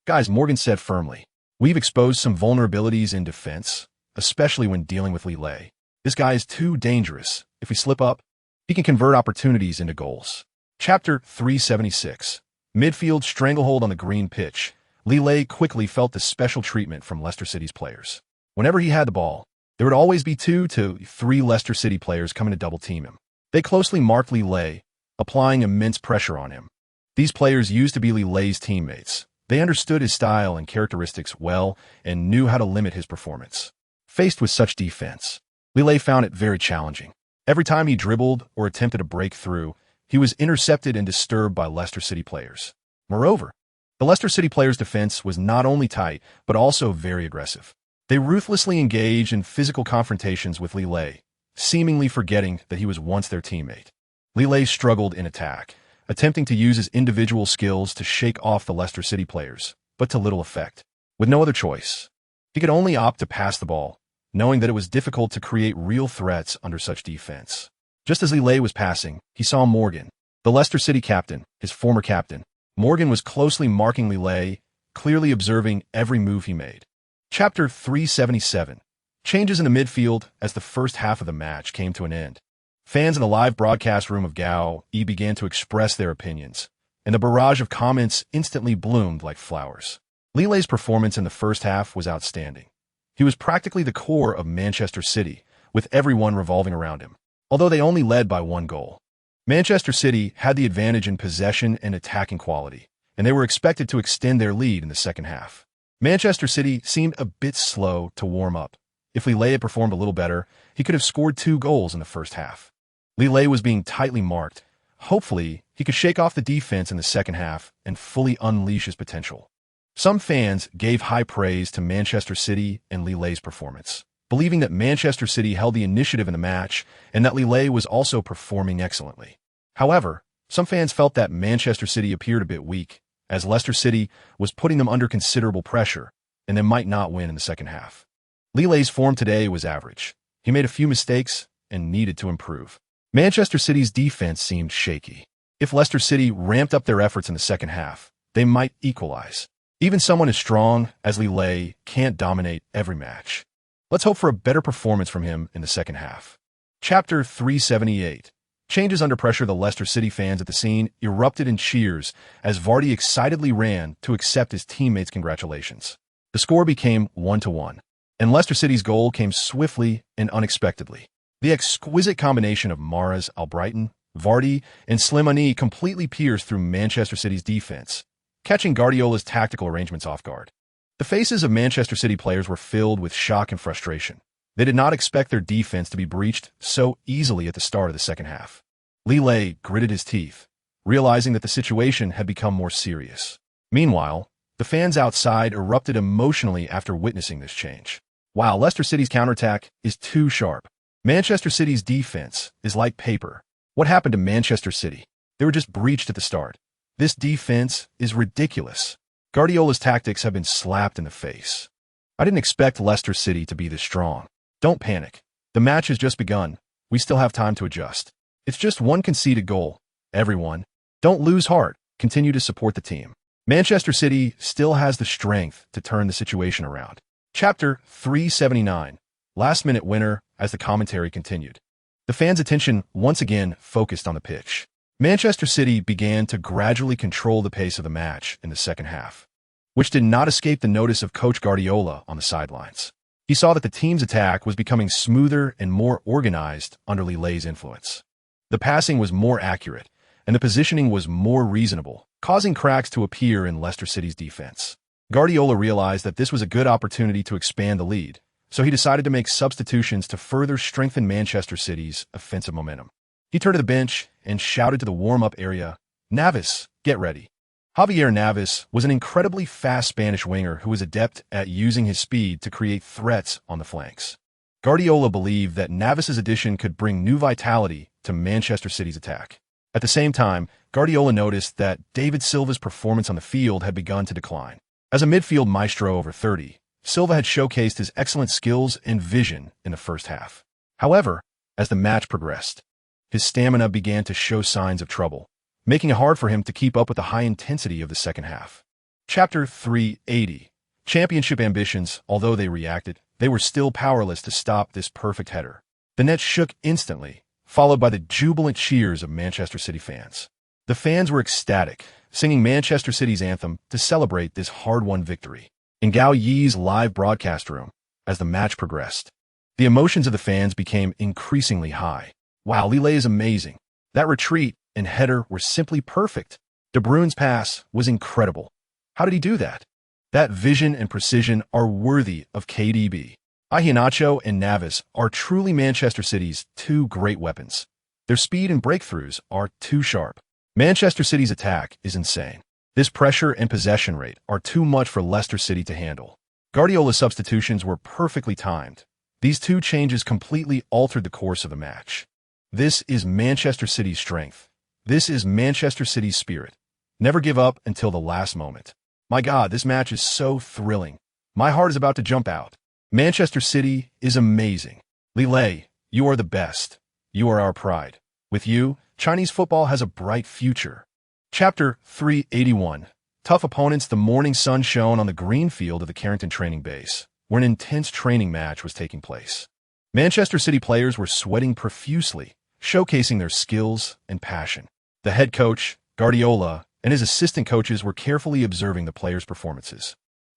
guys," Morgan said firmly. "We've exposed some vulnerabilities in defense, especially when dealing with Lille. This guy is too dangerous. If we slip up, he can convert opportunities into goals." Chapter 376. Midfield stranglehold on the green pitch. Lille quickly felt the special treatment from Leicester City's players. Whenever he had the ball, there would always be 2 to 3 Leicester City players coming to double-team him. They closely marked Lille, applying immense pressure on him. These players used to be Lille's teammates. They understood his style and characteristics well and knew how to limit his performance. Faced with such defense, Lille found it very challenging. Every time he dribbled or attempted a breakthrough, he was intercepted and disturbed by Leicester City players. Moreover, the Leicester City players' defense was not only tight, but also very aggressive. They ruthlessly engaged in physical confrontations with Lille, seemingly forgetting that he was once their teammate. Lille struggled in attack, attempting to use his individual skills to shake off the Leicester City players, but to little effect. With no other choice, he could only opt to pass the ball, knowing that it was difficult to create real threats under such defense. Just as Lille was passing, he saw Morgan, the Leicester City captain, his former captain. Morgan was closely marking Lille, clearly observing every move he made. Chapter 377. Changes in the midfield as the first half of the match came to an end. Fans in the live broadcast room of Gao began to express their opinions, and the barrage of comments instantly bloomed like flowers. Lille's performance in the first half was outstanding. He was practically the core of Manchester City, with everyone revolving around him, although they only led by one goal. Manchester City had the advantage in possession and attacking quality, and they were expected to extend their lead in the second half. Manchester City seemed a bit slow to warm up. If Lille had performed a little better, he could have scored 2 goals in the first half. Lille was being tightly marked. Hopefully, he could shake off the defense in the second half and fully unleash his potential. Some fans gave high praise to Manchester City and Lille's performance, believing that Manchester City held the initiative in the match and that Lille was also performing excellently. However, some fans felt that Manchester City appeared a bit weak, as Leicester City was putting them under considerable pressure, and they might not win in the second half. Lille's form today was average. He made a few mistakes and needed to improve. Manchester City's defense seemed shaky. If Leicester City ramped up their efforts in the second half, they might equalize. Even someone as strong as Lille can't dominate every match. Let's hope for a better performance from him in the second half. Chapter 378. Changes under pressure. The Leicester City fans at the scene erupted in cheers as Vardy excitedly ran to accept his teammates' congratulations. The score became 1-1, and Leicester City's goal came swiftly and unexpectedly. The exquisite combination of Mahrez, Albrighton, Vardy, and Slimani completely pierced through Manchester City's defense, catching Guardiola's tactical arrangements off guard. The faces of Manchester City players were filled with shock and frustration. They did not expect their defense to be breached so easily at the start of the second half. Lille gritted his teeth, realizing that the situation had become more serious. Meanwhile, the fans outside erupted emotionally after witnessing this change. While Leicester City's counterattack is too sharp, Manchester City's defense is like paper. What happened to Manchester City? They were just breached at the start. This defense is ridiculous. Guardiola's tactics have been slapped in the face. I didn't expect Leicester City to be this strong. Don't panic. The match has just begun. We still have time to adjust. It's just one conceded goal. Everyone, don't lose heart. Continue to support the team. Manchester City still has the strength to turn the situation around. Chapter 379. Last-minute winner as the commentary continued. The fans' attention once again focused on the pitch. Manchester City began to gradually control the pace of the match in the second half, which did not escape the notice of Coach Guardiola on the sidelines. He saw that the team's attack was becoming smoother and more organized under Lille's influence. The passing was more accurate, and the positioning was more reasonable, causing cracks to appear in Leicester City's defense. Guardiola realized that this was a good opportunity to expand the lead, so he decided to make substitutions to further strengthen Manchester City's offensive momentum. He turned to the bench and shouted to the warm-up area, "Navas, get ready." Javier Navas was an incredibly fast Spanish winger who was adept at using his speed to create threats on the flanks. Guardiola believed that Navas's addition could bring new vitality to Manchester City's attack. At the same time, Guardiola noticed that David Silva's performance on the field had begun to decline. As a midfield maestro over 30, Silva had showcased his excellent skills and vision in the first half. However, as the match progressed, his stamina began to show signs of trouble, making it hard for him to keep up with the high intensity of the second half. Chapter 380. Championship ambitions. Although they reacted, they were still powerless to stop this perfect header. The net shook instantly, followed by the jubilant cheers of Manchester City fans. The fans were ecstatic, singing Manchester City's anthem to celebrate this hard-won victory. In Gao Yi's live broadcast room, as the match progressed, the emotions of the fans became increasingly high. Wow, Lille is amazing. That retreat and header were simply perfect. De Bruyne's pass was incredible. How did he do that? That vision and precision are worthy of KDB. Iheanacho and Navas are truly Manchester City's two great weapons. Their speed and breakthroughs are too sharp. Manchester City's attack is insane. This pressure and possession rate are too much for Leicester City to handle. Guardiola's substitutions were perfectly timed. These two changes completely altered the course of the match. This is Manchester City's strength. This is Manchester City's spirit. Never give up until the last moment. My God, this match is so thrilling. My heart is about to jump out. Manchester City is amazing. Lille, you are the best. You are our pride. With you, Chinese football has a bright future. Chapter 381. Tough opponents. The morning sun shone on the green field of the Carrington training base, where an intense training match was taking place. Manchester City players were sweating profusely, showcasing their skills and passion. The head coach, Guardiola, and his assistant coaches were carefully observing the players' performances.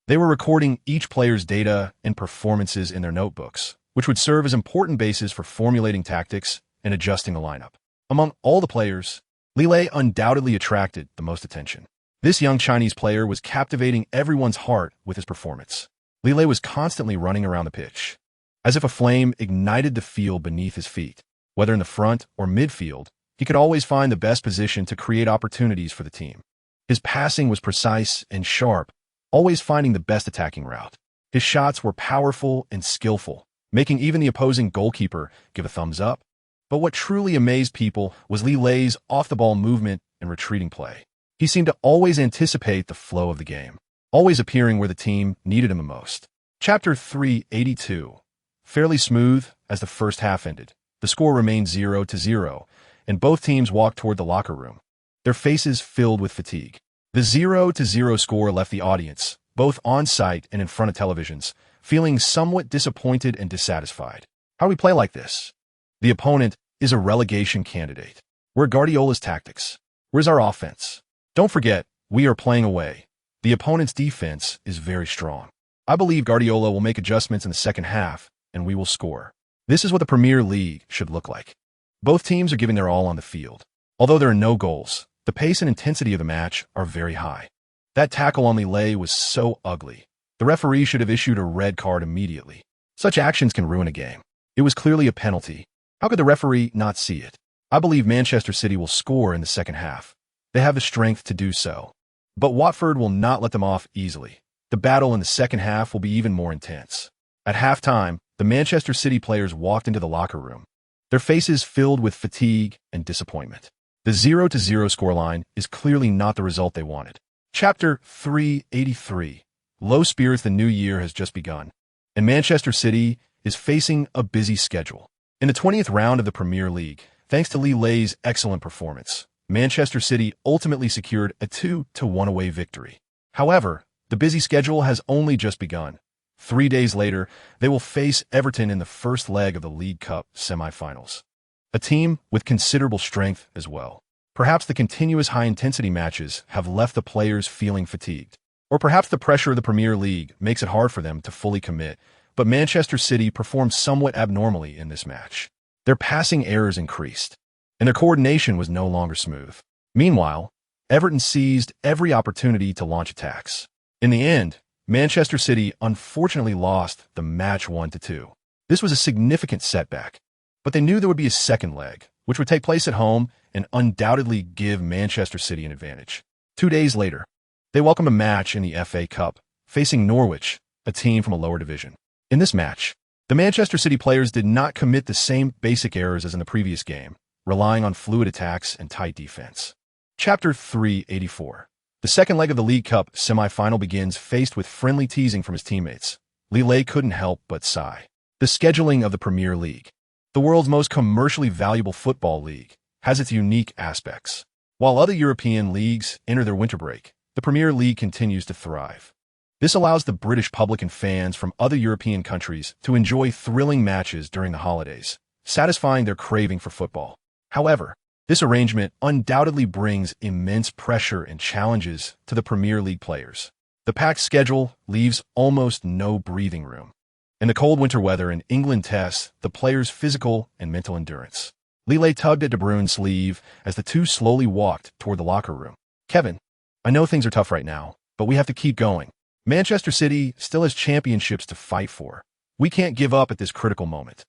They were recording each player's data and performances in their notebooks, which would serve as important bases for formulating tactics and adjusting the lineup. Among all the players, Lille undoubtedly attracted the most attention. This young Chinese player was captivating everyone's heart with his performance. Lille was constantly running around the pitch, as if a flame ignited the field beneath his feet. Whether in the front or midfield, he could always find the best position to create opportunities for the team. His passing was precise and sharp, always finding the best attacking route. His shots were powerful and skillful, making even the opposing goalkeeper give a thumbs up. But what truly amazed people was Lille's off-the-ball movement and retreating play. He seemed to always anticipate the flow of the game, always appearing where the team needed him the most. Chapter 382. Fairly smooth as the first half ended. The score remained 0-0, and both teams walked toward the locker room, their faces filled with fatigue. The 0-0 score left the audience, both on-site and in front of televisions, feeling somewhat disappointed and dissatisfied. How do we play like this? The opponent is a relegation candidate. Where are Guardiola's tactics? Where's our offense? Don't forget, we are playing away. The opponent's defense is very strong. I believe Guardiola will make adjustments in the second half, and we will score. This is what the Premier League should look like. Both teams are giving their all on the field. Although there are no goals, the pace and intensity of the match are very high. That tackle on Lille was so ugly. The referee should have issued a red card immediately. Such actions can ruin a game. It was clearly a penalty. How could the referee not see it? I believe Manchester City will score in the second half. They have the strength to do so. But Watford will not let them off easily. The battle in the second half will be even more intense. At halftime, the Manchester City players walked into the locker room, their faces filled with fatigue and disappointment. The 0-0 scoreline is clearly not the result they wanted. Chapter 383. Low spirits. The new year has just begun, and Manchester City is facing a busy schedule. In the 20th round of the Premier League, thanks to Lille's excellent performance, Manchester City ultimately secured a 2-1 away victory. However, the busy schedule has only just begun. 3 days later, they will face Everton in the first leg of the League Cup semi-finals. A team with considerable strength as well. Perhaps the continuous high-intensity matches have left the players feeling fatigued. Or perhaps the pressure of the Premier League makes it hard for them to fully commit. But Manchester City performed somewhat abnormally in this match. Their passing errors increased, and their coordination was no longer smooth. Meanwhile, Everton seized every opportunity to launch attacks. In the end, Manchester City unfortunately lost the match 1-2. This was a significant setback, but they knew there would be a second leg, which would take place at home and undoubtedly give Manchester City an advantage. 2 days later, they welcomed a match in the FA Cup, facing Norwich, a team from a lower division. In this match, the Manchester City players did not commit the same basic errors as in the previous game, relying on fluid attacks and tight defense. Chapter 384. The second leg of the League Cup semi-final begins. Faced with friendly teasing from his teammates, Lille couldn't help but sigh. The scheduling of the Premier League, the world's most commercially valuable football league, has its unique aspects. While other European leagues enter their winter break, the Premier League continues to thrive. This allows the British public and fans from other European countries to enjoy thrilling matches during the holidays, satisfying their craving for football. However, this arrangement undoubtedly brings immense pressure and challenges to the Premier League players. The packed schedule leaves almost no breathing room, and the cold winter weather in England tests the players' physical and mental endurance. Lille tugged at De Bruyne's sleeve as the two slowly walked toward the locker room. "Kevin, I know things are tough right now, but we have to keep going. Manchester City still has championships to fight for. We can't give up at this critical moment.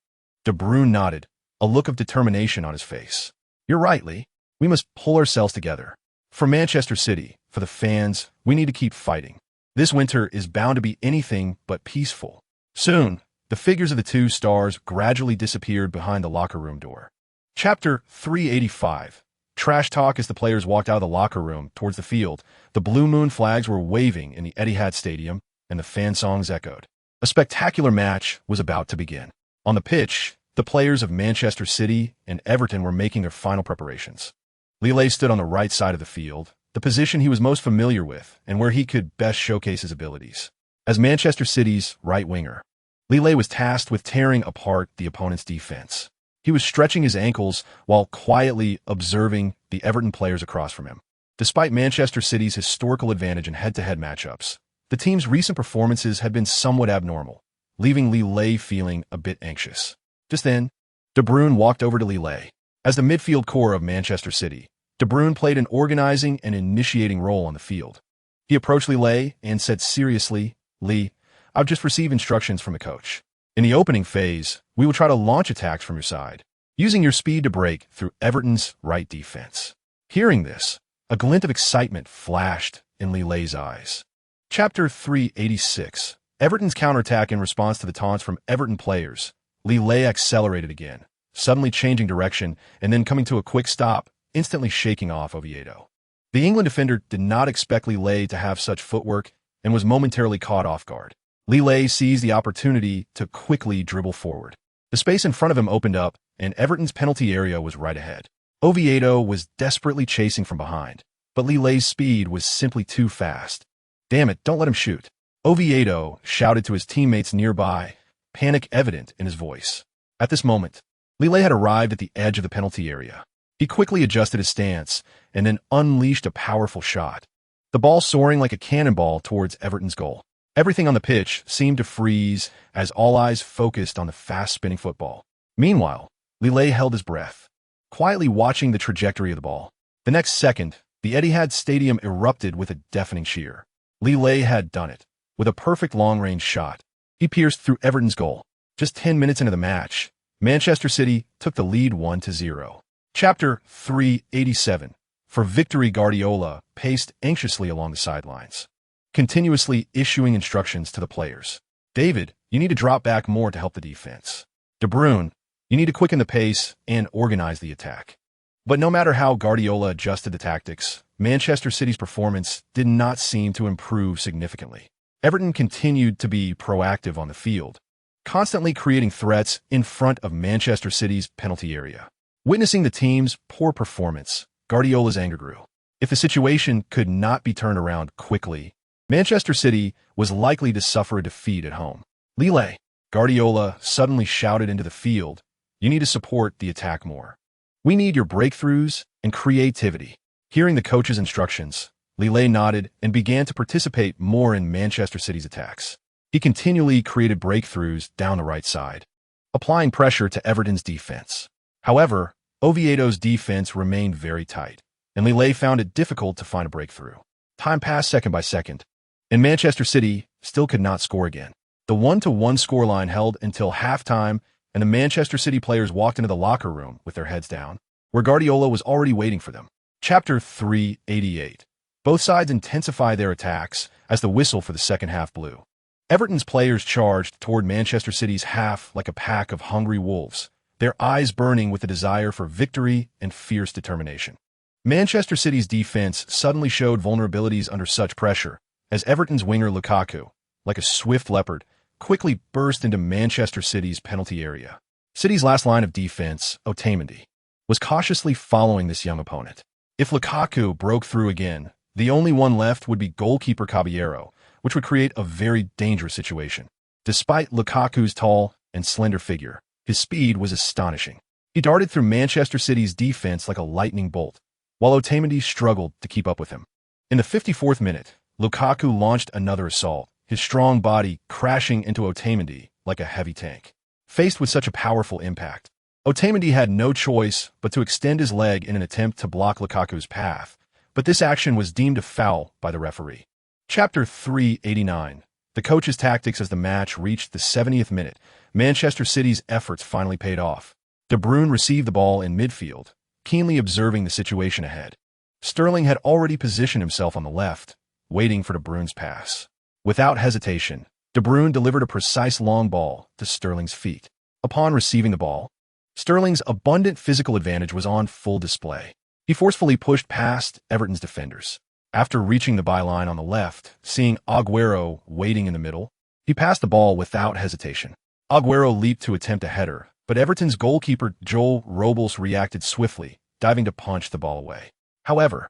De Bruyne nodded, a look of determination on his face. You're right, Lee. We must pull ourselves together. For Manchester City, for the fans, we need to keep fighting. This winter is bound to be anything but peaceful. Soon, the figures of the two stars gradually disappeared behind the locker room door. Chapter 385. Trash talk. As the players walked out of the locker room towards the field, the Blue Moon flags were waving in the Etihad Stadium, and the fan songs echoed. A spectacular match was about to begin. On the pitch, the players of Manchester City and Everton were making their final preparations. Lille stood on the right side of the field, the position he was most familiar with and where he could best showcase his abilities. As Manchester City's right winger, Lille was tasked with tearing apart the opponent's defense. He was stretching his ankles while quietly observing the Everton players across from him. Despite Manchester City's historical advantage in head-to-head matchups, the team's recent performances had been somewhat abnormal, leaving Lille feeling a bit anxious. Just then, De Bruyne walked over to Lille. As the midfield core of Manchester City, De Bruyne played an organizing and initiating role on the field. He approached Lille and said seriously, "Lee, I've just received instructions from the coach. In the opening phase, we will try to launch attacks from your side, using your speed to break through Everton's right defense." Hearing this, a glint of excitement flashed in Lille's eyes. Chapter 386. Everton's counterattack. In response to the taunts from Everton players, Lille accelerated again, suddenly changing direction and then coming to a quick stop, instantly shaking off Oviedo. The England defender did not expect Lille to have such footwork and was momentarily caught off guard. Lille seized the opportunity to quickly dribble forward. The space in front of him opened up, and Everton's penalty area was right ahead. Oviedo was desperately chasing from behind, but Lille's speed was simply too fast. "Damn it, don't let him shoot," Oviedo shouted to his teammates nearby, panic evident in his voice. At this moment, Lille had arrived at the edge of the penalty area. He quickly adjusted his stance and then unleashed a powerful shot, the ball soaring like a cannonball towards Everton's goal. Everything on the pitch seemed to freeze as all eyes focused on the fast-spinning football. Meanwhile, Lille held his breath, quietly watching the trajectory of the ball. The next second, the Etihad Stadium erupted with a deafening cheer. Lille had done it. With a perfect long-range shot, he pierced through Everton's goal. Just 10 minutes into the match, Manchester City took the lead 1-0. Chapter 387. For victory. Guardiola paced anxiously along the sidelines, continuously issuing instructions to the players. "David, you need to drop back more to help the defense. De Bruyne, you need to quicken the pace and organize the attack." But no matter how Guardiola adjusted the tactics, Manchester City's performance did not seem to improve significantly. Everton continued to be proactive on the field, constantly creating threats in front of Manchester City's penalty area. Witnessing the team's poor performance, Guardiola's anger grew. If the situation could not be turned around quickly, Manchester City was likely to suffer a defeat at home. "Lille," Guardiola suddenly shouted into the field, "you need to support the attack more. We need your breakthroughs and creativity." Hearing the coach's instructions, Lille nodded and began to participate more in Manchester City's attacks. He continually created breakthroughs down the right side, applying pressure to Everton's defense. However, Oviedo's defense remained very tight, and Lille found it difficult to find a breakthrough. Time passed second by second, and Manchester City still could not score again. The 1-1 scoreline held until halftime, and the Manchester City players walked into the locker room with their heads down, where Guardiola was already waiting for them. Chapter 388. Both sides intensified their attacks as the whistle for the second half blew. Everton's players charged toward Manchester City's half like a pack of hungry wolves, their eyes burning with a desire for victory and fierce determination. Manchester City's defense suddenly showed vulnerabilities under such pressure, as Everton's winger Lukaku, like a swift leopard, quickly burst into Manchester City's penalty area. City's last line of defense, Otamendi, was cautiously following this young opponent. If Lukaku broke through again, the only one left would be goalkeeper Caballero, which would create a very dangerous situation. Despite Lukaku's tall and slender figure, his speed was astonishing. He darted through Manchester City's defense like a lightning bolt, while Otamendi struggled to keep up with him. In the 54th minute, Lukaku launched another assault, his strong body crashing into Otamendi like a heavy tank. Faced with such a powerful impact, Otamendi had no choice but to extend his leg in an attempt to block Lukaku's path, but this action was deemed a foul by the referee. Chapter 389. The coach's tactics as the match reached the 70th minute. Manchester City's efforts finally paid off. De Bruyne received the ball in midfield, keenly observing the situation ahead. Sterling had already positioned himself on the left, waiting for De Bruyne's pass. Without hesitation, De Bruyne delivered a precise long ball to Sterling's feet. Upon receiving the ball, Sterling's abundant physical advantage was on full display. He forcefully pushed past Everton's defenders. After reaching the byline on the left, seeing Aguero waiting in the middle, he passed the ball without hesitation. Aguero leaped to attempt a header, but Everton's goalkeeper Joel Robles reacted swiftly, diving to punch the ball away. However,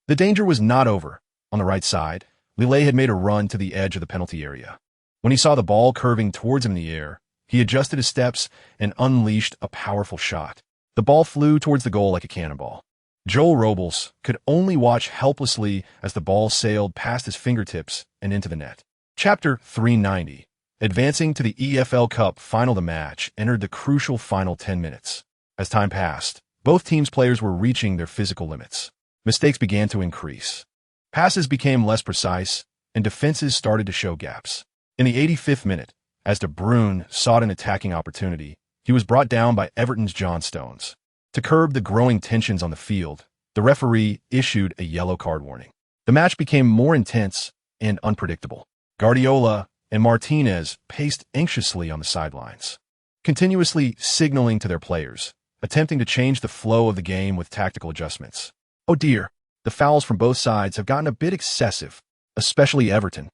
the danger was not over. On the right side, Lille had made a run to the edge of the penalty area. When he saw the ball curving towards him in the air, he adjusted his steps and unleashed a powerful shot. The ball flew towards the goal like a cannonball. Joel Robles could only watch helplessly as the ball sailed past his fingertips and into the net. Chapter 390. Advancing to the EFL Cup final, the match entered the crucial final 10 minutes. As time passed, both teams' players were reaching their physical limits. Mistakes began to increase. Passes became less precise, and defenses started to show gaps. In the 85th minute, as De Bruyne sought an attacking opportunity, he was brought down by Everton's John Stones. To curb the growing tensions on the field, the referee issued a yellow card warning. The match became more intense and unpredictable. Guardiola and Martinez paced anxiously on the sidelines, continuously signaling to their players, attempting to change the flow of the game with tactical adjustments. Oh dear, the fouls from both sides have gotten a bit excessive, especially Everton,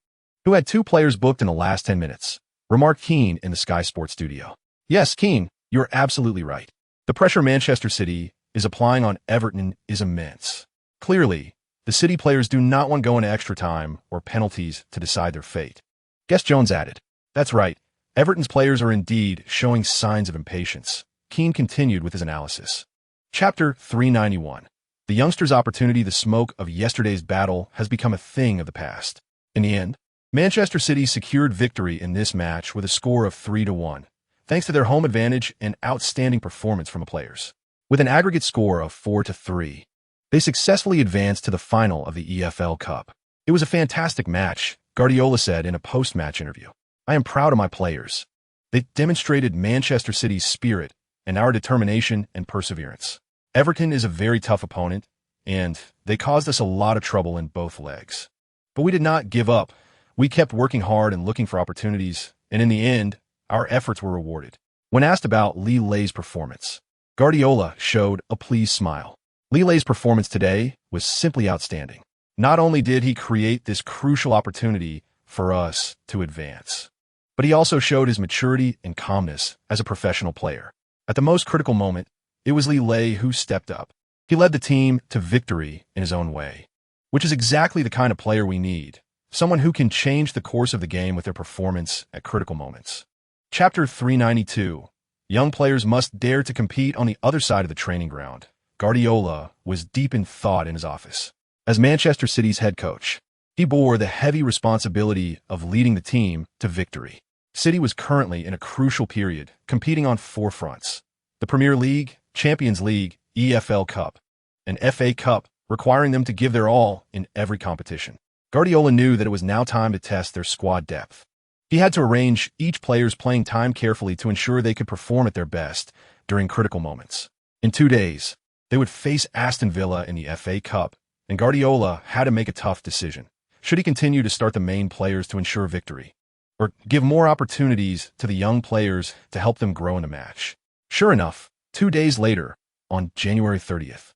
who had 2 players booked in the last 10 minutes, remarked Keane in the Sky Sports studio. Yes, Keane, you're absolutely right. The pressure Manchester City is applying on Everton is immense. Clearly, the City players do not want going to extra time or penalties to decide their fate. Guest Jones added, That's right, Everton's players are indeed showing signs of impatience. Keane continued with his analysis. Chapter 391. The youngsters' opportunity. The smoke of yesterday's battle has become a thing of the past. In the end, Manchester City secured victory in this match with a score of 3-1. Thanks to their home advantage and outstanding performance from the players. With an aggregate score of 4-3, they successfully advanced to the final of the EFL Cup. It was a fantastic match, Guardiola said in a post-match interview. I am proud of my players. They demonstrated Manchester City's spirit and our determination and perseverance. Everton is a very tough opponent, and they caused us a lot of trouble in both legs. But we did not give up. We kept working hard and looking for opportunities, and in the end, our efforts were rewarded. When asked about Lille's performance, Guardiola showed a pleased smile. Lille's performance today was simply outstanding. Not only did he create this crucial opportunity for us to advance, but he also showed his maturity and calmness as a professional player. At the most critical moment, it was Lille who stepped up. He led the team to victory in his own way, which is exactly the kind of player we need, someone who can change the course of the game with their performance at critical moments. Chapter 392. Young players must dare to compete on the other side of the training ground. Guardiola was deep in thought in his office. As Manchester City's head coach, he bore the heavy responsibility of leading the team to victory. City was currently in a crucial period, competing on 4 fronts: the Premier League, Champions League, EFL Cup, and FA Cup, requiring them to give their all in every competition. Guardiola knew that it was now time to test their squad depth. He had to arrange each player's playing time carefully to ensure they could perform at their best during critical moments. In 2 days, they would face Aston Villa in the FA Cup, and Guardiola had to make a tough decision. Should he continue to start the main players to ensure victory, or give more opportunities to the young players to help them grow in the match? Sure enough, 2 days later, on January 30th,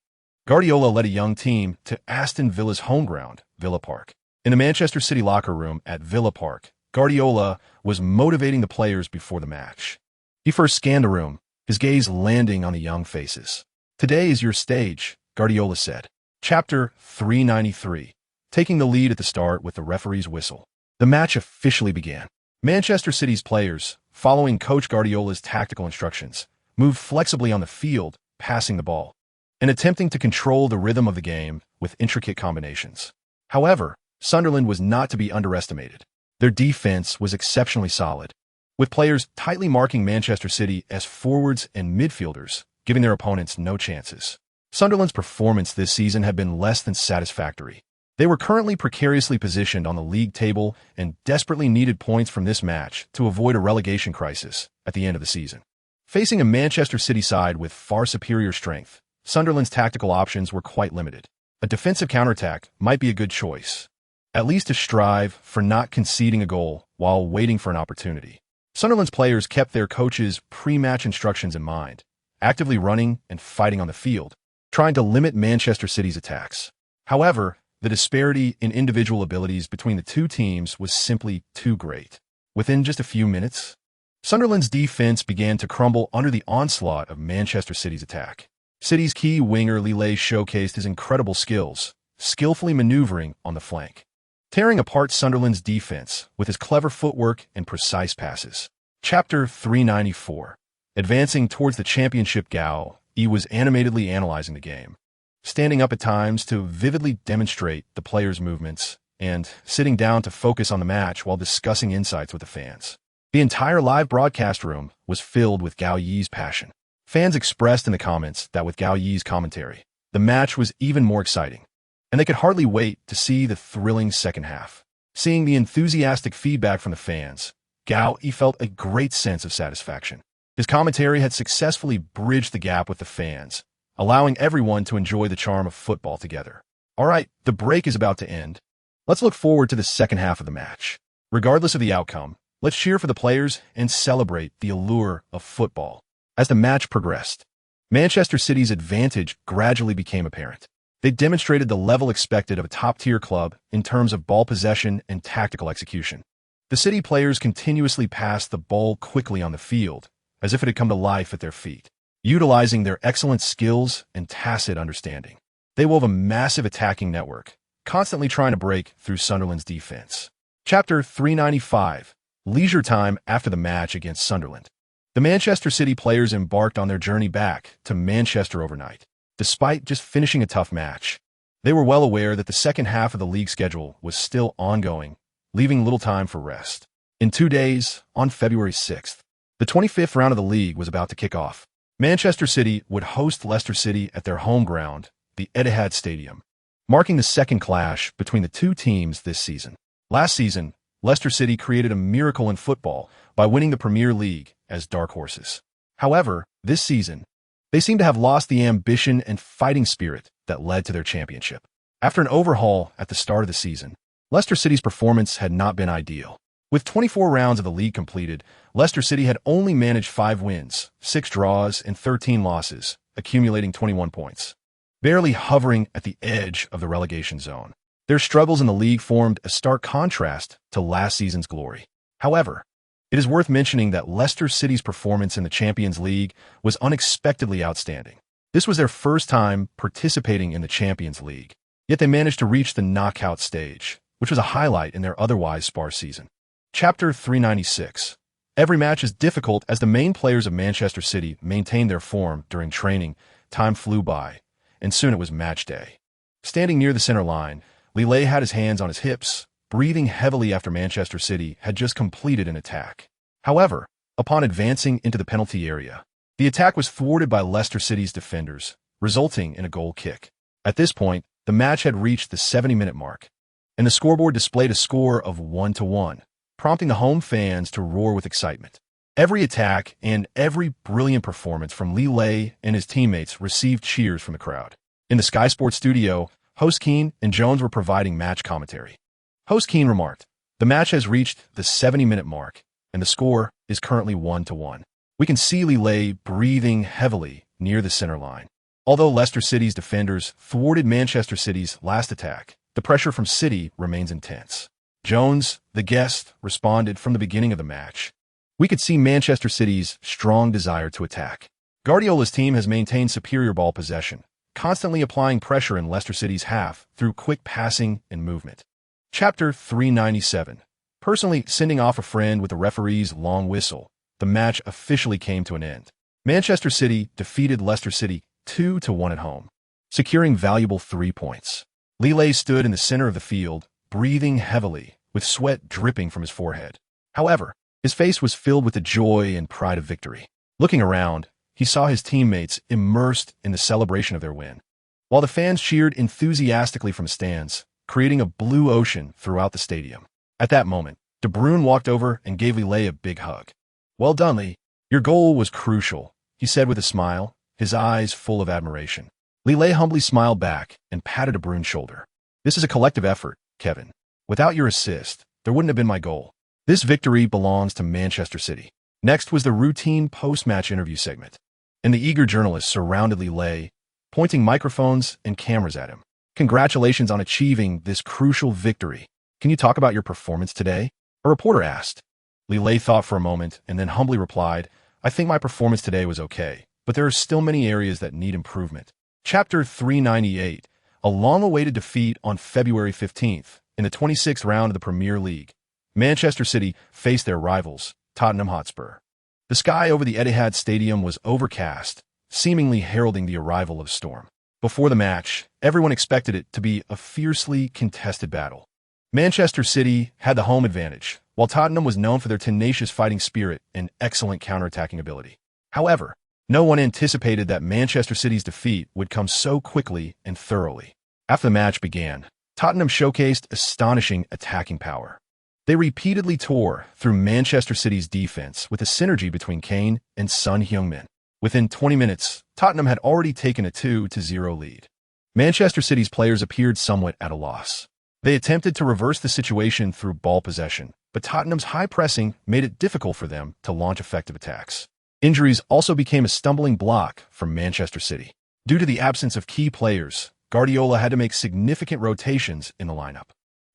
Guardiola led a young team to Aston Villa's home ground, Villa Park. In the Manchester City locker room at Villa Park, Guardiola was motivating the players before the match. He first scanned the room, his gaze landing on the young faces. Today is your stage, Guardiola said. Chapter 393. Taking the lead at the start with the referee's whistle. The match officially began. Manchester City's players, following Coach Guardiola's tactical instructions, moved flexibly on the field, passing the ball, and attempting to control the rhythm of the game with intricate combinations. However, Sunderland was not to be underestimated. Their defense was exceptionally solid, with players tightly marking Manchester City as forwards and midfielders, giving their opponents no chances. Sunderland's performance this season had been less than satisfactory. They were currently precariously positioned on the league table and desperately needed points from this match to avoid a relegation crisis at the end of the season. Facing a Manchester City side with far superior strength, Sunderland's tactical options were quite limited. A defensive counterattack might be a good choice, at least to strive for not conceding a goal while waiting for an opportunity. Sunderland's players kept their coach's pre-match instructions in mind, actively running and fighting on the field, trying to limit Manchester City's attacks. However, the disparity in individual abilities between the two teams was simply too great. Within just a few minutes, Sunderland's defense began to crumble under the onslaught of Manchester City's attack. City's key winger Lille showcased his incredible skills, skillfully maneuvering on the flank, tearing apart Sunderland's defense with his clever footwork and precise passes. Chapter 394. Advancing towards the championship goal, he was animatedly analyzing the game, standing up at times to vividly demonstrate the players' movements, and sitting down to focus on the match while discussing insights with the fans. The entire live broadcast room was filled with Gao Yi's passion. Fans expressed in the comments that with Gao Yi's commentary, the match was even more exciting, and they could hardly wait to see the thrilling second half. Seeing the enthusiastic feedback from the fans, Gao Yi felt a great sense of satisfaction. His commentary had successfully bridged the gap with the fans, allowing everyone to enjoy the charm of football together. All right, the break is about to end. Let's look forward to the second half of the match. Regardless of the outcome, let's cheer for the players and celebrate the allure of football. As the match progressed, Manchester City's advantage gradually became apparent. They demonstrated the level expected of a top-tier club in terms of ball possession and tactical execution. The City players continuously passed the ball quickly on the field, as if it had come to life at their feet, utilizing their excellent skills and tacit understanding. They wove a massive attacking network, constantly trying to break through Sunderland's defense. Chapter 395. Leisure time after the match against Sunderland. The Manchester City players embarked on their journey back to Manchester overnight. Despite just finishing a tough match, they were well aware that the second half of the league schedule was still ongoing, leaving little time for rest. In 2 days, on February 6th, the 25th round of the league was about to kick off. Manchester City would host Leicester City at their home ground, the Etihad Stadium, marking the second clash between the two teams this season. Last season, Leicester City created a miracle in football by winning the Premier League as dark horses. However, this season, they seem to have lost the ambition and fighting spirit that led to their championship. After an overhaul at the start of the season, Leicester City's performance had not been ideal. With 24 rounds of the league completed, Leicester City had only managed 5 wins, 6 draws, and 13 losses, accumulating 21 points, barely hovering at the edge of the relegation zone. Their struggles in the league formed a stark contrast to last season's glory. However, it is worth mentioning that Leicester City's performance in the Champions League was unexpectedly outstanding. This was their first time participating in the Champions League, yet they managed to reach the knockout stage, which was a highlight in their otherwise sparse season. Chapter 396. Every match is difficult as the main players of Manchester City maintained their form during training. Time flew by, and soon it was match day. Standing near the center line, Lille had his hands on his hips, breathing heavily after Manchester City had just completed an attack. However, upon advancing into the penalty area, the attack was thwarted by Leicester City's defenders, resulting in a goal kick. At this point, the match had reached the 70-minute mark, and the scoreboard displayed a score of 1-1, prompting the home fans to roar with excitement. Every attack and every brilliant performance from Lille and his teammates received cheers from the crowd. In the Sky Sports studio, host Keane and Jones were providing match commentary. Host Keane remarked, "The match has reached the 70-minute mark, and the score is currently 1-1. We can see Lille breathing heavily near the center line. Although Leicester City's defenders thwarted Manchester City's last attack, the pressure from City remains intense." Jones, the guest, responded from the beginning of the match. "We could see Manchester City's strong desire to attack. Guardiola's team has maintained superior ball possession, constantly applying pressure in Leicester City's half through quick passing and movement." Chapter 397. Personally sending off a friend with the referee's long whistle, the match officially came to an end. Manchester City defeated Leicester City 2-1 at home, securing valuable 3 points. Lille stood in the center of the field, breathing heavily, with sweat dripping from his forehead. However, his face was filled with the joy and pride of victory. Looking around, he saw his teammates immersed in the celebration of their win. While the fans cheered enthusiastically from stands, creating a blue ocean throughout the stadium. At that moment, De Bruyne walked over and gave Lille a big hug. "Well done, Lee. Your goal was crucial," he said with a smile, his eyes full of admiration. Lille humbly smiled back and patted De Bruyne's shoulder. "This is a collective effort, Kevin. Without your assist, there wouldn't have been my goal. This victory belongs to Manchester City." Next was the routine post-match interview segment, and the eager journalists surrounded Lille, pointing microphones and cameras at him. "Congratulations on achieving this crucial victory. Can you talk about your performance today?" a reporter asked. Lille thought for a moment and then humbly replied, "I think my performance today was okay, but there are still many areas that need improvement." Chapter 398, a long-awaited defeat on February 15th in the 26th round of the Premier League. Manchester City faced their rivals, Tottenham Hotspur. The sky over the Etihad Stadium was overcast, seemingly heralding the arrival of storm. Before the match, everyone expected it to be a fiercely contested battle. Manchester City had the home advantage, while Tottenham was known for their tenacious fighting spirit and excellent counterattacking ability. However, no one anticipated that Manchester City's defeat would come so quickly and thoroughly. After the match began, Tottenham showcased astonishing attacking power. They repeatedly tore through Manchester City's defense with a synergy between Kane and Son Heung-min. Within 20 minutes, Tottenham had already taken a 2-0 lead. Manchester City's players appeared somewhat at a loss. They attempted to reverse the situation through ball possession, but Tottenham's high pressing made it difficult for them to launch effective attacks. Injuries also became a stumbling block for Manchester City. Due to the absence of key players, Guardiola had to make significant rotations in the lineup.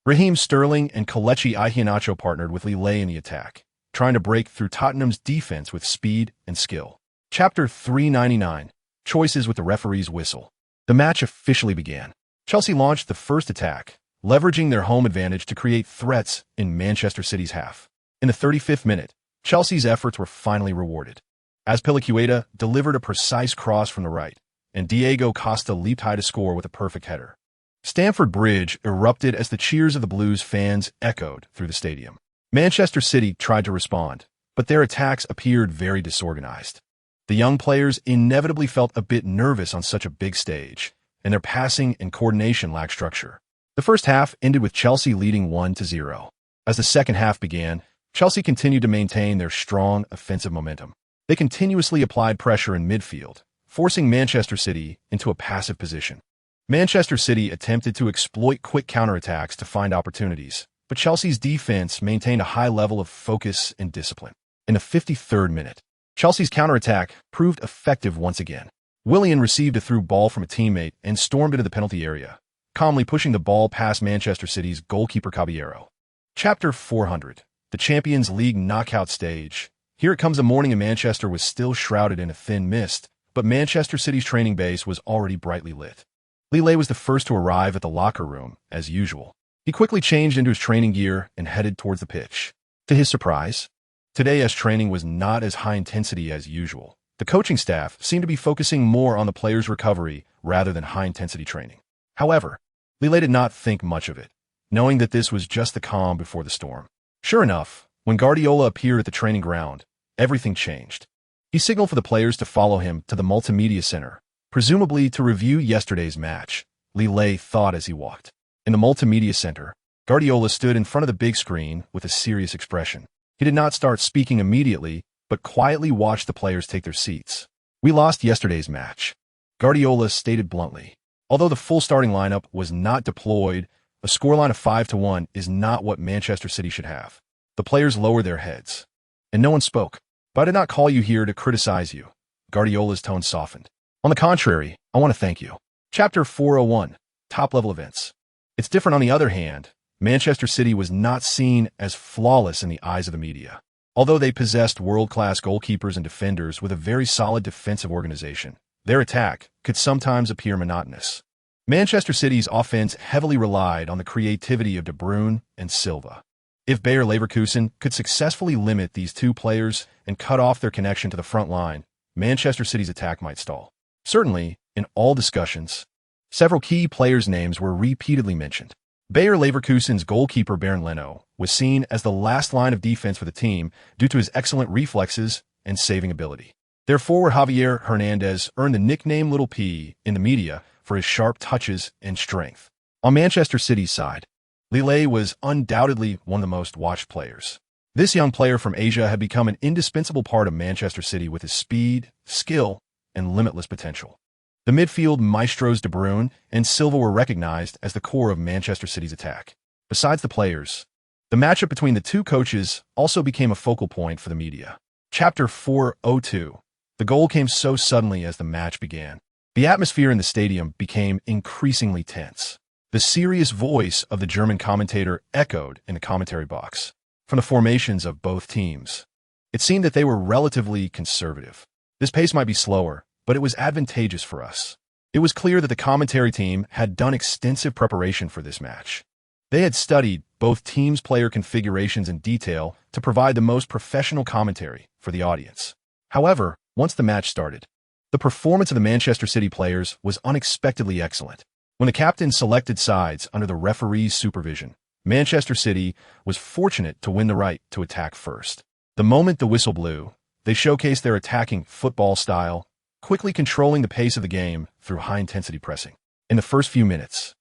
Raheem Sterling and Kelechi Iheanacho partnered with Lille in the attack, trying to break through Tottenham's defense with speed and skill. Chapter 399, Choices with the referee's whistle. The match officially began. Chelsea launched the first attack, leveraging their home advantage to create threats in Manchester City's half. In the 35th minute, Chelsea's efforts were finally rewarded. Azpilicueta delivered a precise cross from the right, and Diego Costa leaped high to score with a perfect header. Stamford Bridge erupted as the cheers of the Blues fans echoed through the stadium. Manchester City tried to respond, but their attacks appeared very disorganized. The young players inevitably felt a bit nervous on such a big stage, and their passing and coordination lacked structure. The first half ended with Chelsea leading 1-0. As the second half began, Chelsea continued to maintain their strong offensive momentum. They continuously applied pressure in midfield, forcing Manchester City into a passive position. Manchester City attempted to exploit quick counterattacks to find opportunities, but Chelsea's defense maintained a high level of focus and discipline. In the 53rd minute, Chelsea's counterattack proved effective once again. Willian received a through ball from a teammate and stormed into the penalty area, calmly pushing the ball past Manchester City's goalkeeper Caballero. Chapter 400, the Champions League knockout stage. Here it comes. The morning in Manchester was still shrouded in a thin mist, but Manchester City's training base was already brightly lit. Lille was the first to arrive at the locker room, as usual. He quickly changed into his training gear and headed towards the pitch. To his surprise, today's training was not as high intensity as usual. The coaching staff seemed to be focusing more on the players' recovery rather than high-intensity training. However, Lille did not think much of it, knowing that this was just the calm before the storm. Sure enough, when Guardiola appeared at the training ground, everything changed. He signaled for the players to follow him to the multimedia center, presumably to review yesterday's match, Lille thought as he walked. In the multimedia center, Guardiola stood in front of the big screen with a serious expression. He did not start speaking immediately, but quietly watched the players take their seats. "We lost yesterday's match," Guardiola stated bluntly. Although the full starting lineup was not deployed, a scoreline of 5-1 is not what Manchester City should have. The players lowered their heads, and no one spoke. "But I did not call you here to criticize you." Guardiola's tone softened. "On the contrary, I want to thank you." Chapter 401, Top-Level Events. It's different on the other hand. Manchester City was not seen as flawless in the eyes of the media. Although they possessed world-class goalkeepers and defenders with a very solid defensive organization, their attack could sometimes appear monotonous. Manchester City's offense heavily relied on the creativity of De Bruyne and Silva. If Bayer Leverkusen could successfully limit these two players and cut off their connection to the front line, Manchester City's attack might stall. Certainly, in all discussions, several key players' names were repeatedly mentioned. Bayer Leverkusen's goalkeeper Bernd Leno was seen as the last line of defense for the team due to his excellent reflexes and saving ability. Their forward Javier Hernandez earned the nickname Little P in the media for his sharp touches and strength. On Manchester City's side, Lille was undoubtedly one of the most watched players. This young player from Asia had become an indispensable part of Manchester City with his speed, skill, and limitless potential. The midfield maestros De Bruyne and Silva were recognized as the core of Manchester City's attack. Besides the players, the matchup between the two coaches also became a focal point for the media. Chapter 402. The goal came so suddenly as the match began. The atmosphere in the stadium became increasingly tense. The serious voice of the German commentator echoed in the commentary box. From the formations of both teams, it seemed that they were relatively conservative. This pace might be slower, but it was advantageous for us. It was clear that the commentary team had done extensive preparation for this match. They had studied both teams' player configurations in detail to provide the most professional commentary for the audience. However, once the match started, the performance of the Manchester City players was unexpectedly excellent. When the captain selected sides under the referee's supervision, Manchester City was fortunate to win the right to attack first. The moment the whistle blew, they showcased their attacking football style, quickly controlling the pace of the game through high-intensity pressing. In the first few minutes,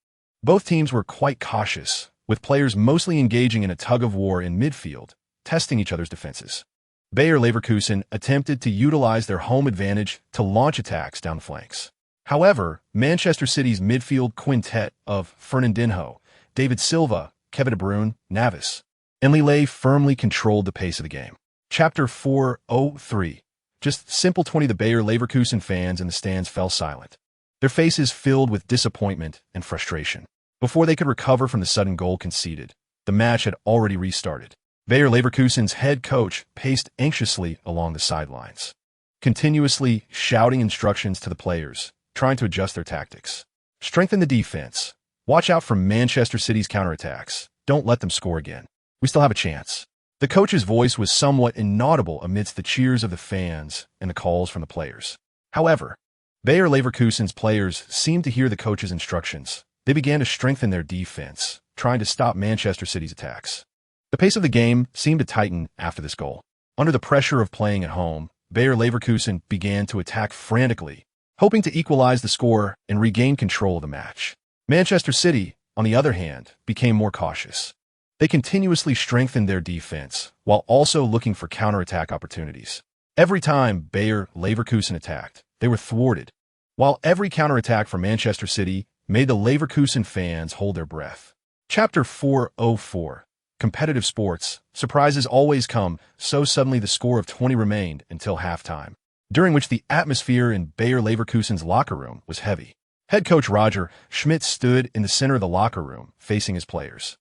both teams were quite cautious, with players mostly engaging in a tug-of-war in midfield, testing each other's defenses. Bayer Leverkusen attempted to utilize their home advantage to launch attacks down the flanks. However, Manchester City's midfield quintet of Fernandinho, David Silva, Kevin De Bruyne, Navas, and Lille firmly controlled the pace of the game. Chapter 403. Just simple 20. The Bayer Leverkusen fans in the stands fell silent, their faces filled with disappointment and frustration. Before they could recover from the sudden goal conceded, the match had already restarted. Bayer Leverkusen's head coach paced anxiously along the sidelines, continuously shouting instructions to the players, trying to adjust their tactics. Strengthen the defense. Watch out for Manchester City's counterattacks. Don't let them score again. We still have a chance. The coach's voice was somewhat inaudible amidst the cheers of the fans and the calls from the players. However, Bayer Leverkusen's players seemed to hear the coach's instructions. They began to strengthen their defense, trying to stop Manchester City's attacks. The pace of the game seemed to tighten after this goal. Under the pressure of playing at home, Bayer Leverkusen began to attack frantically, hoping to equalize the score and regain control of the match. Manchester City, on the other hand, became more cautious. They continuously strengthened their defense, while also looking for counterattack opportunities. Every time Bayer Leverkusen attacked, they were thwarted, while every counterattack from Manchester City made the Leverkusen fans hold their breath. Chapter 404. Competitive sports. Surprises always come, so suddenly the score of 20 remained until halftime, during which the atmosphere in Bayer Leverkusen's locker room was heavy. Head coach Roger Schmidt stood in the center of the locker room, facing his players.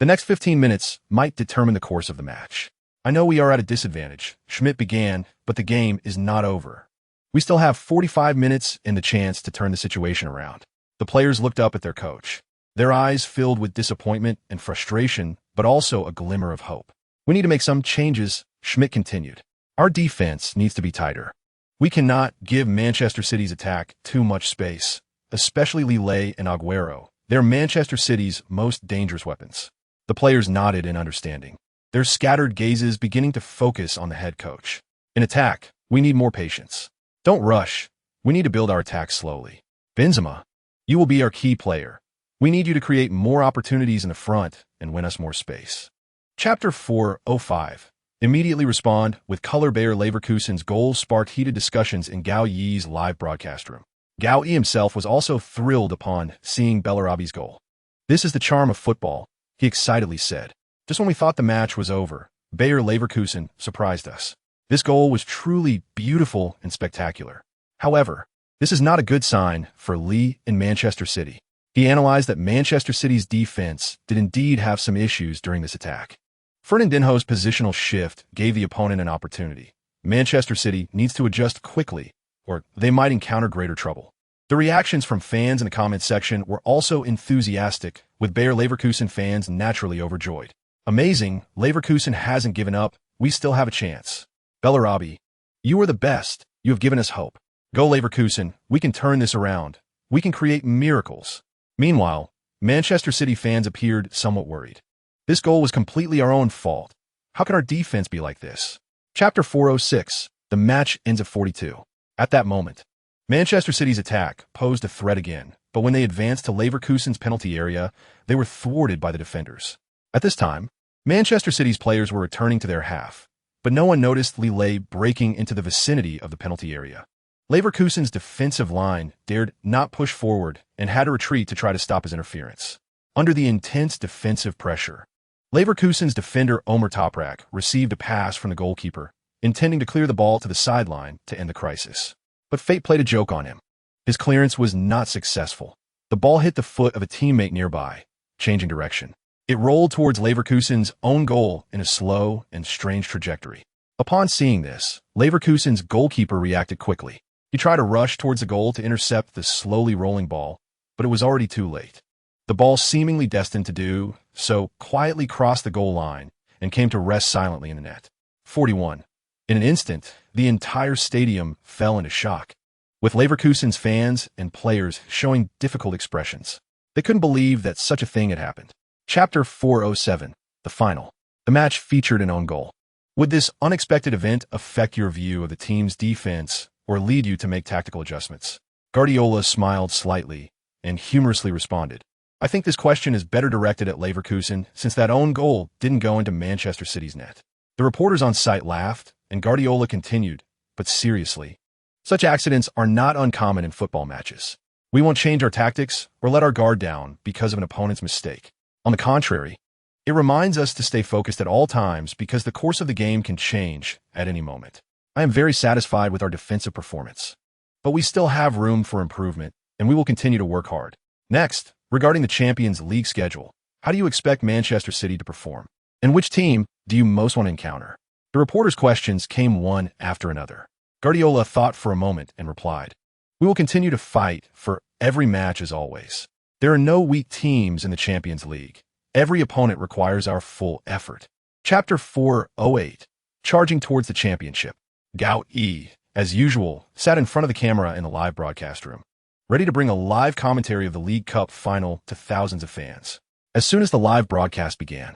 The next 15 minutes might determine the course of the match. I know we are at a disadvantage, Schmidt began, but the game is not over. We still have 45 minutes and the chance to turn the situation around. The players looked up at their coach, their eyes filled with disappointment and frustration, but also a glimmer of hope. We need to make some changes, Schmidt continued. Our defense needs to be tighter. We cannot give Manchester City's attack too much space, especially Lille and Aguero. They're Manchester City's most dangerous weapons. The players nodded in understanding, their scattered gazes beginning to focus on the head coach. In attack, we need more patience. Don't rush. We need to build our attack slowly. Benzema, you will be our key player. We need you to create more opportunities in the front and win us more space. Chapter 405. Immediately respond with color. Bayer Leverkusen's goal sparked heated discussions in Gao Yi's live broadcast room. Gao Yi himself was also thrilled upon seeing Bellarabi's goal. This is the charm of football, he excitedly said. Just when we thought the match was over, Bayer Leverkusen surprised us. This goal was truly beautiful and spectacular. However, this is not a good sign for Lee and Manchester City. He analyzed that Manchester City's defense did indeed have some issues during this attack. Fernandinho's positional shift gave the opponent an opportunity. Manchester City needs to adjust quickly, or they might encounter greater trouble. The reactions from fans in the comments section were also enthusiastic, with Bayer Leverkusen fans naturally overjoyed. Amazing, Leverkusen hasn't given up, we still have a chance. Bellarabi, you are the best, you have given us hope. Go Leverkusen, we can turn this around. We can create miracles. Meanwhile, Manchester City fans appeared somewhat worried. This goal was completely our own fault. How can our defense be like this? Chapter 406. The match ends at 42. At that moment, Manchester City's attack posed a threat again, but when they advanced to Leverkusen's penalty area, they were thwarted by the defenders. At this time, Manchester City's players were returning to their half, but no one noticed Lille breaking into the vicinity of the penalty area. Leverkusen's defensive line dared not push forward and had to retreat to try to stop his interference. Under the intense defensive pressure, Leverkusen's defender Omer Toprak received a pass from the goalkeeper, intending to clear the ball to the sideline to end the crisis. But fate played a joke on him. His clearance was not successful. The ball hit the foot of a teammate nearby, changing direction. It rolled towards Leverkusen's own goal in a slow and strange trajectory. Upon seeing this, Leverkusen's goalkeeper reacted quickly. He tried to rush towards the goal to intercept the slowly rolling ball, but it was already too late. The ball, seemingly destined to do so, quietly crossed the goal line and came to rest silently in the net. 41. In an instant, the entire stadium fell into shock, with Leverkusen's fans and players showing difficult expressions. They couldn't believe that such a thing had happened. Chapter 407, the final. The match featured an own goal. Would this unexpected event affect your view of the team's defense or lead you to make tactical adjustments? Guardiola smiled slightly and humorously responded, I think this question is better directed at Leverkusen since that own goal didn't go into Manchester City's net. The reporters on site laughed, and Guardiola continued, but seriously, such accidents are not uncommon in football matches. We won't change our tactics or let our guard down because of an opponent's mistake. On the contrary, it reminds us to stay focused at all times because the course of the game can change at any moment. I am very satisfied with our defensive performance, but we still have room for improvement, and we will continue to work hard. Next, regarding the Champions League schedule, how do you expect Manchester City to perform? And which team do you most want to encounter? The reporters' questions came one after another. Guardiola thought for a moment and replied, We will continue to fight for every match as always. There are no weak teams in the Champions League. Every opponent requires our full effort. Chapter 408, Charging Towards the Championship. Gao Yi, as usual, sat in front of the camera in the live broadcast room, ready to bring a live commentary of the League Cup final to thousands of fans. As soon as the live broadcast began,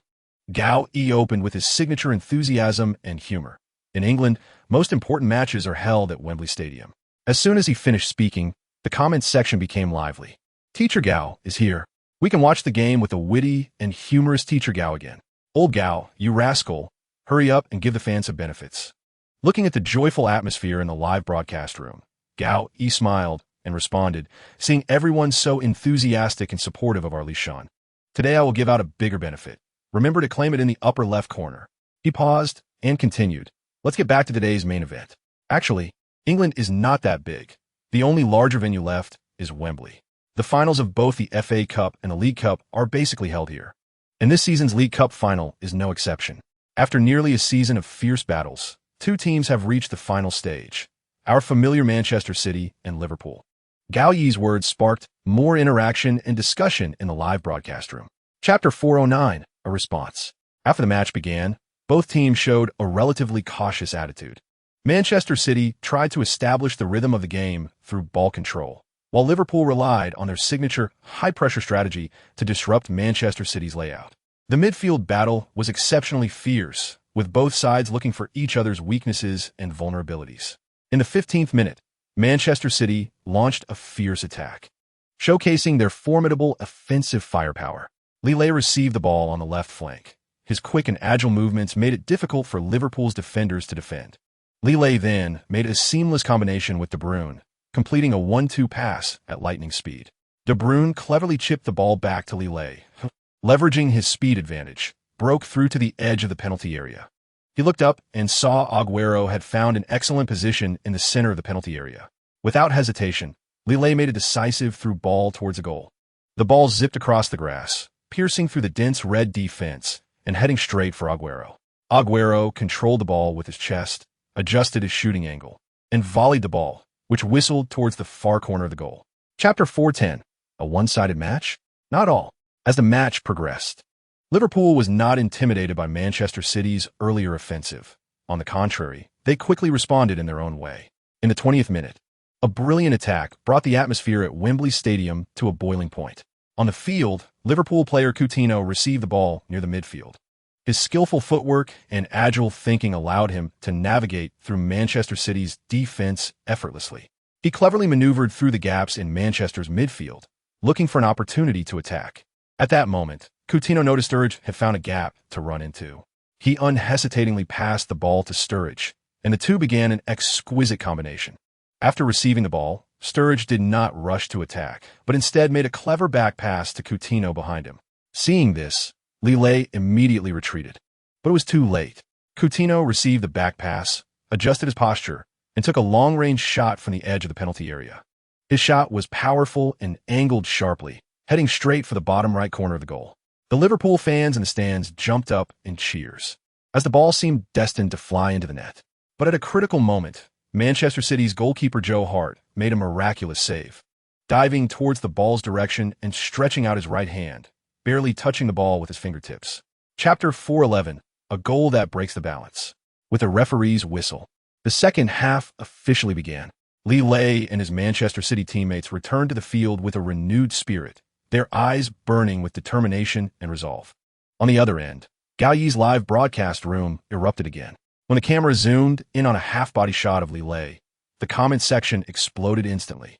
Gao Yi opened with his signature enthusiasm and humor. In England, most important matches are held at Wembley Stadium. As soon as he finished speaking, the comments section became lively. Teacher Gao is here. We can watch the game with a witty and humorous Teacher Gao again. Old Gao, you rascal, hurry up and give the fans some benefits. Looking at the joyful atmosphere in the live broadcast room, Gao Yi smiled and responded, seeing everyone so enthusiastic and supportive of our Lishan. Today I will give out a bigger benefit. Remember to claim it in the upper left corner. He paused and continued. Let's get back to today's main event. Actually, England is not that big. The only larger venue left is Wembley. The finals of both the FA Cup and the League Cup are basically held here. And this season's League Cup final is no exception. After nearly a season of fierce battles, two teams have reached the final stage, our familiar Manchester City and Liverpool. Gao Yi's words sparked more interaction and discussion in the live broadcast room. Chapter 409, a response. After the match began, both teams showed a relatively cautious attitude. Manchester City tried to establish the rhythm of the game through ball control, while Liverpool relied on their signature high-pressure strategy to disrupt Manchester City's layout. The midfield battle was exceptionally fierce, with both sides looking for each other's weaknesses and vulnerabilities. In the 15th minute, Manchester City launched a fierce attack, showcasing their formidable offensive firepower. Lille received the ball on the left flank. His quick and agile movements made it difficult for Liverpool's defenders to defend. Lille then made a seamless combination with De Bruyne, completing a 1-2 pass at lightning speed. De Bruyne cleverly chipped the ball back to Lille, leveraging his speed advantage, broke through to the edge of the penalty area. He looked up and saw Aguero had found an excellent position in the center of the penalty area. Without hesitation, Lille made a decisive through ball towards the goal. The ball zipped across the grass, piercing through the dense red defense and heading straight for Aguero. Aguero controlled the ball with his chest, adjusted his shooting angle, and volleyed the ball, which whistled towards the far corner of the goal. Chapter 410, a one-sided match? Not all. As the match progressed, Liverpool was not intimidated by Manchester City's earlier offensive. On the contrary, they quickly responded in their own way. In the 20th minute, a brilliant attack brought the atmosphere at Wembley Stadium to a boiling point. On the field, Liverpool player Coutinho received the ball near the midfield. His skillful footwork and agile thinking allowed him to navigate through Manchester City's defense effortlessly. He cleverly maneuvered through the gaps in Manchester's midfield, looking for an opportunity to attack. At that moment, Coutinho noticed Sturridge had found a gap to run into. He unhesitatingly passed the ball to Sturridge, and the two began an exquisite combination. After receiving the ball, Sturridge did not rush to attack, but instead made a clever back pass to Coutinho behind him. Seeing this, Lille immediately retreated. But it was too late. Coutinho received the back pass, adjusted his posture, and took a long-range shot from the edge of the penalty area. His shot was powerful and angled sharply, heading straight for the bottom right corner of the goal. The Liverpool fans in the stands jumped up in cheers, as the ball seemed destined to fly into the net. But at a critical moment, Manchester City's goalkeeper Joe Hart made a miraculous save, diving towards the ball's direction and stretching out his right hand, barely touching the ball with his fingertips. Chapter 411, a goal that breaks the balance. With a referee's whistle, the second half officially began. Lille and his Manchester City teammates returned to the field with a renewed spirit, their eyes burning with determination and resolve. On the other end, Galli's live broadcast room erupted again. When the camera zoomed in on a half-body shot of Lille, the comment section exploded instantly.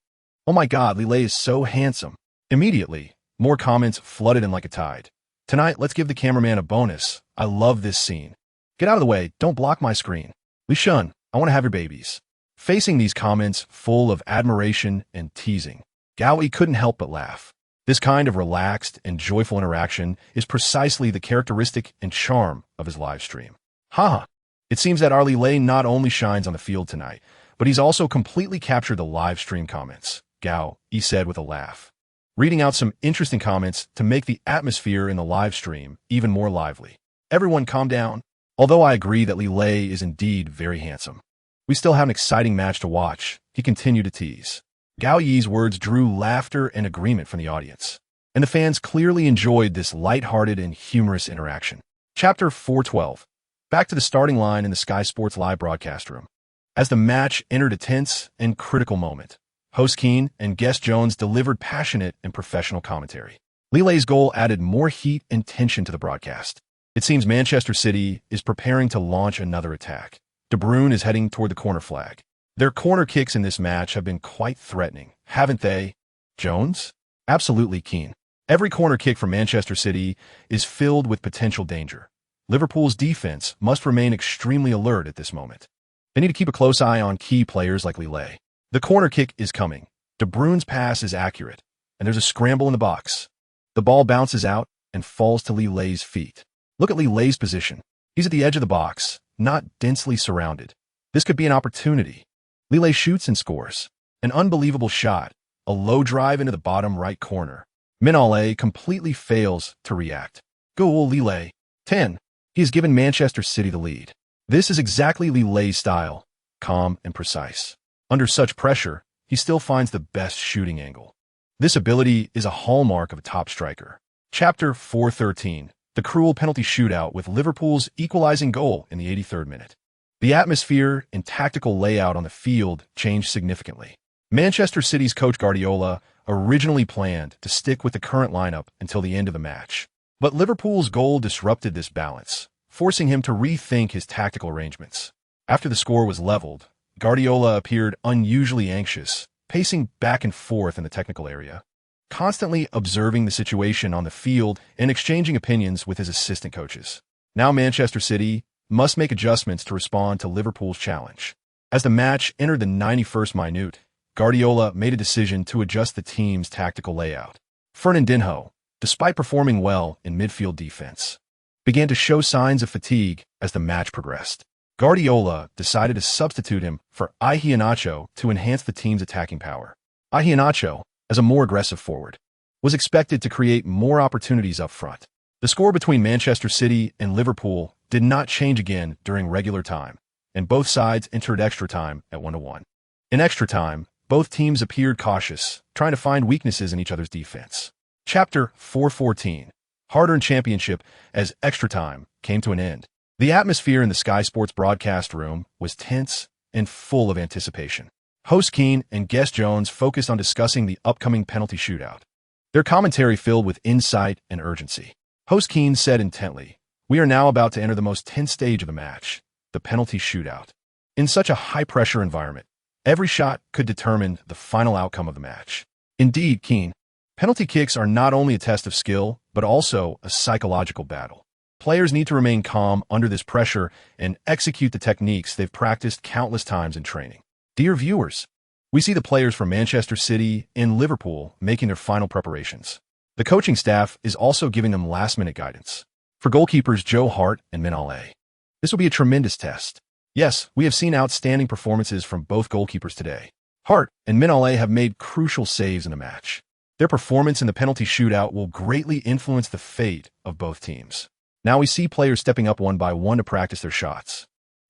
"Oh my God, Lille is so handsome." Immediately, more comments flooded in like a tide. "Tonight, let's give the cameraman a bonus. I love this scene. Get out of the way, don't block my screen. Lishun, I want to have your babies." Facing these comments full of admiration and teasing, Galli couldn't help but laugh. This kind of relaxed and joyful interaction is precisely the characteristic and charm of his live stream. Haha. It seems that our Lille not only shines on the field tonight, but he's also completely captured the live stream comments, Gao, he said with a laugh, reading out some interesting comments to make the atmosphere in the live stream even more lively. "Everyone calm down. Although I agree that Lille is indeed very handsome, we still have an exciting match to watch," he continued to tease. Gao Yi's words drew laughter and agreement from the audience, and the fans clearly enjoyed this light-hearted and humorous interaction. Chapter 412. Back to the starting line in the Sky Sports live broadcast room. As the match entered a tense and critical moment, host Keane and guest Jones delivered passionate and professional commentary. Lille's goal added more heat and tension to the broadcast. It seems Manchester City is preparing to launch another attack. De Bruyne is heading toward the corner flag. Their corner kicks in this match have been quite threatening, haven't they? Jones? Absolutely, Keane. Every corner kick from Manchester City is filled with potential danger. Liverpool's defense must remain extremely alert at this moment. They need to keep a close eye on key players like Lille. The corner kick is coming. De Bruyne's pass is accurate, and there's a scramble in the box. The ball bounces out and falls to Lille's feet. Look at Lille's position. He's at the edge of the box, not densely surrounded. This could be an opportunity. Lille shoots and scores. An unbelievable shot, a low drive into the bottom right corner. Mignolet completely fails to react. Goal Lille. 10. He has given Manchester City the lead. This is exactly Lille's style, calm and precise. Under such pressure, he still finds the best shooting angle. This ability is a hallmark of a top striker. Chapter 413. The cruel penalty shootout with Liverpool's equalizing goal in the 83rd minute. The atmosphere and tactical layout on the field changed significantly. Manchester City's coach Guardiola originally planned to stick with the current lineup until the end of the match. But Liverpool's goal disrupted this balance, forcing him to rethink his tactical arrangements. After the score was leveled, Guardiola appeared unusually anxious, pacing back and forth in the technical area, constantly observing the situation on the field and exchanging opinions with his assistant coaches. Now Manchester City must make adjustments to respond to Liverpool's challenge. As the match entered the 91st minute, Guardiola made a decision to adjust the team's tactical layout. Fernandinho, despite performing well in midfield defense, began to show signs of fatigue as the match progressed. Guardiola decided to substitute him for Iheanacho to enhance the team's attacking power. Iheanacho, as a more aggressive forward, was expected to create more opportunities up front. The score between Manchester City and Liverpool did not change again during regular time, and both sides entered extra time at 1-1. In extra time, both teams appeared cautious, trying to find weaknesses in each other's defense. Chapter 414. Hard-earned championship as extra time came to an end. The atmosphere in the Sky Sports broadcast room was tense and full of anticipation. Host Keane and guest Jones focused on discussing the upcoming penalty shootout, their commentary filled with insight and urgency. Host Keane said intently, "We are now about to enter the most tense stage of the match, the penalty shootout. In such a high-pressure environment, every shot could determine the final outcome of the match." Indeed, Keane. Penalty kicks are not only a test of skill, but also a psychological battle. Players need to remain calm under this pressure and execute the techniques they've practiced countless times in training. Dear viewers, we see the players from Manchester City and Liverpool making their final preparations. The coaching staff is also giving them last-minute guidance. For goalkeepers Joe Hart and Minale, this will be a tremendous test. Yes, we have seen outstanding performances from both goalkeepers today. Hart and Minale have made crucial saves in the match. Their performance in the penalty shootout will greatly influence the fate of both teams. Now we see players stepping up one by one to practice their shots.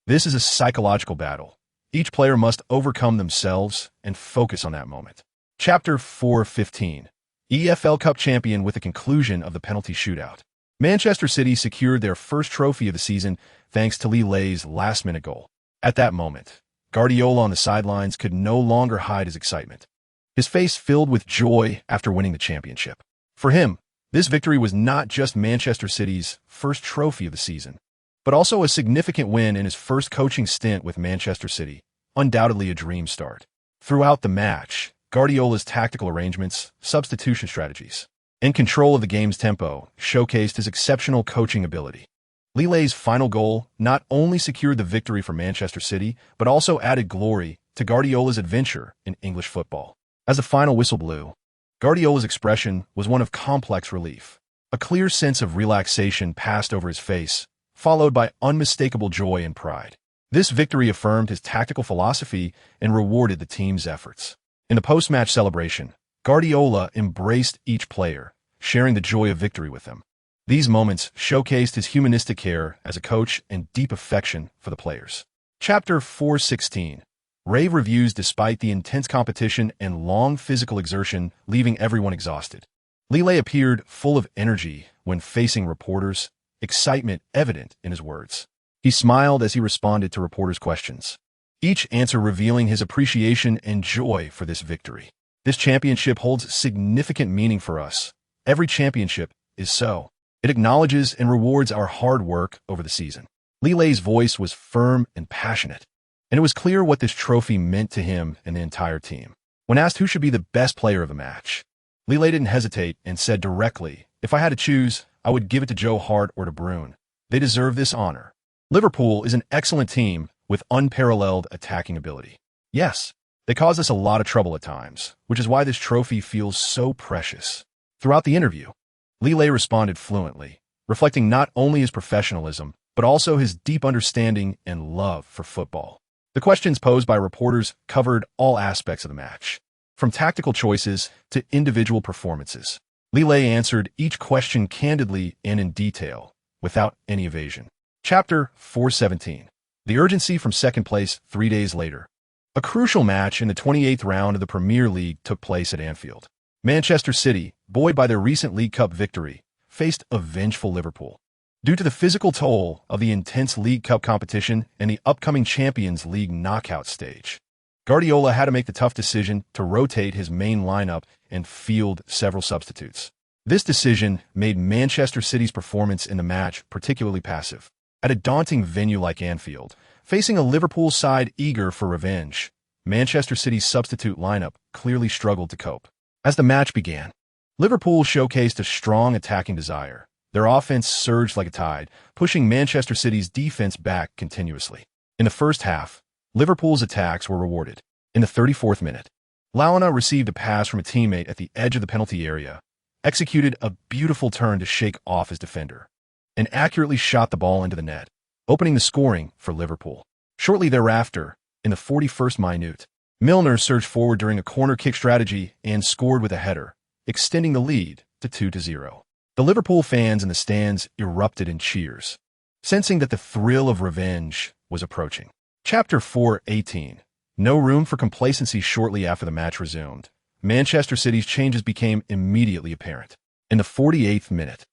This is a psychological battle. Each player must overcome themselves and focus on that moment. Chapter 4:15. EFL Cup champion with the conclusion of the penalty shootout. Manchester City secured their first trophy of the season thanks to Lille's last-minute goal. At that moment, Guardiola on the sidelines could no longer hide his excitement. His face filled with joy after winning the championship. For him, this victory was not just Manchester City's first trophy of the season, but also a significant win in his first coaching stint with Manchester City, undoubtedly a dream start. Throughout the match, Guardiola's tactical arrangements, substitution strategies, and control of the game's tempo showcased his exceptional coaching ability. Lille's final goal not only secured the victory for Manchester City, but also added glory to Guardiola's adventure in English football. As the final whistle blew, Guardiola's expression was one of complex relief. A clear sense of relaxation passed over his face, followed by unmistakable joy and pride. This victory affirmed his tactical philosophy and rewarded the team's efforts. In the post-match celebration, Guardiola embraced each player, sharing the joy of victory with them. These moments showcased his humanistic care as a coach and deep affection for the players. Chapter 4:16. Rave reviews despite the intense competition and long physical exertion, leaving everyone exhausted. Lille appeared full of energy when facing reporters, excitement evident in his words. He smiled as he responded to reporters' questions, each answer revealing his appreciation and joy for this victory. This championship holds significant meaning for us. Every championship is so. It acknowledges and rewards our hard work over the season. Lille's voice was firm and passionate, and it was clear what this trophy meant to him and the entire team. When asked who should be the best player of the match, Lille didn't hesitate and said directly, "If I had to choose, I would give it to Joe Hart or to Bruyne. They deserve this honor." Liverpool is an excellent team with unparalleled attacking ability. Yes, they cause us a lot of trouble at times, which is why this trophy feels so precious. Throughout the interview, Lille responded fluently, reflecting not only his professionalism, but also his deep understanding and love for football. The questions posed by reporters covered all aspects of the match, from tactical choices to individual performances. Lille answered each question candidly and in detail, without any evasion. Chapter 4:17. The urgency from second place 3 days later. A crucial match in the 28th round of the Premier League took place at Anfield. Manchester City, buoyed by their recent League Cup victory, faced a vengeful Liverpool. Due to the physical toll of the intense League Cup competition and the upcoming Champions League knockout stage, Guardiola had to make the tough decision to rotate his main lineup and field several substitutes. This decision made Manchester City's performance in the match particularly passive. At a daunting venue like Anfield, facing a Liverpool side eager for revenge, Manchester City's substitute lineup clearly struggled to cope. As the match began, Liverpool showcased a strong attacking desire. Their offense surged like a tide, pushing Manchester City's defense back continuously. In the first half, Liverpool's attacks were rewarded. In the 34th minute, Launa received a pass from a teammate at the edge of the penalty area, executed a beautiful turn to shake off his defender, and accurately shot the ball into the net, opening the scoring for Liverpool. Shortly thereafter, in the 41st minute, Milner surged forward during a corner kick strategy and scored with a header, extending the lead to 2-0. The Liverpool fans in the stands erupted in cheers, sensing that the thrill of revenge was approaching. Chapter 4:18. No room for complacency. Shortly after the match resumed, Manchester City's changes became immediately apparent. In the 48th minute,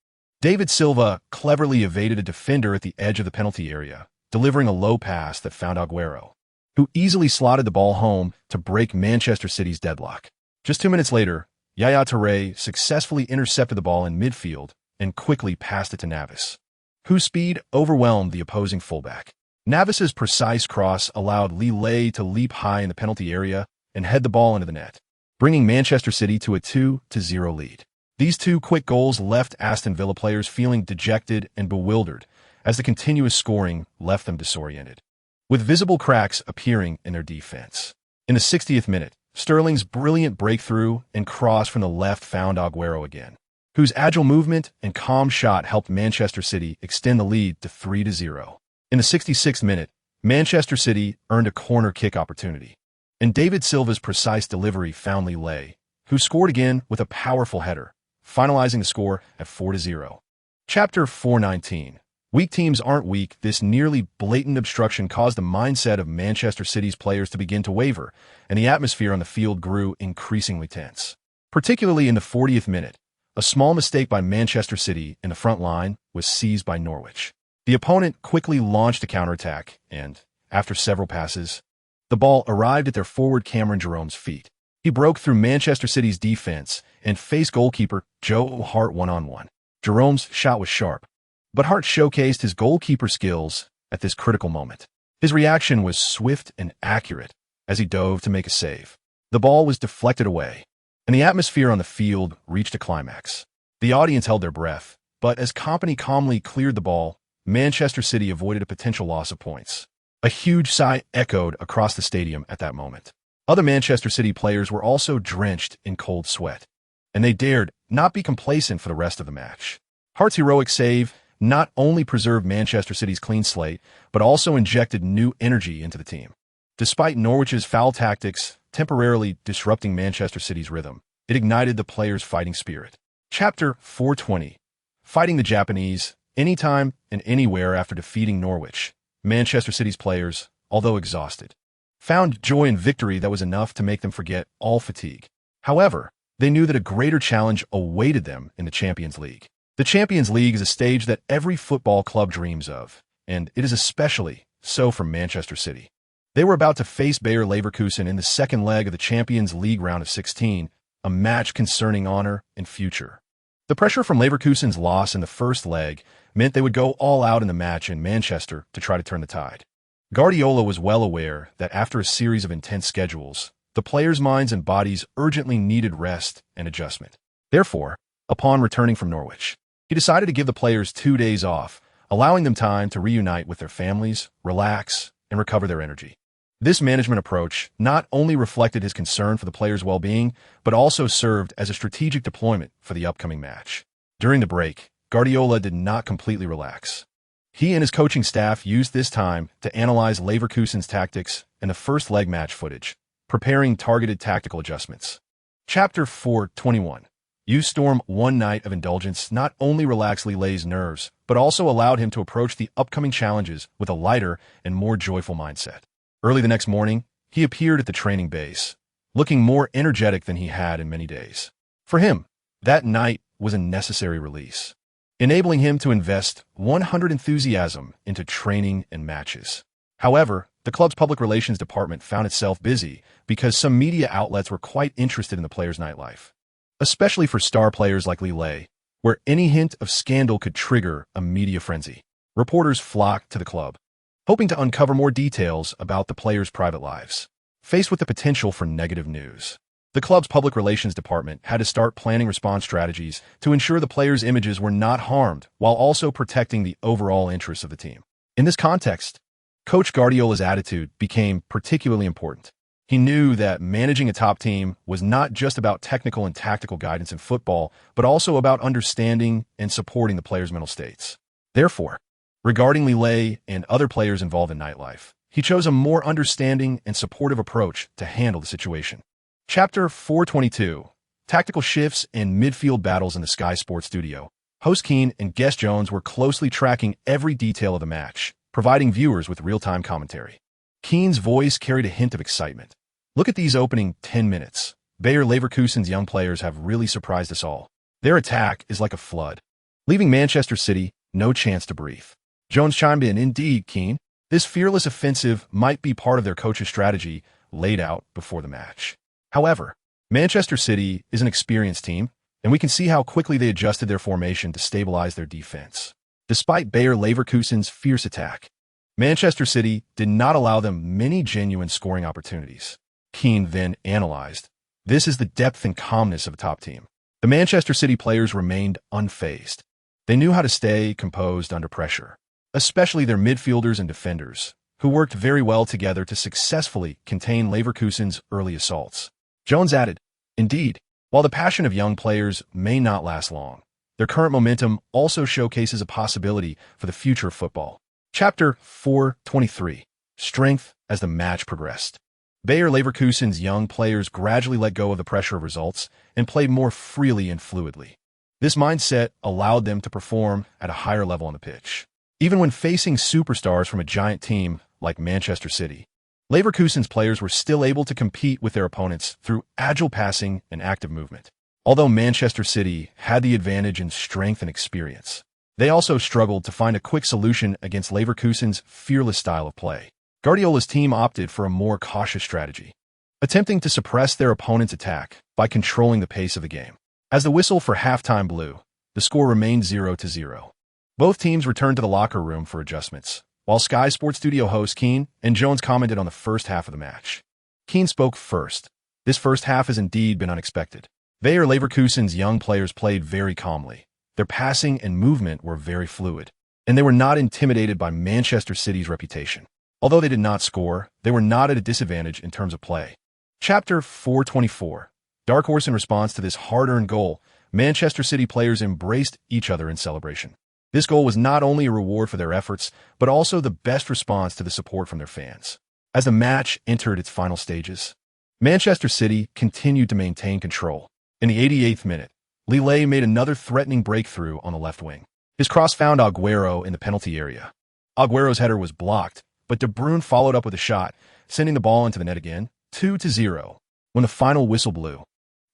David Silva cleverly evaded a defender at the edge of the penalty area, delivering a low pass that found Aguero, who easily slotted the ball home to break Manchester City's deadlock. Just 2 minutes later, Yaya Touré successfully intercepted the ball in midfield and quickly passed it to Navas, whose speed overwhelmed the opposing fullback. Navas's precise cross allowed Lille to leap high in the penalty area and head the ball into the net. bringing Manchester City to a 2-0 lead. These two quick goals left Aston Villa players feeling dejected and bewildered, as the continuous scoring left them disoriented, with visible cracks appearing in their defense. In the 60th minute, Sterling's brilliant breakthrough and cross from the left found Aguero again, whose agile movement and calm shot helped Manchester City extend the lead to 3-0. In the 66th minute, Manchester City earned a corner kick opportunity, and David Silva's precise delivery found Lille, who scored again with a powerful header, finalizing the score at 4-0. Chapter 419. Weak teams aren't weak. This nearly blatant obstruction caused the mindset of Manchester City's players to begin to waver, and the atmosphere on the field grew increasingly tense. Particularly in the 40th minute, a small mistake by Manchester City in the front line was seized by Norwich. The opponent quickly launched a counterattack, and, after several passes, the ball arrived at their forward Cameron Jerome's feet. He broke through Manchester City's defense and faced goalkeeper Joe Hart one-on-one. Jerome's shot was sharp, but Hart showcased his goalkeeper skills at this critical moment. His reaction was swift and accurate as he dove to make a save. The ball was deflected away, and the atmosphere on the field reached a climax. The audience held their breath, but as Kompany calmly cleared the ball, Manchester City avoided a potential loss of points. A huge sigh echoed across the stadium at that moment. Other Manchester City players were also drenched in cold sweat, and they dared not be complacent for the rest of the match. Hart's heroic save not only preserved Manchester City's clean slate, but also injected new energy into the team. Despite Norwich's foul tactics temporarily disrupting Manchester City's rhythm, it ignited the players' fighting spirit. Chapter 420. Fighting the Japanese. Anytime and anywhere after defeating Norwich, Manchester City's players, although exhausted, found joy in victory that was enough to make them forget all fatigue. However, they knew that a greater challenge awaited them in the Champions League. The Champions League is a stage that every football club dreams of, and it is especially so for Manchester City. They were about to face Bayer Leverkusen in the second leg of the Champions League round of 16, a match concerning honor and future. The pressure from Leverkusen's loss in the first leg meant they would go all out in the match in Manchester to try to turn the tide. Guardiola was well aware that after a series of intense schedules, the players' minds and bodies urgently needed rest and adjustment. Therefore, upon returning from Norwich, he decided to give the players 2 days off, allowing them time to reunite with their families, relax, and recover their energy. This management approach not only reflected his concern for the players' well-being, but also served as a strategic deployment for the upcoming match. During the break, Guardiola did not completely relax. He and his coaching staff used this time to analyze Leverkusen's tactics and the first leg match footage, preparing targeted tactical adjustments. Chapter 421. Youth Storm. One night of indulgence not only relaxed Lille's nerves, but also allowed him to approach the upcoming challenges with a lighter and more joyful mindset. Early the next morning, he appeared at the training base, looking more energetic than he had in many days. For him, that night was a necessary release, enabling him to invest 100% enthusiasm into training and matches. However, the club's public relations department found itself busy because some media outlets were quite interested in the players' nightlife, especially for star players like Lille, where any hint of scandal could trigger a media frenzy. Reporters flocked to the club, hoping to uncover more details about the players' private lives. Faced with the potential for negative news, the club's public relations department had to start planning response strategies to ensure the players' images were not harmed while also protecting the overall interests of the team. In this context, Coach Guardiola's attitude became particularly important. He knew that managing a top team was not just about technical and tactical guidance in football, but also about understanding and supporting the players' mental states. Therefore, regarding Lille and other players involved in nightlife, he chose a more understanding and supportive approach to handle the situation. Chapter 422. Tactical shifts and midfield battles in the Sky Sports studio. Host Keane and guest Jones were closely tracking every detail of the match, providing viewers with real-time commentary. Keane's voice carried a hint of excitement. Look at these opening 10 minutes. Bayer Leverkusen's young players have really surprised us all. Their attack is like a flood, leaving Manchester City no chance to breathe. Jones chimed in, "Indeed, Keane, this fearless offensive might be part of their coach's strategy laid out before the match." However, Manchester City is an experienced team, and we can see how quickly they adjusted their formation to stabilize their defense. Despite Bayer Leverkusen's fierce attack, Manchester City did not allow them many genuine scoring opportunities. Keane then analyzed This is the depth and calmness of a top team. The Manchester City players remained unfazed. They knew how to stay composed under pressure, especially their midfielders and defenders, who worked very well together to successfully contain Leverkusen's early assaults. Jones added, "Indeed, while the passion of young players may not last long, their current momentum also showcases a possibility for the future of football." Chapter 4:23. Strength as the match progressed. Bayer Leverkusen's young players gradually let go of the pressure of results and played more freely and fluidly. This mindset allowed them to perform at a higher level on the pitch, even when facing superstars from a giant team like Manchester City. Leverkusen's players were still able to compete with their opponents through agile passing and active movement. Although Manchester City had the advantage in strength and experience, they also struggled to find a quick solution against Leverkusen's fearless style of play. Guardiola's team opted for a more cautious strategy, attempting to suppress their opponent's attack by controlling the pace of the game. As the whistle for halftime blew, the score remained 0-0. Both teams returned to the locker room for adjustments, while Sky Sports studio hosts Keane and Jones commented on the first half of the match. Keane spoke first. "This first half has indeed been unexpected. Bayer Leverkusen's young players played very calmly. Their passing and movement were very fluid, and they were not intimidated by Manchester City's reputation. Although they did not score, they were not at a disadvantage in terms of play." Chapter 4:24. Dark Horse. In response to this hard-earned goal, Manchester City players embraced each other in celebration. This goal was not only a reward for their efforts, but also the best response to the support from their fans. As the match entered its final stages, Manchester City continued to maintain control. In the 88th minute, Lille made another threatening breakthrough on the left wing. His cross found Aguero in the penalty area. Aguero's header was blocked, but De Bruyne followed up with a shot, sending the ball into the net again, 2-0. When the final whistle blew,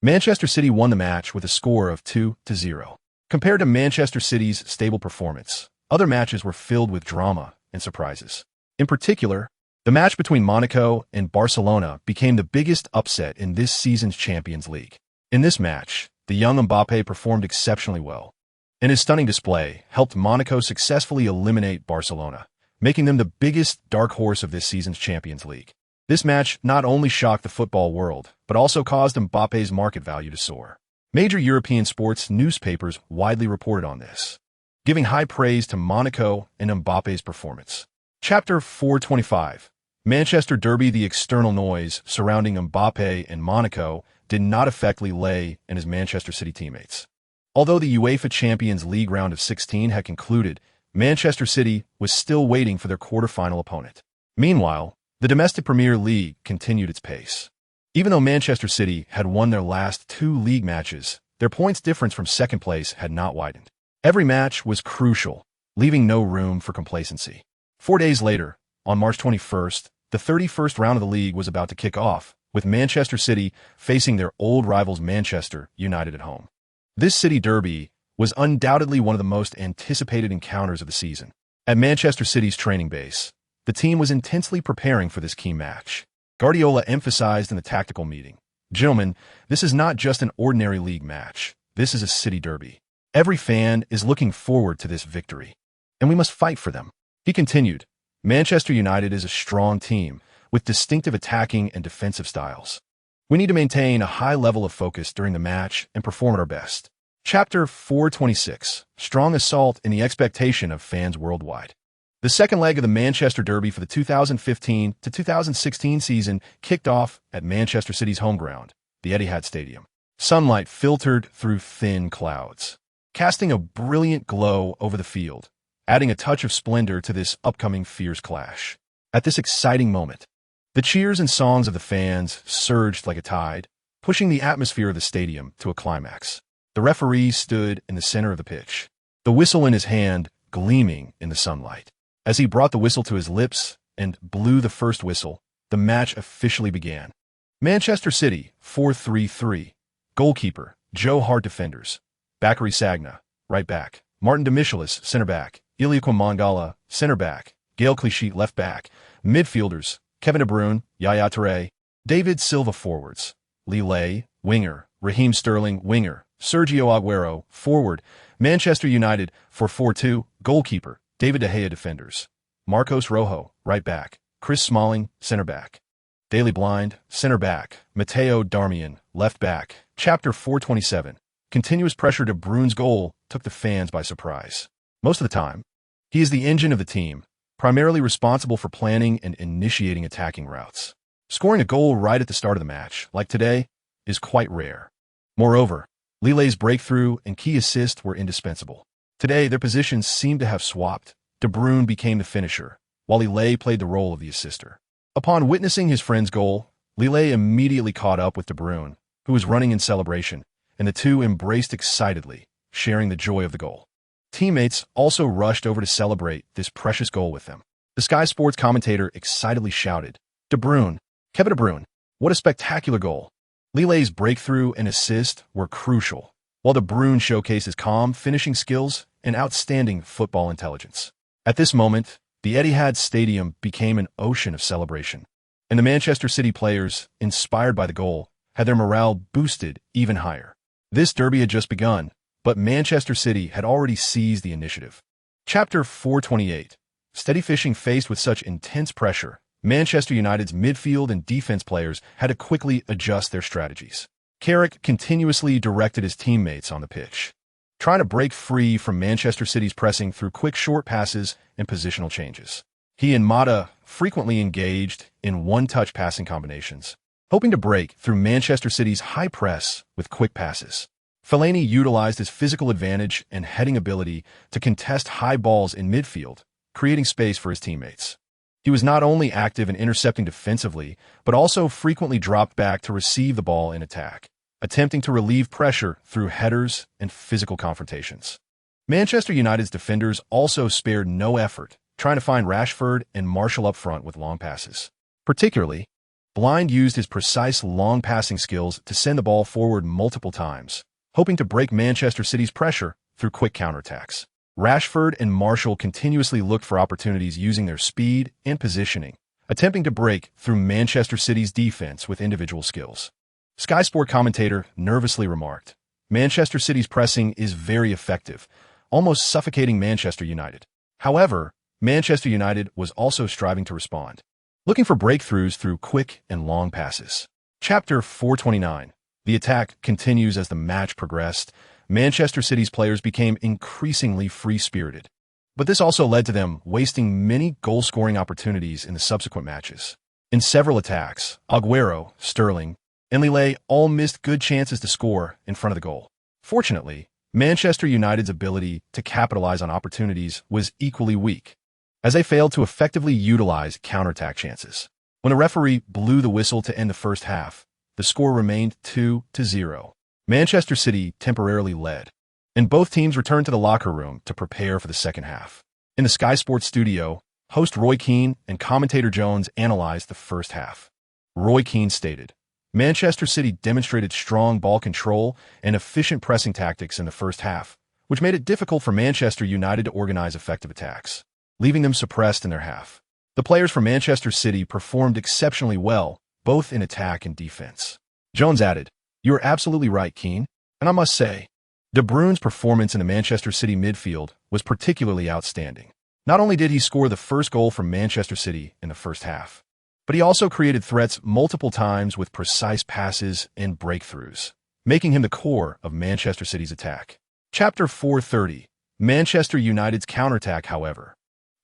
Manchester City won the match with a score of 2-0. Compared to Manchester City's stable performance, other matches were filled with drama and surprises. In particular, the match between Monaco and Barcelona became the biggest upset in this season's Champions League. In this match, the young Mbappe performed exceptionally well, and his stunning display helped Monaco successfully eliminate Barcelona, making them the biggest dark horse of this season's Champions League. This match not only shocked the football world, but also caused Mbappe's market value to soar. Major European sports newspapers widely reported on this, giving high praise to Monaco and Mbappe's performance. Chapter 4:25. Manchester Derby. The external noise surrounding Mbappe and Monaco did not affect Lille and his Manchester City teammates. Although the UEFA Champions League round of 16 had concluded, Manchester City was still waiting for their quarterfinal opponent. Meanwhile, the domestic Premier League continued its pace. Even though Manchester City had won their last 2 league matches, their points difference from second place had not widened. Every match was crucial, leaving no room for complacency. 4 days later, on March 21st, the 31st round of the league was about to kick off, with Manchester City facing their old rivals Manchester United at home. This City derby was undoubtedly one of the most anticipated encounters of the season. At Manchester City's training base, the team was intensely preparing for this key match. Guardiola emphasized in the tactical meeting, "Gentlemen, this is not just an ordinary league match. This is a City derby. Every fan is looking forward to this victory, and we must fight for them." He continued, "Manchester United is a strong team with distinctive attacking and defensive styles. We need to maintain a high level of focus during the match and perform at our best." Chapter 4:26. Strong assault in the expectation of fans worldwide. The second leg of the Manchester Derby for the 2015 to 2016 season kicked off at Manchester City's home ground, the Etihad Stadium. Sunlight filtered through thin clouds, casting a brilliant glow over the field, adding a touch of splendor to this upcoming fierce clash. At this exciting moment, the cheers and songs of the fans surged like a tide, pushing the atmosphere of the stadium to a climax. The referee stood in the center of the pitch, the whistle in his hand gleaming in the sunlight. As he brought the whistle to his lips and blew the first whistle, the match officially began. Manchester City, 4-3-3. Goalkeeper, Joe Hart. Defenders, Bakary Sagna, right back. Martin de Michelis, center back. Iliaquim Mangala, center back. Gael Clichy, left back. Midfielders, Kevin De Bruyne, Yaya Touré. David Silva. Forwards, Lille, winger. Raheem Sterling, winger. Sergio Aguero, forward. Manchester United, 4-4-2. Goalkeeper, David De Gea. Defenders, Marcos Rojo, right back. Chris Smalling, center back. Daily Blind, center back, Matteo Darmian, left back. Chapter 427. Continuous pressure to Bruyne's goal took the fans by surprise. Most of the time, he is the engine of the team, primarily responsible for planning and initiating attacking routes. Scoring a goal right at the start of the match, like today, is quite rare. Moreover, Lille's breakthrough and key assist were indispensable. Today, their positions seemed to have swapped. De Bruyne became the finisher, while Lille played the role of the assister. Upon witnessing his friend's goal, Lille immediately caught up with De Bruyne, who was running in celebration, and the two embraced excitedly, sharing the joy of the goal. Teammates also rushed over to celebrate this precious goal with them. The Sky Sports commentator excitedly shouted, "De Bruyne, Kevin De Bruyne, what a spectacular goal." Lille's breakthrough and assist were crucial, while De Bruyne showcased his calm finishing skills and outstanding football intelligence. At this moment, the Etihad Stadium became an ocean of celebration, and the Manchester City players, inspired by the goal, had their morale boosted even higher. This derby had just begun, but Manchester City had already seized the initiative. Chapter 428. Steady fishing. Faced with such intense pressure, Manchester United's midfield and defense players had to quickly adjust their strategies. Carrick continuously directed his teammates on the pitch, trying to break free from Manchester City's pressing through quick short passes and positional changes. He and Mata frequently engaged in one-touch passing combinations, hoping to break through Manchester City's high press with quick passes. Fellaini utilized his physical advantage and heading ability to contest high balls in midfield, creating space for his teammates. He was not only active in intercepting defensively, but also frequently dropped back to receive the ball in attack, attempting to relieve pressure through headers and physical confrontations. Manchester United's defenders also spared no effort, trying to find Rashford and Martial up front with long passes. Particularly, Blind used his precise long passing skills to send the ball forward multiple times, hoping to break Manchester City's pressure through quick counterattacks. Rashford and Martial continuously looked for opportunities using their speed and positioning, attempting to break through Manchester City's defense with individual skills. Sky Sport commentator nervously remarked, "Manchester City's pressing is very effective, almost suffocating Manchester United." However, Manchester United was also striving to respond, looking for breakthroughs through quick and long passes. Chapter 429. The attack continues. As the match progressed, Manchester City's players became increasingly free-spirited. But this also led to them wasting many goal-scoring opportunities in the subsequent matches. In several attacks, Aguero, Sterling, and Lille all missed good chances to score in front of the goal. Fortunately, Manchester United's ability to capitalize on opportunities was equally weak, as they failed to effectively utilize counterattack chances. When a referee blew the whistle to end the first half, the score remained 2-0. Manchester City temporarily led, and both teams returned to the locker room to prepare for the second half. In the Sky Sports studio, host Roy Keane and commentator Jones analyzed the first half. Roy Keane stated, "Manchester City demonstrated strong ball control and efficient pressing tactics in the first half, which made it difficult for Manchester United to organize effective attacks, leaving them suppressed in their half. The players from Manchester City performed exceptionally well, both in attack and defense." Jones added, "You are absolutely right, Keane, and I must say, De Bruyne's performance in the Manchester City midfield was particularly outstanding. Not only did he score the first goal for Manchester City in the first half, but he also created threats multiple times with precise passes and breakthroughs, making him the core of Manchester City's attack." Chapter 430. Manchester United's counterattack. However,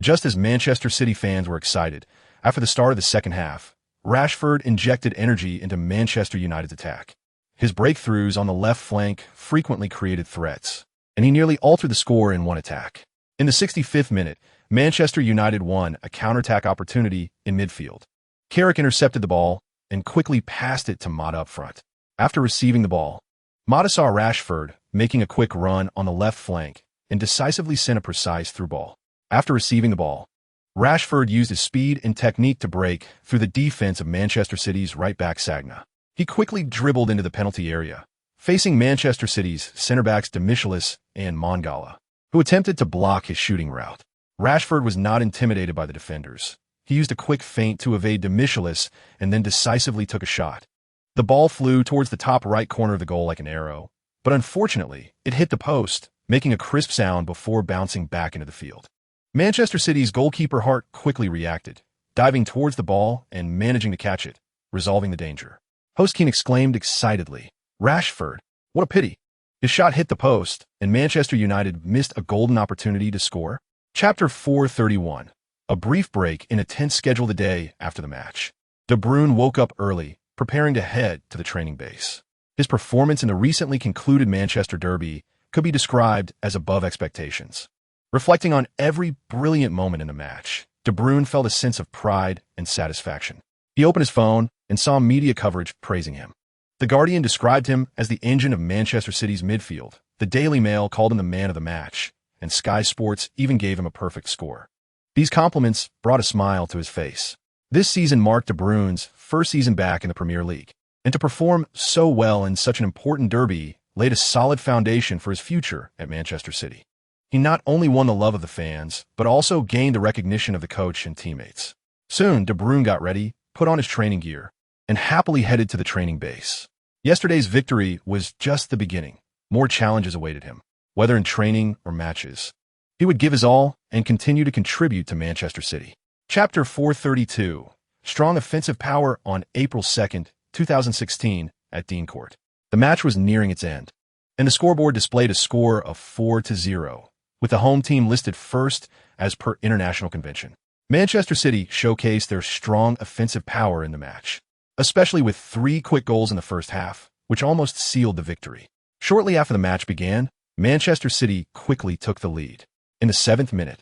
just as Manchester City fans were excited, after the start of the second half, Rashford injected energy into Manchester United's attack. His breakthroughs on the left flank frequently created threats, and he nearly altered the score in one attack. In the 65th minute, Manchester United won a counterattack opportunity in midfield. Carrick intercepted the ball and quickly passed it to Mata up front. After receiving the ball, Mata saw Rashford making a quick run on the left flank and decisively sent a precise through ball. After receiving the ball, Rashford used his speed and technique to break through the defense of Manchester City's right-back Sagna. He quickly dribbled into the penalty area, facing Manchester City's centre-backs Demichelis and Mangala, who attempted to block his shooting route. Rashford was not intimidated by the defenders. He used a quick feint to evade Demichelis and then decisively took a shot. The ball flew towards the top right corner of the goal like an arrow, but unfortunately, it hit the post, making a crisp sound before bouncing back into the field. Manchester City's goalkeeper Hart quickly reacted, diving towards the ball and managing to catch it, resolving the danger. Host Keane exclaimed excitedly. Rashford, what a pity. His shot hit the post, and Manchester United missed a golden opportunity to score. Chapter 431. A brief break in a tense schedule the day after the match. De Bruyne woke up early, preparing to head to the training base. His performance in the recently concluded Manchester derby could be described as above expectations. Reflecting on every brilliant moment in the match, De Bruyne felt a sense of pride and satisfaction. He opened his phone and saw media coverage praising him. The Guardian described him as the engine of Manchester City's midfield. The Daily Mail called him the man of the match, and Sky Sports even gave him a perfect score. These compliments brought a smile to his face. This season marked De Bruyne's first season back in the Premier League, and to perform so well in such an important derby laid a solid foundation for his future at Manchester City. He not only won the love of the fans, but also gained the recognition of the coach and teammates. Soon, De Bruyne got ready, put on his training gear, and happily headed to the training base. Yesterday's victory was just the beginning. More challenges awaited him, whether in training or matches. He would give his all and continue to contribute to Manchester City. Chapter 432. Strong offensive power on April 2nd, 2016 at Dean Court. The match was nearing its end, and the scoreboard displayed a score of 4-0, with the home team listed first as per international convention. Manchester City showcased their strong offensive power in the match, especially with 3 quick goals in the first half, which almost sealed the victory. Shortly after the match began, Manchester City quickly took the lead. In the 7th minute,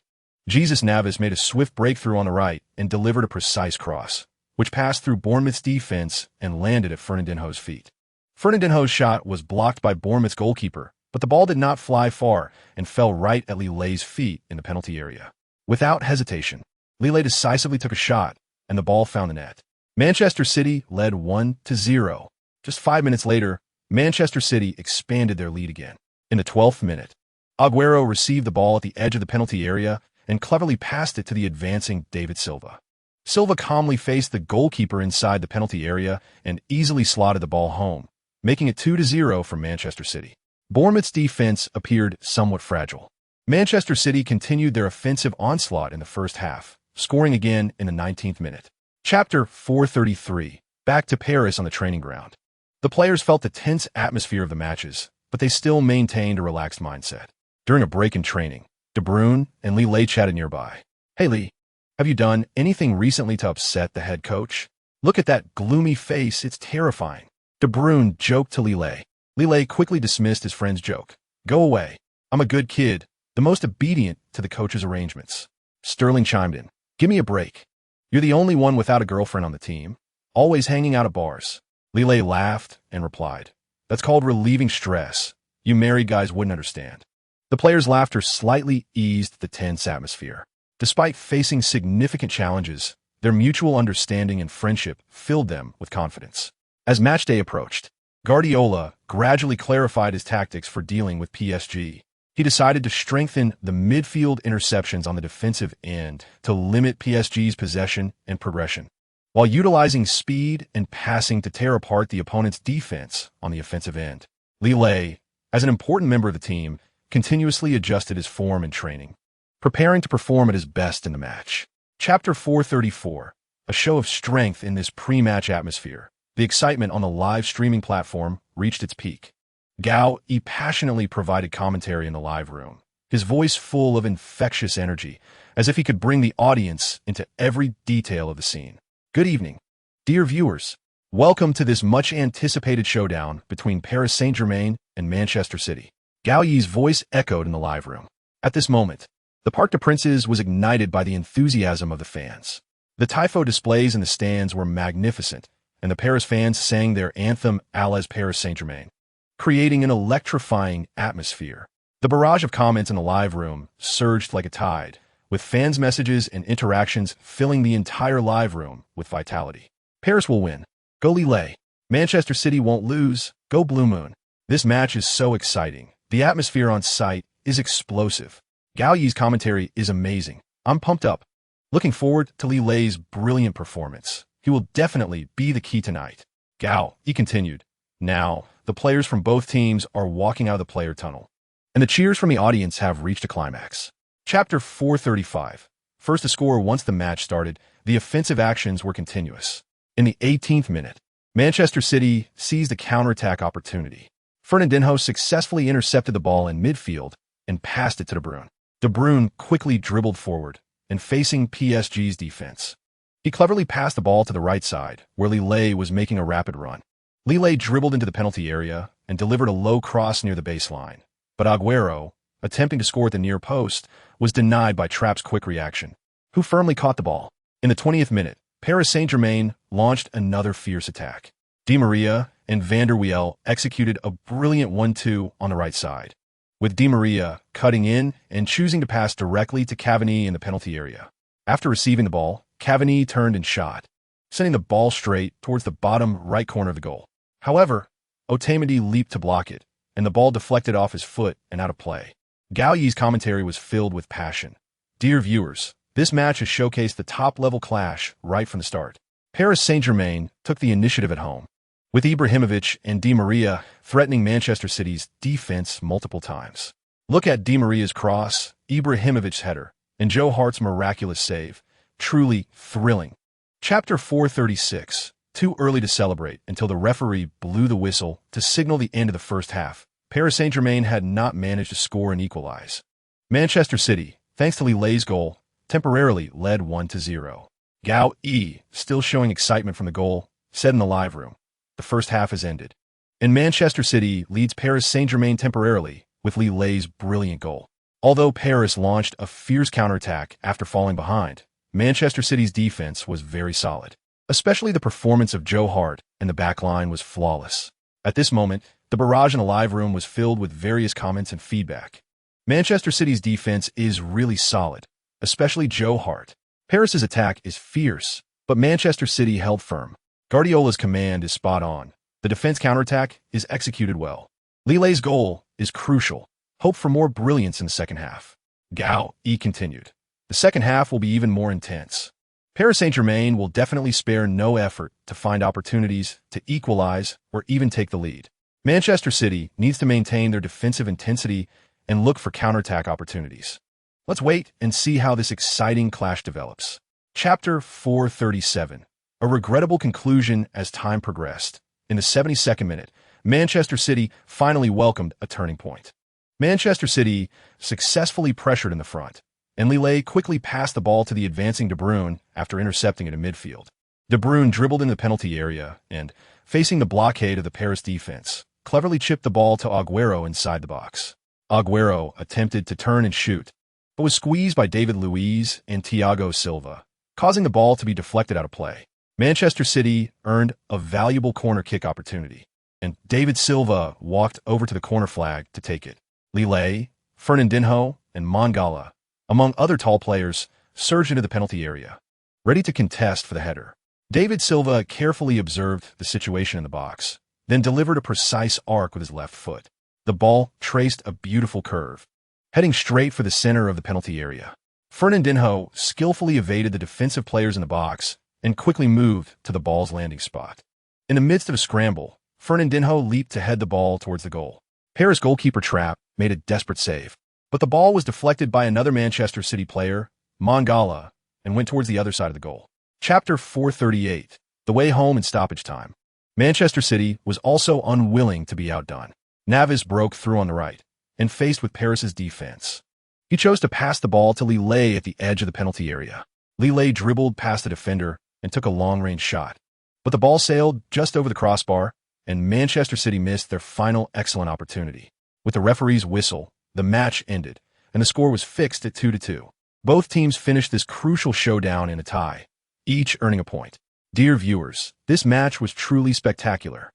Jesus Navas made a swift breakthrough on the right and delivered a precise cross, which passed through Bournemouth's defense and landed at Fernandinho's feet. Fernandinho's shot was blocked by Bournemouth's goalkeeper, but the ball did not fly far and fell right at Lille's feet in the penalty area. Without hesitation, Lille decisively took a shot, and the ball found the net. Manchester City led 1-0. Just 5 minutes later, Manchester City expanded their lead again. In the 12th minute, Aguero received the ball at the edge of the penalty area and cleverly passed it to the advancing David Silva. Silva calmly faced the goalkeeper inside the penalty area and easily slotted the ball home, making it 2-0 for Manchester City. Bournemouth's defense appeared somewhat fragile. Manchester City continued their offensive onslaught in the first half, scoring again in the 19th minute. Chapter 433. Back to Paris on the training ground. The players felt the tense atmosphere of the matches, but they still maintained a relaxed mindset. During a break in training, De Bruyne and Lille chatted nearby. Hey Lee, have you done anything recently to upset the head coach? Look at that gloomy face, it's terrifying. De Bruyne joked to Lille. Lille quickly dismissed his friend's joke. Go away. I'm a good kid, the most obedient to the coach's arrangements. Sterling chimed in. Give me a break. You're the only one without a girlfriend on the team, always hanging out at bars. Lille laughed and replied. That's called relieving stress. You married guys wouldn't understand. The players' laughter slightly eased the tense atmosphere. Despite facing significant challenges, their mutual understanding and friendship filled them with confidence. As match day approached, Guardiola gradually clarified his tactics for dealing with PSG. He decided to strengthen the midfield interceptions on the defensive end to limit PSG's possession and progression, while utilizing speed and passing to tear apart the opponent's defense on the offensive end. Lille, as an important member of the team, continuously adjusted his form and training, preparing to perform at his best in the match. Chapter 434. A show of strength in this pre-match atmosphere. The excitement on the live streaming platform reached its peak. Gao Yi passionately provided commentary in the live room, his voice full of infectious energy, as if he could bring the audience into every detail of the scene. Good evening, dear viewers. Welcome to this much-anticipated showdown between Paris Saint-Germain and Manchester City. Gao Yi's voice echoed in the live room. At this moment, the Parc des Princes was ignited by the enthusiasm of the fans. The tifo displays in the stands were magnificent, and the Paris fans sang their anthem "Allez Paris Saint-Germain," creating an electrifying atmosphere. The barrage of comments in the live room surged like a tide, with fans' messages and interactions filling the entire live room with vitality. Paris will win. Go Lille. Manchester City won't lose. Go Blue Moon. This match is so exciting. The atmosphere on site is explosive. Gao Yi's commentary is amazing. I'm pumped up. Looking forward to Lille's brilliant performance. He will definitely be the key tonight. Gao Yi continued. Now, the players from both teams are walking out of the player tunnel, and the cheers from the audience have reached a climax. Chapter 435. First to score once the match started, the offensive actions were continuous. In the 18th minute, Manchester City seized a counterattack opportunity. Fernandinho successfully intercepted the ball in midfield and passed it to De Bruyne. De Bruyne quickly dribbled forward and facing PSG's defense. He cleverly passed the ball to the right side, where Lille was making a rapid run. Lille dribbled into the penalty area and delivered a low cross near the baseline, but Agüero, attempting to score at the near post, was denied by Trapp's quick reaction, who firmly caught the ball. In the 20th minute, Paris Saint-Germain launched another fierce attack. Di Maria and Van der Wiel executed a brilliant 1-2 on the right side, with Di Maria cutting in and choosing to pass directly to Cavani in the penalty area. After receiving the ball, Cavani turned and shot, sending the ball straight towards the bottom right corner of the goal. However, Otamendi leaped to block it, and the ball deflected off his foot and out of play. Gaoyi's commentary was filled with passion. Dear viewers, this match has showcased the top-level clash right from the start. Paris Saint-Germain took the initiative at home, with Ibrahimovic and Di Maria threatening Manchester City's defense multiple times. Look at Di Maria's cross, Ibrahimovic's header, and Joe Hart's miraculous save. Truly thrilling. Chapter 436. Too early to celebrate until the referee blew the whistle to signal the end of the first half. Paris Saint-Germain had not managed to score and equalize. Manchester City, thanks to Lille's goal, temporarily led 1-0. Gao E, still showing excitement from the goal, said in the live room, "The first half has ended." And Manchester City leads Paris Saint-Germain temporarily with Lille's brilliant goal. Although Paris launched a fierce counterattack after falling behind, Manchester City's defense was very solid. Especially the performance of Joe Hart and the backline was flawless. At this moment, the barrage in the live room was filled with various comments and feedback. Manchester City's defense is really solid, especially Joe Hart. Paris's attack is fierce, but Manchester City held firm. Guardiola's command is spot on. The defense counterattack is executed well. Lille's goal is crucial. Hope for more brilliance in the second half. Gao E continued. The second half will be even more intense. Paris Saint-Germain will definitely spare no effort to find opportunities to equalize or even take the lead. Manchester City needs to maintain their defensive intensity and look for counterattack opportunities. Let's wait and see how this exciting clash develops. Chapter 437. A regrettable conclusion as time progressed. In the 72nd minute, Manchester City finally welcomed a turning point. Manchester City successfully pressured in the front, and Lille quickly passed the ball to the advancing De Bruyne after intercepting it in midfield. De Bruyne dribbled in the penalty area and, facing the blockade of the Paris defense, cleverly chipped the ball to Agüero inside the box. Agüero attempted to turn and shoot, but was squeezed by David Luiz and Thiago Silva, causing the ball to be deflected out of play. Manchester City earned a valuable corner kick opportunity, and David Silva walked over to the corner flag to take it. Lille, Fernandinho, and Mangala, among other tall players, surged into the penalty area, ready to contest for the header. David Silva carefully observed the situation in the box, then delivered a precise arc with his left foot. The ball traced a beautiful curve, heading straight for the center of the penalty area. Fernandinho skillfully evaded the defensive players in the box and quickly moved to the ball's landing spot. In the midst of a scramble, Fernandinho leaped to head the ball towards the goal. Paris goalkeeper Trapp made a desperate save, but the ball was deflected by another Manchester City player, Mangala, and went towards the other side of the goal. Chapter 438. The way home in stoppage time. Manchester City was also unwilling to be outdone. Navas broke through on the right and faced with Paris's defense. He chose to pass the ball to Lille at the edge of the penalty area. Lille dribbled past the defender and took a long-range shot, but the ball sailed just over the crossbar, and Manchester City missed their final excellent opportunity. With the referee's whistle, the match ended, and the score was fixed at 2-2. Both teams finished this crucial showdown in a tie, each earning a point. Dear viewers, this match was truly spectacular.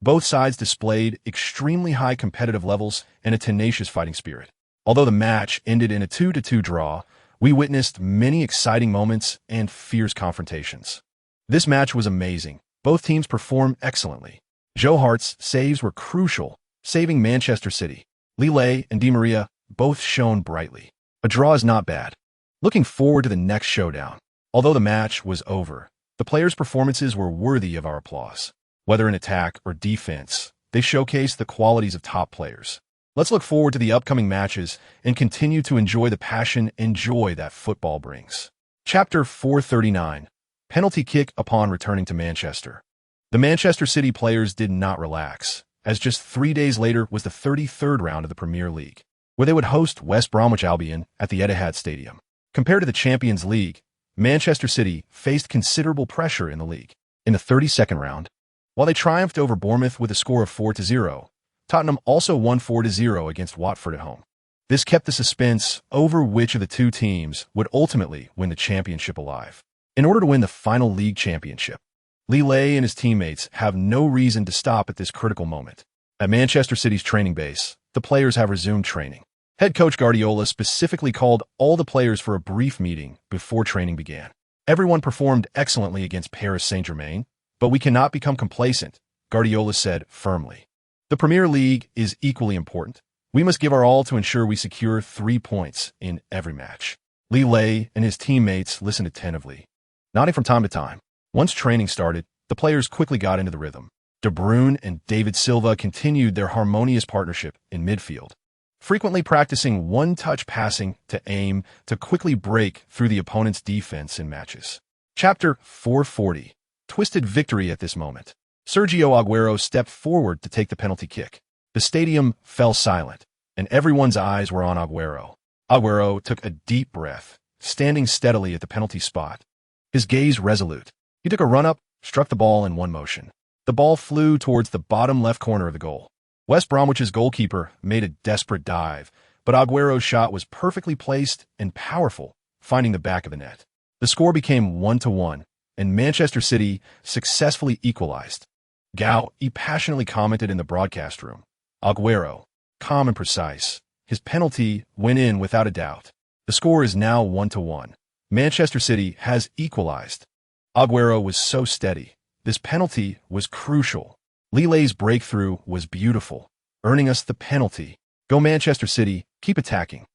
Both sides displayed extremely high competitive levels and a tenacious fighting spirit. Although the match ended in a 2-2 draw, we witnessed many exciting moments and fierce confrontations. This match was amazing. Both teams performed excellently. Joe Hart's saves were crucial, saving Manchester City. Lille and Di Maria both shone brightly. A draw is not bad. Looking forward to the next showdown. Although the match was over, the players' performances were worthy of our applause. Whether in attack or defense, they showcased the qualities of top players. Let's look forward to the upcoming matches and continue to enjoy the passion and joy that football brings. Chapter 439. Penalty kick upon returning to Manchester. The Manchester City players did not relax, as just 3 days later was the 33rd round of the Premier League, where they would host West Bromwich Albion at the Etihad Stadium. Compared to the Champions League, Manchester City faced considerable pressure in the league. In the 32nd round, while they triumphed over Bournemouth with a score of 4-0, Tottenham also won 4-0 against Watford at home. This kept the suspense over which of the two teams would ultimately win the championship alive. In order to win the final league championship, Lille and his teammates have no reason to stop at this critical moment. At Manchester City's training base, the players have resumed training. Head coach Guardiola specifically called all the players for a brief meeting before training began. Everyone performed excellently against Paris Saint-Germain, but we cannot become complacent, Guardiola said firmly. The Premier League is equally important. We must give our all to ensure we secure 3 points in every match. Lille and his teammates listened attentively, nodding from time to time. Once training started, the players quickly got into the rhythm. De Bruyne and David Silva continued their harmonious partnership in midfield, frequently practicing one-touch passing to aim to quickly break through the opponent's defense in matches. Chapter 440. Twisted victory at this moment. Sergio Aguero stepped forward to take the penalty kick. The stadium fell silent, and everyone's eyes were on Aguero. Aguero took a deep breath, standing steadily at the penalty spot, his gaze resolute. He took a run-up, struck the ball in one motion. The ball flew towards the bottom left corner of the goal. West Bromwich's goalkeeper made a desperate dive, but Aguero's shot was perfectly placed and powerful, finding the back of the net. The score became 1-1, and Manchester City successfully equalized. He passionately commented in the broadcast room. Aguero, calm and precise. His penalty went in without a doubt. The score is now 1-1. Manchester City has equalized. Aguero was so steady. This penalty was crucial. Lille's breakthrough was beautiful, earning us the penalty. Go Manchester City, keep attacking.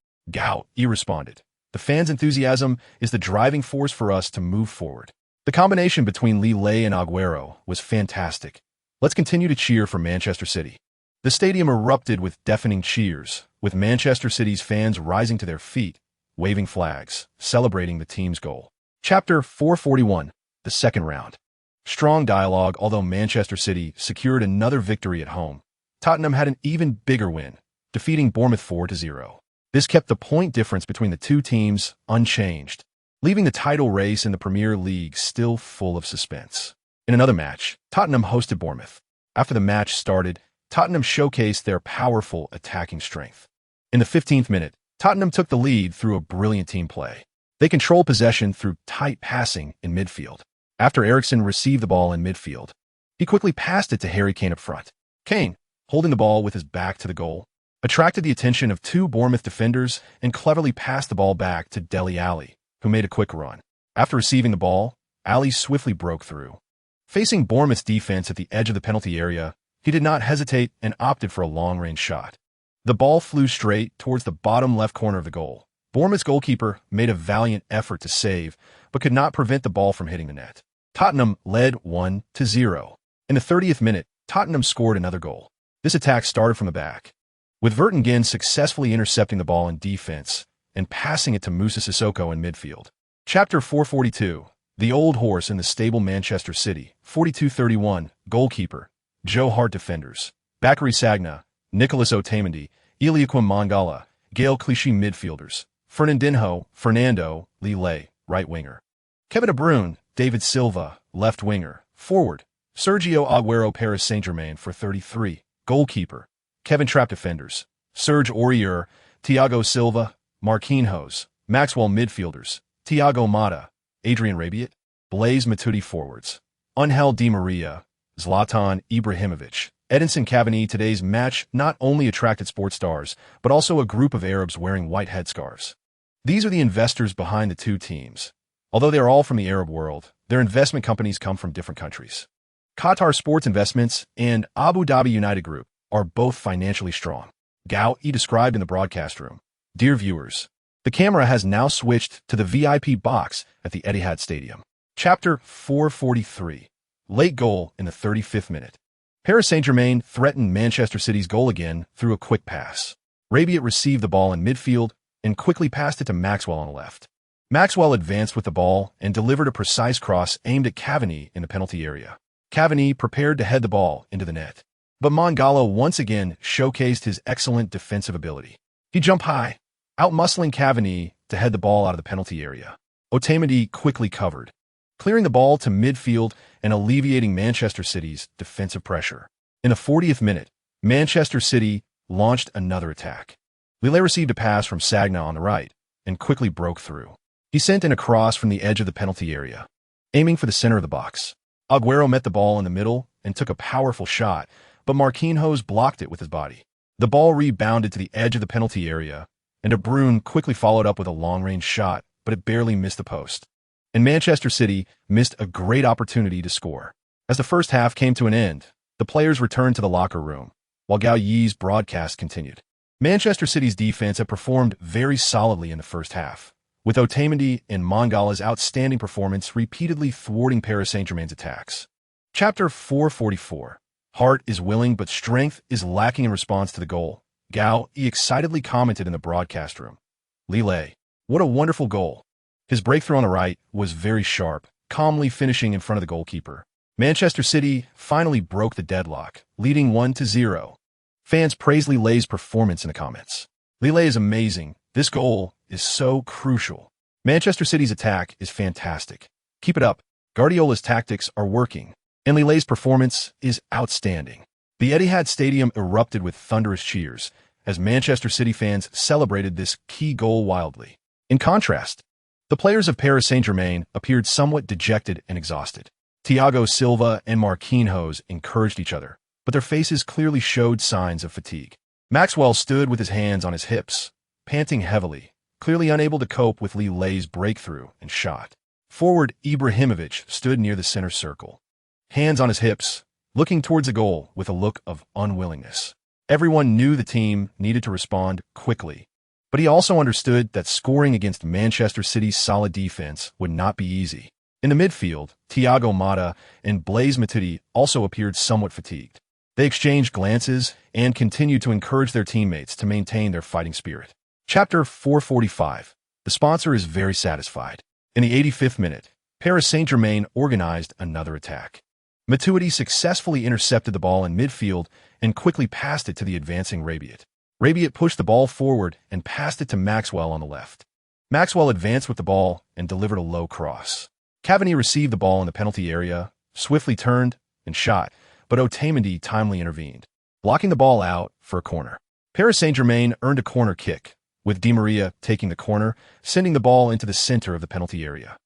He responded. The fans' enthusiasm is the driving force for us to move forward. The combination between Lille and Aguero was fantastic. Let's continue to cheer for Manchester City. The stadium erupted with deafening cheers, with Manchester City's fans rising to their feet, waving flags, celebrating the team's goal. Chapter 441. The second round. Strong dialogue. Although Manchester City secured another victory at home, Tottenham had an even bigger win, defeating Bournemouth 4-0. This kept the point difference between the two teams unchanged, leaving the title race in the Premier League still full of suspense. In another match, Tottenham hosted Bournemouth. After the match started, Tottenham showcased their powerful attacking strength. In the 15th minute, Tottenham took the lead through a brilliant team play. They controlled possession through tight passing in midfield. After Eriksen received the ball in midfield, he quickly passed it to Harry Kane up front. Kane, holding the ball with his back to the goal, attracted the attention of 2 Bournemouth defenders and cleverly passed the ball back to Dele Alli, who made a quick run. After receiving the ball, Alli swiftly broke through. Facing Bournemouth's defense at the edge of the penalty area, he did not hesitate and opted for a long-range shot. The ball flew straight towards the bottom left corner of the goal. Bournemouth's goalkeeper made a valiant effort to save, but could not prevent the ball from hitting the net. Tottenham led 1-0. In the 30th minute, Tottenham scored another goal. This attack started from the back, with Vertonghen successfully intercepting the ball in defense and passing it to Moussa Sissoko in midfield. Chapter 442. The old horse in the stable. Manchester City, 42-31, goalkeeper, Joe Hart defenders, Bakary Sagna, Nicolas Otamendi, Eliaquim Mangala, Gael Clichy midfielders, Fernando, Lille, right winger, Kevin De Bruyne, David Silva, left winger, forward, Sergio Aguero Paris Saint-Germain for 33, goalkeeper, Kevin Trapp defenders, Serge Aurier, Thiago Silva, Marquinhos, Maxwell midfielders, Thiago Motta, Adrian Rabiot, Blaise Matuidi forwards, Angel Di Maria, Zlatan Ibrahimovic, Edinson Cavani. Today's match not only attracted sports stars, but also a group of Arabs wearing white headscarves. These are the investors behind the two teams. Although they are all from the Arab world, their investment companies come from different countries. Qatar Sports Investments and Abu Dhabi United Group are both financially strong. He described in the broadcast room. Dear viewers, the camera has now switched to the VIP box at the Etihad Stadium. Chapter 443. Late goal in the 35th minute. Paris Saint-Germain threatened Manchester City's goal again through a quick pass. Rabiot received the ball in midfield and quickly passed it to Maxwell on the left. Maxwell advanced with the ball and delivered a precise cross aimed at Cavani in the penalty area. Cavani prepared to head the ball into the net. But Mangala once again showcased his excellent defensive ability. He jumped high, outmuscling Cavani to head the ball out of the penalty area. Otamendi quickly covered, clearing the ball to midfield and alleviating Manchester City's defensive pressure. In the 40th minute, Manchester City launched another attack. Lille received a pass from Saga on the right and quickly broke through. He sent in a cross from the edge of the penalty area, aiming for the center of the box. Agüero met the ball in the middle and took a powerful shot, but Marquinhos blocked it with his body. The ball rebounded to the edge of the penalty area, and De Bruyne quickly followed up with a long-range shot, but it barely missed the post. And Manchester City missed a great opportunity to score. As the first half came to an end, the players returned to the locker room, while Gao Yi's broadcast continued. Manchester City's defense had performed very solidly in the first half, with Otamendi and Mangala's outstanding performance repeatedly thwarting Paris Saint-Germain's attacks. Chapter 444. Heart is willing, but strength is lacking in response to the goal. Gao Yi excitedly commented in the broadcast room. Lille, what a wonderful goal. His breakthrough on the right was very sharp, calmly finishing in front of the goalkeeper. Manchester City finally broke the deadlock, leading 1-0. Fans praised Lille's performance in the comments. Lille is amazing. This goal is so crucial. Manchester City's attack is fantastic. Keep it up. Guardiola's tactics are working, and Lille's performance is outstanding. The Etihad Stadium erupted with thunderous cheers as Manchester City fans celebrated this key goal wildly. In contrast, the players of Paris Saint-Germain appeared somewhat dejected and exhausted. Thiago Silva and Marquinhos encouraged each other, but their faces clearly showed signs of fatigue. Maxwell stood with his hands on his hips, panting heavily, clearly unable to cope with Lille's breakthrough and shot. Forward Ibrahimovic stood near the center circle, hands on his hips, looking towards the goal with a look of unwillingness. Everyone knew the team needed to respond quickly, but he also understood that scoring against Manchester City's solid defense would not be easy. In the midfield, Thiago Motta and Blaise Matuidi also appeared somewhat fatigued. They exchanged glances and continued to encourage their teammates to maintain their fighting spirit. Chapter 445. The sponsor is very satisfied. In the 85th minute, Paris Saint-Germain organized another attack. Matuidi successfully intercepted the ball in midfield and quickly passed it to the advancing Rabiot. Rabiot pushed the ball forward and passed it to Maxwell on the left. Maxwell advanced with the ball and delivered a low cross. Cavani received the ball in the penalty area, swiftly turned and shot, but Otamendi timely intervened, blocking the ball out for a corner. Paris Saint-Germain earned a corner kick, with Di Maria taking the corner, sending the ball into the center of the penalty area.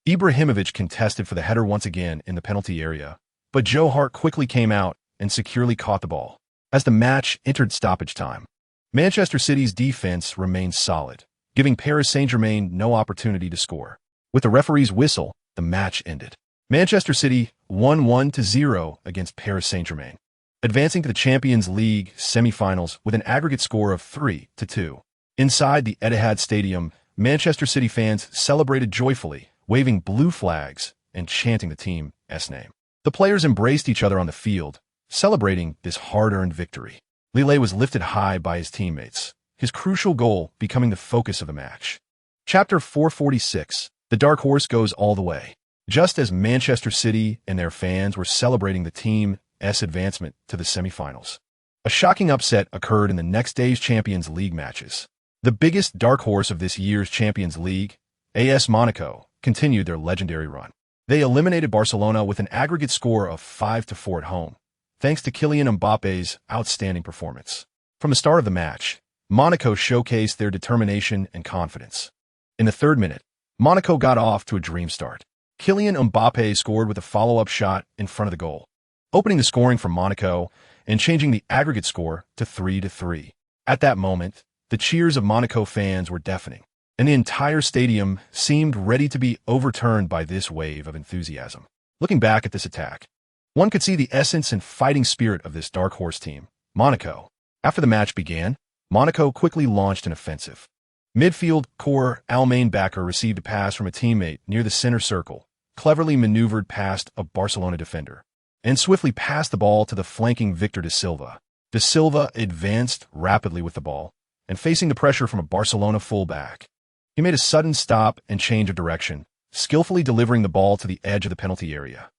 Ibrahimovic contested for the header once again in the penalty area, but Joe Hart quickly came out and securely caught the ball. As the match entered stoppage time, Manchester City's defense remained solid, giving Paris Saint-Germain no opportunity to score. With the referee's whistle, the match ended. Manchester City won 1-0 against Paris Saint-Germain, advancing to the Champions League semi-finals with an aggregate score of 3-2. Inside the Etihad Stadium, Manchester City fans celebrated joyfully, waving blue flags and chanting the team's name. The players embraced each other on the field, celebrating this hard-earned victory. Lille was lifted high by his teammates, his crucial goal becoming the focus of the match. Chapter 446. The Dark Horse goes all the way. Just as Manchester City and their fans were celebrating the team's advancement to the semifinals, a shocking upset occurred in the next day's Champions League matches. The biggest dark horse of this year's Champions League, AS Monaco, continued their legendary run. They eliminated Barcelona with an aggregate score of 5-4 at home, thanks to Kylian Mbappe's outstanding performance. From the start of the match, Monaco showcased their determination and confidence. In the 3rd minute, Monaco got off to a dream start. Kylian Mbappe scored with a follow-up shot in front of the goal, opening the scoring for Monaco and changing the aggregate score to 3-3. At that moment, the cheers of Monaco fans were deafening, and the entire stadium seemed ready to be overturned by this wave of enthusiasm. Looking back at this attack, one could see the essence and fighting spirit of this dark horse team, Monaco. After the match began, Monaco quickly launched an offensive. Midfield core Almain Bakker received a pass from a teammate near the center circle, cleverly maneuvered past a Barcelona defender, and swiftly passed the ball to the flanking Victor de Silva. De Silva advanced rapidly with the ball, and facing the pressure from a Barcelona fullback, He made a sudden stop and change of direction, skillfully delivering the ball to the edge of the penalty area.